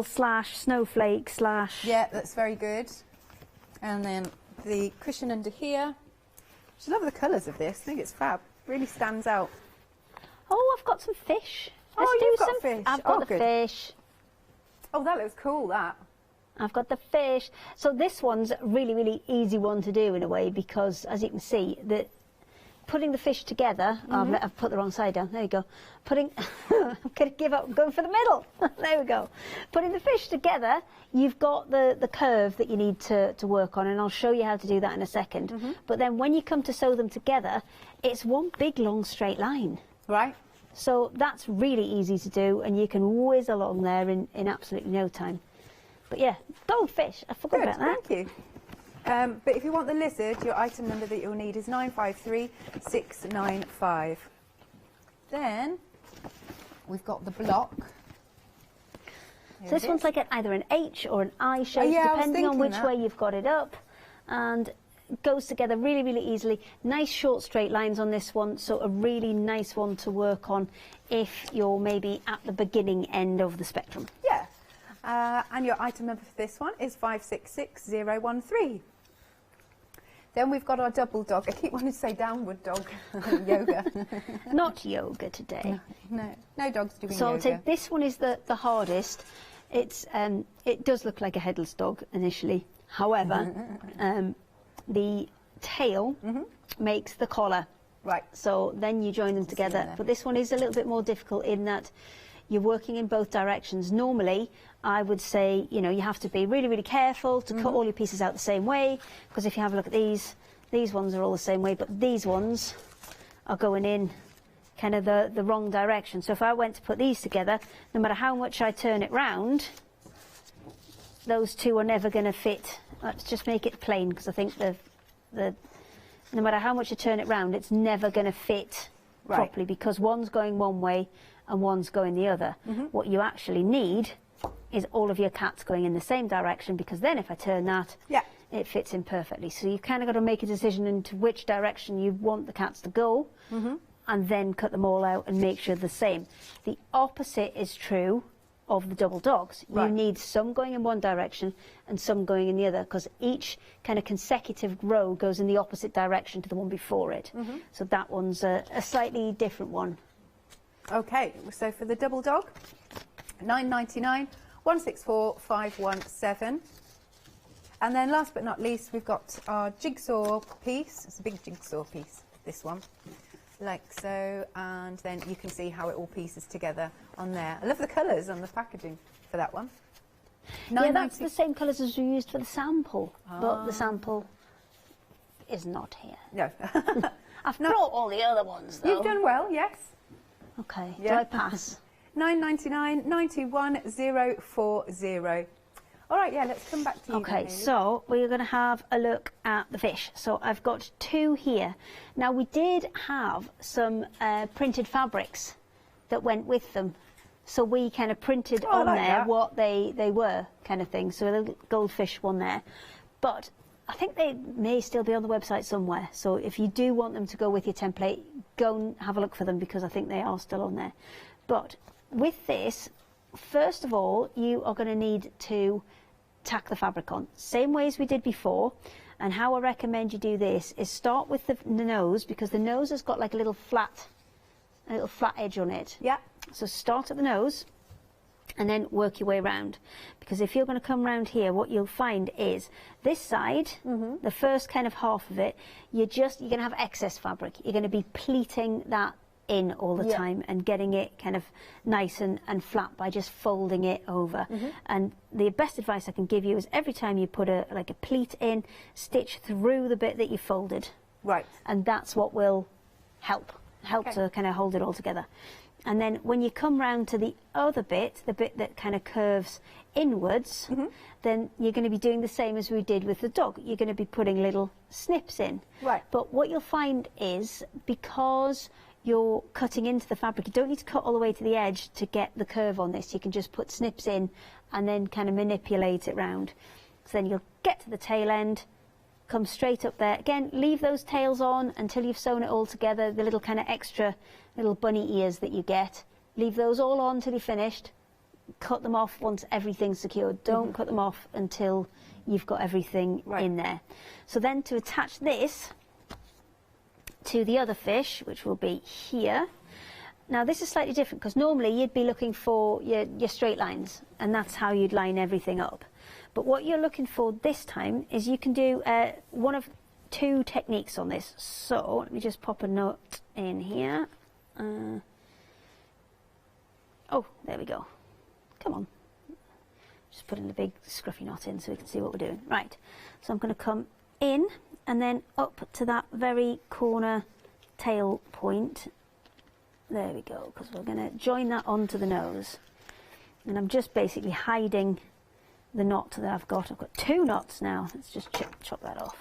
slash snowflake slash. Yeah, that's very good. And then the cushion under here. I love the colours of this. I think it's fab. Really stands out. Oh, I've got some fish. You've got fish. I've got the fish. Oh, that looks cool, that. I've got the fish. So this one's a really, really easy one to do in a way, because as you can see, putting the fish together, I've put the wrong side down, there you go. I'm going to give up, I'm going for the middle. There we go. Putting the fish together, you've got the curve that you need to work on, and I'll show you how to do that in a second. But then when you come to sew them together, it's one big long straight line. Right. So that's really easy to do, and you can whiz along there in absolutely no time. But yeah, goldfish, I forgot about that. Thank you. But if you want the lizard, your item number that you'll need is 953695. Then we've got the block. So this one's like either an H or an I shape, depending on which way you've got it up, and it goes together really, really easily. Nice short straight lines on this one, so a really nice one to work on if you're maybe at the beginning end of the spectrum. Yeah, and your item number for this one is 566013. Then we've got our double dog. I keep wanting to say downward dog. Yoga. Not yoga today. No dogs doing yoga. So I'll take this one is the hardest. It's it does look like a headless dog initially. However, the tail makes the collar. Right. So then you join them together. But this one is a little bit more difficult in that you're working in both directions. Normally, I would say, you know, you have to be really, really careful to cut all your pieces out the same way, because if you have a look at these ones are all the same way, but these ones are going in kind of the wrong direction. So if I went to put these together, no matter how much I turn it round, those two are never going to fit. Let's just make it plain, because I think no matter how much you turn it round, it's never going to fit properly, because one's going one way and one's going the other. What you actually need is all of your cats going in the same direction, because then if I turn that, it fits in perfectly. So you've kind of got to make a decision into which direction you want the cats to go, and then cut them all out and make sure they're the same. The opposite is true of the double dogs. You need some going in one direction and some going in the other, because each kind of consecutive row goes in the opposite direction to the one before it. So that one's a slightly different one. Okay, so for the double dog, £9.99, 164517. And then last but not least, we've got our jigsaw piece. It's a big jigsaw piece, this one, like so, and then you can see how it all pieces together on there. I love the colours on the packaging for that one. Yeah, that's the same colours as we used for the sample, but the sample is not here. No. I've brought all the other ones, though. You've done well, yes. Okay, do I pass? £9.99, 91040. All right, yeah, let's come back to you. Okay, so we're going to have a look at the fish. So I've got two here. Now, we did have some printed fabrics that went with them. So we kind of printed on there what they were, kind of thing. So a little goldfish one there. But I think they may still be on the website somewhere. So if you do want them to go with your template, go and have a look for them, because I think they are still on there. But with this, first of all, you are going to need to tack the fabric on, same way as we did before. And how I recommend you do this is start with the nose, because the nose has got like a little flat edge on it. Yeah. So start at the nose and then work your way around, because if you're going to come round here, what you'll find is this side, the first kind of half of it, you're going to have excess fabric. You're going to be pleating that in all the time and getting it kind of nice and flat by just folding it over. And the best advice I can give you is every time you put a pleat in, stitch through the bit that you folded. Right. And that's what will help to kind of hold it all together. And then when you come round to the other bit, the bit that kind of curves inwards, then you're going to be doing the same as we did with the dog. You're going to be putting little snips in. Right. But what you'll find is, because you're cutting into the fabric, you don't need to cut all the way to the edge to get the curve on this. You can just put snips in and then kind of manipulate it round. So then you'll get to the tail end, come straight up there. Again, leave those tails on until you've sewn it all together, the little kind of extra little bunny ears that you get. Leave those all on until you're finished. Cut them off once everything's secured. Don't cut them off until you've got everything in there. So then to attach this to the other fish, which will be here. Now this is slightly different, because normally you'd be looking for your straight lines, and that's how you'd line everything up. But what you're looking for this time is you can do one of two techniques on this. So let me just pop a note in here. Oh, there we go. Come on. Just putting the big scruffy knot in so we can see what we're doing. Right, so I'm going to come in and then up to that very corner tail point. There we go, because we're going to join that onto the nose. And I'm just basically hiding the knot that I've got. I've got two knots now. Let's just chop that off.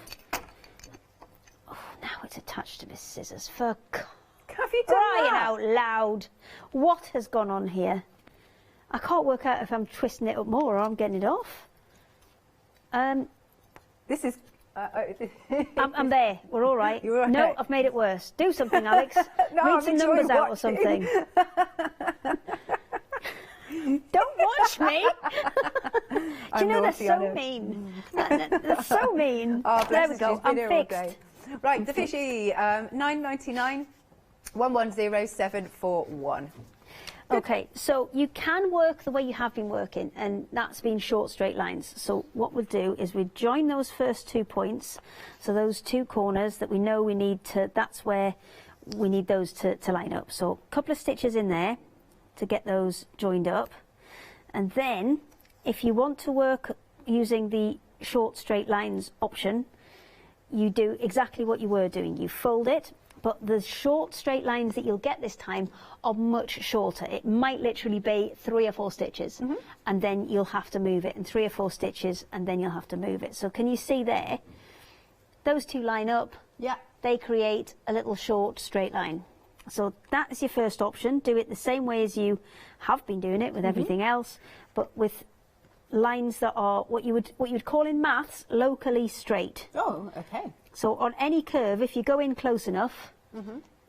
Oh, now it's attached to this scissors. For Have you done Crying that? out loud. What has gone on here? I can't work out if I'm twisting it up more or I'm getting it off. This is... I'm there. We're all right. You're all No, right. I've made it worse. Do something, Alex. No, Read I'm some enjoying numbers out or watching. something. Don't watch me. Do you I'm know naughty, they're I so know. mean? They're so mean. Oh, There bless we her, go. she's been I'm here all fixed. day. Right, the fishy, $9.99, 110741. Okay, so you can work the way you have been working, and that's been short straight lines. So what we'll do is we join those first 2 points, so those 2 corners that we know we need to, that's where we need those to line up. So a couple of stitches in there to get those joined up, and then if you want to work using the short straight lines option, you do exactly what you were doing. You fold it, but the short straight lines that you'll get this time are much shorter. It might literally be 3 or 4 stitches, and then you'll have to move it, and 3 or 4 stitches, and then you'll have to move it. So can you see there? Those 2 line up. Yeah. They create a little short straight line. So that is your first option. Do it the same way as you have been doing it with everything else, but with lines that are what you would call in maths locally straight. Oh, okay. So on any curve, if you go in close enough,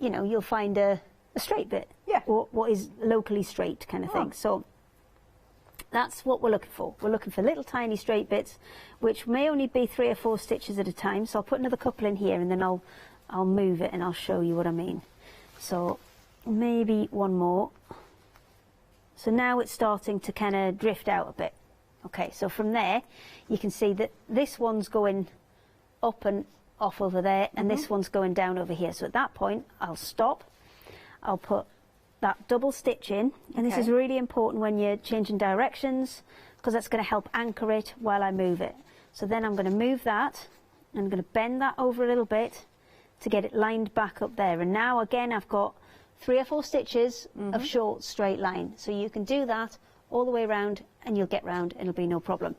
you know, you'll find a straight bit. Yeah. Or what is locally straight kind of thing. So that's what we're looking for. We're looking for little tiny straight bits, which may only be 3 or 4 stitches at a time. So I'll put another couple in here, and then I'll move it and I'll show you what I mean. So maybe one more. So now it's starting to kind of drift out a bit. Okay, so from there, you can see that this one's going up and off over there, and this one's going down over here. So at that point, I'll stop. I'll put that double stitch in, and this is really important when you're changing directions, because that's going to help anchor it while I move it. So then I'm going to move that, and I'm going to bend that over a little bit to get it lined back up there. And now again, I've got 3 or 4 stitches of short straight line. So you can do that all the way around, and you'll get round, and it'll be no problem.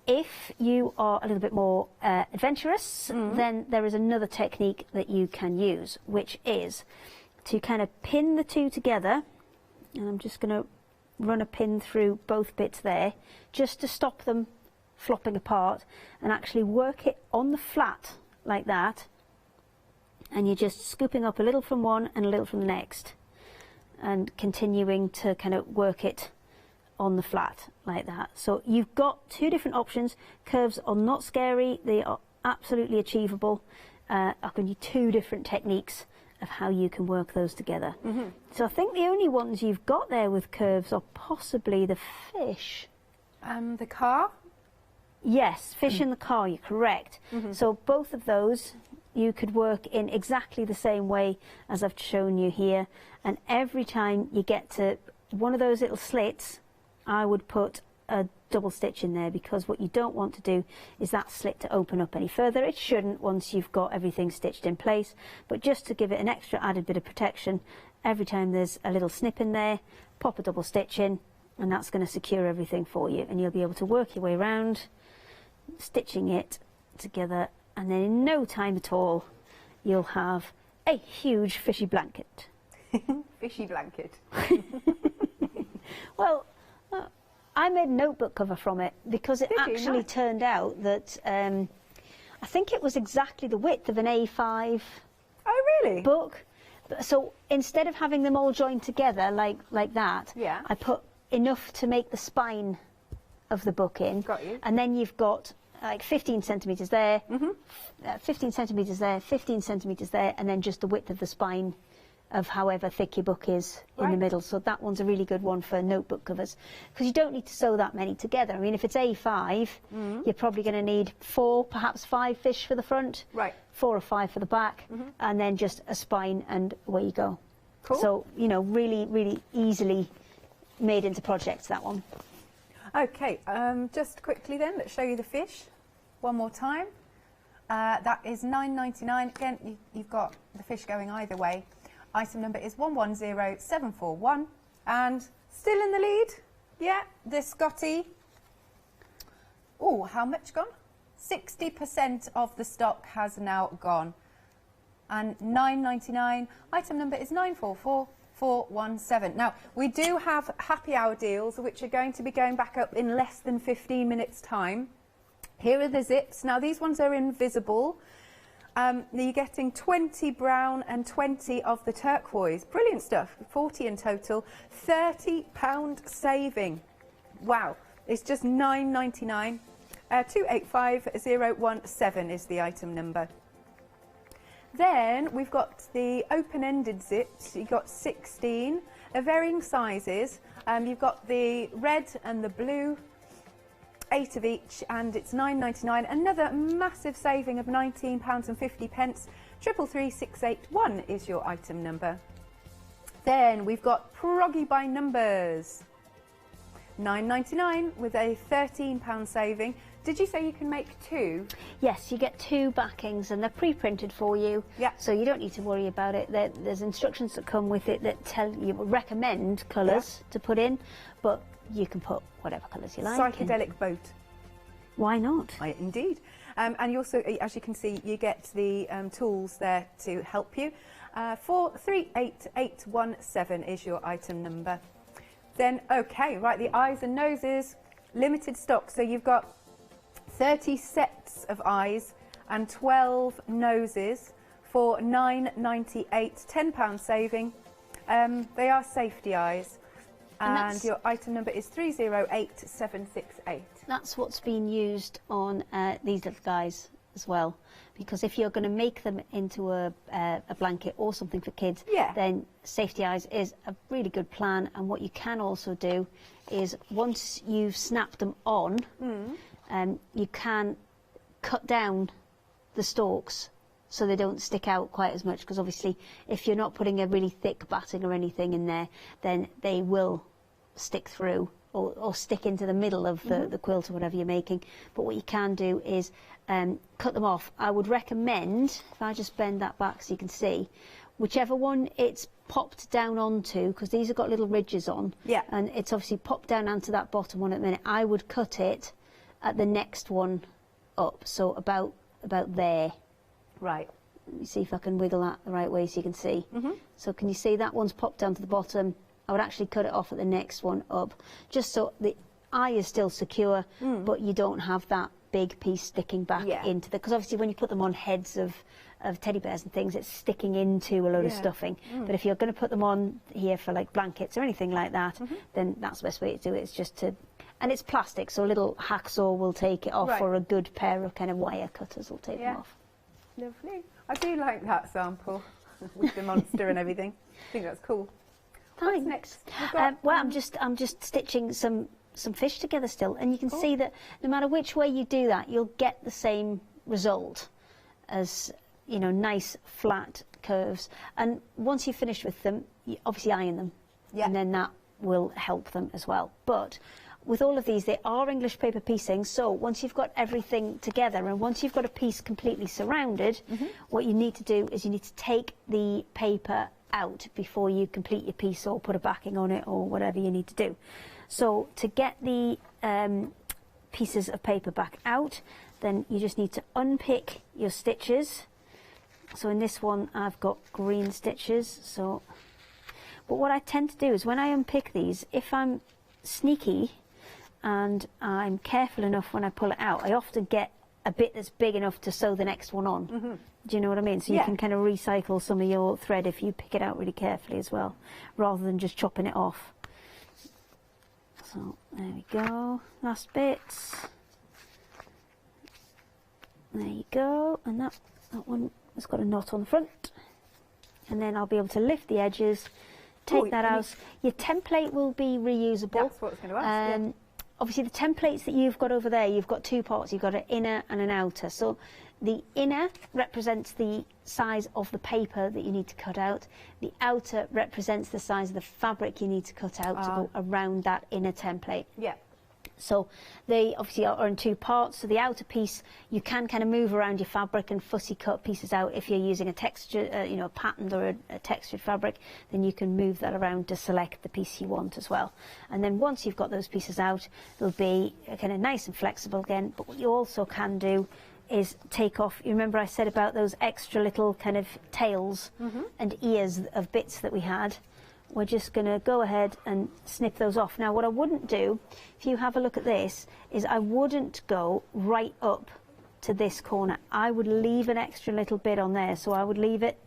If you are a little bit more adventurous, then there is another technique that you can use, which is to kind of pin the 2 together, and I'm just going to run a pin through both bits there, just to stop them flopping apart, and actually work it on the flat like that, and you're just scooping up a little from one and a little from the next, and continuing to kind of work it on the flat like that. So you've got 2 different options. Curves are not scary, they are absolutely achievable. I'll give you 2 different techniques of how you can work those together. So I think the only ones you've got there with curves are possibly the fish. The car? Yes, fish in the car, you're correct. So both of those you could work in exactly the same way as I've shown you here, and every time you get to one of those little slits, I would put a double stitch in there, because what you don't want to do is that slit to open up any further. It shouldn't once you've got everything stitched in place, but just to give it an extra added bit of protection, every time there's a little snip in there, pop a double stitch in, and that's going to secure everything for you, and you'll be able to work your way around stitching it together, and then in no time at all you'll have a huge fishy blanket. Fishy blanket. Well, I made a notebook cover from it, because it actually Nice. turned out that I think it was exactly the width of an A5 book. So instead of having them all joined together like that, I put enough to make the spine of the book in. Got you. And then you've got like 15 centimetres there, 15 centimetres there, 15 centimetres there, and then just the width of the spine of however thick your book is in the middle. So that one's a really good one for notebook covers, because you don't need to sew that many together. I mean, if it's A5, you're probably going to need 4, perhaps 5 fish for the front, 4 or 5 for the back, and then just a spine, and away you go. Cool. So, you know, really, really easily made into projects, that one. Okay, just quickly then, let's show you the fish one more time. That is $9.99. Again, you've got the fish going either way. Item number is 110741, and still in the lead, the Scotty. Oh, how much gone? 60% of the stock has now gone. and £9.99. Item number is 944417. Now, we do have happy hour deals, which are going to be going back up in less than 15 minutes' time. Here are the zips. Now, these ones are invisible. You're getting 20 brown and 20 of the turquoise. Brilliant stuff. 40 in total. £30 saving. Wow. It's just £9.99. 285017 is the item number. Then we've got the open-ended zips. You've got 16 of varying sizes. You've got the red and the blue, 8 of each, and it's £9.99. Another massive saving of £19.50. 333681 is your item number. Then we've got Proggy by Numbers, £9.99 with a £13 saving. Did you say you can make 2? Yes, you get 2 backings and they're pre-printed for you. Yeah. So you don't need to worry about it. There's instructions that come with it that tell you, recommend colours to put in, but you can put whatever colours you like. Psychedelic boat. Why not? Indeed. And you also, as you can see, you get the tools there to help you. 438817 is your item number. Then, okay, right, the eyes and noses, limited stock. So you've got 30 sets of eyes and 12 noses for £9.98, £10 saving. They are safety eyes. And your item number is 308768. That's what's been used on these little guys as well. Because if you're going to make them into a blanket or something for kids, then safety eyes is a really good plan. And what you can also do is once you've snapped them on, you can cut down the stalks so they don't stick out quite as much, because obviously if you're not putting a really thick batting or anything in there, then they will stick through or stick into the middle of the quilt or whatever you're making. But what you can do is cut them off. I would recommend, if I just bend that back so you can see, whichever one it's popped down onto, because these have got little ridges on, and it's obviously popped down onto that bottom one at the minute, I would cut it at the next one up, so about there. Right. Let me see if I can wiggle that the right way so you can see. So can you see that one's popped down to the bottom? I would actually cut it off at the next one up, just so the eye is still secure, but you don't have that big piece sticking back into the, because obviously when you put them on heads of teddy bears and things, it's sticking into a load of stuffing. But if you're going to put them on here for like blankets or anything like that, then that's the best way to do it. It's just to, and it's plastic, so a little hacksaw will take it off, or a good pair of kind of wire cutters will take them off. Lovely. I do like that sample with the monster and everything. I think that's cool. Thanks. What's next? Well, I'm just stitching some fish together still, and you can see that no matter which way you do that, you'll get the same result as, you know, nice flat curves. And once you've finished with them, you obviously iron them, and then that will help them as well. But with all of these, they are English paper piecing, so once you've got everything together and once you've got a piece completely surrounded, what you need to do is you need to take the paper out before you complete your piece or put a backing on it or whatever you need to do. So to get the pieces of paper back out, then you just need to unpick your stitches. So in this one I've got green stitches, so but what I tend to do is when I unpick these, if I'm sneaky and I'm careful enough when I pull it out, I often get a bit that's big enough to sew the next one on. Do you know what I mean? So you can kind of recycle some of your thread if you pick it out really carefully as well, rather than just chopping it off. So there we go, last bits. There you go, and that one has got a knot on the front. And then I'll be able to lift the edges, take that out. Your template will be reusable. That's what I was going to ask. Obviously the templates that you've got over there, you've got 2 parts. You've got an inner and an outer. So the inner represents the size of the paper that you need to cut out. The outer represents the size of the fabric you need to cut out to go around that inner template. So they obviously are in 2 parts. So the outer piece, you can kind of move around your fabric and fussy cut pieces out. If you're using a texture, you know, a patterned or a textured fabric, then you can move that around to select the piece you want as well. And then once you've got those pieces out, they'll be kind of nice and flexible again. But what you also can do is take off, you remember I said about those extra little kind of tails and ears of bits that we had. We're just going to go ahead and snip those off. Now what I wouldn't do, if you have a look at this, is I wouldn't go right up to this corner. I would leave an extra little bit on there, so I would leave it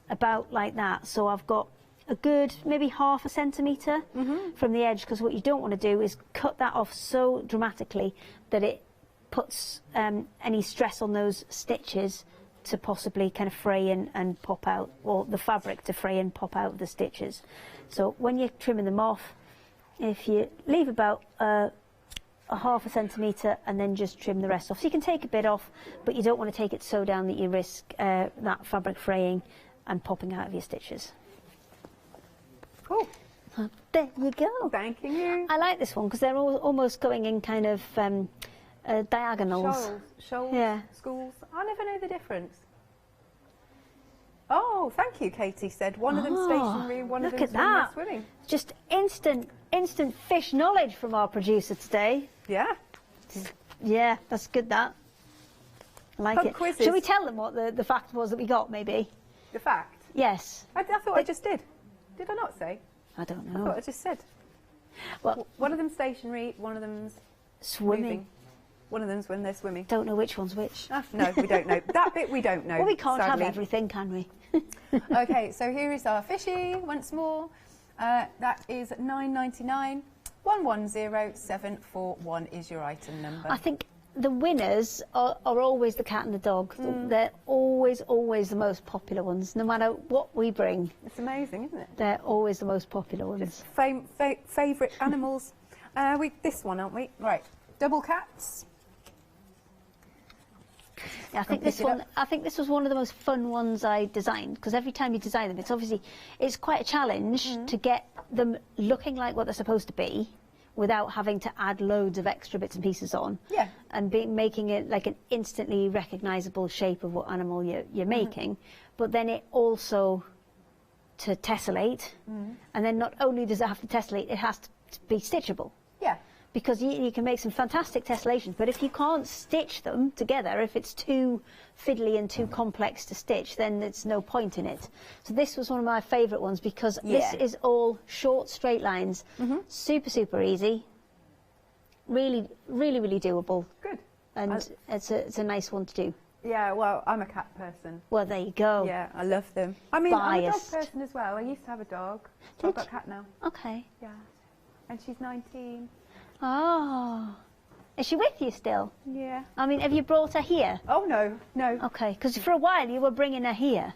about like that. So I've got a good maybe ½ centimetre from the edge, because what you don't want to do is cut that off so dramatically that it puts any stress on those stitches to possibly kind of fray and pop out, or the fabric to fray and pop out of the stitches. So when you're trimming them off, if you leave about a ½ centimetre and then just trim the rest off. So you can take a bit off, but you don't want to take it so down that you risk that fabric fraying and popping out of your stitches. Cool. There you go. Thank you. I like this one because they're all almost going in kind of diagonals. Shoals, yeah. schools. I never know the difference. Oh, thank you, Katie said. One of them stationary, one of them swimming. Just instant fish knowledge from our producer today. Yeah. Yeah, that's good, that. I like it. Quizzes. Shall we tell them what the fact was that we got, maybe? The fact? Yes. I thought I just did. Did I not say? I don't I know. thought I just said. Well, one of them's stationary, one of them's swimming. moving. One of them's when they're swimming. Don't know which one's which. No, we don't know. That bit we don't know. Well, we can't sadly. have everything, can we? Okay, so here is our fishy once more. That is £9.99. 110741 is your item number. I think the winners are always the cat and the dog. They're always the most popular ones, no matter what we bring. It's amazing, isn't it? They're always the most popular ones. Favourite animals. This one, aren't we? Right. Double cats. Yeah, I think this was one of the most fun ones I designed, because every time you design them, it's quite a challenge to get them looking like what they're supposed to be without having to add loads of extra bits and pieces on. Yeah. And making it like an instantly recognisable shape of what animal you're making, but then it also to tessellate, and then not only does it have to tessellate, it has to be stitchable. Yeah. Because you can make some fantastic tessellations, but if you can't stitch them together, if it's too fiddly and too complex to stitch, then there's no point in it. So this was one of my favourite ones, because this is all short straight lines, super easy, really doable. Good. And it's a nice one to do. Yeah, well, I'm a cat person. Well, there you go. Yeah, I love them. I mean, Biased. I'm a dog person as well. I used to have a dog. So I've got a cat now. Okay. Yeah. And she's 19. Oh. Is she with you still? Yeah. I mean, have you brought her here? Oh, no. Okay, because for a while you were bringing her here.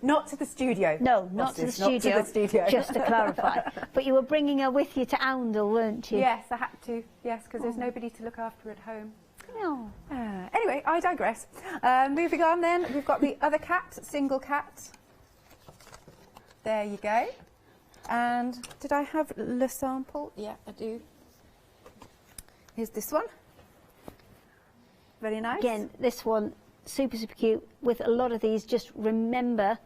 Not to the studio. No, not to the studio. Not to the studio. Just to clarify. But you were bringing her with you to Oundle, weren't you? Yes, I had to. Yes, because there's nobody to look after at home. No. Anyway, I digress. Moving on then, we've got the other cat, single cat. There you go. And did I have le sample? Yeah, I do. Here's this one. Very nice. Again, this one, super cute. With a lot of these, just remember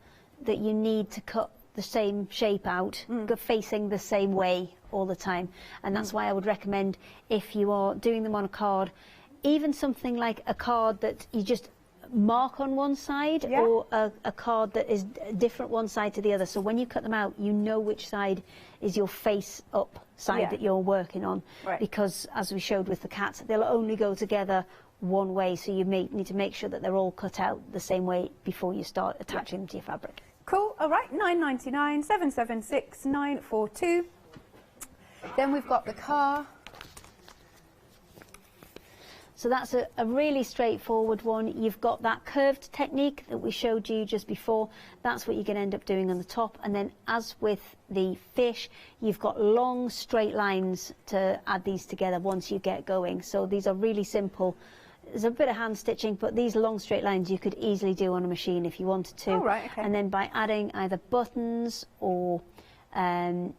that you need to cut the same shape out, facing the same way all the time. And that's why I would recommend, if you are doing them on a card, even something like a card that you just mark on one side, or a card that is different one side to the other, so when you cut them out you know which side is your face up side that you're working on, because as we showed with the cats, they'll only go together one way, so you need to make sure that they're all cut out the same way before you start attaching them to your fabric. Cool. All right, £9.99, 776 942. Then we've got the car. So that's a really straightforward one. You've got that curved technique that we showed you just before. That's what you're going to end up doing on the top. And then, as with the fish, you've got long straight lines to add these together once you get going. So these are really simple. There's a bit of hand stitching, but these long straight lines you could easily do on a machine if you wanted to. Oh, right, okay. And then by adding either buttons or... do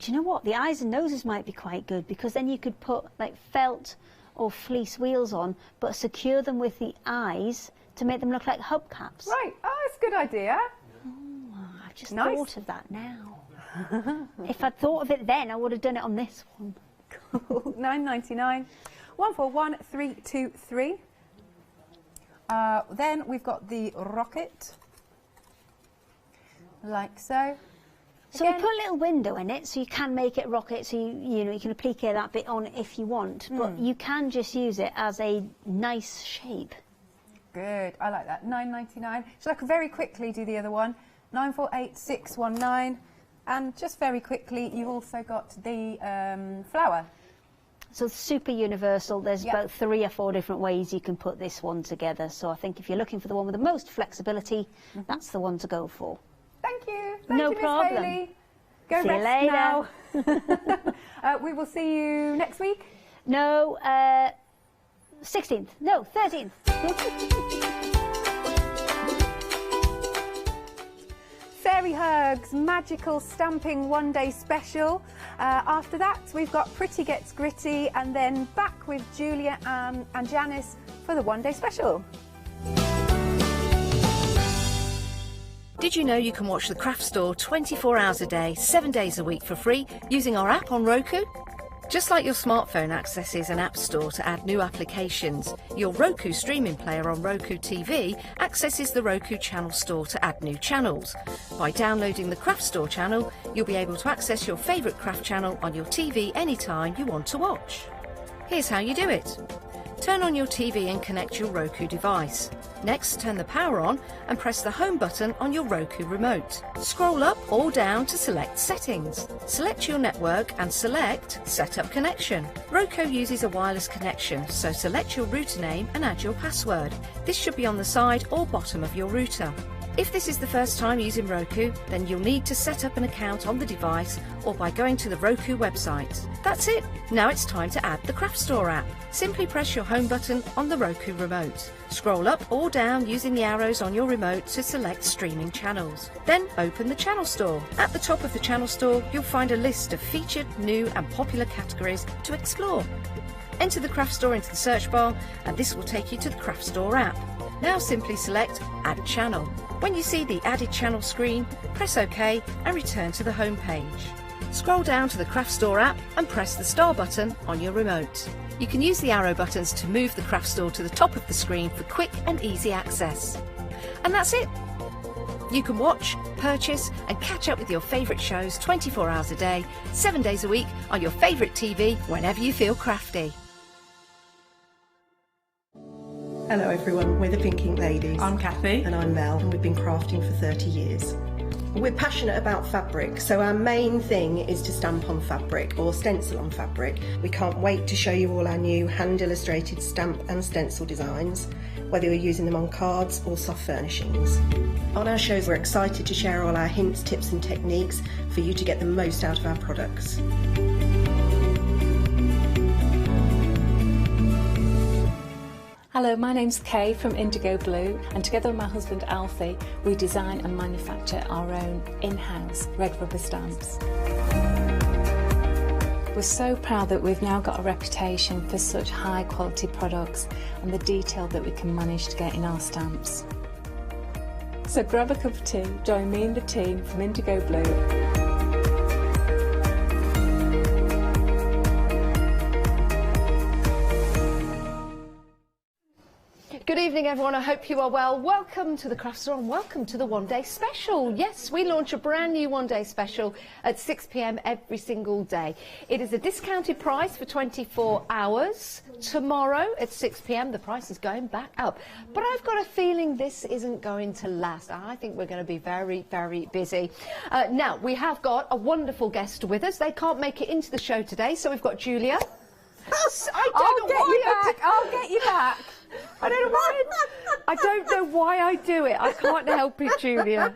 you know what? The eyes and noses might be quite good, because then you could put like felt or fleece wheels on, but secure them with the eyes to make them look like hubcaps. Right. Oh, that's a good idea. Oh, I've just thought of that now. If I'd thought of it then, I would have done it on this one. Cool. £9.99, 141323. Then we've got the rocket, like so. So we put a little window in it, so you can make it rocket, so you know, you can applique that bit on if you want, but you can just use it as a nice shape. Good, I like that. £9.99. Shall I very quickly do the other one? 948619. And just very quickly, you've also got the flower. So super universal. There's about 3 or 4 different ways you can put this one together. So I think if you're looking for the one with the most flexibility, that's the one to go for. Thank you. No Miss problem. Hayley. Go See you rest later. now. We will see you next week. No, 16th. No, 13th. Fairy Hugs, magical stamping one-day special. After that, we've got Pretty Gets Gritty, and then back with Julia and Janice for the one-day special. Did you know you can watch the Craft Store 24 hours a day, 7 days a week for free using our app on Roku? Just like your smartphone accesses an app store to add new applications, your Roku streaming player on Roku TV accesses the Roku channel store to add new channels. By downloading the Craft Store channel, you'll be able to access your favourite craft channel on your TV anytime you want to watch. Here's how you do it. Turn on your TV and connect your Roku device. Next, turn the power on and press the home button on your Roku remote. Scroll up or down to select settings. Select your network and select Set Up Connection. Roku uses a wireless connection, so select your router name and add your password. This should be on the side or bottom of your router. If this is the first time using Roku, then you'll need to set up an account on the device or by going to the Roku website. That's it. Now it's time to add the Craft Store app. Simply press your home button on the Roku remote. Scroll up or down using the arrows on your remote to select streaming channels. Then open the Channel Store. At the top of the Channel Store, you'll find a list of featured, new and popular categories to explore. Enter the Craft Store into the search bar and this will take you to the Craft Store app. Now simply select Add Channel. When you see the Added Channel screen, press OK and return to the home page. Scroll down to the Craft Store app and press the star button on your remote. You can use the arrow buttons to move the Craft Store to the top of the screen for quick and easy access. And that's it. You can watch, purchase and catch up with your favourite shows 24 hours a day, 7 days a week on your favourite TV whenever you feel crafty. Hello everyone, we're the Pink Ink Ladies. I'm Kathy. And I'm Mel, and we've been crafting for 30 years. We're passionate about fabric, so our main thing is to stamp on fabric or stencil on fabric. We can't wait to show you all our new hand-illustrated stamp and stencil designs, whether you're using them on cards or soft furnishings. On our shows, we're excited to share all our hints, tips and techniques for you to get the most out of our products. Hello, my name's Kay from Indigo Blue, and together with my husband Alfie, we design and manufacture our own in-house red rubber stamps. We're so proud that we've now got a reputation for such high quality products and the detail that we can manage to get in our stamps. So grab a cup of tea, join me and the team from Indigo Blue. Good evening everyone, I hope you are well. Welcome to the Craft Store and welcome to the One Day Special. Yes, we launch a brand new One Day Special at 6 p.m. every single day. It is a discounted price for 24 hours. Tomorrow at 6 p.m. the price is going back up. But I've got a feeling this isn't going to last. I think we're going to be very, very busy. Now, we have got a wonderful guest with us. They can't make it into the show today, so we've got Julia. I'll get you back. I don't know why I do it. I can't help it, Julia.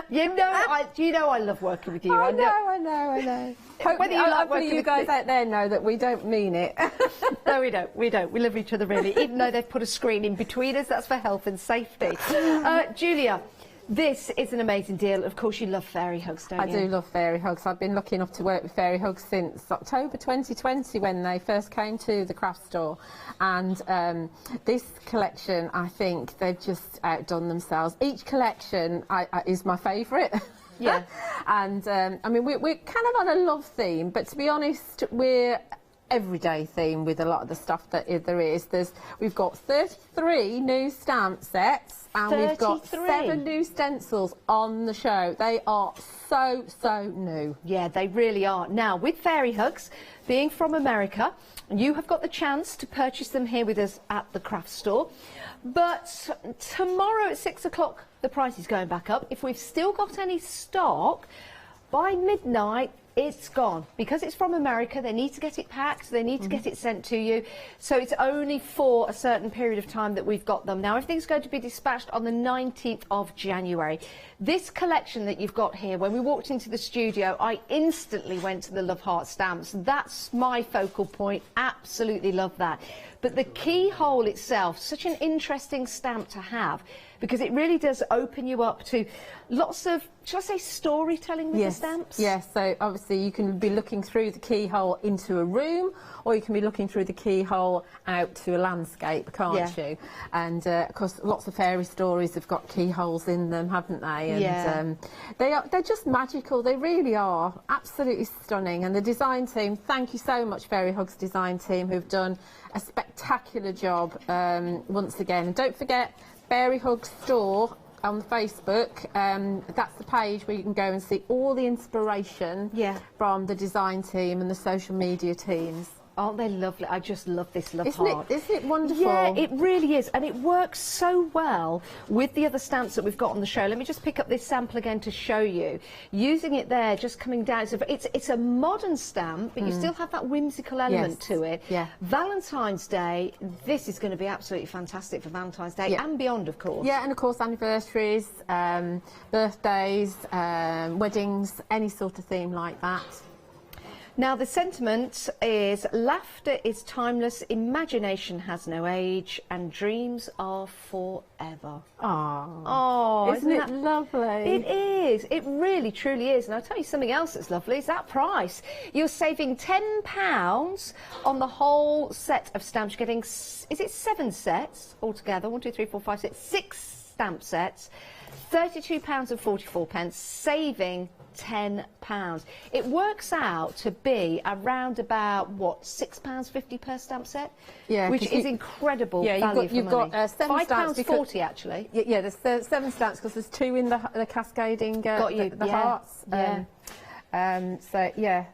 You know I love working with you. I know. Hopefully you guys out there know that we don't mean it. No, we don't. We love each other really, even though they've put a screen in between us. That's for health and safety. Julia, this is an amazing deal. Of course, you love Fairy Hugs, don't you? I do love Fairy Hugs. I've been lucky enough to work with Fairy Hugs since October 2020 when they first came to the Craft Store. And this collection, I think they've just outdone themselves. Each collection is my favourite. Yeah. And I mean, we're kind of on a love theme, but to be honest, we're everyday theme with a lot of the stuff that there is. We've got 33 new stamp sets and we've got 7 new stencils on the show. They are so new. Yeah, they really are. Now, with Fairy Hugs being from America, you have got the chance to purchase them here with us at the craft store. But tomorrow at 6 o'clock, the price is going back up. If we've still got any stock, by midnight, it's gone. Because it's from America, they need to get it packed, they need to get it sent to you. So it's only for a certain period of time that we've got them. Now, everything's going to be dispatched on the 19th of January. This collection that you've got here, when we walked into the studio, I instantly went to the Love Heart stamps. That's my focal point. Absolutely love that. But the keyhole itself, such an interesting stamp to have, because it really does open you up to lots of, shall I say, storytelling with the stamps? Yes, so obviously you can be looking through the keyhole into a room, or you can be looking through the keyhole out to a landscape, can't you? And of course, lots of fairy stories have got keyholes in them, haven't they? And they're just magical. They really are absolutely stunning. And the design team, thank you so much, Fairy Hugs design team, who've done a spectacular job once again. And don't forget, Fairy Hugs store on Facebook, that's the page where you can go and see all the inspiration from the design team and the social media teams. Aren't they lovely? I just love this Love Heart. Isn't it wonderful? Yeah, it really is. And it works so well with the other stamps that we've got on the show. Let me just pick up this sample again to show you. Using it there, just coming down. So it's a modern stamp, but you still have that whimsical element to it. Yeah. Valentine's Day, this is going to be absolutely fantastic for Valentine's Day and beyond, of course. Yeah, and of course anniversaries, birthdays, weddings, any sort of theme like that. Now, the sentiment is, laughter is timeless, imagination has no age, and dreams are forever. Oh, isn't it lovely? It is. It really, truly is. And I'll tell you something else that's lovely, is that price. You're saving £10 on the whole set of stamps. You're getting, is it 7 sets altogether? 1, 2, 3, 4, 5, 6, 6 stamp sets. £32.44, saving £10. It works out to be around about, what, £6.50 per stamp set? Yeah, which is incredible value for you've money. got 7 stamps. £5.40 actually. Yeah, there's 7 stamps because there's 2 in the cascading the hearts. So yeah.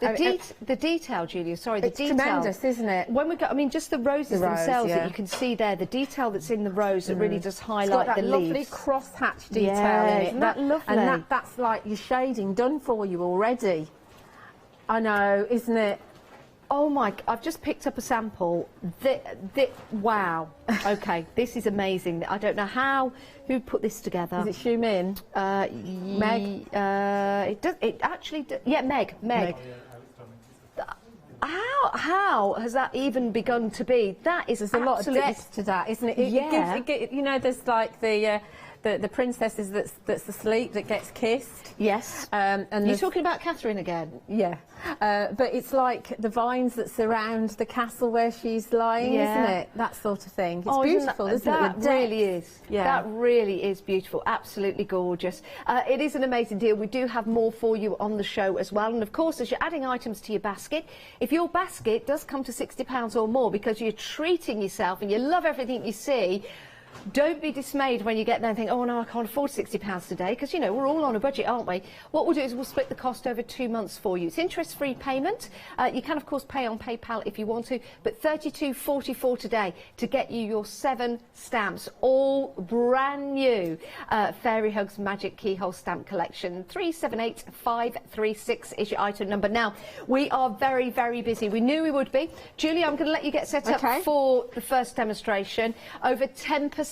The detail, Julia, sorry, the detail. It's tremendous, isn't it? When we go, I mean, just the roses themselves that you can see there, the detail that's in the rose that really does highlight the leaves. It's got that lovely cross-hatch detail in it. Isn't that lovely? And that's like your shading done for you already. I know, isn't it? Oh my, I've just picked up a sample. Wow. Okay, this is amazing. I don't know who put this together. Is it Shu Min? Meg? It actually, Meg. How has that even begun to be? That is There's a lot of depth to that, isn't it? It gives, you know, there's like the princesses that's asleep that gets kissed. Yes. And you're talking about Catherine again? Yeah. But it's like the vines that surround the castle where she's lying, isn't it? That sort of thing. It's beautiful, isn't it? That really is. Yeah. That really is beautiful. Absolutely gorgeous. It is an amazing deal. We do have more for you on the show as well. And of course, as you're adding items to your basket, if your basket does come to £60 or more because you're treating yourself and you love everything you see, don't be dismayed when you get there and think, oh no, I can't afford £60 today, because, you know, we're all on a budget, aren't we? What we'll do is we'll split the cost over 2 months for you. It's interest-free payment. You can, of course, pay on PayPal if you want to, but £32.44 today to get you your 7 stamps, all brand new Fairy Hugs Magic Keyhole Stamp Collection. 378536 is your item number. Now, we are very, very busy. We knew we would be. Julie, I'm going to let you get set up for the first demonstration. Over 10%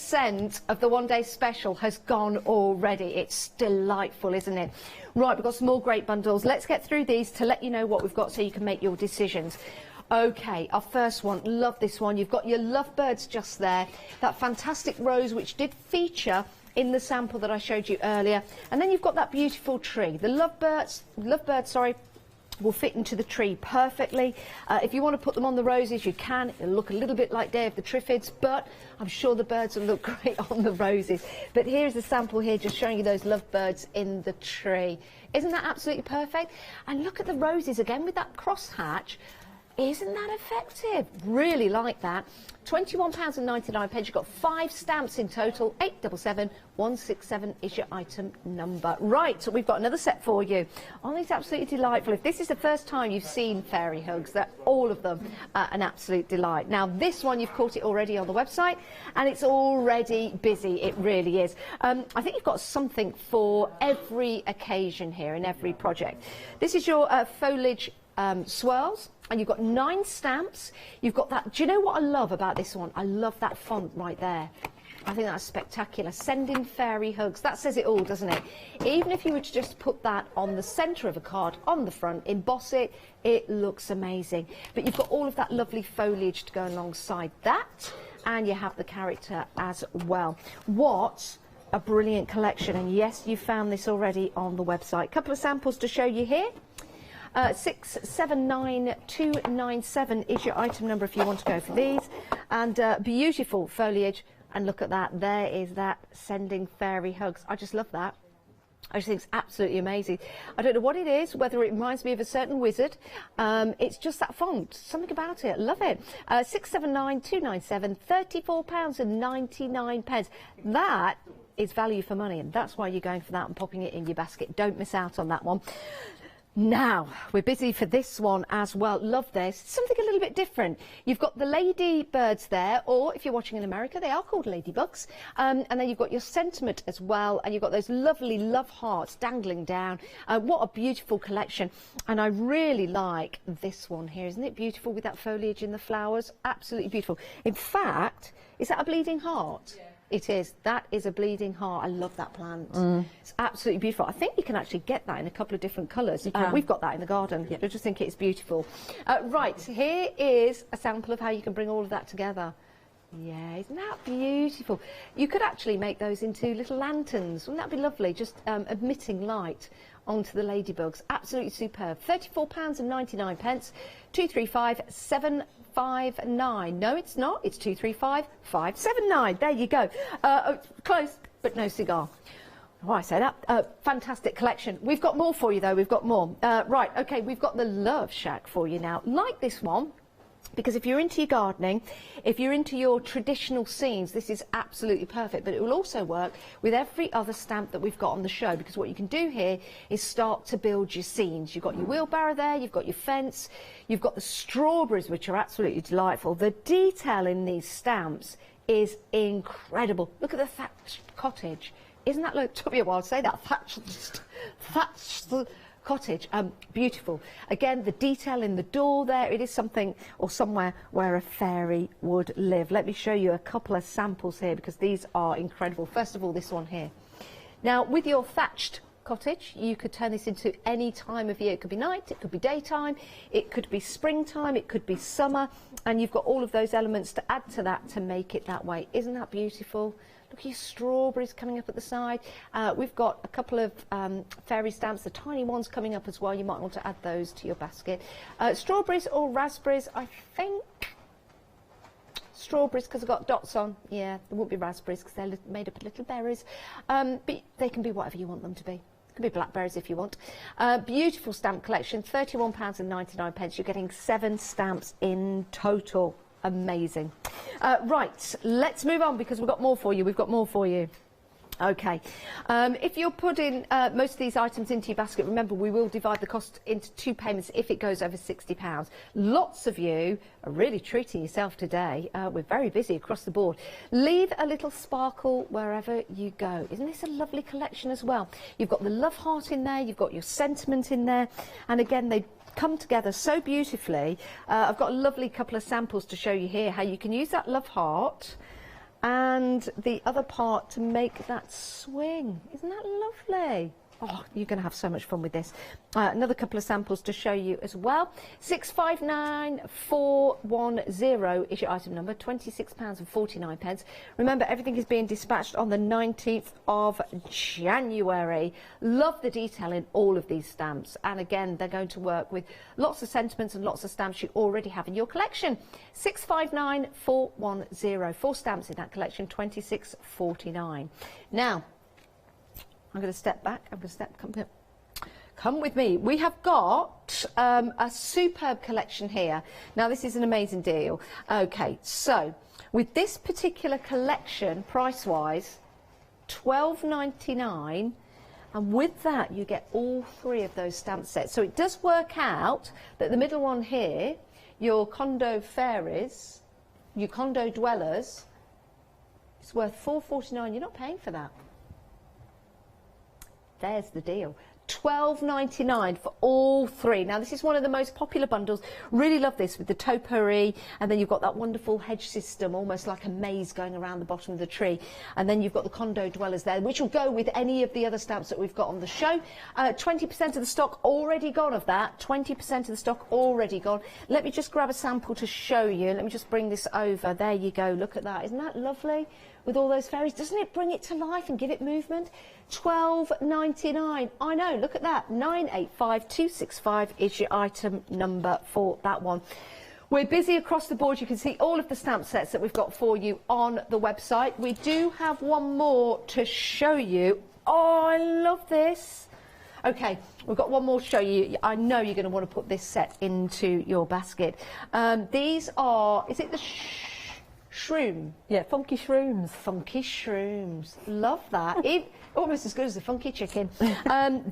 of the one-day special has gone already. It's delightful, isn't it? Right, we've got some more great bundles. Let's get through these to let you know what we've got so you can make your decisions. Okay, our first one, love this one. You've got your lovebirds just there. That fantastic rose which did feature in the sample that I showed you earlier. And then you've got that beautiful tree. The lovebirds, will fit into the tree perfectly. If you want to put them on the roses, you can. It'll look a little bit like Day of the Triffids, but I'm sure the birds will look great on the roses. But here's a sample here just showing you those lovebirds in the tree. Isn't that absolutely perfect? And look at the roses again with that crosshatch. Isn't that effective? Really like that. £21.99. You've got 5 stamps in total. 877167 is your item number. Right, so we've got another set for you. Aren't these absolutely delightful? If this is the first time you've seen fairy hugs, they're all of them an absolute delight. Now, this one, you've caught it already on the website, and it's already busy. It really is. I think you've got something for every occasion here in every project. This is your foliage swirls, and you've got 9 stamps. You've got that. Do you know what I love about this one? I love that font right there. I think that's spectacular. Sending fairy hugs. That says it all, doesn't it? Even if you were to just put that on the centre of a card, on the front, emboss it, it looks amazing. But you've got all of that lovely foliage to go alongside that, and you have the character as well. What a brilliant collection. And yes, you found this already on the website. A couple of samples to show you here. 679297 is your item number if you want to go for these. And beautiful foliage. And look at that. There is that sending fairy hugs. I just love that. I just think it's absolutely amazing. I don't know what it is, whether it reminds me of a certain wizard. It's just that font. Something about it. Love it. 679297, £34.99. That is value for money, and that's why you're going for that and popping it in your basket. Don't miss out on that one. Now, we're busy for this one as well. Love this. Something a little bit different. You've got the ladybirds there, or if you're watching in America, they are called ladybugs. And then you've got your sentiment as well, and you've got those lovely love hearts dangling down. What a beautiful collection. And I really like this one here. Isn't it beautiful with that foliage in the flowers? Absolutely beautiful. In fact, is that a bleeding heart? Yeah. It is. That is a bleeding heart. I love that plant. It's absolutely beautiful. I think you can actually get that in a couple of different colours. We've got that in the garden. Yep. I just think it's beautiful. Right, here is a sample of how you can bring all of that together. Yeah, isn't that beautiful? You could actually make those into little lanterns. Wouldn't that be lovely? Just emitting light onto the ladybugs. Absolutely superb. £34.99. 235759. No, it's not. It's 235579. There you go. Close, but no cigar. Why I say that? Fantastic collection. We've got more for you, though. We've got more. Right, OK, we've got the Love Shack for you now. Like this one. Because if you're into your gardening, if you're into your traditional scenes, this is absolutely perfect. But it will also work with every other stamp that we've got on the show, because what you can do here is start to build your scenes. You've got your wheelbarrow there, you've got your fence, you've got the strawberries, which are absolutely delightful. The detail in these stamps is incredible. Look at the thatched cottage. Isn't that, look, it took me a while to say that, thatched cottage. Beautiful. Again, the detail in the door there, it is something or somewhere where a fairy would live. Let me show you a couple of samples here, because these are incredible. First of all, this one here. Now, with your thatched cottage, you could turn this into any time of year. It could be night, it could be daytime, it could be springtime, it could be summer, and you've got all of those elements to add to that to make it that way. Isn't that beautiful? Look at your strawberries coming up at the side. We've got a couple of fairy stamps, the tiny ones coming up as well. You might want to add those to your basket. Strawberries or raspberries, I think. Strawberries, because I've got dots on. Yeah, there won't be raspberries because they're made up of little berries. But they can be whatever you want them to be. It can be blackberries if you want. Beautiful stamp collection, £31.99. You're getting 7 stamps in total. Amazing. Right, let's move on, because we've got more for you. We've got more for you. Okay. If you're putting most of these items into your basket, remember, we will divide the cost into 2 payments if it goes over £60. Lots of you are really treating yourself today. We're very busy across the board. Leave a little sparkle wherever you go. Isn't this a lovely collection as well? You've got the love heart in there, you've got your sentiment in there, and again, they come together so beautifully. I've got a lovely couple of samples to show you here, how you can use that love heart and the other part to make that swing. Isn't that lovely? Oh, you're going to have so much fun with this. Another couple of samples to show you as well. 659410 is your item number, £26.49. Remember, everything is being dispatched on the 19th of January. Love the detail in all of these stamps. And again, they're going to work with lots of sentiments and lots of stamps you already have in your collection. 659410, 4 stamps in that collection, £26.49. Now, I'm going to step back. I'm going to come come with me. We have got a superb collection here. Now, this is an amazing deal. Okay, so with this particular collection, price-wise, $12.99, and with that you get all 3 of those stamp sets. So it does work out that the middle one here, your condo fairies, your condo dwellers, it's worth $4.49. You're not paying for that. There's the deal. $12.99 for all 3. Now, this is one of the most popular bundles. Really love this with the topiary, and then you've got that wonderful hedge system, almost like a maze going around the bottom of the tree. And then you've got the condo dwellers there, which will go with any of the other stamps that we've got on the show. 20% of the stock already gone of that. 20% of the stock already gone. Let me just grab a sample to show you. Let me just bring this over. There you go. Look at that. Isn't that lovely? With all those fairies, doesn't it bring it to life and give it movement? $12.99. I know, look at that. 985265 is your item number for that one. We're busy across the board. You can see all of the stamp sets that we've got for you on the website. We do have one more to show you. Oh, I love this. Okay, we've got one more to show you. I know you're going to want to put this set into your basket. These are, is it the shroom? Yeah, funky shrooms. Funky shrooms. Love that. Almost as good as the funky chicken.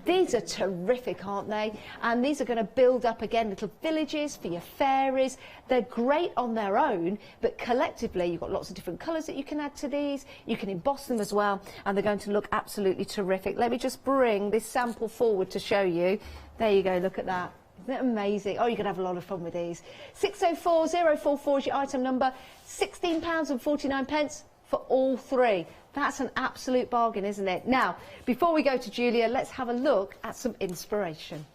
These are terrific, aren't they? And these are going to build up, again, little villages for your fairies. They're great on their own, but collectively you've got lots of different colours that you can add to these. You can emboss them as well, and they're going to look absolutely terrific. Let me just bring this sample forward to show you. There you go, look at that. Isn't it amazing? Oh, you're going to have a lot of fun with these. 604044 is your item number. £16.49 for all 3. That's an absolute bargain, isn't it? Now, before we go to Julia, let's have a look at some inspiration.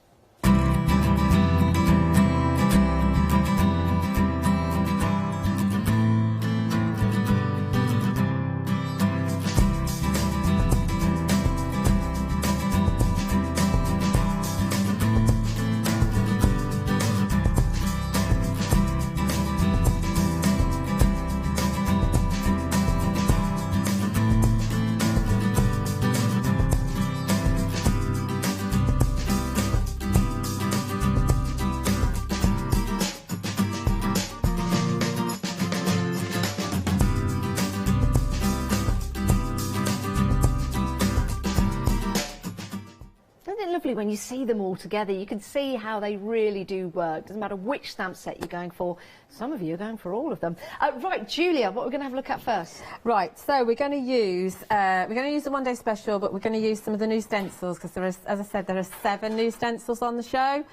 When you see them all together, you can see how they really do work. Doesn't matter which stamp set you're going for. Some of you are going for all of them. Right, Julia, what we're going to have a look at first? Right, so we're going to use the one day special, but we're going to use some of the new stencils because there is, as I said, there are 7 new stencils on the show.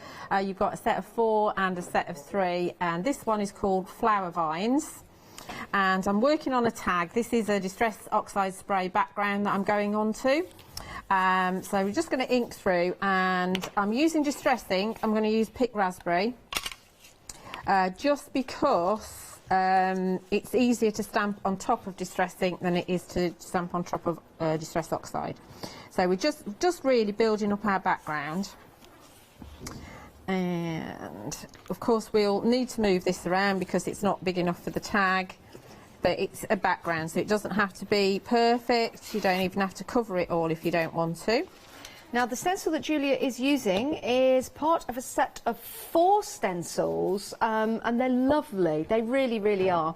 You've got a set of 4 and a set of 3, and this one is called Flower Vines. And I'm working on a tag. This is a Distress Oxide Spray background that I'm going on to. So we're just going to ink through, and I'm using Distress ink. I'm going to use Pick Raspberry just because it's easier to stamp on top of Distress ink than it is to stamp on top of Distress Oxide. So we're just really building up our background. And of course we'll need to move this around because it's not big enough for the tag. But it's a background, so it doesn't have to be perfect. You don't even have to cover it all if you don't want to. Now, the stencil that Julia is using is part of a set of 4 stencils, and they're lovely. They really, really are.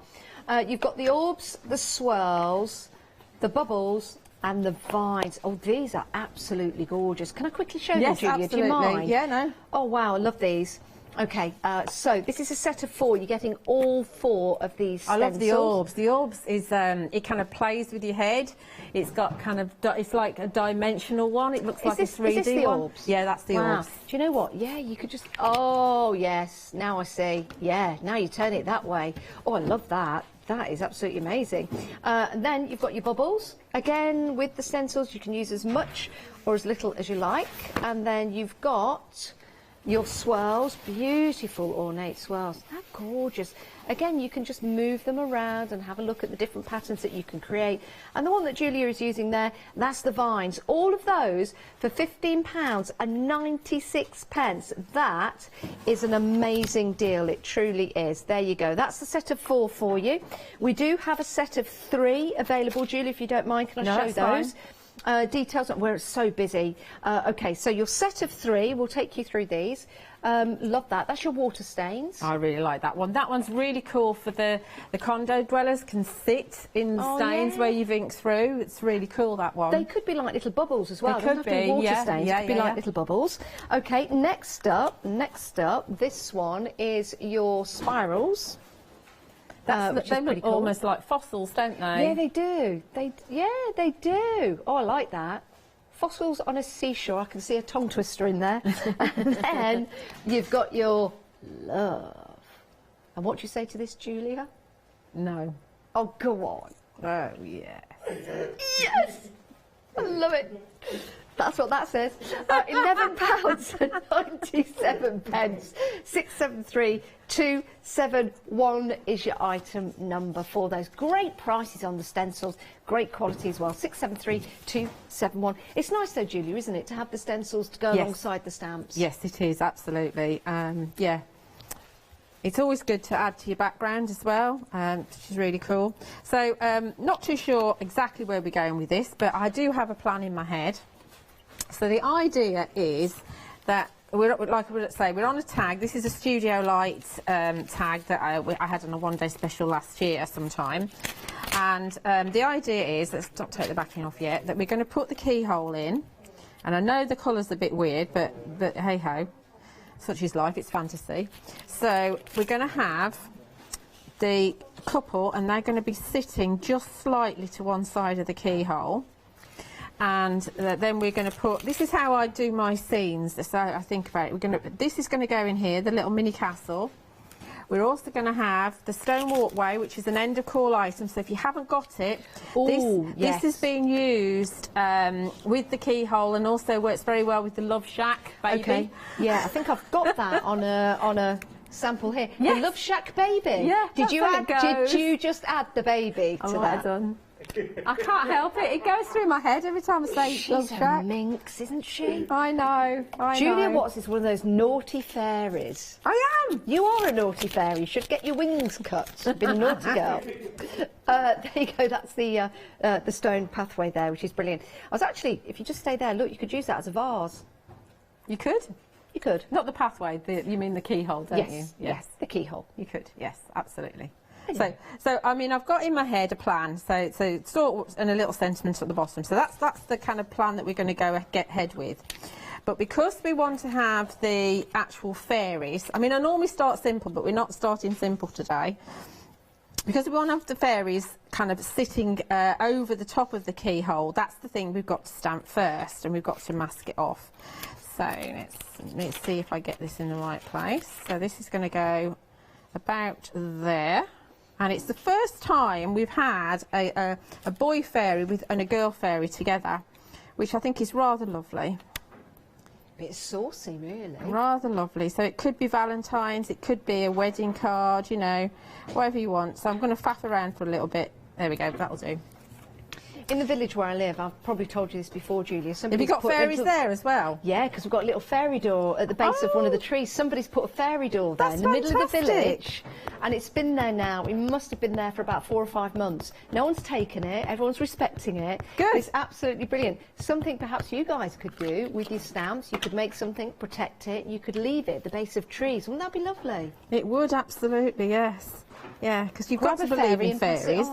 You've got the orbs, the swirls, the bubbles, and the vines. Oh, these are absolutely gorgeous. Can I quickly show them, Julia? Absolutely. Do you mind? Yeah, no. Oh, wow, I love these. Okay, so this is a set of 4. You're getting all 4 of these stencils. I love the orbs. The orbs is, it kind of plays with your head. It's got kind of, it's like a dimensional one. It looks like a 3D is this the one. orbs? Yeah, that's the orbs. Do you know what? Yeah, you could just, oh, yes, now I see. Yeah, now you turn it that way. Oh, I love that. That is absolutely amazing. And then you've got your bubbles. Again, with the stencils, you can use as much or as little as you like. And then you've got your swirls, beautiful ornate swirls. They're gorgeous. Again, you can just move them around and have a look at the different patterns that you can create. And the one that Julia is using there, that's the vines. All of those for £15.96. That is an amazing deal. It truly is. There you go. That's the set of 4 for you. We do have a set of 3 available. Julia, if you don't mind, can I show those? Details where it's so busy. Okay, so your set of 3, we'll take you through these. Love that. That's your water stains. I really like that one. That one's really cool for the condo dwellers, can sit in the stains where you've inked through. It's really cool, that one. They could be like little bubbles as well. They could be, water stains. It could be like little bubbles. Okay, next up, this one is your spirals. They look cool. Almost like fossils, don't they? Yeah, they do. They do. Oh, I like that. Fossils on a seashore. I can see a tongue twister in there. And then you've got your love. And what do you say to this, Julia? No. Oh, go on. Oh, yeah. Yes! I love it. That's what that says. £11.97. 673271 is your item number for those. Great prices on the stencils, great quality as well. 673271. It's nice though, Julia, isn't it, to have the stencils to go alongside the stamps? Yes, it is, absolutely. Yeah. It's always good to add to your background as well, which is really cool. So, not too sure exactly where we're going with this, but I do have a plan in my head. So the idea is that we're, like I would say, we're on a tag. This is a Studio Light tag that I had on a one-day special last year sometime. And the idea is, let's not take the backing off yet, that we're going to put the keyhole in. And I know the colour's a bit weird, but hey-ho, such is life, it's fantasy. So we're going to have the couple, and they're going to be sitting just slightly to one side of the keyhole. And then we're going to put, this is how I do my scenes, so I think about it. This is going to go in here, the little mini castle. We're also going to have the stone walkway, which is an end of call item, so if you haven't got it, this is being used with the keyhole, and also works very well with the Love Shack baby. Okay. Yeah, I think I've got that on a sample here. Yes. The Love Shack baby. Yeah, did you just add the baby to that? Done. I can't help it. It goes through my head every time I say Love Shack. She's a minx, isn't she? I know. Julia Watts is one of those naughty fairies. I am. You are a naughty fairy. You should get your wings cut. You've been a naughty girl. There you go. That's the stone pathway there, which is brilliant. I was actually, if you just stay there, look, you could use that as a vase. You could. You could. Not the pathway. you mean the keyhole, don't you? Yes, the keyhole. You could. Yes, absolutely. So I mean, I've got in my head a plan, so sort and a little sentiment at the bottom. So that's the kind of plan that we're going to get ahead with. But because we want to have the actual fairies, I mean, I normally start simple, but we're not starting simple today. Because we want to have the fairies kind of sitting over the top of the keyhole, that's the thing we've got to stamp first, and we've got to mask it off. So let's see if I get this in the right place. So this is going to go about there. And it's the first time we've had a boy fairy and a girl fairy together, which I think is rather lovely. Bit saucy, really. Rather lovely. So it could be Valentine's, it could be a wedding card, you know, whatever you want. So I'm going to faff around for a little bit. There we go, that'll do. In the village where I live, I've probably told you this before, Julia. Have you got fairies there as well? Yeah, because we've got a little fairy door at the base of one of the trees. Somebody's put a fairy door there in the middle of the village. And it's been there now. It must have been there for about 4 or 5 months. No one's taken it. Everyone's respecting it. Good. It's absolutely brilliant. Something perhaps you guys could do with your stamps. You could make something, protect it. You could leave it at the base of trees. Wouldn't that be lovely? It would, absolutely, yes. Yeah, because you've got to believe in fairies,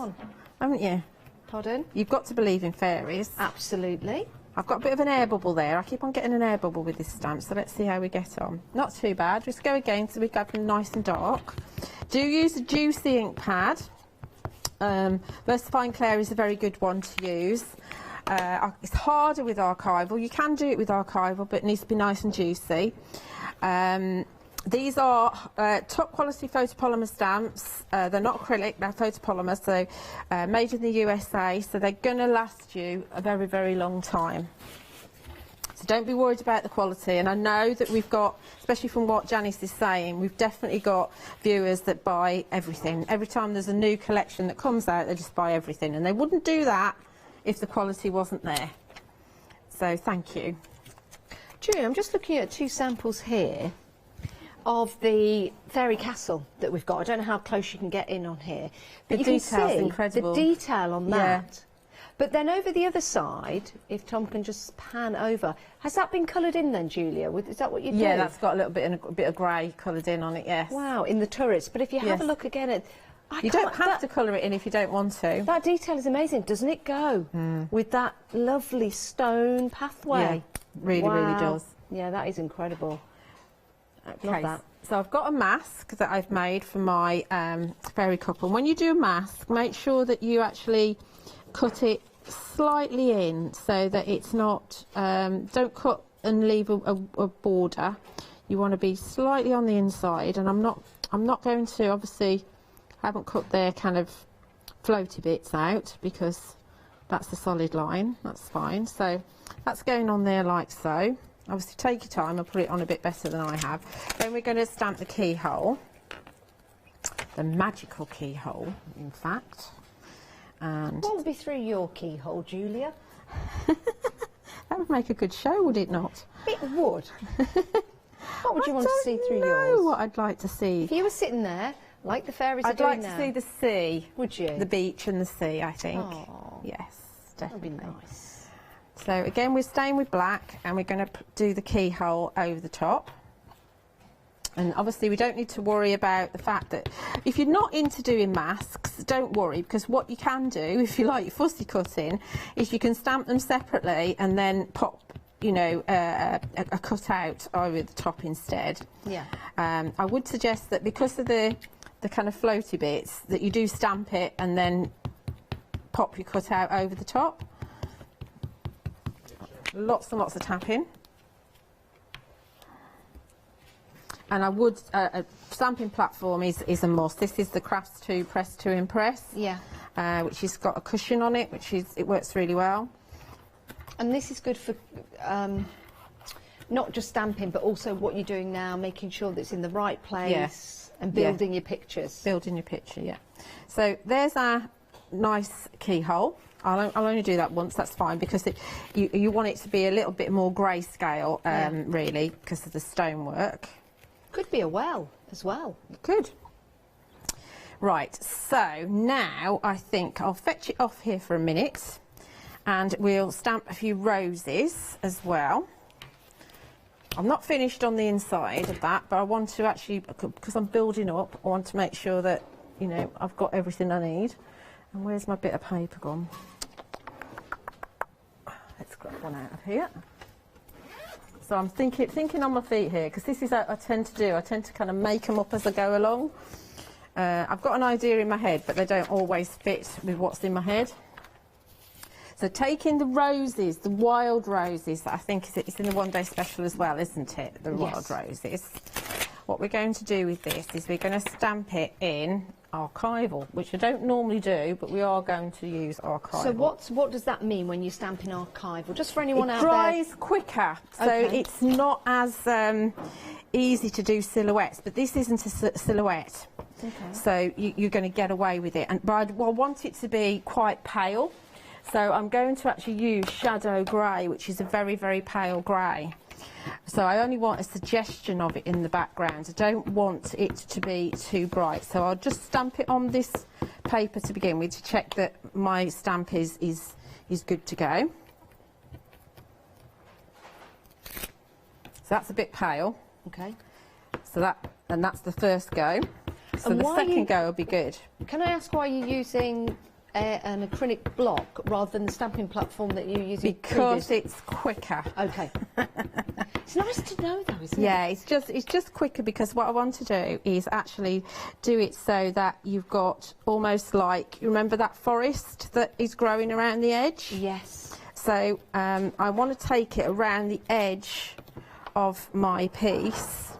haven't you? Pardon? You've got to believe in fairies. Absolutely. I've got a bit of an air bubble there. I keep on getting an air bubble with this stamp, so let's see how we get on. Not too bad. Just go again so we have them nice and dark. Do use a juicy ink pad. Versifying Clair is a very good one to use. It's harder with archival. You can do it with archival, but it needs to be nice and juicy. These are top quality photopolymer stamps. They're not acrylic, they're photopolymer, so made in the USA, so they're going to last you a very, very long time. So don't be worried about the quality, and I know that we've got, especially from what Janice is saying, we've definitely got viewers that buy everything. Every time there's a new collection that comes out, they just buy everything, and they wouldn't do that if the quality wasn't there. So thank you. Julia, I'm just looking at 2 samples here of the fairy castle that we've got. I don't know how close you can get in on here, but The you can detail's see incredible. the detail on that. But then over the other side, if Tom can just pan over, has that been coloured in then, Julia? Is that what you do? Yeah, that's got a little bit of grey coloured in on it, yes. Wow, in the turrets. But if you have a look again at... You don't have to colour it in if you don't want to. That detail is amazing, doesn't it go? With that lovely stone pathway. Yeah, really, really does. Yeah, that is incredible. Okay, Love that. so I've got a mask that I've made for my fairy couple. And when you do a mask, make sure that you actually cut it slightly in so that it's not... don't cut and leave a border. You want to be slightly on the inside, and I'm not going to, obviously... I haven't cut their kind of floaty bits out because that's the solid line. That's fine. So that's going on there like so. Obviously take your time and put it on a bit better than I have. Then we're going to stamp the keyhole, the magical keyhole, in fact. And what would be through your keyhole, Julia? That would make a good show, would it not? It would. What would you want to see through yours? I don't know what I'd like to see. If you were sitting there, like the fairies are doing now. I'd like to see the sea. Would you? The beach and the sea, I think. Oh, yes, definitely. That'd be nice. So again, we're staying with black, and we're going to do the keyhole over the top. And obviously we don't need to worry about the fact that if you're not into doing masks, don't worry, because what you can do, if you like your fussy cutting, is you can stamp them separately and then pop, you know, a cutout over the top instead. Yeah. I would suggest that because of the kind of floaty bits, that you do stamp it and then pop your cutout over the top. Lots and lots of tapping. And I would, a stamping platform is a must. This is the Crafts 2 Press to Impress. Yeah. Which has got a cushion on it, it works really well. And this is good for not just stamping, but also what you're doing now, making sure that it's in the right place and building your pictures. Building your picture, yeah. So there's our nice keyhole. I'll only do that once, that's fine, because you want it to be a little bit more grayscale, really, because of the stonework. Could be a well as well. Could. Right, so now I think I'll fetch it off here for a minute, and we'll stamp a few roses as well. I'm not finished on the inside of that, but I want to actually, because I'm building up, I want to make sure that, you know, I've got everything I need. And where's my bit of paper gone? Let's grab one out of here. So I'm thinking on my feet here, because this is what I tend to do. I tend to kind of make them up as I go along. I've got an idea in my head, but they don't always fit with what's in my head. So taking the roses, the wild roses, I think it's in the one-day special as well, isn't it? The wild roses. What we're going to do with this is we're going to stamp it in archival, which I don't normally do, but we are going to use archival. So what does that mean when you stamp in archival? Just for anyone out there. It dries there. quicker, so it's not as easy to do silhouettes, but this isn't a silhouette. Okay. So you're going to get away with it. But I want it to be quite pale, so I'm going to actually use shadow grey, which is a very, very pale grey. So I only want a suggestion of it in the background. I don't want it to be too bright. So I'll just stamp it on this paper to begin with to check that my stamp is good to go. So that's a bit pale. Okay. So that's the first go. So and the second go will be good. Can I ask why you're using an acrylic block rather than the stamping platform that you're using? Because it's quicker. Okay. It's nice to know though, isn't it? Yeah, it's just quicker, because what I want to do is actually do it so that you've got almost like, you remember that forest that is growing around the edge? Yes. So I want to take it around the edge of my piece,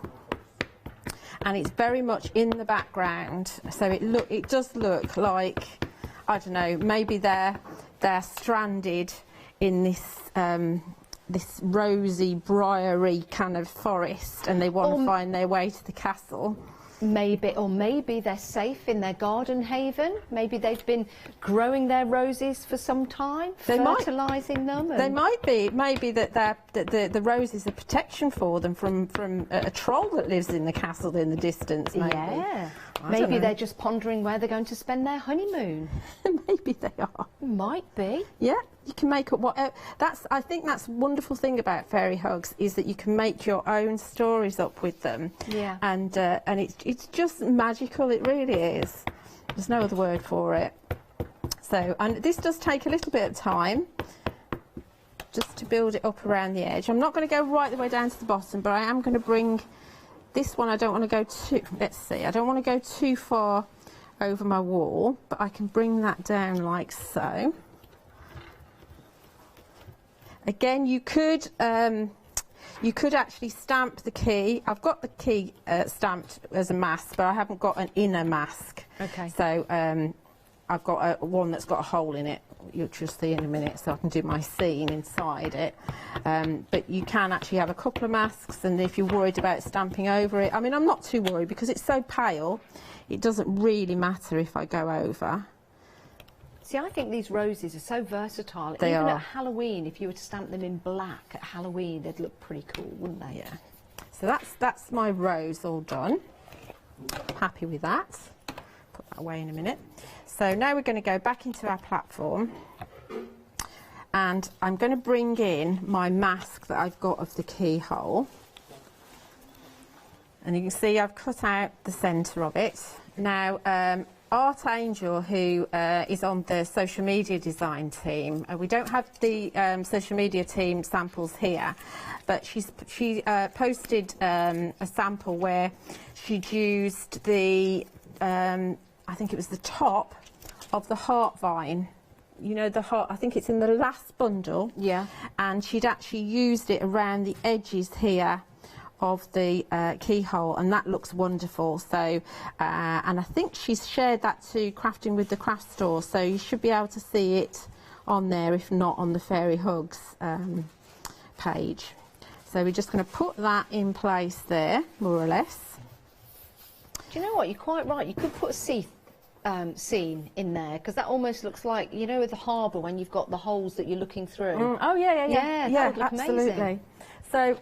and it's very much in the background, so it does look like, I don't know, maybe they're stranded in this this rosy, briary kind of forest, and they want to find their way to the castle. Maybe they're safe in their garden haven. Maybe they've been growing their roses for some time, fertilising them. They might be. Maybe that the rose is a protection for them from a troll that lives in the castle in the distance. Maybe. Yeah. Maybe they're just pondering where they're going to spend their honeymoon. Maybe they are. Might be. Yeah, you can make up whatever. I think that's a wonderful thing about fairy hugs is that you can make your own stories up with them. Yeah. And it's just magical. It really is. There's no other word for it. So, and this does take a little bit of time just to build it up around the edge. I'm not going to go right the way down to the bottom, but I am going to bring this one. I don't want to go too. Let's see. I don't want to go too far over my wall, but I can bring that down like so. Again, you could actually stamp the key. I've got the key stamped as a mask, but I haven't got an inner mask. Okay. So I've got one that's got a hole in it, which you'll see in a minute, so I can do my scene inside it. But you can actually have a couple of masks, and if you're worried about stamping over it, I mean, I'm not too worried because it's so pale, it doesn't really matter if I go over. See, I think these roses are so versatile. They Even are. at Halloween, if you were to stamp them in black at Halloween, they'd look pretty cool, wouldn't they? Yeah. So that's my rose all done. Happy with that. Put that away in a minute. So now we're going to go back into our platform, and I'm going to bring in my mask that I've got of the keyhole. And you can see I've cut out the centre of it. Now, Art Angel, who is on the social media design team, we don't have the social media team samples here, but she posted a sample where she'd used the, I think it was the top of the heart vine. You know, the heart, I think it's in the last bundle. Yeah. And she'd actually used it around the edges here of the keyhole, and that looks wonderful. So and I think she's shared that to Crafting with the Craft Store, so you should be able to see it on there, if not on the Fairy Hugs page. So we're just going to put that in place there, more or less. Do you know what, you're quite right, you could put a scene in there, because that almost looks like, you know, with the harbour when you've got the holes that you're looking through. Oh yeah, that would look absolutely amazing. So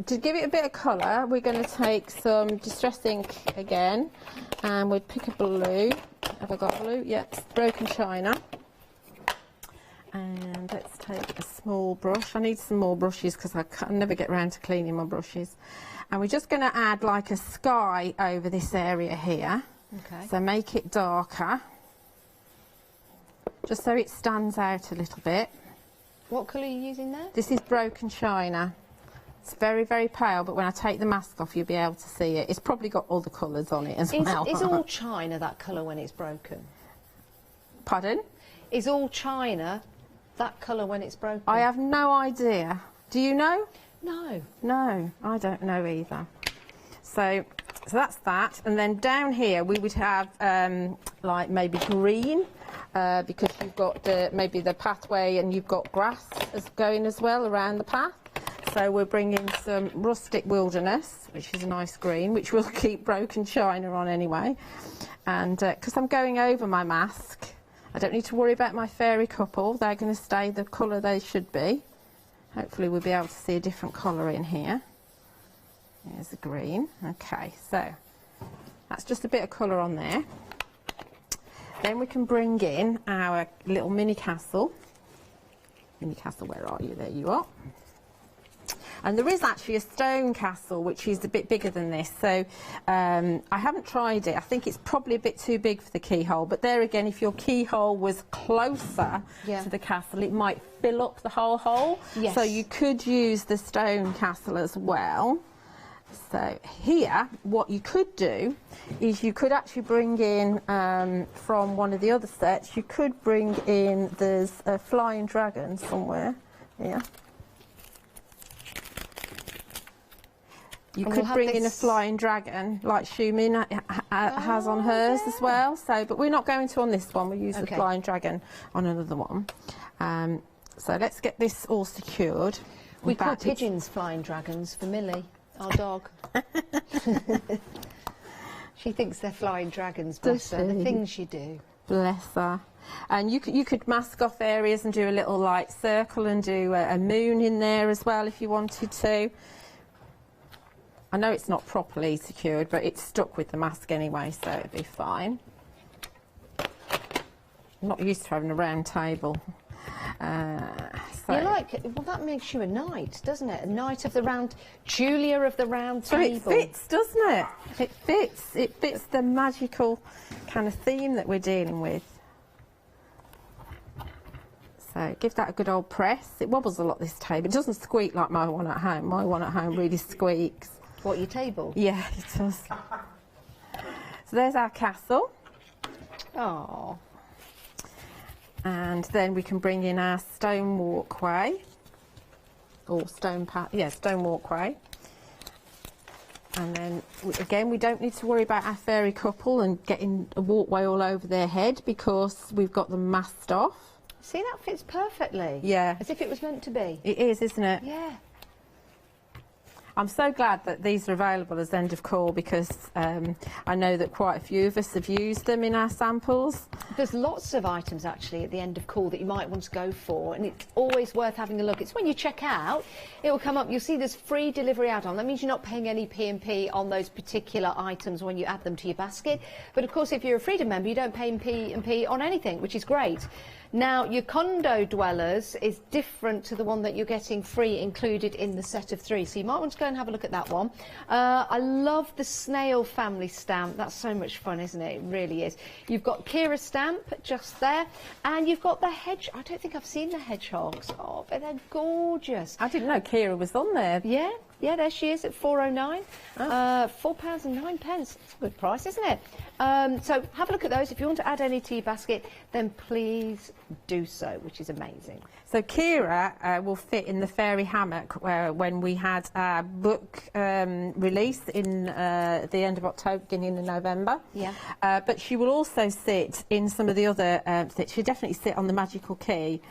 to give it a bit of colour, we're going to take some Distress ink again, and we'd pick a blue. Have I got blue? Yes, Broken China. And let's take a small brush. I need some more brushes because I never get around to cleaning my brushes. And we're just going to add like a sky over this area here. Okay. So make it darker, just so it stands out a little bit. What colour are you using there? This is Broken China. It's very, very pale, but when I take the mask off, you'll be able to see it. It's probably got all the colours on it as well. Is all china that colour when it's broken? Pardon? Is all china that colour when it's broken? I have no idea. Do you know? No. No, I don't know either. So that's that. And then down here we would have like maybe green, because you've got maybe the pathway and you've got grass going as well around the path. So we're bringing some Rustic Wilderness, which is a nice green, which will keep Broken China on anyway. And because I'm going over my mask, I don't need to worry about my fairy couple. They're going to stay the colour they should be. Hopefully we'll be able to see a different colour in here. There's the green. Okay, so that's just a bit of colour on there. Then we can bring in our little mini castle. Mini castle, where are you? There you are. And there is actually a stone castle, which is a bit bigger than this. So I haven't tried it. I think it's probably a bit too big for the keyhole. But there again, if your keyhole was closer to the castle, it might fill up the whole hole. Yes. So you could use the stone castle as well. So here, what you could do is you could actually bring in, from one of the other sets, you could bring in, there's a flying dragon somewhere here. You could bring in a flying dragon, like Shumin has on hers as well. So, but we're not going to on this one. We use the flying dragon on another one. So let's get this all secured. We call pigeons flying dragons for Millie, our dog. She thinks they're flying dragons, bless her, the things you do. Bless her. And you could mask off areas and do a little light circle and do a moon in there as well if you wanted to. I know it's not properly secured, but it's stuck with the mask anyway, so it'll be fine. I'm not used to having a round table. You like, well, that makes you a knight, doesn't it? A knight of the round, Julia of the round table. So it fits, doesn't it? It fits. It fits the magical kind of theme that we're dealing with. So give that a good old press. It wobbles a lot, this table. It doesn't squeak like my one at home. My one at home really squeaks. What, your table? Yeah, it does. So there's our castle. Oh. And then we can bring in our stone walkway, or stone walkway. And then, again, we don't need to worry about our fairy couple and getting a walkway all over their head because we've got them masked off. See, that fits perfectly. Yeah. As if it was meant to be. It is, isn't it? Yeah. I'm so glad that these are available as end of call because I know that quite a few of us have used them in our samples. There's lots of items actually at the end of call that you might want to go for, and it's always worth having a look. It's when you check out, it will come up, you'll see there's free delivery add-on. That means you're not paying any P&P on those particular items when you add them to your basket. But of course, if you're a Freedom member, you don't pay P&P on anything, which is great. Now, your condo dwellers is different to the one that you're getting free included in the set of 3. So you might want to go and have a look at that one. I love the snail family stamp. That's so much fun, isn't it? It really is. You've got Kira's stamp just there. And you've got the hedge. I don't think I've seen the hedgehogs. Oh, but they're gorgeous. I didn't know Kira was on there. Yeah. Yeah, there she is at £4.09. £4.09. That's a good price, isn't it? So have a look at those. If you want to add any to your basket, then please do so, which is amazing. So Kira will fit in the fairy hammock when we had our book release in the end of October, beginning of November. Yeah. But she will also sit in some of the other she'll definitely sit on the magical key.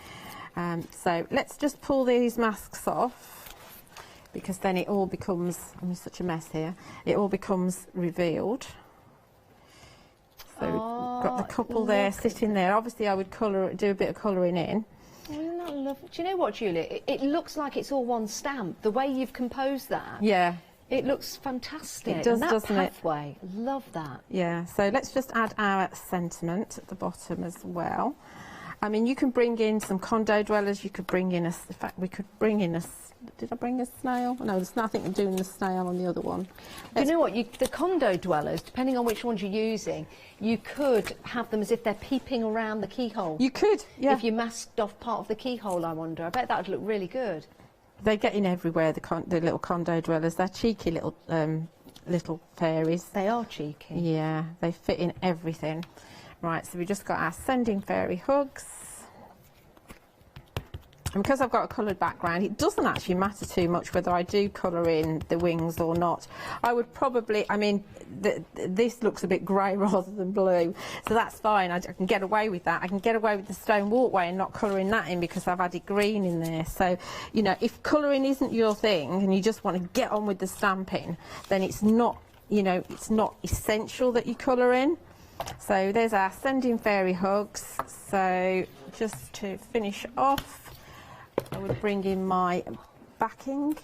So let's just pull these masks off, because then it all becomes, I'm in such a mess here, it all becomes revealed. So we've got the couple there sitting there. Obviously I would do a bit of colouring in. Oh, isn't that lovely? Do you know what, Julia? It looks like it's all one stamp. The way you've composed that. Yeah. It looks fantastic. It does, and that doesn't it? pathway, love that. Yeah, so let's just add our sentiment at the bottom as well. I mean, you can bring in some condo dwellers, you could bring in in fact, we could bring in did I bring a snail? No, there's nothing doing the snail on the other one. You know what, the condo dwellers, depending on which ones you're using, you could have them as if they're peeping around the keyhole. You could, yeah. If you masked off part of the keyhole, I wonder. I bet that would look really good. They get in everywhere, the little condo dwellers. They're cheeky little fairies. They are cheeky. Yeah, they fit in everything. Right, so we just got our sending fairy hugs. And because I've got a coloured background, it doesn't actually matter too much whether I do colour in the wings or not. I would probably, I mean, this looks a bit grey rather than blue, so that's fine. I can get away with that. I can get away with the stone walkway and not colouring that in because I've added green in there. So, you know, if colouring isn't your thing and you just want to get on with the stamping, then it's not, you know, it's not essential that you colour in. So there's our sending fairy hugs. So just to finish off, I would bring in my backing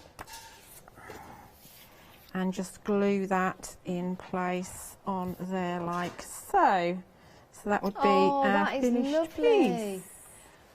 and just glue that in place on there like so. So that would be our finished piece.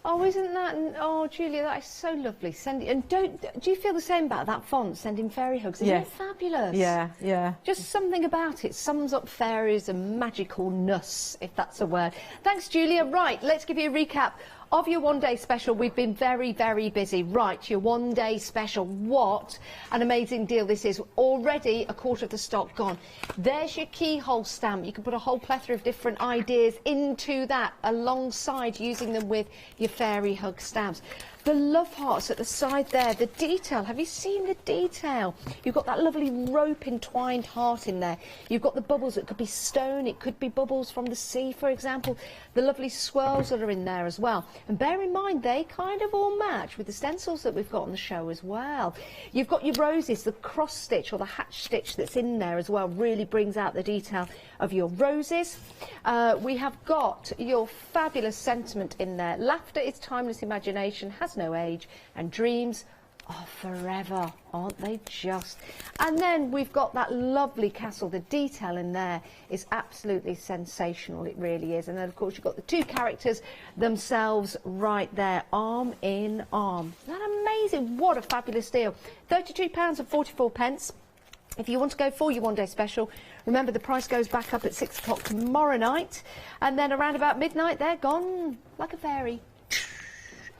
Oh, isn't that? Oh, Julia, that is so lovely. And do you feel the same about that font, Sending Fairy Hugs? Isn't it fabulous? Yeah, yeah. Just something about it sums up fairies and magicalness, if that's a word. Thanks, Julia. Right, let's give you a recap of your one-day special. We've been very, very busy. Right, your one-day special. What an amazing deal this is. Already a quarter of the stock gone. There's your keyhole stamp. You can put a whole plethora of different ideas into that alongside using them with your fairy hug stamps. The love hearts at the side there, the detail. Have you seen the detail? You've got that lovely rope entwined heart in there. You've got the bubbles. It could be stone. It could be bubbles from the sea, for example. The lovely swirls that are in there as well. And bear in mind, they kind of all match with the stencils that we've got on the show as well. You've got your roses, the cross stitch or the hatch stitch that's in there as well really brings out the detail of your roses. We have got your fabulous sentiment in there. Laughter is timeless, imagination has no age, and dreams are forever, aren't they just? And then we've got that lovely castle. The detail in there is absolutely sensational, it really is. And then of course you've got the two characters themselves right there, arm in arm. Isn't that amazing? What a fabulous deal. £32.44. If you want to go for your one-day special, remember the price goes back up at 6 o'clock tomorrow night, and then around about midnight they're gone like a fairy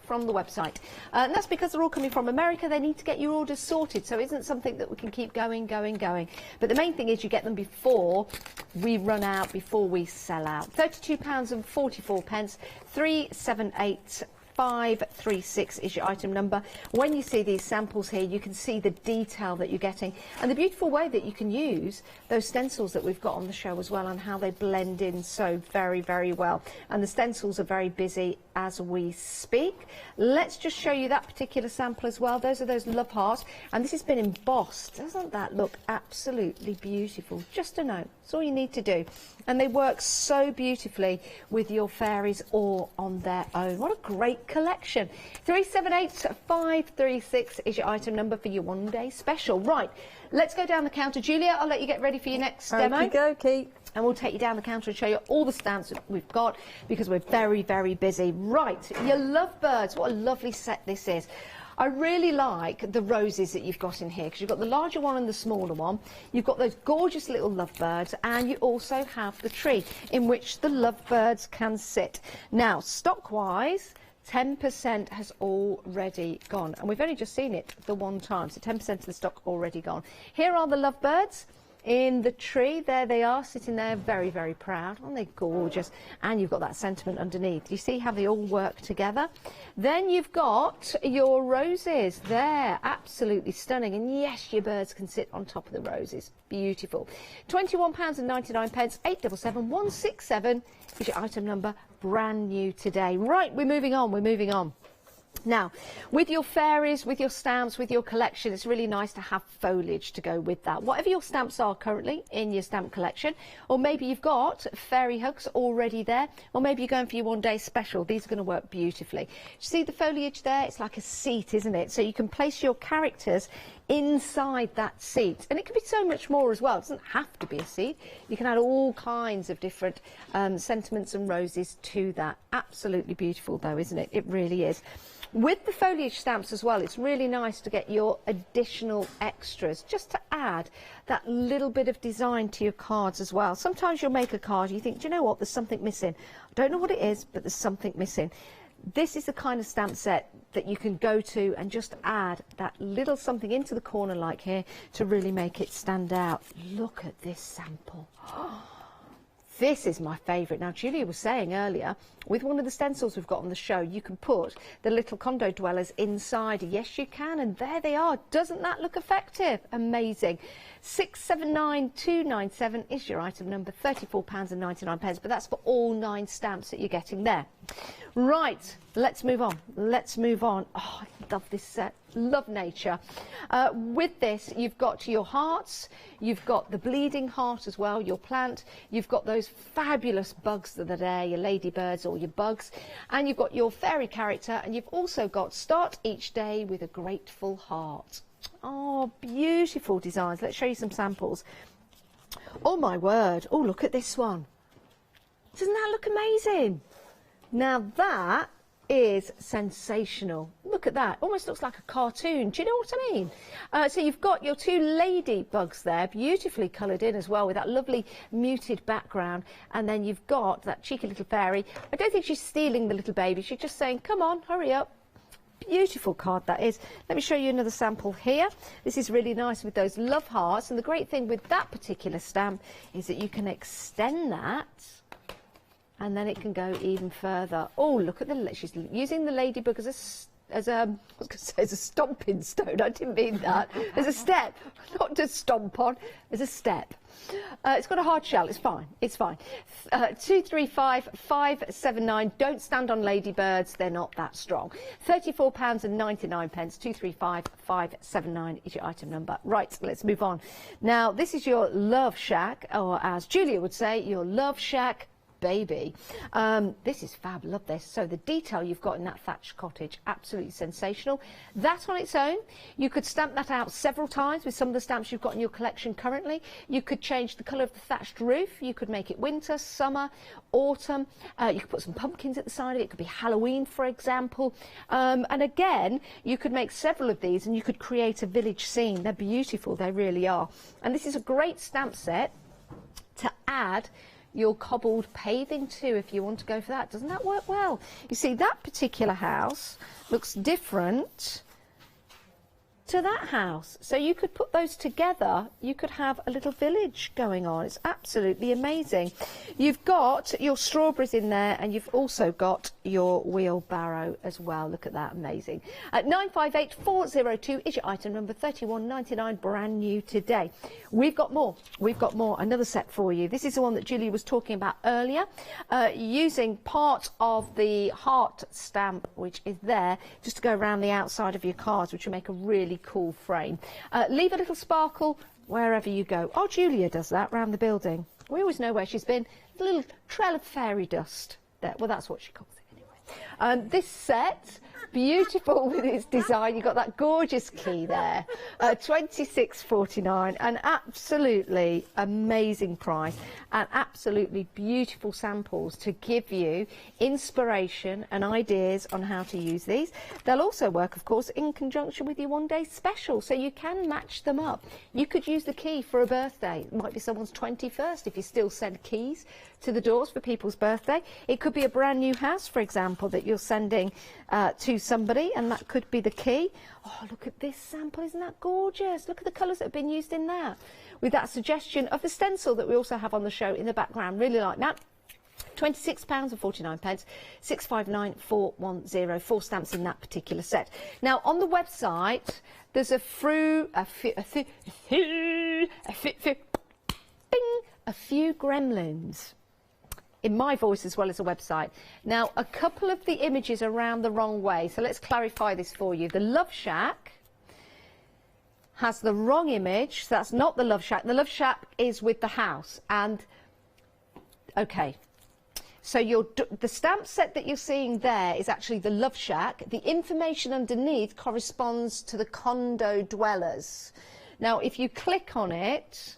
from the website. And that's because they're all coming from America. They need to get your orders sorted, so it isn't something that we can keep going. But the main thing is you get them before we run out, before we sell out. £32.44, 378536 is your item number. When you see these samples here, you can see the detail that you're getting and the beautiful way that you can use those stencils that we've got on the show as well, and how they blend in so very, very well. And the stencils are very busy as we speak. Let's just show you that particular sample as well. Those are those love hearts, and this has been embossed. Doesn't that look absolutely beautiful? Just a note, that's all you need to do. And they work so beautifully with your fairies all on their own. What a great collection. 378536 is your item number for your one-day special. Right, let's go down the counter. Julia, I'll let you get ready for your next demo. Okey-dokey. And we'll take you down the counter and show you all the stamps that we've got, because we're very, very busy. Right, your lovebirds. What a lovely set this is. I really like the roses that you've got in here, because you've got the larger one and the smaller one. You've got those gorgeous little lovebirds, and you also have the tree in which the lovebirds can sit. Now, stock-wise, 10% has already gone, and we've only just seen it the one time, so 10% of the stock already gone. Here are the lovebirds in the tree. There they are, sitting there, very, very proud. Aren't they gorgeous? And you've got that sentiment underneath. Do you see how they all work together? Then you've got your roses there, absolutely stunning. And yes, your birds can sit on top of the roses. Beautiful. £21.99, 877167 is your item number, brand new today. Right, we're moving on. Now, with your fairies, with your stamps, with your collection, it's really nice to have foliage to go with that. Whatever your stamps are currently in your stamp collection, or maybe you've got fairy hooks already there, or maybe you're going for your one-day special. These are going to work beautifully. See the foliage there? It's like a seat, isn't it? So you can place your characters inside that seat, and it can be so much more as well. It doesn't have to be a seat. You can add all kinds of different sentiments and roses to that. Absolutely beautiful though, isn't it? It really is. With the foliage stamps as well, it's really nice to get your additional extras, just to add that little bit of design to your cards as well. Sometimes you'll make a card, you think, do you know what, there's something missing. I don't know what it is, but there's something missing. This is the kind of stamp set that you can go to and just add that little something into the corner like here to really make it stand out. Look at this sample. This is my favourite. Now, Julia was saying earlier, with one of the stencils we've got on the show, you can put the little condo dwellers inside. Yes, you can, and there they are. Doesn't that look effective? Amazing. 679297 is your item number, £34.99, but that's for all 9 stamps that you're getting there. Right, let's move on. Oh, I love this set. Love nature. With this, you've got your hearts, you've got the bleeding heart as well, your plant, you've got those fabulous bugs that are there, your ladybirds or your bugs, and you've got your fairy character, and you've also got start each day with a grateful heart. Oh, beautiful designs. Let's show you some samples. Oh my word. Oh, look at this one. Doesn't that look amazing? Now that is sensational. Look at that. Almost looks like a cartoon. Do you know what I mean? So you've got your 2 ladybugs there, beautifully coloured in as well, with that lovely muted background. And then you've got that cheeky little fairy. I don't think she's stealing the little baby. She's just saying, come on, hurry up. Beautiful card that is. Let me show you another sample here. This is really nice with those love hearts. And the great thing with that particular stamp is that you can extend that, and then it can go even further. Oh, look at she's using the ladybug as as a, I was going to say as a stomping stone. I didn't mean that. As a step, not to stomp on, as a step. It's got a hard shell. It's fine. It's fine. 235,579. Don't stand on ladybirds. They're not that strong. £34.99. 235,579 is your item number. Right, let's move on. Now, this is your Love Shack, or as Julia would say, your Love Shack baby. This is fab. Love this. So the detail you've got in that thatched cottage, absolutely sensational. That on its own, you could stamp that out several times with some of the stamps you've got in your collection currently. You could change the colour of the thatched roof. You could make it winter, summer, autumn. You could put some pumpkins at the side of it. It could be Halloween, for example. And again, you could make several of these and you could create a village scene. They're beautiful. They really are. And this is a great stamp set to add your cobbled paving too, if you want to go for that. Doesn't that work well? You see, that particular house looks different to that house. So you could put those together, you could have a little village going on. It's absolutely amazing. You've got your strawberries in there, and you've also got your wheelbarrow as well. Look at that, amazing. At 958402 is your item number, 31.99, brand new today. We've got more. We've got more. Another set for you. This is the one that Julie was talking about earlier, using part of the heart stamp, which is there, just to go around the outside of your cards, which will make a really cool frame. Leave a little sparkle wherever you go. Oh, Julia does that around the building. We always know where she's been. A little trail of fairy dust there. Well, that's what she calls it anyway. This set, beautiful with its design. You've got that gorgeous key there. £26.49, an absolutely amazing price, and absolutely beautiful samples to give you inspiration and ideas on how to use these. They'll also work, of course, in conjunction with your one-day special, so you can match them up. You could use the key for a birthday. It might be someone's 21st if you still send keys to the doors for people's birthday. It could be a brand new house, for example, that you're sending to somebody, and that could be the key. Oh, look at this sample. Isn't that gorgeous? Look at the colours that have been used in that, with that suggestion of the stencil that we also have on the show in the background. Really like that. £26.49, 659410, 4 stamps in that particular set. Now, on the website, there's a few gremlins in my voice as well as the website. Now, a couple of the images are round the wrong way, so let's clarify this for you. The Love Shack has the wrong image, so that's not the Love Shack. The Love Shack is with the house, and okay. So the stamp set that you're seeing there is actually the Love Shack. The information underneath corresponds to the condo dwellers. Now, if you click on it,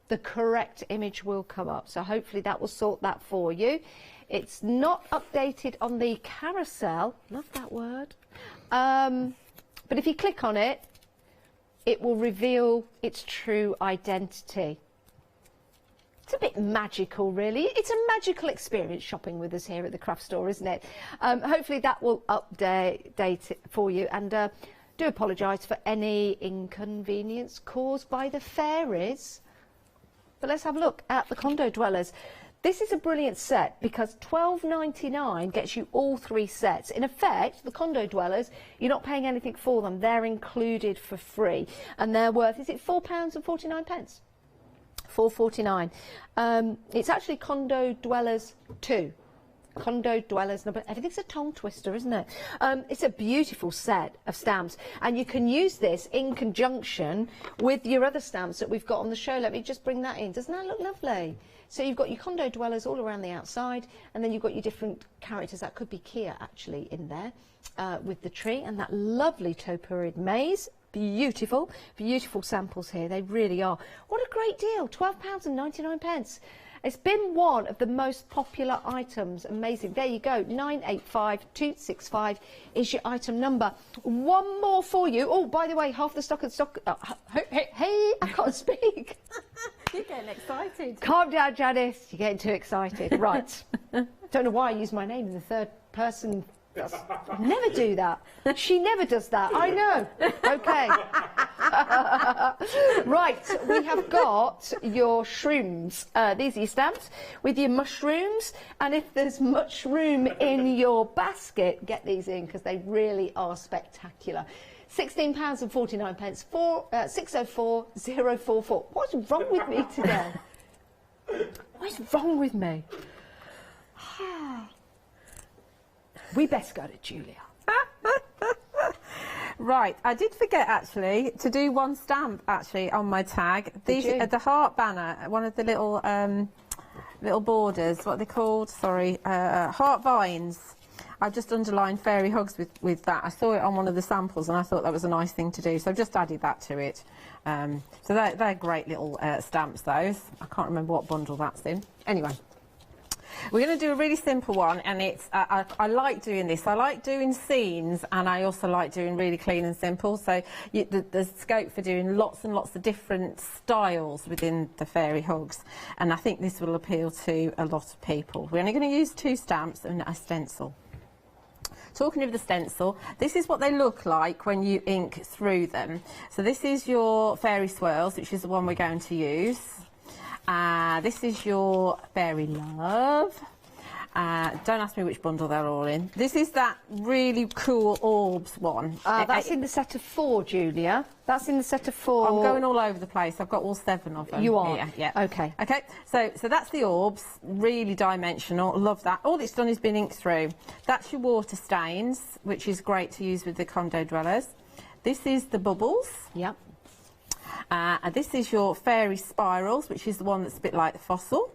the correct image will come up. So hopefully that will sort that for you. It's not updated on the carousel. Love that word. But if you click on it, it will reveal its true identity. It's a bit magical, really. It's a magical experience shopping with us here at the craft store, isn't it? Hopefully that will update it for you. And do apologise for any inconvenience caused by the fairies. But let's have a look at the condo dwellers. This is a brilliant set because £12.99 gets you all 3 sets. In effect, the condo dwellers, you're not paying anything for them. They're included for free. And they're worth, is it £4.49? £4.49. It's actually Condo Dwellers 2. Condo Dwellers number. Everything's a tongue twister, isn't it? It's a beautiful set of stamps, and you can use this in conjunction with your other stamps that we've got on the show. Let me just bring that in. Doesn't that look lovely? So you've got your condo dwellers all around the outside, and then you've got your different characters. That could be Kia actually in there with the tree, and that lovely topiary maze. Beautiful, beautiful samples here. They really are. What a great deal. £12.99. It's been one of the most popular items. Amazing. There you go. 985265 is your item number. One more for you. Oh, by the way, half the stock and stock. Hey, I can't speak. You're getting excited. Calm down, Janice. You're getting too excited. Right. Don't know why I use my name in the third person. Never do that. She never does that. I know. Okay. Right, we have got your shrooms. These are your stamps with your mushrooms, and if there's mushroom in your basket, get these in because they really are spectacular. £16.49, 604044. What's wrong with me today? What's wrong with me? We best go to Julia. Right, I did forget actually to do one stamp actually on my tag. These are the heart banner, one of the little little borders. What are they called? Sorry, heart vines. I've just underlined fairy hugs with that. I saw it on one of the samples and I thought that was a nice thing to do, so I've just added that to it. So they're great little stamps, those. I can't remember what bundle that's in. Anyway, we're going to do a really simple one, and it's I like doing this. I like doing scenes, and I also like doing really clean and simple. So there's scope for doing lots and lots of different styles within the fairy hugs, and I think this will appeal to a lot of people. We're only going to use 2 stamps and a stencil. Talking of the stencil, this is what they look like when you ink through them. So this is your fairy swirls, which is the one we're going to use. This is your fairy love. Don't ask me which bundle they're all in. This is that really cool orbs one. That's in the set of 4, Julia. That's in the set of 4. I'm going all over the place. I've got all 7 of them. You are? Here. Yeah. Okay. Okay, so that's the orbs. Really dimensional. Love that. All it's done is been inked through. That's your water stains, which is great to use with the condo dwellers. This is the bubbles. Yep. And this is your fairy spirals, which is the one that's a bit like the fossil.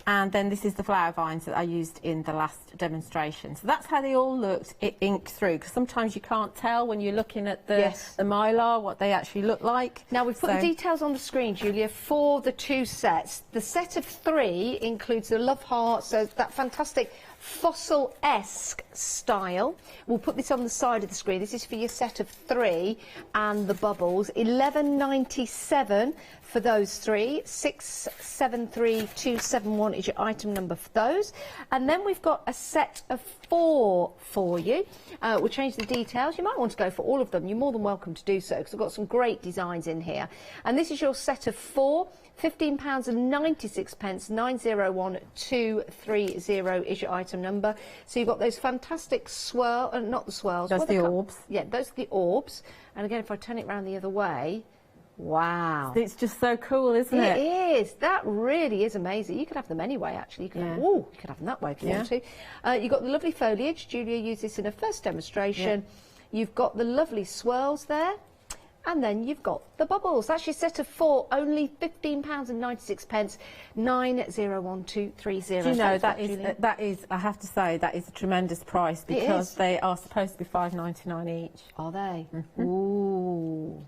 And then this is the flower vines that I used in the last demonstration. So that's how they all looked inked through, because sometimes you can't tell when you're looking at the mylar what they actually look like. Now we've put the details on the screen, Julia, for the 2 sets. The set of 3 includes the love heart, so that fantastic fossil-esque style. We'll put this on the side of the screen. This is for your set of 3 and the bubbles. £11.97 for those 3. 673271 is your item number for those. And then we've got a set of 4 for you. We'll change the details. You might want to go for all of them. You're more than welcome to do so, because I've got some great designs in here. And this is your set of 4. £15.96, 901230 is your item number. So you've got those fantastic swirl, not the swirls. Those are the orbs. Yeah, those are the orbs. And again, if I turn it around the other way, wow. It's just so cool, isn't it? It is. That really is amazing. You could have them anyway, actually. You could have, you could have them that way if you want to. You've got the lovely foliage. Julia used this in her first demonstration. You've got the lovely swirls there. And then you've got the bubbles. That's your set of 4, only £15.96, 901230. Do you know, that is, I have to say, that is a tremendous price, because they are supposed to be £5.99 each. Are they? Mm-hmm. Ooh.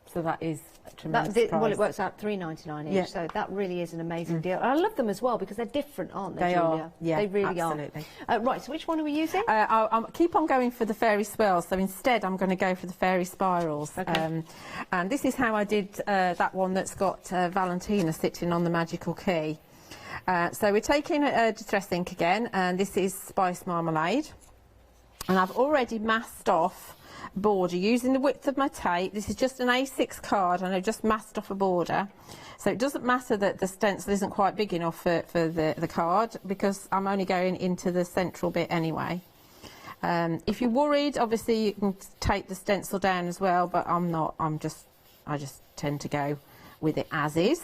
So that is a tremendous price. Well, it works out £3.99 each, so that really is an amazing deal. I love them as well, because they're different, aren't they, Julia? They really absolutely are. Right, so which one are we using? I'll keep on going for the fairy swirls, so instead I'm going to go for the fairy spirals. Okay. And this is how I did that one that's got Valentina sitting on the magical key. So we're taking a distress ink again, and this is Spice Marmalade. And I've already masked off border using the width of my tape. This is just an A6 card, and I've just masked off a border, so it doesn't matter that the stencil isn't quite big enough for the card, because I'm only going into the central bit anyway. If you're worried, obviously you can take the stencil down as well, but I'm not. I just tend to go with it as is.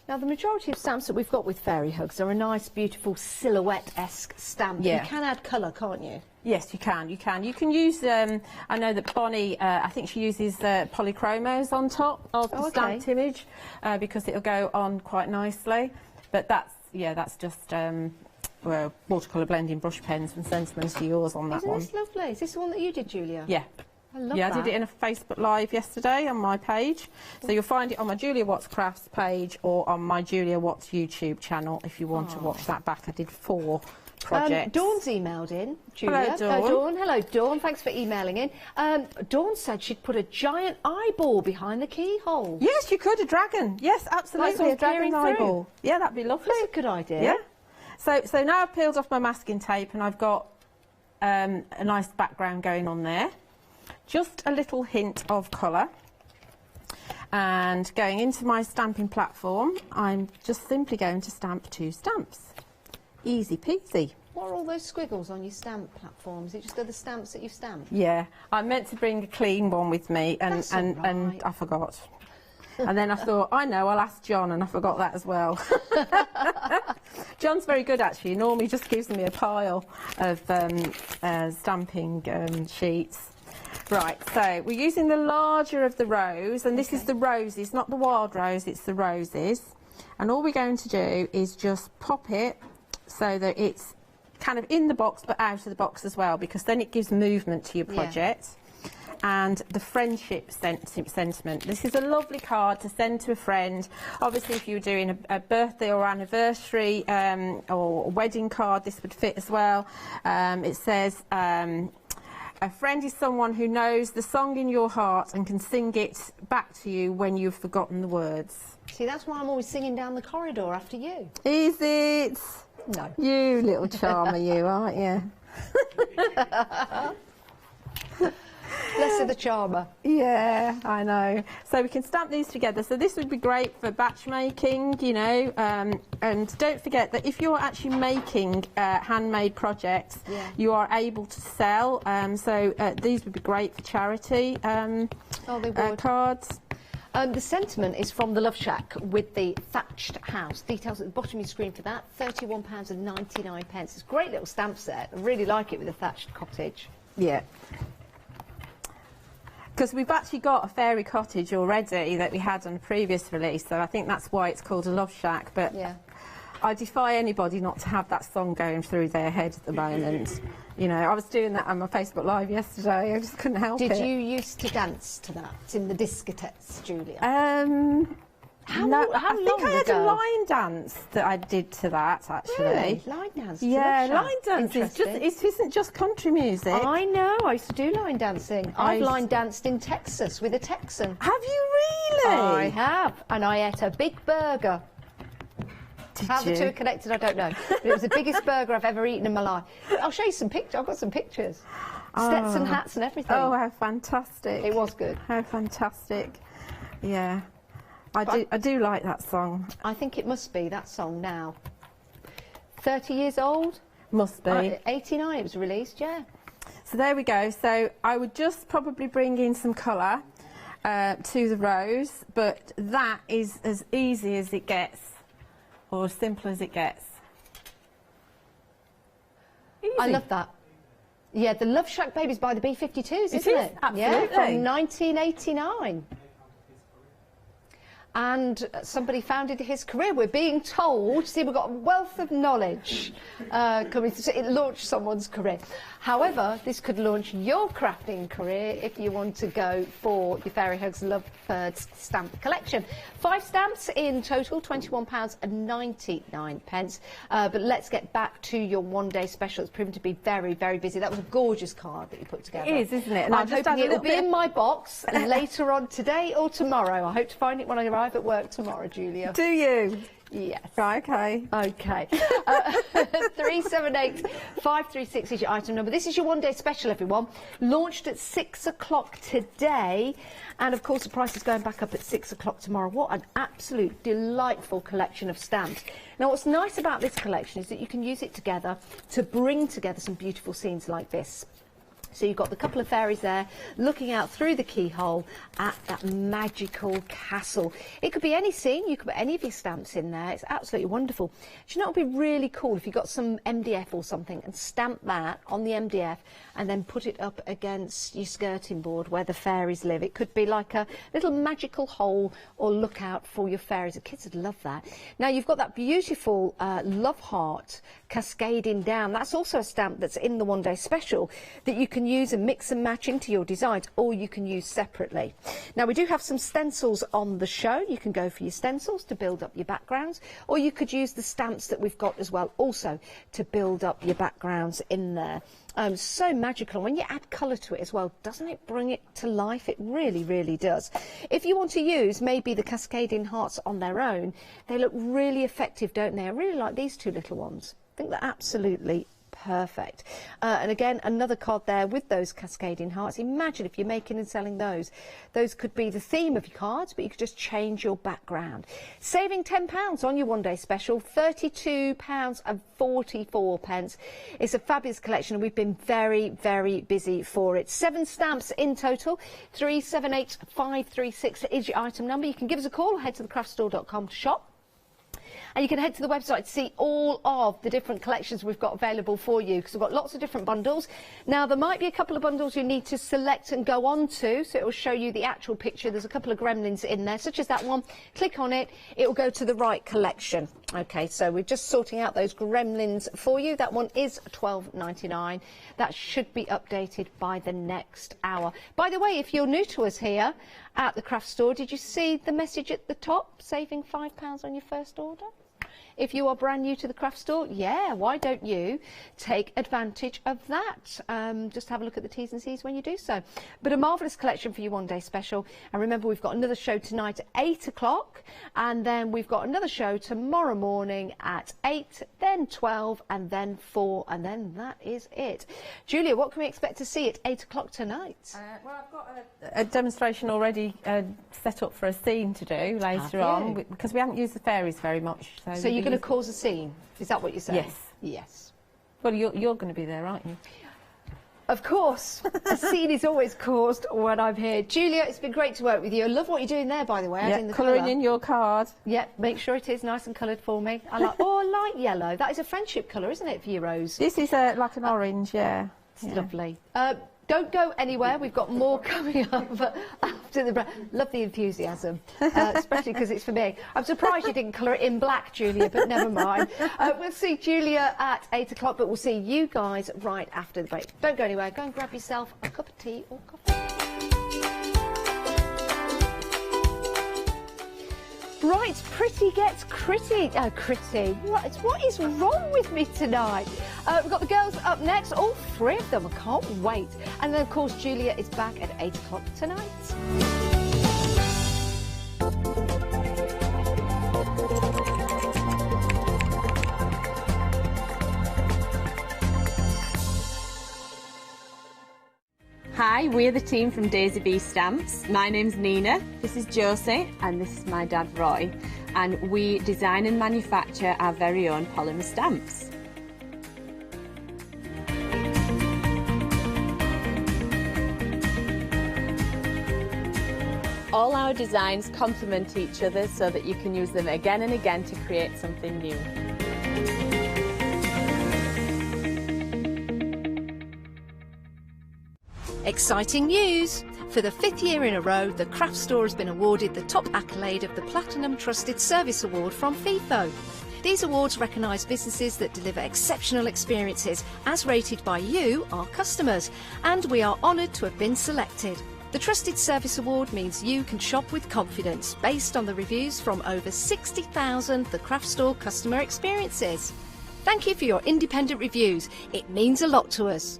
Now, the majority of stamps that we've got with fairy hugs are a nice, beautiful silhouette-esque stamp. Yeah. You can add colour, can't you? Yes, you can. You can. You can use. I know that Bonnie. I think she uses polychromos on top of the stamped image, because it'll go on quite nicely. But that's just well, watercolour blending brush pens from Sentiments to yours on that one. Isn't this lovely? Is this the one that you did, Julia? Yeah. I love that. I did it in a Facebook Live yesterday on my page. So you'll find it on my Julia Watts Crafts page or on my Julia Watts YouTube channel if you want to watch that back. I did 4 projects. Dawn's emailed in, Julia. Hello, Dawn. Hello, Dawn. Thanks for emailing in. Dawn said she'd put a giant eyeball behind the keyhole. Yes, you could. A dragon. Yes, absolutely. A dragon eyeball. Yeah, that'd be lovely. That's a good idea. Yeah. So now I've peeled off my masking tape, and I've got a nice background going on there. Just a little hint of colour. And going into my stamping platform, I'm just simply going to stamp 2 stamps. Easy peasy. What are all those squiggles on your stamp platforms? Is it just other stamps that you've stamped? Yeah, I meant to bring a clean one with me, and I forgot. And then I thought, I know, I'll ask John, and I forgot that as well. John's very good, actually. He normally just gives me a pile of stamping sheets. Right, so we're using the larger of the rows, and this is the roses, not the wild rose, it's the roses. And all we're going to do is just pop it so that it's kind of in the box but out of the box as well, because then it gives movement to your project. And the friendship sentiment. This is a lovely card to send to a friend. Obviously, if you were doing a birthday or anniversary or a wedding card, this would fit as well. It says, a friend is someone who knows the song in your heart and can sing it back to you when you've forgotten the words. See, that's why I'm always singing down the corridor after you. Is it? No. You little charmer, you, aren't you? Less of the charmer. Yeah, I know. So we can stamp these together. So this would be great for batch making, you know, and don't forget that if you're actually making handmade projects, you are able to sell. So these would be great for charity cards. The sentiment is from the Love Shack with the thatched house. Details at the bottom of your screen for that. £31.99. It's a great little stamp set. I really like it with the thatched cottage. Yeah. Because we've actually got a fairy cottage already that we had on a previous release, so I think that's why it's called a Love Shack. But I defy anybody not to have that song going through their head at the moment. You know, I was doing that on my Facebook Live yesterday. I just couldn't help it. Did you used to dance to that in the discotheques, Julia? I think I had a line dance that I did to that, actually. Really? Line dance? Yeah, line dance it isn't just country music. I know, I used to do line dancing. I've line danced in Texas with a Texan. Have you really? I have, and I ate a big burger. How the two are connected, I don't know. But it was the biggest burger I've ever eaten in my life. I'll show you some pictures. I've got some pictures. Stetson hats and everything. Oh, how fantastic. It was good. How fantastic. Yeah. I do like that song. I think it must be that song now. 30 years old? Must be. 89 it was released, yeah. So there we go. So I would just probably bring in some colour to the rose, but that is as easy as it gets, or as simple as it gets. Easy. I love that. Yeah, the Love Shack Babies by the B-52s, isn't it? Absolutely. Yeah, from 1989. And somebody founded his career. We're being told, see, we've got a wealth of knowledge coming through. So it launched someone's career. However, this could launch your crafting career if you want to go for your Fairy Hugs Love Birds stamp collection. 5 stamps in total, £21.99. But let's get back to your one-day special. It's proven to be very, very busy. That was a gorgeous card that you put together. It is, isn't it? And I'm hoping it will be in my box later on today or tomorrow. I hope to find it when I arrive at work tomorrow, Julia. Do you? Yes. Right, okay. Okay. 378-536 is your item number. This is your one-day special, everyone. Launched at 6 o'clock today. And, of course, the price is going back up at 6 o'clock tomorrow. What an absolute delightful collection of stamps. Now, what's nice about this collection is that you can use it together to bring together some beautiful scenes like this. So you've got the couple of fairies there looking out through the keyhole at that magical castle. It could be any scene. You could put any of your stamps in there. It's absolutely wonderful. Do you know what would be really cool if you got some MDF or something and stamp that on the MDF and then put it up against your skirting board where the fairies live? It could be like a little magical hole or lookout for your fairies. The kids would love that. Now you've got that beautiful love heart cascading down. That's also a stamp that's in the one-day special that you can use and mix and match into your designs, or you can use separately. Now we do have some stencils on the show. You can go for your stencils to build up your backgrounds, or you could use the stamps that we've got as well also to build up your backgrounds in there. So magical. When you add colour to it as well, doesn't it bring it to life? It really, really does. If you want to use maybe the cascading hearts on their own, they look really effective, don't they? I really like these two little ones. I think they're absolutely perfect. And again, another card there with those cascading hearts. Imagine if you're making and selling those. Those could be the theme of your cards, but you could just change your background. Saving £10 on your one-day special, £32.44. It's a fabulous collection, and we've been very, very busy for it. 7 stamps in total. 378536 is your item number. You can give us a call or head to thecraftstore.com to shop. And you can head to the website to see all of the different collections we've got available for you, because we've got lots of different bundles. Now, there might be a couple of bundles you need to select and go on to, so it will show you the actual picture. There's a couple of gremlins in there, such as that one. Click on it, it will go to the right collection. OK, so we're just sorting out those gremlins for you. That one is £12.99. That should be updated by the next hour. By the way, if you're new to us here at the Craft Store, did you see the message at the top, saving £5 on your first order? If you are brand new to the Craft Store, yeah, why don't you take advantage of that? Just have a look at the T's and C's when you do so. But a marvellous collection for your one-day special. And remember, we've got another show tonight at 8 o'clock, and then we've got another show tomorrow morning at 8, then 12, and then 4, and then that is it. Julia, what can we expect to see at 8 o'clock tonight? Well, I've got a demonstration already set up for a scene to do later on, because we haven't used the fairies very much. So you're going to cause a scene? Is that what you're saying? Yes. Yes. Well, you're going to be there, aren't you? Of course. A scene is always caused when I'm here. Julia, it's been great to work with you. I love what you're doing there, by the way. Yeah, colouring in your card. Yeah, make sure it is nice and coloured for me. I like, light yellow. That is a friendship colour, isn't it, for your rose? This is like an orange, yeah. It's lovely. Don't go anywhere. We've got more coming up after the break. Love the enthusiasm, especially because it's for me. I'm surprised you didn't colour it in black, Julia, but never mind. We'll see Julia at 8 o'clock, but we'll see you guys right after the break. Don't go anywhere. Go and grab yourself a cup of tea or coffee. Right, pretty gets critty. Critty. What is wrong with me tonight? We've got the girls up next, all 3 of them. I can't wait. And then, of course, Julia is back at 8 o'clock tonight. Hi, we're the team from Daisy Bee Stamps. My name's Nina, this is Josie, and this is my dad Roy. And we design and manufacture our very own polymer stamps. All our designs complement each other so that you can use them again and again to create something new. Exciting news! For the 5th year in a row, the Craft Store has been awarded the top accolade of the Platinum Trusted Service Award from FIFO. These awards recognise businesses that deliver exceptional experiences as rated by you, our customers, and we are honoured to have been selected. The Trusted Service Award means you can shop with confidence based on the reviews from over 60,000 The Craft Store customer experiences. Thank you for your independent reviews. It means a lot to us.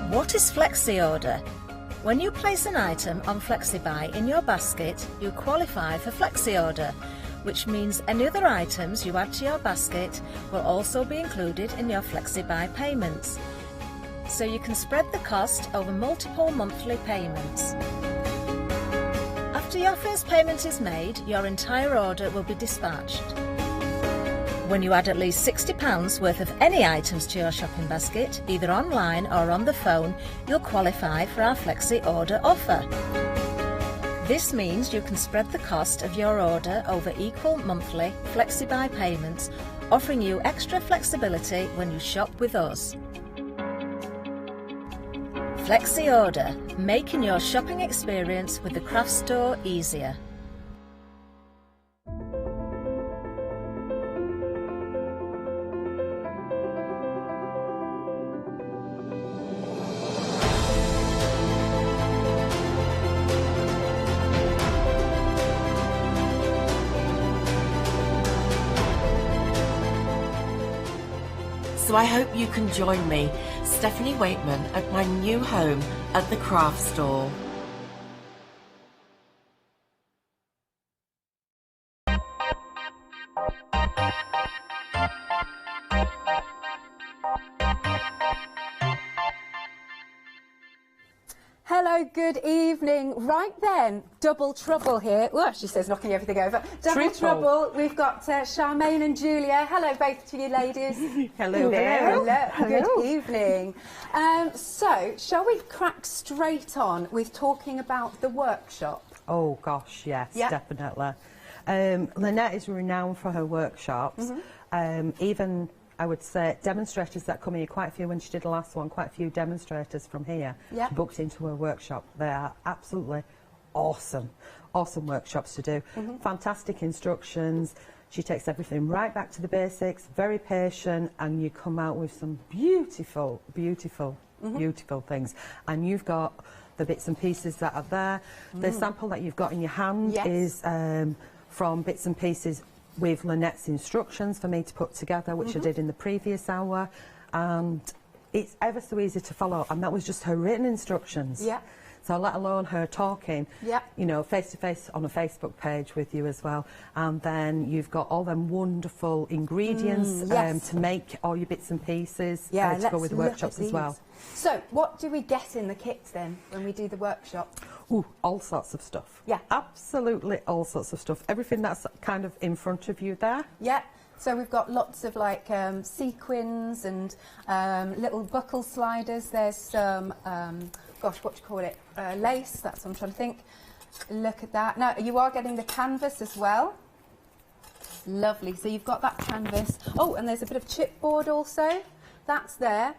What is Flexi Order? When you place an item on FlexiBuy in your basket, you qualify for Flexi Order, which means any other items you add to your basket will also be included in your FlexiBuy payments. So you can spread the cost over multiple monthly payments. After your first payment is made, your entire order will be dispatched. When you add at least £60 worth of any items to your shopping basket, either online or on the phone, you'll qualify for our Flexi Order offer. This means you can spread the cost of your order over equal monthly FlexiBuy payments, offering you extra flexibility when you shop with us. Flexi Order, making your shopping experience with the Craft Store easier. So I hope you can join me, Stephanie Waitman, at my new home at the Craft Store. Hello, good evening. Right then, double trouble here. Well, she says knocking everything over. Double trouble. We've got Charmaine and Julia. Hello, both to you ladies. Hello. Hello. Good evening. So, shall we crack straight on with talking about the workshop? Oh gosh, yes, definitely. Lynette is renowned for her workshops. Even, I would say, demonstrators that come here, quite a few, when she did the last one, quite a few demonstrators from here she booked into her workshop. They are absolutely awesome workshops to do. Fantastic instructions. She takes everything right back to the basics, very patient, and you come out with some beautiful things. And you've got the bits and pieces that are there. The sample that you've got in your hand is from bits and pieces with Lynette's instructions for me to put together, which I did in the previous hour, and it's ever so easy to follow, and that was just her written instructions. So let alone her talking, you know, face to face on a Facebook page with you as well. And then you've got all them wonderful ingredients to make all your bits and pieces to go with the workshops as well. So, what do we get in the kits then when we do the workshop? Ooh, all sorts of stuff. Absolutely all sorts of stuff. Everything that's kind of in front of you there. So we've got lots of like sequins and little buckle sliders. There's some, gosh, what do you call it? Lace, that's what I'm trying to think. Look at that. Now, you are getting the canvas as well. Lovely. So you've got that canvas. Oh, and there's a bit of chipboard also. That's there.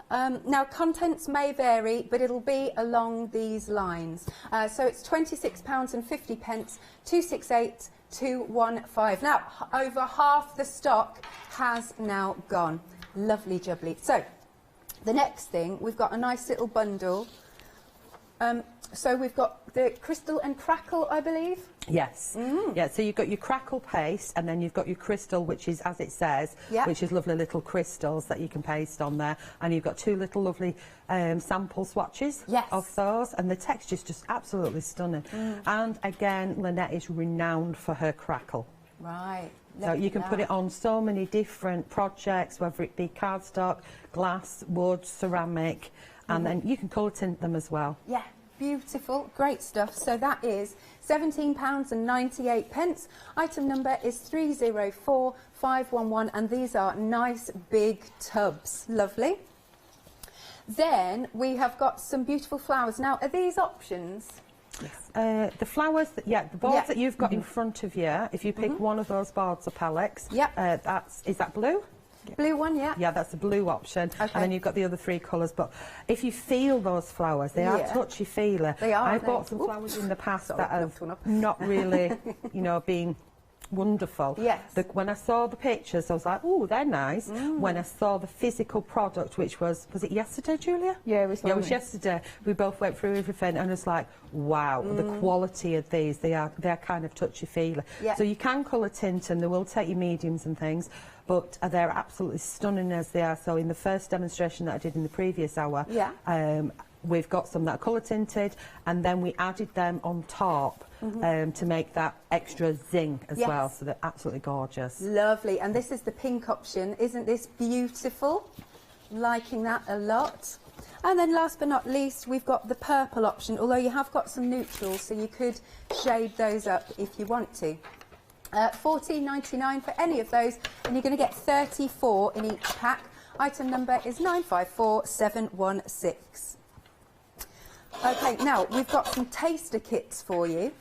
Now, contents may vary, but it'll be along these lines. So it's £26.50, 268 215. Now, over half the stock has now gone. Lovely jubbly. So, the next thing, we've got a nice little bundle. So we've got the crystal and crackle, I believe. Yes. Yeah, so you've got your crackle paste, and then you've got your crystal, which is, as it says, which is lovely little crystals that you can paste on there. And you've got two little lovely sample swatches of those, and the texture's just absolutely stunning. And again, Lynette is renowned for her crackle. Right. So you can put it on so many different projects, whether it be cardstock, glass, wood, ceramic, and then you can colour tint them as well. Beautiful, great stuff. So that is £17.98. Item number is 304511, and these are nice big tubs. Lovely. Then we have got some beautiful flowers. Now, are these options? The flowers, the boards that you've got in front of you, if you pick one of those boards or palettes, is that blue? Blue one, Yeah, that's the blue option. And then you've got the other three colours. But if you feel those flowers, they are touchy-feely. They are. I've bought some flowers in the past that have not really, you know, been wonderful. When I saw the pictures, I was like, oh, they're nice. When I saw the physical product, which was it yesterday, Julia? Yeah, it was yesterday. We both went through everything, and it's like, wow, the quality of these, they're kind of touchy-feely. So you can colour tint, and they will take your mediums and things, but they're absolutely stunning as they are. So in the first demonstration that I did in the previous hour, we've got some that are colour tinted, and then we added them on top to make that extra zing as well. So they're absolutely gorgeous. Lovely. And this is the pink option. Isn't this beautiful? Liking that a lot. And then last but not least, we've got the purple option, although you have got some neutrals, so you could shade those up if you want to. £14.99 for any of those, and you're going to get 34 in each pack. Item number is 954716. Okay, now we've got some taster kits for you.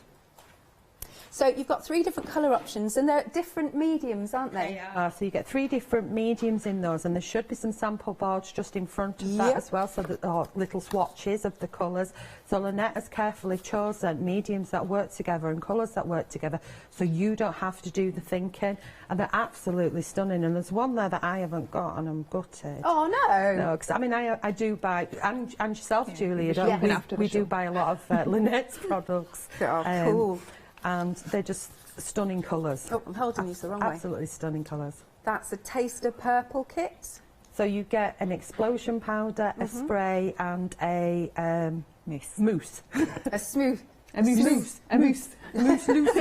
So you've got 3 different colour options, and they're different mediums, aren't they? So you get 3 different mediums in those, and there should be some sample boards just in front of that as well, so that little swatches of the colours. So Lynette has carefully chosen mediums that work together and colours that work together, so you don't have to do the thinking, and they're absolutely stunning. And there's one there that I haven't got, and I'm gutted. Oh no! No, because I mean I do buy, and yourself, Julia, don't we do buy a lot of Lynette's products. Cool. And they're just stunning colours. Oh, I'm holding these the wrong way. Absolutely stunning colours. That's a taster purple kit. So you get an explosion powder, a spray, and a mousse. A smooth. A moose. Loose. A moose. Loose, loose.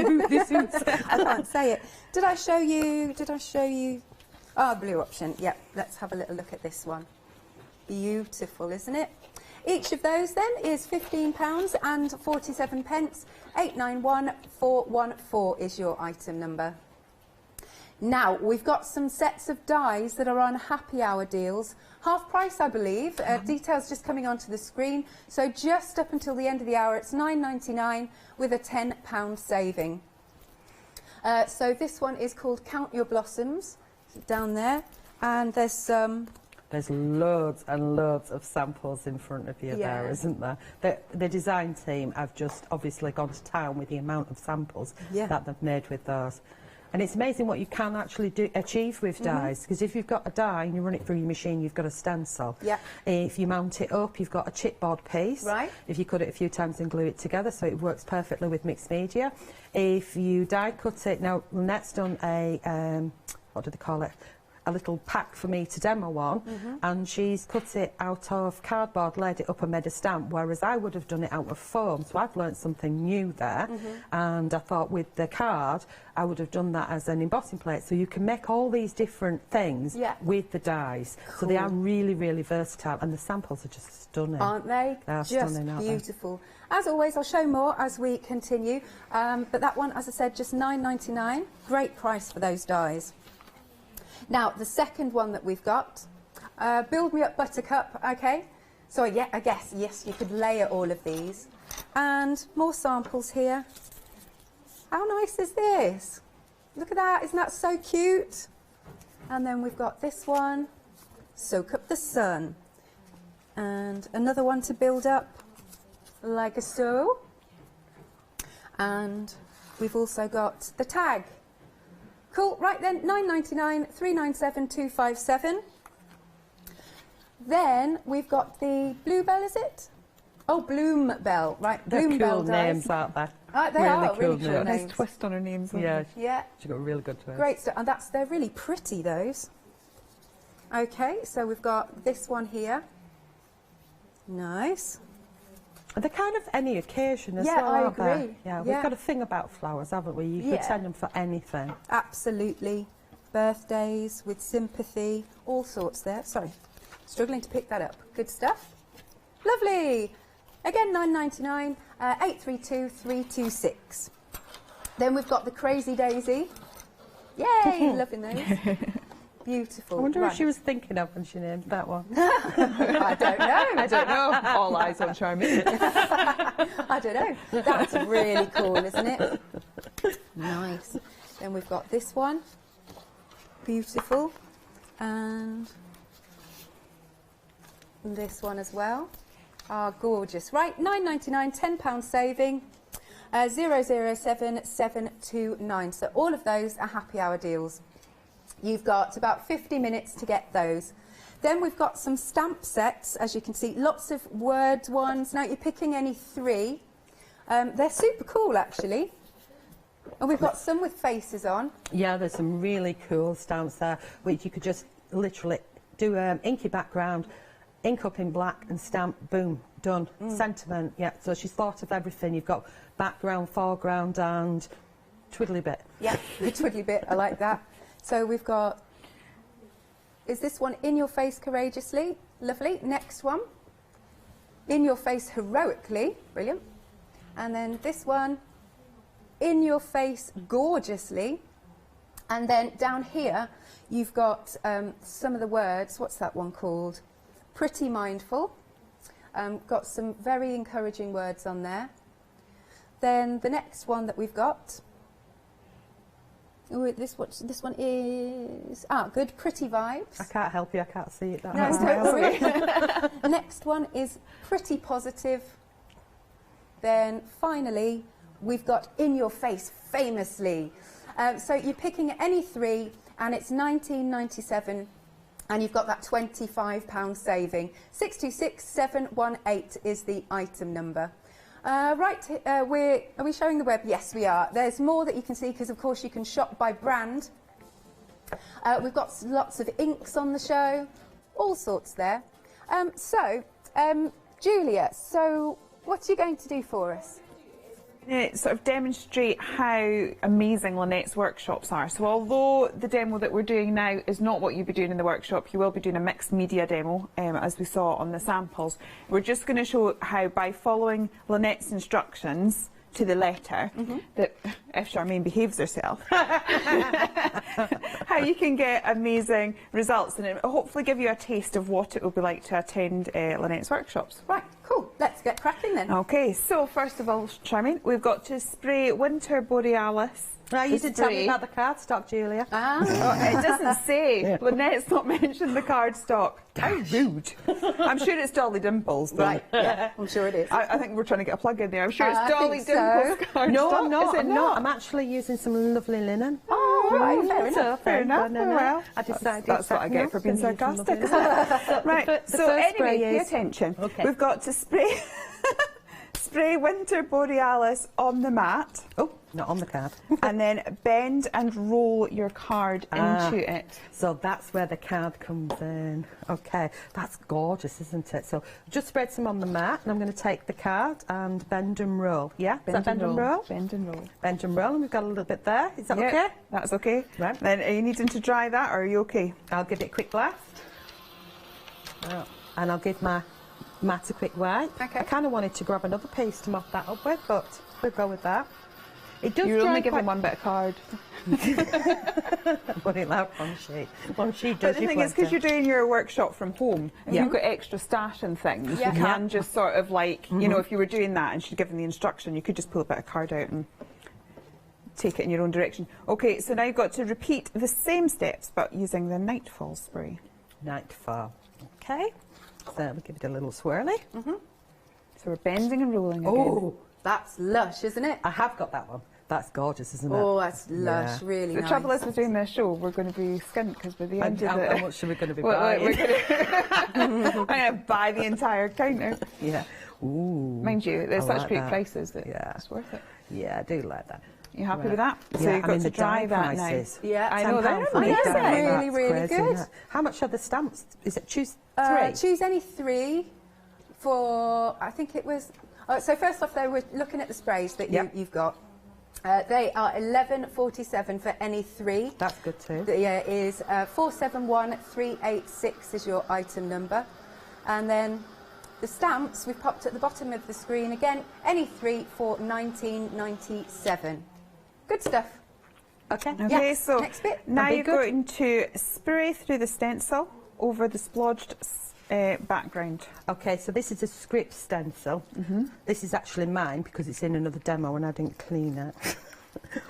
I can't say it. Did I show you? Oh, blue option. Yep. Let's have a little look at this one. Beautiful, isn't it? Each of those then is £15 and 47 pence. 891414 is your item number. Now, we've got some sets of dies that are on happy hour deals. Half price, I believe. Details just coming onto the screen. So just up until the end of the hour, it's £9.99 with a £10 saving. So this one is called Count Your Blossoms, down there. And there's loads and loads of samples in front of you there, isn't there? The design team have just obviously gone to town with the amount of samples that they've made with those. And it's amazing what you can actually achieve with dies, because if you've got a die and you run it through your machine, you've got a stencil. Yeah. If you mount it up, you've got a chipboard piece. Right. If you cut it a few times and glue it together, so it works perfectly with mixed media. If you die cut it, now Lynette's done a, what do they call it? A little pack for me to demo one, and she's cut it out of cardboard, laid it up and made a stamp, whereas I would have done it out of foam. So I've learnt something new there, and I thought with the card I would have done that as an embossing plate. So you can make all these different things with the dies. So they are really, really versatile, and the samples are just stunning. Aren't they? They are just stunning, aren't beautiful. As always, I'll show more as we continue, but that one, as I said, just £9.99. Great price for those dies. Now, the second one that we've got, Build Me Up Buttercup, okay? So, yeah, I guess, yes, you could layer all of these. And more samples here. How nice is this? Look at that, isn't that so cute? And then we've got this one, Soak Up the Sun. And another one to build up, like so. And we've also got the tag. Cool, right then, £9.99, £3.97, £2.57. Then we've got the Bluebell, is it? Oh, Bloom Bell, right. They're Bloom Bell cool dies. names, aren't they? They are really cool names. Nice twist on her names. Yeah, yeah. She's got a really good twist. Great stuff, and they're really pretty, those. Okay, so we've got this one here. Nice. They're kind of any occasion as well, I aren't they? agree. Yeah, we've got a thing about flowers, haven't we? You could send them for anything. Absolutely. Birthdays with sympathy, all sorts there. Sorry, struggling to pick that up. Good stuff. Lovely. Again, £9.99, 832-326. Then we've got the Crazy Daisy. Yay, loving those. Beautiful. I wonder what she was thinking of when she named that one. I don't know. I don't know. All eyes on Charmaine. I don't know. That's really cool, isn't it? Nice. Then we've got this one. Beautiful. And this one as well. Ah, gorgeous. Right, £9.99, £10 saving. 007729. So all of those are happy hour deals. You've got about 50 minutes to get those. Then we've got some stamp sets, as you can see, lots of word ones. Now you're picking any three. They're super cool, actually. And we've got some with faces on. Yeah, there's some really cool stamps there, which you could just literally do inky background, ink up in black and stamp, boom, done. Sentiment, yeah. So she's thought of everything. You've got background, foreground and twiddly bit. Yeah, the twiddly bit, I like that. So we've got, is this one In Your Face Courageously? Lovely. Next one, In Your Face Heroically. Brilliant. And then this one, In Your Face Gorgeously. And then down here, you've got some of the words. What's that one called? Pretty Mindful. Got some very encouraging words on there. Then the next one that we've got, ooh, this one is good, Pretty Vibes. I can't help you, I can't see it. No, don't worry. The next one is Pretty Positive. Then finally, we've got In Your Face Famously. So you're picking any three, and it's £19.97, and you've got that £25 saving. 626718 is the item number. Right, are we showing the web? Yes, we are. There's more that you can see because, of course, you can shop by brand. We've got lots of inks on the show, all sorts there. Julia, so what are you going to do for us? Sort of demonstrate how amazing Lynette's workshops are. So although the demo that we're doing now is not what you'll be doing in the workshop, you will be doing a mixed media demo, as we saw on the samples. We're just going to show how by following Lynette's instructions to the letter, that if Charmaine behaves herself, how you can get amazing results, and it will hopefully give you a taste of what it will be like to attend Lynette's workshops. Right, cool. Let's get cracking then. Okay, so first of all, Charmaine, we've got to spray Winter Borealis. You did tell me about the cardstock, Julia. Oh, it doesn't say. Lynette's not mentioned the cardstock. How rude. I'm sure it's Dolly Dimples, though. Right, yeah, I'm sure it is. I think we're trying to get a plug in there. I'm sure it's Dolly Dimples cardstock. No, I'm not. Is it not? I'm actually using some lovely linen. Oh, right, fair enough. Well, I decided that's what I get for being sarcastic. Right, so anyway, pay attention. Okay. We've got to spray Winter Borealis on the mat. Oh, not on the card. And then bend and roll your card into it. So that's where the card comes in. Okay, that's gorgeous, isn't it? So just spread some on the mat, and I'm going to take the card and bend and roll. Yeah, bend and roll. Bend and roll. Bend and roll, and we've got a little bit there. Is that okay? That's okay. Right. Then are you needing to dry that, or are you okay? I'll give it a quick blast. And I'll give my mat a quick wipe. Okay. I kind of wanted to grab another piece to mop that up with, but we'll go with that. It does. You're only giving one bit of card. I'm only allowed one sheet. One sheet does. But the thing is, because you're doing your workshop from home, if you've got extra stash and things, you can just sort of like, you know, if you were doing that and she'd given the instruction, you could just pull a bit of card out and take it in your own direction. Okay, so now you've got to repeat the same steps, but using the Nightfall spray. Nightfall. Okay. So we'll give it a little swirly. So we're bending and rolling again. Oh, that's lush, isn't it? I have got that one. That's gorgeous, isn't it? Oh, that's lush, really nice. The trouble is, with doing this show, we're going to be skint because by the end of it... How much are we going to be buying? I'm going to buy the entire counter. Yeah. Ooh. Mind you, there's such like great that. prices that it's worth it. Yeah, I do like that. You happy with that? Yeah, So you've got the to dry that prices. now. Yeah, I know that. Really, really good. How much are the stamps? Is it choose three? Choose any three for, I think it was... so first off, we're looking at the sprays that you've got. They are $11.47 for any three. That's good too. Yeah, it is 471386 is your item number. And then the stamps we've popped at the bottom of the screen again, any three for $19.97. Good stuff. Okay, Yeah. so next bit. now you're going to spray through the stencil over the splodged background. Okay, so this is a script stencil. This is actually mine because it's in another demo and I didn't clean it.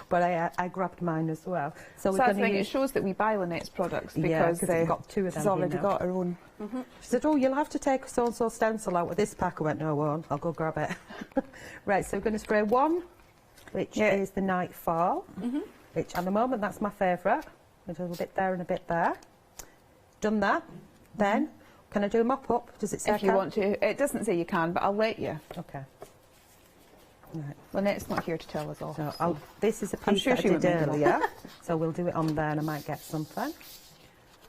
But I grabbed mine as well. So we're I going to think use... it shows that we buy Lynette's products because we've got two of them. she's already got her own. She said, oh, you'll have to take so-and-so stencil out with this pack. I went, no, I won't. I'll go grab it. Right, so we're going to spray one, which is the Nightfall, which at the moment that's my favourite. I'll do a bit there and a bit there. Done that. Then, can I do a mop-up? Does it say If you want to. It doesn't say you can, but I'll let you. Okay. Right. Lynette's not here to tell us all. So this is a I'm piece sure that she I would did make it earlier. up. So we'll do it on there and I might get something.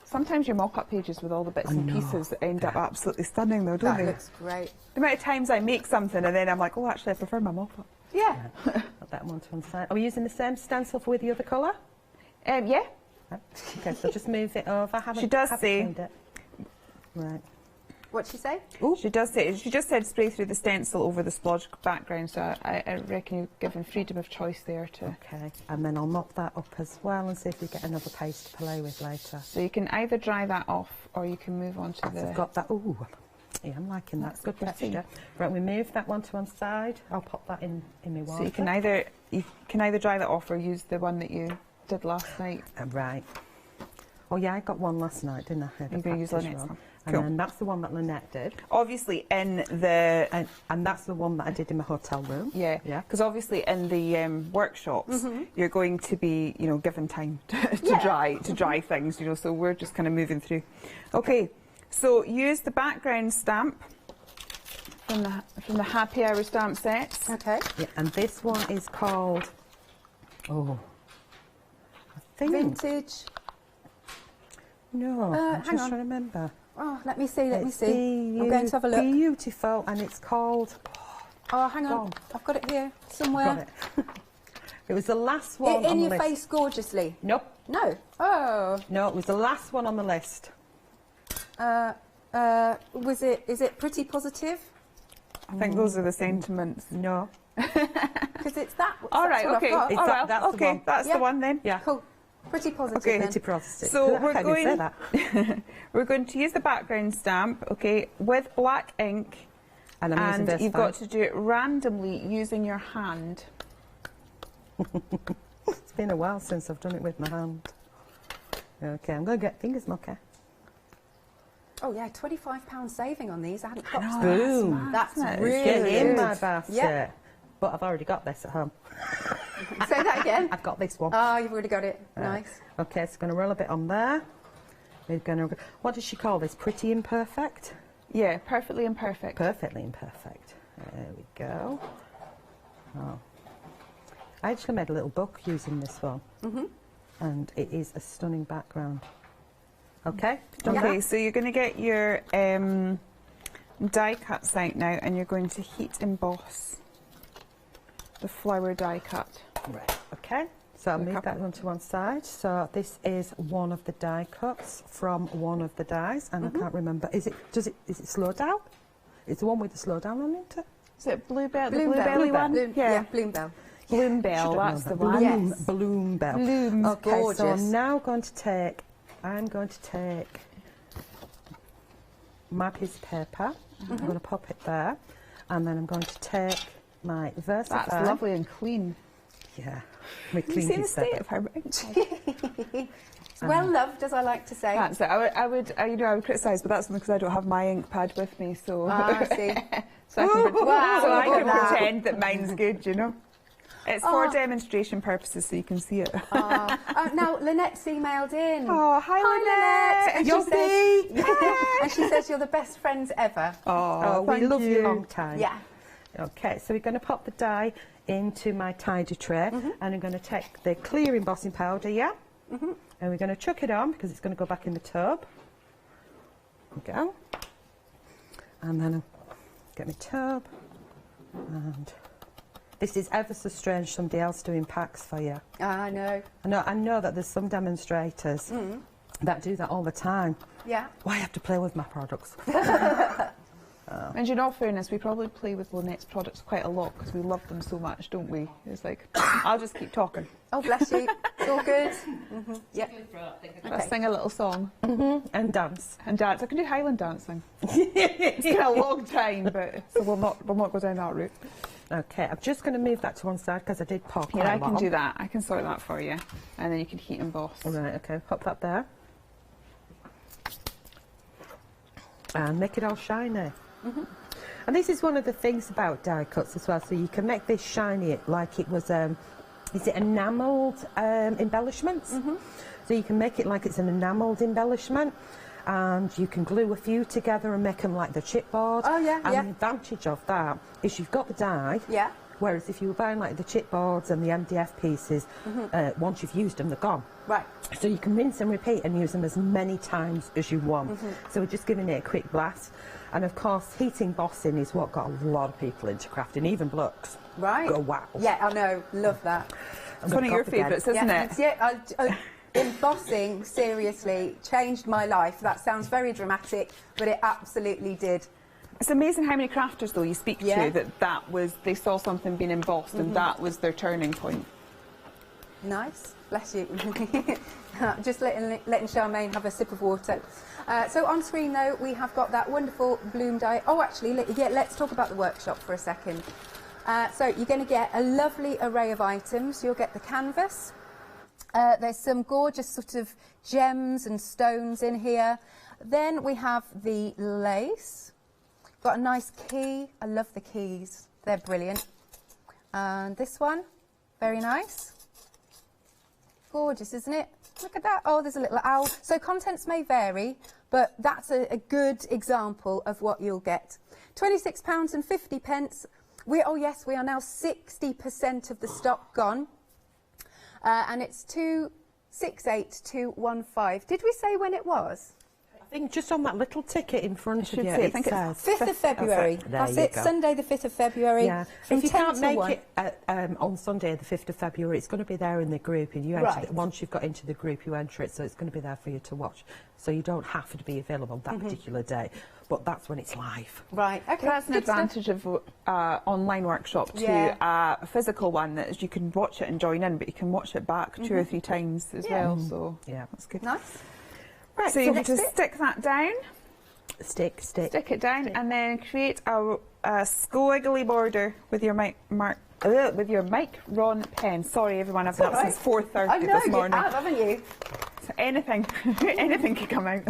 Sometimes your mock-up pages with all the bits and pieces end up absolutely stunning though, don't they? That looks great. The amount of times I make something and then I'm like, oh, actually I prefer my mock-up. Yeah. Put that one to one side. Are we using the same stencil with the other colour? Yeah. Okay, so just move it over. She does say... Cleaned it. Right. What'd she say? She does say, she just said spray through the stencil over the splodged background, so I reckon you're given freedom of choice there to... Okay, and then I'll mop that up as well and see if we get another paste to play with later. So you can either dry that off or you can move on to the... I've got that, ooh, yeah, I'm liking that, good texture. Right, we move that one to one side, I'll pop that in my water. So you can either dry that off or use the one that you did last night. Right. Oh yeah, I got one last night, didn't I? You're going to use Lynette's one. And then that's the one that Lynette did. Obviously in the... And that's the one that I did in my hotel room. Yeah, because obviously in the workshops, you're going to be, you know, given time to dry things, you know, so we're just kind of moving through. Okay, so use the background stamp from the Happy Hour stamp sets. Okay. Yeah, and this one is called... Oh, I think... Vintage. No, I'm just trying to remember. Oh, let me see. I'm going to have a look. Beautiful, and it's called... Oh, hang on. I've got it here somewhere. Got it. It was the last one in on the your list. face gorgeously. Nope. No. Oh. No, it was the last one on the list. Is it pretty positive? I think those are the sentiments. No. Because it's that. All right, okay. It's Oh, that, well, that's the okay, one. that's the one then. Yeah. Cool. Pretty positive. Okay. Then. Pretty positive. So I we're can't even say going. that. We're going to use the background stamp, okay, with black ink, and I'm using this you've one. got to do it randomly using your hand. It's been a while since I've done it with my hand. Okay, I'm going to get fingers mucky. Oh yeah, £25 saving on these. I hadn't got know, boom. That's really Get in good. my basket. Yeah. But I've already got this at home. Say that again. I've got this one. Oh, you've already got it. Nice. Okay, so going to roll a bit on there. We're going to. What does she call this? Pretty imperfect? Yeah, perfectly imperfect. Perfectly imperfect. There we go. Oh. I actually made a little book using this one. And it is a stunning background. Okay? Okay, so you're going to get your die cuts out now and you're going to heat emboss the flower die cut. Right, okay. So I'll move that one to one side. So this is one of the die cuts from one of the dies, and I can't remember. Is it slow down? It's the one with the slow down on it. Is it Bluebell? The Bloom Bluebelly Bell. one? Yeah, Bloom Bell. Bloom Bell, that's the one. Yes. Bloom Bell. Bloom's okay, gorgeous. so I'm now going to take. I'm going to take my piece of paper. I'm going to pop it there, and then I'm going to take my Versafine. That's lovely and clean. Yeah. Have you seen the state of her ink? It's well loved, as I like to say. That's it. I would criticise, but that's because I don't have my ink pad with me, so. I see. So I can Wow. pretend that mine's good, you know. It's for demonstration purposes, so you can see it. Now, Lynette's emailed in. Oh, hi, Lynette. And she says, and she says you're the best friends ever. Oh, we love you long time. Yeah. Okay, so we're going to pop the die into my tidy tray, and I'm going to take the clear embossing powder, and we're going to chuck it on because it's going to go back in the tub. There we go. And then I'll get my tub, and this is ever so strange, somebody else doing packs for you. I know. I know that there's some demonstrators that do that all the time. Yeah. Why have to play with my products? And in all fairness, we probably play with Lynette's products quite a lot because we love them so much, don't we? It's like, I'll just keep talking. Oh, bless you. It's all good. Yeah. Let's sing a little song. And dance. And dance. I can do Highland dancing. It's been a long time, but so we'll not go down that route. Okay, I'm just going to move that to one side because I did pop. Yeah, I can do that. I can sort that for you, and then you can heat emboss. All right. Okay, pop that there, and make it all shiny. And this is one of the things about die cuts as well. So you can make this shiny like it was. Is it enamelled embellishments? So you can make it like it's an enamelled embellishment. And you can glue a few together and make them like the chipboard. Oh, yeah, and yeah. the advantage of that is you've got the die. Yeah. Whereas if you were buying like the chipboards and the MDF pieces, once you've used them, they're gone. Right. So you can rinse and repeat and use them as many times as you want. So we're just giving it a quick blast. And of course, heat embossing is what got a lot of people into crafting, even blokes. Right. Go wow. Yeah, I know. Love that. It's one of your favourites, isn't it? Yeah, embossing, seriously, changed my life. That sounds very dramatic, but it absolutely did. It's amazing how many crafters, though, you speak to that was, they saw something being embossed and that was their turning point. Nice. Bless you. Just letting Charmaine have a sip of water. So on screen, though, we have got that wonderful bloom die. Oh, actually, let's talk about the workshop for a second. So you're going to get a lovely array of items. You'll get the canvas. There's some gorgeous sort of gems and stones in here. Then we have the lace. Got a nice key. I love the keys. They're brilliant. And this one, very nice. Gorgeous, isn't it? Look at that. Oh, there's a little owl. So contents may vary, but that's a good example of what you'll get. £26.50. Oh yes, we are now 60% of the stock gone. And it's 268215. Did we say when it was? think just on that little ticket in front of you, I think it's 5th of February. That's it, Sunday the 5th of February. Yeah. If you can't make it on Sunday the 5th of February, it's going to be there in the group, and you enter once you've got into the group, you enter it, so it's going to be there for you to watch. So you don't have to be available that particular day, but that's when it's live. Right, okay. That's an advantage of online workshop to a physical one, that is you can watch it and join in, but you can watch it back 2 or 3 times as well, so yeah, that's good. Nice. Right, so you just stick that down. Stick it down, and then create a squiggly border with your micron pen. Sorry, everyone, I've been up since 4:30 this morning. I know, you have, haven't you? So anything, anything can come out.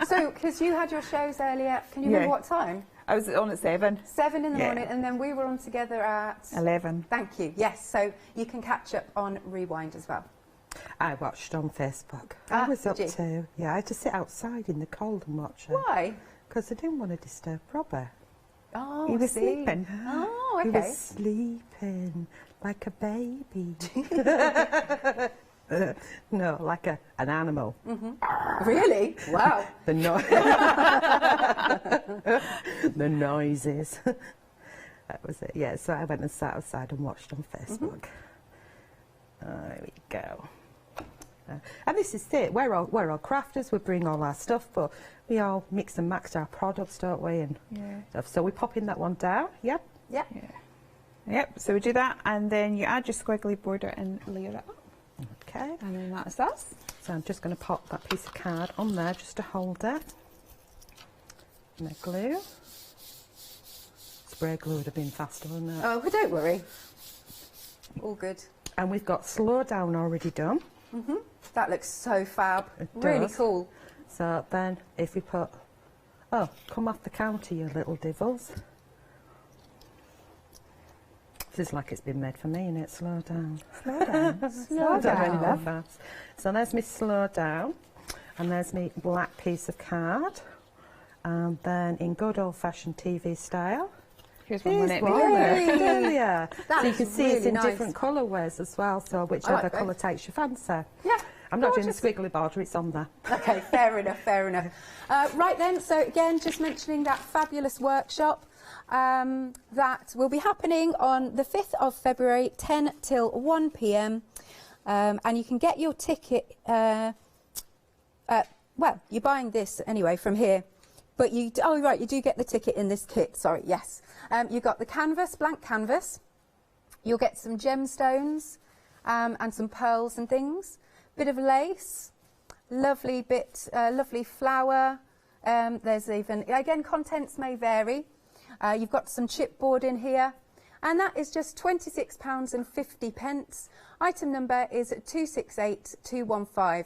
So, because you had your shows earlier, can you remember what time? I was on at 7. 7 in the morning, and then we were on together at 11. Thank you. Yes, so you can catch up on Rewind as well. I watched on Facebook. I was up to, I had to sit outside in the cold and watch it. Why? Because I didn't want to disturb Robert. Oh, he was sleeping. Oh, okay. He was sleeping like a baby. No, like an animal. Really? Wow. The noises. That was it. Yeah, so I went and sat outside and watched on Facebook. There we go. And this is it. We're all crafters. We bring all our stuff, but we all mix and match our products, don't we? And stuff. So we pop in that one down. Yep. Yep. Yep. So we do that, and then you add your squiggly border and layer it up. Okay. And then that's us. So I'm just going to pop that piece of card on there just to hold it. And the glue. Spray glue would have been faster, wouldn't it? Oh, don't worry. All good. And we've got slow down already done. That looks so fab. It Really does. cool. So then if we put, come off the counter, you little devils. This is like it's been made for me, and it slow down. Slow down. Slow down. Fast. So there's me slow down, and there's me black piece of card, and then in good old-fashioned TV style. Here's one So you can see it's in different colourways as well, so whichever colour takes your fancy. Yeah. I'm not doing the squiggly border, it's on there. Okay, fair enough, fair enough. Right then, so again, just mentioning that fabulous workshop that will be happening on the 5th of February, 10 till 1 p.m. And you can get your ticket, well, you're buying this anyway from here. But you do get the ticket in this kit, sorry, yes. You've got the canvas, blank canvas. You'll get some gemstones and some pearls and things. Bit of lace, lovely flower. There's even, again, contents may vary. You've got some chipboard in here. And that is just £26.50. Item number is 268215.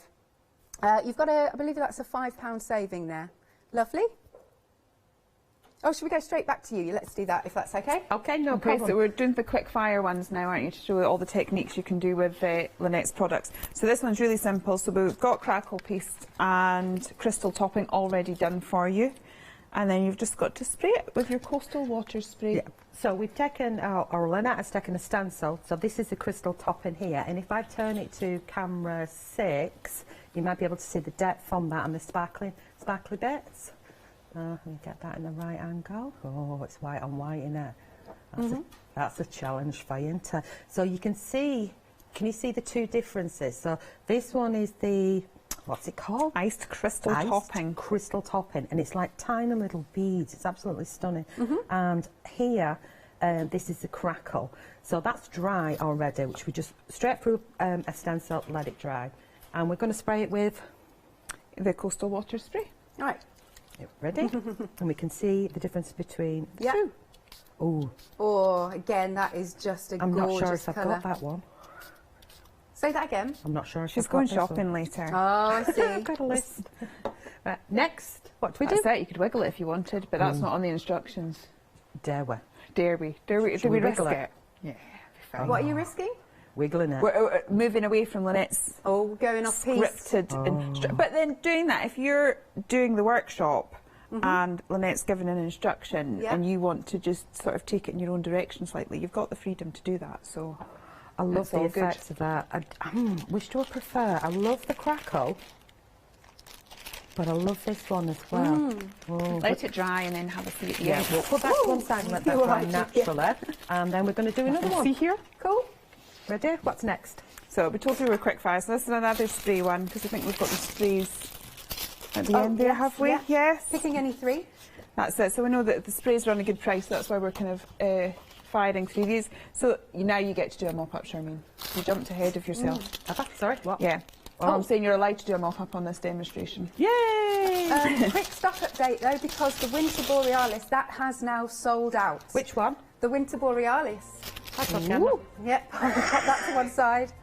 You've got I believe that's a £5 saving there. Lovely. Oh, should we go straight back to you? Let's do that, if that's okay. Okay, no problem. So we're doing the quick fire ones now, aren't you, to show all the techniques you can do with Lynette's products. So this one's really simple. So we've got crackle paste and crystal topping already done for you. And then you've just got to spray it with your coastal water spray. Yeah. So we've taken, or Lynette has taken a stencil. So this is the crystal topping here. And if I turn it to camera 6, you might be able to see the depth on that and the sparkly bits. Let me get that in the right angle. Oh, it's white on white, isn't it? That's a challenge for you, isn't it? So you can see, can you see the two differences? So this one is the, what's it called? Iced crystal topping. Crystal topping, and it's like tiny little beads. It's absolutely stunning. And here, this is the crackle. So that's dry already, which we just straight through a stencil, let it dry. And we're going to spray it with the coastal water spray. All right. Ready? And we can see the difference between the two. Oh. Oh, again, that is just a gorgeous colour. I'm not sure if I've got that one. Say that again. I'm not sure if She's I've going got shopping later. Oh, I see. I've got a list. Right, next, what do we do? That's it, you could wiggle it if you wanted, but that's not on the instructions. Dare we? Dare we? Do we risk it? Yeah. What are you risking? Wiggling it. We're moving away from Lynette's going off scripted. But then doing that, if you're doing the workshop and Lynette's given an instruction and you want to just sort of take it in your own direction slightly, you've got the freedom to do that. So I love the effects of that. Which do I prefer? I love the crackle. But I love this one as well. Oh, Let it dry and then have a see at the yeah, end. we'll put that to one side and let that dry naturally. And then we're going to do another one. See here? Cool. Ready? What's next? So we told you we're quick fire. So this is another spray one because I think we've got the sprays at the end there, yes, have we? yeah. Yes. Picking any three? That's it. So we know that the sprays are on a good price. So that's why we're kind of firing through these. So now you get to do a mop-up, Charmaine. You jumped ahead of yourself. Sorry, what? Yeah. Well, I'm saying you're allowed to do a mop-up on this demonstration. Yay! Quick stock update though, because the Winter Borealis, that has now sold out. Which one? The Winter Borealis. That's on camera. Yep, I'll pop that to one side.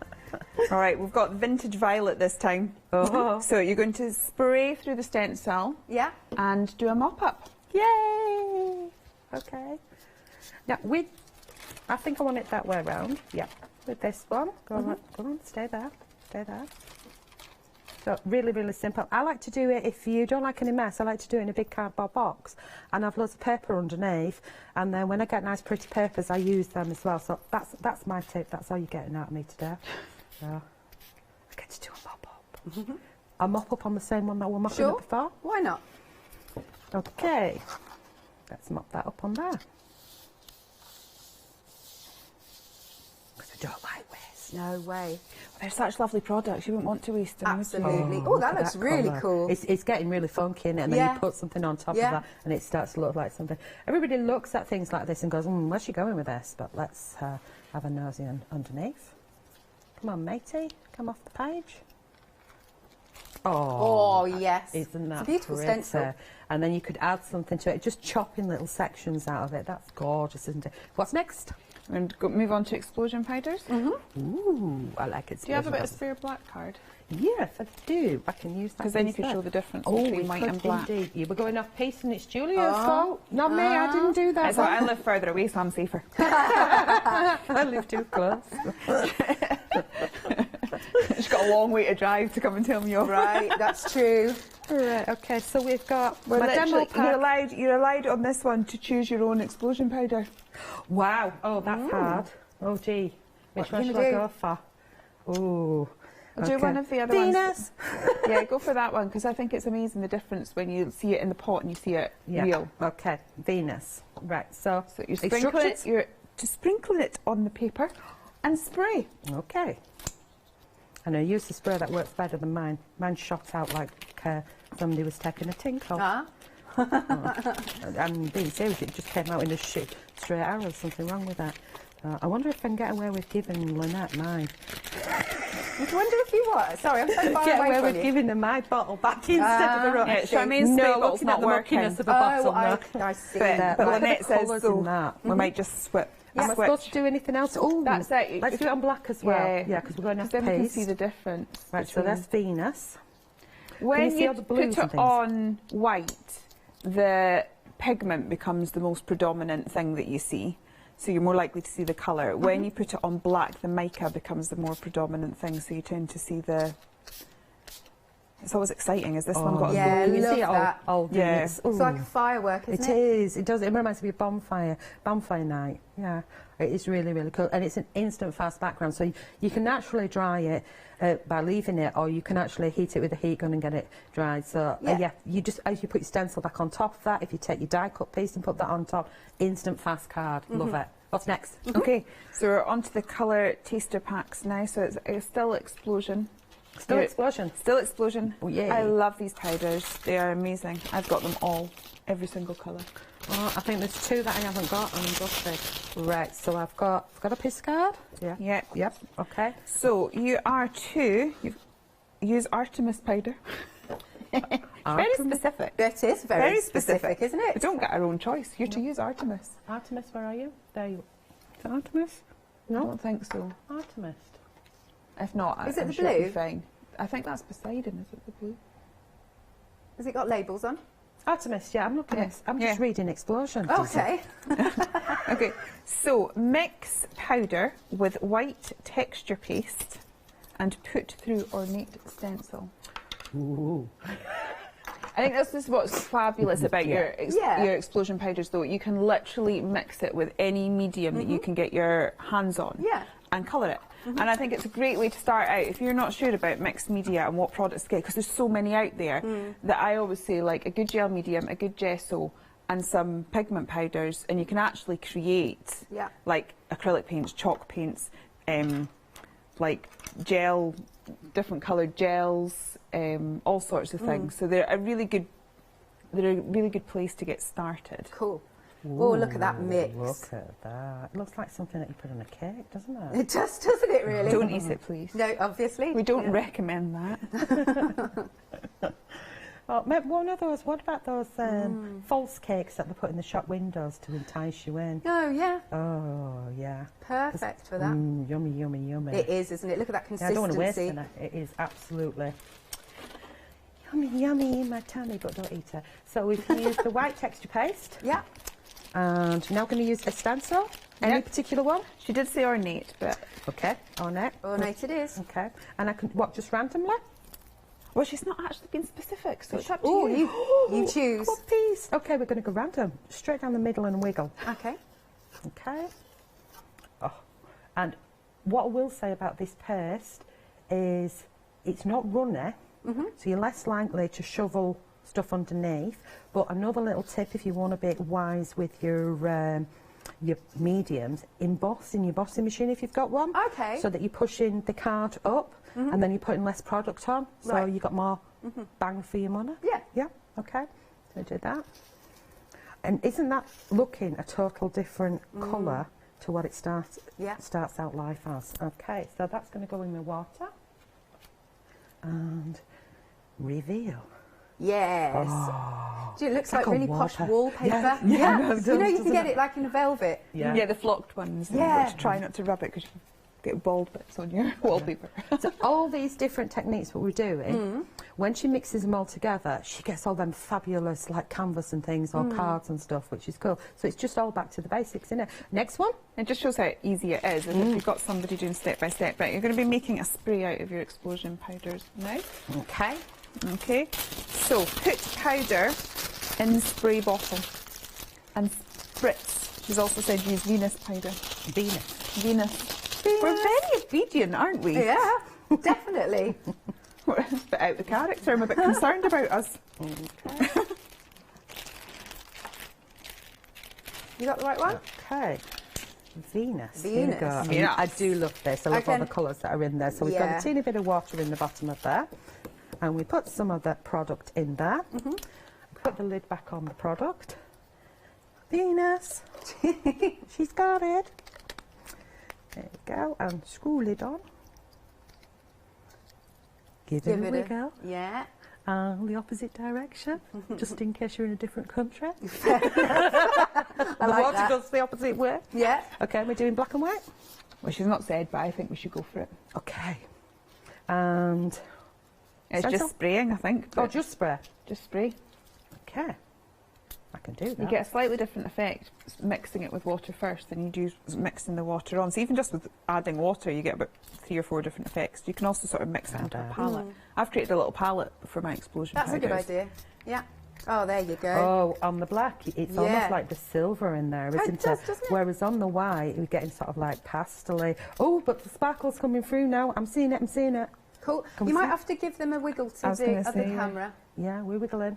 All right, we've got vintage violet this time. Oh. So you're going to spray through the stencil. Yeah. And do a mop-up. Yay! Okay. Now, I think I want it that way around. Yeah. With this one. Go on, stay there. Stay there. So really, really simple. I like to do it, if you don't like any mess, I like to do it in a big cardboard box and have loads of paper underneath, and then when I get nice pretty papers I use them as well. So that's my tip. That's all you're getting out of me today. So I get to do a mop-up. A mop-up on the same one that we're mopping up before? Why not? Okay. Let's mop that up on there. Because we don't like waste. No way. They're such lovely products, you wouldn't want to waste them. Absolutely. Oh, that looks really cool. It's getting really funky, and then you put something on top of that, and it starts to look like something. Everybody looks at things like this and goes, where's she going with this? But let's have a nosy underneath. Come on, matey, come off the page. Oh, yes. Isn't that it's a beautiful pretty? stencil. And then you could add something to it, just chopping little sections out of it. That's gorgeous, isn't it? What's next? And move on to explosion powders. Ooh, I like it. Do you have a bit of spare black card? Yes, I do. I can use that. Because then you can show the difference between white and black. Indeed. You were going off piece and it's Julia's fault. Not me, I didn't do that. So I live further away, so I'm safer. I live too close. She's got a long way to drive to come and tell me off. Right, that's true. Right, okay, so we've got my demo pack. You're allowed on this one to choose your own explosion powder. Wow, oh, that's hard. Oh, gee. Which one should I go for? Ooh. I'll do one of the other ones. Yeah, go for that one, because I think it's amazing the difference when you see it in the pot and you see it real. Okay, Venus. Right, so you're sprinkling it, you're just sprinkling it on the paper and spray. Okay. And I use the spray that works better than mine. Mine shot out like somebody was taking a tinkle. I'm being serious, it just came out in a straight arrow. There's something wrong with that. I wonder if I can get away with giving Lynette mine. I wonder if you what? Sorry, I'm so far Get away away from with you. giving her my bottle back instead of her own. Yeah, Charmaine's spray bottle's not working. Of the bottle, I see. But Lynette says so. In that. We might just switch. Am I supposed to do anything else? Oh, that's it. Let's do it on black as well. Yeah, because we're going to have then we can paste. see the difference. Right, so that's Venus. When you put it on white, the pigment becomes the most predominant thing that you see. So you're more likely to see the colour. When you put it on black, the mica becomes the more predominant thing, so you tend to see the... It's always exciting. Has this one got yeah, a you see it that. all Yeah. It's like a firework, isn't it? It is. It does. It reminds me of bonfire night. Yeah, it is really, really cool. And it's an instant fast background, so you can naturally dry it by leaving it, or you can actually heat it with a heat gun and get it dried. So yeah, you just, as you put your stencil back on top of that, if you take your die cut piece and put that on top, instant fast card. Love it. What's next? Okay, so we're on to the colour taster packs now. So it's still explosion. Still explosion. Still explosion. Oh, yay. I love these powders. They are amazing. I've got them all, every single colour. Oh, I think there's two that I haven't got, and I'm gutted. Right, so I've got a piece card. Yeah. Yep. Okay. So you are to use Artemis powder. Very specific. It is very specific, isn't it? We don't get our own choice. You're to use Artemis. Artemis, where are you? There you. Is it Artemis? No, I don't think so. Artemis. If not, is it the sure it'll blue? be fine. I think that's Poseidon. Is it the blue? Has it got labels on? Artemis, yeah, I'm looking at, I'm just reading Explosion. Okay. Okay, so mix powder with white texture paste and put through ornate stencil. Ooh. I think this is what's fabulous about your explosion powders, though. You can literally mix it with any medium that you can get your hands on and colour it. And I think it's a great way to start out. If you're not sure about mixed media and what products to get, because there's so many out there, that I always say, like, a good gel medium, a good gesso, and some pigment powders, and you can actually create like acrylic paints, chalk paints, like gel, different coloured gels, all sorts of things. So they're a really good place to get started. Cool. Oh, look at that mix. Look at that. It looks like something that you put on a cake, doesn't it? It does, doesn't it, really? Don't eat it, please. No, obviously. We don't recommend that. Oh, one of those, what about those false cakes that they put in the shop windows to entice you in? Oh, yeah. Oh, yeah. Perfect for that. Yummy, yummy, yummy. It is, isn't it? Look at that consistency. Yeah, I don't want to waste it. It is absolutely yummy, yummy in my tummy, but don't eat it. So we've used the white texture paste. Yeah. And now going to use a stencil. Any particular one? She did say ornate, but... Okay, ornate. Ornate it is. Okay. And I can, what, just randomly? Well, she's not actually been specific, so it's up to you. You choose. What piece? Okay, we're going to go random. Straight down the middle and wiggle. Okay. Okay. Oh. And what I will say about this paste is it's not runny, so you're less likely to shovel stuff underneath. But another little tip, if you want to be wise with your mediums, emboss in your bossing machine if you've got one. Okay. So that you're pushing the card up and then you're putting less product on, so you got more bang for your money. Yeah. Yeah, okay. So do that. And isn't that looking a total different colour to what it starts out life as? Okay, so that's going to go in the water. And reveal. Yes. Oh, Gee, it looks it's like a really posh water. wallpaper. Yeah. No, you know, you can get it like in velvet. Yeah, the flocked ones. Yeah. Try not to rub it because you get bald bits on your wallpaper. So all these different techniques what we're doing, when she mixes them all together, she gets all them fabulous like canvas and things or cards and stuff, which is cool. So it's just all back to the basics, isn't it? Next one. It just shows how easy it is. If you've got somebody doing step by step. Right, you're going to be making a spray out of your explosion powders now. Okay. Okay. So put powder in the spray bottle and spritz. She's also said use Venus powder. Venus. We're very obedient, aren't we? Yeah, definitely. We're a bit out of character. I'm a bit concerned about us. Okay. You got the right one? Okay. Venus. Venus. Here we go. Yes. I do love this. I love all the colours that are in there. So we've got a teeny bit of water in the bottom of there. And we put some of that product in there. Put the lid back on the product. Venus. She's got it. There we go. And screw lid on. Give it a wiggle. Yeah. The opposite direction, just in case you're in a different country. The water goes the opposite way. Yeah. Okay, we're doing black and white. Well, she's not said, but I think we should go for it. Okay. And it's just spraying, I think. Oh, just spray. Just spray. Okay. I can do that. You get a slightly different effect mixing it with water first than you do mixing the water on. So even just with adding water, you get about 3 or 4 different effects. You can also sort of mix it into a palette. I've created a little palette for my explosion That's powders. a good idea. Yeah. Oh, there you go. Oh, on the black, it's almost like the silver in there, isn't it? Doesn't it? Whereas on the white, you're getting sort of like pastel-y. Oh, but the sparkle's coming through now. I'm seeing it, I'm seeing it. Cool. You might have to give them a wiggle to the other camera. Yeah, we're wiggling.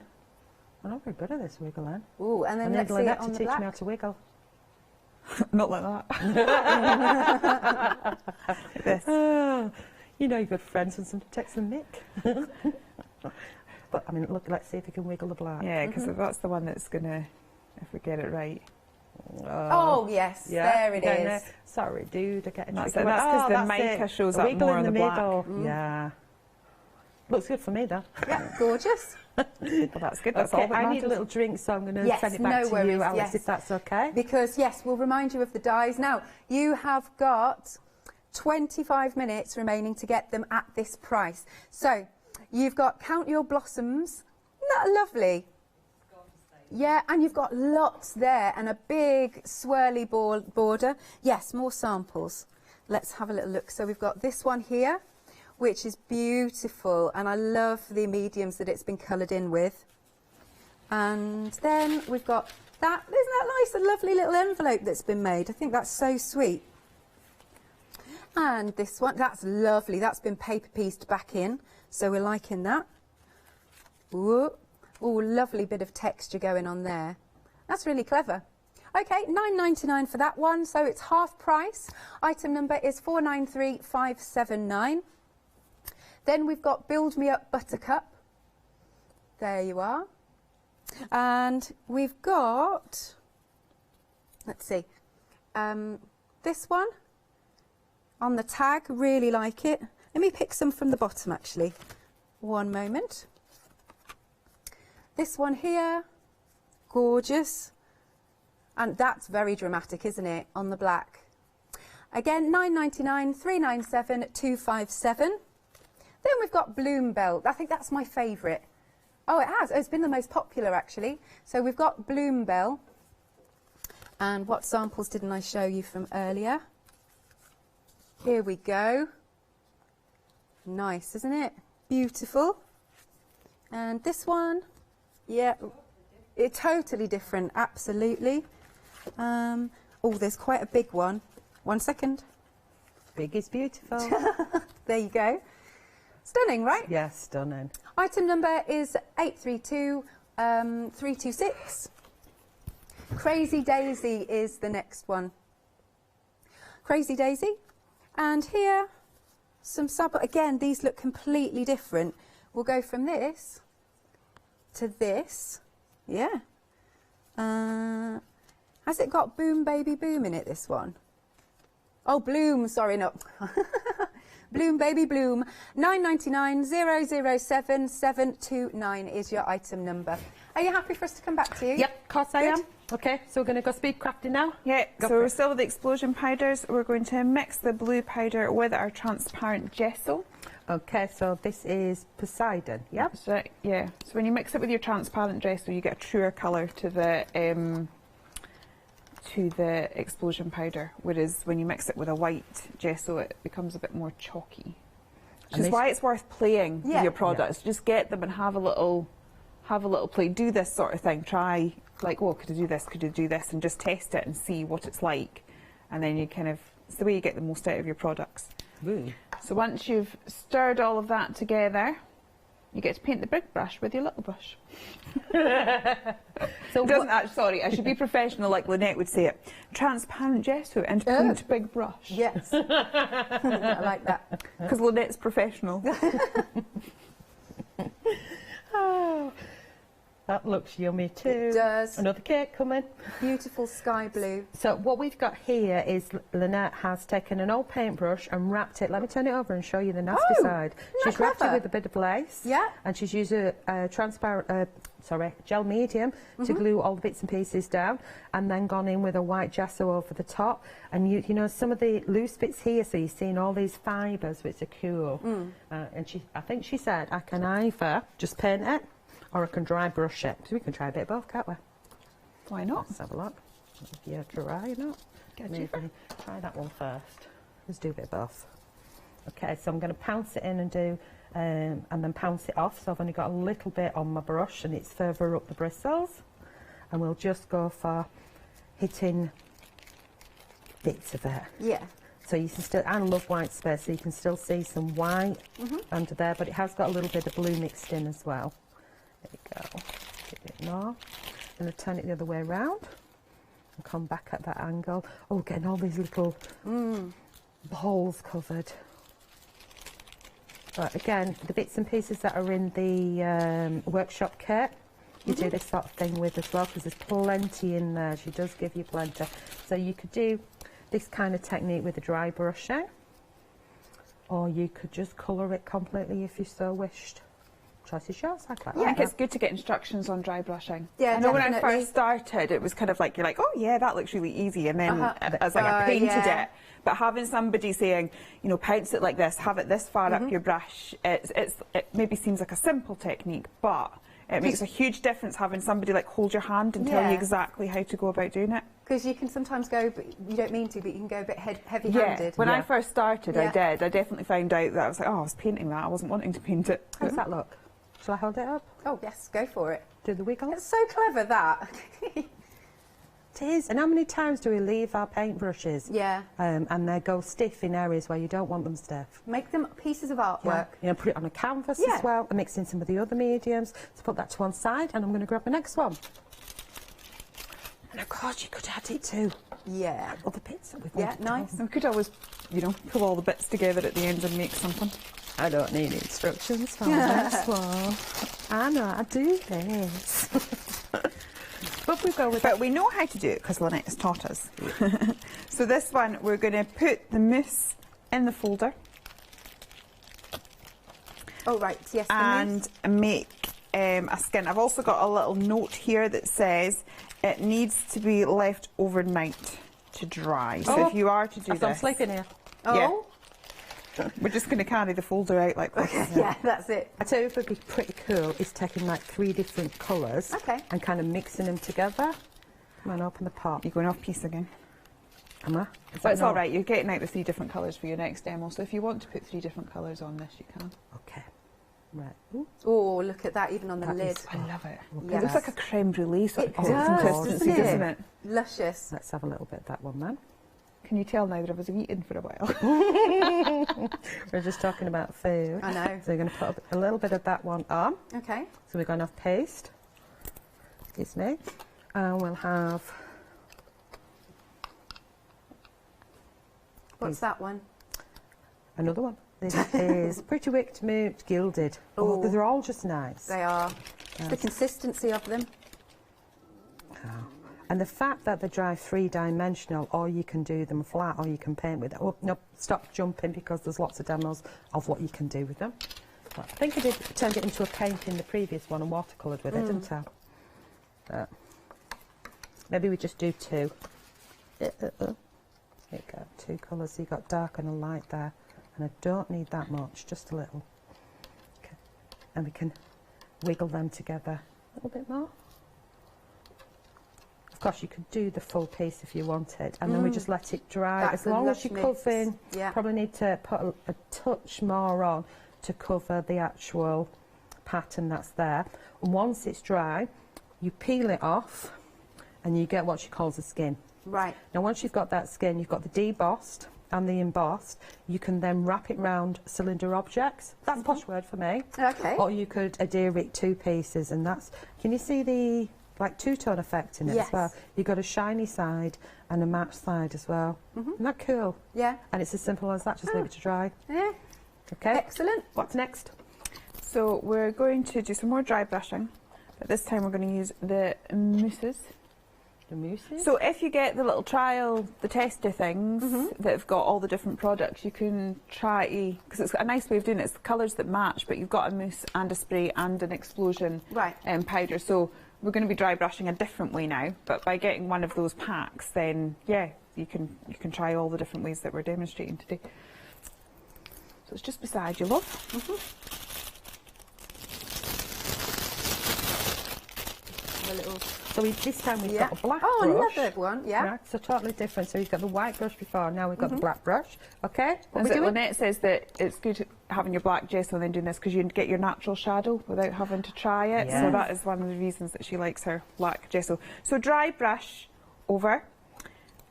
I'm not very good at this wiggling. Ooh, and then let's see it on the teach black. me how to wiggle. Not like that. This. You know you're good friends when somebody takes the mic. But I mean, look, let's see if we can wiggle the black. Yeah, because that's the one that's gonna, if we get it right. Oh yes, there it is. Sorry, dude, I get it. That's because the mica shows up more on the black. Yeah. Looks good for me, though. Yeah, gorgeous. Well, that's good. That's all that I matters. need a little drink, so I'm going to send it back to you, Alice, if that's okay. Because, yes, we'll remind you of the dies. Now, you have got 25 minutes remaining to get them at this price. So, you've got Count Your Blossoms. Isn't that lovely? Yeah, and you've got lots there and a big swirly border. Yes, more samples. Let's have a little look. So, we've got this one here, which is beautiful, and I love the mediums that it's been coloured in with. And then we've got that. Isn't that nice? A lovely little envelope that's been made. I think that's so sweet. And this one, that's lovely. That's been paper pieced back in, so we're liking that. Ooh, lovely bit of texture going on there. That's really clever. Okay, £9.99 for that one, so it's half price. Item number is 493579. Then we've got Build Me Up Buttercup. There you are. And we've got, let's see, this one on the tag, really like it. Let me pick some from the bottom actually. One moment. This one here, gorgeous. And that's very dramatic, isn't it, on the black. Again, £9.99, £3.97, £2.57. Then we've got Bloom Bell. I think that's my favourite. Oh, it has. It's been the most popular, actually. So we've got Bloom Bell. And what samples didn't I show you from earlier? Here we go. Nice, isn't it? Beautiful. And this one, yeah, it's totally different, absolutely. Oh, there's quite a big one. 1 second. Big is beautiful. There you go. Stunning, right? Yes, stunning. Item number is 832326. Crazy Daisy is the next one. Crazy Daisy. And here, some sample. Again, these look completely different. We'll go from this to this. Yeah. Has it got Boom Baby Boom in it, this one? Oh, Bloom, sorry, no. Bloom Baby Bloom. £9.99, 007729 is your item number. Are you happy for us to come back to you? Yep, of course I am. Okay, so we're going to go speed crafting now? Yeah, so we're still with the explosion powders. We're going to mix the blue powder with our transparent gesso. Okay, so this is Poseidon, yeah? So, yeah, so when you mix it with your transparent gesso, you get a truer colour to the explosion powder, whereas when you mix it with a white gesso, it becomes a bit more chalky. Which is why it's worth playing with your products. Just get them and have a little play. Do this sort of thing. Try, like, oh, could I do this? Could I do this? And just test it and see what it's like. And then you kind of, it's the way you get the most out of your products. Ooh. So once you've stirred all of that together, you get to paint the big brush with your little brush. So sorry, I should be professional like Lynette would say it. Transparent gesso and paint big brush. Yes. I like that. Because Lynette's professional. Oh, that looks yummy too. It does. Another cake coming. Beautiful sky blue. So what we've got here is Lynette has taken an old paintbrush and wrapped it. Let me turn it over and show you the nasty side. She's wrapped it with a bit of lace. Yeah. And she's used a transparent, gel medium to glue all the bits and pieces down, and then gone in with a white gesso over the top. And you know some of the loose bits here, so you're seeing all these fibres, which are cool. And I think she said I can either just paint it or I can dry brush it. So we can try a bit of both, can't we? Why not? Let's have a look. Yeah, dry, not. Maybe try that one first. Let's do a bit of both. Okay, so I'm going to pounce it in and do, and then pounce it off. So I've only got a little bit on my brush and it's further up the bristles. And we'll just go for hitting bits of it. Yeah. So you can still, I love white space, so you can still see some white under there, but it has got a little bit of blue mixed in as well. There we go. Give it more. I'm going to turn it the other way around and come back at that angle. Oh, getting all these little balls covered. But again, the bits and pieces that are in the workshop kit, you do this sort of thing with as well, because there's plenty in there. She does give you plenty. So you could do this kind of technique with a dry brushing, or you could just colour it completely if you so wished. Choice is yours. I quite like I think that. it's good to get instructions on dry brushing. Yeah, I know definitely. when I first started, it was kind of like, you're like, oh yeah, that looks really easy, and then as like I painted it. But having somebody saying, you know, pounce it like this, have it this far up your brush, it maybe seems like a simple technique, but it makes a huge difference having somebody like hold your hand and tell you exactly how to go about doing it. Because you can sometimes go, but you don't mean to, but you can go a bit heavy-handed. Yeah, when I first started, I did. I definitely found out that I was like, oh, I was painting that. I wasn't wanting to paint it. How does that look? Shall I hold it up? Oh, yes, go for it. Do the wiggle? It's so clever, that. is. And how many times do we leave our paintbrushes? Yeah. And they go stiff in areas where you don't want them stiff. Make them pieces of artwork. Yeah. You know, put it on a canvas Yeah. as well, and mix in some of the other mediums. So put that to one side, and I'm going to grab the next one. And of course, you could add it to other bits that we've wanted to nice. We could always, you know, pull all the bits together at the end and make something. I don't need instructions for this one. I know how to do this. But we know how to do it because Lynette has taught us. So this one, we're going to put the mousse in the folder. Oh, right, yes. And make a skin. I've also got a little note here that says it needs to be left overnight to dry. So if you are to do this... I'm sleeping here. Oh. Yeah. We're just going to carry the folder out like this. Yeah, that's it. I tell you what would be pretty cool is taking like 3 different colours and kind of mixing them together. Come on, open the pot. You're going off piece again. Am I? But it's all right, you're getting out the 3 different colours for your next demo, so if you want to put 3 different colours on this, you can. Okay. Right. Ooh. Oh, look at that, even on the lid. I love it. Yes. It looks like a creme brulee sort of consistency, doesn't it? Luscious. Let's have a little bit of that one then. Can you tell now that I was eating for a while? We're just talking about food. I know. So we're going to put a little bit of that one on. Okay. So we've got enough paste. Excuse me. And we'll have... What's that one? Another one. This is Pretty Wicked Moot Gilded. Oh, they're all just nice. They are. It's the consistency of them. Oh. And the fact that they dry 3-dimensional, or you can do them flat, or you can paint with it. Oh, no, stop jumping, because there's lots of demos of what you can do with them. But I think I turned it into a paint in the previous one and watercoloured with it, didn't I? Maybe we just do 2. There you go, 2 colours. So you've got dark and a light there. And I don't need that much, just a little. Okay. And we can wiggle them together a little bit more. Of course, you could do the full piece if you wanted, and then we just let it dry. That's as long as you're covering, yeah. Probably need to put a touch more on to cover the actual pattern that's there. And once it's dry, you peel it off, and you get what she calls a skin. Right. Now, once you've got that skin, you've got the debossed and the embossed. You can then wrap it round cylinder objects. That's a posh word for me. Okay. Or you could adhere it 2 pieces, and that's... Can you see the... like 2-tone effect in it as well? You've got a shiny side and a matte side as well. Isn't that cool? Yeah. And it's as simple as that, just leave it to dry. Yeah. Okay. Excellent. What's next? So we're going to do some more dry brushing, but this time we're going to use the mousses. The mousses? So if you get the little trial, the tester things that have got all the different products, you can try, because it's a nice way of doing it. It's the colours that match, but you've got a mousse and a spray and an explosion powder. So we're going to be dry brushing a different way now, but by getting one of those packs, then yeah, you can try all the different ways that we're demonstrating today. So it's just beside you, love. So this time we've got a black brush. Oh, another one, yeah. Right, so totally different. So you've got the white brush before, now we've got the black brush. Okay, what As are we doing? Lynette says that it's good having your black gesso and then doing this because you get your natural shadow without having to try it. Yes. So that is one of the reasons that she likes her black gesso. So dry brush over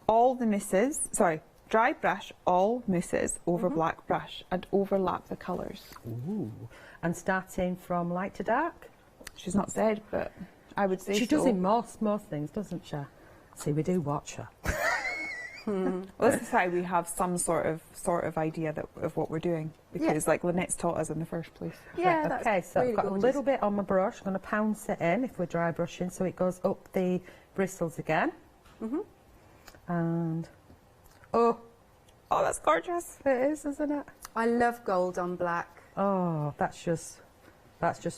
all the mousses, dry brush all mousses over black brush and overlap the colours. Ooh. And starting from light to dark? She's not said, but I would say she does in most things, doesn't she? See, we do watch her. Well, this is how we have some sort of idea of what we're doing, because like Lynette's taught us in the first place. Yeah, right, okay, so really I've got gorgeous. a little bit on my brush. I'm going to pounce it in if we're dry brushing, so it goes up the bristles again. And oh, that's gorgeous. It is, isn't it? I love gold on black. Oh, that's just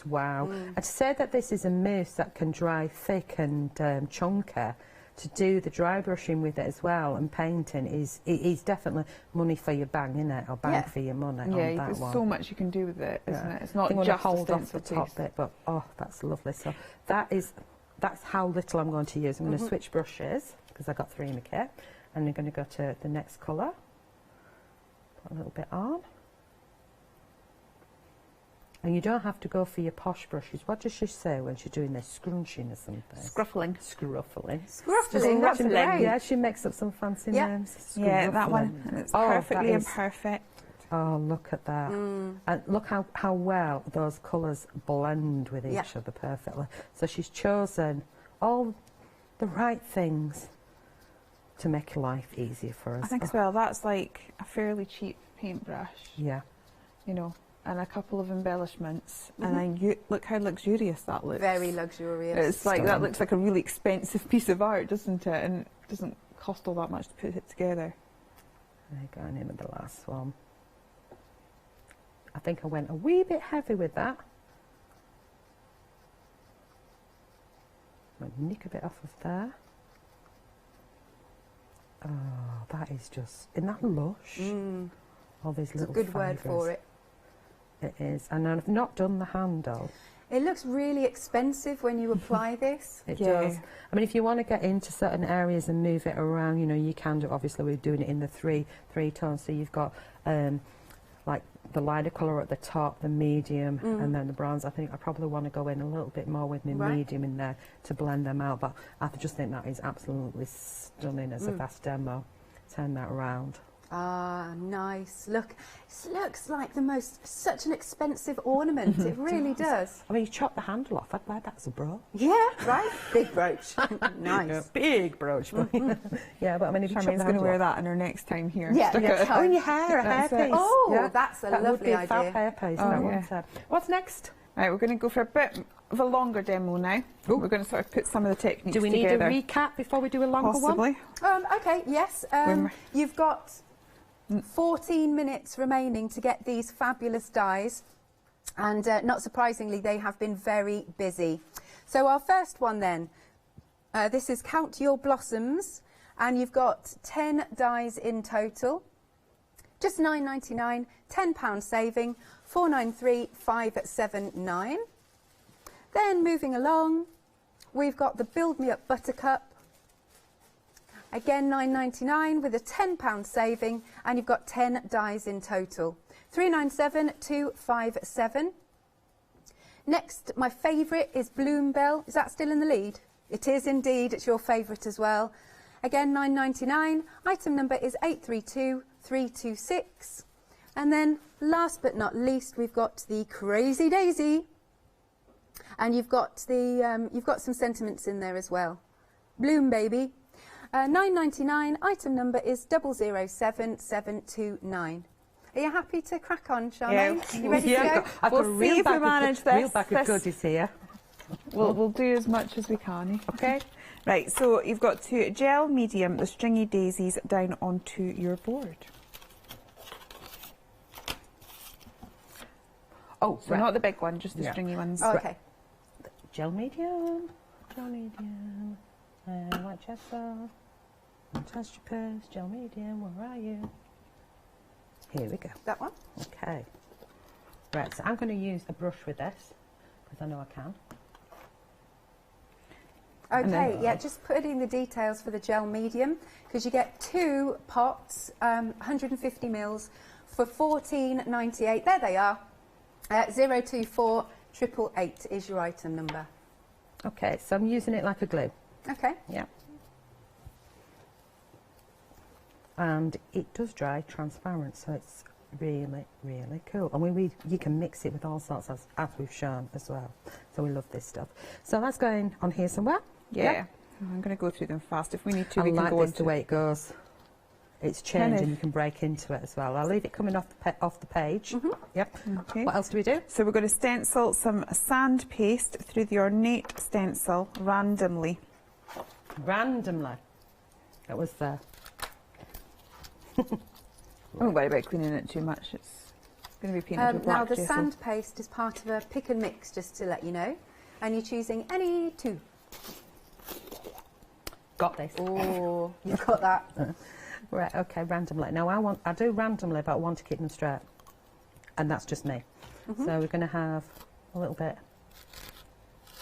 wow. I'd say that this is a mousse that can dry thick and chunky. To do the dry brushing with it as well and painting is definitely money for your bang, isn't it? Or bang for your money on that there's one. so much you can do with it, isn't it? It's not I think just hold a off the top taste. bit, but oh, that's lovely. So that's how little I'm going to use. I'm going to switch brushes because I got 3 in the kit, and I'm going to go to the next colour. Put a little bit on. And you don't have to go for your posh brushes. What does she say when she's doing this? Scrunching or something? Scruffling. Scruffling. Scruffling, that's great. Yeah, she makes up some fancy names. Yeah, that one. And it's perfectly imperfect. Oh, look at that. And look how well those colours blend with each other perfectly. So she's chosen all the right things to make life easier for us. I think as well, that's like a fairly cheap paintbrush. Yeah. You know, and a couple of embellishments. And then look how luxurious that looks. Very luxurious. It's like, that looks like a really expensive piece of art, doesn't it? And it doesn't cost all that much to put it together. There, going in with the last one. I think I went a wee bit heavy with that. I'll nick a bit off of there. Oh, that is just, isn't that lush? All these It's little a good word fibres. for it. It is, and I've not done the handle. It looks really expensive when you apply this. It does. I mean, if you want to get into certain areas and move it around, you know, you can do. Obviously, we're doing it in the three tones. So you've got like the lighter colour at the top, the medium, and then the bronze. I think I probably want to go in a little bit more with my medium in there to blend them out. But I just think that is absolutely stunning as a fast demo. Turn that around. Ah, nice. Look, it looks like such an expensive ornament. It really does. I mean, you chop the handle off. I'd wear that as a brooch. Yeah, right? Big brooch. Nice. Yeah, big brooch. Yeah, but I mean, if you chop the Charmaine's going to handle wear off, that in her next time here. Yeah, oh, in your hair, a hairpiece. Oh, yeah. that's a that lovely would be a idea. fab hairpiece. Oh, that yeah. wouldn't it? What's next? Right, we're going to go for a bit of a longer demo now. We're going to sort of put some of the techniques Do we together. need a recap before we do a longer one? Possibly. Okay, yes. You've got 14 minutes remaining to get these fabulous dies, and not surprisingly they have been very busy. So our first one then, this is Count Your Blossoms, and you've got 10 dies in total, just £9.99, £10 saving, £493,579. Then moving along, we've got the Build Me Up Buttercup, again £9.99 with a £10 saving, and you've got 10 dies in total. £397,257. Next, my favourite is Bloom Bell. Is that still in the lead? It is indeed. It's your favourite as well. Again £9.99. Item number is 832326. And then, last but not least, we've got the Crazy Daisy, and you've got some sentiments in there as well. Bloom Baby. £9.99, item number is 007729. Are you happy to crack on, Charmaine? Yeah. You ready to go? I've got a real if we manage this. real bag of goodies here. We'll do as much as we can. Okay. Right, so you've got to gel medium the stringy daisies down onto your board. Oh, so not the big one, just the stringy ones. Oh, okay. Gel medium, white gesso, test your purse, gel medium, where are you? Here we go. That one? Okay. Right, so I'm going to use a brush with this, because I know I can. Okay, yeah, just put in the details for the gel medium, because you get 2 pots, 150 mils, for £14.98. There they are. 024888 is your item number. Okay, so I'm using it like a glue. Okay. Yeah. And it does dry transparent, so it's really, really cool. And you can mix it with all sorts, as we've shown as well. So we love this stuff. So that's going on here somewhere. Yeah. I'm going to go through them fast. If we need to, we can like go this the way it goes. It's changed and you can break into it as well. I'll leave it coming off the page. Yep. Okay. What else do we do? So we're going to stencil some sand paste through the ornate stencil randomly. Randomly. That was there. Don't worry about cleaning it too much. It's going to be painted with black now the gesso. sand paste is part of a pick and mix, just to let you know, and you're choosing any 2. Got this. Oh, you've got that. Right, okay, randomly. Now I do randomly, but I want to keep them straight. And that's just me. So we're going to have a little bit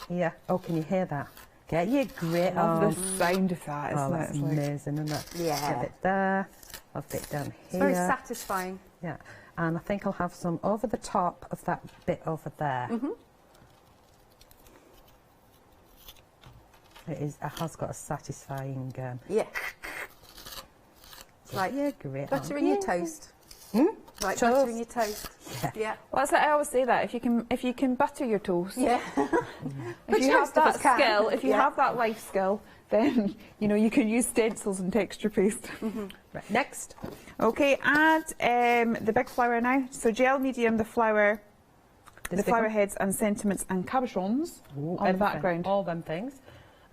here. Oh, can you hear that? Get your grit on. Love the sound of that, isn't it? That's amazing, isn't it? Yeah. A bit there, a bit down here. It's very satisfying. Yeah. and I think I'll have some over the top of that bit over there. It has got a satisfying... yeah. It's like, yeah, great. Butter in your toast. Like Toast. butter in your toast. Yeah. Well, that's what I always say, that if you can butter your toast, Yeah. if you have that skill, if you Yeah. have that life skill, then you know you can use stencils and texture paste. Right, next. Okay, add the big flower now. So gel medium, the flower, the flower heads and sentiments and cabochons on the background. All them things.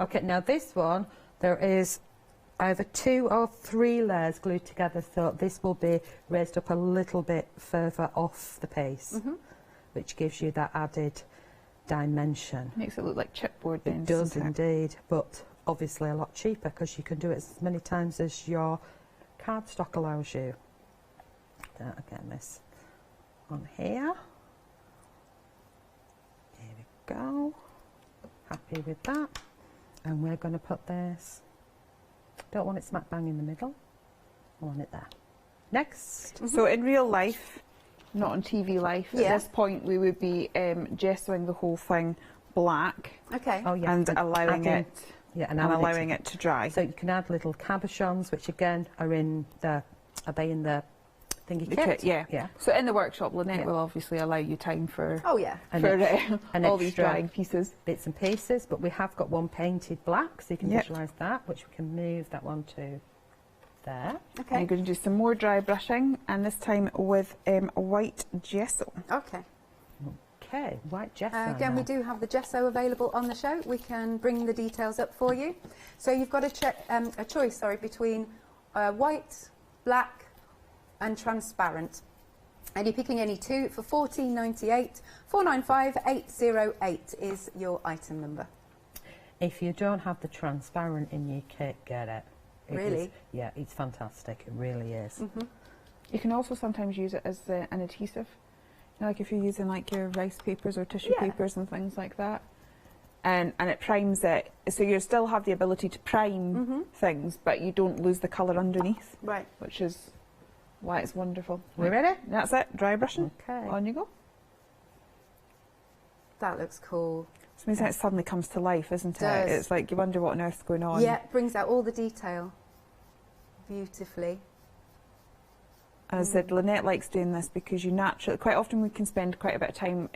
Okay, now this one, there is either 2 or 3 layers glued together, so this will be raised up a little bit further off the piece, which gives you that added dimension. Makes it look like chipboard then. It does indeed, but obviously a lot cheaper because you can do it as many times as your cardstock allows you. Again, this on here. Here we go. Happy with that. And we're going to put this, don't want it smack bang in the middle, I want it there. Next. So in real life, not on TV life, Yeah. at this point we would be gessoing the whole thing black. Okay. Oh, yeah. And allowing adding- it Yeah, and allowing it to dry. So you can add little cabochons, which again are in the, are they in the thingy The kit? kit, yeah. Yeah. So in the workshop, Lynette Yeah. will obviously allow you time for Oh, yeah. all these extra drying pieces. bits and pieces, but we have got one painted black, so you can Yep. visualise that, which we can move that one to there. Okay. I'm going to do some more dry brushing, and this time with white gesso. Okay. Okay, white gesso. Again, we now. do have the gesso available on the show. We can bring the details up for you. So you've got a choice, between white, black, and transparent. And you're picking any two for $14.98. 495808 is your item number. If you don't have the transparent in your kit, get it. Really? Is, yeah, it's fantastic. It really is. You can also sometimes use it as an adhesive. You know, like if you're using like your rice papers or tissue papers and things like that. And it primes it, so you still have the ability to prime things, but you don't lose the colour underneath. Right. Which is why it's wonderful. We ready? That's it. Dry brushing. Okay. On you go. That looks cool. It's amazing how it suddenly comes to life, isn't it? Does. It's like you wonder what on earth's going on. Yeah, it brings out all the detail beautifully. As I said, Lynette likes doing this because you naturally, quite often we can spend quite a bit of time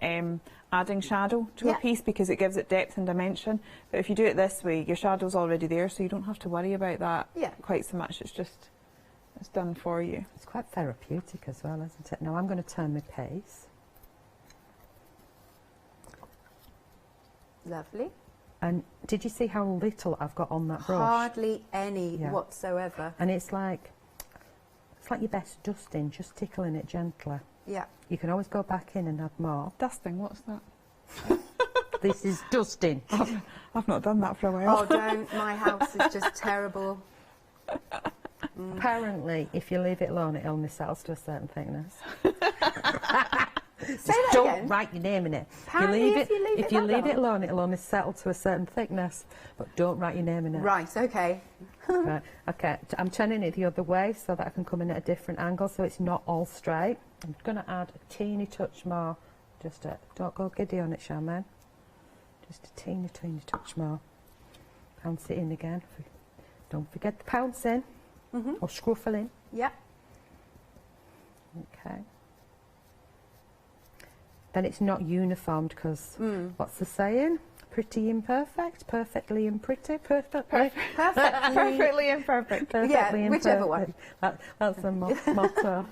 adding shadow to a piece because it gives it depth and dimension. But if you do it this way, your shadow's already there, so you don't have to worry about that quite so much. It's just, it's done for you. It's quite therapeutic as well, isn't it? Now I'm going to turn my pace. Lovely. And did you see how little I've got on that brush? Hardly any whatsoever. And it's like your best dusting, just tickling it gently. Yeah. You can always go back in and add more. Dusting, what's that? This is dusting. I've not done that for a while. Oh, don't. My house is just terrible. Apparently, if you leave it alone, it only settles to a certain thickness. Say that Don't again. write your name in it. Apparently, if you leave it alone, it'll only settle to a certain thickness. But don't write your name in it. Right, okay. Right, okay. I'm turning it the other way so that I can come in at a different angle so it's not all straight. I'm going to add a teeny touch more. Just don't go giddy on it, Charmaine. Just a teeny touch more. Pounce it in again. Don't forget the pounce in or scruffle in. Yeah. Okay. Then it's not uniformed because what's the saying? Pretty imperfect, perfectly impretty, perfectly imperfect. Perfectly whichever imperfect. That's the motto.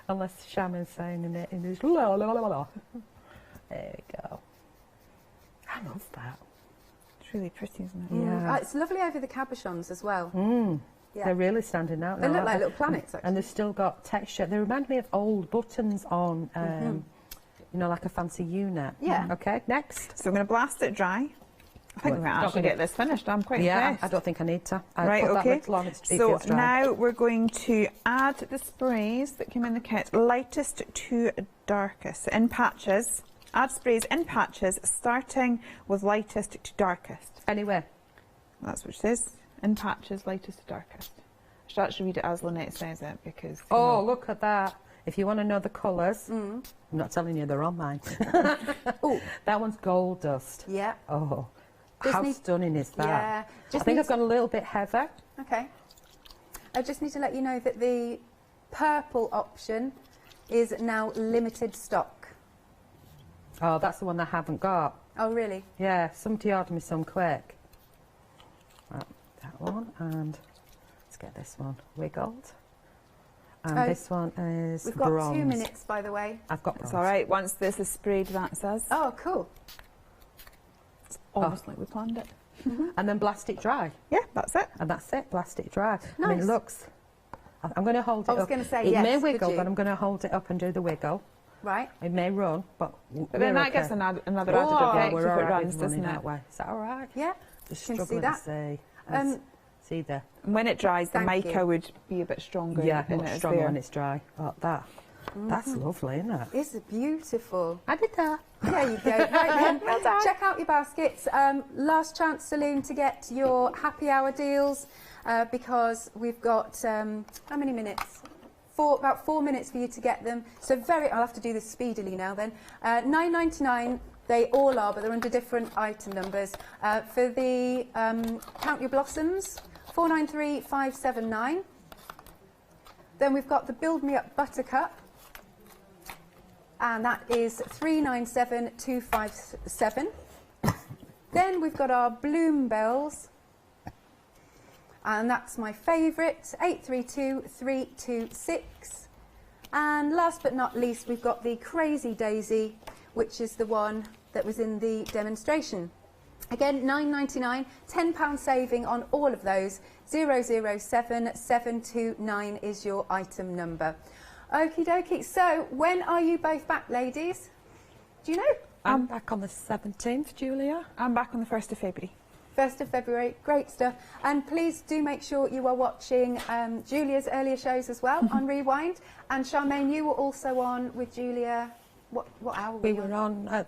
Unless Shaman's saying in it in his la la la la. There we go. I love that. It's really pretty, isn't it? Yeah. It's lovely over the cabochons as well. Yeah. They're really standing out They now, look like aren't little planets, actually. And they've still got texture. They remind me of old buttons on, you know, like a fancy unit. Yeah. Okay, next. So I'm going to blast it dry. I think we might actually get this finished. I'm quite impressed. I don't think I need to. Right, put that okay. little on, it So feels dry. now we're going to add the sprays that came in the kit, lightest to darkest, in patches. Add sprays in patches, starting with lightest to darkest. Anywhere. That's what it says. In patches, lightest to darkest. I should actually read it as Lynette says it because... Oh, look at that. If you want to know the colours, I'm not telling you, they're on mine. That one's gold dust. Yeah. Oh, Just how need- stunning is that? Yeah. I think I've gone a little bit heather. Okay. I just need to let you know that the purple option is now limited stock. Oh, that's the one I haven't got. Oh, really? Yeah, somebody ordered me some quick. Right, that one, and let's get this one wiggled. And Oh, this one is We've got bronze. 2 minutes, by the way. I've got bronze. It's all right. Once this is sprayed, that says. Oh, cool. It's almost like we planned it. And then blast it dry. Yeah, that's it. And that's it, blast it dry. I mean, Nice. it looks... I'm going to hold it up. I was going to say, it yes, may could wiggle, you? but I'm going to hold it up and do the wiggle. Right. It may run, but But then we're that gets okay. another added Yeah, effect we're if all it right runs, with doesn't running it? that way. Is that all right? Yeah. Just Can see struggling that. to see. See there. And when it dries, the Thank mica you. would be a bit stronger. Yeah, in much it as stronger there. when it's dry. Oh, that. That's lovely, isn't it? It's beautiful. I did that. There you go. Right then, check out your baskets. Last chance saloon to get your happy hour deals because we've got how many minutes? About 4 minutes for you to get them. So I'll have to do this speedily now then. $9.99. They all are, but they're under different item numbers. For the Count Your Blossoms, $493,579. Then we've got the Build Me Up Buttercup, and that is $397,257. Then we've got our Bloom Bells, and that's my favourite, $832,326. And last but not least, we've got the Crazy Daisy, which is the one that was in the demonstration. Again, $9.99, £10 saving on all of those. 007729 is your item number. Okie dokie. So, when are you both back, ladies? Do you know? I'm back on the 17th, Julia. I'm back on the 1st of February. 1st of February, great stuff. And please do make sure you are watching Julia's earlier shows as well on Rewind. And Charmaine, you were also on with Julia. What hour We were on at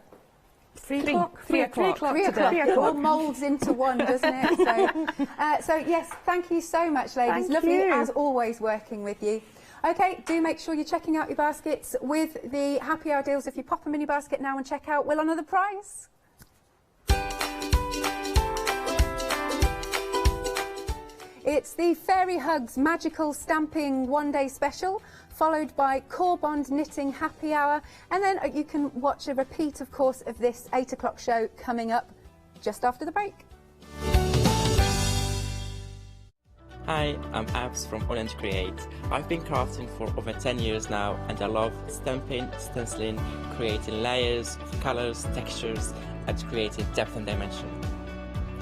3 Three. o'clock. 3 o'clock. 3 o'clock. today. It all moulds into one, doesn't it? So yes, thank you so much, ladies. Thank Lovely, you. as always, working with you. Okay, do make sure you're checking out your baskets with the happy hour deals. If you pop them in your basket now and check out, we'll honour the price. It's the Fairy Hugs Magical Stamping One-Day Special, followed by Core Bond Knitting Happy Hour, and then you can watch a repeat, of course, of this 8 o'clock show coming up just after the break. Hi, I'm Abs from AALL Create. I've been crafting for over 10 years now, and I love stamping, stenciling, creating layers, colours, textures, and creating depth and dimension.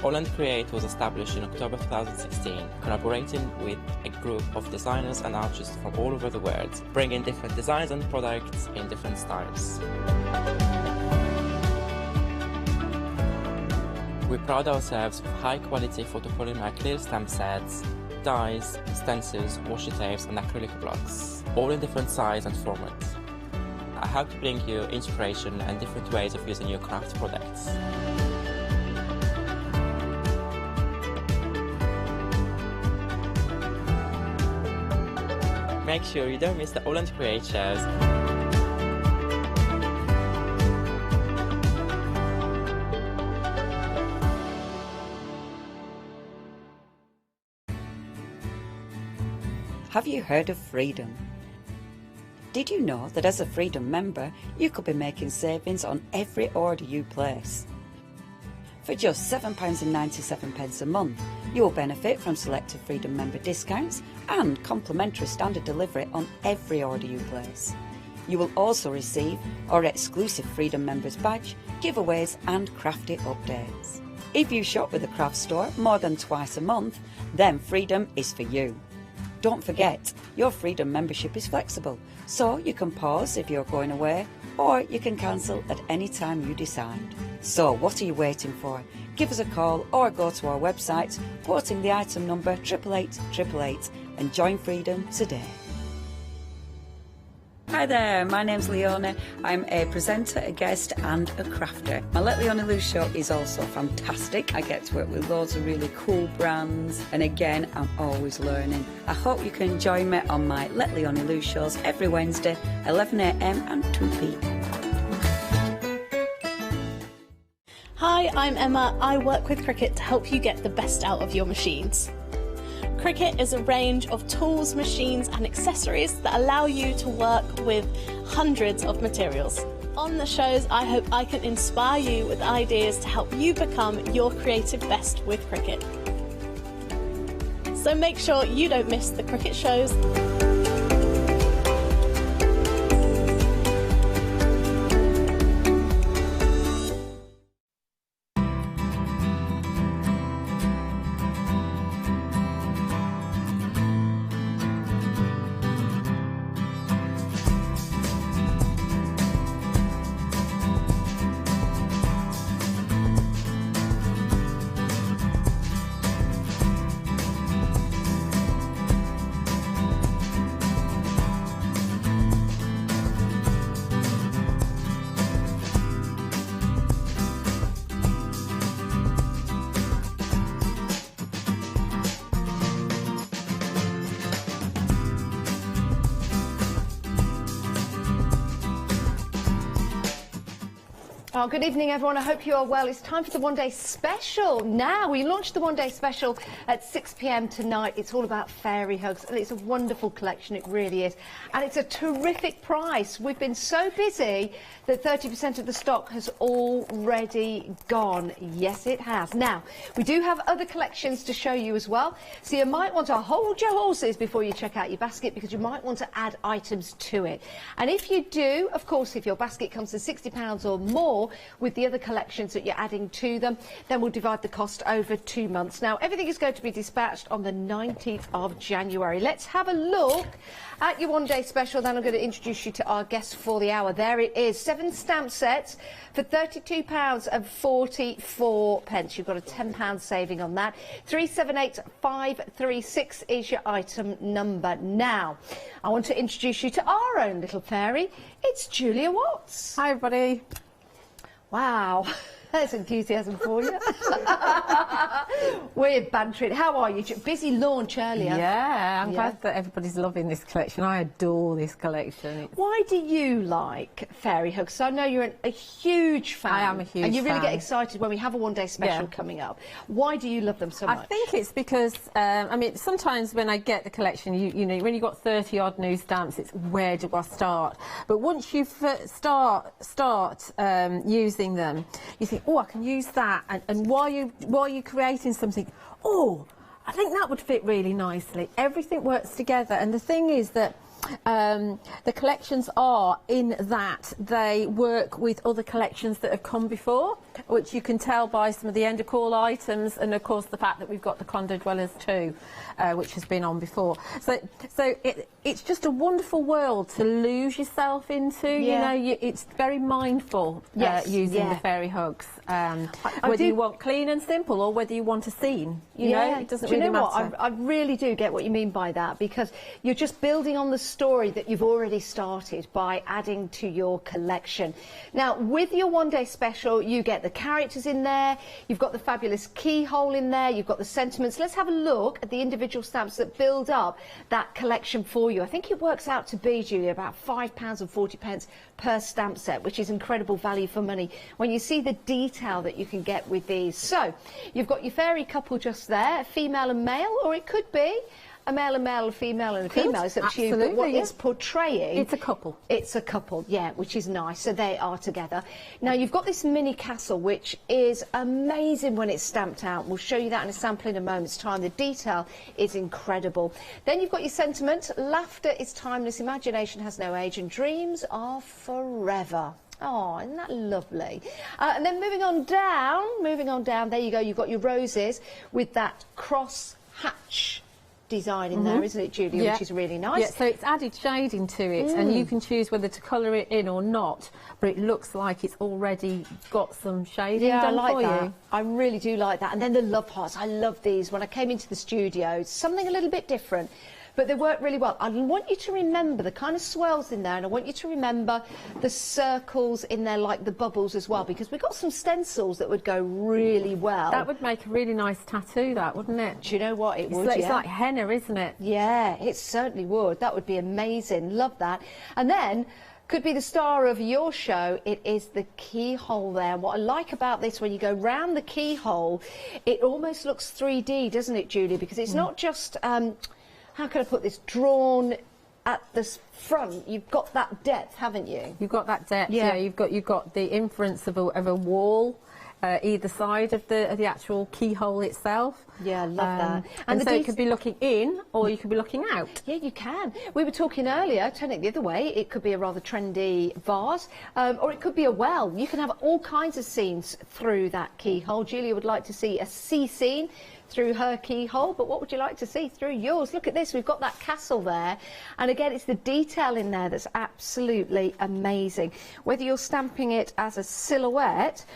AALL Create was established in October 2016, collaborating with a group of designers and artists from all over the world, bringing different designs and products in different styles. We pride ourselves with high-quality photopolymer clear stamp sets, dies, stencils, washi tapes and acrylic blocks, all in different size and format. I hope to bring you inspiration and different ways of using your craft products. Make sure you don't miss the AALL Create shows. Have you heard of Freedom? Did you know that as a Freedom member, you could be making savings on every order you place? For just £7.97 a month, you will benefit from selected Freedom member discounts and complimentary standard delivery on every order you place. You will also receive our exclusive Freedom members badge, giveaways and crafty updates. If you shop with the craft store more than twice a month, then Freedom is for you. Don't forget, your Freedom membership is flexible, so you can pause if you're going away, or you can cancel at any time you decide. So what are you waiting for? Give us a call or go to our website, quoting the item number 88888 and join Freedom today. Hi there, my name's Leona. I'm a presenter, a guest and a crafter. My Let Leona Loose show is also fantastic. I get to work with loads of really cool brands and again, I'm always learning. I hope you can join me on my Let Leona Loose shows every Wednesday, 11 AM and 2 PM. Hi, I'm Emma. I work with Cricut to help you get the best out of your machines. Cricut is a range of tools, machines and accessories that allow you to work with hundreds of materials. On the shows, I hope I can inspire you with ideas to help you become your creative best with Cricut. So make sure you don't miss the Cricut shows. Oh, good evening, everyone. I hope you are well. It's time for the one-day special. Now, we launched the one-day special at 6 PM tonight. It's all about fairy hugs, and it's a wonderful collection. It really is. And it's a terrific price. We've been so busy that 30% of the stock has already gone. Yes, it has. Now, we do have other collections to show you as well. So you might want to hold your horses before you check out your basket, because you might want to add items to it. And if you do, of course, if your basket comes to £60 or more, with the other collections that you're adding to them, then we'll divide the cost over 2 months. Now, everything is going to be dispatched on the 19th of January. Let's have a look at your one-day special. Then I'm going to introduce you to our guest for the hour. There it is, 7 stamp sets for £32.44. You've got a £10 saving on that. 378536 is your item number. Now, I want to introduce you to our own little fairy. It's Julia Watts. Hi, everybody. Wow, there's enthusiasm for you. We're bantering. How are you? Busy launch earlier. Yeah, I'm glad that everybody's loving this collection. I adore this collection. Why do you like fairy hugs? So I know you're a huge fan. I am a huge fan. And you really get excited when we have a one-day special coming up. Why do you love them so much? I think it's because, I mean, sometimes when I get the collection, you know, when you've got 30-odd new stamps, it's where do I start? But once you start using them, you think, oh, I can use that. And while you're creating something, oh, I think that would fit really nicely. Everything works together. And the thing is that the collections are in that they work with other collections that have come before, which you can tell by some of the end of call items, and of course the fact that we've got the Condo Dwellers too, which has been on before. So it's just a wonderful world to lose yourself into. You know, it's very mindful using the fairy hugs. Whether you want clean and simple or whether you want a scene, you know, it doesn't really matter. What? I really do get what you mean by that, because you're just building on the story that you've already started by adding to your collection. Now, with your one-day special, you get the characters in there, you've got the fabulous keyhole in there, you've got the sentiments. Let's have a look at the individual stamps that build up that collection for you. I think it works out to be, Julia, about £5.40 per stamp set, which is incredible value for money when you see the detail that you can get with these. So, you've got your fairy couple just there, female and male, or it could be a male and male, a female and a female. It's up to you. But what it's portraying... It's a couple. It's a couple, yeah, which is nice. So they are together. Now, you've got this mini castle, which is amazing when it's stamped out. We'll show you that in a sample in a moment's time. The detail is incredible. Then you've got your sentiment. Laughter is timeless, imagination has no age, and dreams are forever. Oh, isn't that lovely? And then moving on down, there you go. You've got your roses with that cross hatch design in there, isn't it, Julia, which is really nice. Yeah, so it's added shading to it, and you can choose whether to colour it in or not, but it looks like it's already got some shading done for you. I really do like that. And then the love hearts, I love these. When I came into the studio, something a little bit different. but they work really well. I want you to remember the kind of swirls in there, and I want you to remember the circles in there, like the bubbles as well, because we've got some stencils that would go really well. That would make a really nice tattoo, that, wouldn't it? Do you know what? It would, It's like henna, isn't it? Yeah, it certainly would. That would be amazing. Love that. And then, could be the star of your show, it is the keyhole there. What I like about this, when you go round the keyhole, it almost looks 3D, doesn't it, Julia? Because it's not just, how can I put this, drawn at the front. You've got that depth, haven't you? You've got that depth, yeah. You've got the inference of a wall either side of the actual keyhole itself. Yeah, I love that. And so you could be looking in, or you could be looking out. Yeah, you can. We were talking earlier, turning it the other way, it could be a rather trendy vase, or it could be a well. You can have all kinds of scenes through that keyhole. Julia would like to see a sea scene through her keyhole, but what would you like to see through yours? Look at this, we've got that castle there, and again, it's the detail in there that's absolutely amazing. Whether you're stamping it as a silhouette,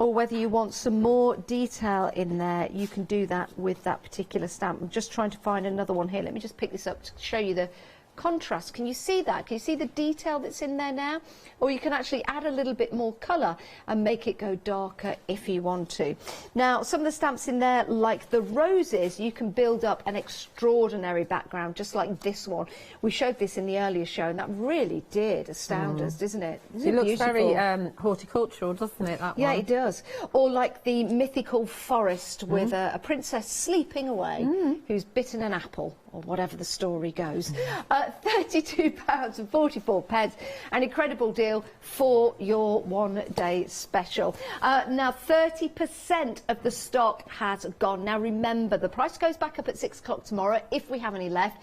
or whether you want some more detail in there, you can do that with that particular stamp. I'm just trying to find another one here. Let me just pick this up to show you the contrast. Can you see that? Can you see the detail that's in there now? Or you can actually add a little bit more colour and make it go darker if you want to. Now, some of the stamps in there, like the roses, you can build up an extraordinary background, just like this one. We showed this in the earlier show, and that really did astound us, doesn't it? It looks very horticultural, doesn't it, that one? Yeah, it does. Or like the mythical forest with a princess sleeping away who's bitten an apple, or whatever the story goes. £32.44, an incredible deal for your one-day special. Now, 30% of the stock has gone. Now, remember, the price goes back up at 6 o'clock tomorrow if we have any left.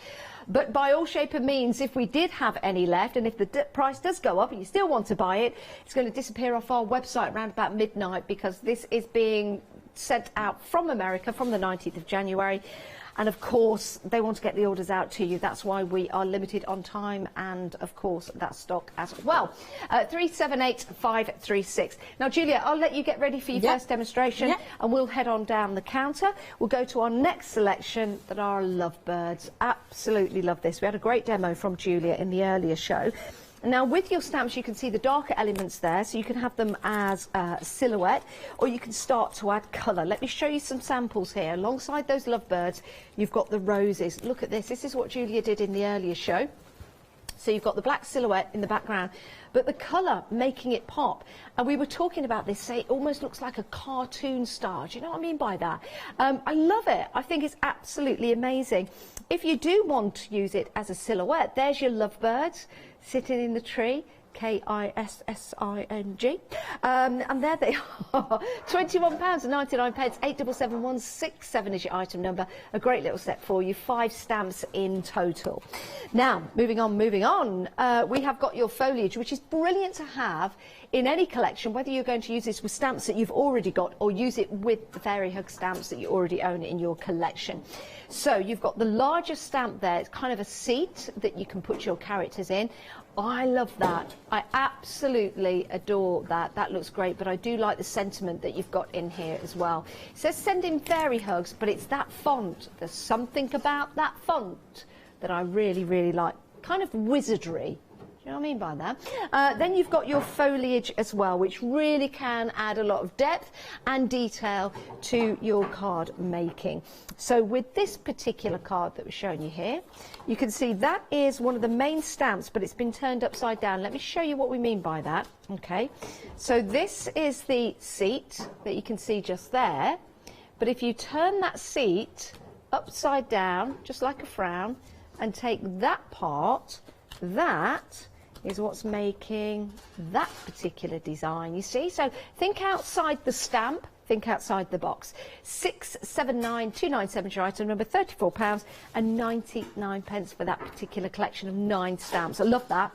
But by all shape and means, if we did have any left, and if the price does go up and you still want to buy it, it's going to disappear off our website around about midnight, because this is being sent out from America from the 19th of January. And of course, they want to get the orders out to you. That's why we are limited on time, and of course, that stock as well. 378536. Now, Julia, I'll let you get ready for your first demonstration, and we'll head on down the counter. We'll go to our next selection, that are lovebirds. Absolutely love this. We had a great demo from Julia in the earlier show. Now, with your stamps, you can see the darker elements there, so you can have them as silhouette, or you can start to add colour. Let me show you some samples here. Alongside those lovebirds, you've got the roses. Look at this. This is what Julia did in the earlier show. So you've got the black silhouette in the background, but the colour making it pop. And we were talking about this, say, it almost looks like a cartoon star. Do you know what I mean by that? I love it. I think it's absolutely amazing. If you do want to use it as a silhouette, there's your lovebirds sitting in the tree. Kissing. And there they are. £21.99, 877167 is your item number. A great little set for you. 5 stamps in total. Now, moving on. We have got your foliage, which is brilliant to have in any collection, whether you're going to use this with stamps that you've already got, or use it with the Fairy Hug stamps that you already own in your collection. So you've got the larger stamp there. It's kind of a seat that you can put your characters in. I love that. I absolutely adore that. That looks great, but I do like the sentiment that you've got in here as well. It says sending fairy hugs, but it's that font. There's something about that font that I really, really like. Kind of wizardry. You know what I mean by that? Then you've got your foliage as well, which really can add a lot of depth and detail to your card making. So with this particular card that we're showing you here, you can see that is one of the main stamps, but it's been turned upside down. Let me show you what we mean by that. Okay, so this is the seat that you can see just there, but if you turn that seat upside down, just like a frown, and take that part, that is what's making that particular design, you see. So think outside the stamp, think outside the box. 679297 is your item number, £34.99 for that particular collection of 9 stamps. I love that.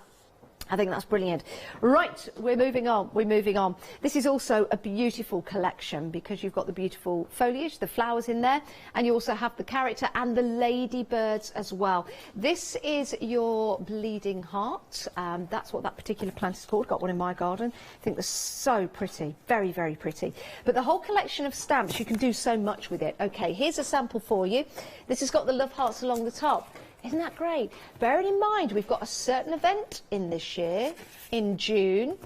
I think that's brilliant. Right, we're moving on. This is also a beautiful collection, because you've got the beautiful foliage, the flowers in there, and you also have the character and the ladybirds as well. This is your bleeding heart. That's what that particular plant is called. Got one in my garden. I think they're so pretty. Very, very pretty. But the whole collection of stamps, you can do so much with it. Okay, here's a sample for you. This has got the love hearts along the top. Isn't that great? Bearing in mind we've got a certain event in this year, in June,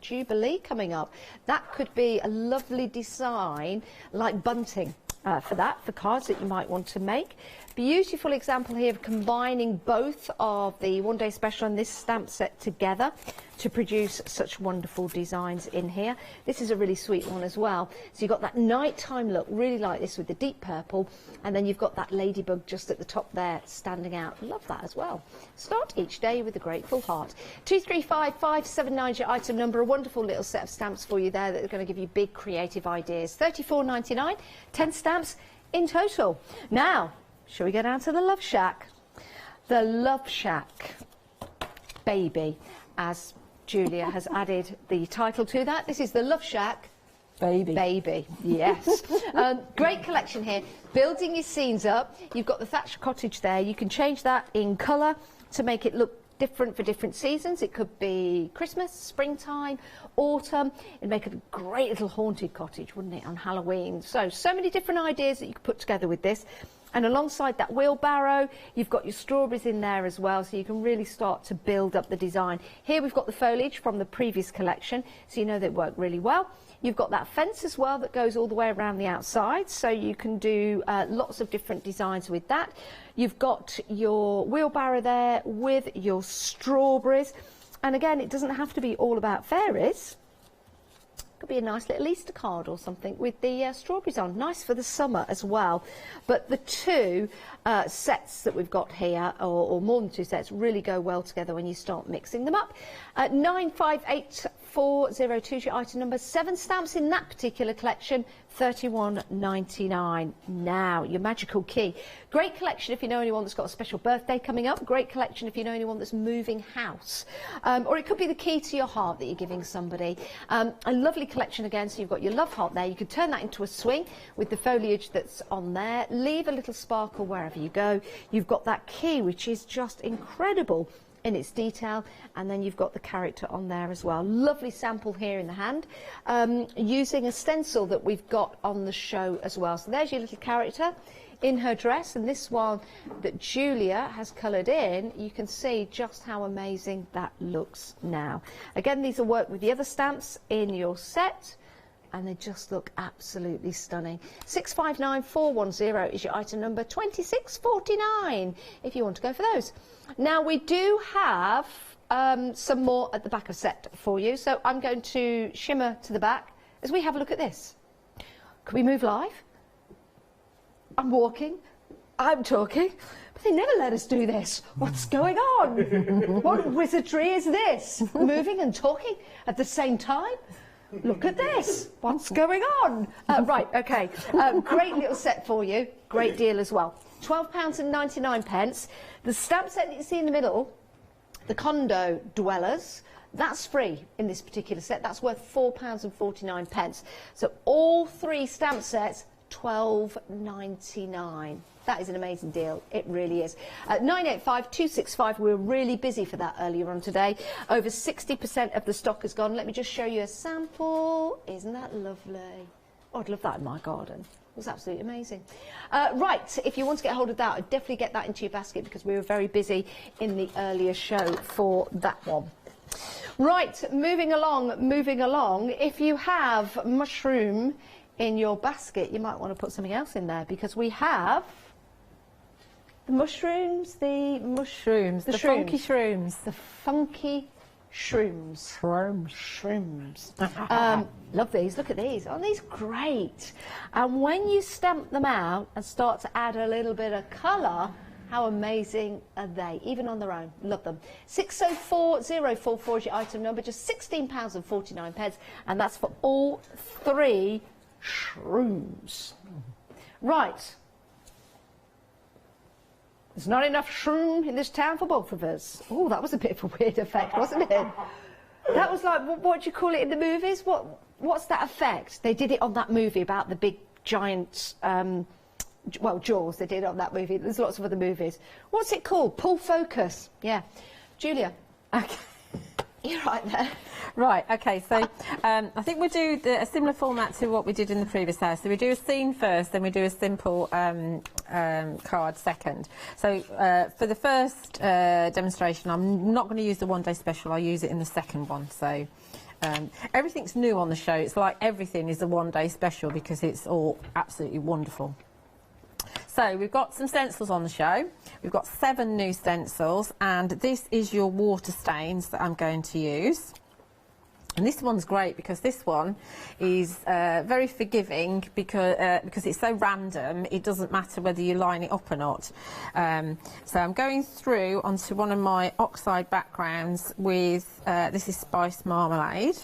Jubilee coming up. That could be a lovely design like bunting for cards that you might want to make. Beautiful example here of combining both of the One Day Special and this stamp set together to produce such wonderful designs in here. This is a really sweet one as well. So you've got that nighttime look, really like this with the deep purple, and then you've got that ladybug just at the top there standing out. Love that as well. Start each day with a grateful heart. 235579 is your item number. A wonderful little set of stamps for you there that are going to give you big creative ideas. $34.99, 10 stamps in total. Now, shall we go down to the Love Shack? The Love Shack Baby, as Julia has added the title to that. This is the Love Shack Baby. Baby, yes. Great collection here. Building your scenes up. You've got the thatched cottage there. You can change that in colour to make it look different for different seasons. It could be Christmas, springtime, autumn. It'd make a great little haunted cottage, wouldn't it, on Halloween? So many different ideas that you could put together with this. And alongside that wheelbarrow, you've got your strawberries in there as well, so you can really start to build up the design. Here we've got the foliage from the previous collection, so you know they work really well. You've got that fence as well that goes all the way around the outside, so you can do lots of different designs with that. You've got your wheelbarrow there with your strawberries. And again, it doesn't have to be all about fairies. Could be a nice little Easter card or something with the strawberries on. Nice for the summer as well. But the two sets that we've got here, or more than two sets, really go well together when you start mixing them up. 958402 is your item number. 7 stamps in that particular collection. $31.99. Now, your magical key. Great collection if you know anyone that's got a special birthday coming up. Great collection if you know anyone that's moving house. Or it could be the key to your heart that you're giving somebody. A lovely collection again, so you've got your love heart there. You could turn that into a swing with the foliage that's on there. Leave a little sparkle wherever you go. You've got that key, which is just incredible in its detail, and then you've got the character on there as well. Lovely sample here in the hand, using a stencil that we've got on the show as well. So there's your little character in her dress, and this one that Julia has coloured in, you can see just how amazing that looks now. Again, these will work with the other stamps in your set, and they just look absolutely stunning. 659410 is your item number. $26.49 if you want to go for those. Now we do have some more at the back of set for you, so I'm going to shimmer to the back as we have a look at this. Can we move live? I'm walking, I'm talking, but they never let us do this. What's going on? What wizardry is this? Moving and talking at the same time? Look at this. What's going on? Right, okay. Great little set for you. Great deal as well. £12.99. The stamp set that you see in the middle, the Condo Dwellers, that's free in this particular set. That's worth £4.49. So all 3 stamp sets, £12.99. That is an amazing deal. It really is. 985265. We were really busy for that earlier on today. Over 60% of the stock has gone. Let me just show you a sample. Isn't that lovely? Oh, I'd love that in my garden. It was absolutely amazing. Right, if you want to get hold of that, I'd definitely get that into your basket because we were very busy in the earlier show for that one. Right, moving along. If you have mushroom in your basket, you might want to put something else in there because we have the mushrooms, the funky shrooms. The funky shrooms. Shrooms. Love these. Look at these. Aren't these great? And when you stamp them out and start to add a little bit of colour, how amazing are they? Even on their own. Love them. 604044 is your item number. Just £16.49. And that's for all 3 shrooms. Right. There's not enough shroom in this town for both of us. Oh, that was a bit of a weird effect, wasn't it? That was like, what do you call it in the movies? What's that effect? They did it on that movie about the big giant, well, Jaws, they did it on that movie. There's lots of other movies. What's it called? Pull focus. Yeah. Julia. Okay. You're right there. Right, okay, so I think we'll do a similar format to what we did in the previous house. So we do a scene first, then we do a simple card second. So for the first demonstration, I'm not going to use the one-day special, I'll use it in the second one. So everything's new on the show. It's like everything is a one-day special because it's all absolutely wonderful. So we've got some stencils on the show. We've got 7 new stencils, and this is your water stains that I'm going to use. And this one's great because this one is very forgiving because it's so random. It doesn't matter whether you line it up or not. So I'm going through onto one of my oxide backgrounds with this is Spice Marmalade.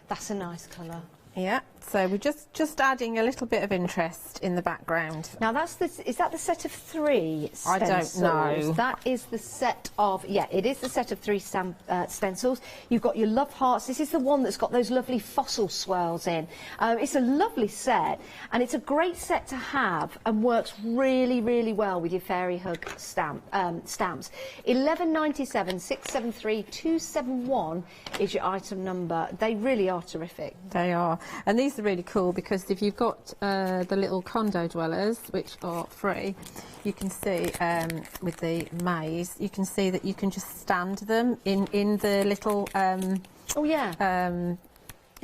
That's a nice colour. Yeah, so we're just adding a little bit of interest in the background. Now is that the set of 3 stencils? I don't know. That is the set of, yeah, it is the set of 3 stencils. You've got your love hearts. This is the one that's got those lovely fossil swirls in. It's a lovely set, and it's a great set to have and works really, really well with your fairy hug stamps. 1197 673 271 is your item number. They really are terrific. They are. And these are really cool because if you've got the little condo dwellers, which are free, you can see with the maze, you can see that you can just stand them in the little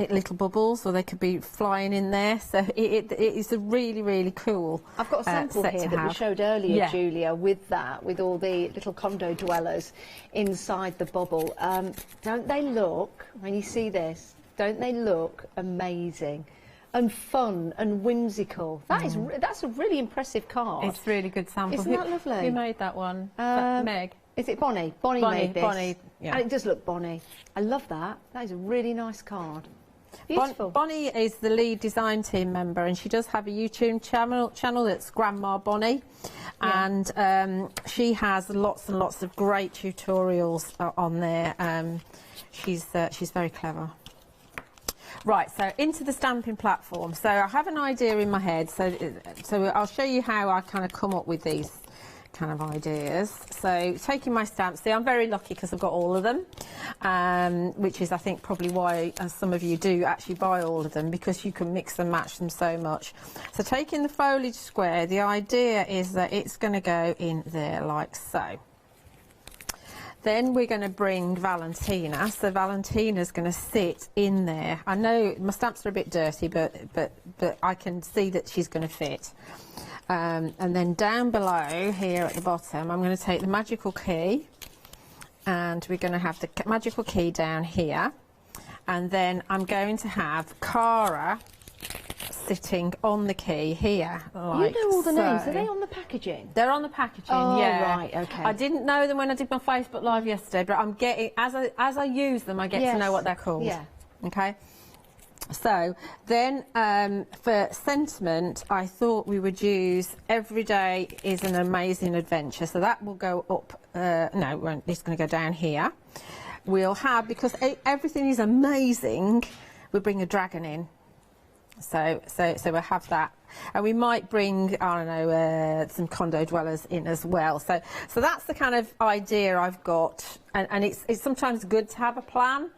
little bubbles, or they could be flying in there. So it is a really, really cool. I've got a sample here that we showed earlier, yeah. Julia, with all the little condo dwellers inside the bubble. Don't they look, when you see this, don't they look amazing and fun and whimsical? That's a really impressive card. It's a really good sample. Isn't that lovely? Who made that one? Meg. Is it Bonnie? Bonnie made this. Bonnie, yeah. And it does look Bonnie. I love that. That is a really nice card. Beautiful. Bonnie is the lead design team member, and she does have a YouTube channel that's Grandma Bonnie, and she has lots and lots of great tutorials on there. She's very clever. Right, so into the stamping platform. So I have an idea in my head, so I'll show you how I kind of come up with these kind of ideas. So taking my stamps, see, I'm very lucky because I've got all of them, which is I think probably why some of you do actually buy all of them, because you can mix and match them so much. So taking the foliage square, the idea is that it's going to go in there like so. Then we're going to bring Valentina, so Valentina's going to sit in there. I know my stamps are a bit dirty, but I can see that she's going to fit. And then down below here at the bottom, I'm going to take the magical key, and we're going to have the magical key down here. And then I'm going to have Cara sitting on the key here. Like you know all the names. so. Are they on the packaging? They're on the packaging, oh, yeah. Right, okay. I didn't know them when I did my Facebook Live yesterday, but I'm getting, as I use them, I get to know what they're called. Yeah. Okay. So then for sentiment, I thought we would use Every Day is an Amazing Adventure. So that will go up, no, it won't, it's going to go down here. We'll have, because everything is amazing, we'll bring a dragon in. So we'll have that, and we might bring, I don't know, some condo dwellers in as well. So that's the kind of idea I've got, and it's sometimes good to have a plan,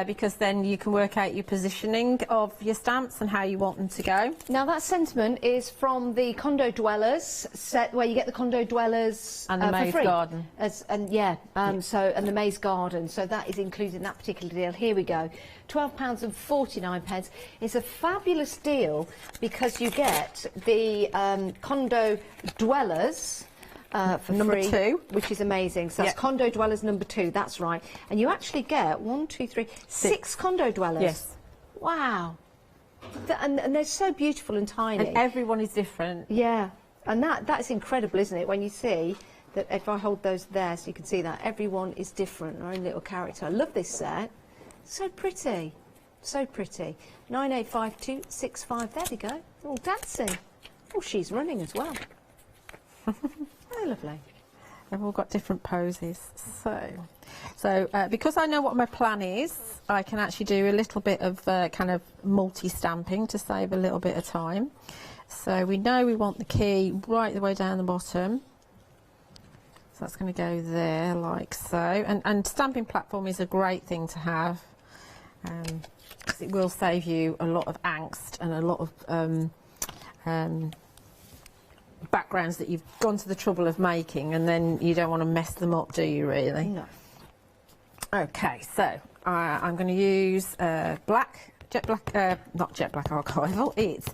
because then you can work out your positioning of your stamps and how you want them to go. Now that sentiment is from the condo dwellers set, where you get the condo dwellers and the maze garden. And the maze garden. So that is included in that particular deal. Here we go. £12.49. It's a fabulous deal because you get the condo dwellers for number free, 2, which is amazing. So that's condo dwellers number 2. That's right. And you actually get 6 condo dwellers. Yes. Wow. And they're so beautiful and tiny. And everyone is different. Yeah. And that's incredible, isn't it? When you see that, if I hold those there, so you can see that everyone is different, their own little character. I love this set. So pretty. So pretty. 985265. There we go. They're all dancing. Oh, she's running as well. Oh, lovely. They've all got different poses. So because I know what my plan is, I can actually do a little bit of kind of multi-stamping to save a little bit of time. So we know we want the key right the way down the bottom. So that's going to go there like so. And stamping platform is a great thing to have, because it will save you a lot of angst and a lot of backgrounds that you've gone to the trouble of making, and then you don't want to mess them up, do you really? No. Okay, so I'm going to use jet black, not jet black archival, it's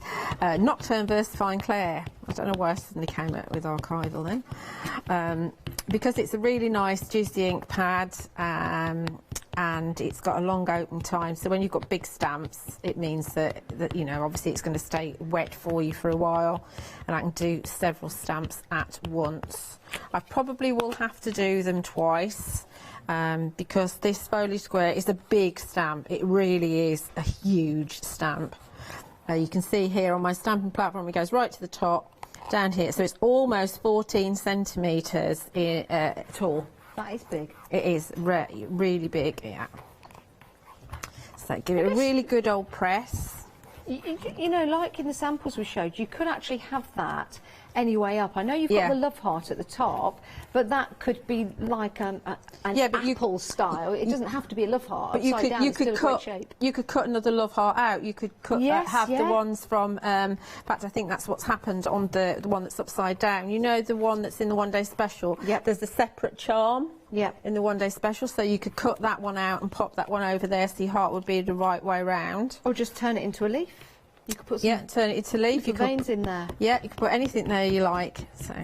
Nocturne Versafine Clair. I don't know why I suddenly came out with archival then. Because it's a really nice juicy ink pad, and it's got a long open time, so when you've got big stamps it means that you know, obviously it's going to stay wet for you for a while, and I can do several stamps at once. I probably will have to do them twice, because this foliage square is a big stamp. It really is a huge stamp. You can see here on my stamping platform it goes right to the top down here, so it's almost 14 centimetres tall. That is big. It is really big, yeah. So give it a really good old press. You know, like in the samples we showed, you could actually have that any way up. I know you've got the love heart at the top, but that could be like an apple style. It doesn't have to be a love heart. But you could cut another love heart out. You could cut the ones from. In fact, I think that's what's happened on the one that's upside down. You know, the one that's in the one day special. Yep. There's a separate charm. Yep. In the one day special, so you could cut that one out and pop that one over there, so your heart would be the right way round. Or just turn it into a leaf. You could put some turn it into a leaf. You could veins in there. Yeah, you could put anything there you like. So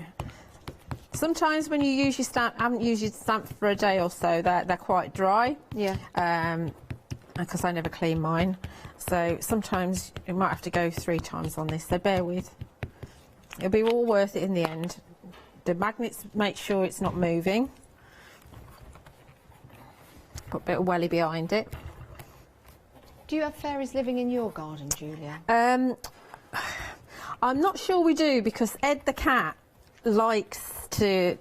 sometimes when you use your stamp, I haven't used your stamp for a day or so, they're quite dry. Yeah. Because I never clean mine, so sometimes you might have to go 3 times on this. So bear with. It'll be all worth it in the end. The magnets, make sure it's not moving. Put a bit of welly behind it. Do you have fairies living in your garden, Julia? I'm not sure we do, because Ed the cat likes to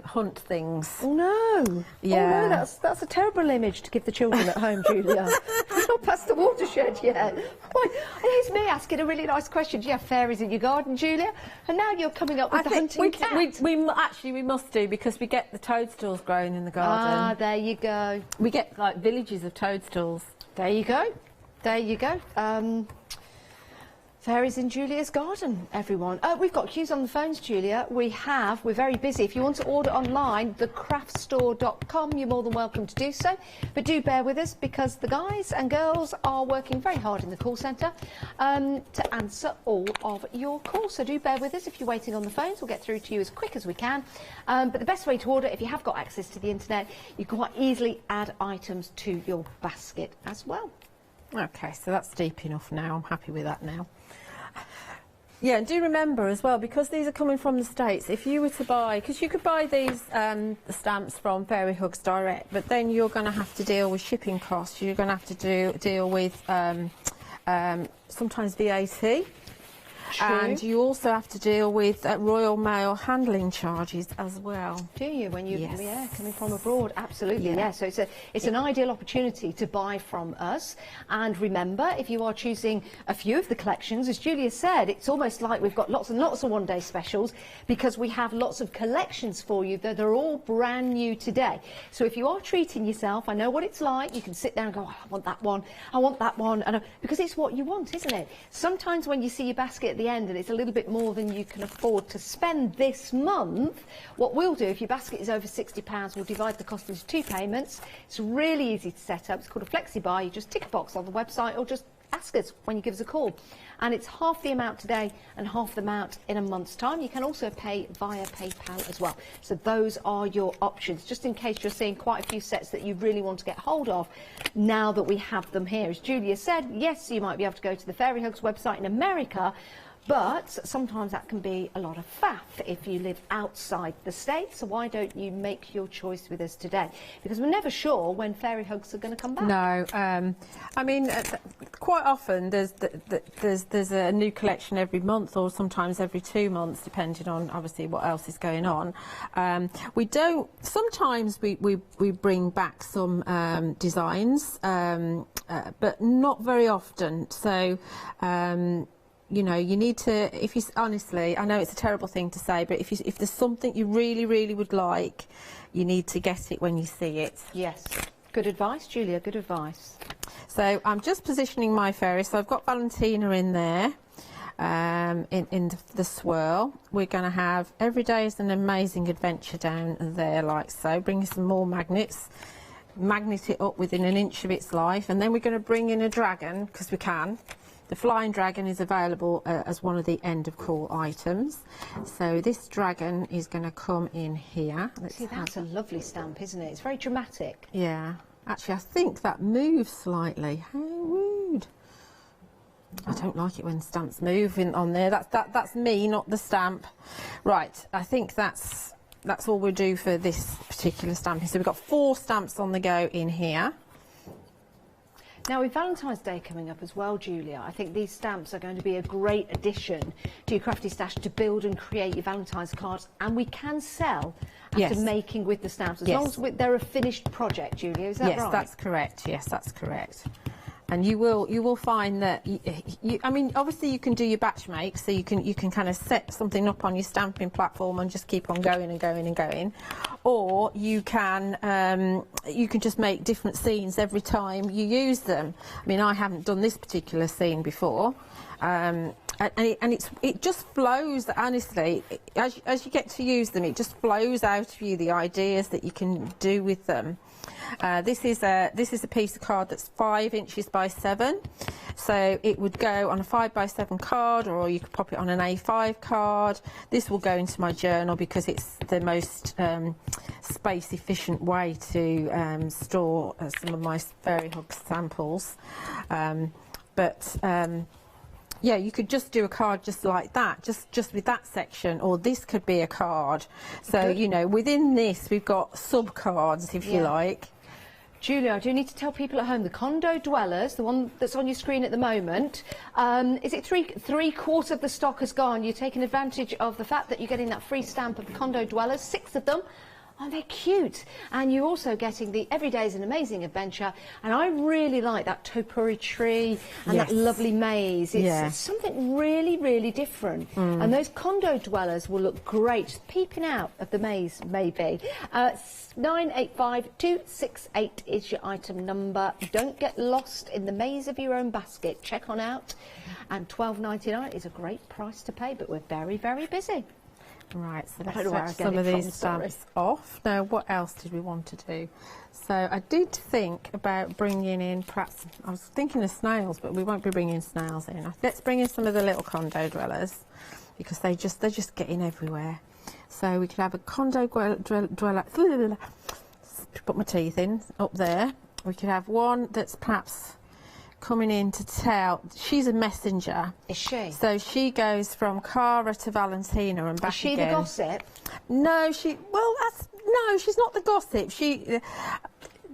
hunt things. Oh no! Yeah. Oh no, that's a terrible image to give the children at home, Julia. We're not past the watershed yet. Here's me asking a really nice question. Do you have fairies in your garden, Julia? And now you're coming up with the hunting cat. We must do, because we get the toadstools growing in the garden. Ah, there you go. We get like villages of toadstools. There you go. There you go. Fairies in Julia's garden, everyone. We've got queues on the phones, Julia. We're very busy. If you want to order online, thecraftstore.com, you're more than welcome to do so. But do bear with us, because the guys and girls are working very hard in the call centre to answer all of your calls. So do bear with us. If you're waiting on the phones, we'll get through to you as quick as we can. But the best way to order, if you have got access to the internet, you can quite easily add items to your basket as well. Okay, so that's deep enough now. I'm happy with that now. Yeah, and do remember as well, because these are coming from the States, if you were to buy, because you could buy these stamps from Fairy Hugs direct, but then you're going to have to deal with shipping costs. You're going to have to deal with sometimes VAT. True. And you also have to deal with Royal Mail handling charges as well. Do you, when you coming from abroad? Absolutely, yeah. So it's an ideal opportunity to buy from us. And remember, if you are choosing a few of the collections, as Julia said, it's almost like we've got lots and lots of one-day specials, because we have lots of collections for you that are all brand new today. So if you are treating yourself, I know what it's like. You can sit down and go, oh, I want that one, I want that one, and because it's what you want, isn't it? Sometimes when you see your basket the end and it's a little bit more than you can afford to spend this month, what we'll do, if your basket is over £60, we'll divide the cost into 2 payments. It's really easy to set up. It's called a flexi buy. You just tick a box on the website, or just ask us when you give us a call. And it's half the amount today and half the amount in a month's time. You can also pay via PayPal as well. So those are your options, just in case you're seeing quite a few sets that you really want to get hold of now that we have them here. As Julia said, yes, you might be able to go to the Fairy Hugs website in America, but sometimes that can be a lot of faff if you live outside the States. So why don't you make your choice with us today? Because we're never sure when Fairy Hugs are going to come back. No, I mean, quite often there's a new collection every month, or sometimes every 2 months, depending on obviously what else is going on. Sometimes we bring back some designs, but not very often. So you know, you need to, if you, honestly, I know it's a terrible thing to say, but if there's something you really, really would like, you need to get it when you see it. Yes. Good advice, Julia, good advice. So I'm just positioning my fairy. So I've got Valentina in there, in the swirl. We're going to have Every Day is an Amazing Adventure down there, like so. Bring some more magnets. Magnet it up within an inch of its life, and then we're going to bring in a dragon, because we can. The flying dragon is available as one of the end of call items. So this dragon is going to come in here. See, that's a lovely stamp, isn't it? It's very dramatic. Yeah. Actually, I think that moves slightly. How rude. I don't like it when stamps move on there. That's me, not the stamp. Right, I think that's all we'll do for this particular stamping. So we've got 4 stamps on the go in here. Now, with Valentine's Day coming up as well, Julia, I think these stamps are going to be a great addition to your crafty stash to build and create your Valentine's cards, and we can sell after making with the stamps, as long as they're a finished project, Julia, is that right? Yes, that's correct. Yes, that's correct. And you will find that I mean, obviously you can do your batch make, so you can kind of set something up on your stamping platform and just keep on going and going and going, or you can just make different scenes every time you use them. I mean, I haven't done this particular scene before, and it just flows. Honestly, as you get to use them, it just flows out of you, the ideas that you can do with them. This is a piece of card that's 5 inches by 7, so it would go on a 5 by 7 card, or you could pop it on an A5 card. This will go into my journal because it's the most space efficient way to store some of my fairy hug samples. Yeah, you could just do a card just like that, just with that section, or this could be a card. So, you know, within this we've got sub-cards, if you like. Julia, I do need to tell people at home, the condo dwellers, the one that's on your screen at the moment, is it three-quarters of the stock has gone? You're taking advantage of the fact that you're getting that free stamp of the condo dwellers, 6 of them. Oh, they're cute. And you're also getting the Every Day is an Amazing Adventure. And I really like that topiary tree and that lovely maze. It's something really, really different. And those condo dwellers will look great peeping out of the maze, maybe. 985268 is your item number. Don't get lost in the maze of your own basket. Check on out. And $12.99 is a great price to pay, but we're very, very busy. Right, so let's set some of these stamps off. Now, what else did we want to do? So I did think about bringing in, perhaps, I was thinking of snails, but we won't be bringing snails in. Let's bring in some of the little condo dwellers, because they're just getting everywhere. So we could have a condo dweller, put my teeth in, up there. We could have one that's perhaps coming in to tell. She's a messenger. Is she? So she goes from Cara to Valentina and back again. Is she the gossip? No, she's not the gossip.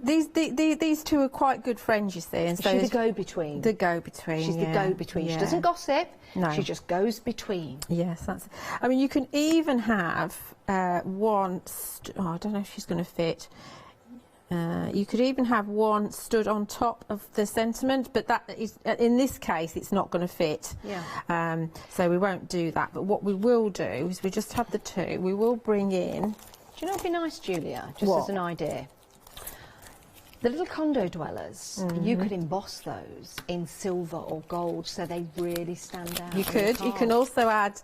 These two are quite good friends, you see. And so she's the go-between. The go-between. She's the go-between. She doesn't gossip. No. She just goes between. Yes, that's. I mean, you can even have one. I don't know if she's going to fit. You could even have one stood on top of the sentiment, but that is, in this case, it's not going to fit. Yeah. So we won't do that. But what we will do is we just have the two. We will bring in. Do you know what'd be nice, Julia? Just as an idea. The little condo dwellers, you could emboss those in silver or gold so they really stand out. You could. You can also add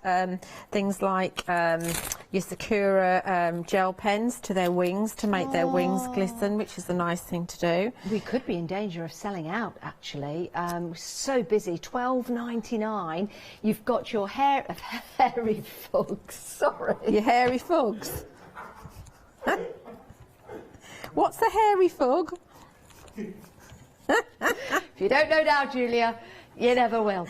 things like your Sakura gel pens to their wings to make their wings glisten, which is a nice thing to do. We could be in danger of selling out, actually. We're so busy. $12.99. You've got your hairy fugs. Sorry. Your hairy fugs. What's a hairy fug? If you don't know now, Julia, you never will.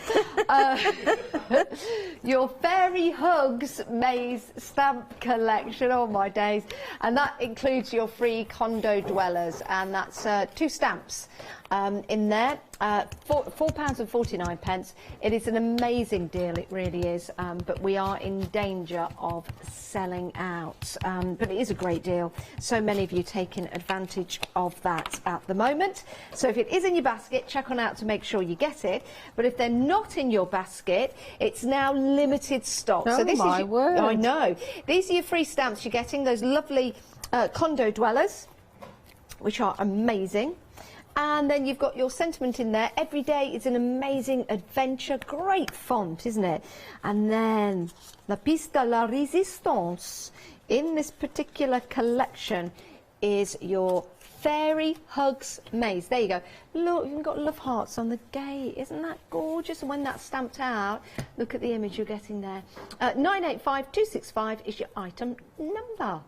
Your Fairy Hugs Maze stamp collection, oh my days. And that includes your free condo dwellers, and that's 2 stamps. in there. £4.49. It is an amazing deal, it really is, but we are in danger of selling out. But it is a great deal. So many of you taking advantage of that at the moment. So if it is in your basket, check on out to make sure you get it. But if they're not in your basket, it's now limited stock. Oh, so this my is word. I know. These are your free stamps you're getting, those lovely condo dwellers, which are amazing. And then you've got your sentiment in there. Every day is an amazing adventure. Great font, isn't it? And then La Piste de la Résistance in this particular collection is your Fairy Hugs Maze. There you go. Look, you've got love hearts on the gate. Isn't that gorgeous? And when that's stamped out, look at the image you're getting there. 985265 is your item number.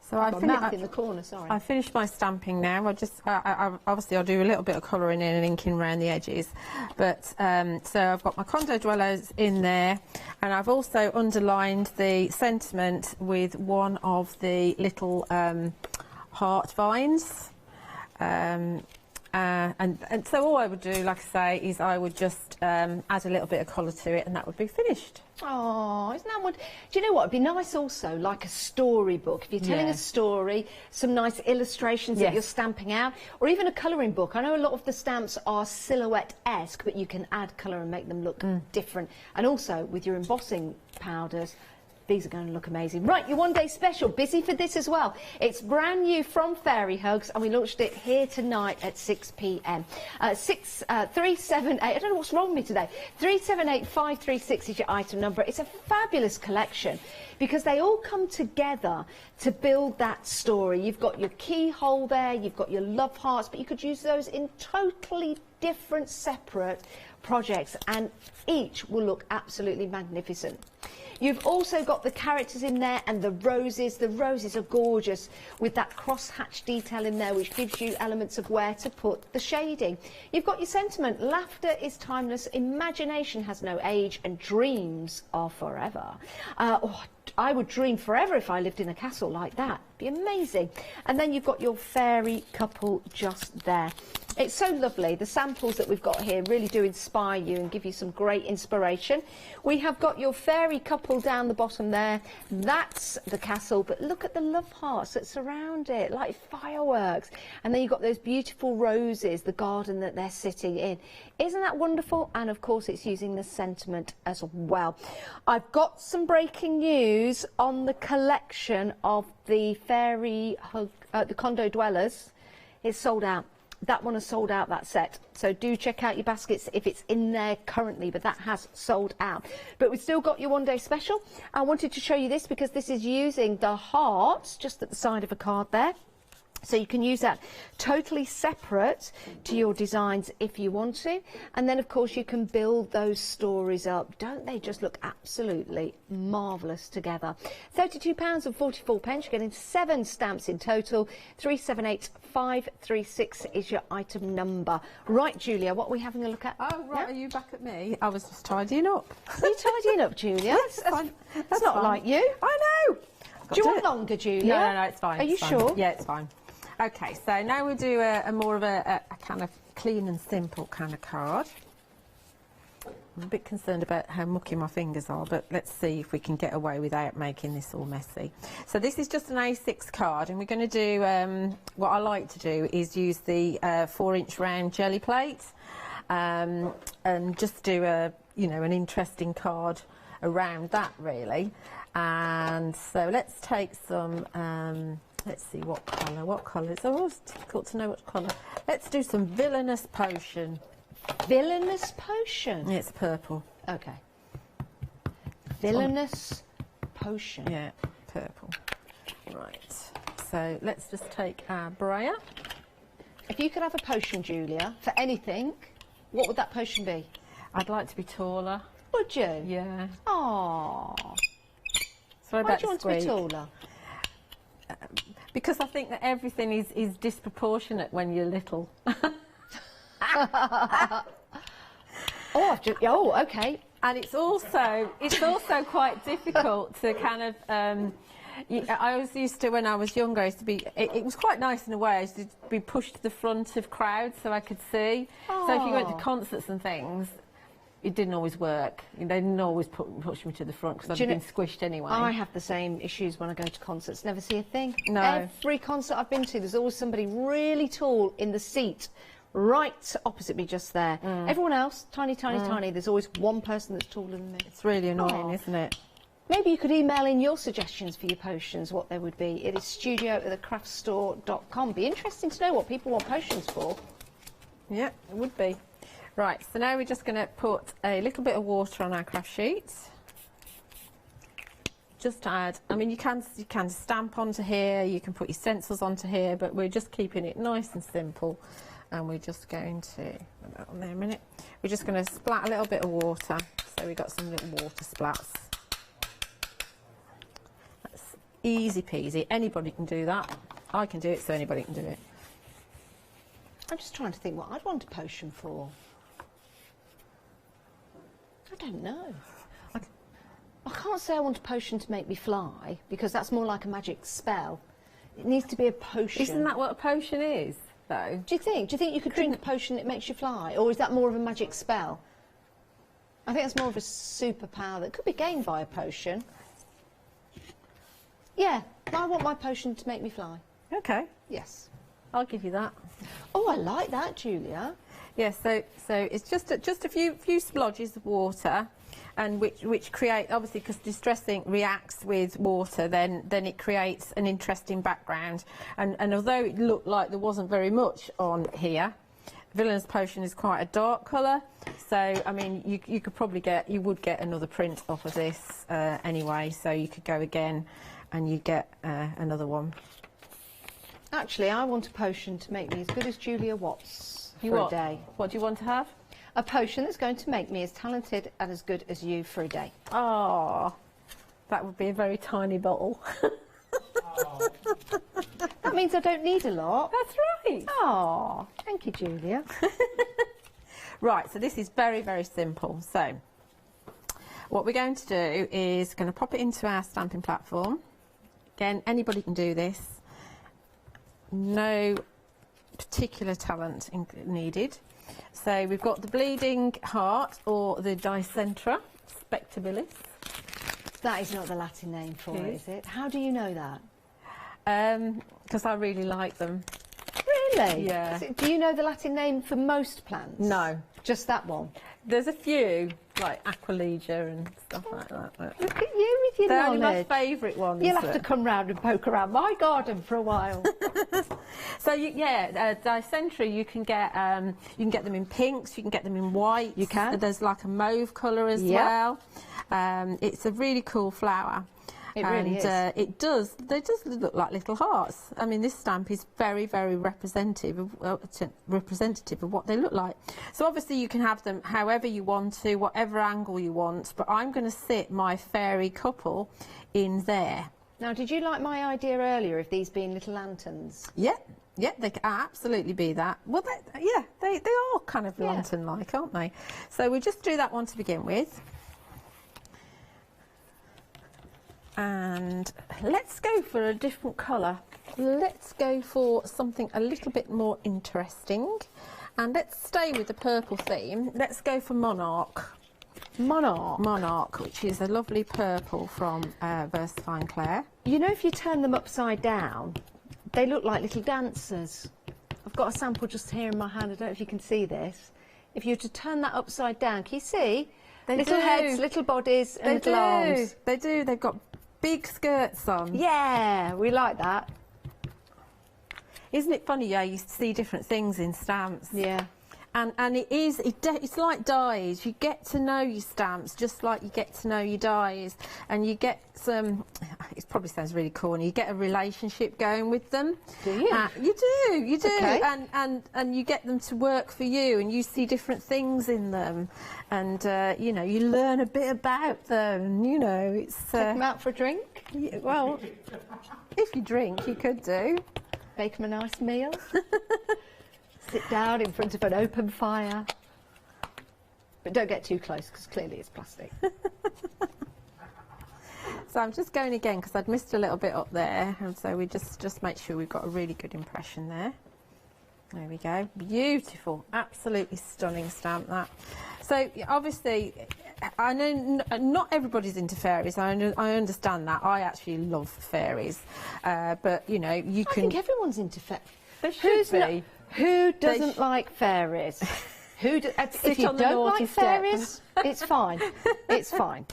So I in the corner, sorry. I finished my stamping now. Obviously I'll do a little bit of colouring in and inking around the edges, but so I've got my condo dwellers in there, and I've also underlined the sentiment with one of the little heart vines. And so all I would do, like I say, is I would just add a little bit of colour to it, and that would be finished. Oh, isn't that what? Do you know what? It'd be nice also, like a storybook. If you're telling a story, some nice illustrations that you're stamping out, or even a colouring book. I know a lot of the stamps are silhouette-esque, but you can add colour and make them look different. And also, with your embossing powders, these are going to look amazing. Right, your one-day special, busy for this as well. It's brand new from Fairy Hugs, and we launched it here tonight at 6 p.m. 378, I don't know what's wrong with me today. 378536 is your item number. It's a fabulous collection because they all come together to build that story. You've got your keyhole there, you've got your love hearts, but you could use those in totally different, separate projects, and each will look absolutely magnificent. You've also got the characters in there and the roses. The roses are gorgeous with that cross-hatch detail in there, which gives you elements of where to put the shading. You've got your sentiment. Laughter is timeless, imagination has no age, and dreams are forever. I would dream forever if I lived in a castle like that. Be amazing. And then you've got your fairy couple just there. It's so lovely. The samples that we've got here really do inspire you and give you some great inspiration. We have got your fairy couple down the bottom there. That's the castle, but look at the love hearts that surround it, like fireworks. And then you've got those beautiful roses, the garden that they're sitting in. Isn't that wonderful? And of course, it's using the sentiment as well. I've got some breaking news on the collection of the Fairy Hug, the Condo Dwellers. It's sold out. That one has sold out, that set. So do check out your baskets if it's in there currently, but that has sold out. But we've still got your one-day special. I wanted to show you this because this is using the hearts just at the side of a card there. So you can use that totally separate to your designs if you want to. And then, of course, you can build those stories up. Don't they just look absolutely marvellous together? £32.44. You're getting 7 stamps in total. 378536 is your item number. Right, Julia, what are we having a look at? Oh, right, are you back at me? I was just tidying up. Are you tidying up, Julia? Yes, that's not like you. I know. Do you want longer, Julia? No, it's fine. Are you fine. sure? Yeah, it's fine. Okay, so now we'll do a more of a kind of clean and simple kind of card. I'm a bit concerned about how mucky my fingers are, but let's see if we can get away without making this all messy. So this is just an A6 card, and we're going to do, what I like to do is use the 4-inch round jelly plate, and just do an interesting card around that, really. And so let's take some, let's see what colour, it's always difficult to know what colour. Let's do some Villainous Potion. Villainous Potion? It's purple. Okay. Villainous Potion. Yeah, purple. Right, so let's just take our brayer. If you could have a potion, Julia, for anything, what would that potion be? I'd like to be taller. Would you? Yeah. Aww. Sorry Why about do you want to be taller? Because I think that everything is disproportionate when you're little. Oh, okay. And it's also quite difficult to kind of I always used to, when I was younger, I used to be, it was quite nice in a way, I used to be pushed to the front of crowds so I could see. Oh. So if you went to concerts and things, it didn't always work. They didn't always push me to the front because I'd been squished anyway. I have the same issues when I go to concerts. Never see a thing. No. Every concert I've been to, there's always somebody really tall in the seat right opposite me just there. Everyone else, tiny, tiny. There's always one person that's taller than me. It's really annoying, isn't it? Maybe you could email in your suggestions for your potions, what they would be. It is studio@thecraftstore.com. Be interesting to know what people want potions for. Yeah, it would be. Right, so now we're just going to put a little bit of water on our craft sheets. Just add, I mean, you can stamp onto here, you can put your stencils onto here, but we're just keeping it nice and simple. And we're just going to, put that on there a minute. We're just going to splat a little bit of water. So we've got some little water splats. That's easy peasy. Anybody can do that. I can do it, so anybody can do it. I'm just trying to think what I'd want a potion for. I don't know. I can't say I want a potion to make me fly, because that's more like a magic spell. It needs to be a potion. Isn't that what a potion is, though? Do you think you could drink a potion that makes you fly? Or is that more of a magic spell? I think that's more of a superpower that could be gained by a potion. Yeah, I want my potion to make me fly. Okay. Yes. I'll give you that. Oh, I like that, Julia. Yes, so it's just a few splodges of water, and which create, obviously, because distress ink reacts with water, then it creates an interesting background. And although it looked like there wasn't very much on here, Villainous Potion is quite a dark colour, so I mean you could probably you would get another print off of this anyway, so you could go again and you get another one. Actually, I want a potion to make me as good as Julia Watts for a day. What do you want to have? A potion that's going to make me as talented and as good as you for a day. Oh, that would be a very tiny bottle. That means I don't need a lot. That's right. Oh, thank you, Julia. Right, so this is very, very simple. So what we're going to do is going to pop it into our stamping platform. Again, anybody can do this. No particular talent needed. So we've got the bleeding heart, or the Dicentra spectabilis. That is not the Latin name for it, is it? How do you know that? Because I really like them. Really? Yeah. Do you know the Latin name for most plants? No. Just that one? There's a few, like Aquilegia and stuff like that. Look at you with your They're knowledge. only my favourite ones. You'll have to come round and poke around my garden for a while. So Dicentra, you can get them in pinks, you can get them in white. You can. There's like a mauve colour as well. It's a really cool flower. It really is. They does look like little hearts. I mean, this stamp is very, very representative of what they look like. So obviously you can have them however you want to, whatever angle you want, but I'm going to sit my fairy couple in there. Now, did you like my idea earlier of these being little lanterns? Yeah, they can absolutely be that. Well, they are kind of lantern-like, aren't they? So we'll just do that one to begin with. And let's go for a different colour. Let's go for something a little bit more interesting. And let's stay with the purple theme. Let's go for Monarch. Monarch, which is a lovely purple from Versafine Claire. You know, if you turn them upside down, they look like little dancers. I've got a sample just here in my hand. I don't know if you can see this. If you were to turn that upside down, can you see? Little heads, little bodies, and little arms. They do. They've got big skirts on. Yeah, we like that. Isn't it funny? Yeah, you see different things in stamps. Yeah. And it's like dies. You get to know your stamps just like you get to know your dies, and you get some. It probably sounds really corny. You get a relationship going with them. Do you? You do. Okay. And you get them to work for you, and you see different things in them, and you know, you learn a bit about them. You know, it's take them out for a drink. Yeah, well, if you drink, you could do. Bake them a nice meal. Sit down in front of an open fire. But don't get too close, because clearly it's plastic. So I'm just going again because I'd missed a little bit up there, and so we just make sure we've got a really good impression there. There we go. Beautiful, absolutely stunning stamp that. So obviously, I know not everybody's into fairies. I understand that. I actually love fairies, but you know, you can. I think everyone's into fairies. They should be. Who doesn't like fairies? If you don't like fairies, it's fine. It's fine.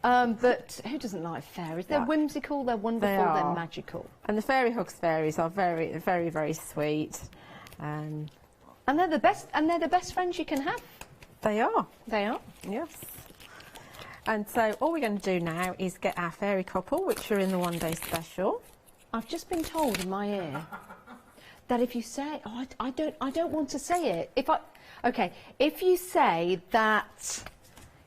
But who doesn't like fairies? They're whimsical, they're wonderful, they're magical. And the Fairy Hugs fairies are very, very, very sweet. And they're the best. And they're the best friends you can have. They are. They are. Yes. And so all we're going to do now is get our fairy couple, which are in the one-day special. I've just been told in my ear that if you say, oh, I don't want to say it. If you say that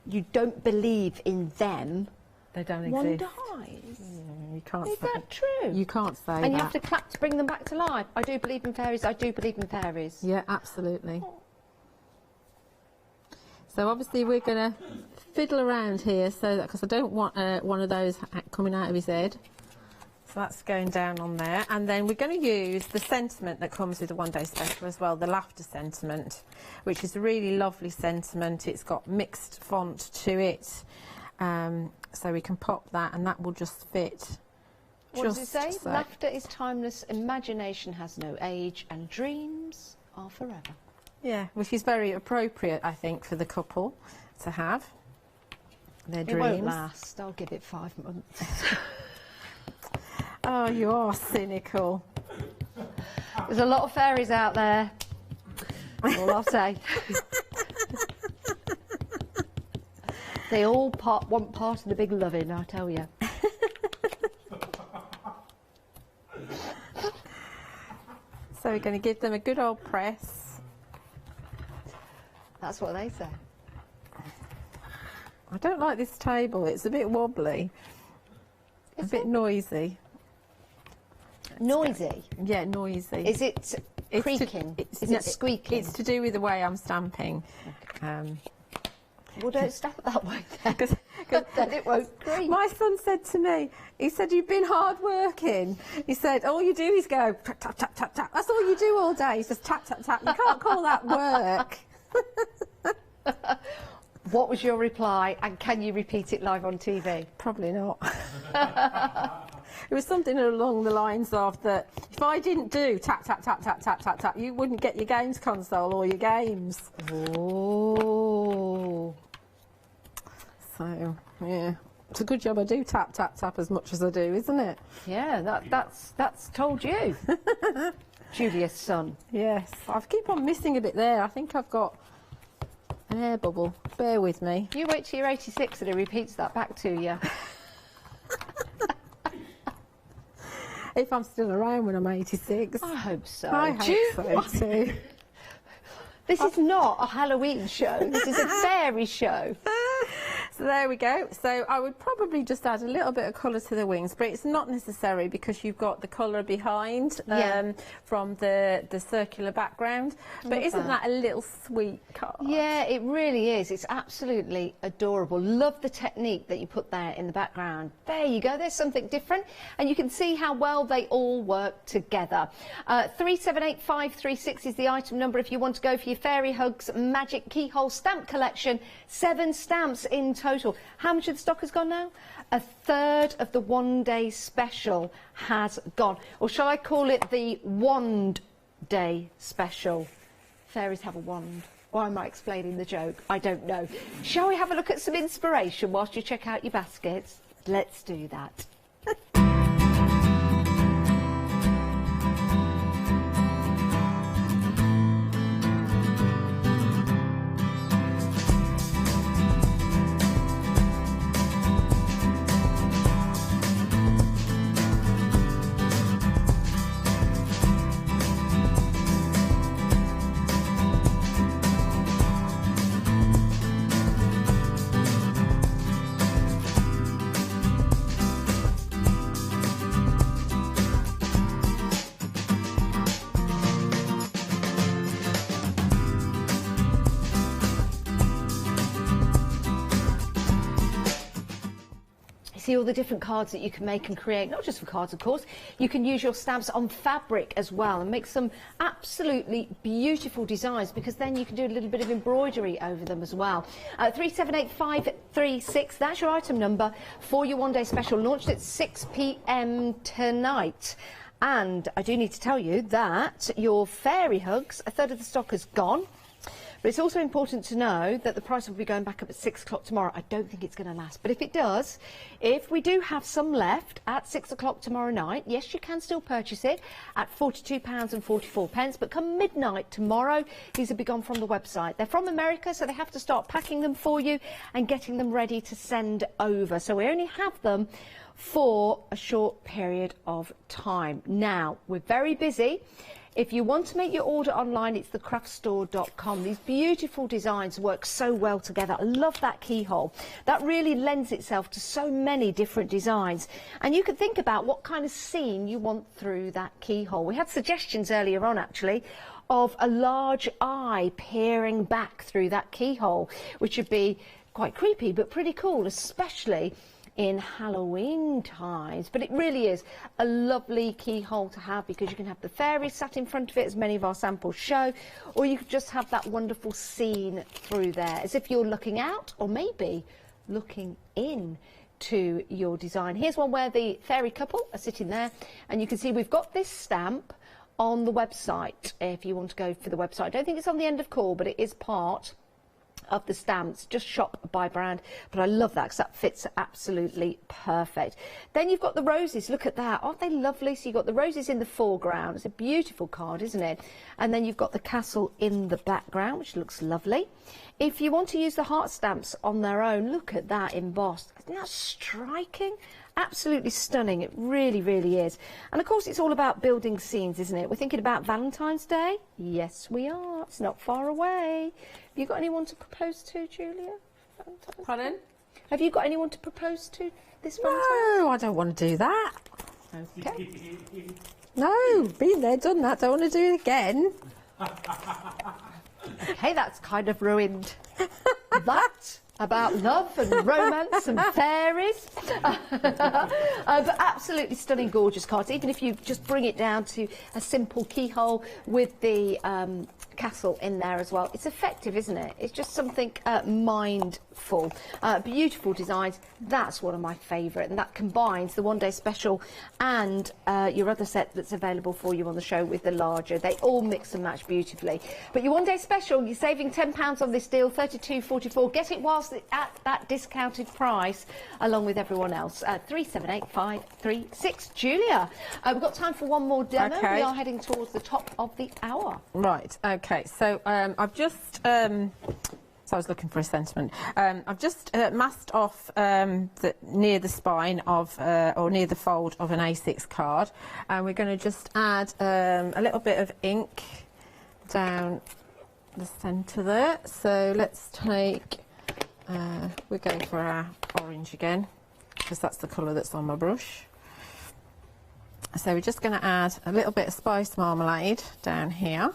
you don't believe in them, they don't one exist. dies. Yeah, you can't. Is that true? You can't say that. And you have to clap to bring them back to life. I do believe in fairies. I do believe in fairies. Yeah, absolutely. So obviously we're going to fiddle around here, so that because I don't want one of those coming out of his head. So that's going down on there, and then we're going to use the sentiment that comes with the one-day special as well, the laughter sentiment, which is a really lovely sentiment. It's got mixed font to it, so we can pop that, and that will just fit. What does it say? So. Laughter is timeless, imagination has no age, and dreams are forever. Yeah, which is very appropriate, I think, for the couple to have their dreams. It won't last. I'll give it 5 months. Oh, you are cynical. There's a lot of fairies out there. All I'll say. They all want part of the big loving, I tell you. So we're going to give them a good old press. That's what they say. I don't like this table. It's a bit wobbly. A bit noisy. Noisy? Yeah, noisy. Is it creaking? Is it squeaking? It's to do with the way I'm stamping. Okay. Well, don't stamp that way then. Then it won't creak. My son said to me, he said, you've been hard working. He said, all you do is go tap, tap, tap, tap, tap. That's all you do all day. He says tap, tap, tap. You can't call that work. What was your reply, and can you repeat it live on TV? Probably not. It was something along the lines of that if I didn't do tap, tap, tap, tap, tap, tap, tap, you wouldn't get your games console or your games. Oh. So, yeah. It's a good job I do tap, tap, tap as much as I do, isn't it? Yeah, that's told you. Julia's son. Yes. I keep on missing a bit there. I think I've got an air bubble. Bear with me. You wait till you're 86 and it repeats that back to you. If I'm still around when I'm 86. I hope so. I hope so too. This is not a Halloween show. This is a fairy show. So there we go. So I would probably just add a little bit of colour to the wings, but it's not necessary because you've got the colour behind from the circular background. But isn't that a little sweet card? Yeah, it really is. It's absolutely adorable. Love the technique that you put there in the background. There you go. There's something different. And you can see how well they all work together. 378536 is the item number if you want to go for your Fairy Hugs Magic Keyhole Stamp Collection. 7 stamps in total. How much of the stock has gone now? A third of the one-day special has gone. Or shall I call it the wand-day special? Fairies have a wand. Why am I explaining the joke? I don't know. Shall we have a look at some inspiration whilst you check out your baskets? Let's do that. See all the different cards that you can make and create, not just for cards of course. You can use your stamps on fabric as well and make some absolutely beautiful designs, because then you can do a little bit of embroidery over them as well. 378536, that's your item number for your one day special, launched at 6 p.m. tonight. And I do need to tell you that your fairy hugs, a third of the stock has gone. But it's also important to know that the price will be going back up at 6 o'clock tomorrow. I don't think it's going to last. But if it does, if we do have some left at 6 o'clock tomorrow night, yes, you can still purchase it at £42.44. But come midnight tomorrow, these will be gone from the website. They're from America, so they have to start packing them for you and getting them ready to send over. So we only have them for a short period of time. Now, we're very busy. If you want to make your order online, it's thecraftstore.com. These beautiful designs work so well together. I love that keyhole. That really lends itself to so many different designs. And you can think about what kind of scene you want through that keyhole. We had suggestions earlier on, actually, of a large eye peering back through that keyhole, which would be quite creepy, but pretty cool, especially in Halloween times. But it really is a lovely keyhole to have, because you can have the fairies sat in front of it, as many of our samples show, or you could just have that wonderful scene through there, as if you're looking out or maybe looking in to your design. Here's one where the fairy couple are sitting there, and you can see we've got this stamp on the website if you want to go for the website. I don't think it's on the end of call, but it is part of the stamps. Just shop by brand, but I love that because that fits absolutely perfect. Then you've got the roses. Look at that, aren't they lovely? So you've got the roses in the foreground. It's a beautiful card, isn't it? And then you've got the castle in the background, which looks lovely. If you want to use the heart stamps on their own, look at that embossed. Isn't that striking? Absolutely stunning. It really, really is. And of course, it's all about building scenes, isn't it? We're thinking about Valentine's Day. Yes, we are. It's not far away. Have you got anyone to propose to, Julia? Pardon? Have you got anyone to propose to this Valentine's? No, I don't want to do that. Okay. No, been there, done that. Don't want to do it again. Okay, that's kind of ruined that about love and romance and fairies. But absolutely stunning, gorgeous cards, even if you just bring it down to a simple keyhole with the castle in there as well. It's effective, isn't it? It's just something mindful. Beautiful designs. That's one of my favourite, and that combines the one day special and your other set that's available for you on the show with the larger. They all mix and match beautifully. But your one day special, you're saving £10 on this deal, £32.44. Get it whilst it's at that discounted price, along with everyone else. 378536. Julia, we've got time for one more demo. Okay. We are heading towards the top of the hour. Right, okay, so I've just, so I was looking for a sentiment. I've just masked off near the spine of, or near the fold of an A6 card, and we're going to just add a little bit of ink down the centre there. So let's take, we're going for our orange again, because that's the colour that's on my brush. So we're just going to add a little bit of spiced marmalade down here.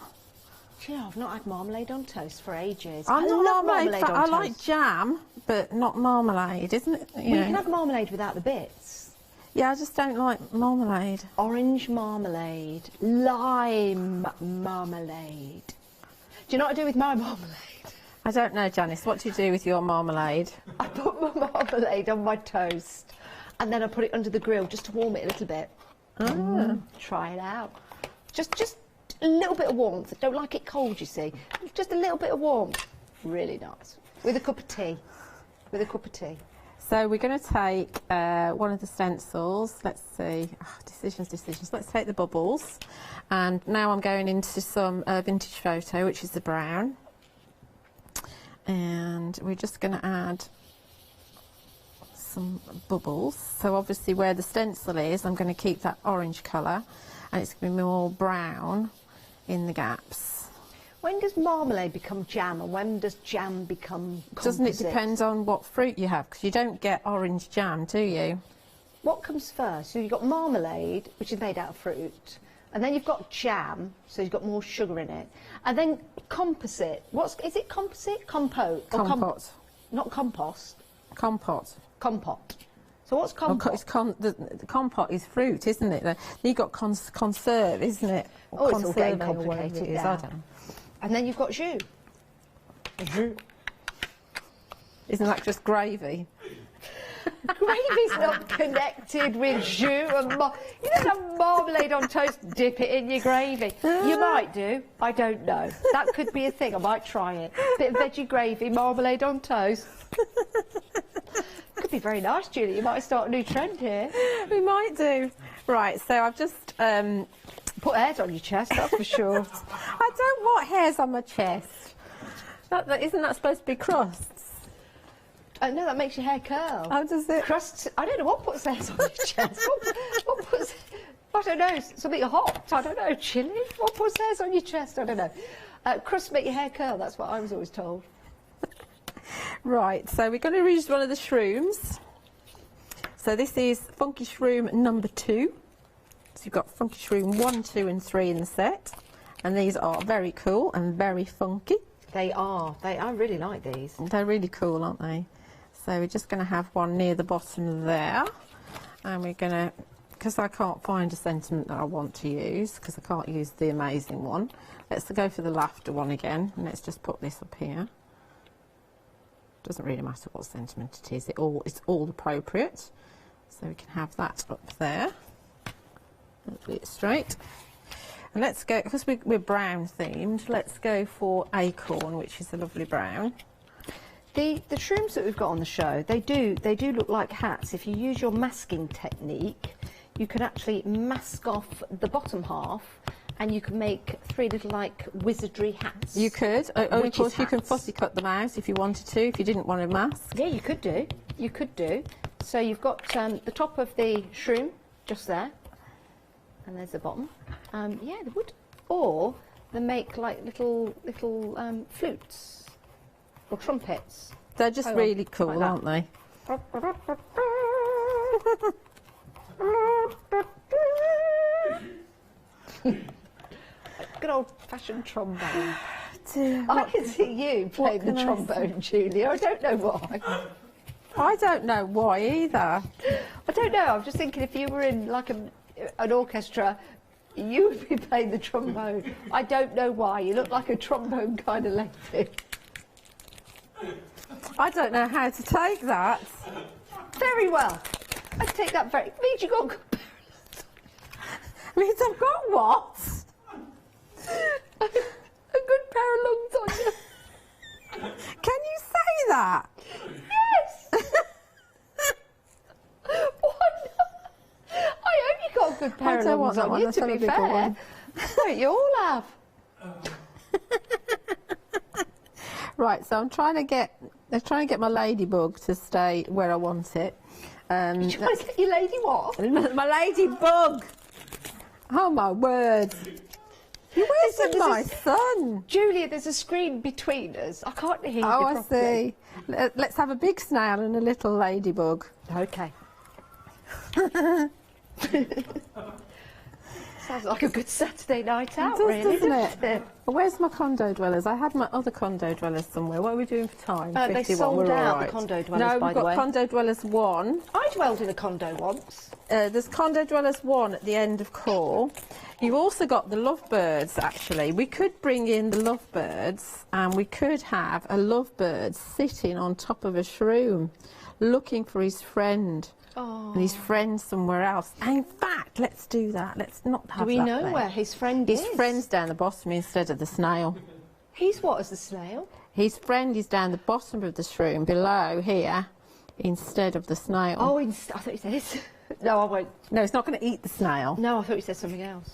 Do you know, I've not had marmalade on toast for ages. I love marmalade on I toast. like jam, but not marmalade, isn't it? You can have marmalade without the bits. Yeah, I just don't like marmalade. Orange marmalade, lime marmalade. Do you know what I do with my marmalade? I don't know, Janice. What do you do with your marmalade? I put my marmalade on my toast, and then I put it under the grill just to warm it a little bit. Try it out. Just a little bit of warmth. Don't like it cold, you see. Just a little bit of warmth. Really nice. With a cup of tea. With a cup of tea. So we're going to take one of the stencils. Let's see. Oh, decisions. Let's take the bubbles. And now I'm going into some vintage photo, which is the brown. And we're just going to add some bubbles. So obviously where the stencil is, I'm going to keep that orange colour, and it's going to be more brown in the gaps. When does marmalade become jam, and when does jam become composite? Doesn't it depend on what fruit you have? Because you don't get orange jam, do you? What comes first? So you've got marmalade, which is made out of fruit, and then you've got jam, so you've got more sugar in it, and then composite. Is it composite? Compote? Compote. Not compost. Compote. Compote. So So what's compote? The compote is fruit, isn't it? Then you've got conserve, isn't it? Or it's all getting conserving or whatever complicated it is, now. I don't know. And then you've got jus. Jus. Isn't that just gravy? Gravy's not connected with jus and you don't have marmalade on toast, dip it in your gravy. You might do, I don't know. That could be a thing, I might try it. Bit of veggie gravy, marmalade on toast. Could be very nice, Julie. You might start a new trend here. We might do. Right, so I've just put hairs on your chest, that's for sure. I don't want hairs on my chest. Isn't that supposed to be crusts? No, that makes your hair curl. How does it? Crusts. I don't know what puts hairs on your chest. What puts? I don't know. Something hot. I don't know. Chili. What puts hairs on your chest? I don't know. Crusts make your hair curl. That's what I was always told. Right. So we're going to use one of the shrooms. So this is Funky Shroom number 2. So you've got Funky Shroom 1, 2, and 3 in the set, and these are very cool and very funky. They are. I really like these. They're really cool, aren't they? So we're just going to have one near the bottom there, and we're going to, because I can't find a sentiment that I want to use, because I can't use the amazing one, let's go for the laughter one again, and let's just put this up here. Doesn't really matter what sentiment it is, it's all appropriate. So we can have that up there. Hopefully it's straight. And let's go, because we're brown themed, let's go for Acorn, which is a lovely brown. The shrooms that we've got on the show, they do look like hats. If you use your masking technique, you can actually mask off the bottom half, and you can make 3 little like wizardry hats. You could. Of course, you can fussy cut them out if you wanted to, if you didn't want a mask. Yeah, you could do. You could do. So you've got the top of the shroom just there, and there's the bottom. Yeah, they would. Or they make like little flutes or trumpets. They're just really cool, like aren't they? Good old-fashioned trombone. I can see you playing the trombone, Julia. I don't know why. I don't know why either. I don't know. I'm just thinking if you were in like an orchestra, you would be playing the trombone. I don't know why. You look like a trombone kind of lady. I don't know how to take that. Very well. I take that very... It means you got good It means I've got what? a good pair of lungs on you. Can you say that? Yes! Why not? I hope you got a good pair of lungs on you, to be fair. Don't you all have? Right, so I'm trying to get my ladybug to stay where I want it. You trying to get your lady what? My ladybug! Oh my word! Where's my son? Julia, there's a screen between us. I can't hear you properly. I see. Let's have a big snail and a little ladybug. Okay. Sounds like a good Saturday night out, really, doesn't it? Well, where's my condo dwellers? I had my other condo dwellers somewhere. What are we doing for time? They sold out the condo dwellers, by the way. No, we've got condo dwellers 1. I dwelled in a condo once. There's condo dwellers 1 at the end of call. You've also got the lovebirds, actually. We could bring in the lovebirds, and we could have a lovebird sitting on top of a shroom looking for his friend. Oh. And his friend somewhere else. And in fact, let's do that. Let's not have that. Do we know where his friend is? His friend's down the bottom instead of the snail. He's what as the snail? His friend is down the bottom of the shroom below here instead of the snail. Oh, I thought you said this. No, I won't. No, it's not going to eat the snail. No, I thought you said something else.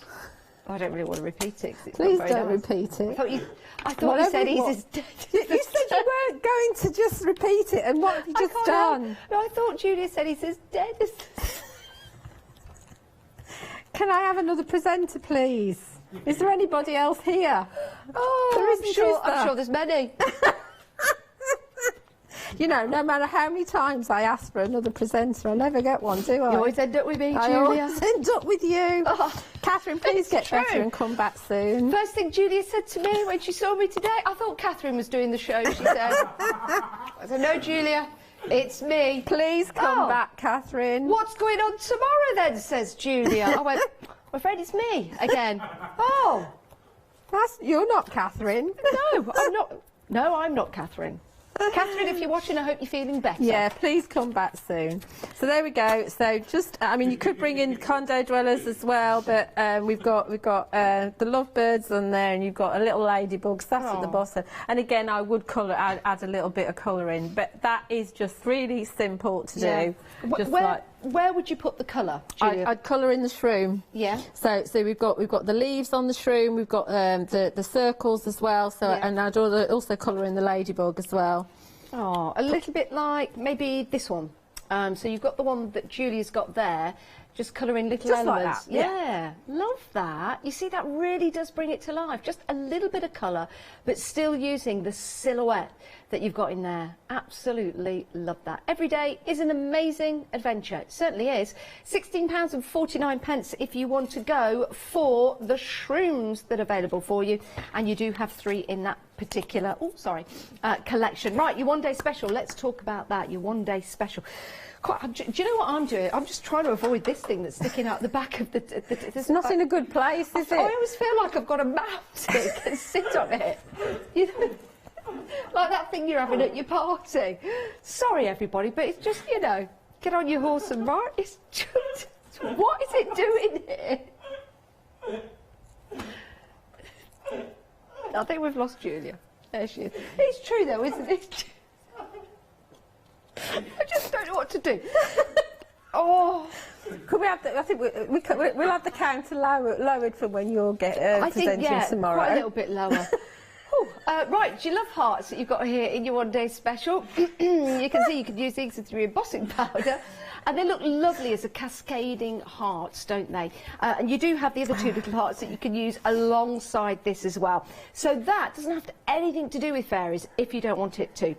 I don't really want to repeat it. Please don't repeat it. I thought you said he's as dead. You said you weren't going to just repeat it, and what have you just done? No, I thought Julia said he's as dead as... Can I have another presenter, please? Is there anybody else here? Oh, I'm sure there's many. You know, no matter how many times I ask for another presenter, I never get one, do I? You always end up with me, Julia. I always end up with you. Oh, Catherine, please get better and come back soon. First thing Julia said to me when she saw me today, I thought Catherine was doing the show, she said. I said, no, Julia, It's me. Please come back, Catherine. What's going on tomorrow then, says Julia. I went, I'm afraid it's me again. Oh. You're not Catherine. No, I'm not. No, I'm not Catherine. Catherine, if you're watching, I hope you're feeling better. Yeah, please come back soon. So there we go. So just, I mean, you could bring in condo dwellers as well, but we've got the lovebirds on there, and you've got a little ladybug sat at the bottom. And again, I would add a little bit of colour in, but that is just really simple to do. Just where would you put the colour, Julia? I'd colour in the shroom. Yeah. So we've got the leaves on the shroom. We've got the circles as well. So and I'd also colour in the ladybug as well. Oh, a little bit like maybe this one. So you've got the one that Julia's got there. Just colour in little elements. Like that. Yeah, love that. You see, that really does bring it to life. Just a little bit of colour, but still using the silhouette that you've got in there. Absolutely love that. Every day is an amazing adventure. It certainly is. £16.49 if you want to go for the shrooms that are available for you. And you do have 3 in that particular, collection. Right, your one-day special. Let's talk about that, your one-day special. Do you know what I'm doing? I'm just trying to avoid this thing that's sticking out the back of the... It's not in a good place, is it? I always feel like I've got a mouse and sit on it. You know, like that thing you're having at your party. Sorry, everybody, but it's just, you know, get on your horse and ride. It's just... What is it doing here? I think we've lost Julia. There she is. It's true, though, isn't it? I just don't know what to do. Oh, could we have the? I think we'll have the counter lowered for when you'll get presenting tomorrow. Quite a little bit lower. Right, do you love hearts that you've got here in your one-day special? You can see you could use these as your embossing powder. And they look lovely as a cascading hearts, don't they? And you do have the other 2 little hearts that you can use alongside this as well. So that doesn't have anything to do with fairies if you don't want it to.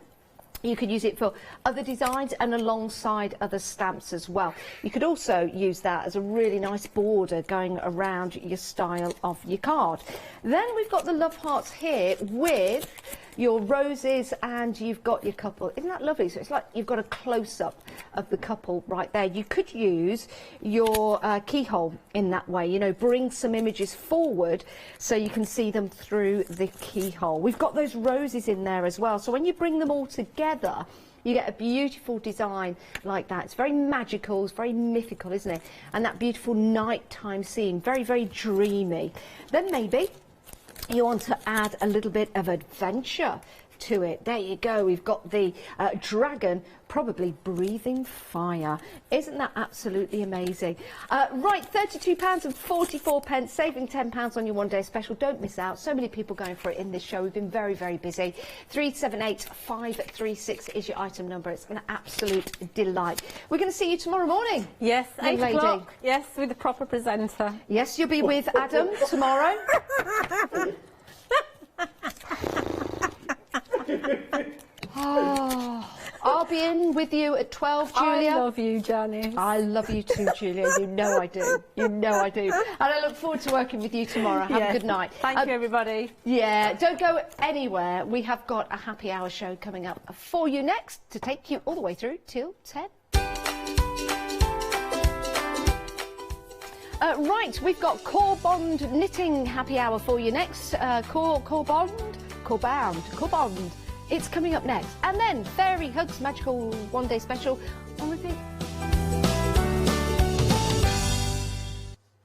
You could use it for other designs and alongside other stamps as well. You could also use that as a really nice border going around your style of your card. Then we've got the love hearts here with your roses, and you've got your couple. Isn't that lovely? So it's like you've got a close-up of the couple right there. You could use your keyhole in that way, you know, bring some images forward so you can see them through the keyhole. We've got those roses in there as well, so when you bring them all together, you get a beautiful design like that. It's very magical, it's very mythical, isn't it? And that beautiful nighttime scene, very, very dreamy. Then maybe you want to add a little bit of adventure to it. There you go. We've got the dragon probably breathing fire. Isn't that absolutely amazing? Right, £32.44, saving £10 on your one-day special. Don't miss out. So many people going for it in this show. We've been very, very busy. 378536 is your item number. It's an absolute delight. We're going to see you tomorrow morning. Yes, 8 o'clock. Yes, with a proper presenter. Yes, you'll be with Adam tomorrow. Oh, I'll be in with you at 12, Julia. I love you, Janice. I love you too, Julia. You know I do. You know I do. And I look forward to working with you tomorrow. Have a good night. Thank you, everybody. Yeah, don't go anywhere. We have got a happy hour show coming up for you next to take you all the way through till 10. Right, we've got Core Bond Knitting Happy Hour for you next. Core Bond. It's coming up next. And then Fairy Hugs Magical One Day Special on repeat.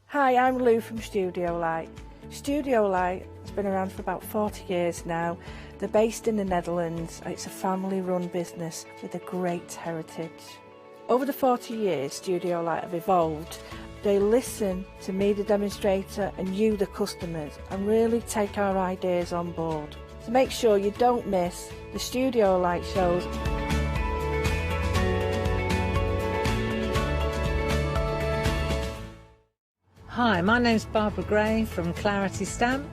Hi, I'm Lou from Studio Light. Studio Light has been around for about 40 years now. They're based in the Netherlands. It's a family-run business with a great heritage. Over the 40 years, Studio Light have evolved. They listen to me, the demonstrator, and you, the customers, and really take our ideas on board. So make sure you don't miss the Studio Light shows. Hi, my name's Barbara Gray from Clarity Stamp,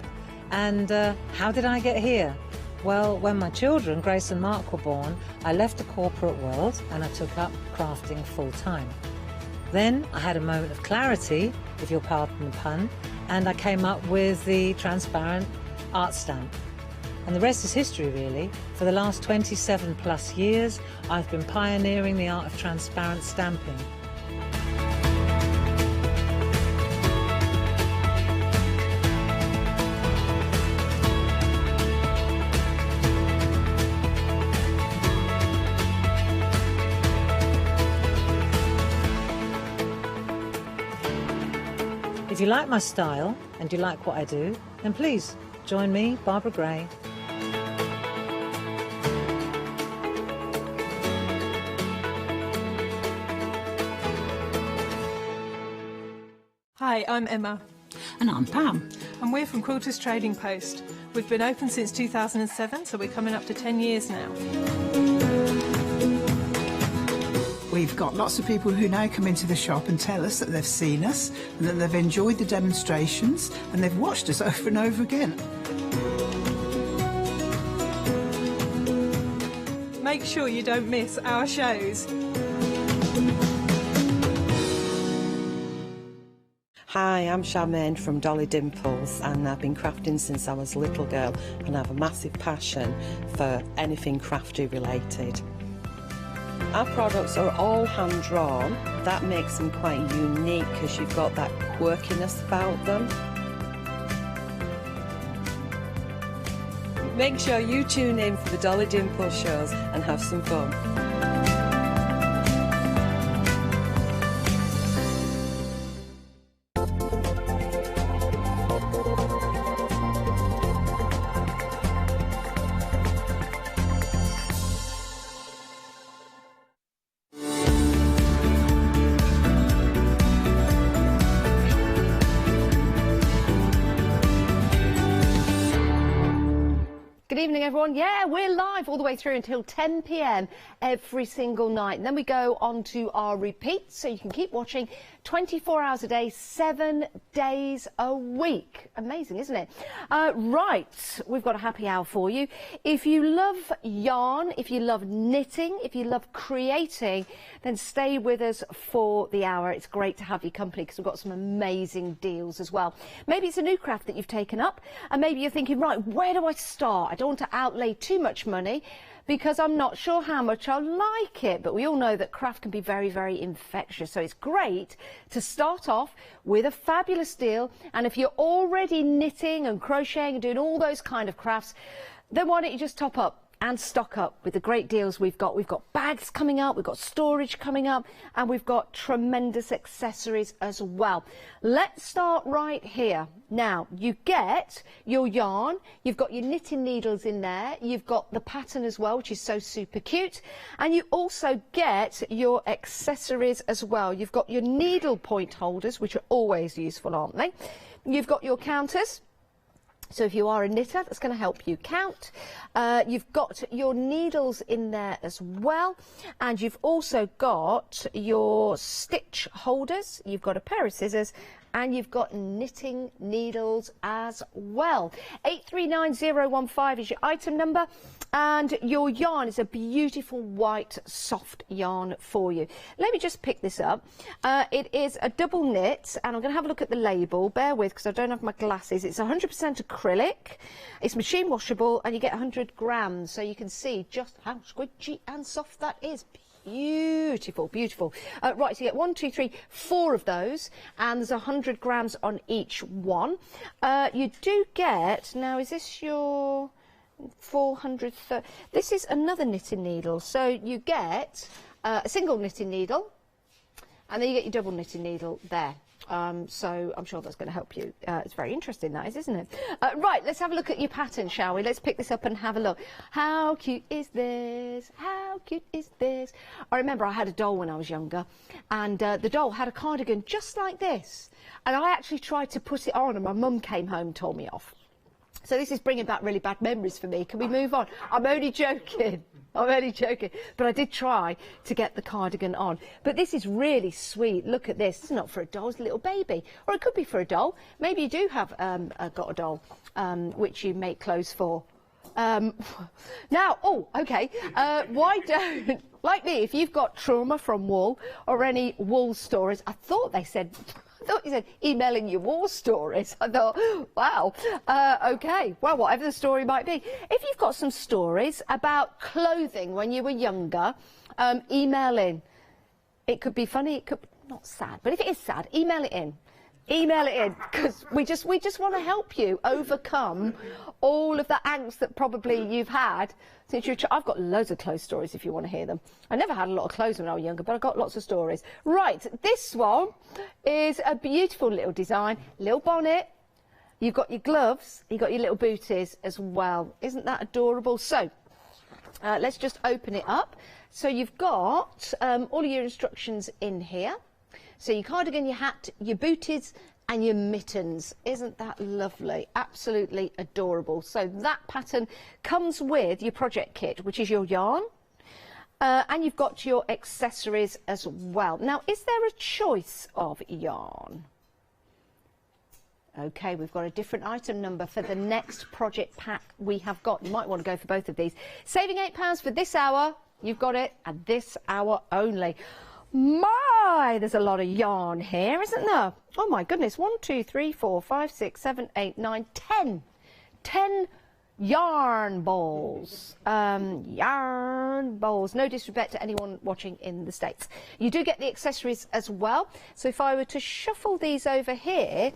and how did I get here? Well, when my children, Grace and Mark, were born, I left the corporate world and I took up crafting full-time. Then I had a moment of clarity, if you'll pardon the pun, and I came up with the transparent art stamp. And the rest is history, really. For the last 27 plus years, I've been pioneering the art of transparent stamping. If you like my style and you like what I do, then please join me, Barbara Gray. Hi, I'm Emma. And I'm Pam. And we're from Quilters Trading Post. We've been open since 2007, so we're coming up to 10 years now. We've got lots of people who now come into the shop and tell us that they've seen us and that they've enjoyed the demonstrations and they've watched us over and over again. Make sure you don't miss our shows. Hi, I'm Charmaine from Dolly Dimples, and I've been crafting since I was a little girl, and I have a massive passion for anything crafty related. Our products are all hand drawn. That makes them quite unique because you've got that quirkiness about them. Make sure you tune in for the Dolly Dimples shows and have some fun. Good evening, everyone. Yeah, we're live all the way through until 10 p.m. every single night. And then we go on to our repeats, so you can keep watching 24 hours a day, 7 days a week. Amazing, isn't it? Right, we've got a happy hour for you. If you love yarn, if you love knitting, if you love creating, then stay with us for the hour. It's great to have your company because we've got some amazing deals as well. Maybe it's a new craft that you've taken up, and maybe you're thinking, right, where do I start? I don't want to outlay too much money because I'm not sure how much I like it. But we all know that craft can be very, very infectious. So it's great to start off with a fabulous deal. And if you're already knitting and crocheting and doing all those kind of crafts, then why don't you just top up and stock up with the great deals we've got. We've got bags coming up, we've got storage coming up, and we've got tremendous accessories as well. Let's start right here. Now, you get your yarn, you've got your knitting needles in there, you've got the pattern as well, which is so super cute, and you also get your accessories as well. You've got your needle point holders, which are always useful, aren't they? You've got your counters. So if you are a knitter, that's going to help you count. You've got your needles in there as well. And you've also got your stitch holders. You've got a pair of scissors. And you've got knitting needles as well. 839015 is your item number. And your yarn is a beautiful white soft yarn for you. Let me just pick this up. It is a double knit, and I'm going to have a look at the label. Bear with, because I don't have my glasses. It's 100% acrylic. It's machine washable, and you get 100 grams. So you can see just how squidgy and soft that is. Beautiful, beautiful. Right, so you get 1, 2, 3, 4 of those, and there's 100 grams on each one. You do get, now is this your 400, this is another knitting needle. So you get a single knitting needle, and then you get your double knitting needle there. So I'm sure that's going to help you. It's very interesting, that is, isn't it? Right, let's have a look at your pattern, shall we? Let's pick this up and have a look. How cute is this? How cute is this? I remember I had a doll when I was younger, and the doll had a cardigan just like this. And I actually tried to put it on, and my mum came home and told me off. So this is bringing back really bad memories for me. Can we move on? I'm only joking. I'm only joking. But I did try to get the cardigan on. But this is really sweet. Look at this. It's not for a doll, it's a little baby. Or it could be for a doll. Maybe you do have got a doll which you make clothes for. Now, oh, okay. Why don't, like me, if you've got trauma from wool or any wool stories, I thought they said I thought you said emailing your war stories. I thought, wow, okay, well, whatever the story might be. If you've got some stories about clothing when you were younger, email in. It could be funny, it could be not sad, but if it is sad, email it in. Email it in, because we just want to help you overcome all of the angst that probably you've had since you're. I've got loads of clothes stories if you want to hear them. I never had a lot of clothes when I was younger, but I've got lots of stories. Right, this one is a beautiful little design, little bonnet. You've got your gloves, you've got your little booties as well. Isn't that adorable? So let's just open it up. So you've got all of your instructions in here. So your cardigan, your hat, your booties and your mittens. Isn't that lovely? Absolutely adorable. So that pattern comes with your project kit, which is your yarn. And you've got your accessories as well. Now, is there a choice of yarn? Okay, we've got a different item number for the next project pack we have got. You might want to go for both of these. Saving £8 for this hour. You've got it at this hour only. My, there's a lot of yarn here, isn't there? Oh my goodness, 1, 2, 3, 4, 5, 6, 7, 8, 9, 10. 10 yarn balls. Yarn balls. No disrespect to anyone watching in the States. You do get the accessories as well. So if I were to shuffle these over here,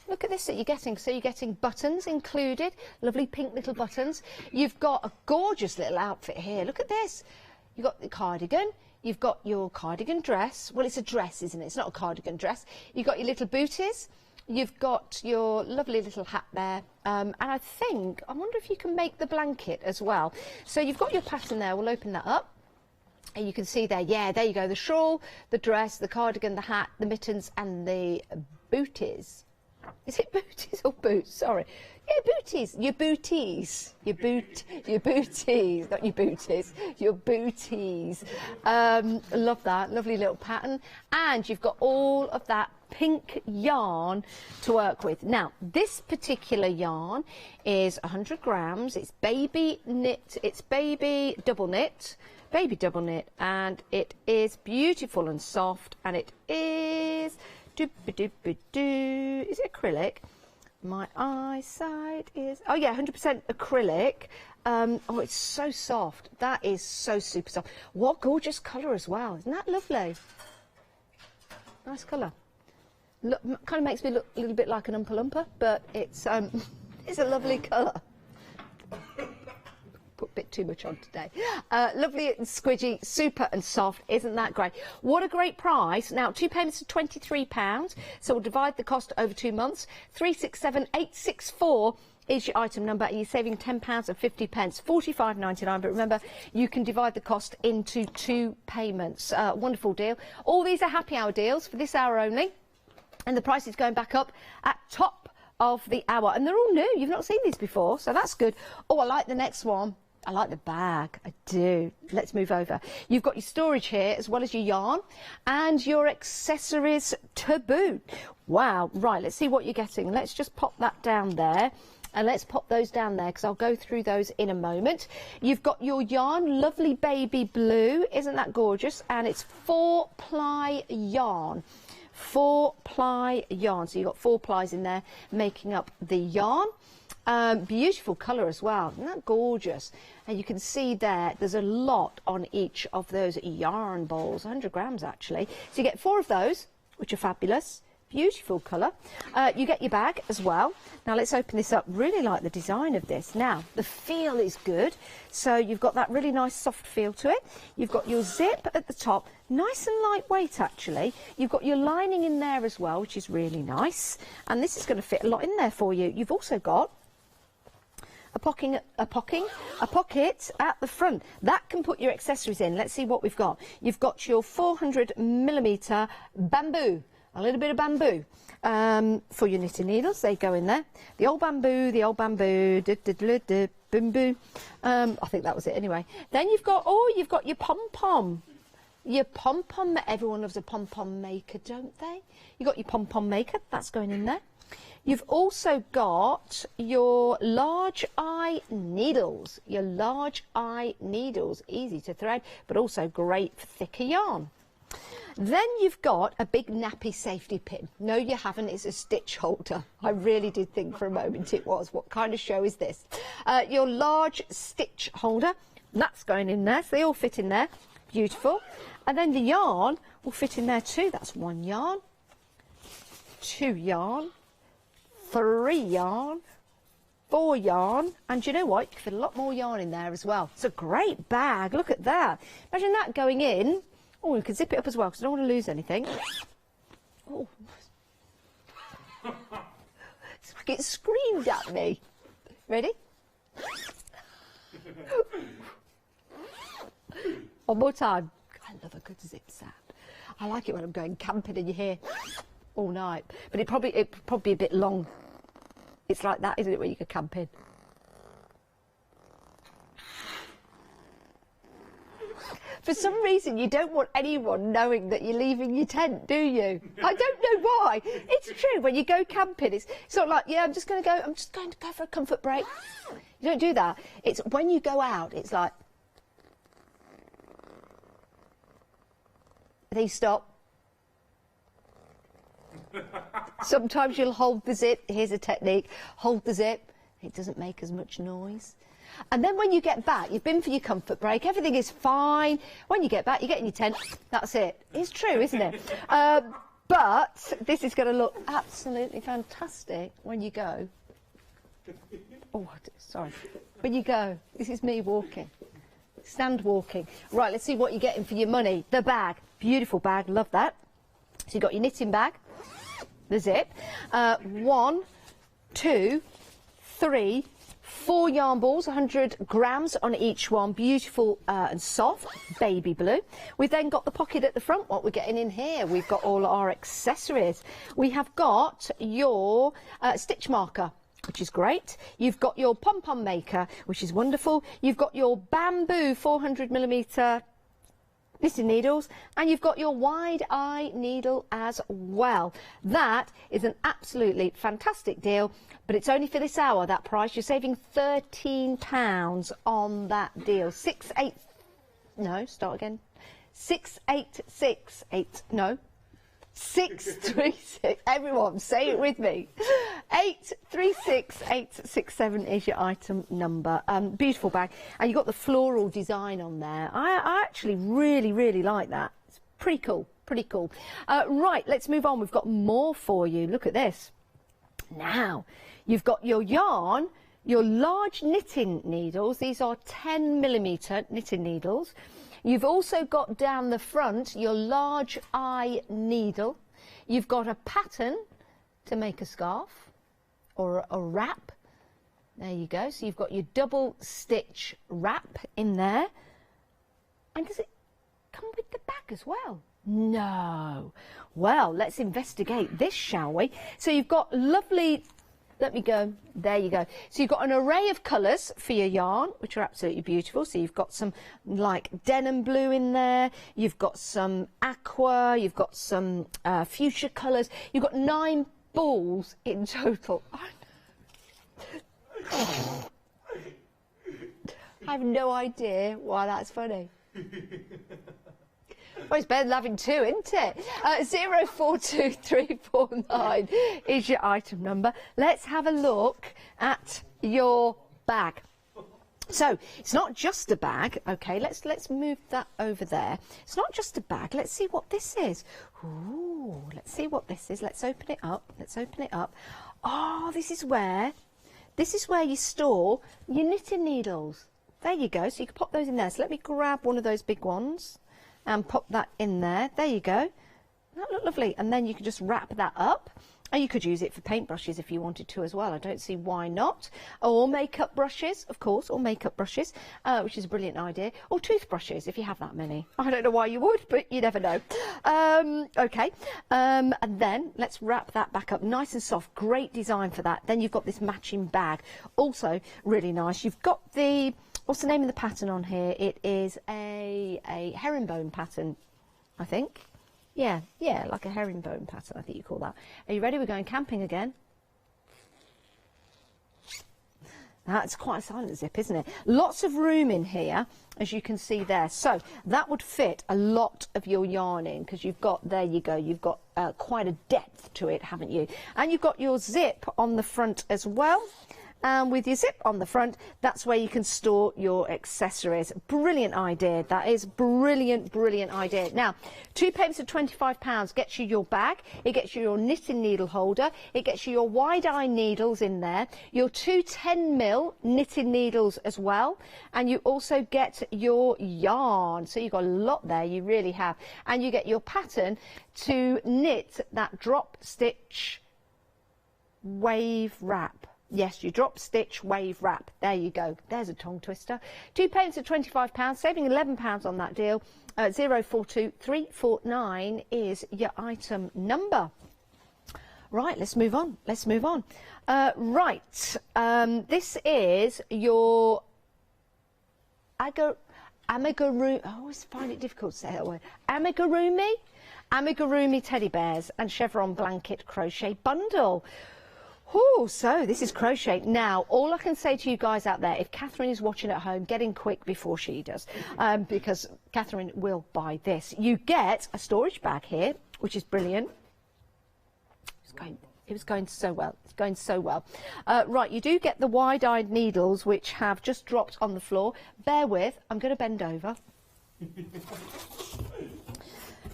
look at this that you're getting. So you're getting buttons included, lovely pink little buttons. You've got a gorgeous little outfit here. Look at this. You've got the cardigan. You've got your cardigan dress. Well, it's a dress, isn't it? It's not a cardigan dress. You've got your little booties. You've got your lovely little hat there. And I wonder if you can make the blanket as well. So you've got your pattern there. We'll open that up. And you can see there, yeah, there you go. The shawl, the dress, the cardigan, the hat, the mittens and the booties. Is it booties or boots? Sorry. Yeah, booties. Your booties. Your booties. Not your booties. Your booties. Love that. Lovely little pattern. And you've got all of that pink yarn to work with. Now, this particular yarn is 100 grams. It's baby knit. It's baby double knit. Baby double knit. And it is beautiful and soft. And it is... Is it acrylic? My eyesight is... Oh, yeah, 100% acrylic. Oh, it's so soft. That is so super soft. What gorgeous colour as well. Isn't that lovely? Nice colour. Look, kind of makes me look a little bit like an Oompa Loompa, but it's a lovely colour. Put a bit too much on today. Lovely and squidgy, super and soft. Isn't that great? What a great price. Now, 2 payments of £23, so we'll divide the cost over 2 months. 367864 is your item number, and you're saving £10 and 50 pence, £45.99. But remember, you can divide the cost into 2 payments. Wonderful deal. All these are happy hour deals for this hour only, and the price is going back up at top of the hour. And they're all new. You've not seen these before, so that's good. Oh, I like the next one. I like the bag, I do. Let's move over. You've got your storage here as well as your yarn and your accessories to boot. Wow, right, let's see what you're getting. Let's just pop that down there. And let's pop those down there because I'll go through those in a moment. You've got your yarn, lovely baby blue. Isn't that gorgeous? And it's 4-ply yarn. 4-ply yarn. So you've got 4 plies in there making up the yarn. Beautiful colour as well. Isn't that gorgeous? And you can see there's a lot on each of those yarn balls, 100 grams actually. So you get 4 of those, which are fabulous. Beautiful colour. You get your bag as well. Now let's open this up. Really like the design of this. Now, the feel is good. So you've got that really nice soft feel to it. You've got your zip at the top. Nice and lightweight actually. You've got your lining in there as well, which is really nice. And this is going to fit a lot in there for you. You've also got a pocket at the front. That can put your accessories in. Let's see what we've got. You've got your 400mm bamboo. A little bit of bamboo for your knitting needles. They go in there. The old bamboo, bamboo. I think that was it anyway. Then you've got your pom-pom. Your pom-pom, everyone loves a pom-pom maker, don't they? You've got your pom-pom maker, that's going in there. You've also got your large eye needles. Your large eye needles, easy to thread, but also great for thicker yarn. Then you've got a big nappy safety pin. No, you haven't. It's a stitch holder. I really did think for a moment it was. What kind of show is this? Your large stitch holder. That's going in there. So they all fit in there. Beautiful. And then the yarn will fit in there too. That's 1 yarn, 2 yarn, 3 yarn, 4 yarn. And you know what? You can fit a lot more yarn in there as well. It's a great bag. Look at that. Imagine that going in. Oh, you can zip it up as well because I don't want to lose anything. Oh. It's like it screamed at me. Ready? One more time. I love a good zip sound. I like it when I'm going camping and you hear all night. But it'd probably be a bit long. It's like that, isn't it, when you go camping? For some reason, you don't want anyone knowing that you're leaving your tent, do you? I don't know why. It's true. When you go camping, it's not like, yeah, I'm just going to go for a comfort break. You don't do that. It's when you go out, it's like, they stop. Sometimes you'll hold the zip. Here's a technique. Hold the zip. It doesn't make as much noise. And then when you get back, you've been for your comfort break, everything is fine. When you get back, you get in your tent, that's it. It's true, isn't it? But this is going to look absolutely fantastic when you go. Oh, sorry. When you go, this is me walking. Stand walking. Right, let's see what you're getting for your money. The bag. Beautiful bag, love that. So you've got your knitting bag, the zip. 1, 2, 3, 4 yarn balls, 100 grams on each one, beautiful and soft, baby blue. We've then got the pocket at the front. What we're getting in here, we've got all our accessories. We have got your stitch marker, which is great. You've got your pom-pom maker, which is wonderful. You've got your bamboo 400mm knitting needles, and you've got your wide eye needle as well. That is an absolutely fantastic deal, but it's only for this hour, that price. You're saving £13 on that deal. 636, everyone say it with me, 836867 is your item number. Beautiful bag, and you've got the floral design on there. I actually really like that. It's pretty cool, right, let's move on. We've got more for you. Look at this. Now you've got your yarn, your large knitting needles. These are 10mm knitting needles. You've also got down the front your large eye needle. You've got a pattern to make a scarf or a wrap. There you go. So you've got your double stitch wrap in there. And does it come with the bag as well? No. Well, let's investigate this, shall we? So you've got lovely... Let me go. There you go. So you've got an array of colours for your yarn, which are absolutely beautiful. So you've got some like denim blue in there. You've got some aqua. You've got some fuchsia colours. You've got 9 balls in total. I have no idea why that's funny. Well, it's better than having 2, isn't it? 042349 is your item number. Let's have a look at your bag. So it's not just a bag. Okay, let's move that over there. It's not just a bag. Let's see what this is. Ooh, let's see what this is. Let's open it up. Oh, this is where you store your knitting needles. There you go. So you can pop those in there. So let me grab one of those big ones and pop that in there. There you go. That looked lovely. And then you can just wrap that up. And you could use it for paintbrushes if you wanted to as well. I don't see why not. Or makeup brushes, of course, which is a brilliant idea. Or toothbrushes, if you have that many. I don't know why you would, but you never know. Okay. And then let's wrap that back up nice and soft. Great design for that. Then you've got this matching bag. Also really nice. You've got the... What's the name of the pattern on here? It is a herringbone pattern, I think. Yeah, like a herringbone pattern, I think you call that. Are you ready? We're going camping again. That's quite a silent zip, isn't it? Lots of room in here, as you can see there. So that would fit a lot of your yarn in, because you've got, there you go, you've got quite a depth to it, haven't you? And you've got your zip on the front as well. And with your zip on the front, that's where you can store your accessories. Brilliant idea. That is brilliant, brilliant idea. Now, 2 payments of £25 gets you your bag. It gets you your knitting needle holder. It gets you your wide-eye needles in there. Your 2 10mm knitting needles as well. And you also get your yarn. So you've got a lot there, you really have. And you get your pattern to knit that drop stitch wave wrap. Yes, you drop stitch wave wrap. There you go. There's a tongue twister. 2 payments of £25, saving £11 on that deal. 042349 is your item number. Right, let's move on. Let's move on. This is your amigurumi. I always find it difficult to say that word. Amigurumi teddy bears and chevron blanket crochet bundle. Oh, so this is crochet. Now, all I can say to you guys out there, if Catherine is watching at home, get in quick before she does, because Catherine will buy this. You get a storage bag here, which is brilliant. It was going so well. It's going so well. Right, you do get the wide-eyed needles, which have just dropped on the floor. Bear with. I'm going to bend over.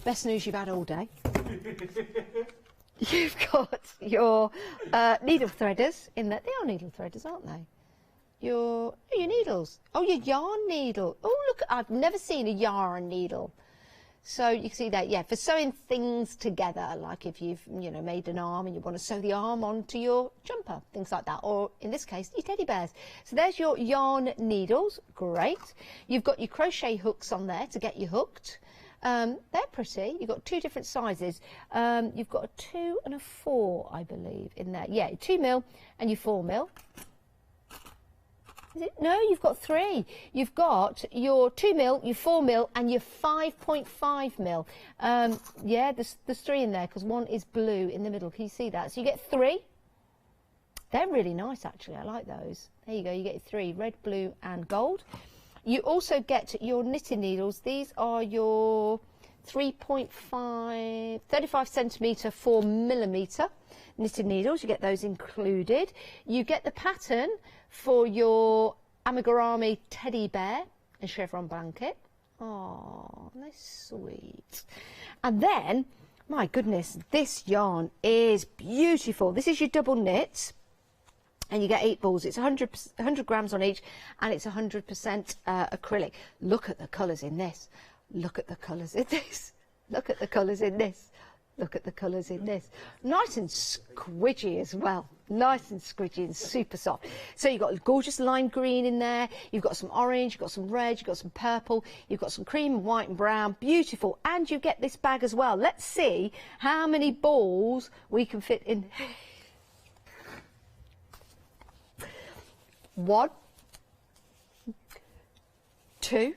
Best news you've had all day. You've got your needle threaders in there. They are needle threaders, aren't they? Your needles. Oh, your yarn needle. Oh, look, I've never seen a yarn needle. So you can see that, yeah, for sewing things together, like if you've, made an arm and you want to sew the arm onto your jumper, things like that, or in this case, your teddy bears. So there's your yarn needles. Great. You've got your crochet hooks on there to get you hooked. They're pretty. You've got 2 different sizes. You've got a 2 and a 4, I believe, in there. Yeah, 2mm and your 4mm. Is it? No, you've got 3. You've got your 2mm, your 4mm, and your 5.5mm. Yeah, there's 3 in there because 1 is blue in the middle. Can you see that? So you get 3. They're really nice, actually. I like those. There you go. You get 3, red, blue, and gold. You also get your knitting needles. These are your 35 centimetre 4mm knitting needles. You get those included. You get the pattern for your amigurumi teddy bear and chevron blanket. Oh, that's sweet. And then, my goodness, this yarn is beautiful. This is your double knit. And you get 8 balls. It's 100 grams on each, and it's 100% acrylic. Look at the colours in this. Look at the colours in this. Look at the colours in this. Look at the colours in this. Nice and squidgy as well. Nice and squidgy and super soft. So you've got a gorgeous lime green in there. You've got some orange, you've got some red, you've got some purple, you've got some cream, white and brown. Beautiful. And you get this bag as well. Let's see how many balls we can fit in. 1, 2,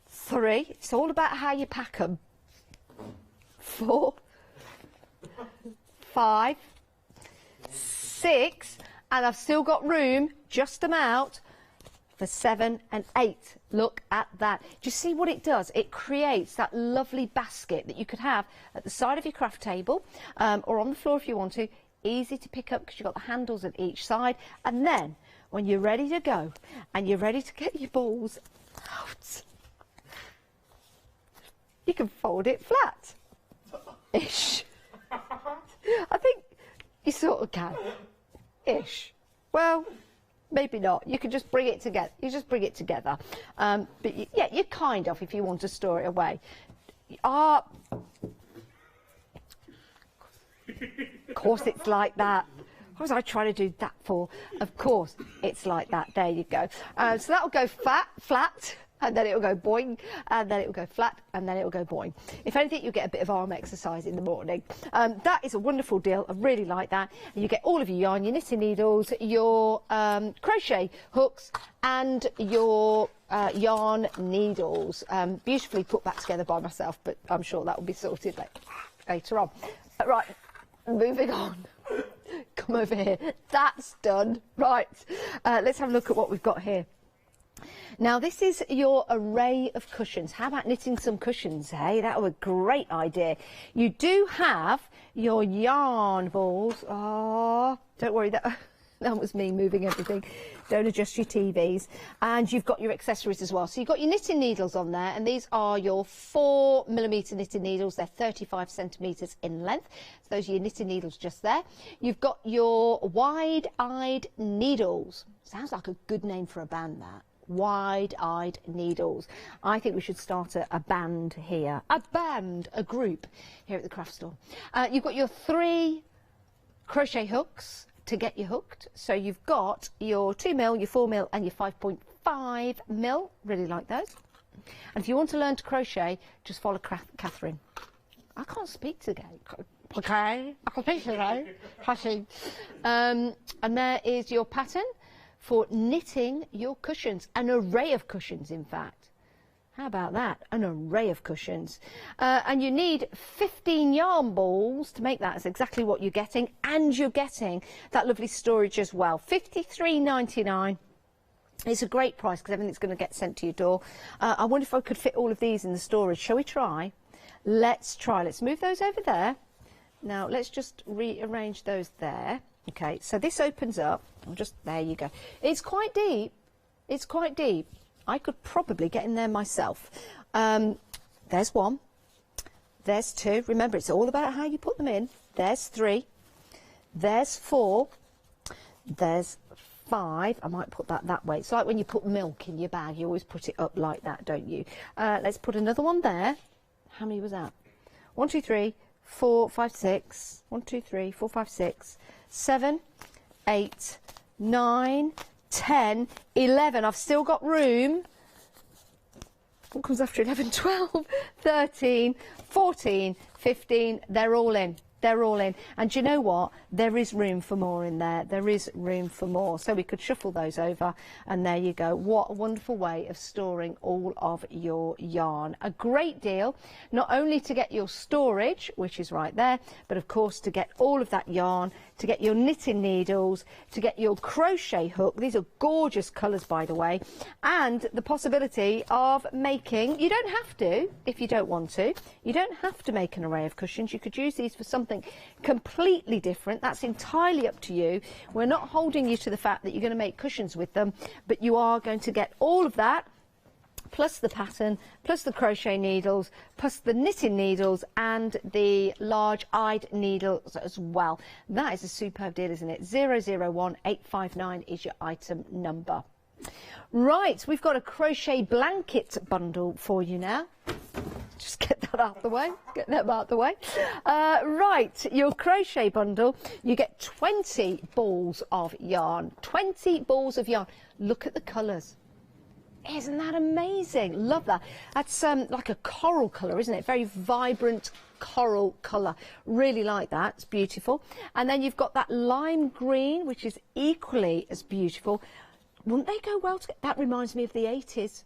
3. It's all about how you pack them. 4, 5, 6, and I've still got room just about for 7 and 8. Look at that. Do you see what it does? It creates that lovely basket that you could have at the side of your craft table, or on the floor if you want to. Easy to pick up because you've got the handles at each side, and then when you're ready to go and you're ready to get your balls out, you can fold it flat ish. I think you sort of can ish. Well, maybe not. You can just bring it together. You just bring it together. But yeah, you kind of, if you want to store it away. Of course it's like that. What was I trying to do that for? Of course it's like that. There you go. So that will go flat, and then it will go boing, and then it will go flat, and then it will go boing. If anything, you'll get a bit of arm exercise in the morning. That is a wonderful deal. I really like that. And you get all of your yarn, your knitting needles, your crochet hooks, and your yarn needles. Beautifully put back together by myself, but I'm sure that will be sorted later on. Right. Moving on. come over here. That's done. Right, let's have a look at what we've got here. Now, this is your array of cushions. How about knitting some cushions, hey? That was a great idea. You do have your yarn balls. Oh, don't worry, that was me moving everything. Don't adjust your TVs. And you've got your accessories as well. So you've got your knitting needles on there, and these are your 4mm knitting needles. They're 35 centimetres in length. So those are your knitting needles just there. You've got your wide-eyed needles. Sounds like a good name for a band, that. Wide-eyed needles. I think we should start a band here. A band, a group here at the craft store. You've got your 3 crochet hooks to get you hooked. So you've got your 2mm, your 4mm and your 5.5mm. Really like those. And if you want to learn to crochet, just follow Catherine. I can't speak today. Okay, I can speak today. And there is your pattern for knitting your cushions. An array of cushions, in fact. How about that? An array of cushions. And you need 15 yarn balls to make that. That's exactly what you're getting. And you're getting that lovely storage as well. $53.99. It's a great price because everything's going to get sent to your door. I wonder if I could fit all of these in the storage. Shall we try? Let's try. Let's move those over there. Now, let's just rearrange those there. Okay, so this opens up. There you go. It's quite deep. It's quite deep. I could probably get in there myself. There's 1. There's 2. Remember, it's all about how you put them in. There's 3. There's 4. There's 5. I might put that way. It's like when you put milk in your bag. You always put it up like that, don't you? Let's put another one there. How many was that? 1, 2, 3, 4, 5, 6. 1, 2, 3, 4, 5, 6. 7, 8, 9, 10, 11. I've still got room. What comes after 11? 12, 13, 14, 15. They're all in. They're all in. And do you know what? There is room for more in there. There is room for more. So we could shuffle those over, and there you go. What a wonderful way of storing all of your yarn. A great deal, not only to get your storage, which is right there, but of course to get all of that yarn, to get your knitting needles, to get your crochet hook. These are gorgeous colours, by the way, and the possibility of making, you don't have to if you don't want to, you don't have to make an array of cushions. You could use these for something completely different. That's entirely up to you. We're not holding you to the fact that you're going to make cushions with them, but you are going to get all of that, plus the pattern, plus the crochet needles, plus the knitting needles and the large-eyed needles as well. That is a superb deal, isn't it? 001859 is your item number. Right, we've got a crochet blanket bundle for you now. Just get that out the way. Get them out the way. Right, your crochet bundle, you get 20 balls of yarn. 20 balls of yarn. Look at the colours. Isn't that amazing? Love that. That's like a coral colour, isn't it? Very vibrant coral colour. Really like that. It's beautiful. And then you've got that lime green, which is equally as beautiful. Wouldn't they go well together? That reminds me of the 80s.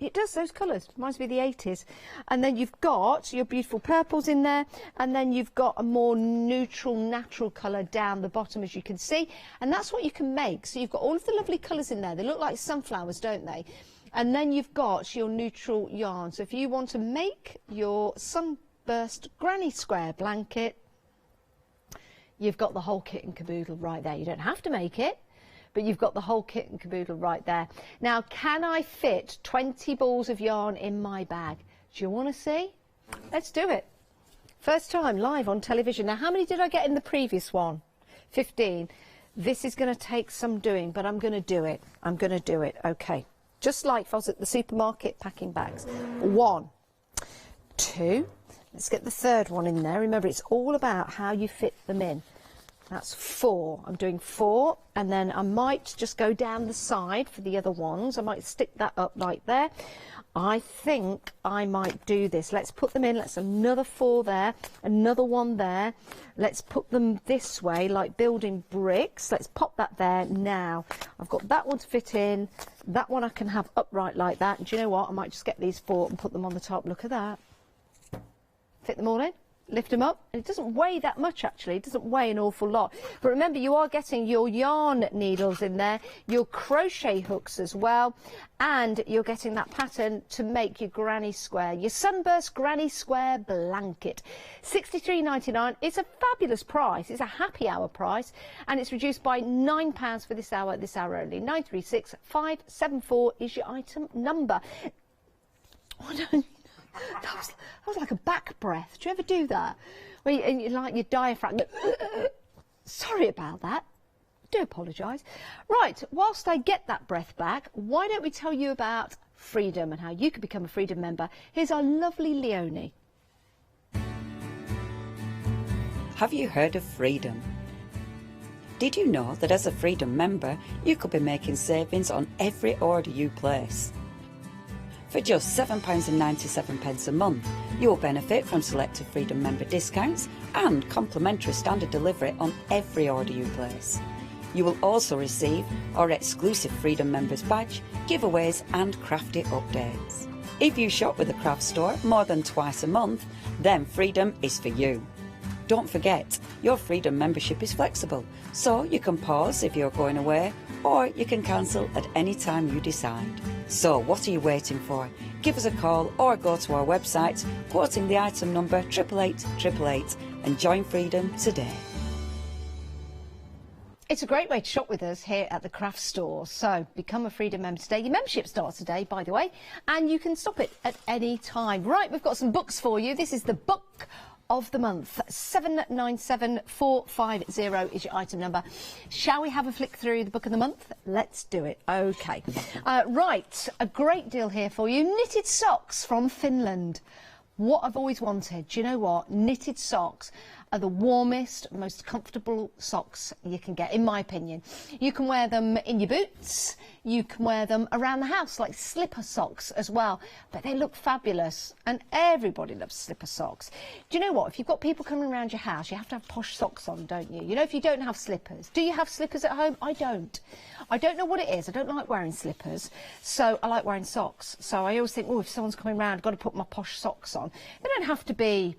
It does, those colours. Reminds me of the 80s. And then you've got your beautiful purples in there. And then you've got a more neutral, natural colour down the bottom, as you can see. And that's what you can make. So you've got all of the lovely colours in there. They look like sunflowers, don't they? And then you've got your neutral yarn. So if you want to make your sunburst granny square blanket, you've got the whole kit and caboodle right there. You don't have to make it, but you've got the whole kit and caboodle right there. Now, can I fit 20 balls of yarn in my bag? Do you want to see? Let's do it. First time live on television. Now, how many did I get in the previous one? 15. This is going to take some doing, but I'm going to do it. I'm going to do it. Okay. Just like if I was at the supermarket packing bags. 1, 2. Let's get the third one in there. Remember, it's all about how you fit them in. That's 4. I'm doing 4, and then I might just go down the side for the other ones. I might stick that up like there. I think I might do this. Let's put them in. Let's another 4 there, another one there. Let's put them this way, like building bricks. Let's pop that there now. I've got that one to fit in. That one I can have upright like that. And do you know what? I might just get these 4 and put them on the top. Look at that. Fit them all in. lift them up, and it doesn't weigh that much actually, it doesn't weigh an awful lot. But remember, you are getting your yarn needles in there, your crochet hooks as well, and you're getting that pattern to make your granny square, your sunburst granny square blanket. £63.99. It's a fabulous price, it's a happy hour price, and it's reduced by £9 for this hour only. 936574 is your item number. That was like a back breath. Do you ever do that? Where you like your diaphragm. Sorry about that. I do apologise. Right, whilst I get that breath back, why don't we tell you about Freedom and how you can become a Freedom member. Here's our lovely Leonie. Have you heard of Freedom? Did you know that as a Freedom member, you could be making savings on every order you place? For just £7.97 a month, you will benefit from selected Freedom member discounts and complimentary standard delivery on every order you place. You will also receive our exclusive Freedom members badge, giveaways and crafty updates. If you shop with the craft store more than twice a month, then Freedom is for you. Don't forget, your Freedom membership is flexible, so you can pause if you're going away, or you can cancel at any time you decide. So what are you waiting for? Give us a call or go to our website, quoting the item number 88888, and join Freedom today. It's a great way to shop with us here at the craft store. So become a Freedom member today. Your membership starts today, by the way, and you can stop it at any time. Right, we've got some books for you. This is the book of the month. 797450 is your item number. Shall we have a flick through the book of the month? Let's do it. Okay. Right, a great deal here for you. Knitted socks from Finland. What I've always wanted. Do you know what? Knitted socks are the warmest, most comfortable socks you can get, in my opinion. You can wear them in your boots, you can wear them around the house, like slipper socks as well, but they look fabulous, and everybody loves slipper socks. Do you know what? If you've got people coming around your house, you have to have posh socks on, don't you? You know, if you don't have slippers. Do you have slippers at home? I don't. I don't know what it is. I don't like wearing slippers, so I like wearing socks. So I always think, oh, if someone's coming around, I've got to put my posh socks on. They don't have to be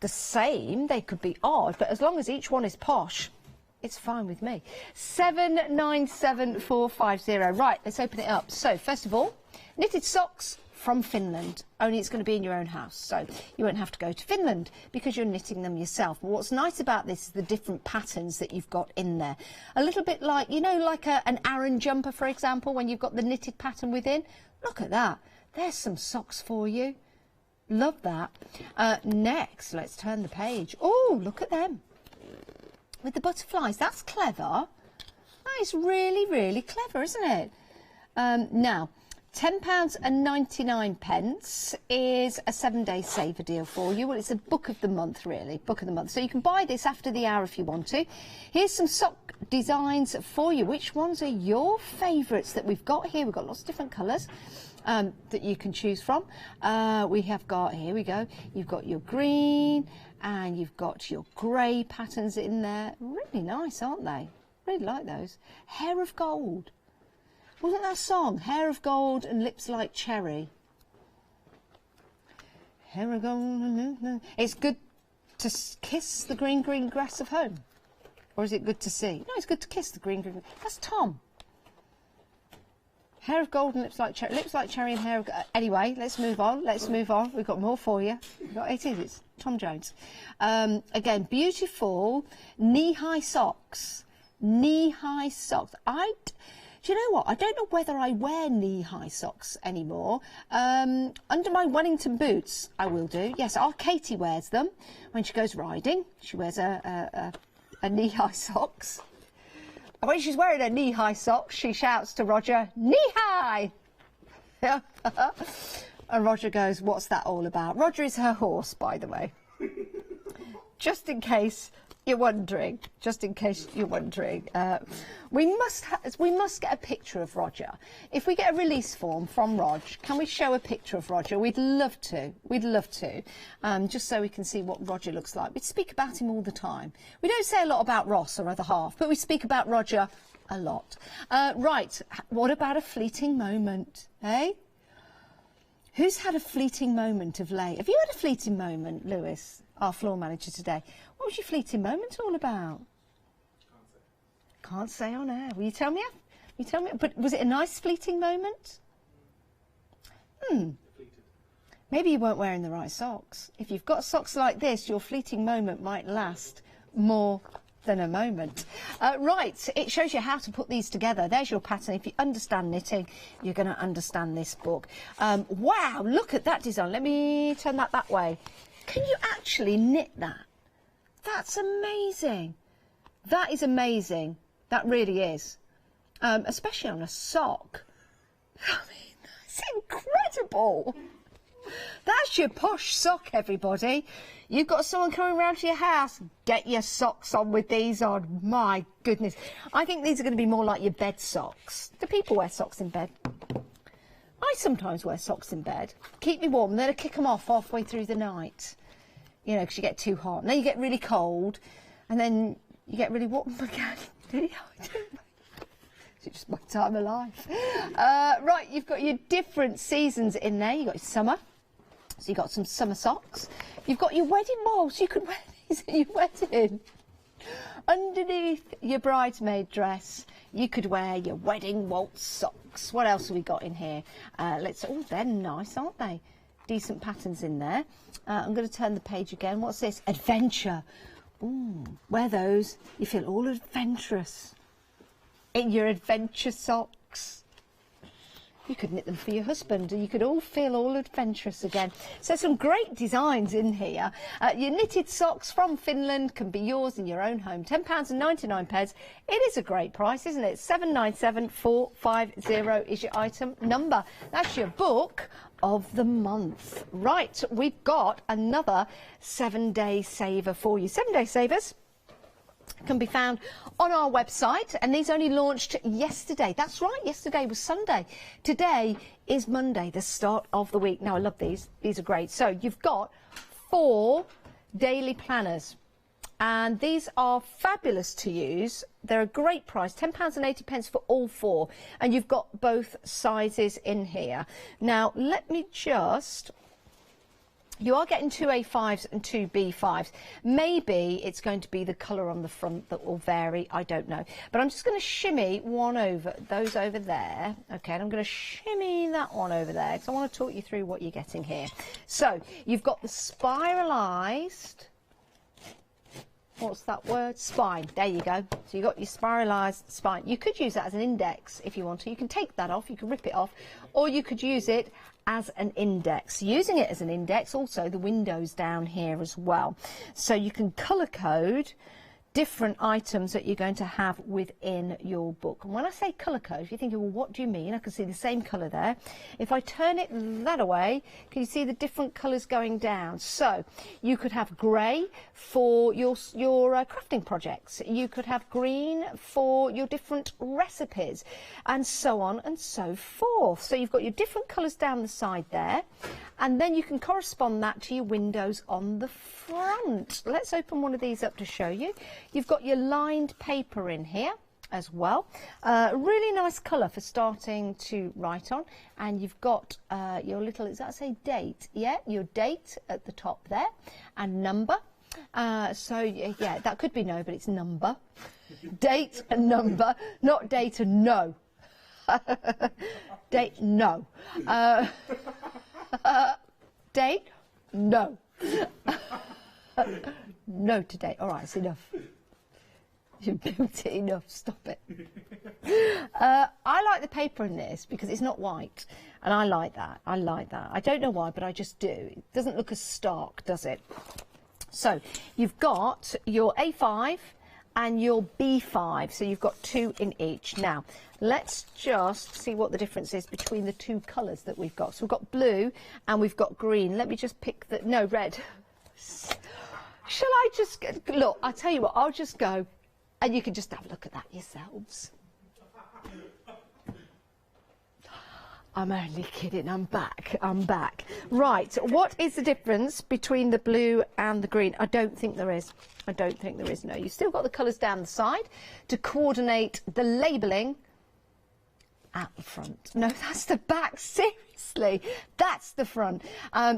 the same, they could be odd, but as long as each one is posh, it's fine with me. 797450. Right, let's open it up. So first of all, knitted socks from Finland, only it's going to be in your own house, so you won't have to go to Finland because you're knitting them yourself. But what's nice about this is the different patterns that you've got in there. A little bit like, you know, like an Aran jumper, for example, when you've got the knitted pattern within. Look at that. There's some socks for you. Love that. Next, let's turn the page. Oh, look at them. With the butterflies. That's clever. That is really, really clever, isn't it? Now, £10.99 is a 7-day saver deal for you. Well, it's a book of the month, really. Book of the month. So you can buy this after the hour if you want to. Here's some sock designs for you. Which ones are your favourites that we've got here? We've got lots of different colours that you can choose from. We have got, here we go, you've got your green and you've got your grey patterns in there. Really nice, aren't they? Really like those. Hair of Gold. Wasn't that a song? Hair of Gold and Lips Like Cherry. Hair of Gold. It's good to kiss the green, green grass of home. Or is it good to see? No, it's good to kiss the green, green. That's Tom. Hair of Gold and Lips Like Cherry. Lips Like Cherry and Hair of... Anyway, let's move on. Let's move on. We've got more for you. It's Tom Jones. Again, beautiful knee-high socks. Knee-high socks. Do you know what? I don't know whether I wear knee-high socks anymore. Under my Wellington boots, I will do. Yes, our Katie wears them when she goes riding. She wears a knee-high socks. And when she's wearing her knee-high socks, she shouts to Roger, knee-high! And Roger goes, what's that all about? Roger is her horse, by the way. Just in case you're wondering, we must get a picture of Roger. If we get a release form from Rog, can we show a picture of Roger? We'd love to, just so we can see what Roger looks like. We speak about him all the time. We don't say a lot about Ross, our other half, but we speak about Roger a lot. Right, what about a fleeting moment, eh? Who's had a fleeting moment of late? Have you had a fleeting moment, Lewis? our floor manager today. What was your fleeting moment all about? Can't say on air. Will you tell me? Will you tell me? But was it a nice fleeting moment? Maybe you weren't wearing the right socks. If you've got socks like this, your fleeting moment might last more than a moment. Right, it shows you how to put these together. There's your pattern. If you understand knitting, you're going to understand this book. Wow, look at that design. Let me turn that way. Can you actually knit that? That's amazing. That is amazing. That really is. Especially on a sock. I mean, that's incredible. That's your posh sock, everybody. You've got someone coming round to your house, get your socks on with these on. My goodness. I think these are going to be more like your bed socks. Do people wear socks in bed? I sometimes wear socks in bed. Keep me warm, and then I kick them off halfway through the night. You know, because you get too hot. And then you get really cold, and then you get really warm again. It's just my time of life. Right, you've got your different seasons in there. You've got your summer. So you've got some summer socks. You've got your wedding waltz. You could wear these at your wedding. Underneath your bridesmaid dress, you could wear your wedding waltz socks. What else have we got in here? Oh, they're nice, aren't they? Decent patterns in there. I'm going to turn the page again. What's this? Adventure. Ooh, wear those. You feel all adventurous in your adventure socks. You could knit them for your husband and you could all feel all adventurous again. So some great designs in here. Your knitted socks from Finland can be yours in your own home. £10.99. It is a great price, isn't it? 797450 is your item number. That's your book of the month. Right, we've got another 7-day saver for you. 7-day savers can be found on our website, and these only launched yesterday. That's right, yesterday was Sunday. Today is Monday, the start of the week. Now, I love these. These are great. So you've got 4 daily planners, and these are fabulous to use. They're a great price, £10.80 for all 4, and you've got both sizes in here. Now, let me just... You are getting 2 A5s and 2 B5s. Maybe it's going to be the colour on the front that will vary. I don't know. But I'm just going to shimmy those over there. OK, and I'm going to shimmy that one over there because I want to talk you through what you're getting here. So you've got the spiralised... What's that word? Spine. There you go. So you've got your spiralised spine. You could use that as an index if you want to. You can take that off, you can rip it off, or you could use it as an index. Using it as an index, also the windows down here as well. So you can colour code different items that you're going to have within your book. And when I say colour code, if you're thinking, well, what do you mean? I can see the same colour there. If I turn it that away, can you see the different colours going down? So you could have grey for your crafting projects. You could have green for your different recipes, and so on and so forth. So you've got your different colours down the side there, and then you can correspond that to your windows on the front. Let's open one of these up to show you. You've got your lined paper in here as well. Really nice colour for starting to write on. And you've got your little, does that say date? Yeah, your date at the top there, and number. So, yeah, that could be no, but it's number. Date and number, not date and no. Date, no. Date, no. No to date. All right, it's enough. You've built it enough. Stop it. I like the paper in this because it's not white, and I like that. I like that. I don't know why, but I just do. It doesn't look as stark, does it? So you've got your A5 and your B5, so you've got 2 in each. Now, let's just see what the difference is between the 2 colours that we've got. So we've got blue and we've got green. Let me just pick the... No, red. Shall I just... Look, I'll tell you what, I'll just go and you can just have a look at that yourselves. I'm only kidding, I'm back, I'm back. Right, what is the difference between the blue and the green? I don't think there is. I don't think there is, no. You've still got the colours down the side to coordinate the labelling at the front. No, that's the back, seriously. Honestly, that's the front.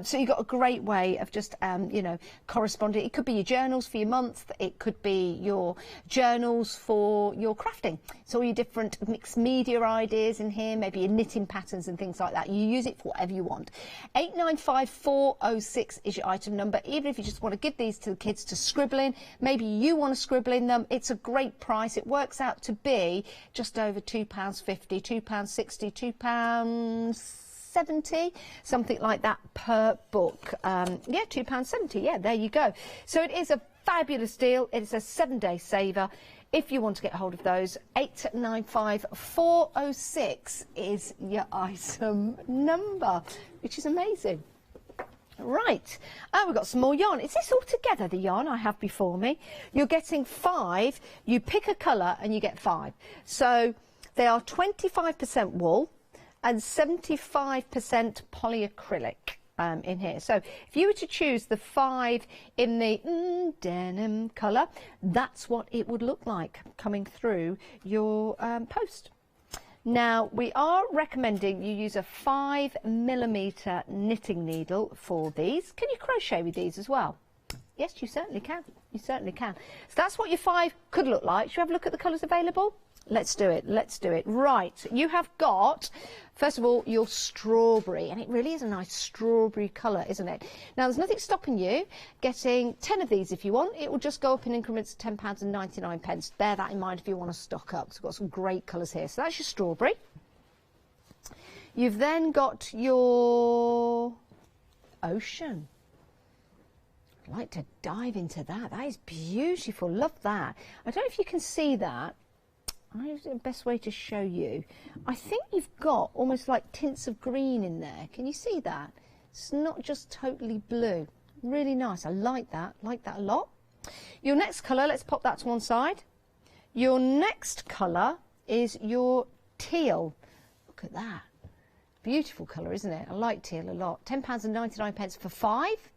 So you've got a great way of just, you know, corresponding. It could be your journals for your month. It could be your journals for your crafting. So all your different mixed media ideas in here, maybe your knitting patterns and things like that. You use it for whatever you want. 895406 is your item number. Even if you just want to give these to the kids to scribble in, maybe you want to scribble in them, it's a great price. It works out to be just over £2.50, £2.60, £2.70, something like that per book. Yeah, £2.70. Yeah, there you go. So it is a fabulous deal. It is a 7-day saver. If you want to get hold of those, 895406 is your item number, which is amazing. Right, we've got some more yarn. Is this all together, the yarn I have before me? You're getting 5. You pick a colour and you get 5. So they are 25% wool and 75% polyacrylic in here. So if you were to choose the 5 in the denim colour, that's what it would look like coming through your post. Now, we are recommending you use a 5mm knitting needle for these. Can you crochet with these as well? Yes, you certainly can. You certainly can. So that's what your 5 could look like. Should we have a look at the colours available? Let's do it. Let's do it. Right, you have got, first of all, your strawberry, and it really is a nice strawberry colour, isn't it? Now, there's nothing stopping you getting 10 of these if you want. It will just go up in increments of £10.99. Bear that in mind if you want to stock up, because we've got some great colours here. So that's your strawberry. You've then got your ocean. I'd like to dive into that. That is beautiful. Love that. I don't know if you can see that. The best way to show you. I think you've got almost like tints of green in there. Can you see that? It's not just totally blue. Really nice. I like that a lot. Your next colour, let's pop that to one side. Your next colour is your teal. Look at that. Beautiful colour, isn't it? I like teal a lot. £10.99 for 5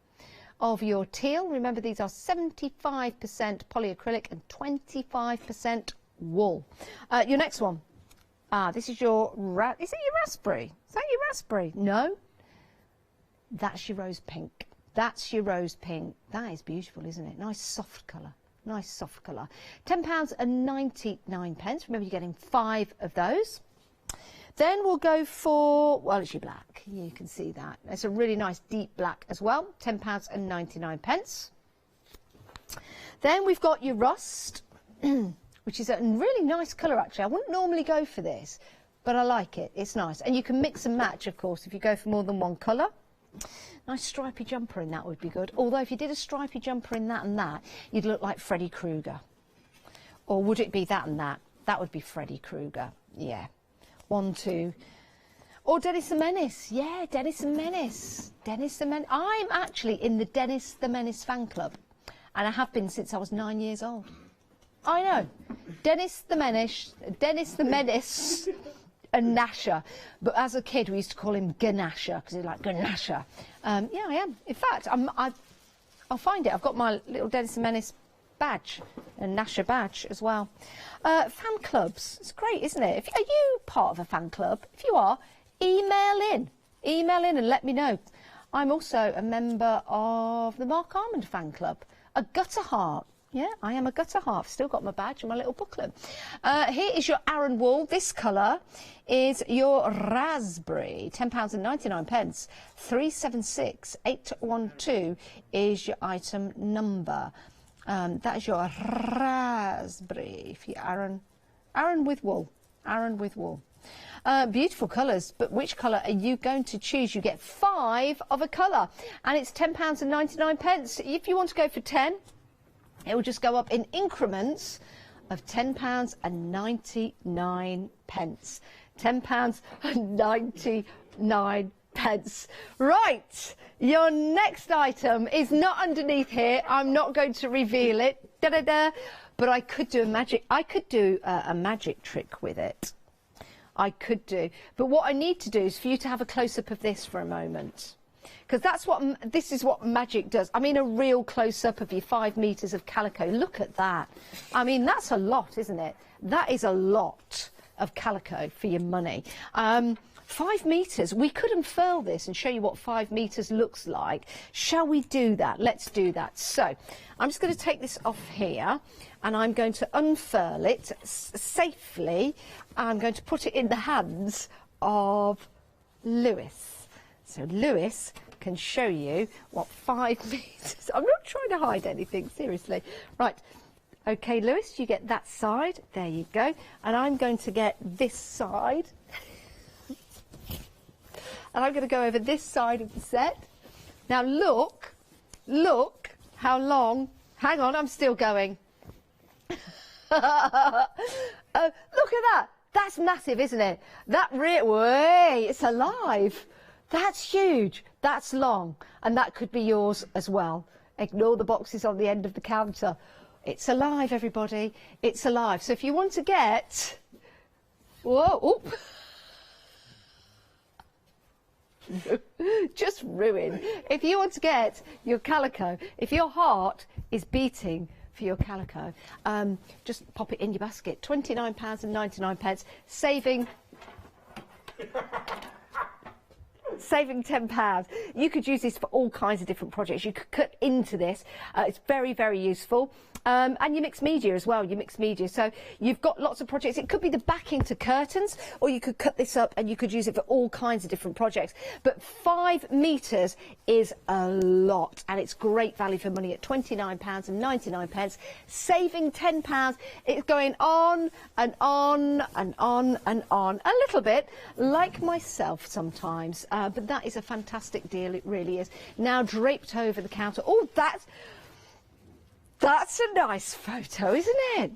of your teal. Remember, these are 75% polyacrylic and 25% wool. Your next one. This is your is it your raspberry? Is that your raspberry? No. That's your rose pink. That's your rose pink. That is beautiful, isn't it? Nice soft colour. Nice soft colour. £10.99. Remember, you're getting 5 of those. Then we'll go for, well, it's your black. You can see that. It's a really nice deep black as well. £10.99. Then we've got your rust. Which is a really nice colour, actually. I wouldn't normally go for this, but I like it. It's nice. And you can mix and match, of course, if you go for more than one colour. Nice stripy jumper in that would be good. Although if you did a stripy jumper in that and that, you'd look like Freddy Krueger. Or would it be that and that? That would be Freddy Krueger. Yeah. 1, 2. Or Dennis the Menace. Yeah, Dennis the Menace. Dennis the Menace. I'm actually in the Dennis the Menace fan club. And I have been since I was 9 years old. I know. Dennis the Menace and Gnasher. But as a kid, we used to call him Ganasher, because he's like Ganasher. Yeah, I am. In fact, I'll find it. I've got my little Dennis the Menace badge and Gnasher badge as well. Fan clubs. It's great, isn't it? Are you part of a fan club? If you are, email in. Email in and let me know. I'm also a member of the Mark Armand fan club. A gutter heart. Yeah, I am a gutter half. Still got my badge and my little booklet. Here is your Aran wool. This colour is your raspberry. £10.99. 376812 is your item number. That is your raspberry for your Aran. Aran with wool. Aran with wool. Beautiful colours, but which colour are you going to choose? You get 5 of a colour, and it's £10.99. If you want to go for 10, it will just go up in increments of £10.99. £10.99. Right, your next item is not underneath here. I'm not going to reveal it. But I could do a magic. I could do a magic trick with it. I could do. But what I need to do is for you to have a close-up of this for a moment. Because this is what magic does. I mean, a real close-up of your 5 metres of calico. Look at that. I mean, that's a lot, isn't it? That is a lot of calico for your money. 5 metres. We could unfurl this and show you what 5 metres looks like. Shall we do that? Let's do that. So I'm just going to take this off here and I'm going to unfurl it safely. I'm going to put it in the hands of Lewis. So Lewis can show you what 5 metres... I'm not trying to hide anything, seriously. Right. OK, Lewis, you get that side. There you go. And I'm going to get this side. And I'm going to go over this side of the set. Now look how long... Hang on, I'm still going. Look at that. That's massive, isn't it? That way, it's alive. That's huge. That's long. And that could be yours as well. Ignore the boxes on the end of the counter. It's alive, everybody. It's alive. So if you want to get... Whoa. Just ruin. If you want to get your calico, if your heart is beating for your calico, just pop it in your basket. £29.99, saving £10. You could use this for all kinds of different projects. You could cut into this. It's very, very useful. And you mix media as well. You mix media. So you've got lots of projects. It could be the backing to curtains, or you could cut this up and you could use it for all kinds of different projects. But 5 metres is a lot, and it's great value for money at £29.99, saving £10. It's going on and on and on and on. A little bit like myself sometimes. But that is a fantastic deal, it really is. Now draped over the counter. Oh, that's a nice photo, isn't it?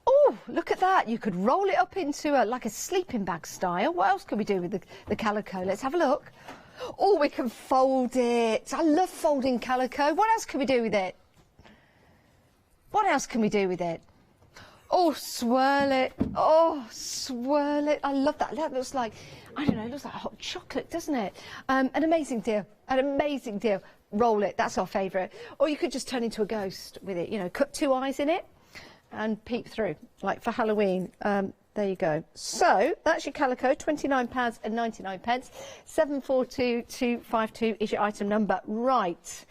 Oh, look at that. You could roll it up into like a sleeping bag style. What else can we do with the calico? Let's have a look. Oh, we can fold it. I love folding calico. What else can we do with it? What else can we do with it? Oh, swirl it. Oh, swirl it. I love that. That looks like, I don't know, it looks like hot chocolate, doesn't it? An amazing deal. An amazing deal. Roll it. That's our favourite. Or you could just turn into a ghost with it. You know, cut 2 eyes in it and peep through, like for Halloween. There you go. So that's your calico, £29.99. 742252 is your item number. Right.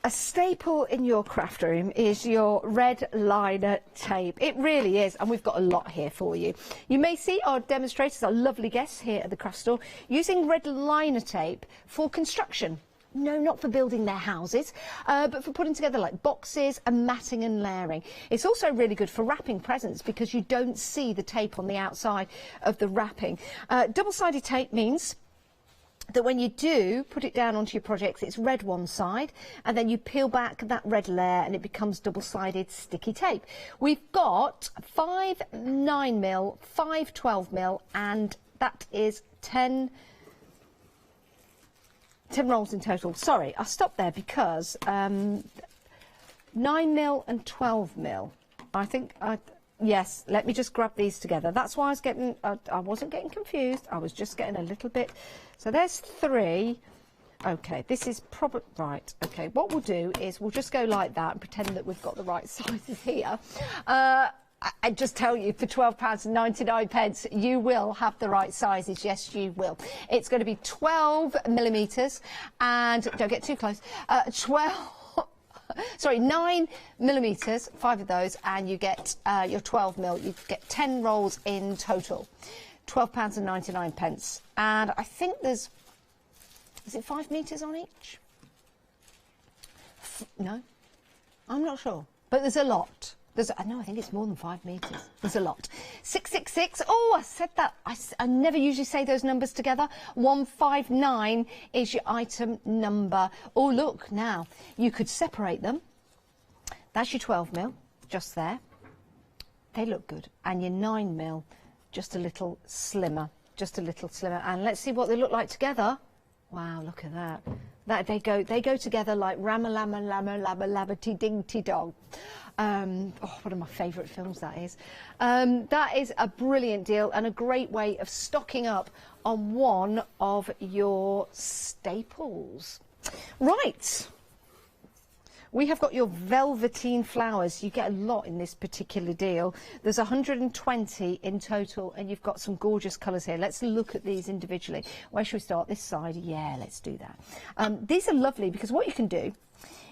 A staple in your craft room is your red liner tape. It really is, and we've got a lot here for you. You may see our demonstrators, our lovely guests here at the craft store, using red liner tape for construction. No, not for building their houses, but for putting together like boxes and matting and layering. It's also really good for wrapping presents because you don't see the tape on the outside of the wrapping. Double-sided tape means that when you do put it down onto your projects, it's red one side, and then you peel back that red layer and it becomes double-sided sticky tape. We've got 5 9mm, 5 12mm, and that is 10 rolls in total. Sorry, I'll stop there because 9mm and 12mm. I think yes, let me just grab these together. That's why I was getting, I wasn't getting confused. I was just getting a little bit. So there's 3. Okay, this is probably, right, okay. What we'll do is we'll just go like that and pretend that we've got the right sizes here. I just tell you, for £12.99, you will have the right sizes. Yes, you will. It's going to be 12mm, and don't get too close. 9mm, 5 of those, and you get your 12mm. You get 10 rolls in total. £12.99, and I think there's, is it 5 metres on each? No, I'm not sure, but there's a lot. No, I think it's more than 5 metres. There's a lot. 666. Oh, I said that. I never usually say those numbers together. 159 is your item number. Oh, look, now, you could separate them. That's your 12mm, just there. They look good. And your 9mm, just a little slimmer. Just a little slimmer. And let's see what they look like together. Wow, look at that. They go together like Rama Lama Lama Lama Lama Ti Ding Ti Dong. Oh, one of my favourite films that is. That is a brilliant deal and a great way of stocking up on one of your staples. Right. We have got your velveteen flowers. You get a lot in this particular deal. There's 120 in total, and you've got some gorgeous colours here. Let's look at these individually. Where should we start? This side? Yeah, let's do that. These are lovely because what you can do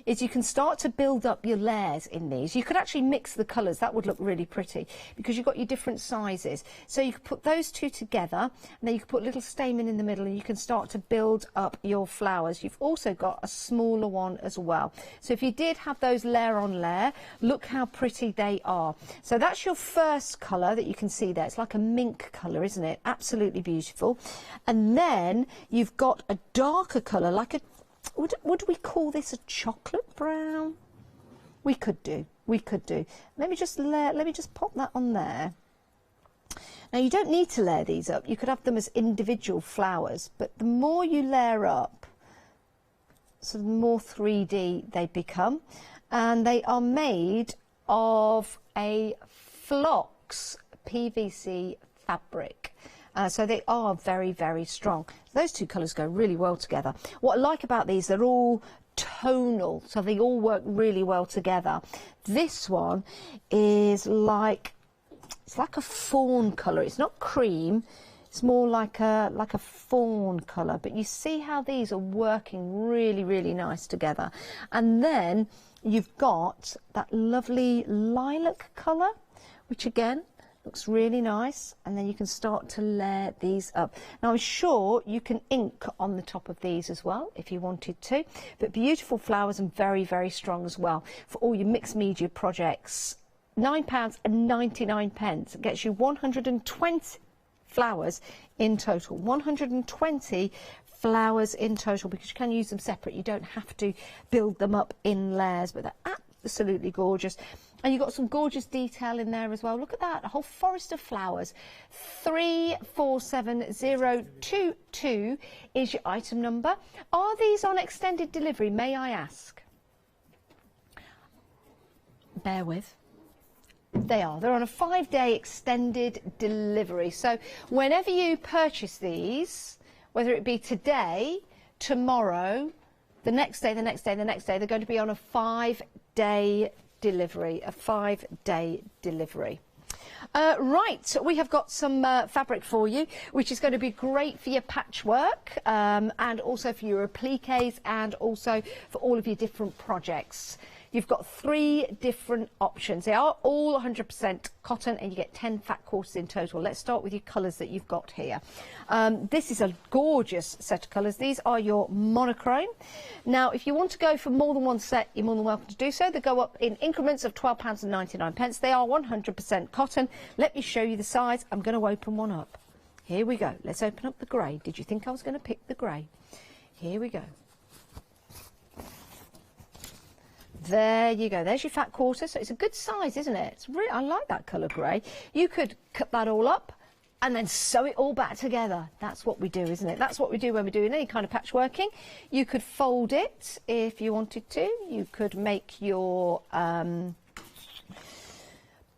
is you can start to build up your layers in these. You could actually mix the colours. That would look really pretty because you've got your different sizes. So you could put those two together, and then you can put a little stamen in the middle, and you can start to build up your flowers. You've also got a smaller one as well. So if you did have those layer on layer, look how pretty they are. So that's your first colour that you can see there. It's like a mink colour, isn't it? Absolutely beautiful. And then you've got a darker colour, like a would we call this a chocolate brown? We could do. Let me just pop that on there. Now you don't need to layer these up. You could have them as individual flowers, but the more you layer up, so the more 3D they become. And they are made of a Flox PVC fabric. So they are very, very strong. Those two colours go really well together. What I like about these, they're all tonal, so they all work really well together. This one is like, it's like a fawn colour. It's not cream. It's more like a fawn colour. But you see how these are working really, really nice together. And then you've got that lovely lilac colour, which again, looks really nice, and then you can start to layer these up. Now I'm sure you can ink on the top of these as well if you wanted to, but beautiful flowers and very, very strong as well for all your mixed media projects. £9.99. It gets you 120 flowers in total. 120 flowers in total, because you can use them separate. You don't have to build them up in layers, but they're absolutely gorgeous. And you've got some gorgeous detail in there as well. Look at that, a whole forest of flowers. 347022 is your item number. Are these on extended delivery, may I ask? Bear with. They are. They're on a 5-day extended delivery. So whenever you purchase these, whether it be today, tomorrow, the next day, the next day, the next day, they're going to be on a 5-day delivery, a 5-day delivery. Right, we have got some fabric for you, which is going to be great for your patchwork and also for your appliques and also for all of your different projects. You've got 3 different options. They are all 100% cotton, and you get 10 fat quarters in total. Let's start with your colours that you've got here. This is a gorgeous set of colours. These are your monochrome. Now, if you want to go for more than one set, you're more than welcome to do so. They go up in increments of £12.99. They are 100% cotton. Let me show you the size. I'm going to open one up. Here we go. Let's open up the grey. Did you think I was going to pick the grey? Here we go. There you go. There's your fat quarter. So it's a good size, isn't it? It's really, I like that colour grey. You could cut that all up and then sew it all back together. That's what we do, isn't it? That's what we do when we're doing any kind of patchworking. You could fold it if you wanted to. You could make your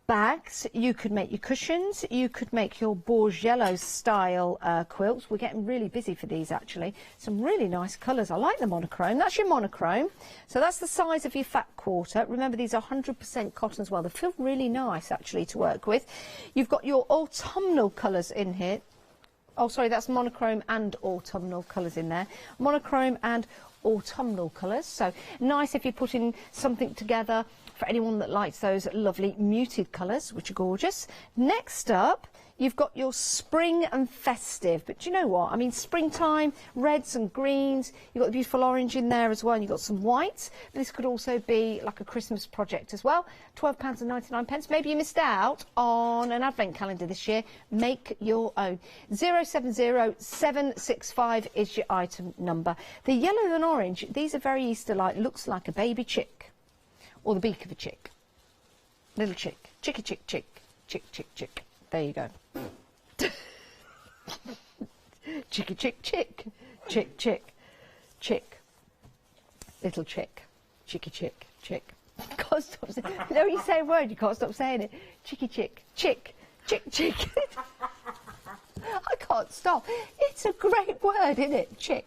bags, you could make your cushions, you could make your Borgello style quilts. We're getting really busy for these actually. Some really nice colours. I like the monochrome. That's your monochrome. So that's the size of your fat quarter. Remember, these are 100% cotton as well. They feel really nice actually to work with. You've got your autumnal colours in here. Oh, sorry, that's monochrome and autumnal colours in there. Monochrome and autumnal colours. So nice if you're putting something together for anyone that likes those lovely muted colours, which are gorgeous. Next up, you've got your spring and festive. But do you know what? I mean, springtime, reds and greens. You've got the beautiful orange in there as well, and you've got some whites. This could also be like a Christmas project as well. £12.99. Maybe you missed out on an advent calendar this year. Make your own. 070765 is your item number. The yellow and orange, these are very Easter-like. Looks like a baby chick. Or the beak of a chick. Little chick. Chicky chick chick. Chick chick chick. There you go. Chicky chick chick. Chick chick. Chick. Little chick. Chicky chick chick. Can't stop saying it. Whenever you say a word, you can't stop saying it. Chicky chick. Chick. Chick chick. I can't stop. It's a great word, isn't it? Chick.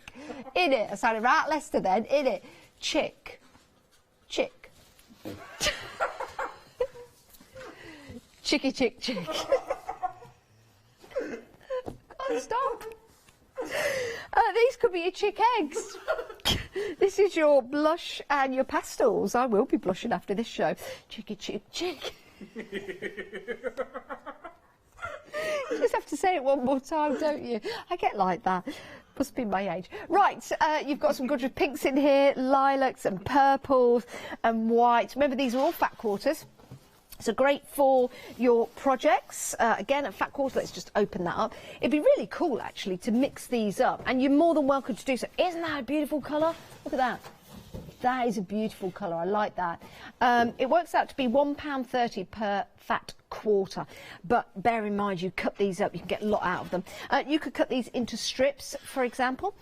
In it. I sounded right Leicester then. In it. Chick. chick. Chicky chick chick. Can't stop. These could be your chick eggs. This is your blush and your pastels. I will be blushing after this show. Chicky chick chick. You just have to say it one more time, don't you? I get like that. Must be my age. Right, you've got some gorgeous pinks in here, lilacs and purples and whites. Remember, these are all fat quarters. So great for your projects. Again, at fat quarter, let's just open that up. It'd be really cool, actually, to mix these up. And you're more than welcome to do so. Isn't that a beautiful colour? Look at that. That is a beautiful colour. I like that. It works out to be £1.30 per fat quarter. But bear in mind, you cut these up, you can get a lot out of them. You could cut these into strips, for example.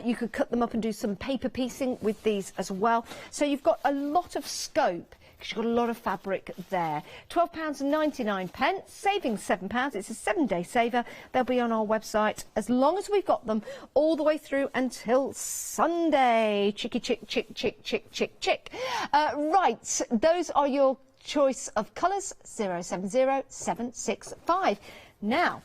You could cut them up and do some paper piecing with these as well. So you've got a lot of scope, because you've got a lot of fabric there. £12.99, saving £7. It's a 7-day saver. They'll be on our website as long as we've got them all the way through until Sunday. Chicky chick chick chick chick chick chick. Right, those are your choice of colours, 070765. Now,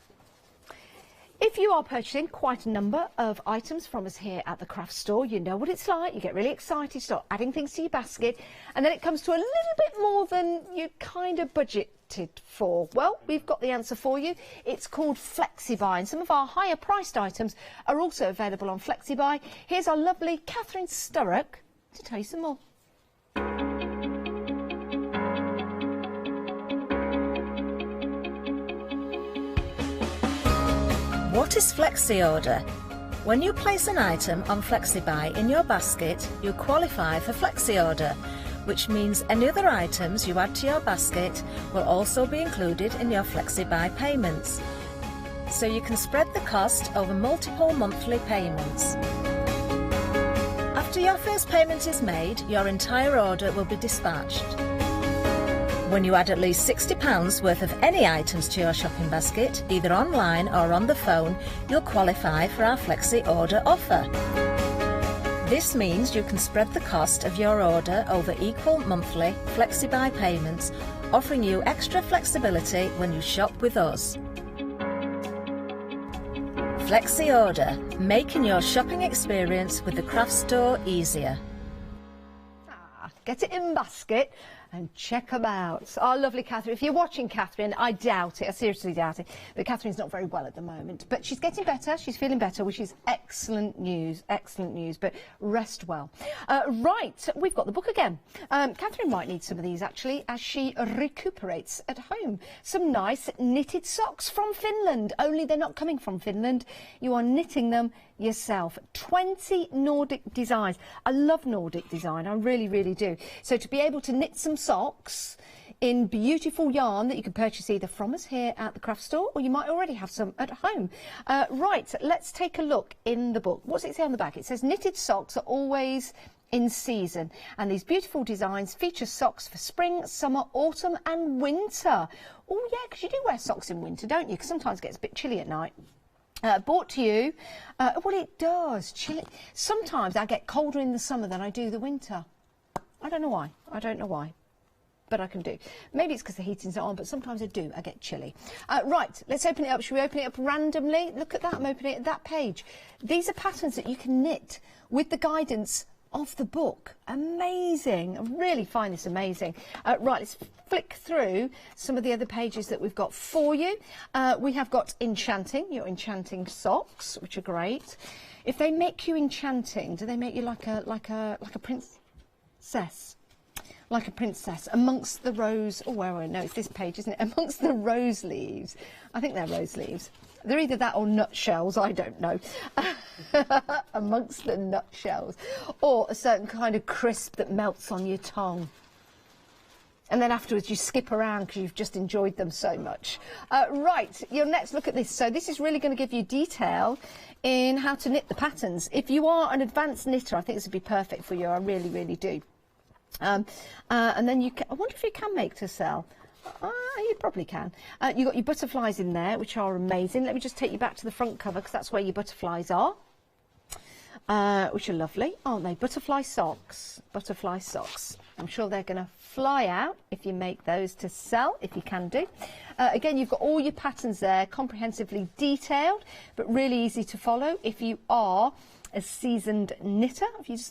if you are purchasing quite a number of items from us here at the craft store, you know what it's like. You get really excited, start adding things to your basket, and then it comes to a little bit more than you kind of budgeted for. Well, we've got the answer for you. It's called FlexiBuy, and some of our higher priced items are also available on FlexiBuy. Here's our lovely Catherine Sturrock to tell you some more. What is Flexi Order? When you place an item on FlexiBuy in your basket, you qualify for Flexi Order, which means any other items you add to your basket will also be included in your FlexiBuy payments. So you can spread the cost over multiple monthly payments. After your first payment is made, your entire order will be dispatched. When you add at least £60 worth of any items to your shopping basket, either online or on the phone, you'll qualify for our Flexi Order offer. This means you can spread the cost of your order over equal monthly FlexiBuy payments, offering you extra flexibility when you shop with us. Flexi Order, making your shopping experience with the craft store easier. Get it in basket and check them out. Our lovely Catherine. If you're watching Catherine, I doubt it. I seriously doubt it. But Catherine's not very well at the moment. But she's getting better. She's feeling better, which is excellent news. Excellent news. But rest well. Right, we've got the book again. Catherine might need some of these, actually, as she recuperates at home. Some nice knitted socks from Finland. Only they're not coming from Finland. You are knitting them yourself. 20 Nordic designs. I love Nordic design. I really, really do. So to be able to knit some socks in beautiful yarn that you can purchase either from us here at the craft store, or you might already have some at home. Right, let's take a look in the book. What's it say on the back? It says knitted socks are always in season, and these beautiful designs feature socks for spring, summer, autumn and winter. Oh yeah, because you do wear socks in winter, don't you? Because sometimes it gets a bit chilly at night. Brought to you, well, it does, chilly. Sometimes I get colder in the summer than I do the winter. I don't know why. I don't know why. But I can do. Maybe it's because the heating's not on, but sometimes I do. I get chilly. Right, let's open it up. Should we open it up randomly? Look at that. I'm opening it at that page. These are patterns that you can knit with the guidance of the book. Amazing. I really find this amazing. Right, let's flick through some of the other pages that we've got for you. We have got enchanting, your enchanting socks, which are great. If they make you enchanting, do they make you like a princess? Like a princess amongst the rose. Oh, well, no, it's this page, isn't it? Amongst the rose leaves. I think they're rose leaves. They're either that or nutshells, I don't know. Amongst the nutshells. Or a certain kind of crisp that melts on your tongue. And then afterwards you skip around because you've just enjoyed them so much. Right, your next look at this. So this is really going to give you detail in how to knit the patterns. If you are an advanced knitter, I think this would be perfect for you. I really, really do. And then you can, I wonder if you can make to sell. You probably can. You've got your butterflies in there, which are amazing. Let me just take you back to the front cover, because that's where your butterflies are, which are lovely, aren't they? Butterfly socks. Butterfly socks. I'm sure they're going to fly out if you make those to sell, if you can do. Again, you've got all your patterns there, comprehensively detailed, but really easy to follow if you are a seasoned knitter. If you just